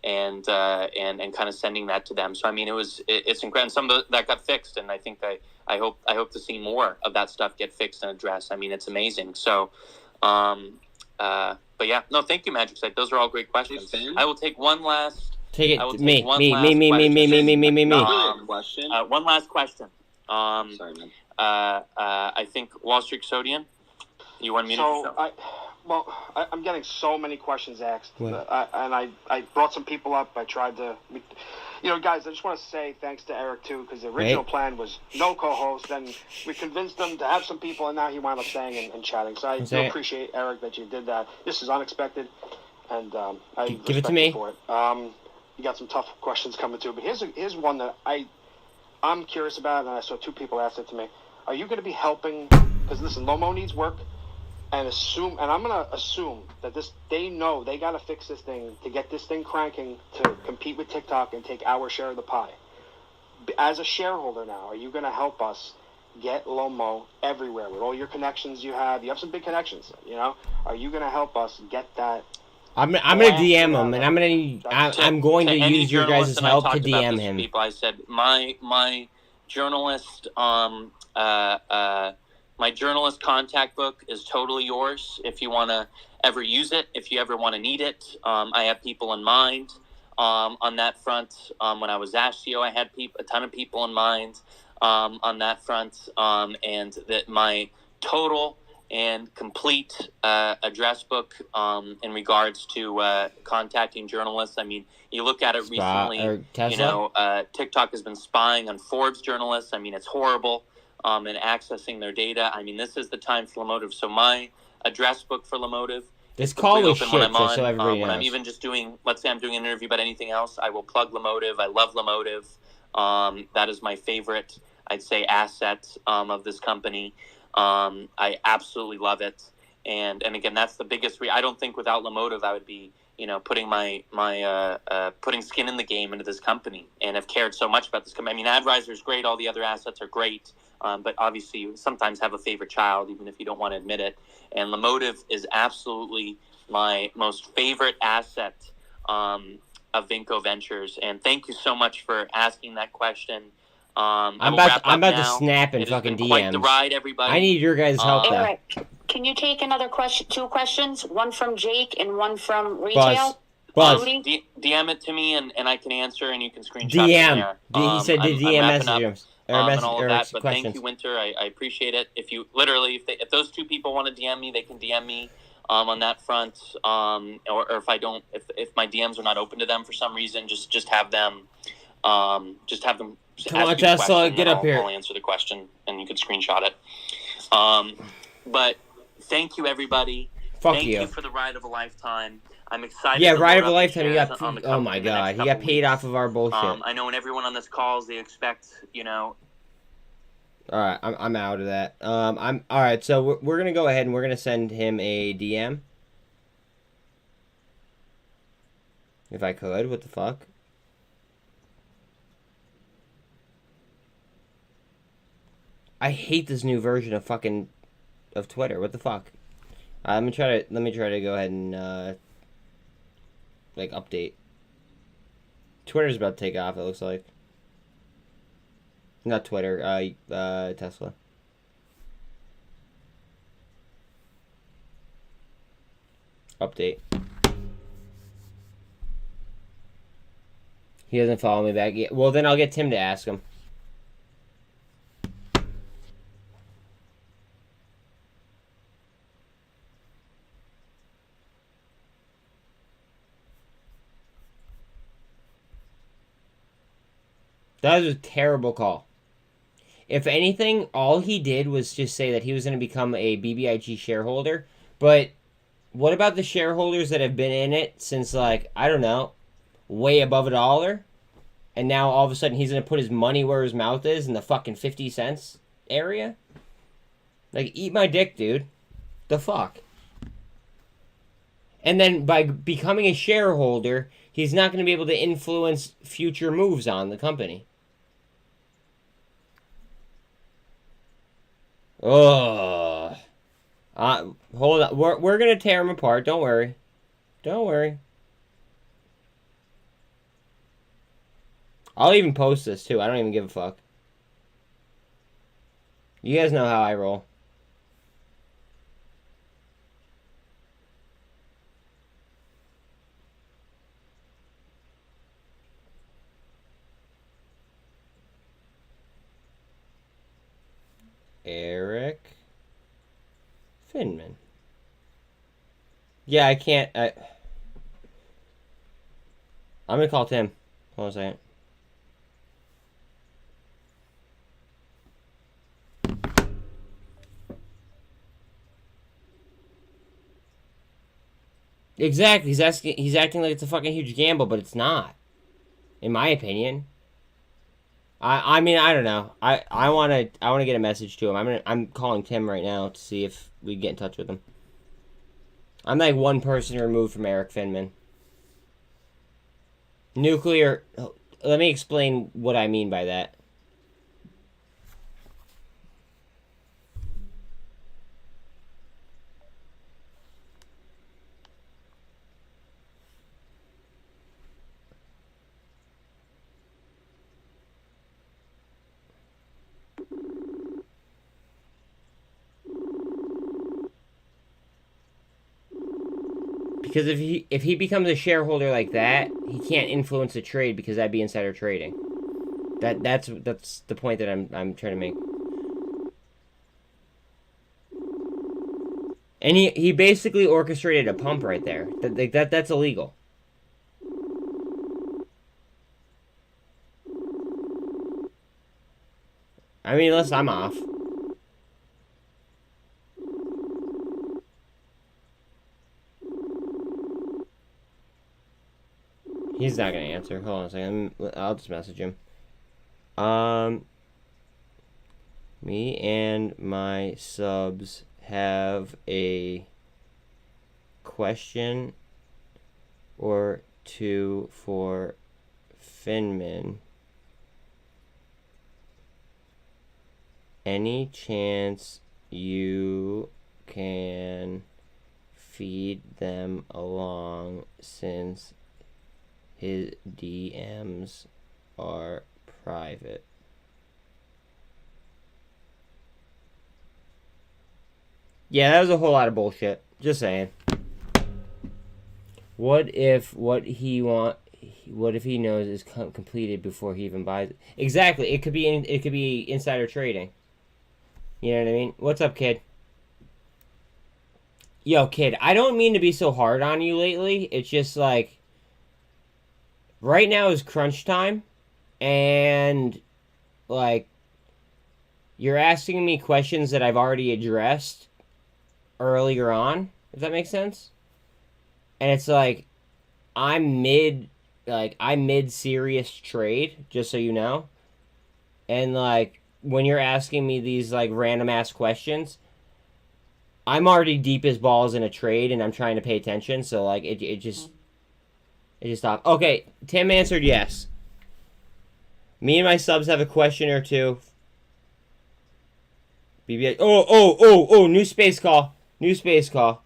and kind of sending that to them. So it's incredible. Some of that got fixed, and I think I hope to see more of that stuff get fixed and addressed. It's amazing. So. But yeah, no, thank you, Magic Site. Those are all great questions. I will take one last. Me. Question. One last question. Sorry, man. I think Wall Street Custodian. You want me to? I'm getting so many questions asked, and I brought some people up. I tried to, guys. I just want to say thanks to Erik too, because the original plan was no co-host. Then we convinced him to have some people, and now he wound up staying and chatting. So I do appreciate, Erik, that you did that. This is unexpected, and I give it to me. For it. You got some tough questions coming too, but here's one that I'm curious about, and I saw 2 people ask it to me. Are you going to be helping? Because listen, Lomo needs work. and I'm gonna assume that they know they gotta fix this thing to get this thing cranking to compete with TikTok and take our share of the pie. As a shareholder now, are you gonna help us get Lomo everywhere with all your connections you have? You have some big connections, you know. Are you gonna help us get that? I'm gonna DM him, and I'm going to use your guys' help to DM him. People, I said my journalist my journalist contact book is totally yours if you want to ever use it, if you ever want to need it. I have people in mind on that front. When I was Ashio, I had a ton of people in mind on that front, and that my total and complete address book in regards to contacting journalists. I mean, you look at it recently, you know, TikTok has been spying on Forbes journalists. I mean, it's horrible, and accessing their data. I mean, this is the time for Lemotive. So my address book for Lemotive, this call was shit, when I'm on, so everybody when knows. I'm even just doing, let's say I'm doing an interview about anything else, I will plug Lemotive. I love Lemotive. That is my favorite, I'd say, asset of this company. I absolutely love it, and again, that's the biggest. I don't think without Lemotive I would be, you know, putting my putting skin in the game into this company, and have cared so much about this company. I mean, AdVisor is great, all the other assets are great, but obviously you sometimes have a favorite child, even if you don't want to admit it. And Lemotive is absolutely my most favorite asset of Vinco Ventures. And thank you so much for asking that question. I'm about to snap and fucking DMs. Quite the ride, everybody. I need your guys' help, though. Eric, can you take another question? 2 questions, one from Jake and one from retail. Buzz. DM it to me, and I can answer, and you can screenshot DM. it there. He said DM message and all of that, but questions. thank you, Winter. I appreciate it. If you literally, if those 2 people want to DM me, they can DM me on that front. Or if I don't, if my DMs are not open to them for some reason, just have them. Come on, Tesla, get up here. I'll answer the question, and you can screenshot it. But thank you, everybody. Thank you for the ride of a lifetime. I'm excited. Yeah, ride of a lifetime. You got. Oh my god, he got paid off of our bullshit. I know, when everyone on this calls, they expect, you know. All right, I'm out of that. I'm all right. So we're gonna go ahead and we're gonna send him a DM. If I could, what the fuck? I hate this new version of Twitter. What the fuck? Let me try to go ahead and like update. Twitter's about to take off, it looks like. Not Twitter, Tesla. Update. He doesn't follow me back yet. Well, then I'll get Tim to ask him. That was a terrible call. If anything, all he did was just say that he was going to become a BBIG shareholder. But what about the shareholders that have been in it since, like, I don't know, way above $1? And now all of a sudden he's going to put his money where his mouth is in the fucking 50 cents area? Like, eat my dick, dude. The fuck? And then by becoming a shareholder, he's not going to be able to influence future moves on the company. Ugh. Hold on. We're going to tear him apart. Don't worry. Don't worry. I'll even post this, too. I don't even give a fuck. You guys know how I roll. Erik Finman. Yeah, I can't. I'm gonna call Tim. Hold on a second. Exactly. He's acting like it's a fucking huge gamble, but it's not. In my opinion. I mean, I don't know. I want to get a message to him. I'm calling Tim right now to see if we can get in touch with him. I'm like one person removed from Erik Finman. Nuclear... Let me explain what I mean by that. Because if he becomes a shareholder like that, he can't influence the trade because that'd be insider trading. That's the point that I'm trying to make. And he basically orchestrated a pump right there. That's illegal. I mean, unless I'm off. He's not gonna answer. Hold on a second. I'll just message him. Me and my subs have a question or two for Finman. Any chance you can feed them along since his DMs are private? Yeah, that was a whole lot of bullshit. Just saying. What if what he knows is completed before he even buys it? Exactly. It could be insider trading. You know what I mean? What's up, kid? Yo, kid, I don't mean to be so hard on you lately. It's just like right now is crunch time, and like you're asking me questions that I've already addressed earlier on, if that makes sense. And it's like I'm mid serious trade, just so you know. And like when you're asking me these like random ass questions, I'm already deep as balls in a trade and I'm trying to pay attention, so like it just stopped. Okay, Tim answered yes. Me and my subs have a question or two. BBIG. Oh, new space call. New space call.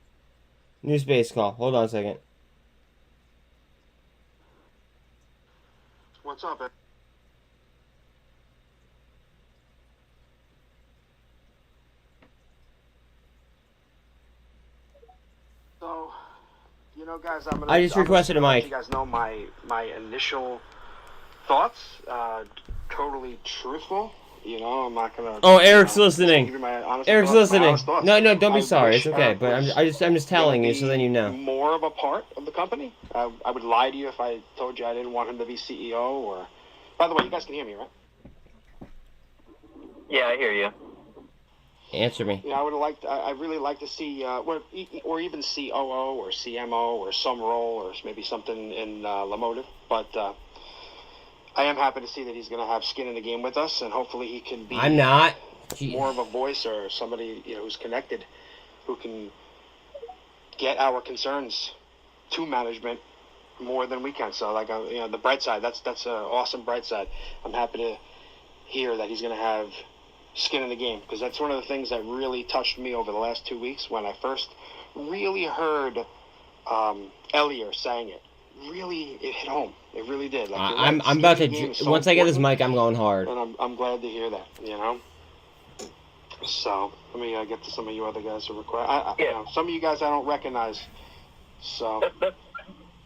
New space call. Hold on a second. What's up, Ed? So, you know, guys, I just requested a mic. You guys know my initial thoughts. Totally truthful. You know, I'm not gonna. Oh, Eric's listening. Eric's listening. No, don't be sorry. It's okay. But I'm just telling you so then you know. More of a part of the company. I would lie to you if I told you I didn't want him to be CEO. Or, by the way, you guys can hear me, right? Yeah, I hear you. Answer me. Yeah, I really like to see, or even COO or CMO or some role or maybe something in Lomotive. But I am happy to see that he's going to have skin in the game with us, and hopefully he can be. I'm not. More of a voice or somebody who's connected, who can get our concerns to management more than we can. So, like, the bright side. That's an awesome bright side. I'm happy to hear that he's going to have skin in the game, because that's one of the things that really touched me over the last 2 weeks when I first really heard Elier saying it. Really, it hit home. It really did. Like, I'm about to. Once I get this mic, I'm going hard. And I'm glad to hear that. You know. So let me get to some of you other guys who require. Some of you guys I don't recognize. So.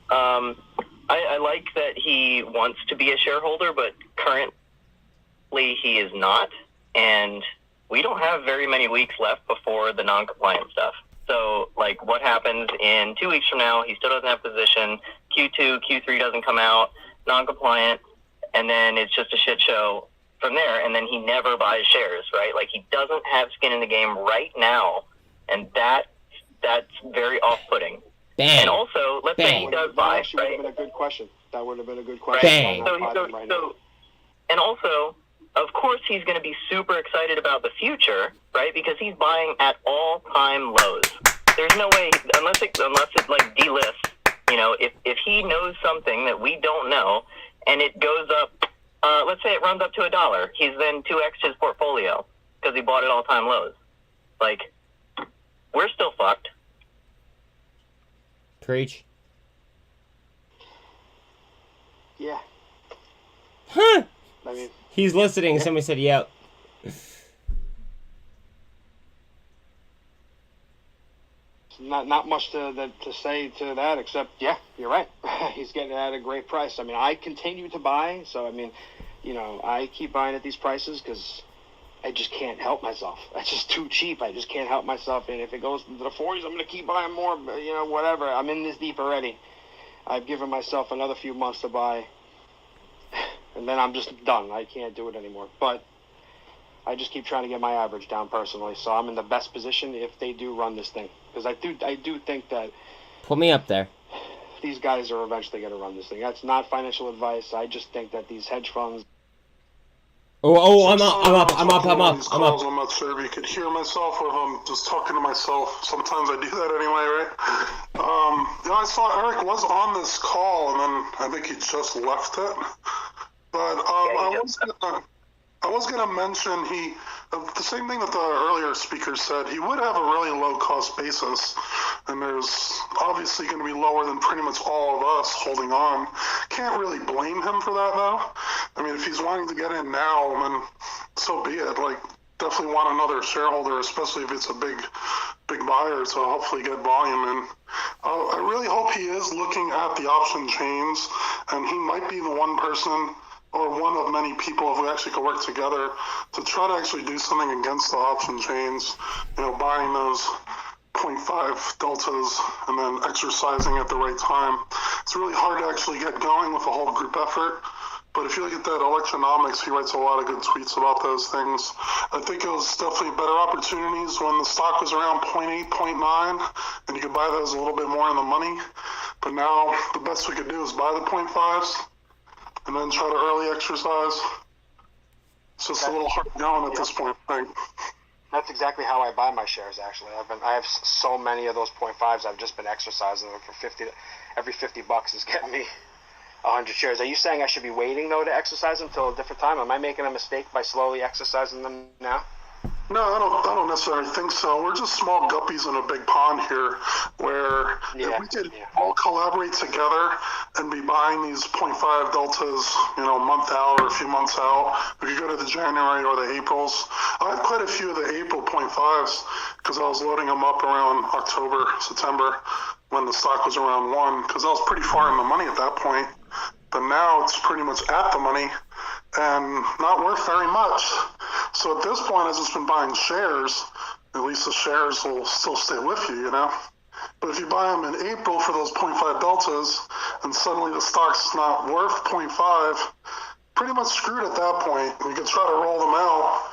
I like that he wants to be a shareholder, but currently he is not. And we don't have very many weeks left before the non-compliant stuff. So, like, what happens in 2 weeks from now, he still doesn't have position, Q2, Q3 doesn't come out, non-compliant, and then it's just a shit show from there, and then he never buys shares, right? Like, he doesn't have skin in the game right now, and that's very off-putting. Bang. And also, let's say he does buy, right? That would have been a good question. That would have been a good question. Right? And also, of course, he's going to be super excited about the future, right? Because he's buying at all-time lows. there's no way unless it like delists. You know, if he knows something that we don't know, and it goes up, let's say it runs up to $1, he's then 2x his portfolio because he bought it all-time lows. Like, we're still fucked. Preach. Yeah. Huh? I mean, he's listening. Somebody said, "Yep." Not much to say to that except, yeah, you're right. He's getting it at a great price. I mean, I continue to buy, so I mean, you know, I keep buying at these prices because I just can't help myself. It's just too cheap. I just can't help myself. And if it goes into the 40s, I'm going to keep buying more. But, you know, whatever. I'm in this deep already. I've given myself another few months to buy, and then I'm just done. I can't do it anymore. But I just keep trying to get my average down personally, so I'm in the best position if they do run this thing. Because I do think that Put me up there. these guys are eventually going to run this thing. That's not financial advice. I just think that these hedge funds. I'm up. I'm not sure if you could hear myself or if I'm just talking to myself. Sometimes I do that anyway, right? Yeah, I saw Erik was on this call, and then I think he just left it. But I was gonna mention the same thing that the earlier speaker said. He would have a really low cost basis, and there's obviously going to be lower than pretty much all of us holding on. Can't really blame him for that though. I mean, if he's wanting to get in now, then so be it. Like, definitely want another shareholder, especially if it's a big buyer, to hopefully get volume in. I really hope he is looking at the option chains, and he might be the one person or one of many people, if we actually could work together to try to actually do something against the option chains, you know, buying those 0.5 deltas and then exercising at the right time. It's really hard to actually get going with a whole group effort. But if you look at that Electronomics, he writes a lot of good tweets about those things. I think it was definitely better opportunities when the stock was around 0.8, 0.9, and you could buy those a little bit more in the money. But now the best we could do is buy the 0.5s. And then try to early exercise. It's just a little hard going at this point, I think. That's exactly how I buy my shares. Actually, I have so many of those 0.5s. I've just been exercising them for every $50 is getting me 100 shares. Are you saying I should be waiting though to exercise them until a different time? Am I making a mistake by slowly exercising them now? No, I don't necessarily think so. We're just small guppies in a big pond here, where if we could all collaborate together and be buying these 0.5 deltas, you know, a month out or a few months out, we could go to the January or the Aprils. I have quite a few of the April 0.5s because I was loading them up around October, September, when the stock was around 1, because I was pretty far in the money at that point. But now it's pretty much at the money and not worth very much. So at this point, I've just been buying shares. At least the shares will still stay with you, you know? But if you buy them in April for those 0.5 deltas, and suddenly the stock's not worth 0.5, pretty much screwed at that point. You could try to roll them out,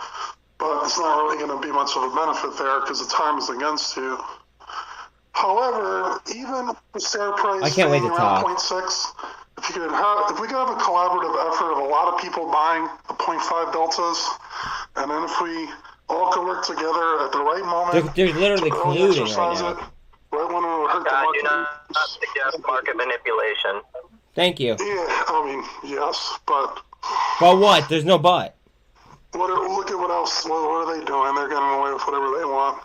but it's not really going to be much of a benefit there because the time is against you. However, even if the share price I can't wait to around talk. 0.6, if we could have a collaborative effort of a lot of people buying the 0.5 deltas, and then if we all could work together at the right moment, They're literally to early colluding exercise right now. it, right when it would hurt the God, market. do not suggest market manipulation. Thank you. Yeah, I mean, yes, but But what? There's no but. look at what else. What are they doing? They're getting away with whatever they want.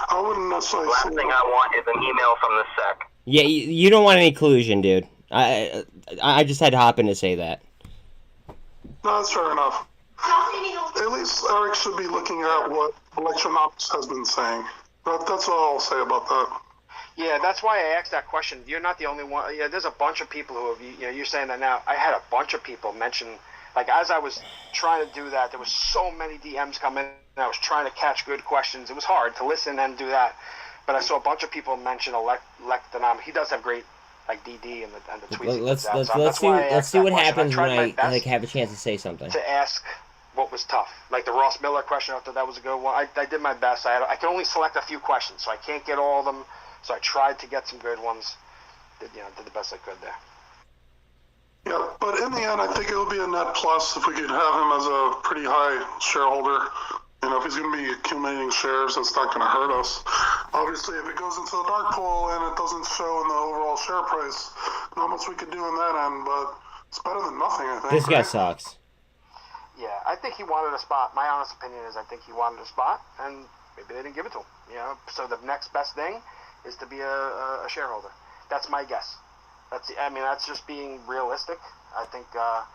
I wouldn't necessarily. Last thing I want is an email from the SEC. Yeah, you don't want any collusion, dude. I just had to hop in to say that. No, that's fair enough. At least Erik should be looking at what Electronomics has been saying. That's all I'll say about that. Yeah, that's why I asked that question. You're not the only one. Yeah, there's a bunch of people who have, you know, you're saying that now. I had a bunch of people mention, like, as I was trying to do that, there was so many DMs coming, and I was trying to catch good questions. It was hard to listen and do that. But I saw a bunch of people mention Electronomics. He does have great, like, DD and the tweets. Let's see what happens when I have a chance to say something. To ask what was tough, like the Ross Miller question. I thought that was a good one. I did my best. I can only select a few questions, so I can't get all of them. So I tried to get some good ones. Did the best I could there. Yeah, but in the end, I think it would be a net plus if we could have him as a pretty high shareholder. You know, if he's going to be accumulating shares, that's not going to hurt us. Obviously, if it goes into the dark pool and it doesn't show in the overall share price, not much we could do on that end, but it's better than nothing, I think. This guy right? sucks. Yeah, I think he wanted a spot. My honest opinion is I think he wanted a spot, and maybe they didn't give it to him. So the next best thing is to be a shareholder. That's my guess. That's just being realistic. I think, I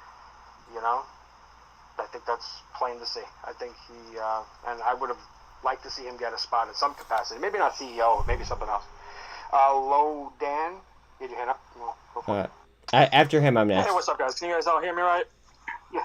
think that's plain to see. I think he, and I would have liked to see him get a spot in some capacity. Maybe not CEO, maybe something else. Low Dan, did you hand up? No, go for it. After him, I'm next. Hey, what's up, guys? Can you guys all hear me right? Yeah.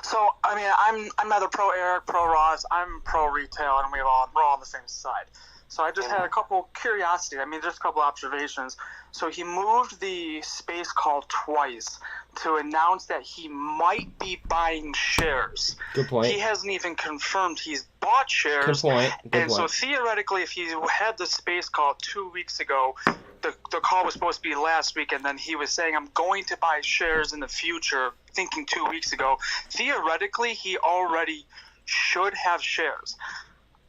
So, I'm neither pro Eric, pro Ross. I'm pro retail, and we're all on the same side. So I just had a couple curiosity. Just a couple observations. So he moved the space call twice to announce that he might be buying shares. Good point. He hasn't even confirmed he's bought shares. Good point. So theoretically, if he had the space call 2 weeks ago, the call was supposed to be last week, and then he was saying, I'm going to buy shares in the future, thinking 2 weeks ago. Theoretically, he already should have shares.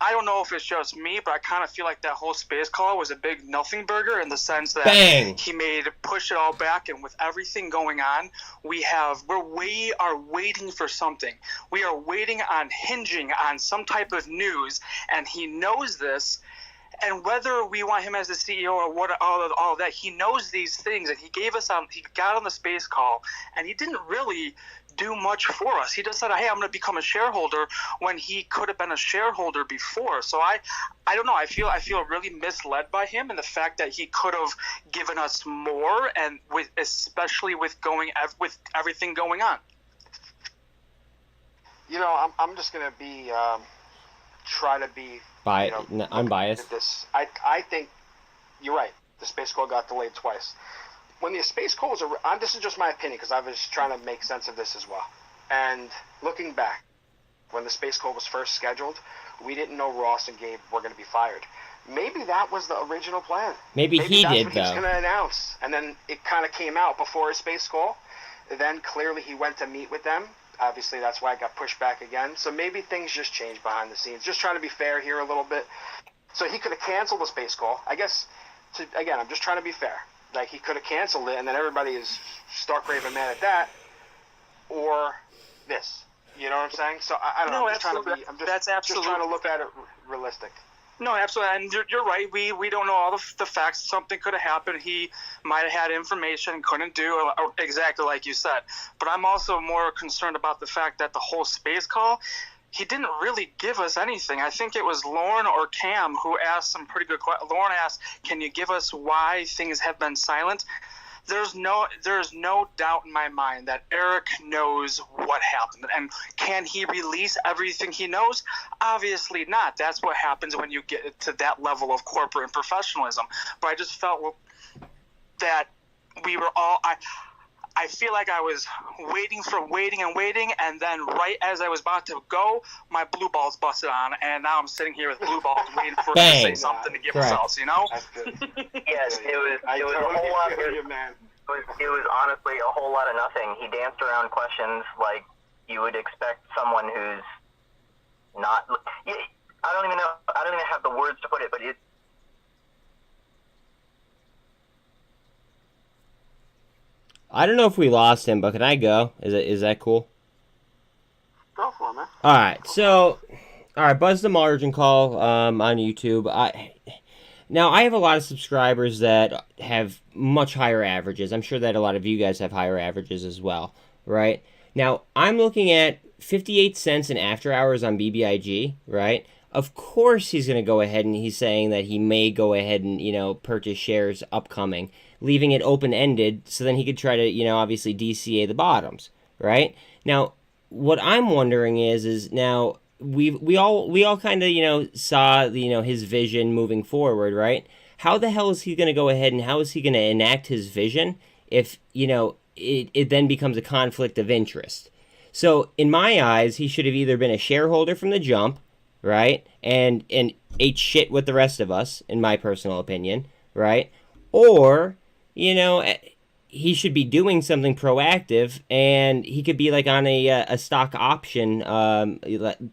I don't know if it's just me, but I kind of feel like that whole space call was a big nothing burger in the sense that he push it all back, and with everything going on, we are waiting for something. We are waiting on hinging on some type of news, and he knows this. And whether we want him as the CEO or what, all of that, he knows these things, and he got on the space call, and he didn't really do much for us. He just said, hey, I'm going to become a shareholder, when he could have been a shareholder before. So I don't know. I feel really misled by him, and the fact that he could have given us more, and especially with everything going on. I'm just going to be try to be I'm biased. I think you're right. The space call got delayed twice. When the space call was this is just my opinion, because I was trying to make sense of this as well. And looking back, when the space call was first scheduled, we didn't know Ross and Gabe were going to be fired. Maybe that was the original plan. Maybe he that's did, what he was going to announce. And then it kind of came out before his space call. Then clearly he went to meet with them. Obviously, that's why it got pushed back again. So maybe things just changed behind the scenes. Just trying to be fair here a little bit. So he could have canceled the space call. I guess, I'm just trying to be fair. Like, he could have canceled it, and then everybody is stark raving mad at that. Or this. You know what I'm saying? So I don't know. I'm just trying to look at it realistic. No, absolutely, and you're right. We don't know all the facts. Something could have happened. He might have had information, couldn't do exactly like you said. But I'm also more concerned about the fact that the whole space call, he didn't really give us anything. I think it was Lauren or Cam who asked some pretty good questions. Lauren asked, can you give us why things have been silent? There's no doubt in my mind that Eric knows what happened. And can he release everything he knows? Obviously not. That's what happens when you get to that level of corporate professionalism. But I just felt that we were all... I feel like I was waiting, and then right as I was about to go, my blue balls busted on, and now I'm sitting here with blue balls waiting for him to say something to give us, Yes, it was a whole lot. It was honestly a whole lot of nothing. He danced around questions like you would expect someone who's not. I don't even have the words to put it, but it. I don't know if we lost him, but can I go? Is that cool? Go for it, man. All right, Buzz the Margin Call on YouTube. Now, I have a lot of subscribers that have much higher averages. I'm sure that a lot of you guys have higher averages as well, right? Now, I'm looking at 58 cents in after hours on BBIG, right? Of course he's going to go ahead and he's saying that he may go ahead and, purchase shares upcoming, leaving it open-ended so then he could try to, obviously DCA the bottoms, right? Now, what I'm wondering is now we all kind of, saw, his vision moving forward, right? How the hell is he going to go ahead and how is he going to enact his vision if, it then becomes a conflict of interest? So, in my eyes, he should have either been a shareholder from the jump, right, and ate shit with the rest of us, in my personal opinion, right, or, he should be doing something proactive, and he could be like on a stock option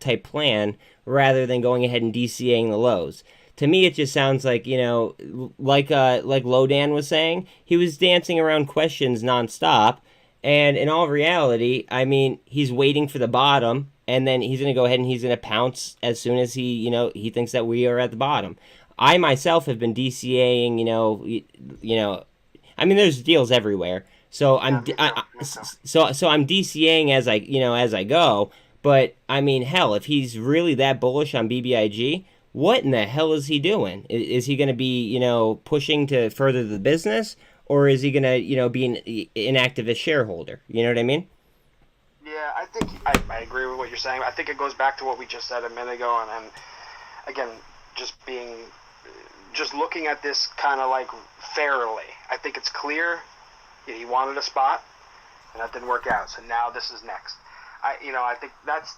type plan, rather than going ahead and DCAing the lows. to me it just sounds like, you know, like Lodan was saying, he was dancing around questions nonstop. And in all reality, I mean, he's waiting for the bottom, and then he's going to go ahead and he's going to pounce as soon as he, you know, he thinks that we are at the bottom. I myself have been DCAing, you know, I mean, there's deals everywhere. So I'm so I'm DCAing as I go. But I mean, hell, if he's really that bullish on BBIG, what in the hell is he doing? Is he going to be, you know, pushing to further the business? Or is he going to, you know, be an activist shareholder? You know what I mean? Yeah, I think I agree with what you're saying. I think it goes back to what we just said a minute ago. And again, just looking at this kind of like fairly. I think it's clear he wanted a spot, and that didn't work out. So now this is next. I think that's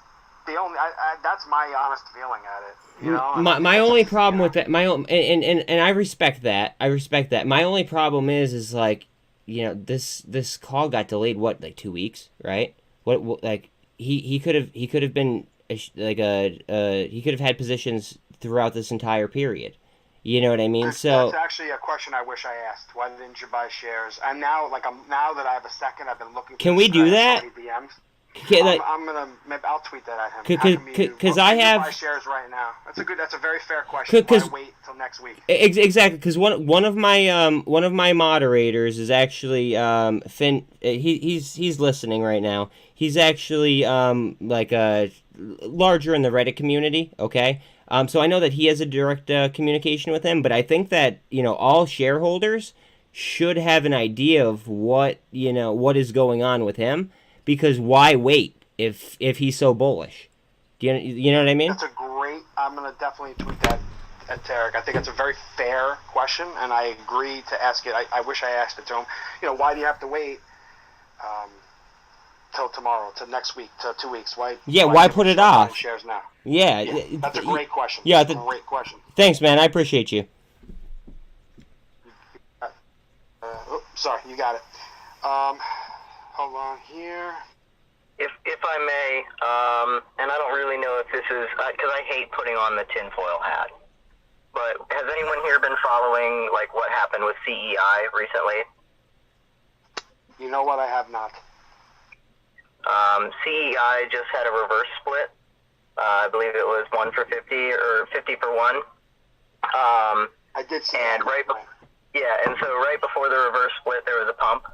the only. That's my honest feeling at it. You know, my only problem with that, and I respect that. My only problem is like, you know, this call got delayed. What, like 2 weeks, right? What like he could have been like he could have had positions throughout this entire period. You know what I mean? That's actually a question I wish I asked. Why didn't you buy shares? And now that I have a second, I've been looking. Can we do that? I'll tweet that at him. Because I have buy shares right now. That's a very fair question. Why wait till next week? Exactly, because one of my moderators is actually Finn. He's listening right now. He's actually larger in the Reddit community. Okay. So I know that he has a direct communication with him, but I think that, you know, all shareholders should have an idea of what is going on with him, because why wait if he's so bullish? Do you know what I mean? That's a great. I'm gonna definitely tweet that at Erik. I think it's a very fair question, and I agree to ask it. I wish I asked it to him. You know, why do you have to wait till tomorrow, till next week, till 2 weeks? Why put it off? Shares now. Yeah, that's a great question. Yeah, that's a great question. Thanks, man. I appreciate you. Sorry, you got it. Hold on here. If I may, and I don't really know if this is, because I hate putting on the tinfoil hat, but has anyone here been following like what happened with CEI recently? You know what? I have not. CEI just had a reverse split. I believe it was 1 for 50 or 50 for 1. I did see and that. And so right before the reverse split, there was a pump.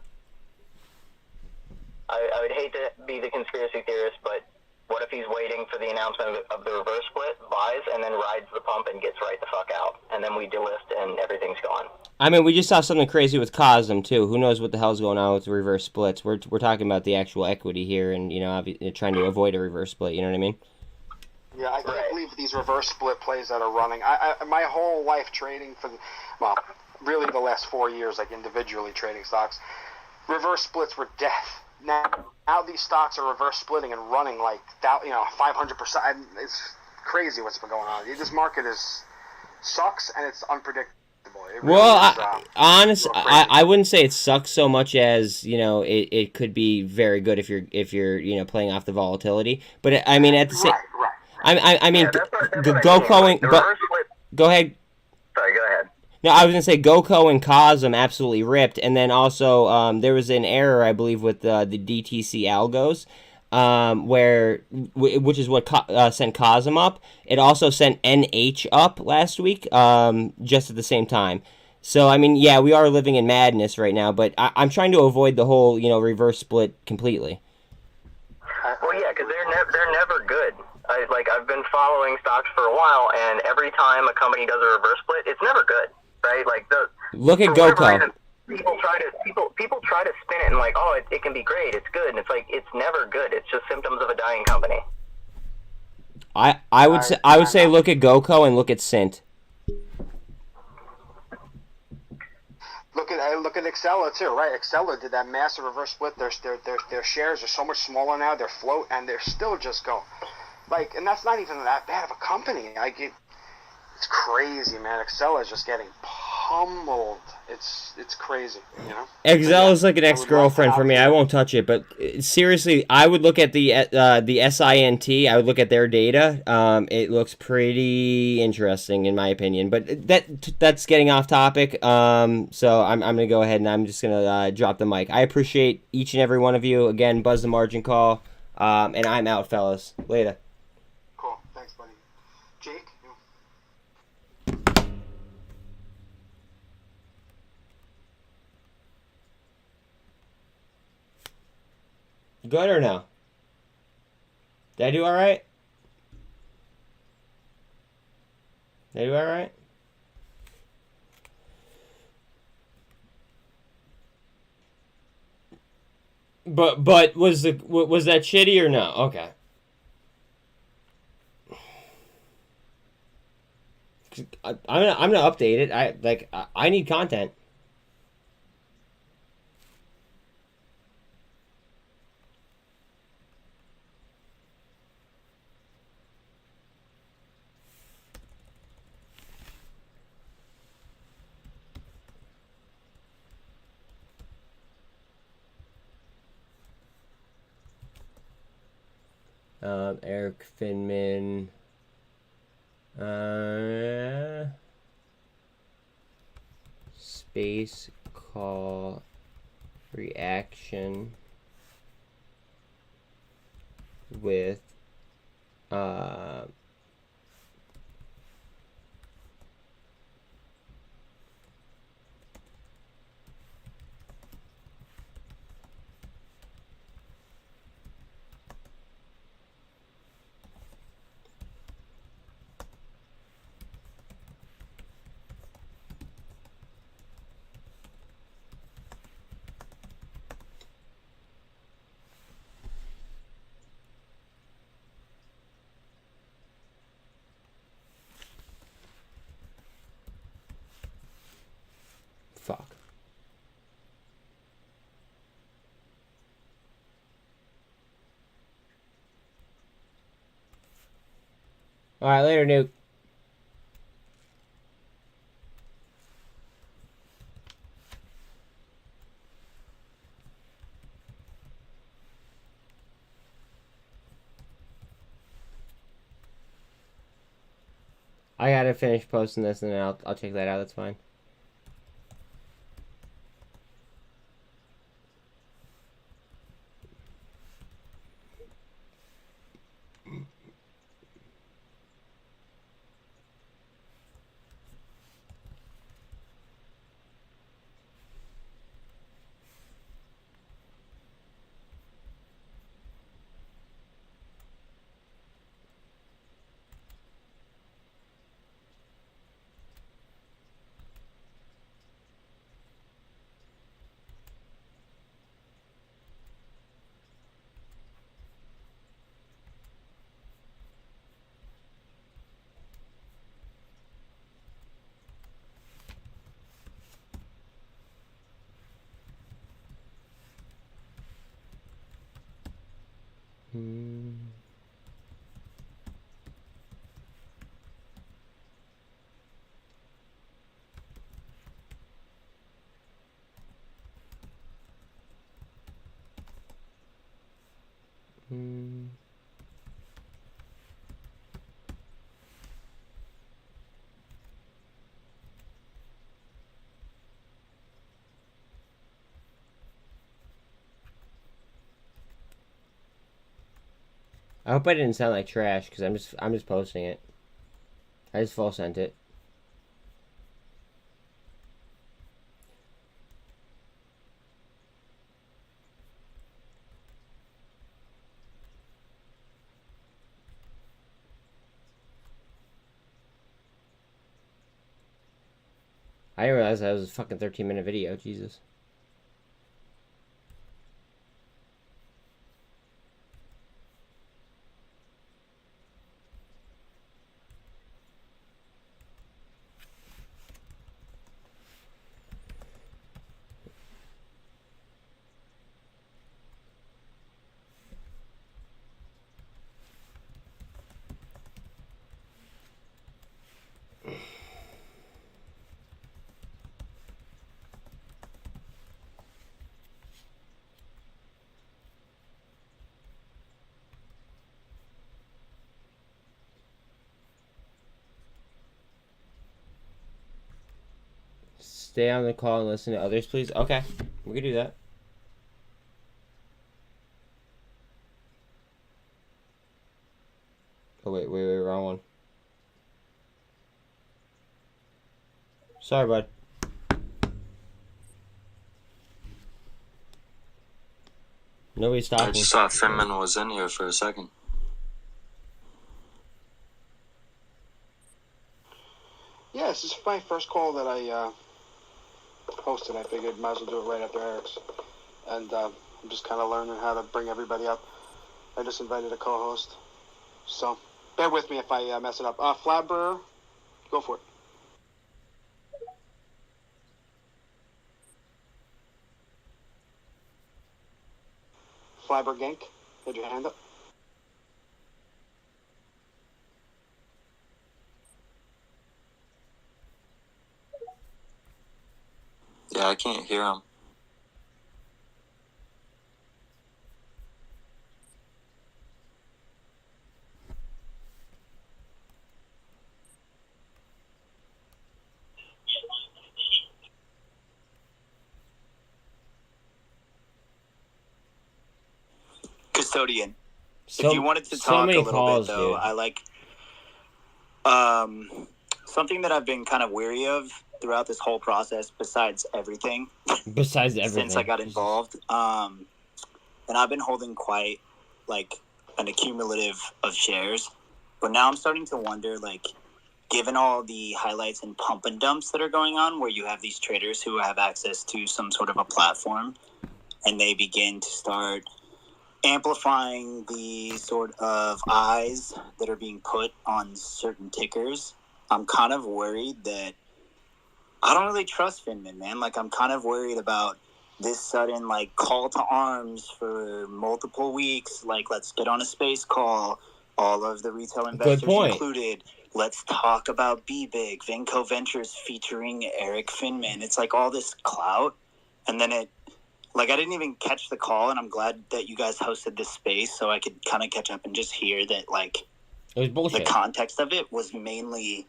I would hate to be the conspiracy theorist, but what if he's waiting for the announcement of the reverse split, buys, and then rides the pump and gets right the fuck out, and then we delist and everything's gone? I mean, we just saw something crazy with cosm too. Who knows what the hell's going on with the reverse splits? We're talking about the actual equity here, and you know, trying to avoid a reverse split. You know what I mean? Yeah, I can't believe these reverse split plays that are running. My whole life trading really the last 4 years, like individually trading stocks, reverse splits were death. Now these stocks are reverse splitting and running like 500%. It's crazy what's been going on. This market sucks and it's unpredictable. Honestly, I wouldn't say it sucks so much as, you know, it could be very good if you're you know, playing off the volatility. But I mean, at the same, I mean, GoCo and go ahead. Sorry, go ahead. No, I was gonna say GoCo and cosm absolutely ripped, and then also there was an error, I believe, with the DTC algos, which is what sent cosm up. It also sent NH up last week, just at the same time. So I mean, yeah, we are living in madness right now, but I'm trying to avoid the whole, you know, reverse split completely. Well, yeah, because they're never good. I've been following stocks for a while, and every time a company does a reverse split, it's never good. Right, like look at GoCo. People try to spin it and like, oh, it can be great, it's good, and it's like it's never good. It's just symptoms of a dying company. I would say look at GoCo and look at SINT. Look at Excella too, right? Excella did that massive reverse split. Their shares are so much smaller now. They're float and they're still just going like, and that's not even that bad of a company. It's crazy, man. Excella is just getting pummeled. It's crazy, you know. Excel is like an I would love to ex-girlfriend for have me. you. I won't touch it, but seriously, I would look at the SINT. I would look at their data. It looks pretty interesting in my opinion. But that's getting off topic. So I'm gonna go ahead and I'm just gonna drop the mic. I appreciate each and every one of you. Again, Buzz the Margin Call. And I'm out, fellas. Later. Cool. Thanks, buddy. Jake. Good or no? Did I do all right? Did I do all right? But was that shitty or no? Okay. I'm gonna update it. I need content. Erik Finman. Space call reaction with fuck. All right, later, Nuke. I gotta finish posting this and then I'll check that out. That's fine. I hope I didn't sound like trash because I'm just posting it. I just full sent it. I didn't realize that was a fucking 13-minute video. Jesus. Stay on the call and listen to others, please. Okay, we can do that. Oh, wait, wrong one. Sorry, bud. Nobody's stopping. I just thought Finman was in here for a second. Yeah, this is my first call that I hosted. I figured might as well do it right after Eric's. And I'm just kind of learning how to bring everybody up. I just invited a co-host. So, bear with me if I mess it up. Flabber, go for it. Flabber Gank, had your hand up? Yeah, I can't hear him. Custodian. If you wanted to talk a little bit, though, dude. I like something that I've been kind of weary of throughout this whole process, besides everything. Since I got involved. And I've been holding quite, like, an accumulative of shares. But now I'm starting to wonder, like, given all the highlights and pump and dumps that are going on, where you have these traders who have access to some sort of a platform, and they begin to start amplifying the sort of eyes that are being put on certain tickers, I'm kind of worried that I don't really trust Finman, man. Like, I'm kind of worried about this sudden, like, call to arms for multiple weeks. Like, let's get on a space call, all of the retail investors included. Let's talk about BBIG, Vinco Ventures featuring Erik Finman. It's like all this clout, and then I didn't even catch the call, and I'm glad that you guys hosted this space so I could kind of catch up and just hear that, like, it was bullshit. The context of it was mainly,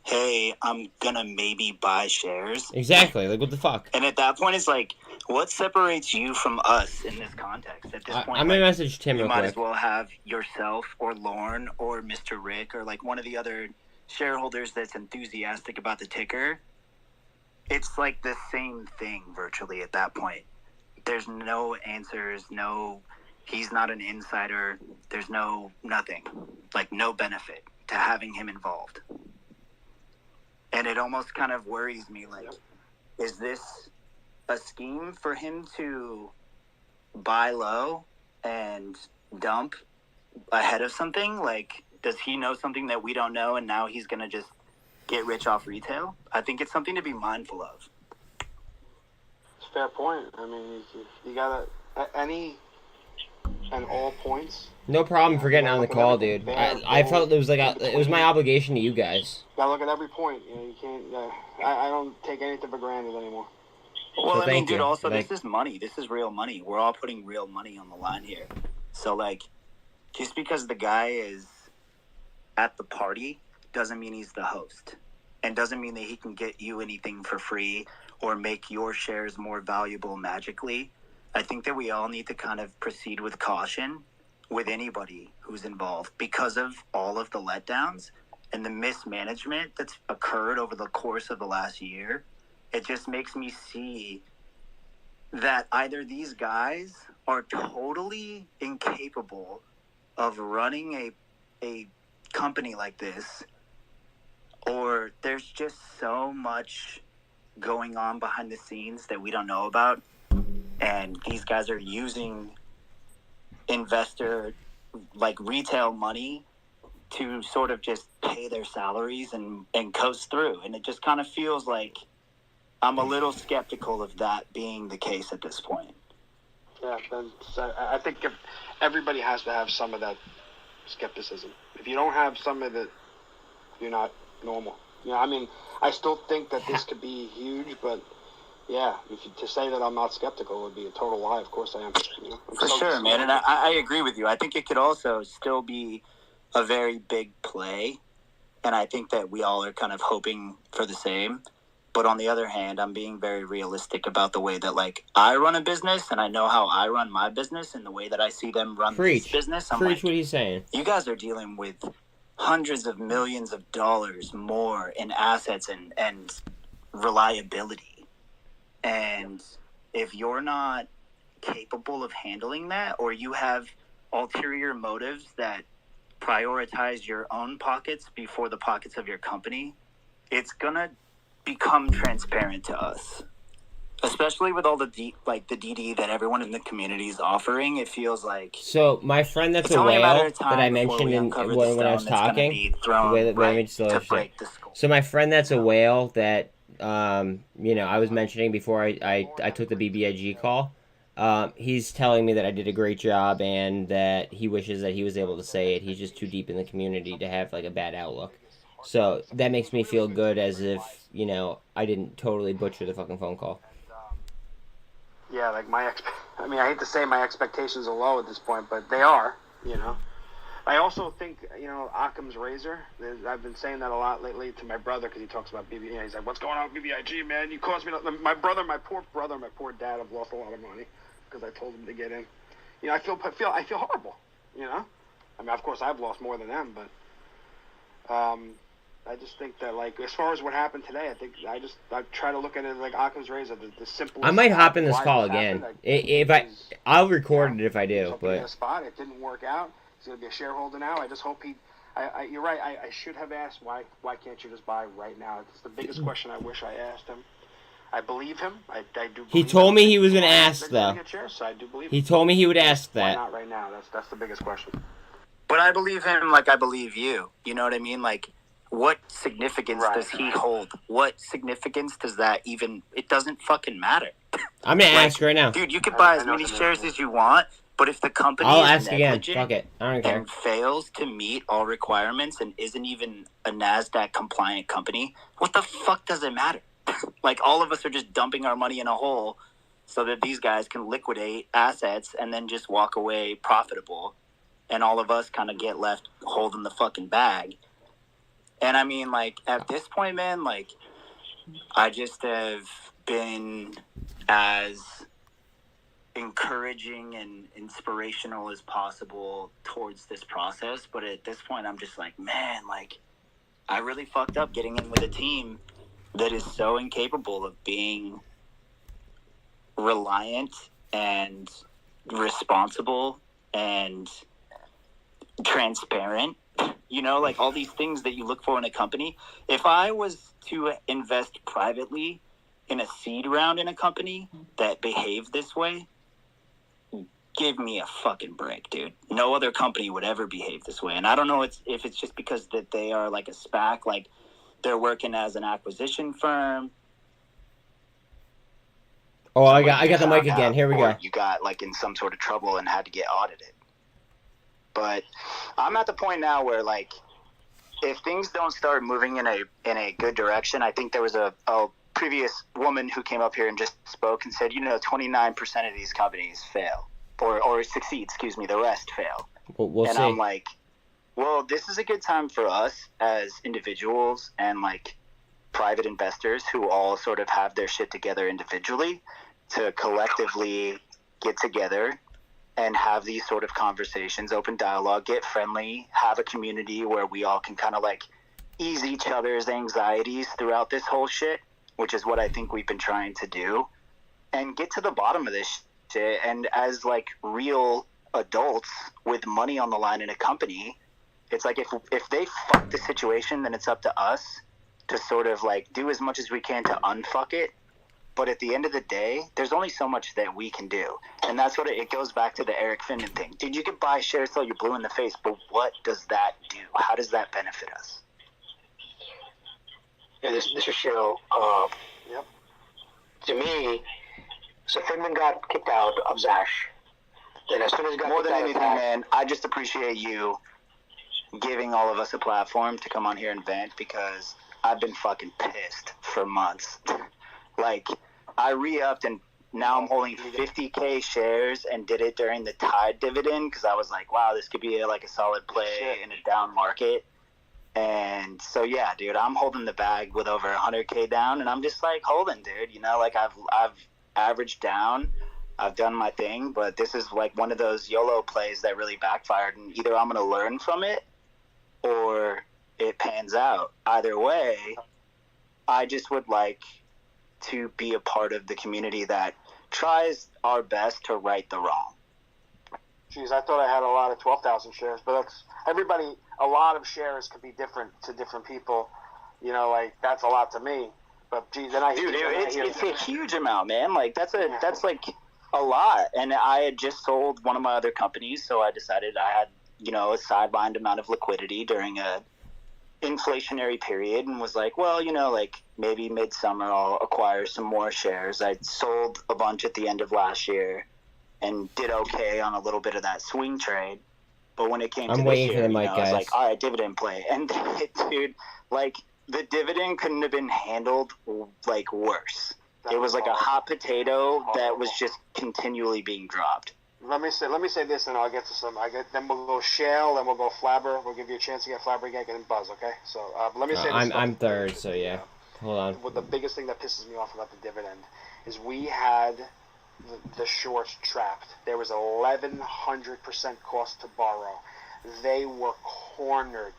hey, I'm gonna maybe buy shares. Exactly. Like, what the fuck? And at that point, it's like, what separates you from us in this context? At this point, I'm gonna message Tim you real might quick. as well have yourself or Lorne or Mr. Rick or, like, one of the other shareholders that's enthusiastic about the ticker. It's like the same thing virtually at that point. There's no answers, he's not an insider, there's nothing, like no benefit to having him involved. And it almost kind of worries me, like, is this a scheme for him to buy low and dump ahead of something? Like, does he know something that we don't know and now he's going to just get rich off retail? I think it's something to be mindful of. Fair point. I mean, you gotta any and all points. No problem for getting on the call, dude. I felt it was like it was my obligation to you guys. Gotta look at every point. You know, you can't. I don't take anything for granted anymore. Well, I mean, dude. Also, this is money. This is real money. We're all putting real money on the line here. So, like, just because the guy is at the party doesn't mean he's the host, and doesn't mean that he can get you anything for free or make your shares more valuable magically. I think that we all need to kind of proceed with caution with anybody who's involved because of all of the letdowns and the mismanagement that's occurred over the course of the last year. It just makes me see that either these guys are totally incapable of running a company like this, or there's just so much going on behind the scenes that we don't know about, and these guys are using investor, like, retail money to sort of just pay their salaries and coast through. And it just kind of feels like I'm a little skeptical of that being the case at this point. Yeah, I think if everybody has to have some of that skepticism. If you don't have some of it, you're not normal. You know, I mean, I still think that this could be huge, but yeah, to say that I'm not skeptical would be a total lie. Of course I am. You know, For sure, man, and I agree with you. I think it could also still be a very big play, and I think that we all are kind of hoping for the same. But on the other hand, I'm being very realistic about the way that, like, I run a business, and I know how I run my business, and the way that I see them run this business. I'm Preach like, what he's saying. you guys are dealing with hundreds of millions of dollars more in assets and reliability. And if you're not capable of handling that, or you have ulterior motives that prioritize your own pockets before the pockets of your company, it's gonna become transparent to us. Especially with all the DD that everyone in the community is offering, it feels like. So my friend that's it's a only whale matter of that I time mentioned before we when I was talking. So my friend that's a whale that I was mentioning before I took the BBIG call. He's telling me that I did a great job and that he wishes that he was able to say it. He's just too deep in the community to have like a bad outlook. So that makes me feel good, as if I didn't totally butcher the fucking phone call. Yeah, like I hate to say my expectations are low at this point, but they are, I also think, Occam's razor, I've been saying that a lot lately to my brother, because he talks about BBIG. He's like, what's going on with BBIG, man? You cost me, my poor brother, my poor dad have lost a lot of money because I told them to get in. I feel horrible, of course I've lost more than them, but I just think that, like, as far as what happened today, I think I try to look at it like Occam's razor, the simplest. I might hop in this call again. I'll record it if I do. But in a spot, it didn't work out. He's gonna be a shareholder now. I just hope you're right. I should have asked why can't you just buy right now? It's the biggest question I wish I asked him. I believe him. I do. He told me he was gonna ask though. So I do believe he told me he would ask that. Why not right now? That's the biggest question. But I believe him like I believe you. You know what I mean? Like, what significance does he hold? What significance does that even... It doesn't fucking matter. I'm going to ask right now. Dude, you can buy as many shares as you want, but if the company I'll is ask again. negligent Fuck it. I don't care. and fails to meet all requirements and isn't even a NASDAQ-compliant company, what the fuck does it matter? Like, all of us are just dumping our money in a hole so that these guys can liquidate assets and then just walk away profitable, and all of us kind of get left holding the fucking bag. And I mean, like, at this point, man, like, I just have been as encouraging and inspirational as possible towards this process. But at this point, I'm just like, man, like, I really fucked up getting in with a team that is so incapable of being reliant and responsible and transparent. Like all these things that you look for in a company. If I was to invest privately in a seed round in a company that behaved this way, give me a fucking break, dude. No other company would ever behave this way. And I don't know if it's just because that they are like a SPAC, like they're working as an acquisition firm. Oh, I got the mic again. Here we go. You got like in some sort of trouble and had to get audited. But I'm at the point now where, like, if things don't start moving in a good direction, I think there was a previous woman who came up here and just spoke and said, 29% of these companies fail or succeed. The rest fail. We'll and see. I'm like, well, this is a good time for us as individuals and like private investors who all sort of have their shit together individually to collectively get together and have these sort of conversations, open dialogue, get friendly, have a community where we all can kind of like ease each other's anxieties throughout this whole shit, which is what I think we've been trying to do, and get to the bottom of this shit. And as like real adults with money on the line in a company, it's like if they fuck the situation, then it's up to us to sort of like do as much as we can to unfuck it. But at the end of the day, there's only so much that we can do. And that's what it goes back to the Erik Finman thing. Dude, you can buy shares till you're blue in the face, but what does that do? How does that benefit us? Yeah, this is Cheryl. Yep. To me, so Finman got kicked out of Zash. And as soon as he got more kicked than out anything, of Zash, man, I just appreciate you giving all of us a platform to come on here and vent, because I've been fucking pissed for months. Like, I re-upped and now I'm holding 50K shares and did it during the Tide dividend because I was like, wow, this could be like a solid play in a down market. And so, yeah, dude, I'm holding the bag with over 100K down, and I'm just like holding, dude. You know, like I've averaged down. I've done my thing, but this is like one of those YOLO plays that really backfired, and either I'm going to learn from it or it pans out. Either way, I just would like to be a part of the community that tries our best to right the wrong. Geez, I thought I had a lot of 12,000 shares, but that's everybody. A lot of shares could be different to different people. You know, like that's a lot to me. But geez, then it's a huge amount, man. Like that's like a lot. And I had just sold one of my other companies, so I decided I had, you know, a sidelined amount of liquidity during a inflationary period, and was like, well, you know, like maybe midsummer I'll acquire some more shares. I sold a bunch at the end of last year and did okay on a little bit of that swing trade. But when it came to this year, you know, I was like, all right, dividend play. And dude, like the dividend couldn't have been handled like worse. It was like a hot potato that was just continually being dropped. Let me say this, and I'll get to some. Then we'll go shale, then we'll go flabber. We'll give you a chance to get flabber again, and buzz. Okay. So let me say this. I'm third, so yeah. Hold on. What the biggest thing that pisses me off about the dividend is we had the shorts trapped. There was 1,100% cost to borrow. They were cornered,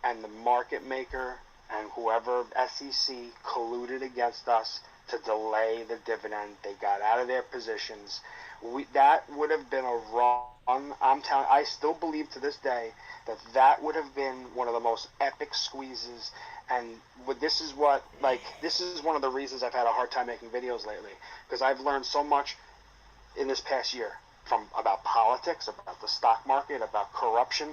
and the market maker and whoever SEC colluded against us to delay the dividend. They got out of their positions. That would have been a wrong. I still believe to this day that would have been one of the most epic squeezes. And this is one of the reasons I've had a hard time making videos lately, because I've learned so much in this past year about politics, about the stock market, about corruption,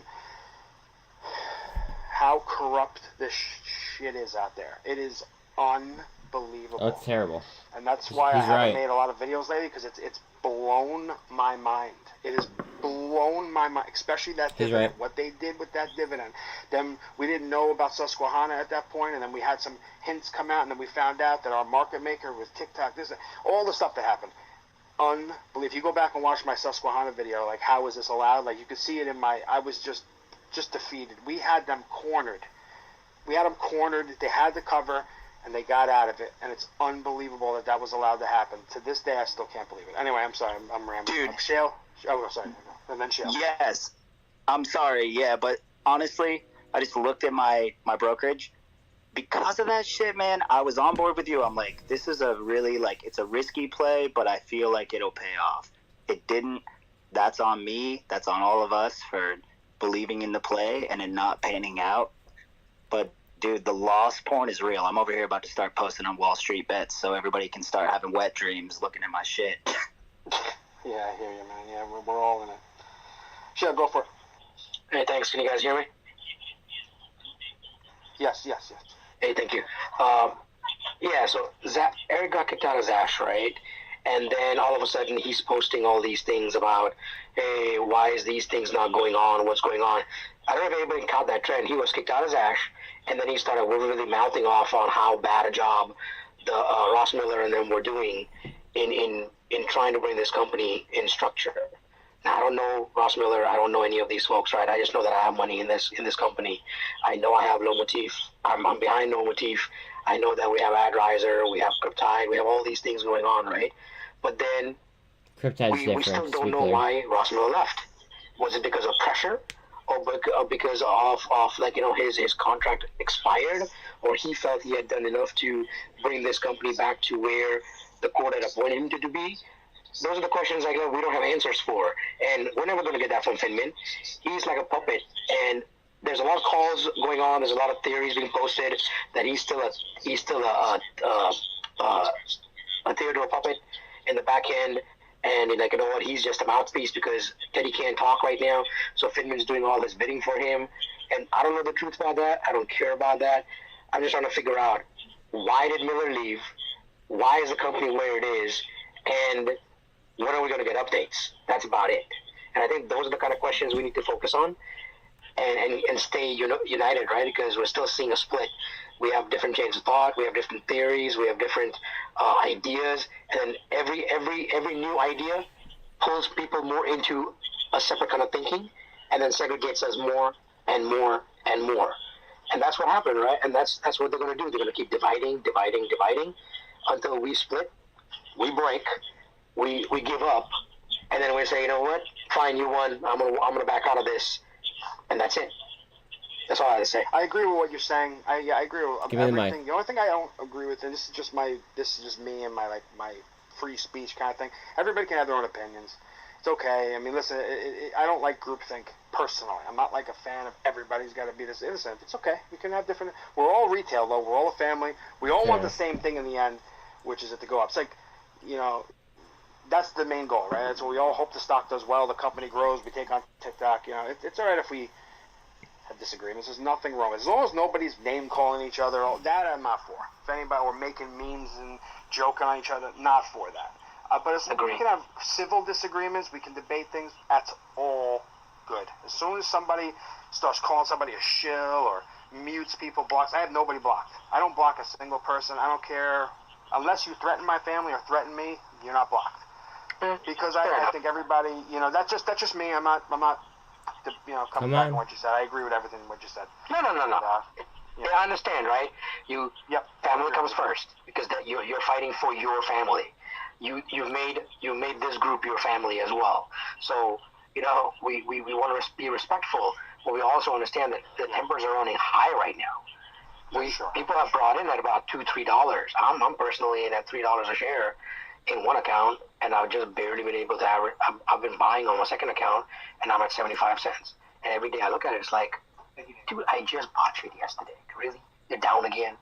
how corrupt this shit is out there. It is unbelievable. That's terrible. And that's why I haven't made a lot of videos lately, because it's blown my mind. It has blown my mind, especially that dividend. What they did with that dividend. Then we didn't know about Susquehanna at that point, and then we had some hints come out, and then we found out that our market maker was TikTok. All the stuff that happened. Unbelievable. If you go back and watch my Susquehanna video, like how was this allowed? Like you could see it in I was just defeated. We had them cornered. They had the cover, and they got out of it, and it's unbelievable that was allowed to happen. To this day, I still can't believe it. Anyway, I'm sorry, I'm rambling. Dude. Shale? Oh, sorry. And then shale. Yes. I'm sorry, yeah, but honestly, I just looked at my brokerage. Because of that shit, man, I was on board with you. I'm like, this is a really, it's a risky play, but I feel like it'll pay off. It didn't. That's on me. That's on all of us for believing in the play and it not panning out. But dude, the loss porn is real. I'm over here about to start posting on Wall Street bets so everybody can start having wet dreams looking at my shit. Yeah, I hear you, man. Yeah, we're all in it. Sure, go for it. Hey, thanks. Can you guys hear me? Yes. Hey, thank you. Yeah, so Erik got kicked out of Zash, right? And then all of a sudden he's posting all these things about, hey, why is these things not going on? What's going on? I don't know if anybody caught that trend. He was kicked out of Zash, and then he started really mouthing off on how bad a job the Ross Miller and them were doing in trying to bring this company in structure. Now, I don't know Ross Miller. I don't know any of these folks, right? I just know that I have money in this company. I know I have No Motif. I'm behind No Motif. I know that we have AdRiser, we have Cryptide, we have all these things going on, right? But then we still don't know why Ross Miller left. Was it because of pressure, or because of his contract expired, or he felt he had done enough to bring this company back to where the court had appointed him to be? Those are the questions we don't have answers for, and we're never going to get that from Finman. He's like a puppet, and there's a lot of calls going on. There's a lot of theories being posted that he's still a Theodore puppet in the back end, and you know what? He's just a mouthpiece because Teddy can't talk right now, so Finman's doing all this bidding for him. And I don't know the truth about that. I don't care about that. I'm just trying to figure out, why did Miller leave? Why is the company where it is? And when are we going to get updates? That's about it. And I think those are the kind of questions we need to focus on and stay united, right? Because we're still seeing a split. We have different chains of thought. We have different theories. We have different ideas. And every new idea pulls people more into a separate kind of thinking and then segregates us more and more and more. And that's what happened, right? And that's what they're going to do. They're going to keep dividing until we split, we break, we give up, and then we say, you know what? Fine, you won. I'm gonna back out of this, and that's it. That's all I have to say. I agree with what you're saying. I agree with Give me the everything. mic. The only thing I don't agree with, and this is just me and my free speech kind of thing. Everybody can have their own opinions. It's okay. I mean, listen, I don't like groupthink personally. I'm not like a fan of everybody's got to be this innocent. It's okay. We can have different. We're all retail though. We're all a family. We all want the same thing in the end, which is it to go up. It's like, you know, that's the main goal, right? That's what we all hope the stock does well. The company grows. We take on TikTok. You know, it's all right if we have disagreements. There's nothing wrong. As long as nobody's name calling each other, that I'm not for. If anybody were making memes and joking on each other, not for that. But as we can have civil disagreements, we can debate things. That's all good. As soon as somebody starts calling somebody a shill or mutes people, blocks. I have nobody blocked. I don't block a single person. I don't care unless you threaten my family or threaten me. You're not blocked. Because I think everybody, you know, that's just me. I'm not. You know, coming back on what you said. I agree with everything what you said. No. Yeah, I understand, right? Family comes first because you're fighting for your family. You've made this group your family as well. So you know we want to be respectful, but we also understand that the tempers are running high right now. People have brought in at about $2-3. I'm personally in at $3 a share in one account, and I've just barely been able to average. I've been buying on my second account, and I'm at 75 cents. And every day I look at it, it's like, dude, I just bought shit yesterday. Really? You're down again?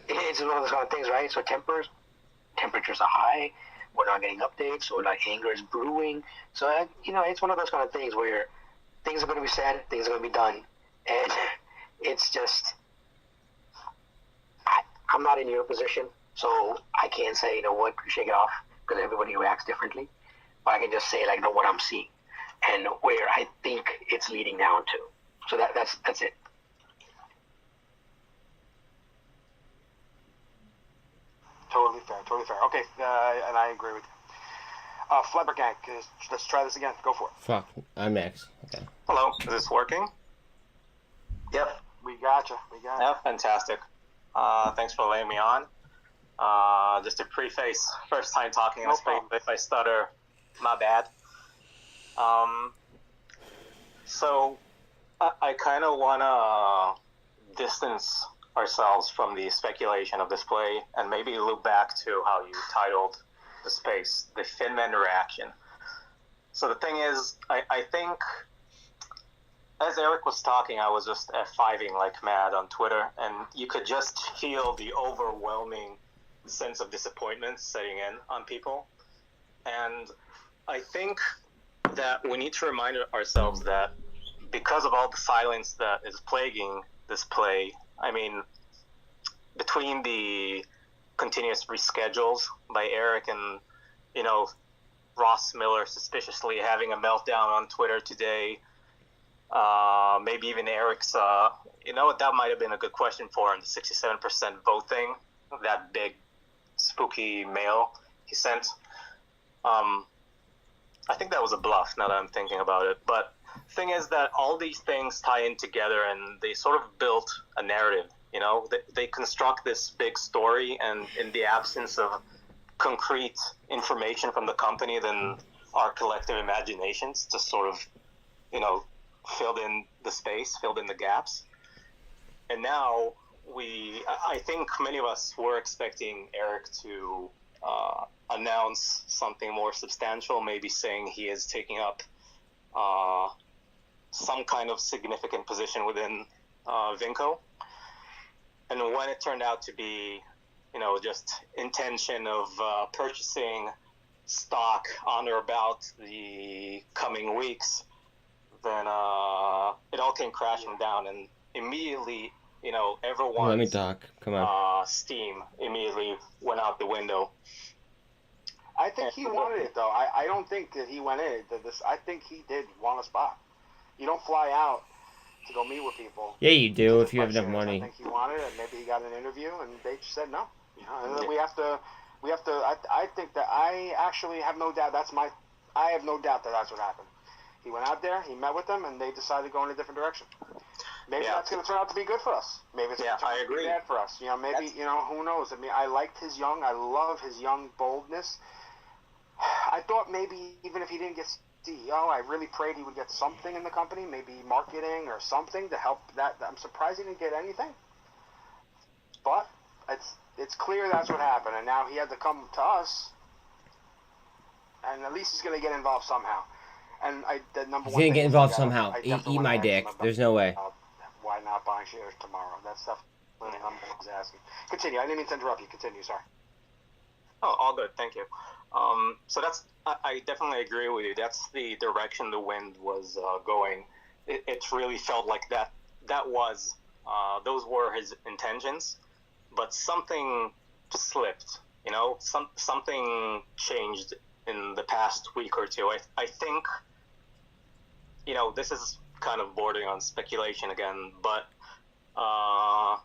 It's one of those kind of things, right? So temperatures are high. We're not getting updates, so like anger is brewing. So you know, it's one of those kind of things where things are going to be said, things are going to be done, and it's just I'm not in your position, so I can't say, you know what, shake it off, because everybody reacts differently. But I can just say, like, know what I'm seeing and where I think it's leading down to. So that's it. Totally fair. Okay, and I agree with you. Flabbergank, let's try this again. Go for it. Fuck, I'm next. Okay. Hello, is this working? Yep. We gotcha. Yeah, fantastic. Thanks for letting me on. Just to preface, first time talking in this space, if I stutter, my bad. So I kind of want to distance ourselves from the speculation of this play and maybe look back to how you titled the space, the Finman reaction. So the thing is, I think, as Erik was talking, I was just F5ing like mad on Twitter, and you could just feel the overwhelming sense of disappointment setting in on people. And I think that we need to remind ourselves that because of all the silence that is plaguing this play, I mean, between the continuous reschedules by Erik and, you know, Ross Miller suspiciously having a meltdown on Twitter today, maybe even Erik's, you know what, that might have been a good question for him, the 67% vote thing, that big spooky mail he sent. I think that was a bluff now that I'm thinking about it. But the thing is that all these things tie in together and they sort of built a narrative, you know? They construct this big story, and in the absence of concrete information from the company, then our collective imaginations just sort of, you know, filled in the space, filled in the gaps. And now I think many of us were expecting Erik to announce something more substantial, maybe saying he is taking up some kind of significant position within Vinco. And when it turned out to be, you know, just intention of purchasing stock on or about the coming weeks, then it all came crashing down, and immediately, you know, everyone's Let me talk. Come on. steam immediately went out the window. I think he wanted it, though. I don't think that he went in. I think he did want a spot. You don't fly out to go meet with people. Yeah, you do if you have enough money. I think he wanted it, and maybe he got an interview, and they just said no. You know, and then we have to. I think that I actually have no doubt. I have no doubt that that's what happened. He went out there, he met with them, and they decided to go in a different direction. maybe that's going to turn out to be good for us. Maybe it's going to turn out to be bad for us. Maybe, who knows? I mean, I liked his I love his young boldness. I thought maybe even if he didn't get CEO, I really prayed he would get something in the company, maybe marketing or something to help that. I'm surprised he didn't get anything. But it's clear that's what happened, and now he had to come to us, and at least he's going to get involved somehow. And the number He's one going to thing get is involved I gotta- somehow. I definitely Eat wanna my ask him dick. about, There's no way. Why not buying shares tomorrow? That's definitely the number one was asking. Continue. I didn't mean to interrupt you. Continue. Sorry. Oh, all good. Thank you. So I definitely agree with you. That's the direction the wind was going. It really felt like that was, those were his intentions, but something slipped, something changed in the past week or two. I think, this is kind of bordering on speculation again, but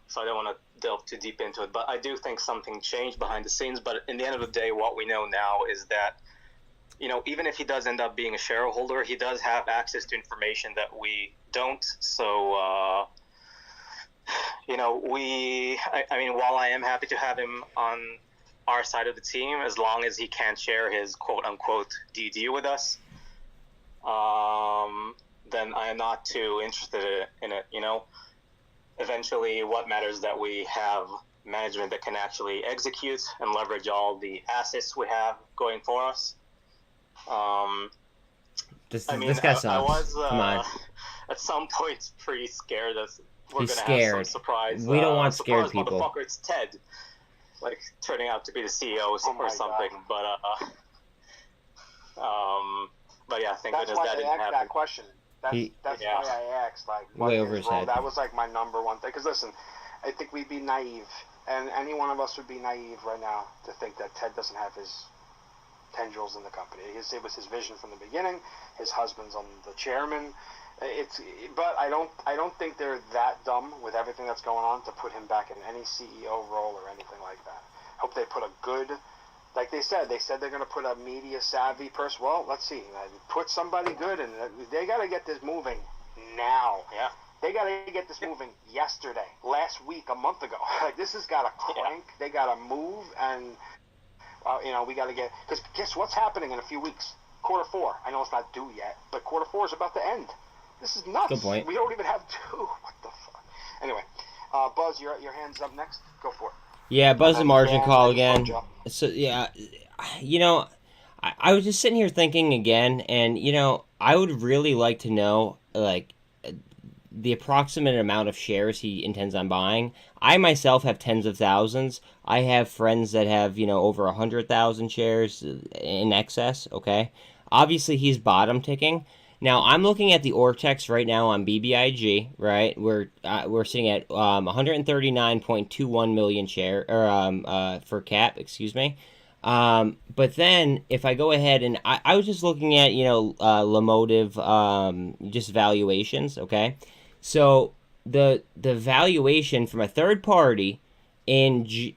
so I don't want to delve too deep into it, but I do think something changed behind the scenes. But in the end of the day, what we know now is that, even if he does end up being a shareholder, he does have access to information that we don't. So, I mean, while I am happy to have him on our side of the team, as long as he can't share his quote unquote DD with us, then I am not too interested in it, Eventually, what matters is that we have management that can actually execute and leverage all the assets we have going for us. This guy sucks. I was Come on. at some point pretty scared that we're He's going to have scared. some surprise. We don't want scared surprise people. Motherfucker, it's Ted, turning out to be the CEO or something. God. But yeah, thank That's goodness why that I didn't asked happen. that question. That's why I asked. What Way is over his role? head. That was my number one thing. Because listen, I think we'd be naive, and any one of us would be naive right now to think that Ted doesn't have his tendrils in the company. It was his vision from the beginning. His husband's on the chairman. But I don't think they're that dumb with everything that's going on to put him back in any CEO role or anything like that. Hope they put a good, like they said they're going to put a media savvy person. Well, let's see. Put somebody good, and they got to get this moving now. Yeah. They got to get this moving yesterday, last week, a month ago. This has got to crank. Yeah. They got to move, and we got to get, because guess what's happening in a few weeks? Q4. I know it's not due yet, but Q4 is about to end. This is nuts. Good point. We don't even have two. What the fuck? Anyway, Buzz, your hand's up next. Go for it. Yeah, Buzz the margin call again. So yeah, I was just sitting here thinking again, and I would really like to know the approximate amount of shares he intends on buying. I myself have tens of thousands. I have friends that have over 100,000 shares in excess. Okay, obviously he's bottom ticking. Now I'm looking at the Ortex right now on BBIG. Right, we're sitting at 139.21 million share for cap. Excuse me. But then if I go ahead and I was just looking at Lemotive just valuations. Okay, so the valuation from a third party in June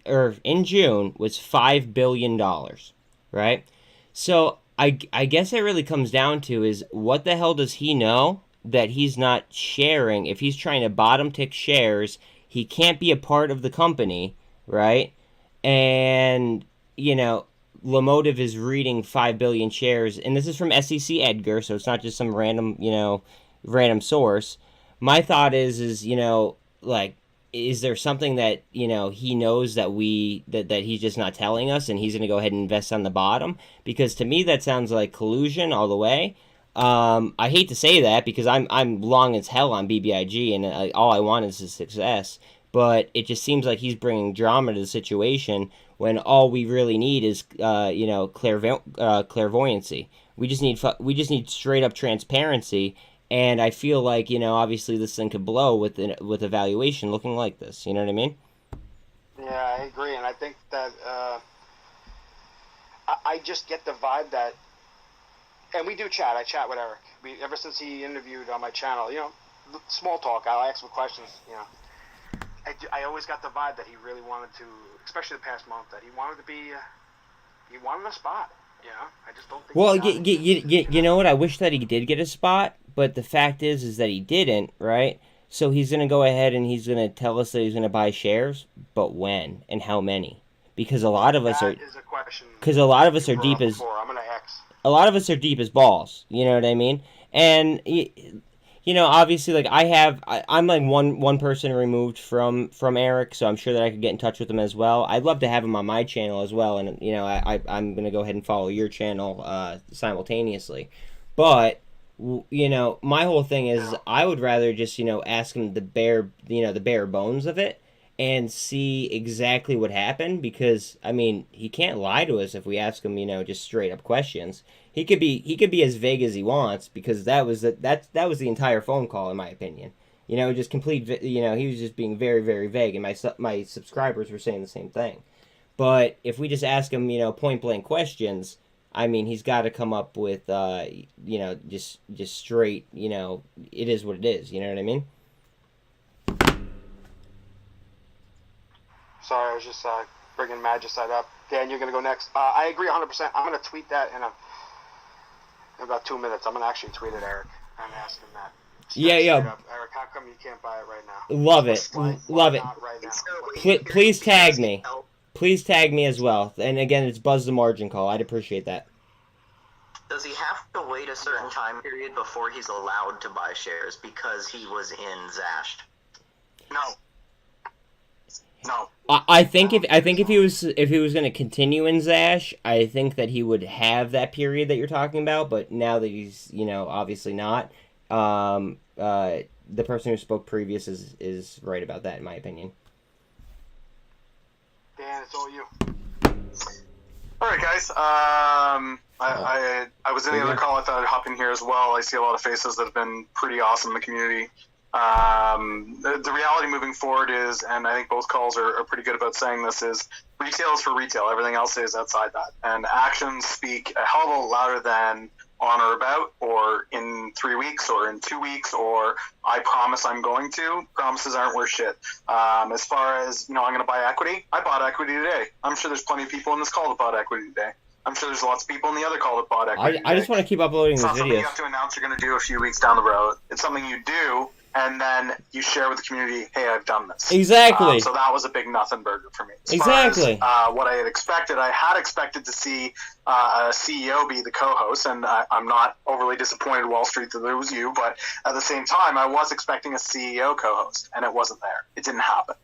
was $5 billion. Right, so. I guess it really comes down to is what the hell does he know that he's not sharing? If he's trying to bottom tick shares, he can't be a part of the company, right? And, Lemotive is reading 5 billion shares, and this is from SEC Edgar, so it's not just some random source. My thought is is there something that he knows that that he's just not telling us, and he's going to go ahead and invest on the bottom? Because to me that sounds like collusion all the way. I hate to say that because I'm long as hell on BBIG, and all I want is his success. But it just seems like he's bringing drama to the situation when all we really need is clairvoyancy. We just need straight up transparency. And I feel like, obviously this thing could blow with a valuation looking like this. You know what I mean? Yeah, I agree. And I think that I just get the vibe that, and we do chat. I chat with Erik. Ever since he interviewed on my channel, small talk. I'll ask him questions, I always got the vibe that he really wanted to, especially the past month, that he wanted to be, he wanted a spot. I just don't think. Well, you know what? I wish that he did get a spot, but the fact is that he didn't, right? So he's going to go ahead and he's going to tell us that he's going to buy shares, but when and how many? Because a lot of us are. That is a question. Because a lot of us are deep as. I'm gonna X. A lot of us are deep as balls. You know what I mean? And you know, obviously, like I'm like one person removed from Erik, so I'm sure that I could get in touch with him as well. I'd love to have him on my channel as well, and you know, I'm gonna go ahead and follow your channel simultaneously, but. You know, my whole thing is I would rather just, you know, ask him the bare bones of it and see exactly what happened, because I mean, he can't lie to us if we ask him, you know, just straight up questions. He could be as vague as he wants, because that was the entire phone call, in my opinion. You know, just complete, you know, he was just being very, very vague, and my subscribers were saying the same thing. But if we just ask him, you know, point blank questions, I mean, he's got to come up with, you know, just straight, you know, it is what it is. You know what I mean? Sorry, I was just bringing Magicite up. Dan, you're going to go next. I agree 100%. I'm going to tweet that in about 2 minutes. I'm going to actually tweet it, Erik, and ask him that. Yeah. Erik, how come you can't buy it right now? Love it. Love it. Right now? Please tag me. Please tag me as well. And again, it's Buzz the Margin call. I'd appreciate that. Does he have to wait a certain time period before he's allowed to buy shares because he was in Zash? No. I think if he was going to continue in Zash, I think that he would have that period that you're talking about. But now that he's, you know, obviously not, the person who spoke previous is right about that, in my opinion. Dan, it's all you. All right, guys. I was in the other call. I thought I'd hop in here as well. I see a lot of faces that have been pretty awesome in the community. The reality moving forward is, and I think both calls are pretty good about saying this, is retail is for retail. Everything else is outside that. And actions speak a hell of a lot louder than on or about, or in 3 weeks, or in 2 weeks, or I promise I'm going to. Promises aren't worth shit. As far as, you know, I'm going to buy equity, I bought equity today. I'm sure there's plenty of people in this call that bought equity today. I'm sure there's lots of people in the other call that bought equity today. I just want to keep uploading these these videos. It's not something you videos. have to announce you're going to do a few weeks down the road. It's something you do, and then you share with the community, hey, I've done this. Exactly. So that was a big nothing burger for me. As Exactly. far as, what I had expected to see a CEO be the co-host, and I'm not overly disappointed, Wall Street, that it was you, but at the same time, I was expecting a CEO co-host, and it wasn't there. It didn't happen.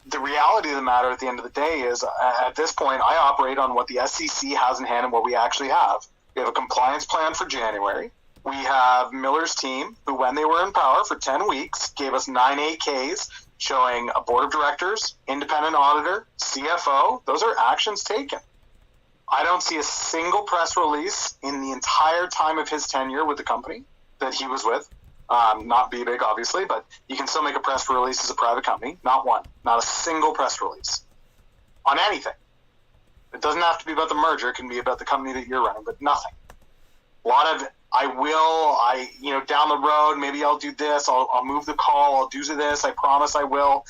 The reality of the matter at the end of the day is, at this point, I operate on what the SEC has in hand and what we actually have. We have a compliance plan for January. We have Miller's team, who, when they were in power for 10 weeks, gave us 9 8Ks showing a board of directors, independent auditor, CFO. Those are actions taken. I don't see a single press release in the entire time of his tenure with the company that he was with. Not BBIG, obviously, but you can still make a press release as a private company. Not one. Not a single press release on anything. It doesn't have to be about the merger. It can be about the company that you're running, but nothing. A lot of down the road, maybe I'll do this, I'll move the call, I'll do this, I promise I will.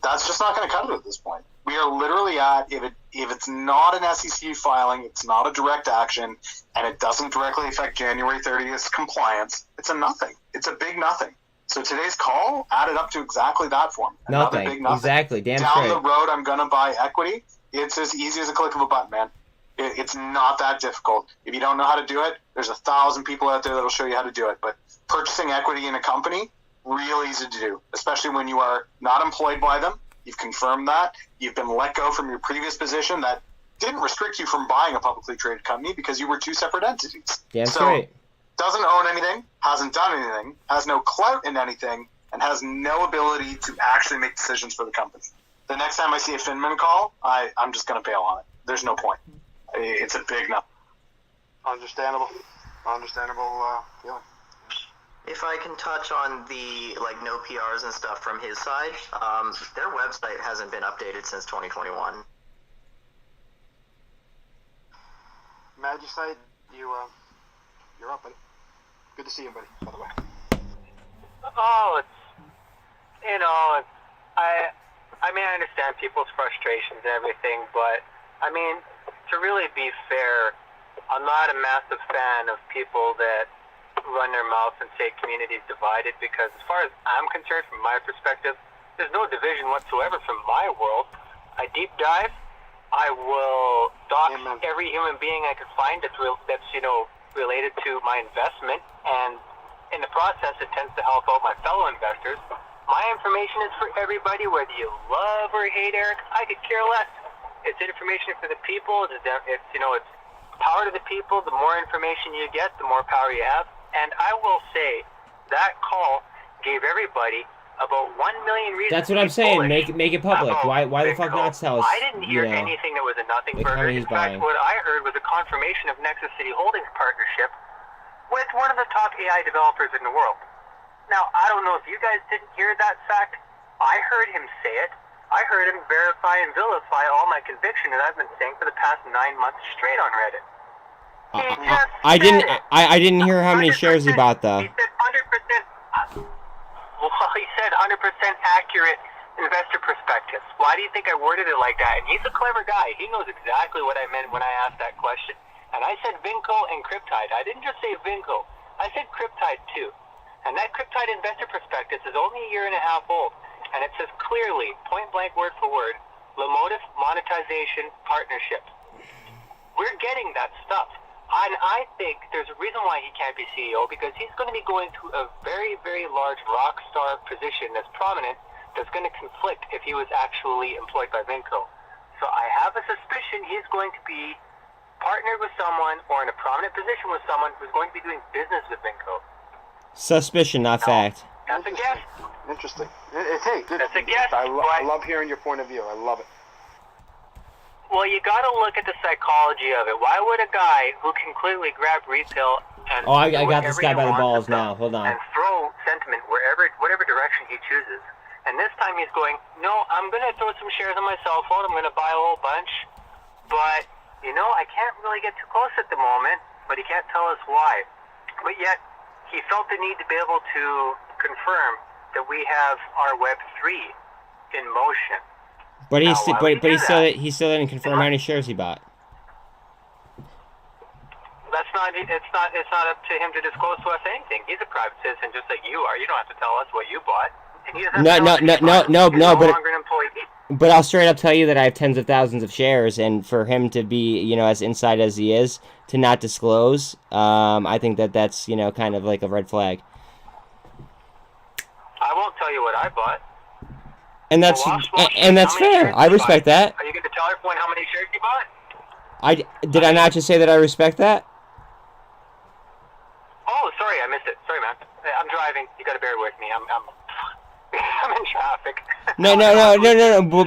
That's just not going to cut it at this point. We are literally at, if it's not an SEC filing, it's not a direct action, and it doesn't directly affect January 30th compliance, it's a nothing. It's a big nothing. So today's call added up to exactly that for me. Another Nothing. big nothing. Exactly. Damn Down straight. the road, I'm going to buy equity. It's as easy as a click of a button, man. It's not that difficult. If you don't know how to do it, there's 1,000 people out there that will show you how to do it. But purchasing equity in a company, real easy to do, especially when you are not employed by them. You've confirmed that. You've been let go from your previous position that didn't restrict you from buying a publicly traded company because you were two separate entities. Damn so, straight. Doesn't own anything, hasn't done anything, has no clout in anything, and has no ability to actually make decisions for the company. The next time I see a Finman call, I'm just going to bail on it. There's no point. It's a big no. Understandable feeling. If I can touch on the no PRs and stuff from his side, their website hasn't been updated since 2021. Magicite, you're up, buddy. Good to see you, buddy. By the way. Oh, I understand people's frustrations and everything, but to really be fair, I'm not a massive fan of people that run their mouth and say community's divided, because as far as I'm concerned, from my perspective, there's no division whatsoever from my world. I deep dive. I will dox every human being I can find that's related to my investment, and in the process, it tends to help out my fellow investors. My information is for everybody, whether you love or hate Eric. I could care less. It's information for the people. It's power to the people. The more information you get, the more power you have. And I will say that call gave everybody about 1 million reasons. That's what I'm saying. Make it public. Why the fuck not tell us? I didn't hear anything that was a nothing burger. In fact, what I heard was a confirmation of Nexus City Holdings partnership with one of the top AI developers in the world. Now, I don't know if you guys didn't hear that fact. I heard him say it. I heard him verify and vilify all my conviction that I've been saying for the past 9 months straight on Reddit. I didn't hear how many shares he bought though. He said 100%. Well, he said 100% accurate investor perspectives. Why do you think I worded it like that? And he's a clever guy. He knows exactly what I meant when I asked that question. And I said Vinco and Cryptide. I didn't just say Vinco. I said Cryptide too. And that Cryptide investor prospectus is only a year and a half old. And it says clearly, point blank word for word, Lomotif monetization partnership. We're getting that stuff. And I think there's a reason why he can't be CEO, because he's going to be going to a very, very large rock star position that's prominent, that's going to conflict if he was actually employed by Vinco. So I have a suspicion he's going to be partnered with someone or in a prominent position with someone who's going to be doing business with Vinco. Suspicion, not fact. That's a guess. Interesting. Hey, that's a guess. I love hearing your point of view. I love it. Well, you got to look at the psychology of it. Why would a guy who can clearly grab retail and I got this guy by the balls now. Hold on. and throw sentiment whatever direction he chooses, and this time he's going, no, I'm going to throw some shares on my cell phone. I'm going to buy a whole bunch, but I can't really get too close at the moment. But he can't tell us why. But yet he felt the need to be able to confirm that we have our Web3 in motion. But he still didn't confirm how many shares he bought. It's not up to him to disclose to us anything. He's a private citizen just like you are. You don't have to tell us what you bought. And he doesn't have to tell us what you bought. He's no longer an employee. But I'll straight up tell you that I have tens of thousands of shares, and for him to be, as inside as he is, to not disclose, I think that's, kind of like a red flag. I won't tell you what I bought. And that's fair. I respect that. Are you going to tell everyone how many shares you bought? Did I not just say that I respect that? Oh, sorry, I missed it. Sorry, man. I'm driving. You got to bear with me. I'm in traffic. No.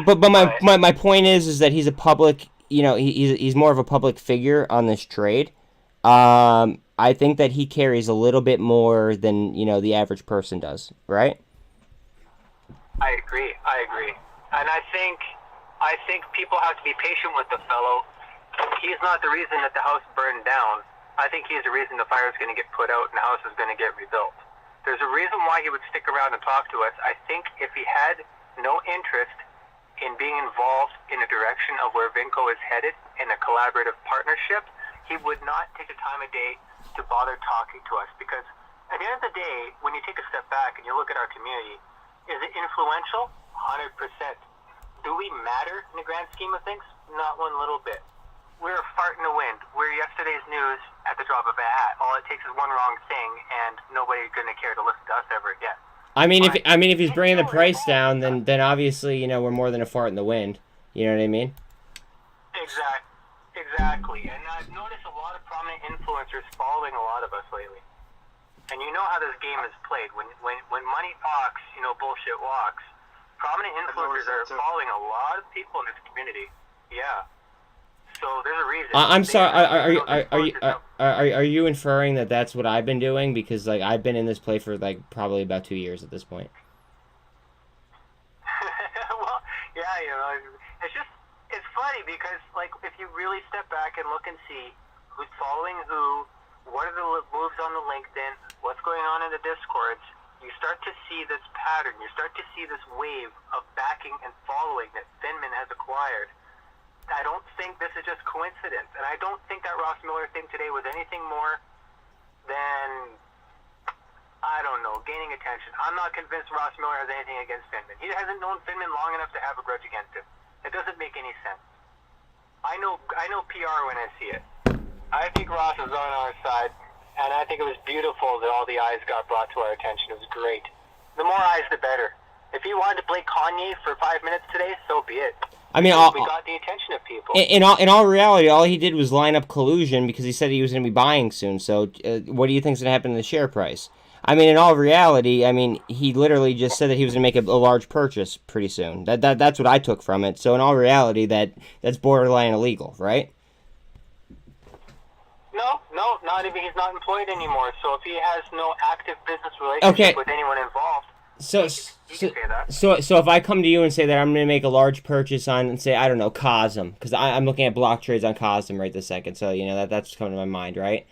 But my point is that he's a public. He's more of a public figure on this trade. I think that he carries a little bit more than the average person does, right? I agree, and I think people have to be patient with the fellow. He's not the reason that the house burned down. I think he's the reason the fire is going to get put out and the house is going to get rebuilt. There's a reason why he would stick around and talk to us. I think if he had no interest in being involved in a direction of where Vinco is headed in a collaborative partnership, he would not take the time of day to bother talking to us. Because at the end of the day, when you take a step back and you look at our community, is it influential? 100%. Do we matter in the grand scheme of things? Not one little bit. We're a fart in the wind. We're yesterday's news at the drop of a hat. All it takes is one wrong thing, and nobody's going to care to listen to us ever again. If he's bringing the price down, then obviously we're more than a fart in the wind. You know what I mean? Exactly. And I've noticed a lot of prominent influencers following a lot of us lately. And you know how this game is played. When money talks, bullshit walks. Prominent influencers are following a lot of people in this community. Yeah. So there's a reason. I'm sorry. Are you inferring that that's what I've been doing? Because I've been in this play for probably about 2 years at this point. Well, yeah, it's funny because if you really step back and look and see who's following who. What are the moves on the LinkedIn? What's going on in the Discords? You start to see this pattern. You start to see this wave of backing and following that Finman has acquired. I don't think this is just coincidence. And I don't think that Ross Miller thing today was anything more than attention. I'm not convinced Ross Miller has anything against Finman. He hasn't known Finman long enough to have a grudge against him. It doesn't make any sense. I know PR when I see it. I think Ross is on our side, and I think it was beautiful that all the eyes got brought to our attention. It was great. The more eyes, the better. If he wanted to play Kanye for 5 minutes today, so be it. I mean, we got the attention of people. In all reality, all he did was line up collusion because he said he was going to be buying soon. So, what do you think's going to happen to the share price? I mean, in all reality, I mean, he literally just said that he was going to make a large purchase pretty soon. That's what I took from it. So, in all reality, that's borderline illegal, right? No, not even. He's not employed anymore. So, if he has no active business relationship with anyone involved. So if I come to you and say that I'm going to make a large purchase on, say, I don't know, cosm, because I'm looking at block trades on cosm right this second, so, you know, that's coming to my mind, right?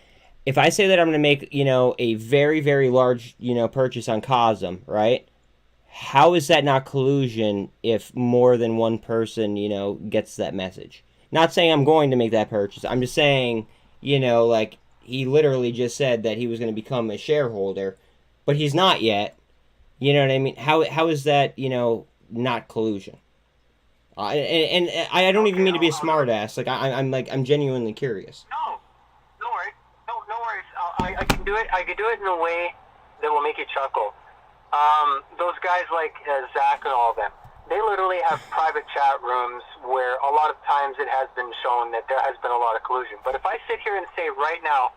If I say that I'm going to make, you know, a very, very large, you know, purchase on cosm, right? How is that not collusion if more than one person, you know, gets that message? Not saying I'm going to make that purchase. I'm just saying, you know, like, he literally just said that he was going to become a shareholder, but he's not yet. You know what I mean? How is that, you know, not collusion? And I don't even mean to be a smartass. Like I'm genuinely curious. No worries. I can do it. I can do it in a way that will make you chuckle. Those guys like Zach and all of them, they literally have private chat rooms where a lot of times it has been shown that there has been a lot of collusion. But if I sit here and say right now,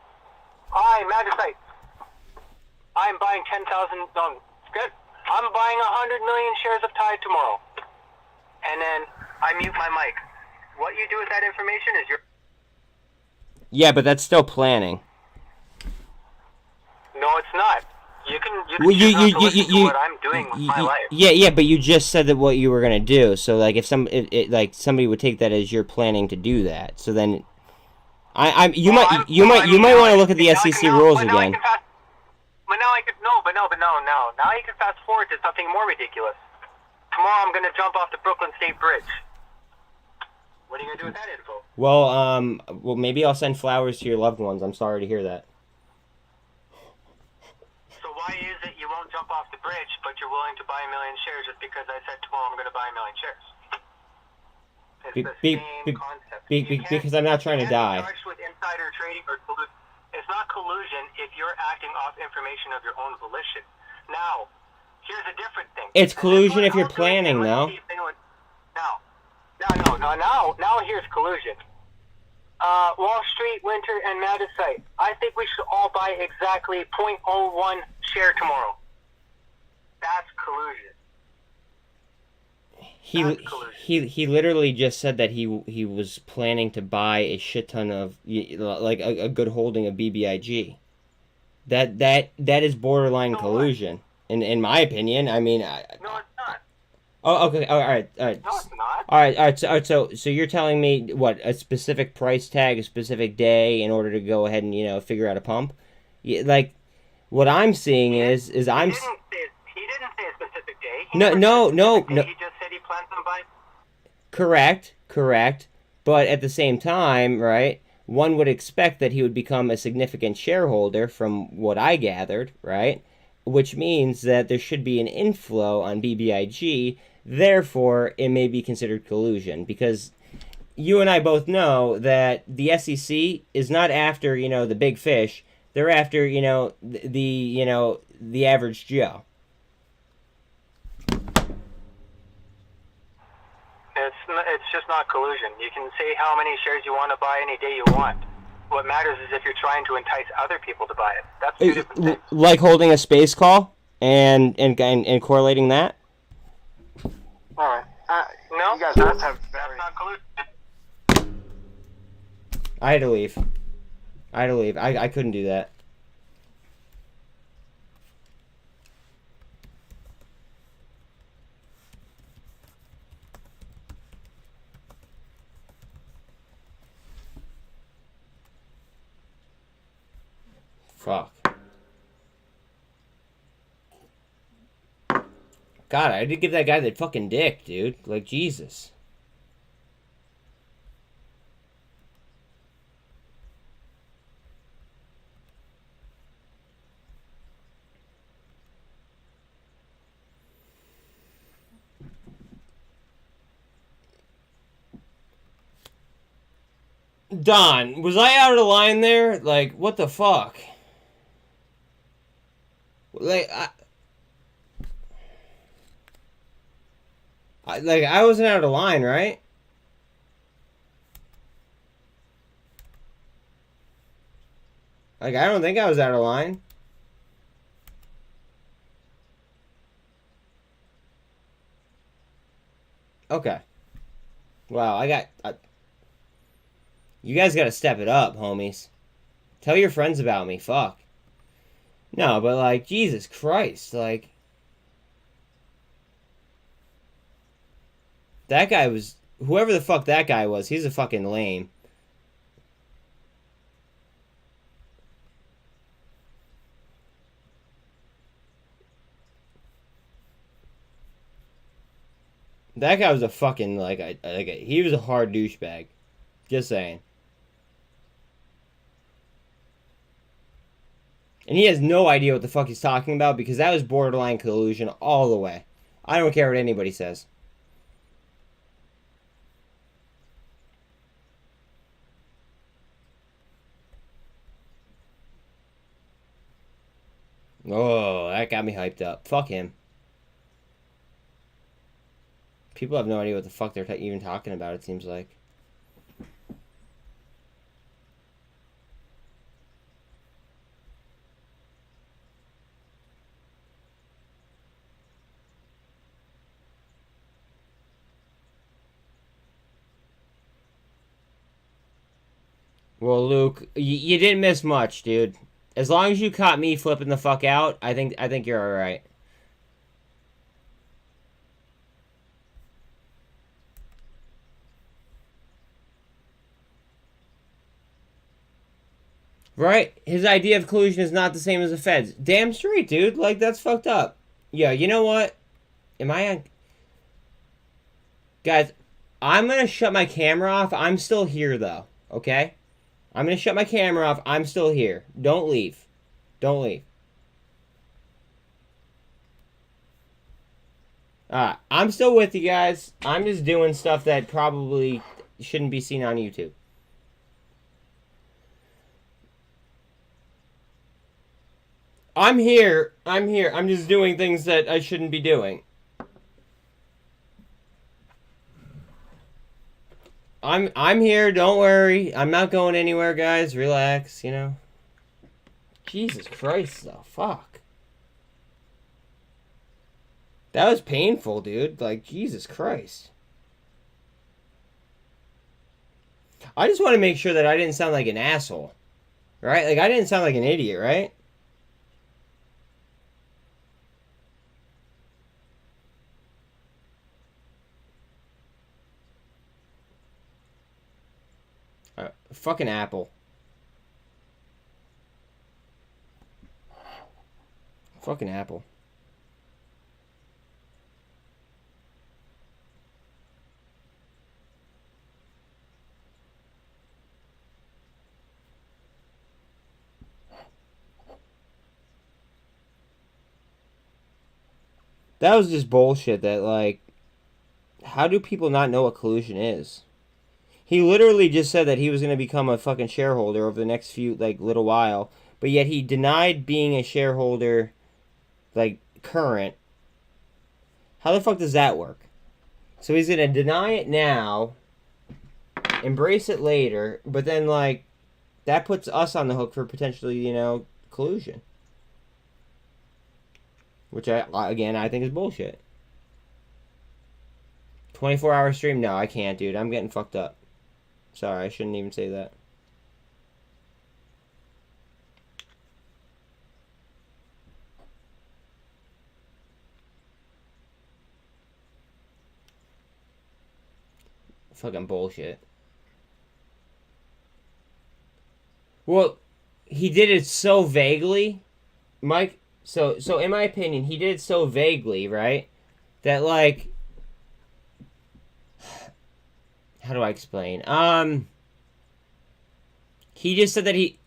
hi, Magicite, I'm buying 10,000. Good. I'm buying 100 million shares of Tide tomorrow. And then I mute my mic. What you do with that information is your... Yeah, but that's still planning. No, it's not. You can choose not to listen to what I'm doing with my life. Yeah, but you just said that what you were gonna do. So like, if somebody would take that as you're planning to do that, so then you might want to look at the SEC rules again. Now you can fast forward to something more ridiculous. Tomorrow I'm going to jump off the Brooklyn State Bridge. What are you going to do with that info? Well, maybe I'll send flowers to your loved ones. I'm sorry to hear that. So why is it you won't jump off the bridge, but you're willing to buy 1 million shares just because I said tomorrow I'm going to buy 1 million shares? It's the same concept. Because I'm not trying to die. Charged with insider trading or collusion. It's not collusion if you're acting off information of your own volition. Now, here's a different thing. It's collusion if you're planning, though. Now here's collusion. Wall Street, Winter, and Madisite. I think we should all buy exactly 0.01 share tomorrow. That's collusion. He literally just said that he was planning to buy a shit ton of, like, a good holding of BBIG. That is borderline collusion, in my opinion. I mean, no, it's not. Oh, okay. All right. No, it's not. All right. So you're telling me what, a specific price tag, a specific day, in order to go ahead and, you know, figure out a pump? Yeah, like, what I'm seeing is I'm. He didn't say a specific day. No. He just said he plans on buying. Correct. But at the same time, right, one would expect that he would become a significant shareholder from what I gathered, right? Which means that there should be an inflow on BBIG, therefore it may be considered collusion, because you and I both know that the SEC is not after, you know, the big fish. They're after, you know, the average Joe. It's just not collusion. You can say how many shares you want to buy any day you want. What matters is if you're trying to entice other people to buy it. That's two different things. Like holding a space call and correlating that? All right. No, you guys both have that's not collusion. I had to leave. I couldn't do that. Fuck. God, I did give that guy the fucking dick, dude. Like, Jesus. Don, was I out of line there? Like, what the fuck? Like, I wasn't out of line, right? Like, I don't think I was out of line. Okay. Wow, you guys gotta step it up, homies. Tell your friends about me, fuck. No, but like, Jesus Christ, like... That guy was... Whoever the fuck that guy was, he's a fucking lame. That guy was a fucking, he was a hard douchebag. Just saying. And he has no idea what the fuck he's talking about because that was borderline collusion all the way. I don't care what anybody says. Oh, that got me hyped up. Fuck him. People have no idea what the fuck they're even talking about, it seems like. Well, Luke, you didn't miss much, dude. As long as you caught me flipping the fuck out, I think you're alright. Right? His idea of collusion is not the same as the Fed's. Damn straight, dude. Like, that's fucked up. Yeah, you know what? Am I on... Guys, I'm gonna shut my camera off. I'm still here, though. Okay? I'm gonna shut my camera off. I'm still here. Don't leave. Don't leave. Alright, I'm still with you guys. I'm just doing stuff that probably shouldn't be seen on YouTube. I'm here. I'm here. I'm just doing things that I shouldn't be doing. I'm here. Don't worry. I'm not going anywhere, guys. Relax, you know. Jesus Christ, though. Fuck. That was painful, dude. Like, Jesus Christ. I just want to make sure that I didn't sound like an asshole. Right? Like, I didn't sound like an idiot, right? Fucking Apple. Fucking Apple. That was just bullshit that, like, how do people not know what collusion is? He literally just said that he was going to become a fucking shareholder over the next few, like, little while. But yet he denied being a shareholder, like, current. How the fuck does that work? So he's going to deny it now, embrace it later, but then, like, that puts us on the hook for potentially, you know, collusion. Which, again, I think is bullshit. 24-hour stream? No, I can't, dude. I'm getting fucked up. Sorry, I shouldn't even say that. Fucking bullshit. Well, he did it so vaguely, Mike. So in my opinion, he did it so vaguely, right? That, like, how do I explain? He just said that he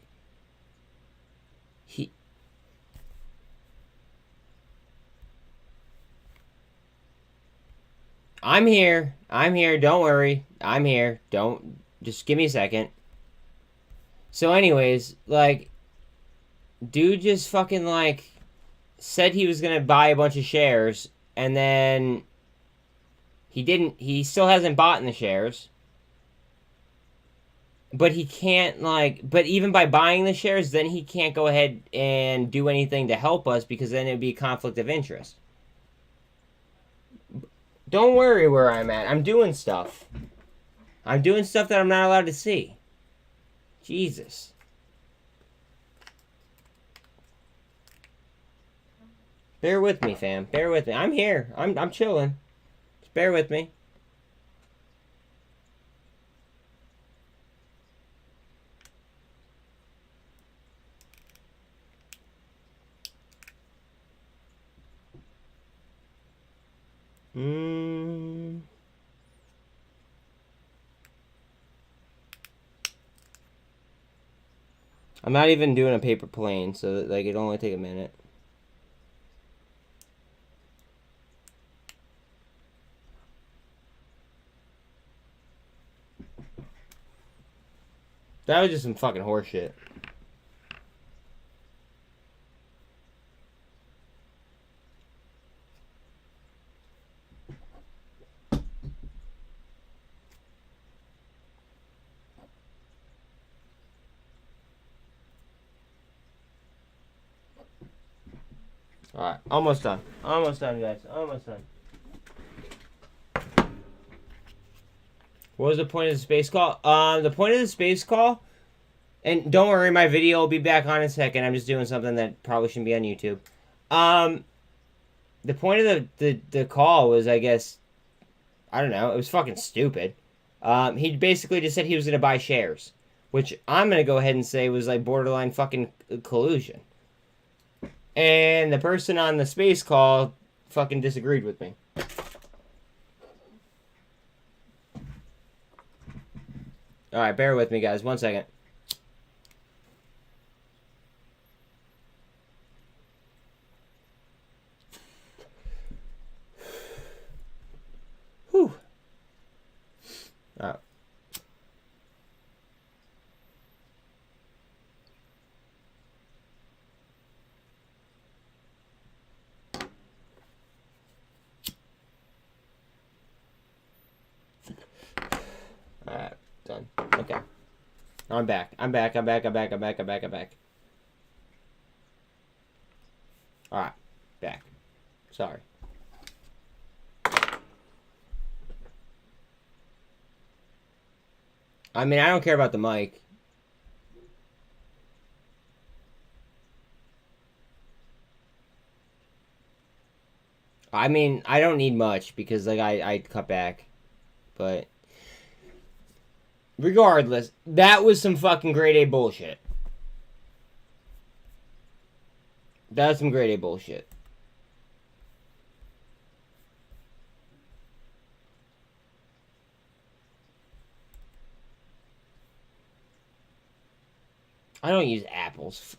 I'm here. I'm here. Don't worry. I'm here. Just give me a second. So anyways, like, dude just fucking, like, said he was going to buy a bunch of shares, and then he didn't. He still hasn't bought in the shares. But he can't, like, but even by buying the shares, then he can't go ahead and do anything to help us, because then it would be a conflict of interest. Don't worry where I'm at. I'm doing stuff. I'm doing stuff that I'm not allowed to see. Jesus. Bear with me, fam. Bear with me. I'm here. I'm chilling. Just bear with me. I'm not even doing a paper plane, so that, like, it'll only take a minute. That was just some fucking horseshit. Alright, almost done. Almost done, guys. Almost done. What was the point of the space call? The point of the space call, and don't worry, my video will be back on in a second. I'm just doing something that probably shouldn't be on YouTube. The point of the call was, I guess, I don't know, it was fucking stupid. He basically just said he was going to buy shares, which I'm going to go ahead and say was like borderline fucking collusion. And the person on the space call fucking disagreed with me. Alright, bear with me, guys. 1 second. Whew. Alright. Alright, done. Okay. I'm back. I'm back. Alright, back. Sorry. I mean, I don't care about the mic. I mean, I don't need much because, like, I cut back. But regardless, that was some fucking grade A bullshit. That was some grade A bullshit. I don't use apples.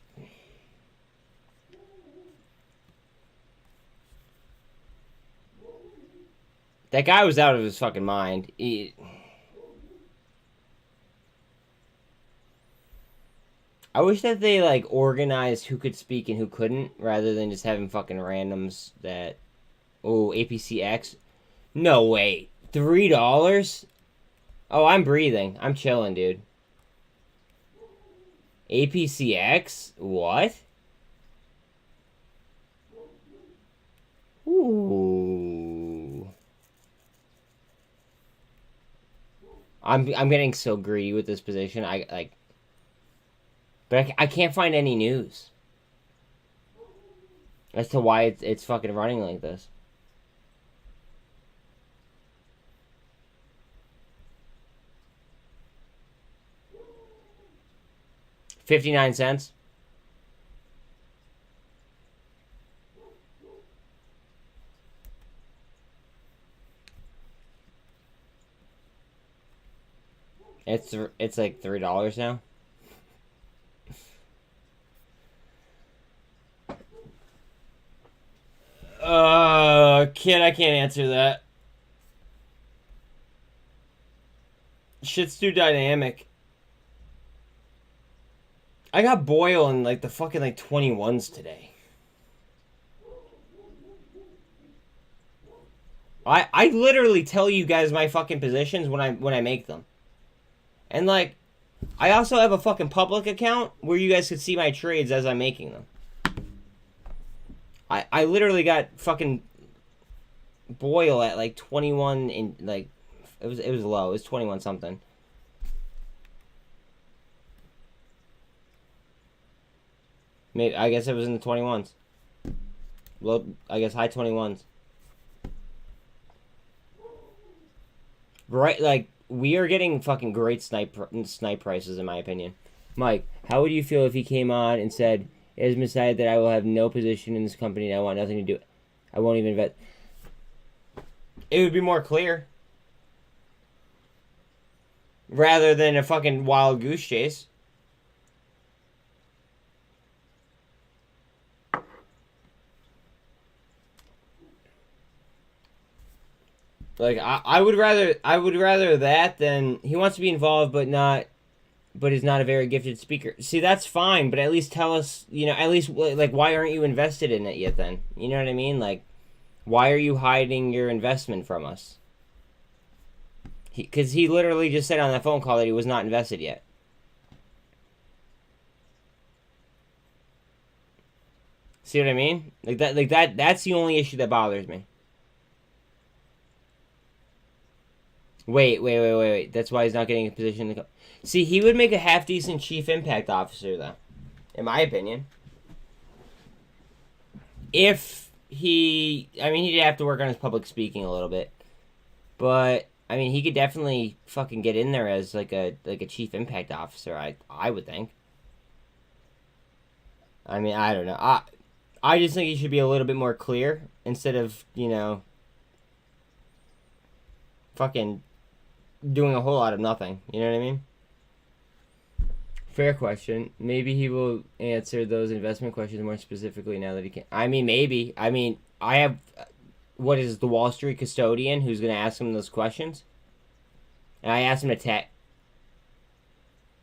That guy was out of his fucking mind. I wish that they, like, organized who could speak and who couldn't, rather than just having fucking randoms that... Oh, APCX? No, wait. $3? Oh, I'm breathing. I'm chilling, dude. APCX? What? Ooh. I'm getting so greedy with this position. But I can't find any news as to why it's fucking running like this. $0.59. It's like $3 now. Kid, I can't answer that. Shit's too dynamic. I got Boyle in like the fucking like 21s today. I literally tell you guys my fucking positions when I make them. And like, I also have a fucking public account where you guys could see my trades as I'm making them. I literally got fucking Boyle at like 21 in like it was low. It was 21 something. Maybe I guess it was in the 21s. Low, I guess high 21s. Right, like we are getting fucking great snipe prices in my opinion. Mike, how would you feel if he came on and said, "It has been decided that I will have no position in this company and I want nothing to do. I won't even invest." It would be more clear. Rather than a fucking wild goose chase. Like I would rather that than he wants to be involved but is not a very gifted speaker. See, that's fine, but at least tell us, you know, at least like why aren't you invested in it yet then? You know what I mean? Like why are you hiding your investment from us? Because he literally just said on that phone call that he was not invested yet. See what I mean? That's the only issue that bothers me. Wait. That's why he's not getting a position in the See, he would make a half-decent chief impact officer, though. In my opinion. If he... I mean, he'd have to work on his public speaking a little bit. But, I mean, he could definitely fucking get in there as, like a chief impact officer, I would think. I mean, I don't know. I just think he should be a little bit more clear instead of, you know... fucking doing a whole lot of nothing. You know what I mean? Fair question. Maybe he will answer those investment questions more specifically now that he can. I mean, maybe. I mean, I have... what is the Wall Street custodian who's going to ask him those questions? And I asked him to text.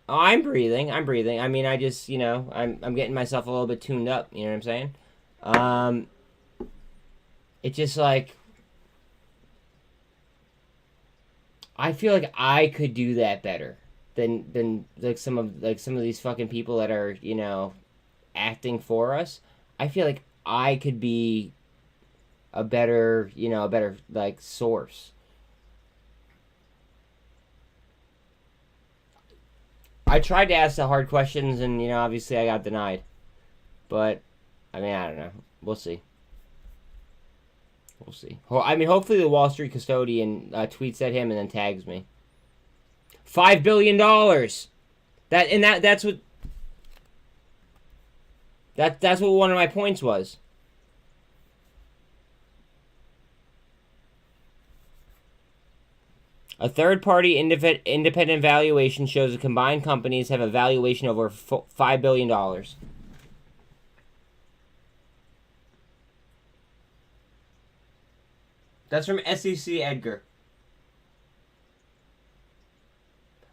Oh, I'm breathing. I mean, I just, you know, I'm getting myself a little bit tuned up. You know what I'm saying? It's just like... I feel like I could do that better than like some of these fucking people that are, you know, acting for us. I feel like I could be a better like source. I tried to ask the hard questions and, you know, obviously I got denied. But I mean, I don't know. We'll see. We'll see. I mean, hopefully the Wall Street custodian tweets at him and then tags me. $5 billion. That's what one of my points was. A third-party independent valuation shows that combined companies have a valuation of over $5 billion. That's from SEC Edgar.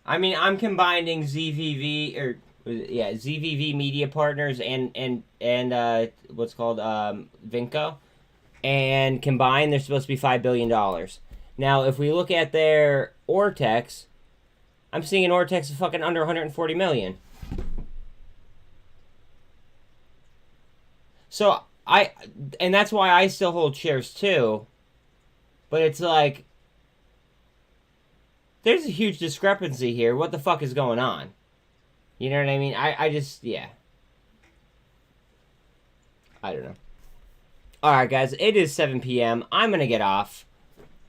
I mean, I'm combining ZVV Media Partners and what's called Vinco, and combined they're supposed to be $5 billion. Now, if we look at their Ortex, I'm seeing an Ortex of fucking under 140 million. So and that's why I still hold shares too. But it's like, there's a huge discrepancy here. What the fuck is going on? You know what I mean? I just, yeah. I don't know. Alright, guys. It is 7 p.m. I'm going to get off.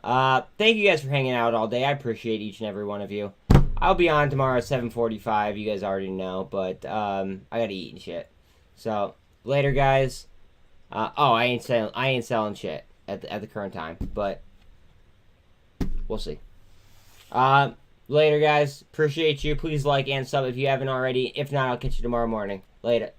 Thank you guys for hanging out all day. I appreciate each and every one of you. I'll be on tomorrow at 7:45. You guys already know. But, I got to eat and shit. So, later, guys. I ain't selling shit at the current time. But... we'll see. Later, guys. Appreciate you. Please like and sub if you haven't already. If not, I'll catch you tomorrow morning. Later.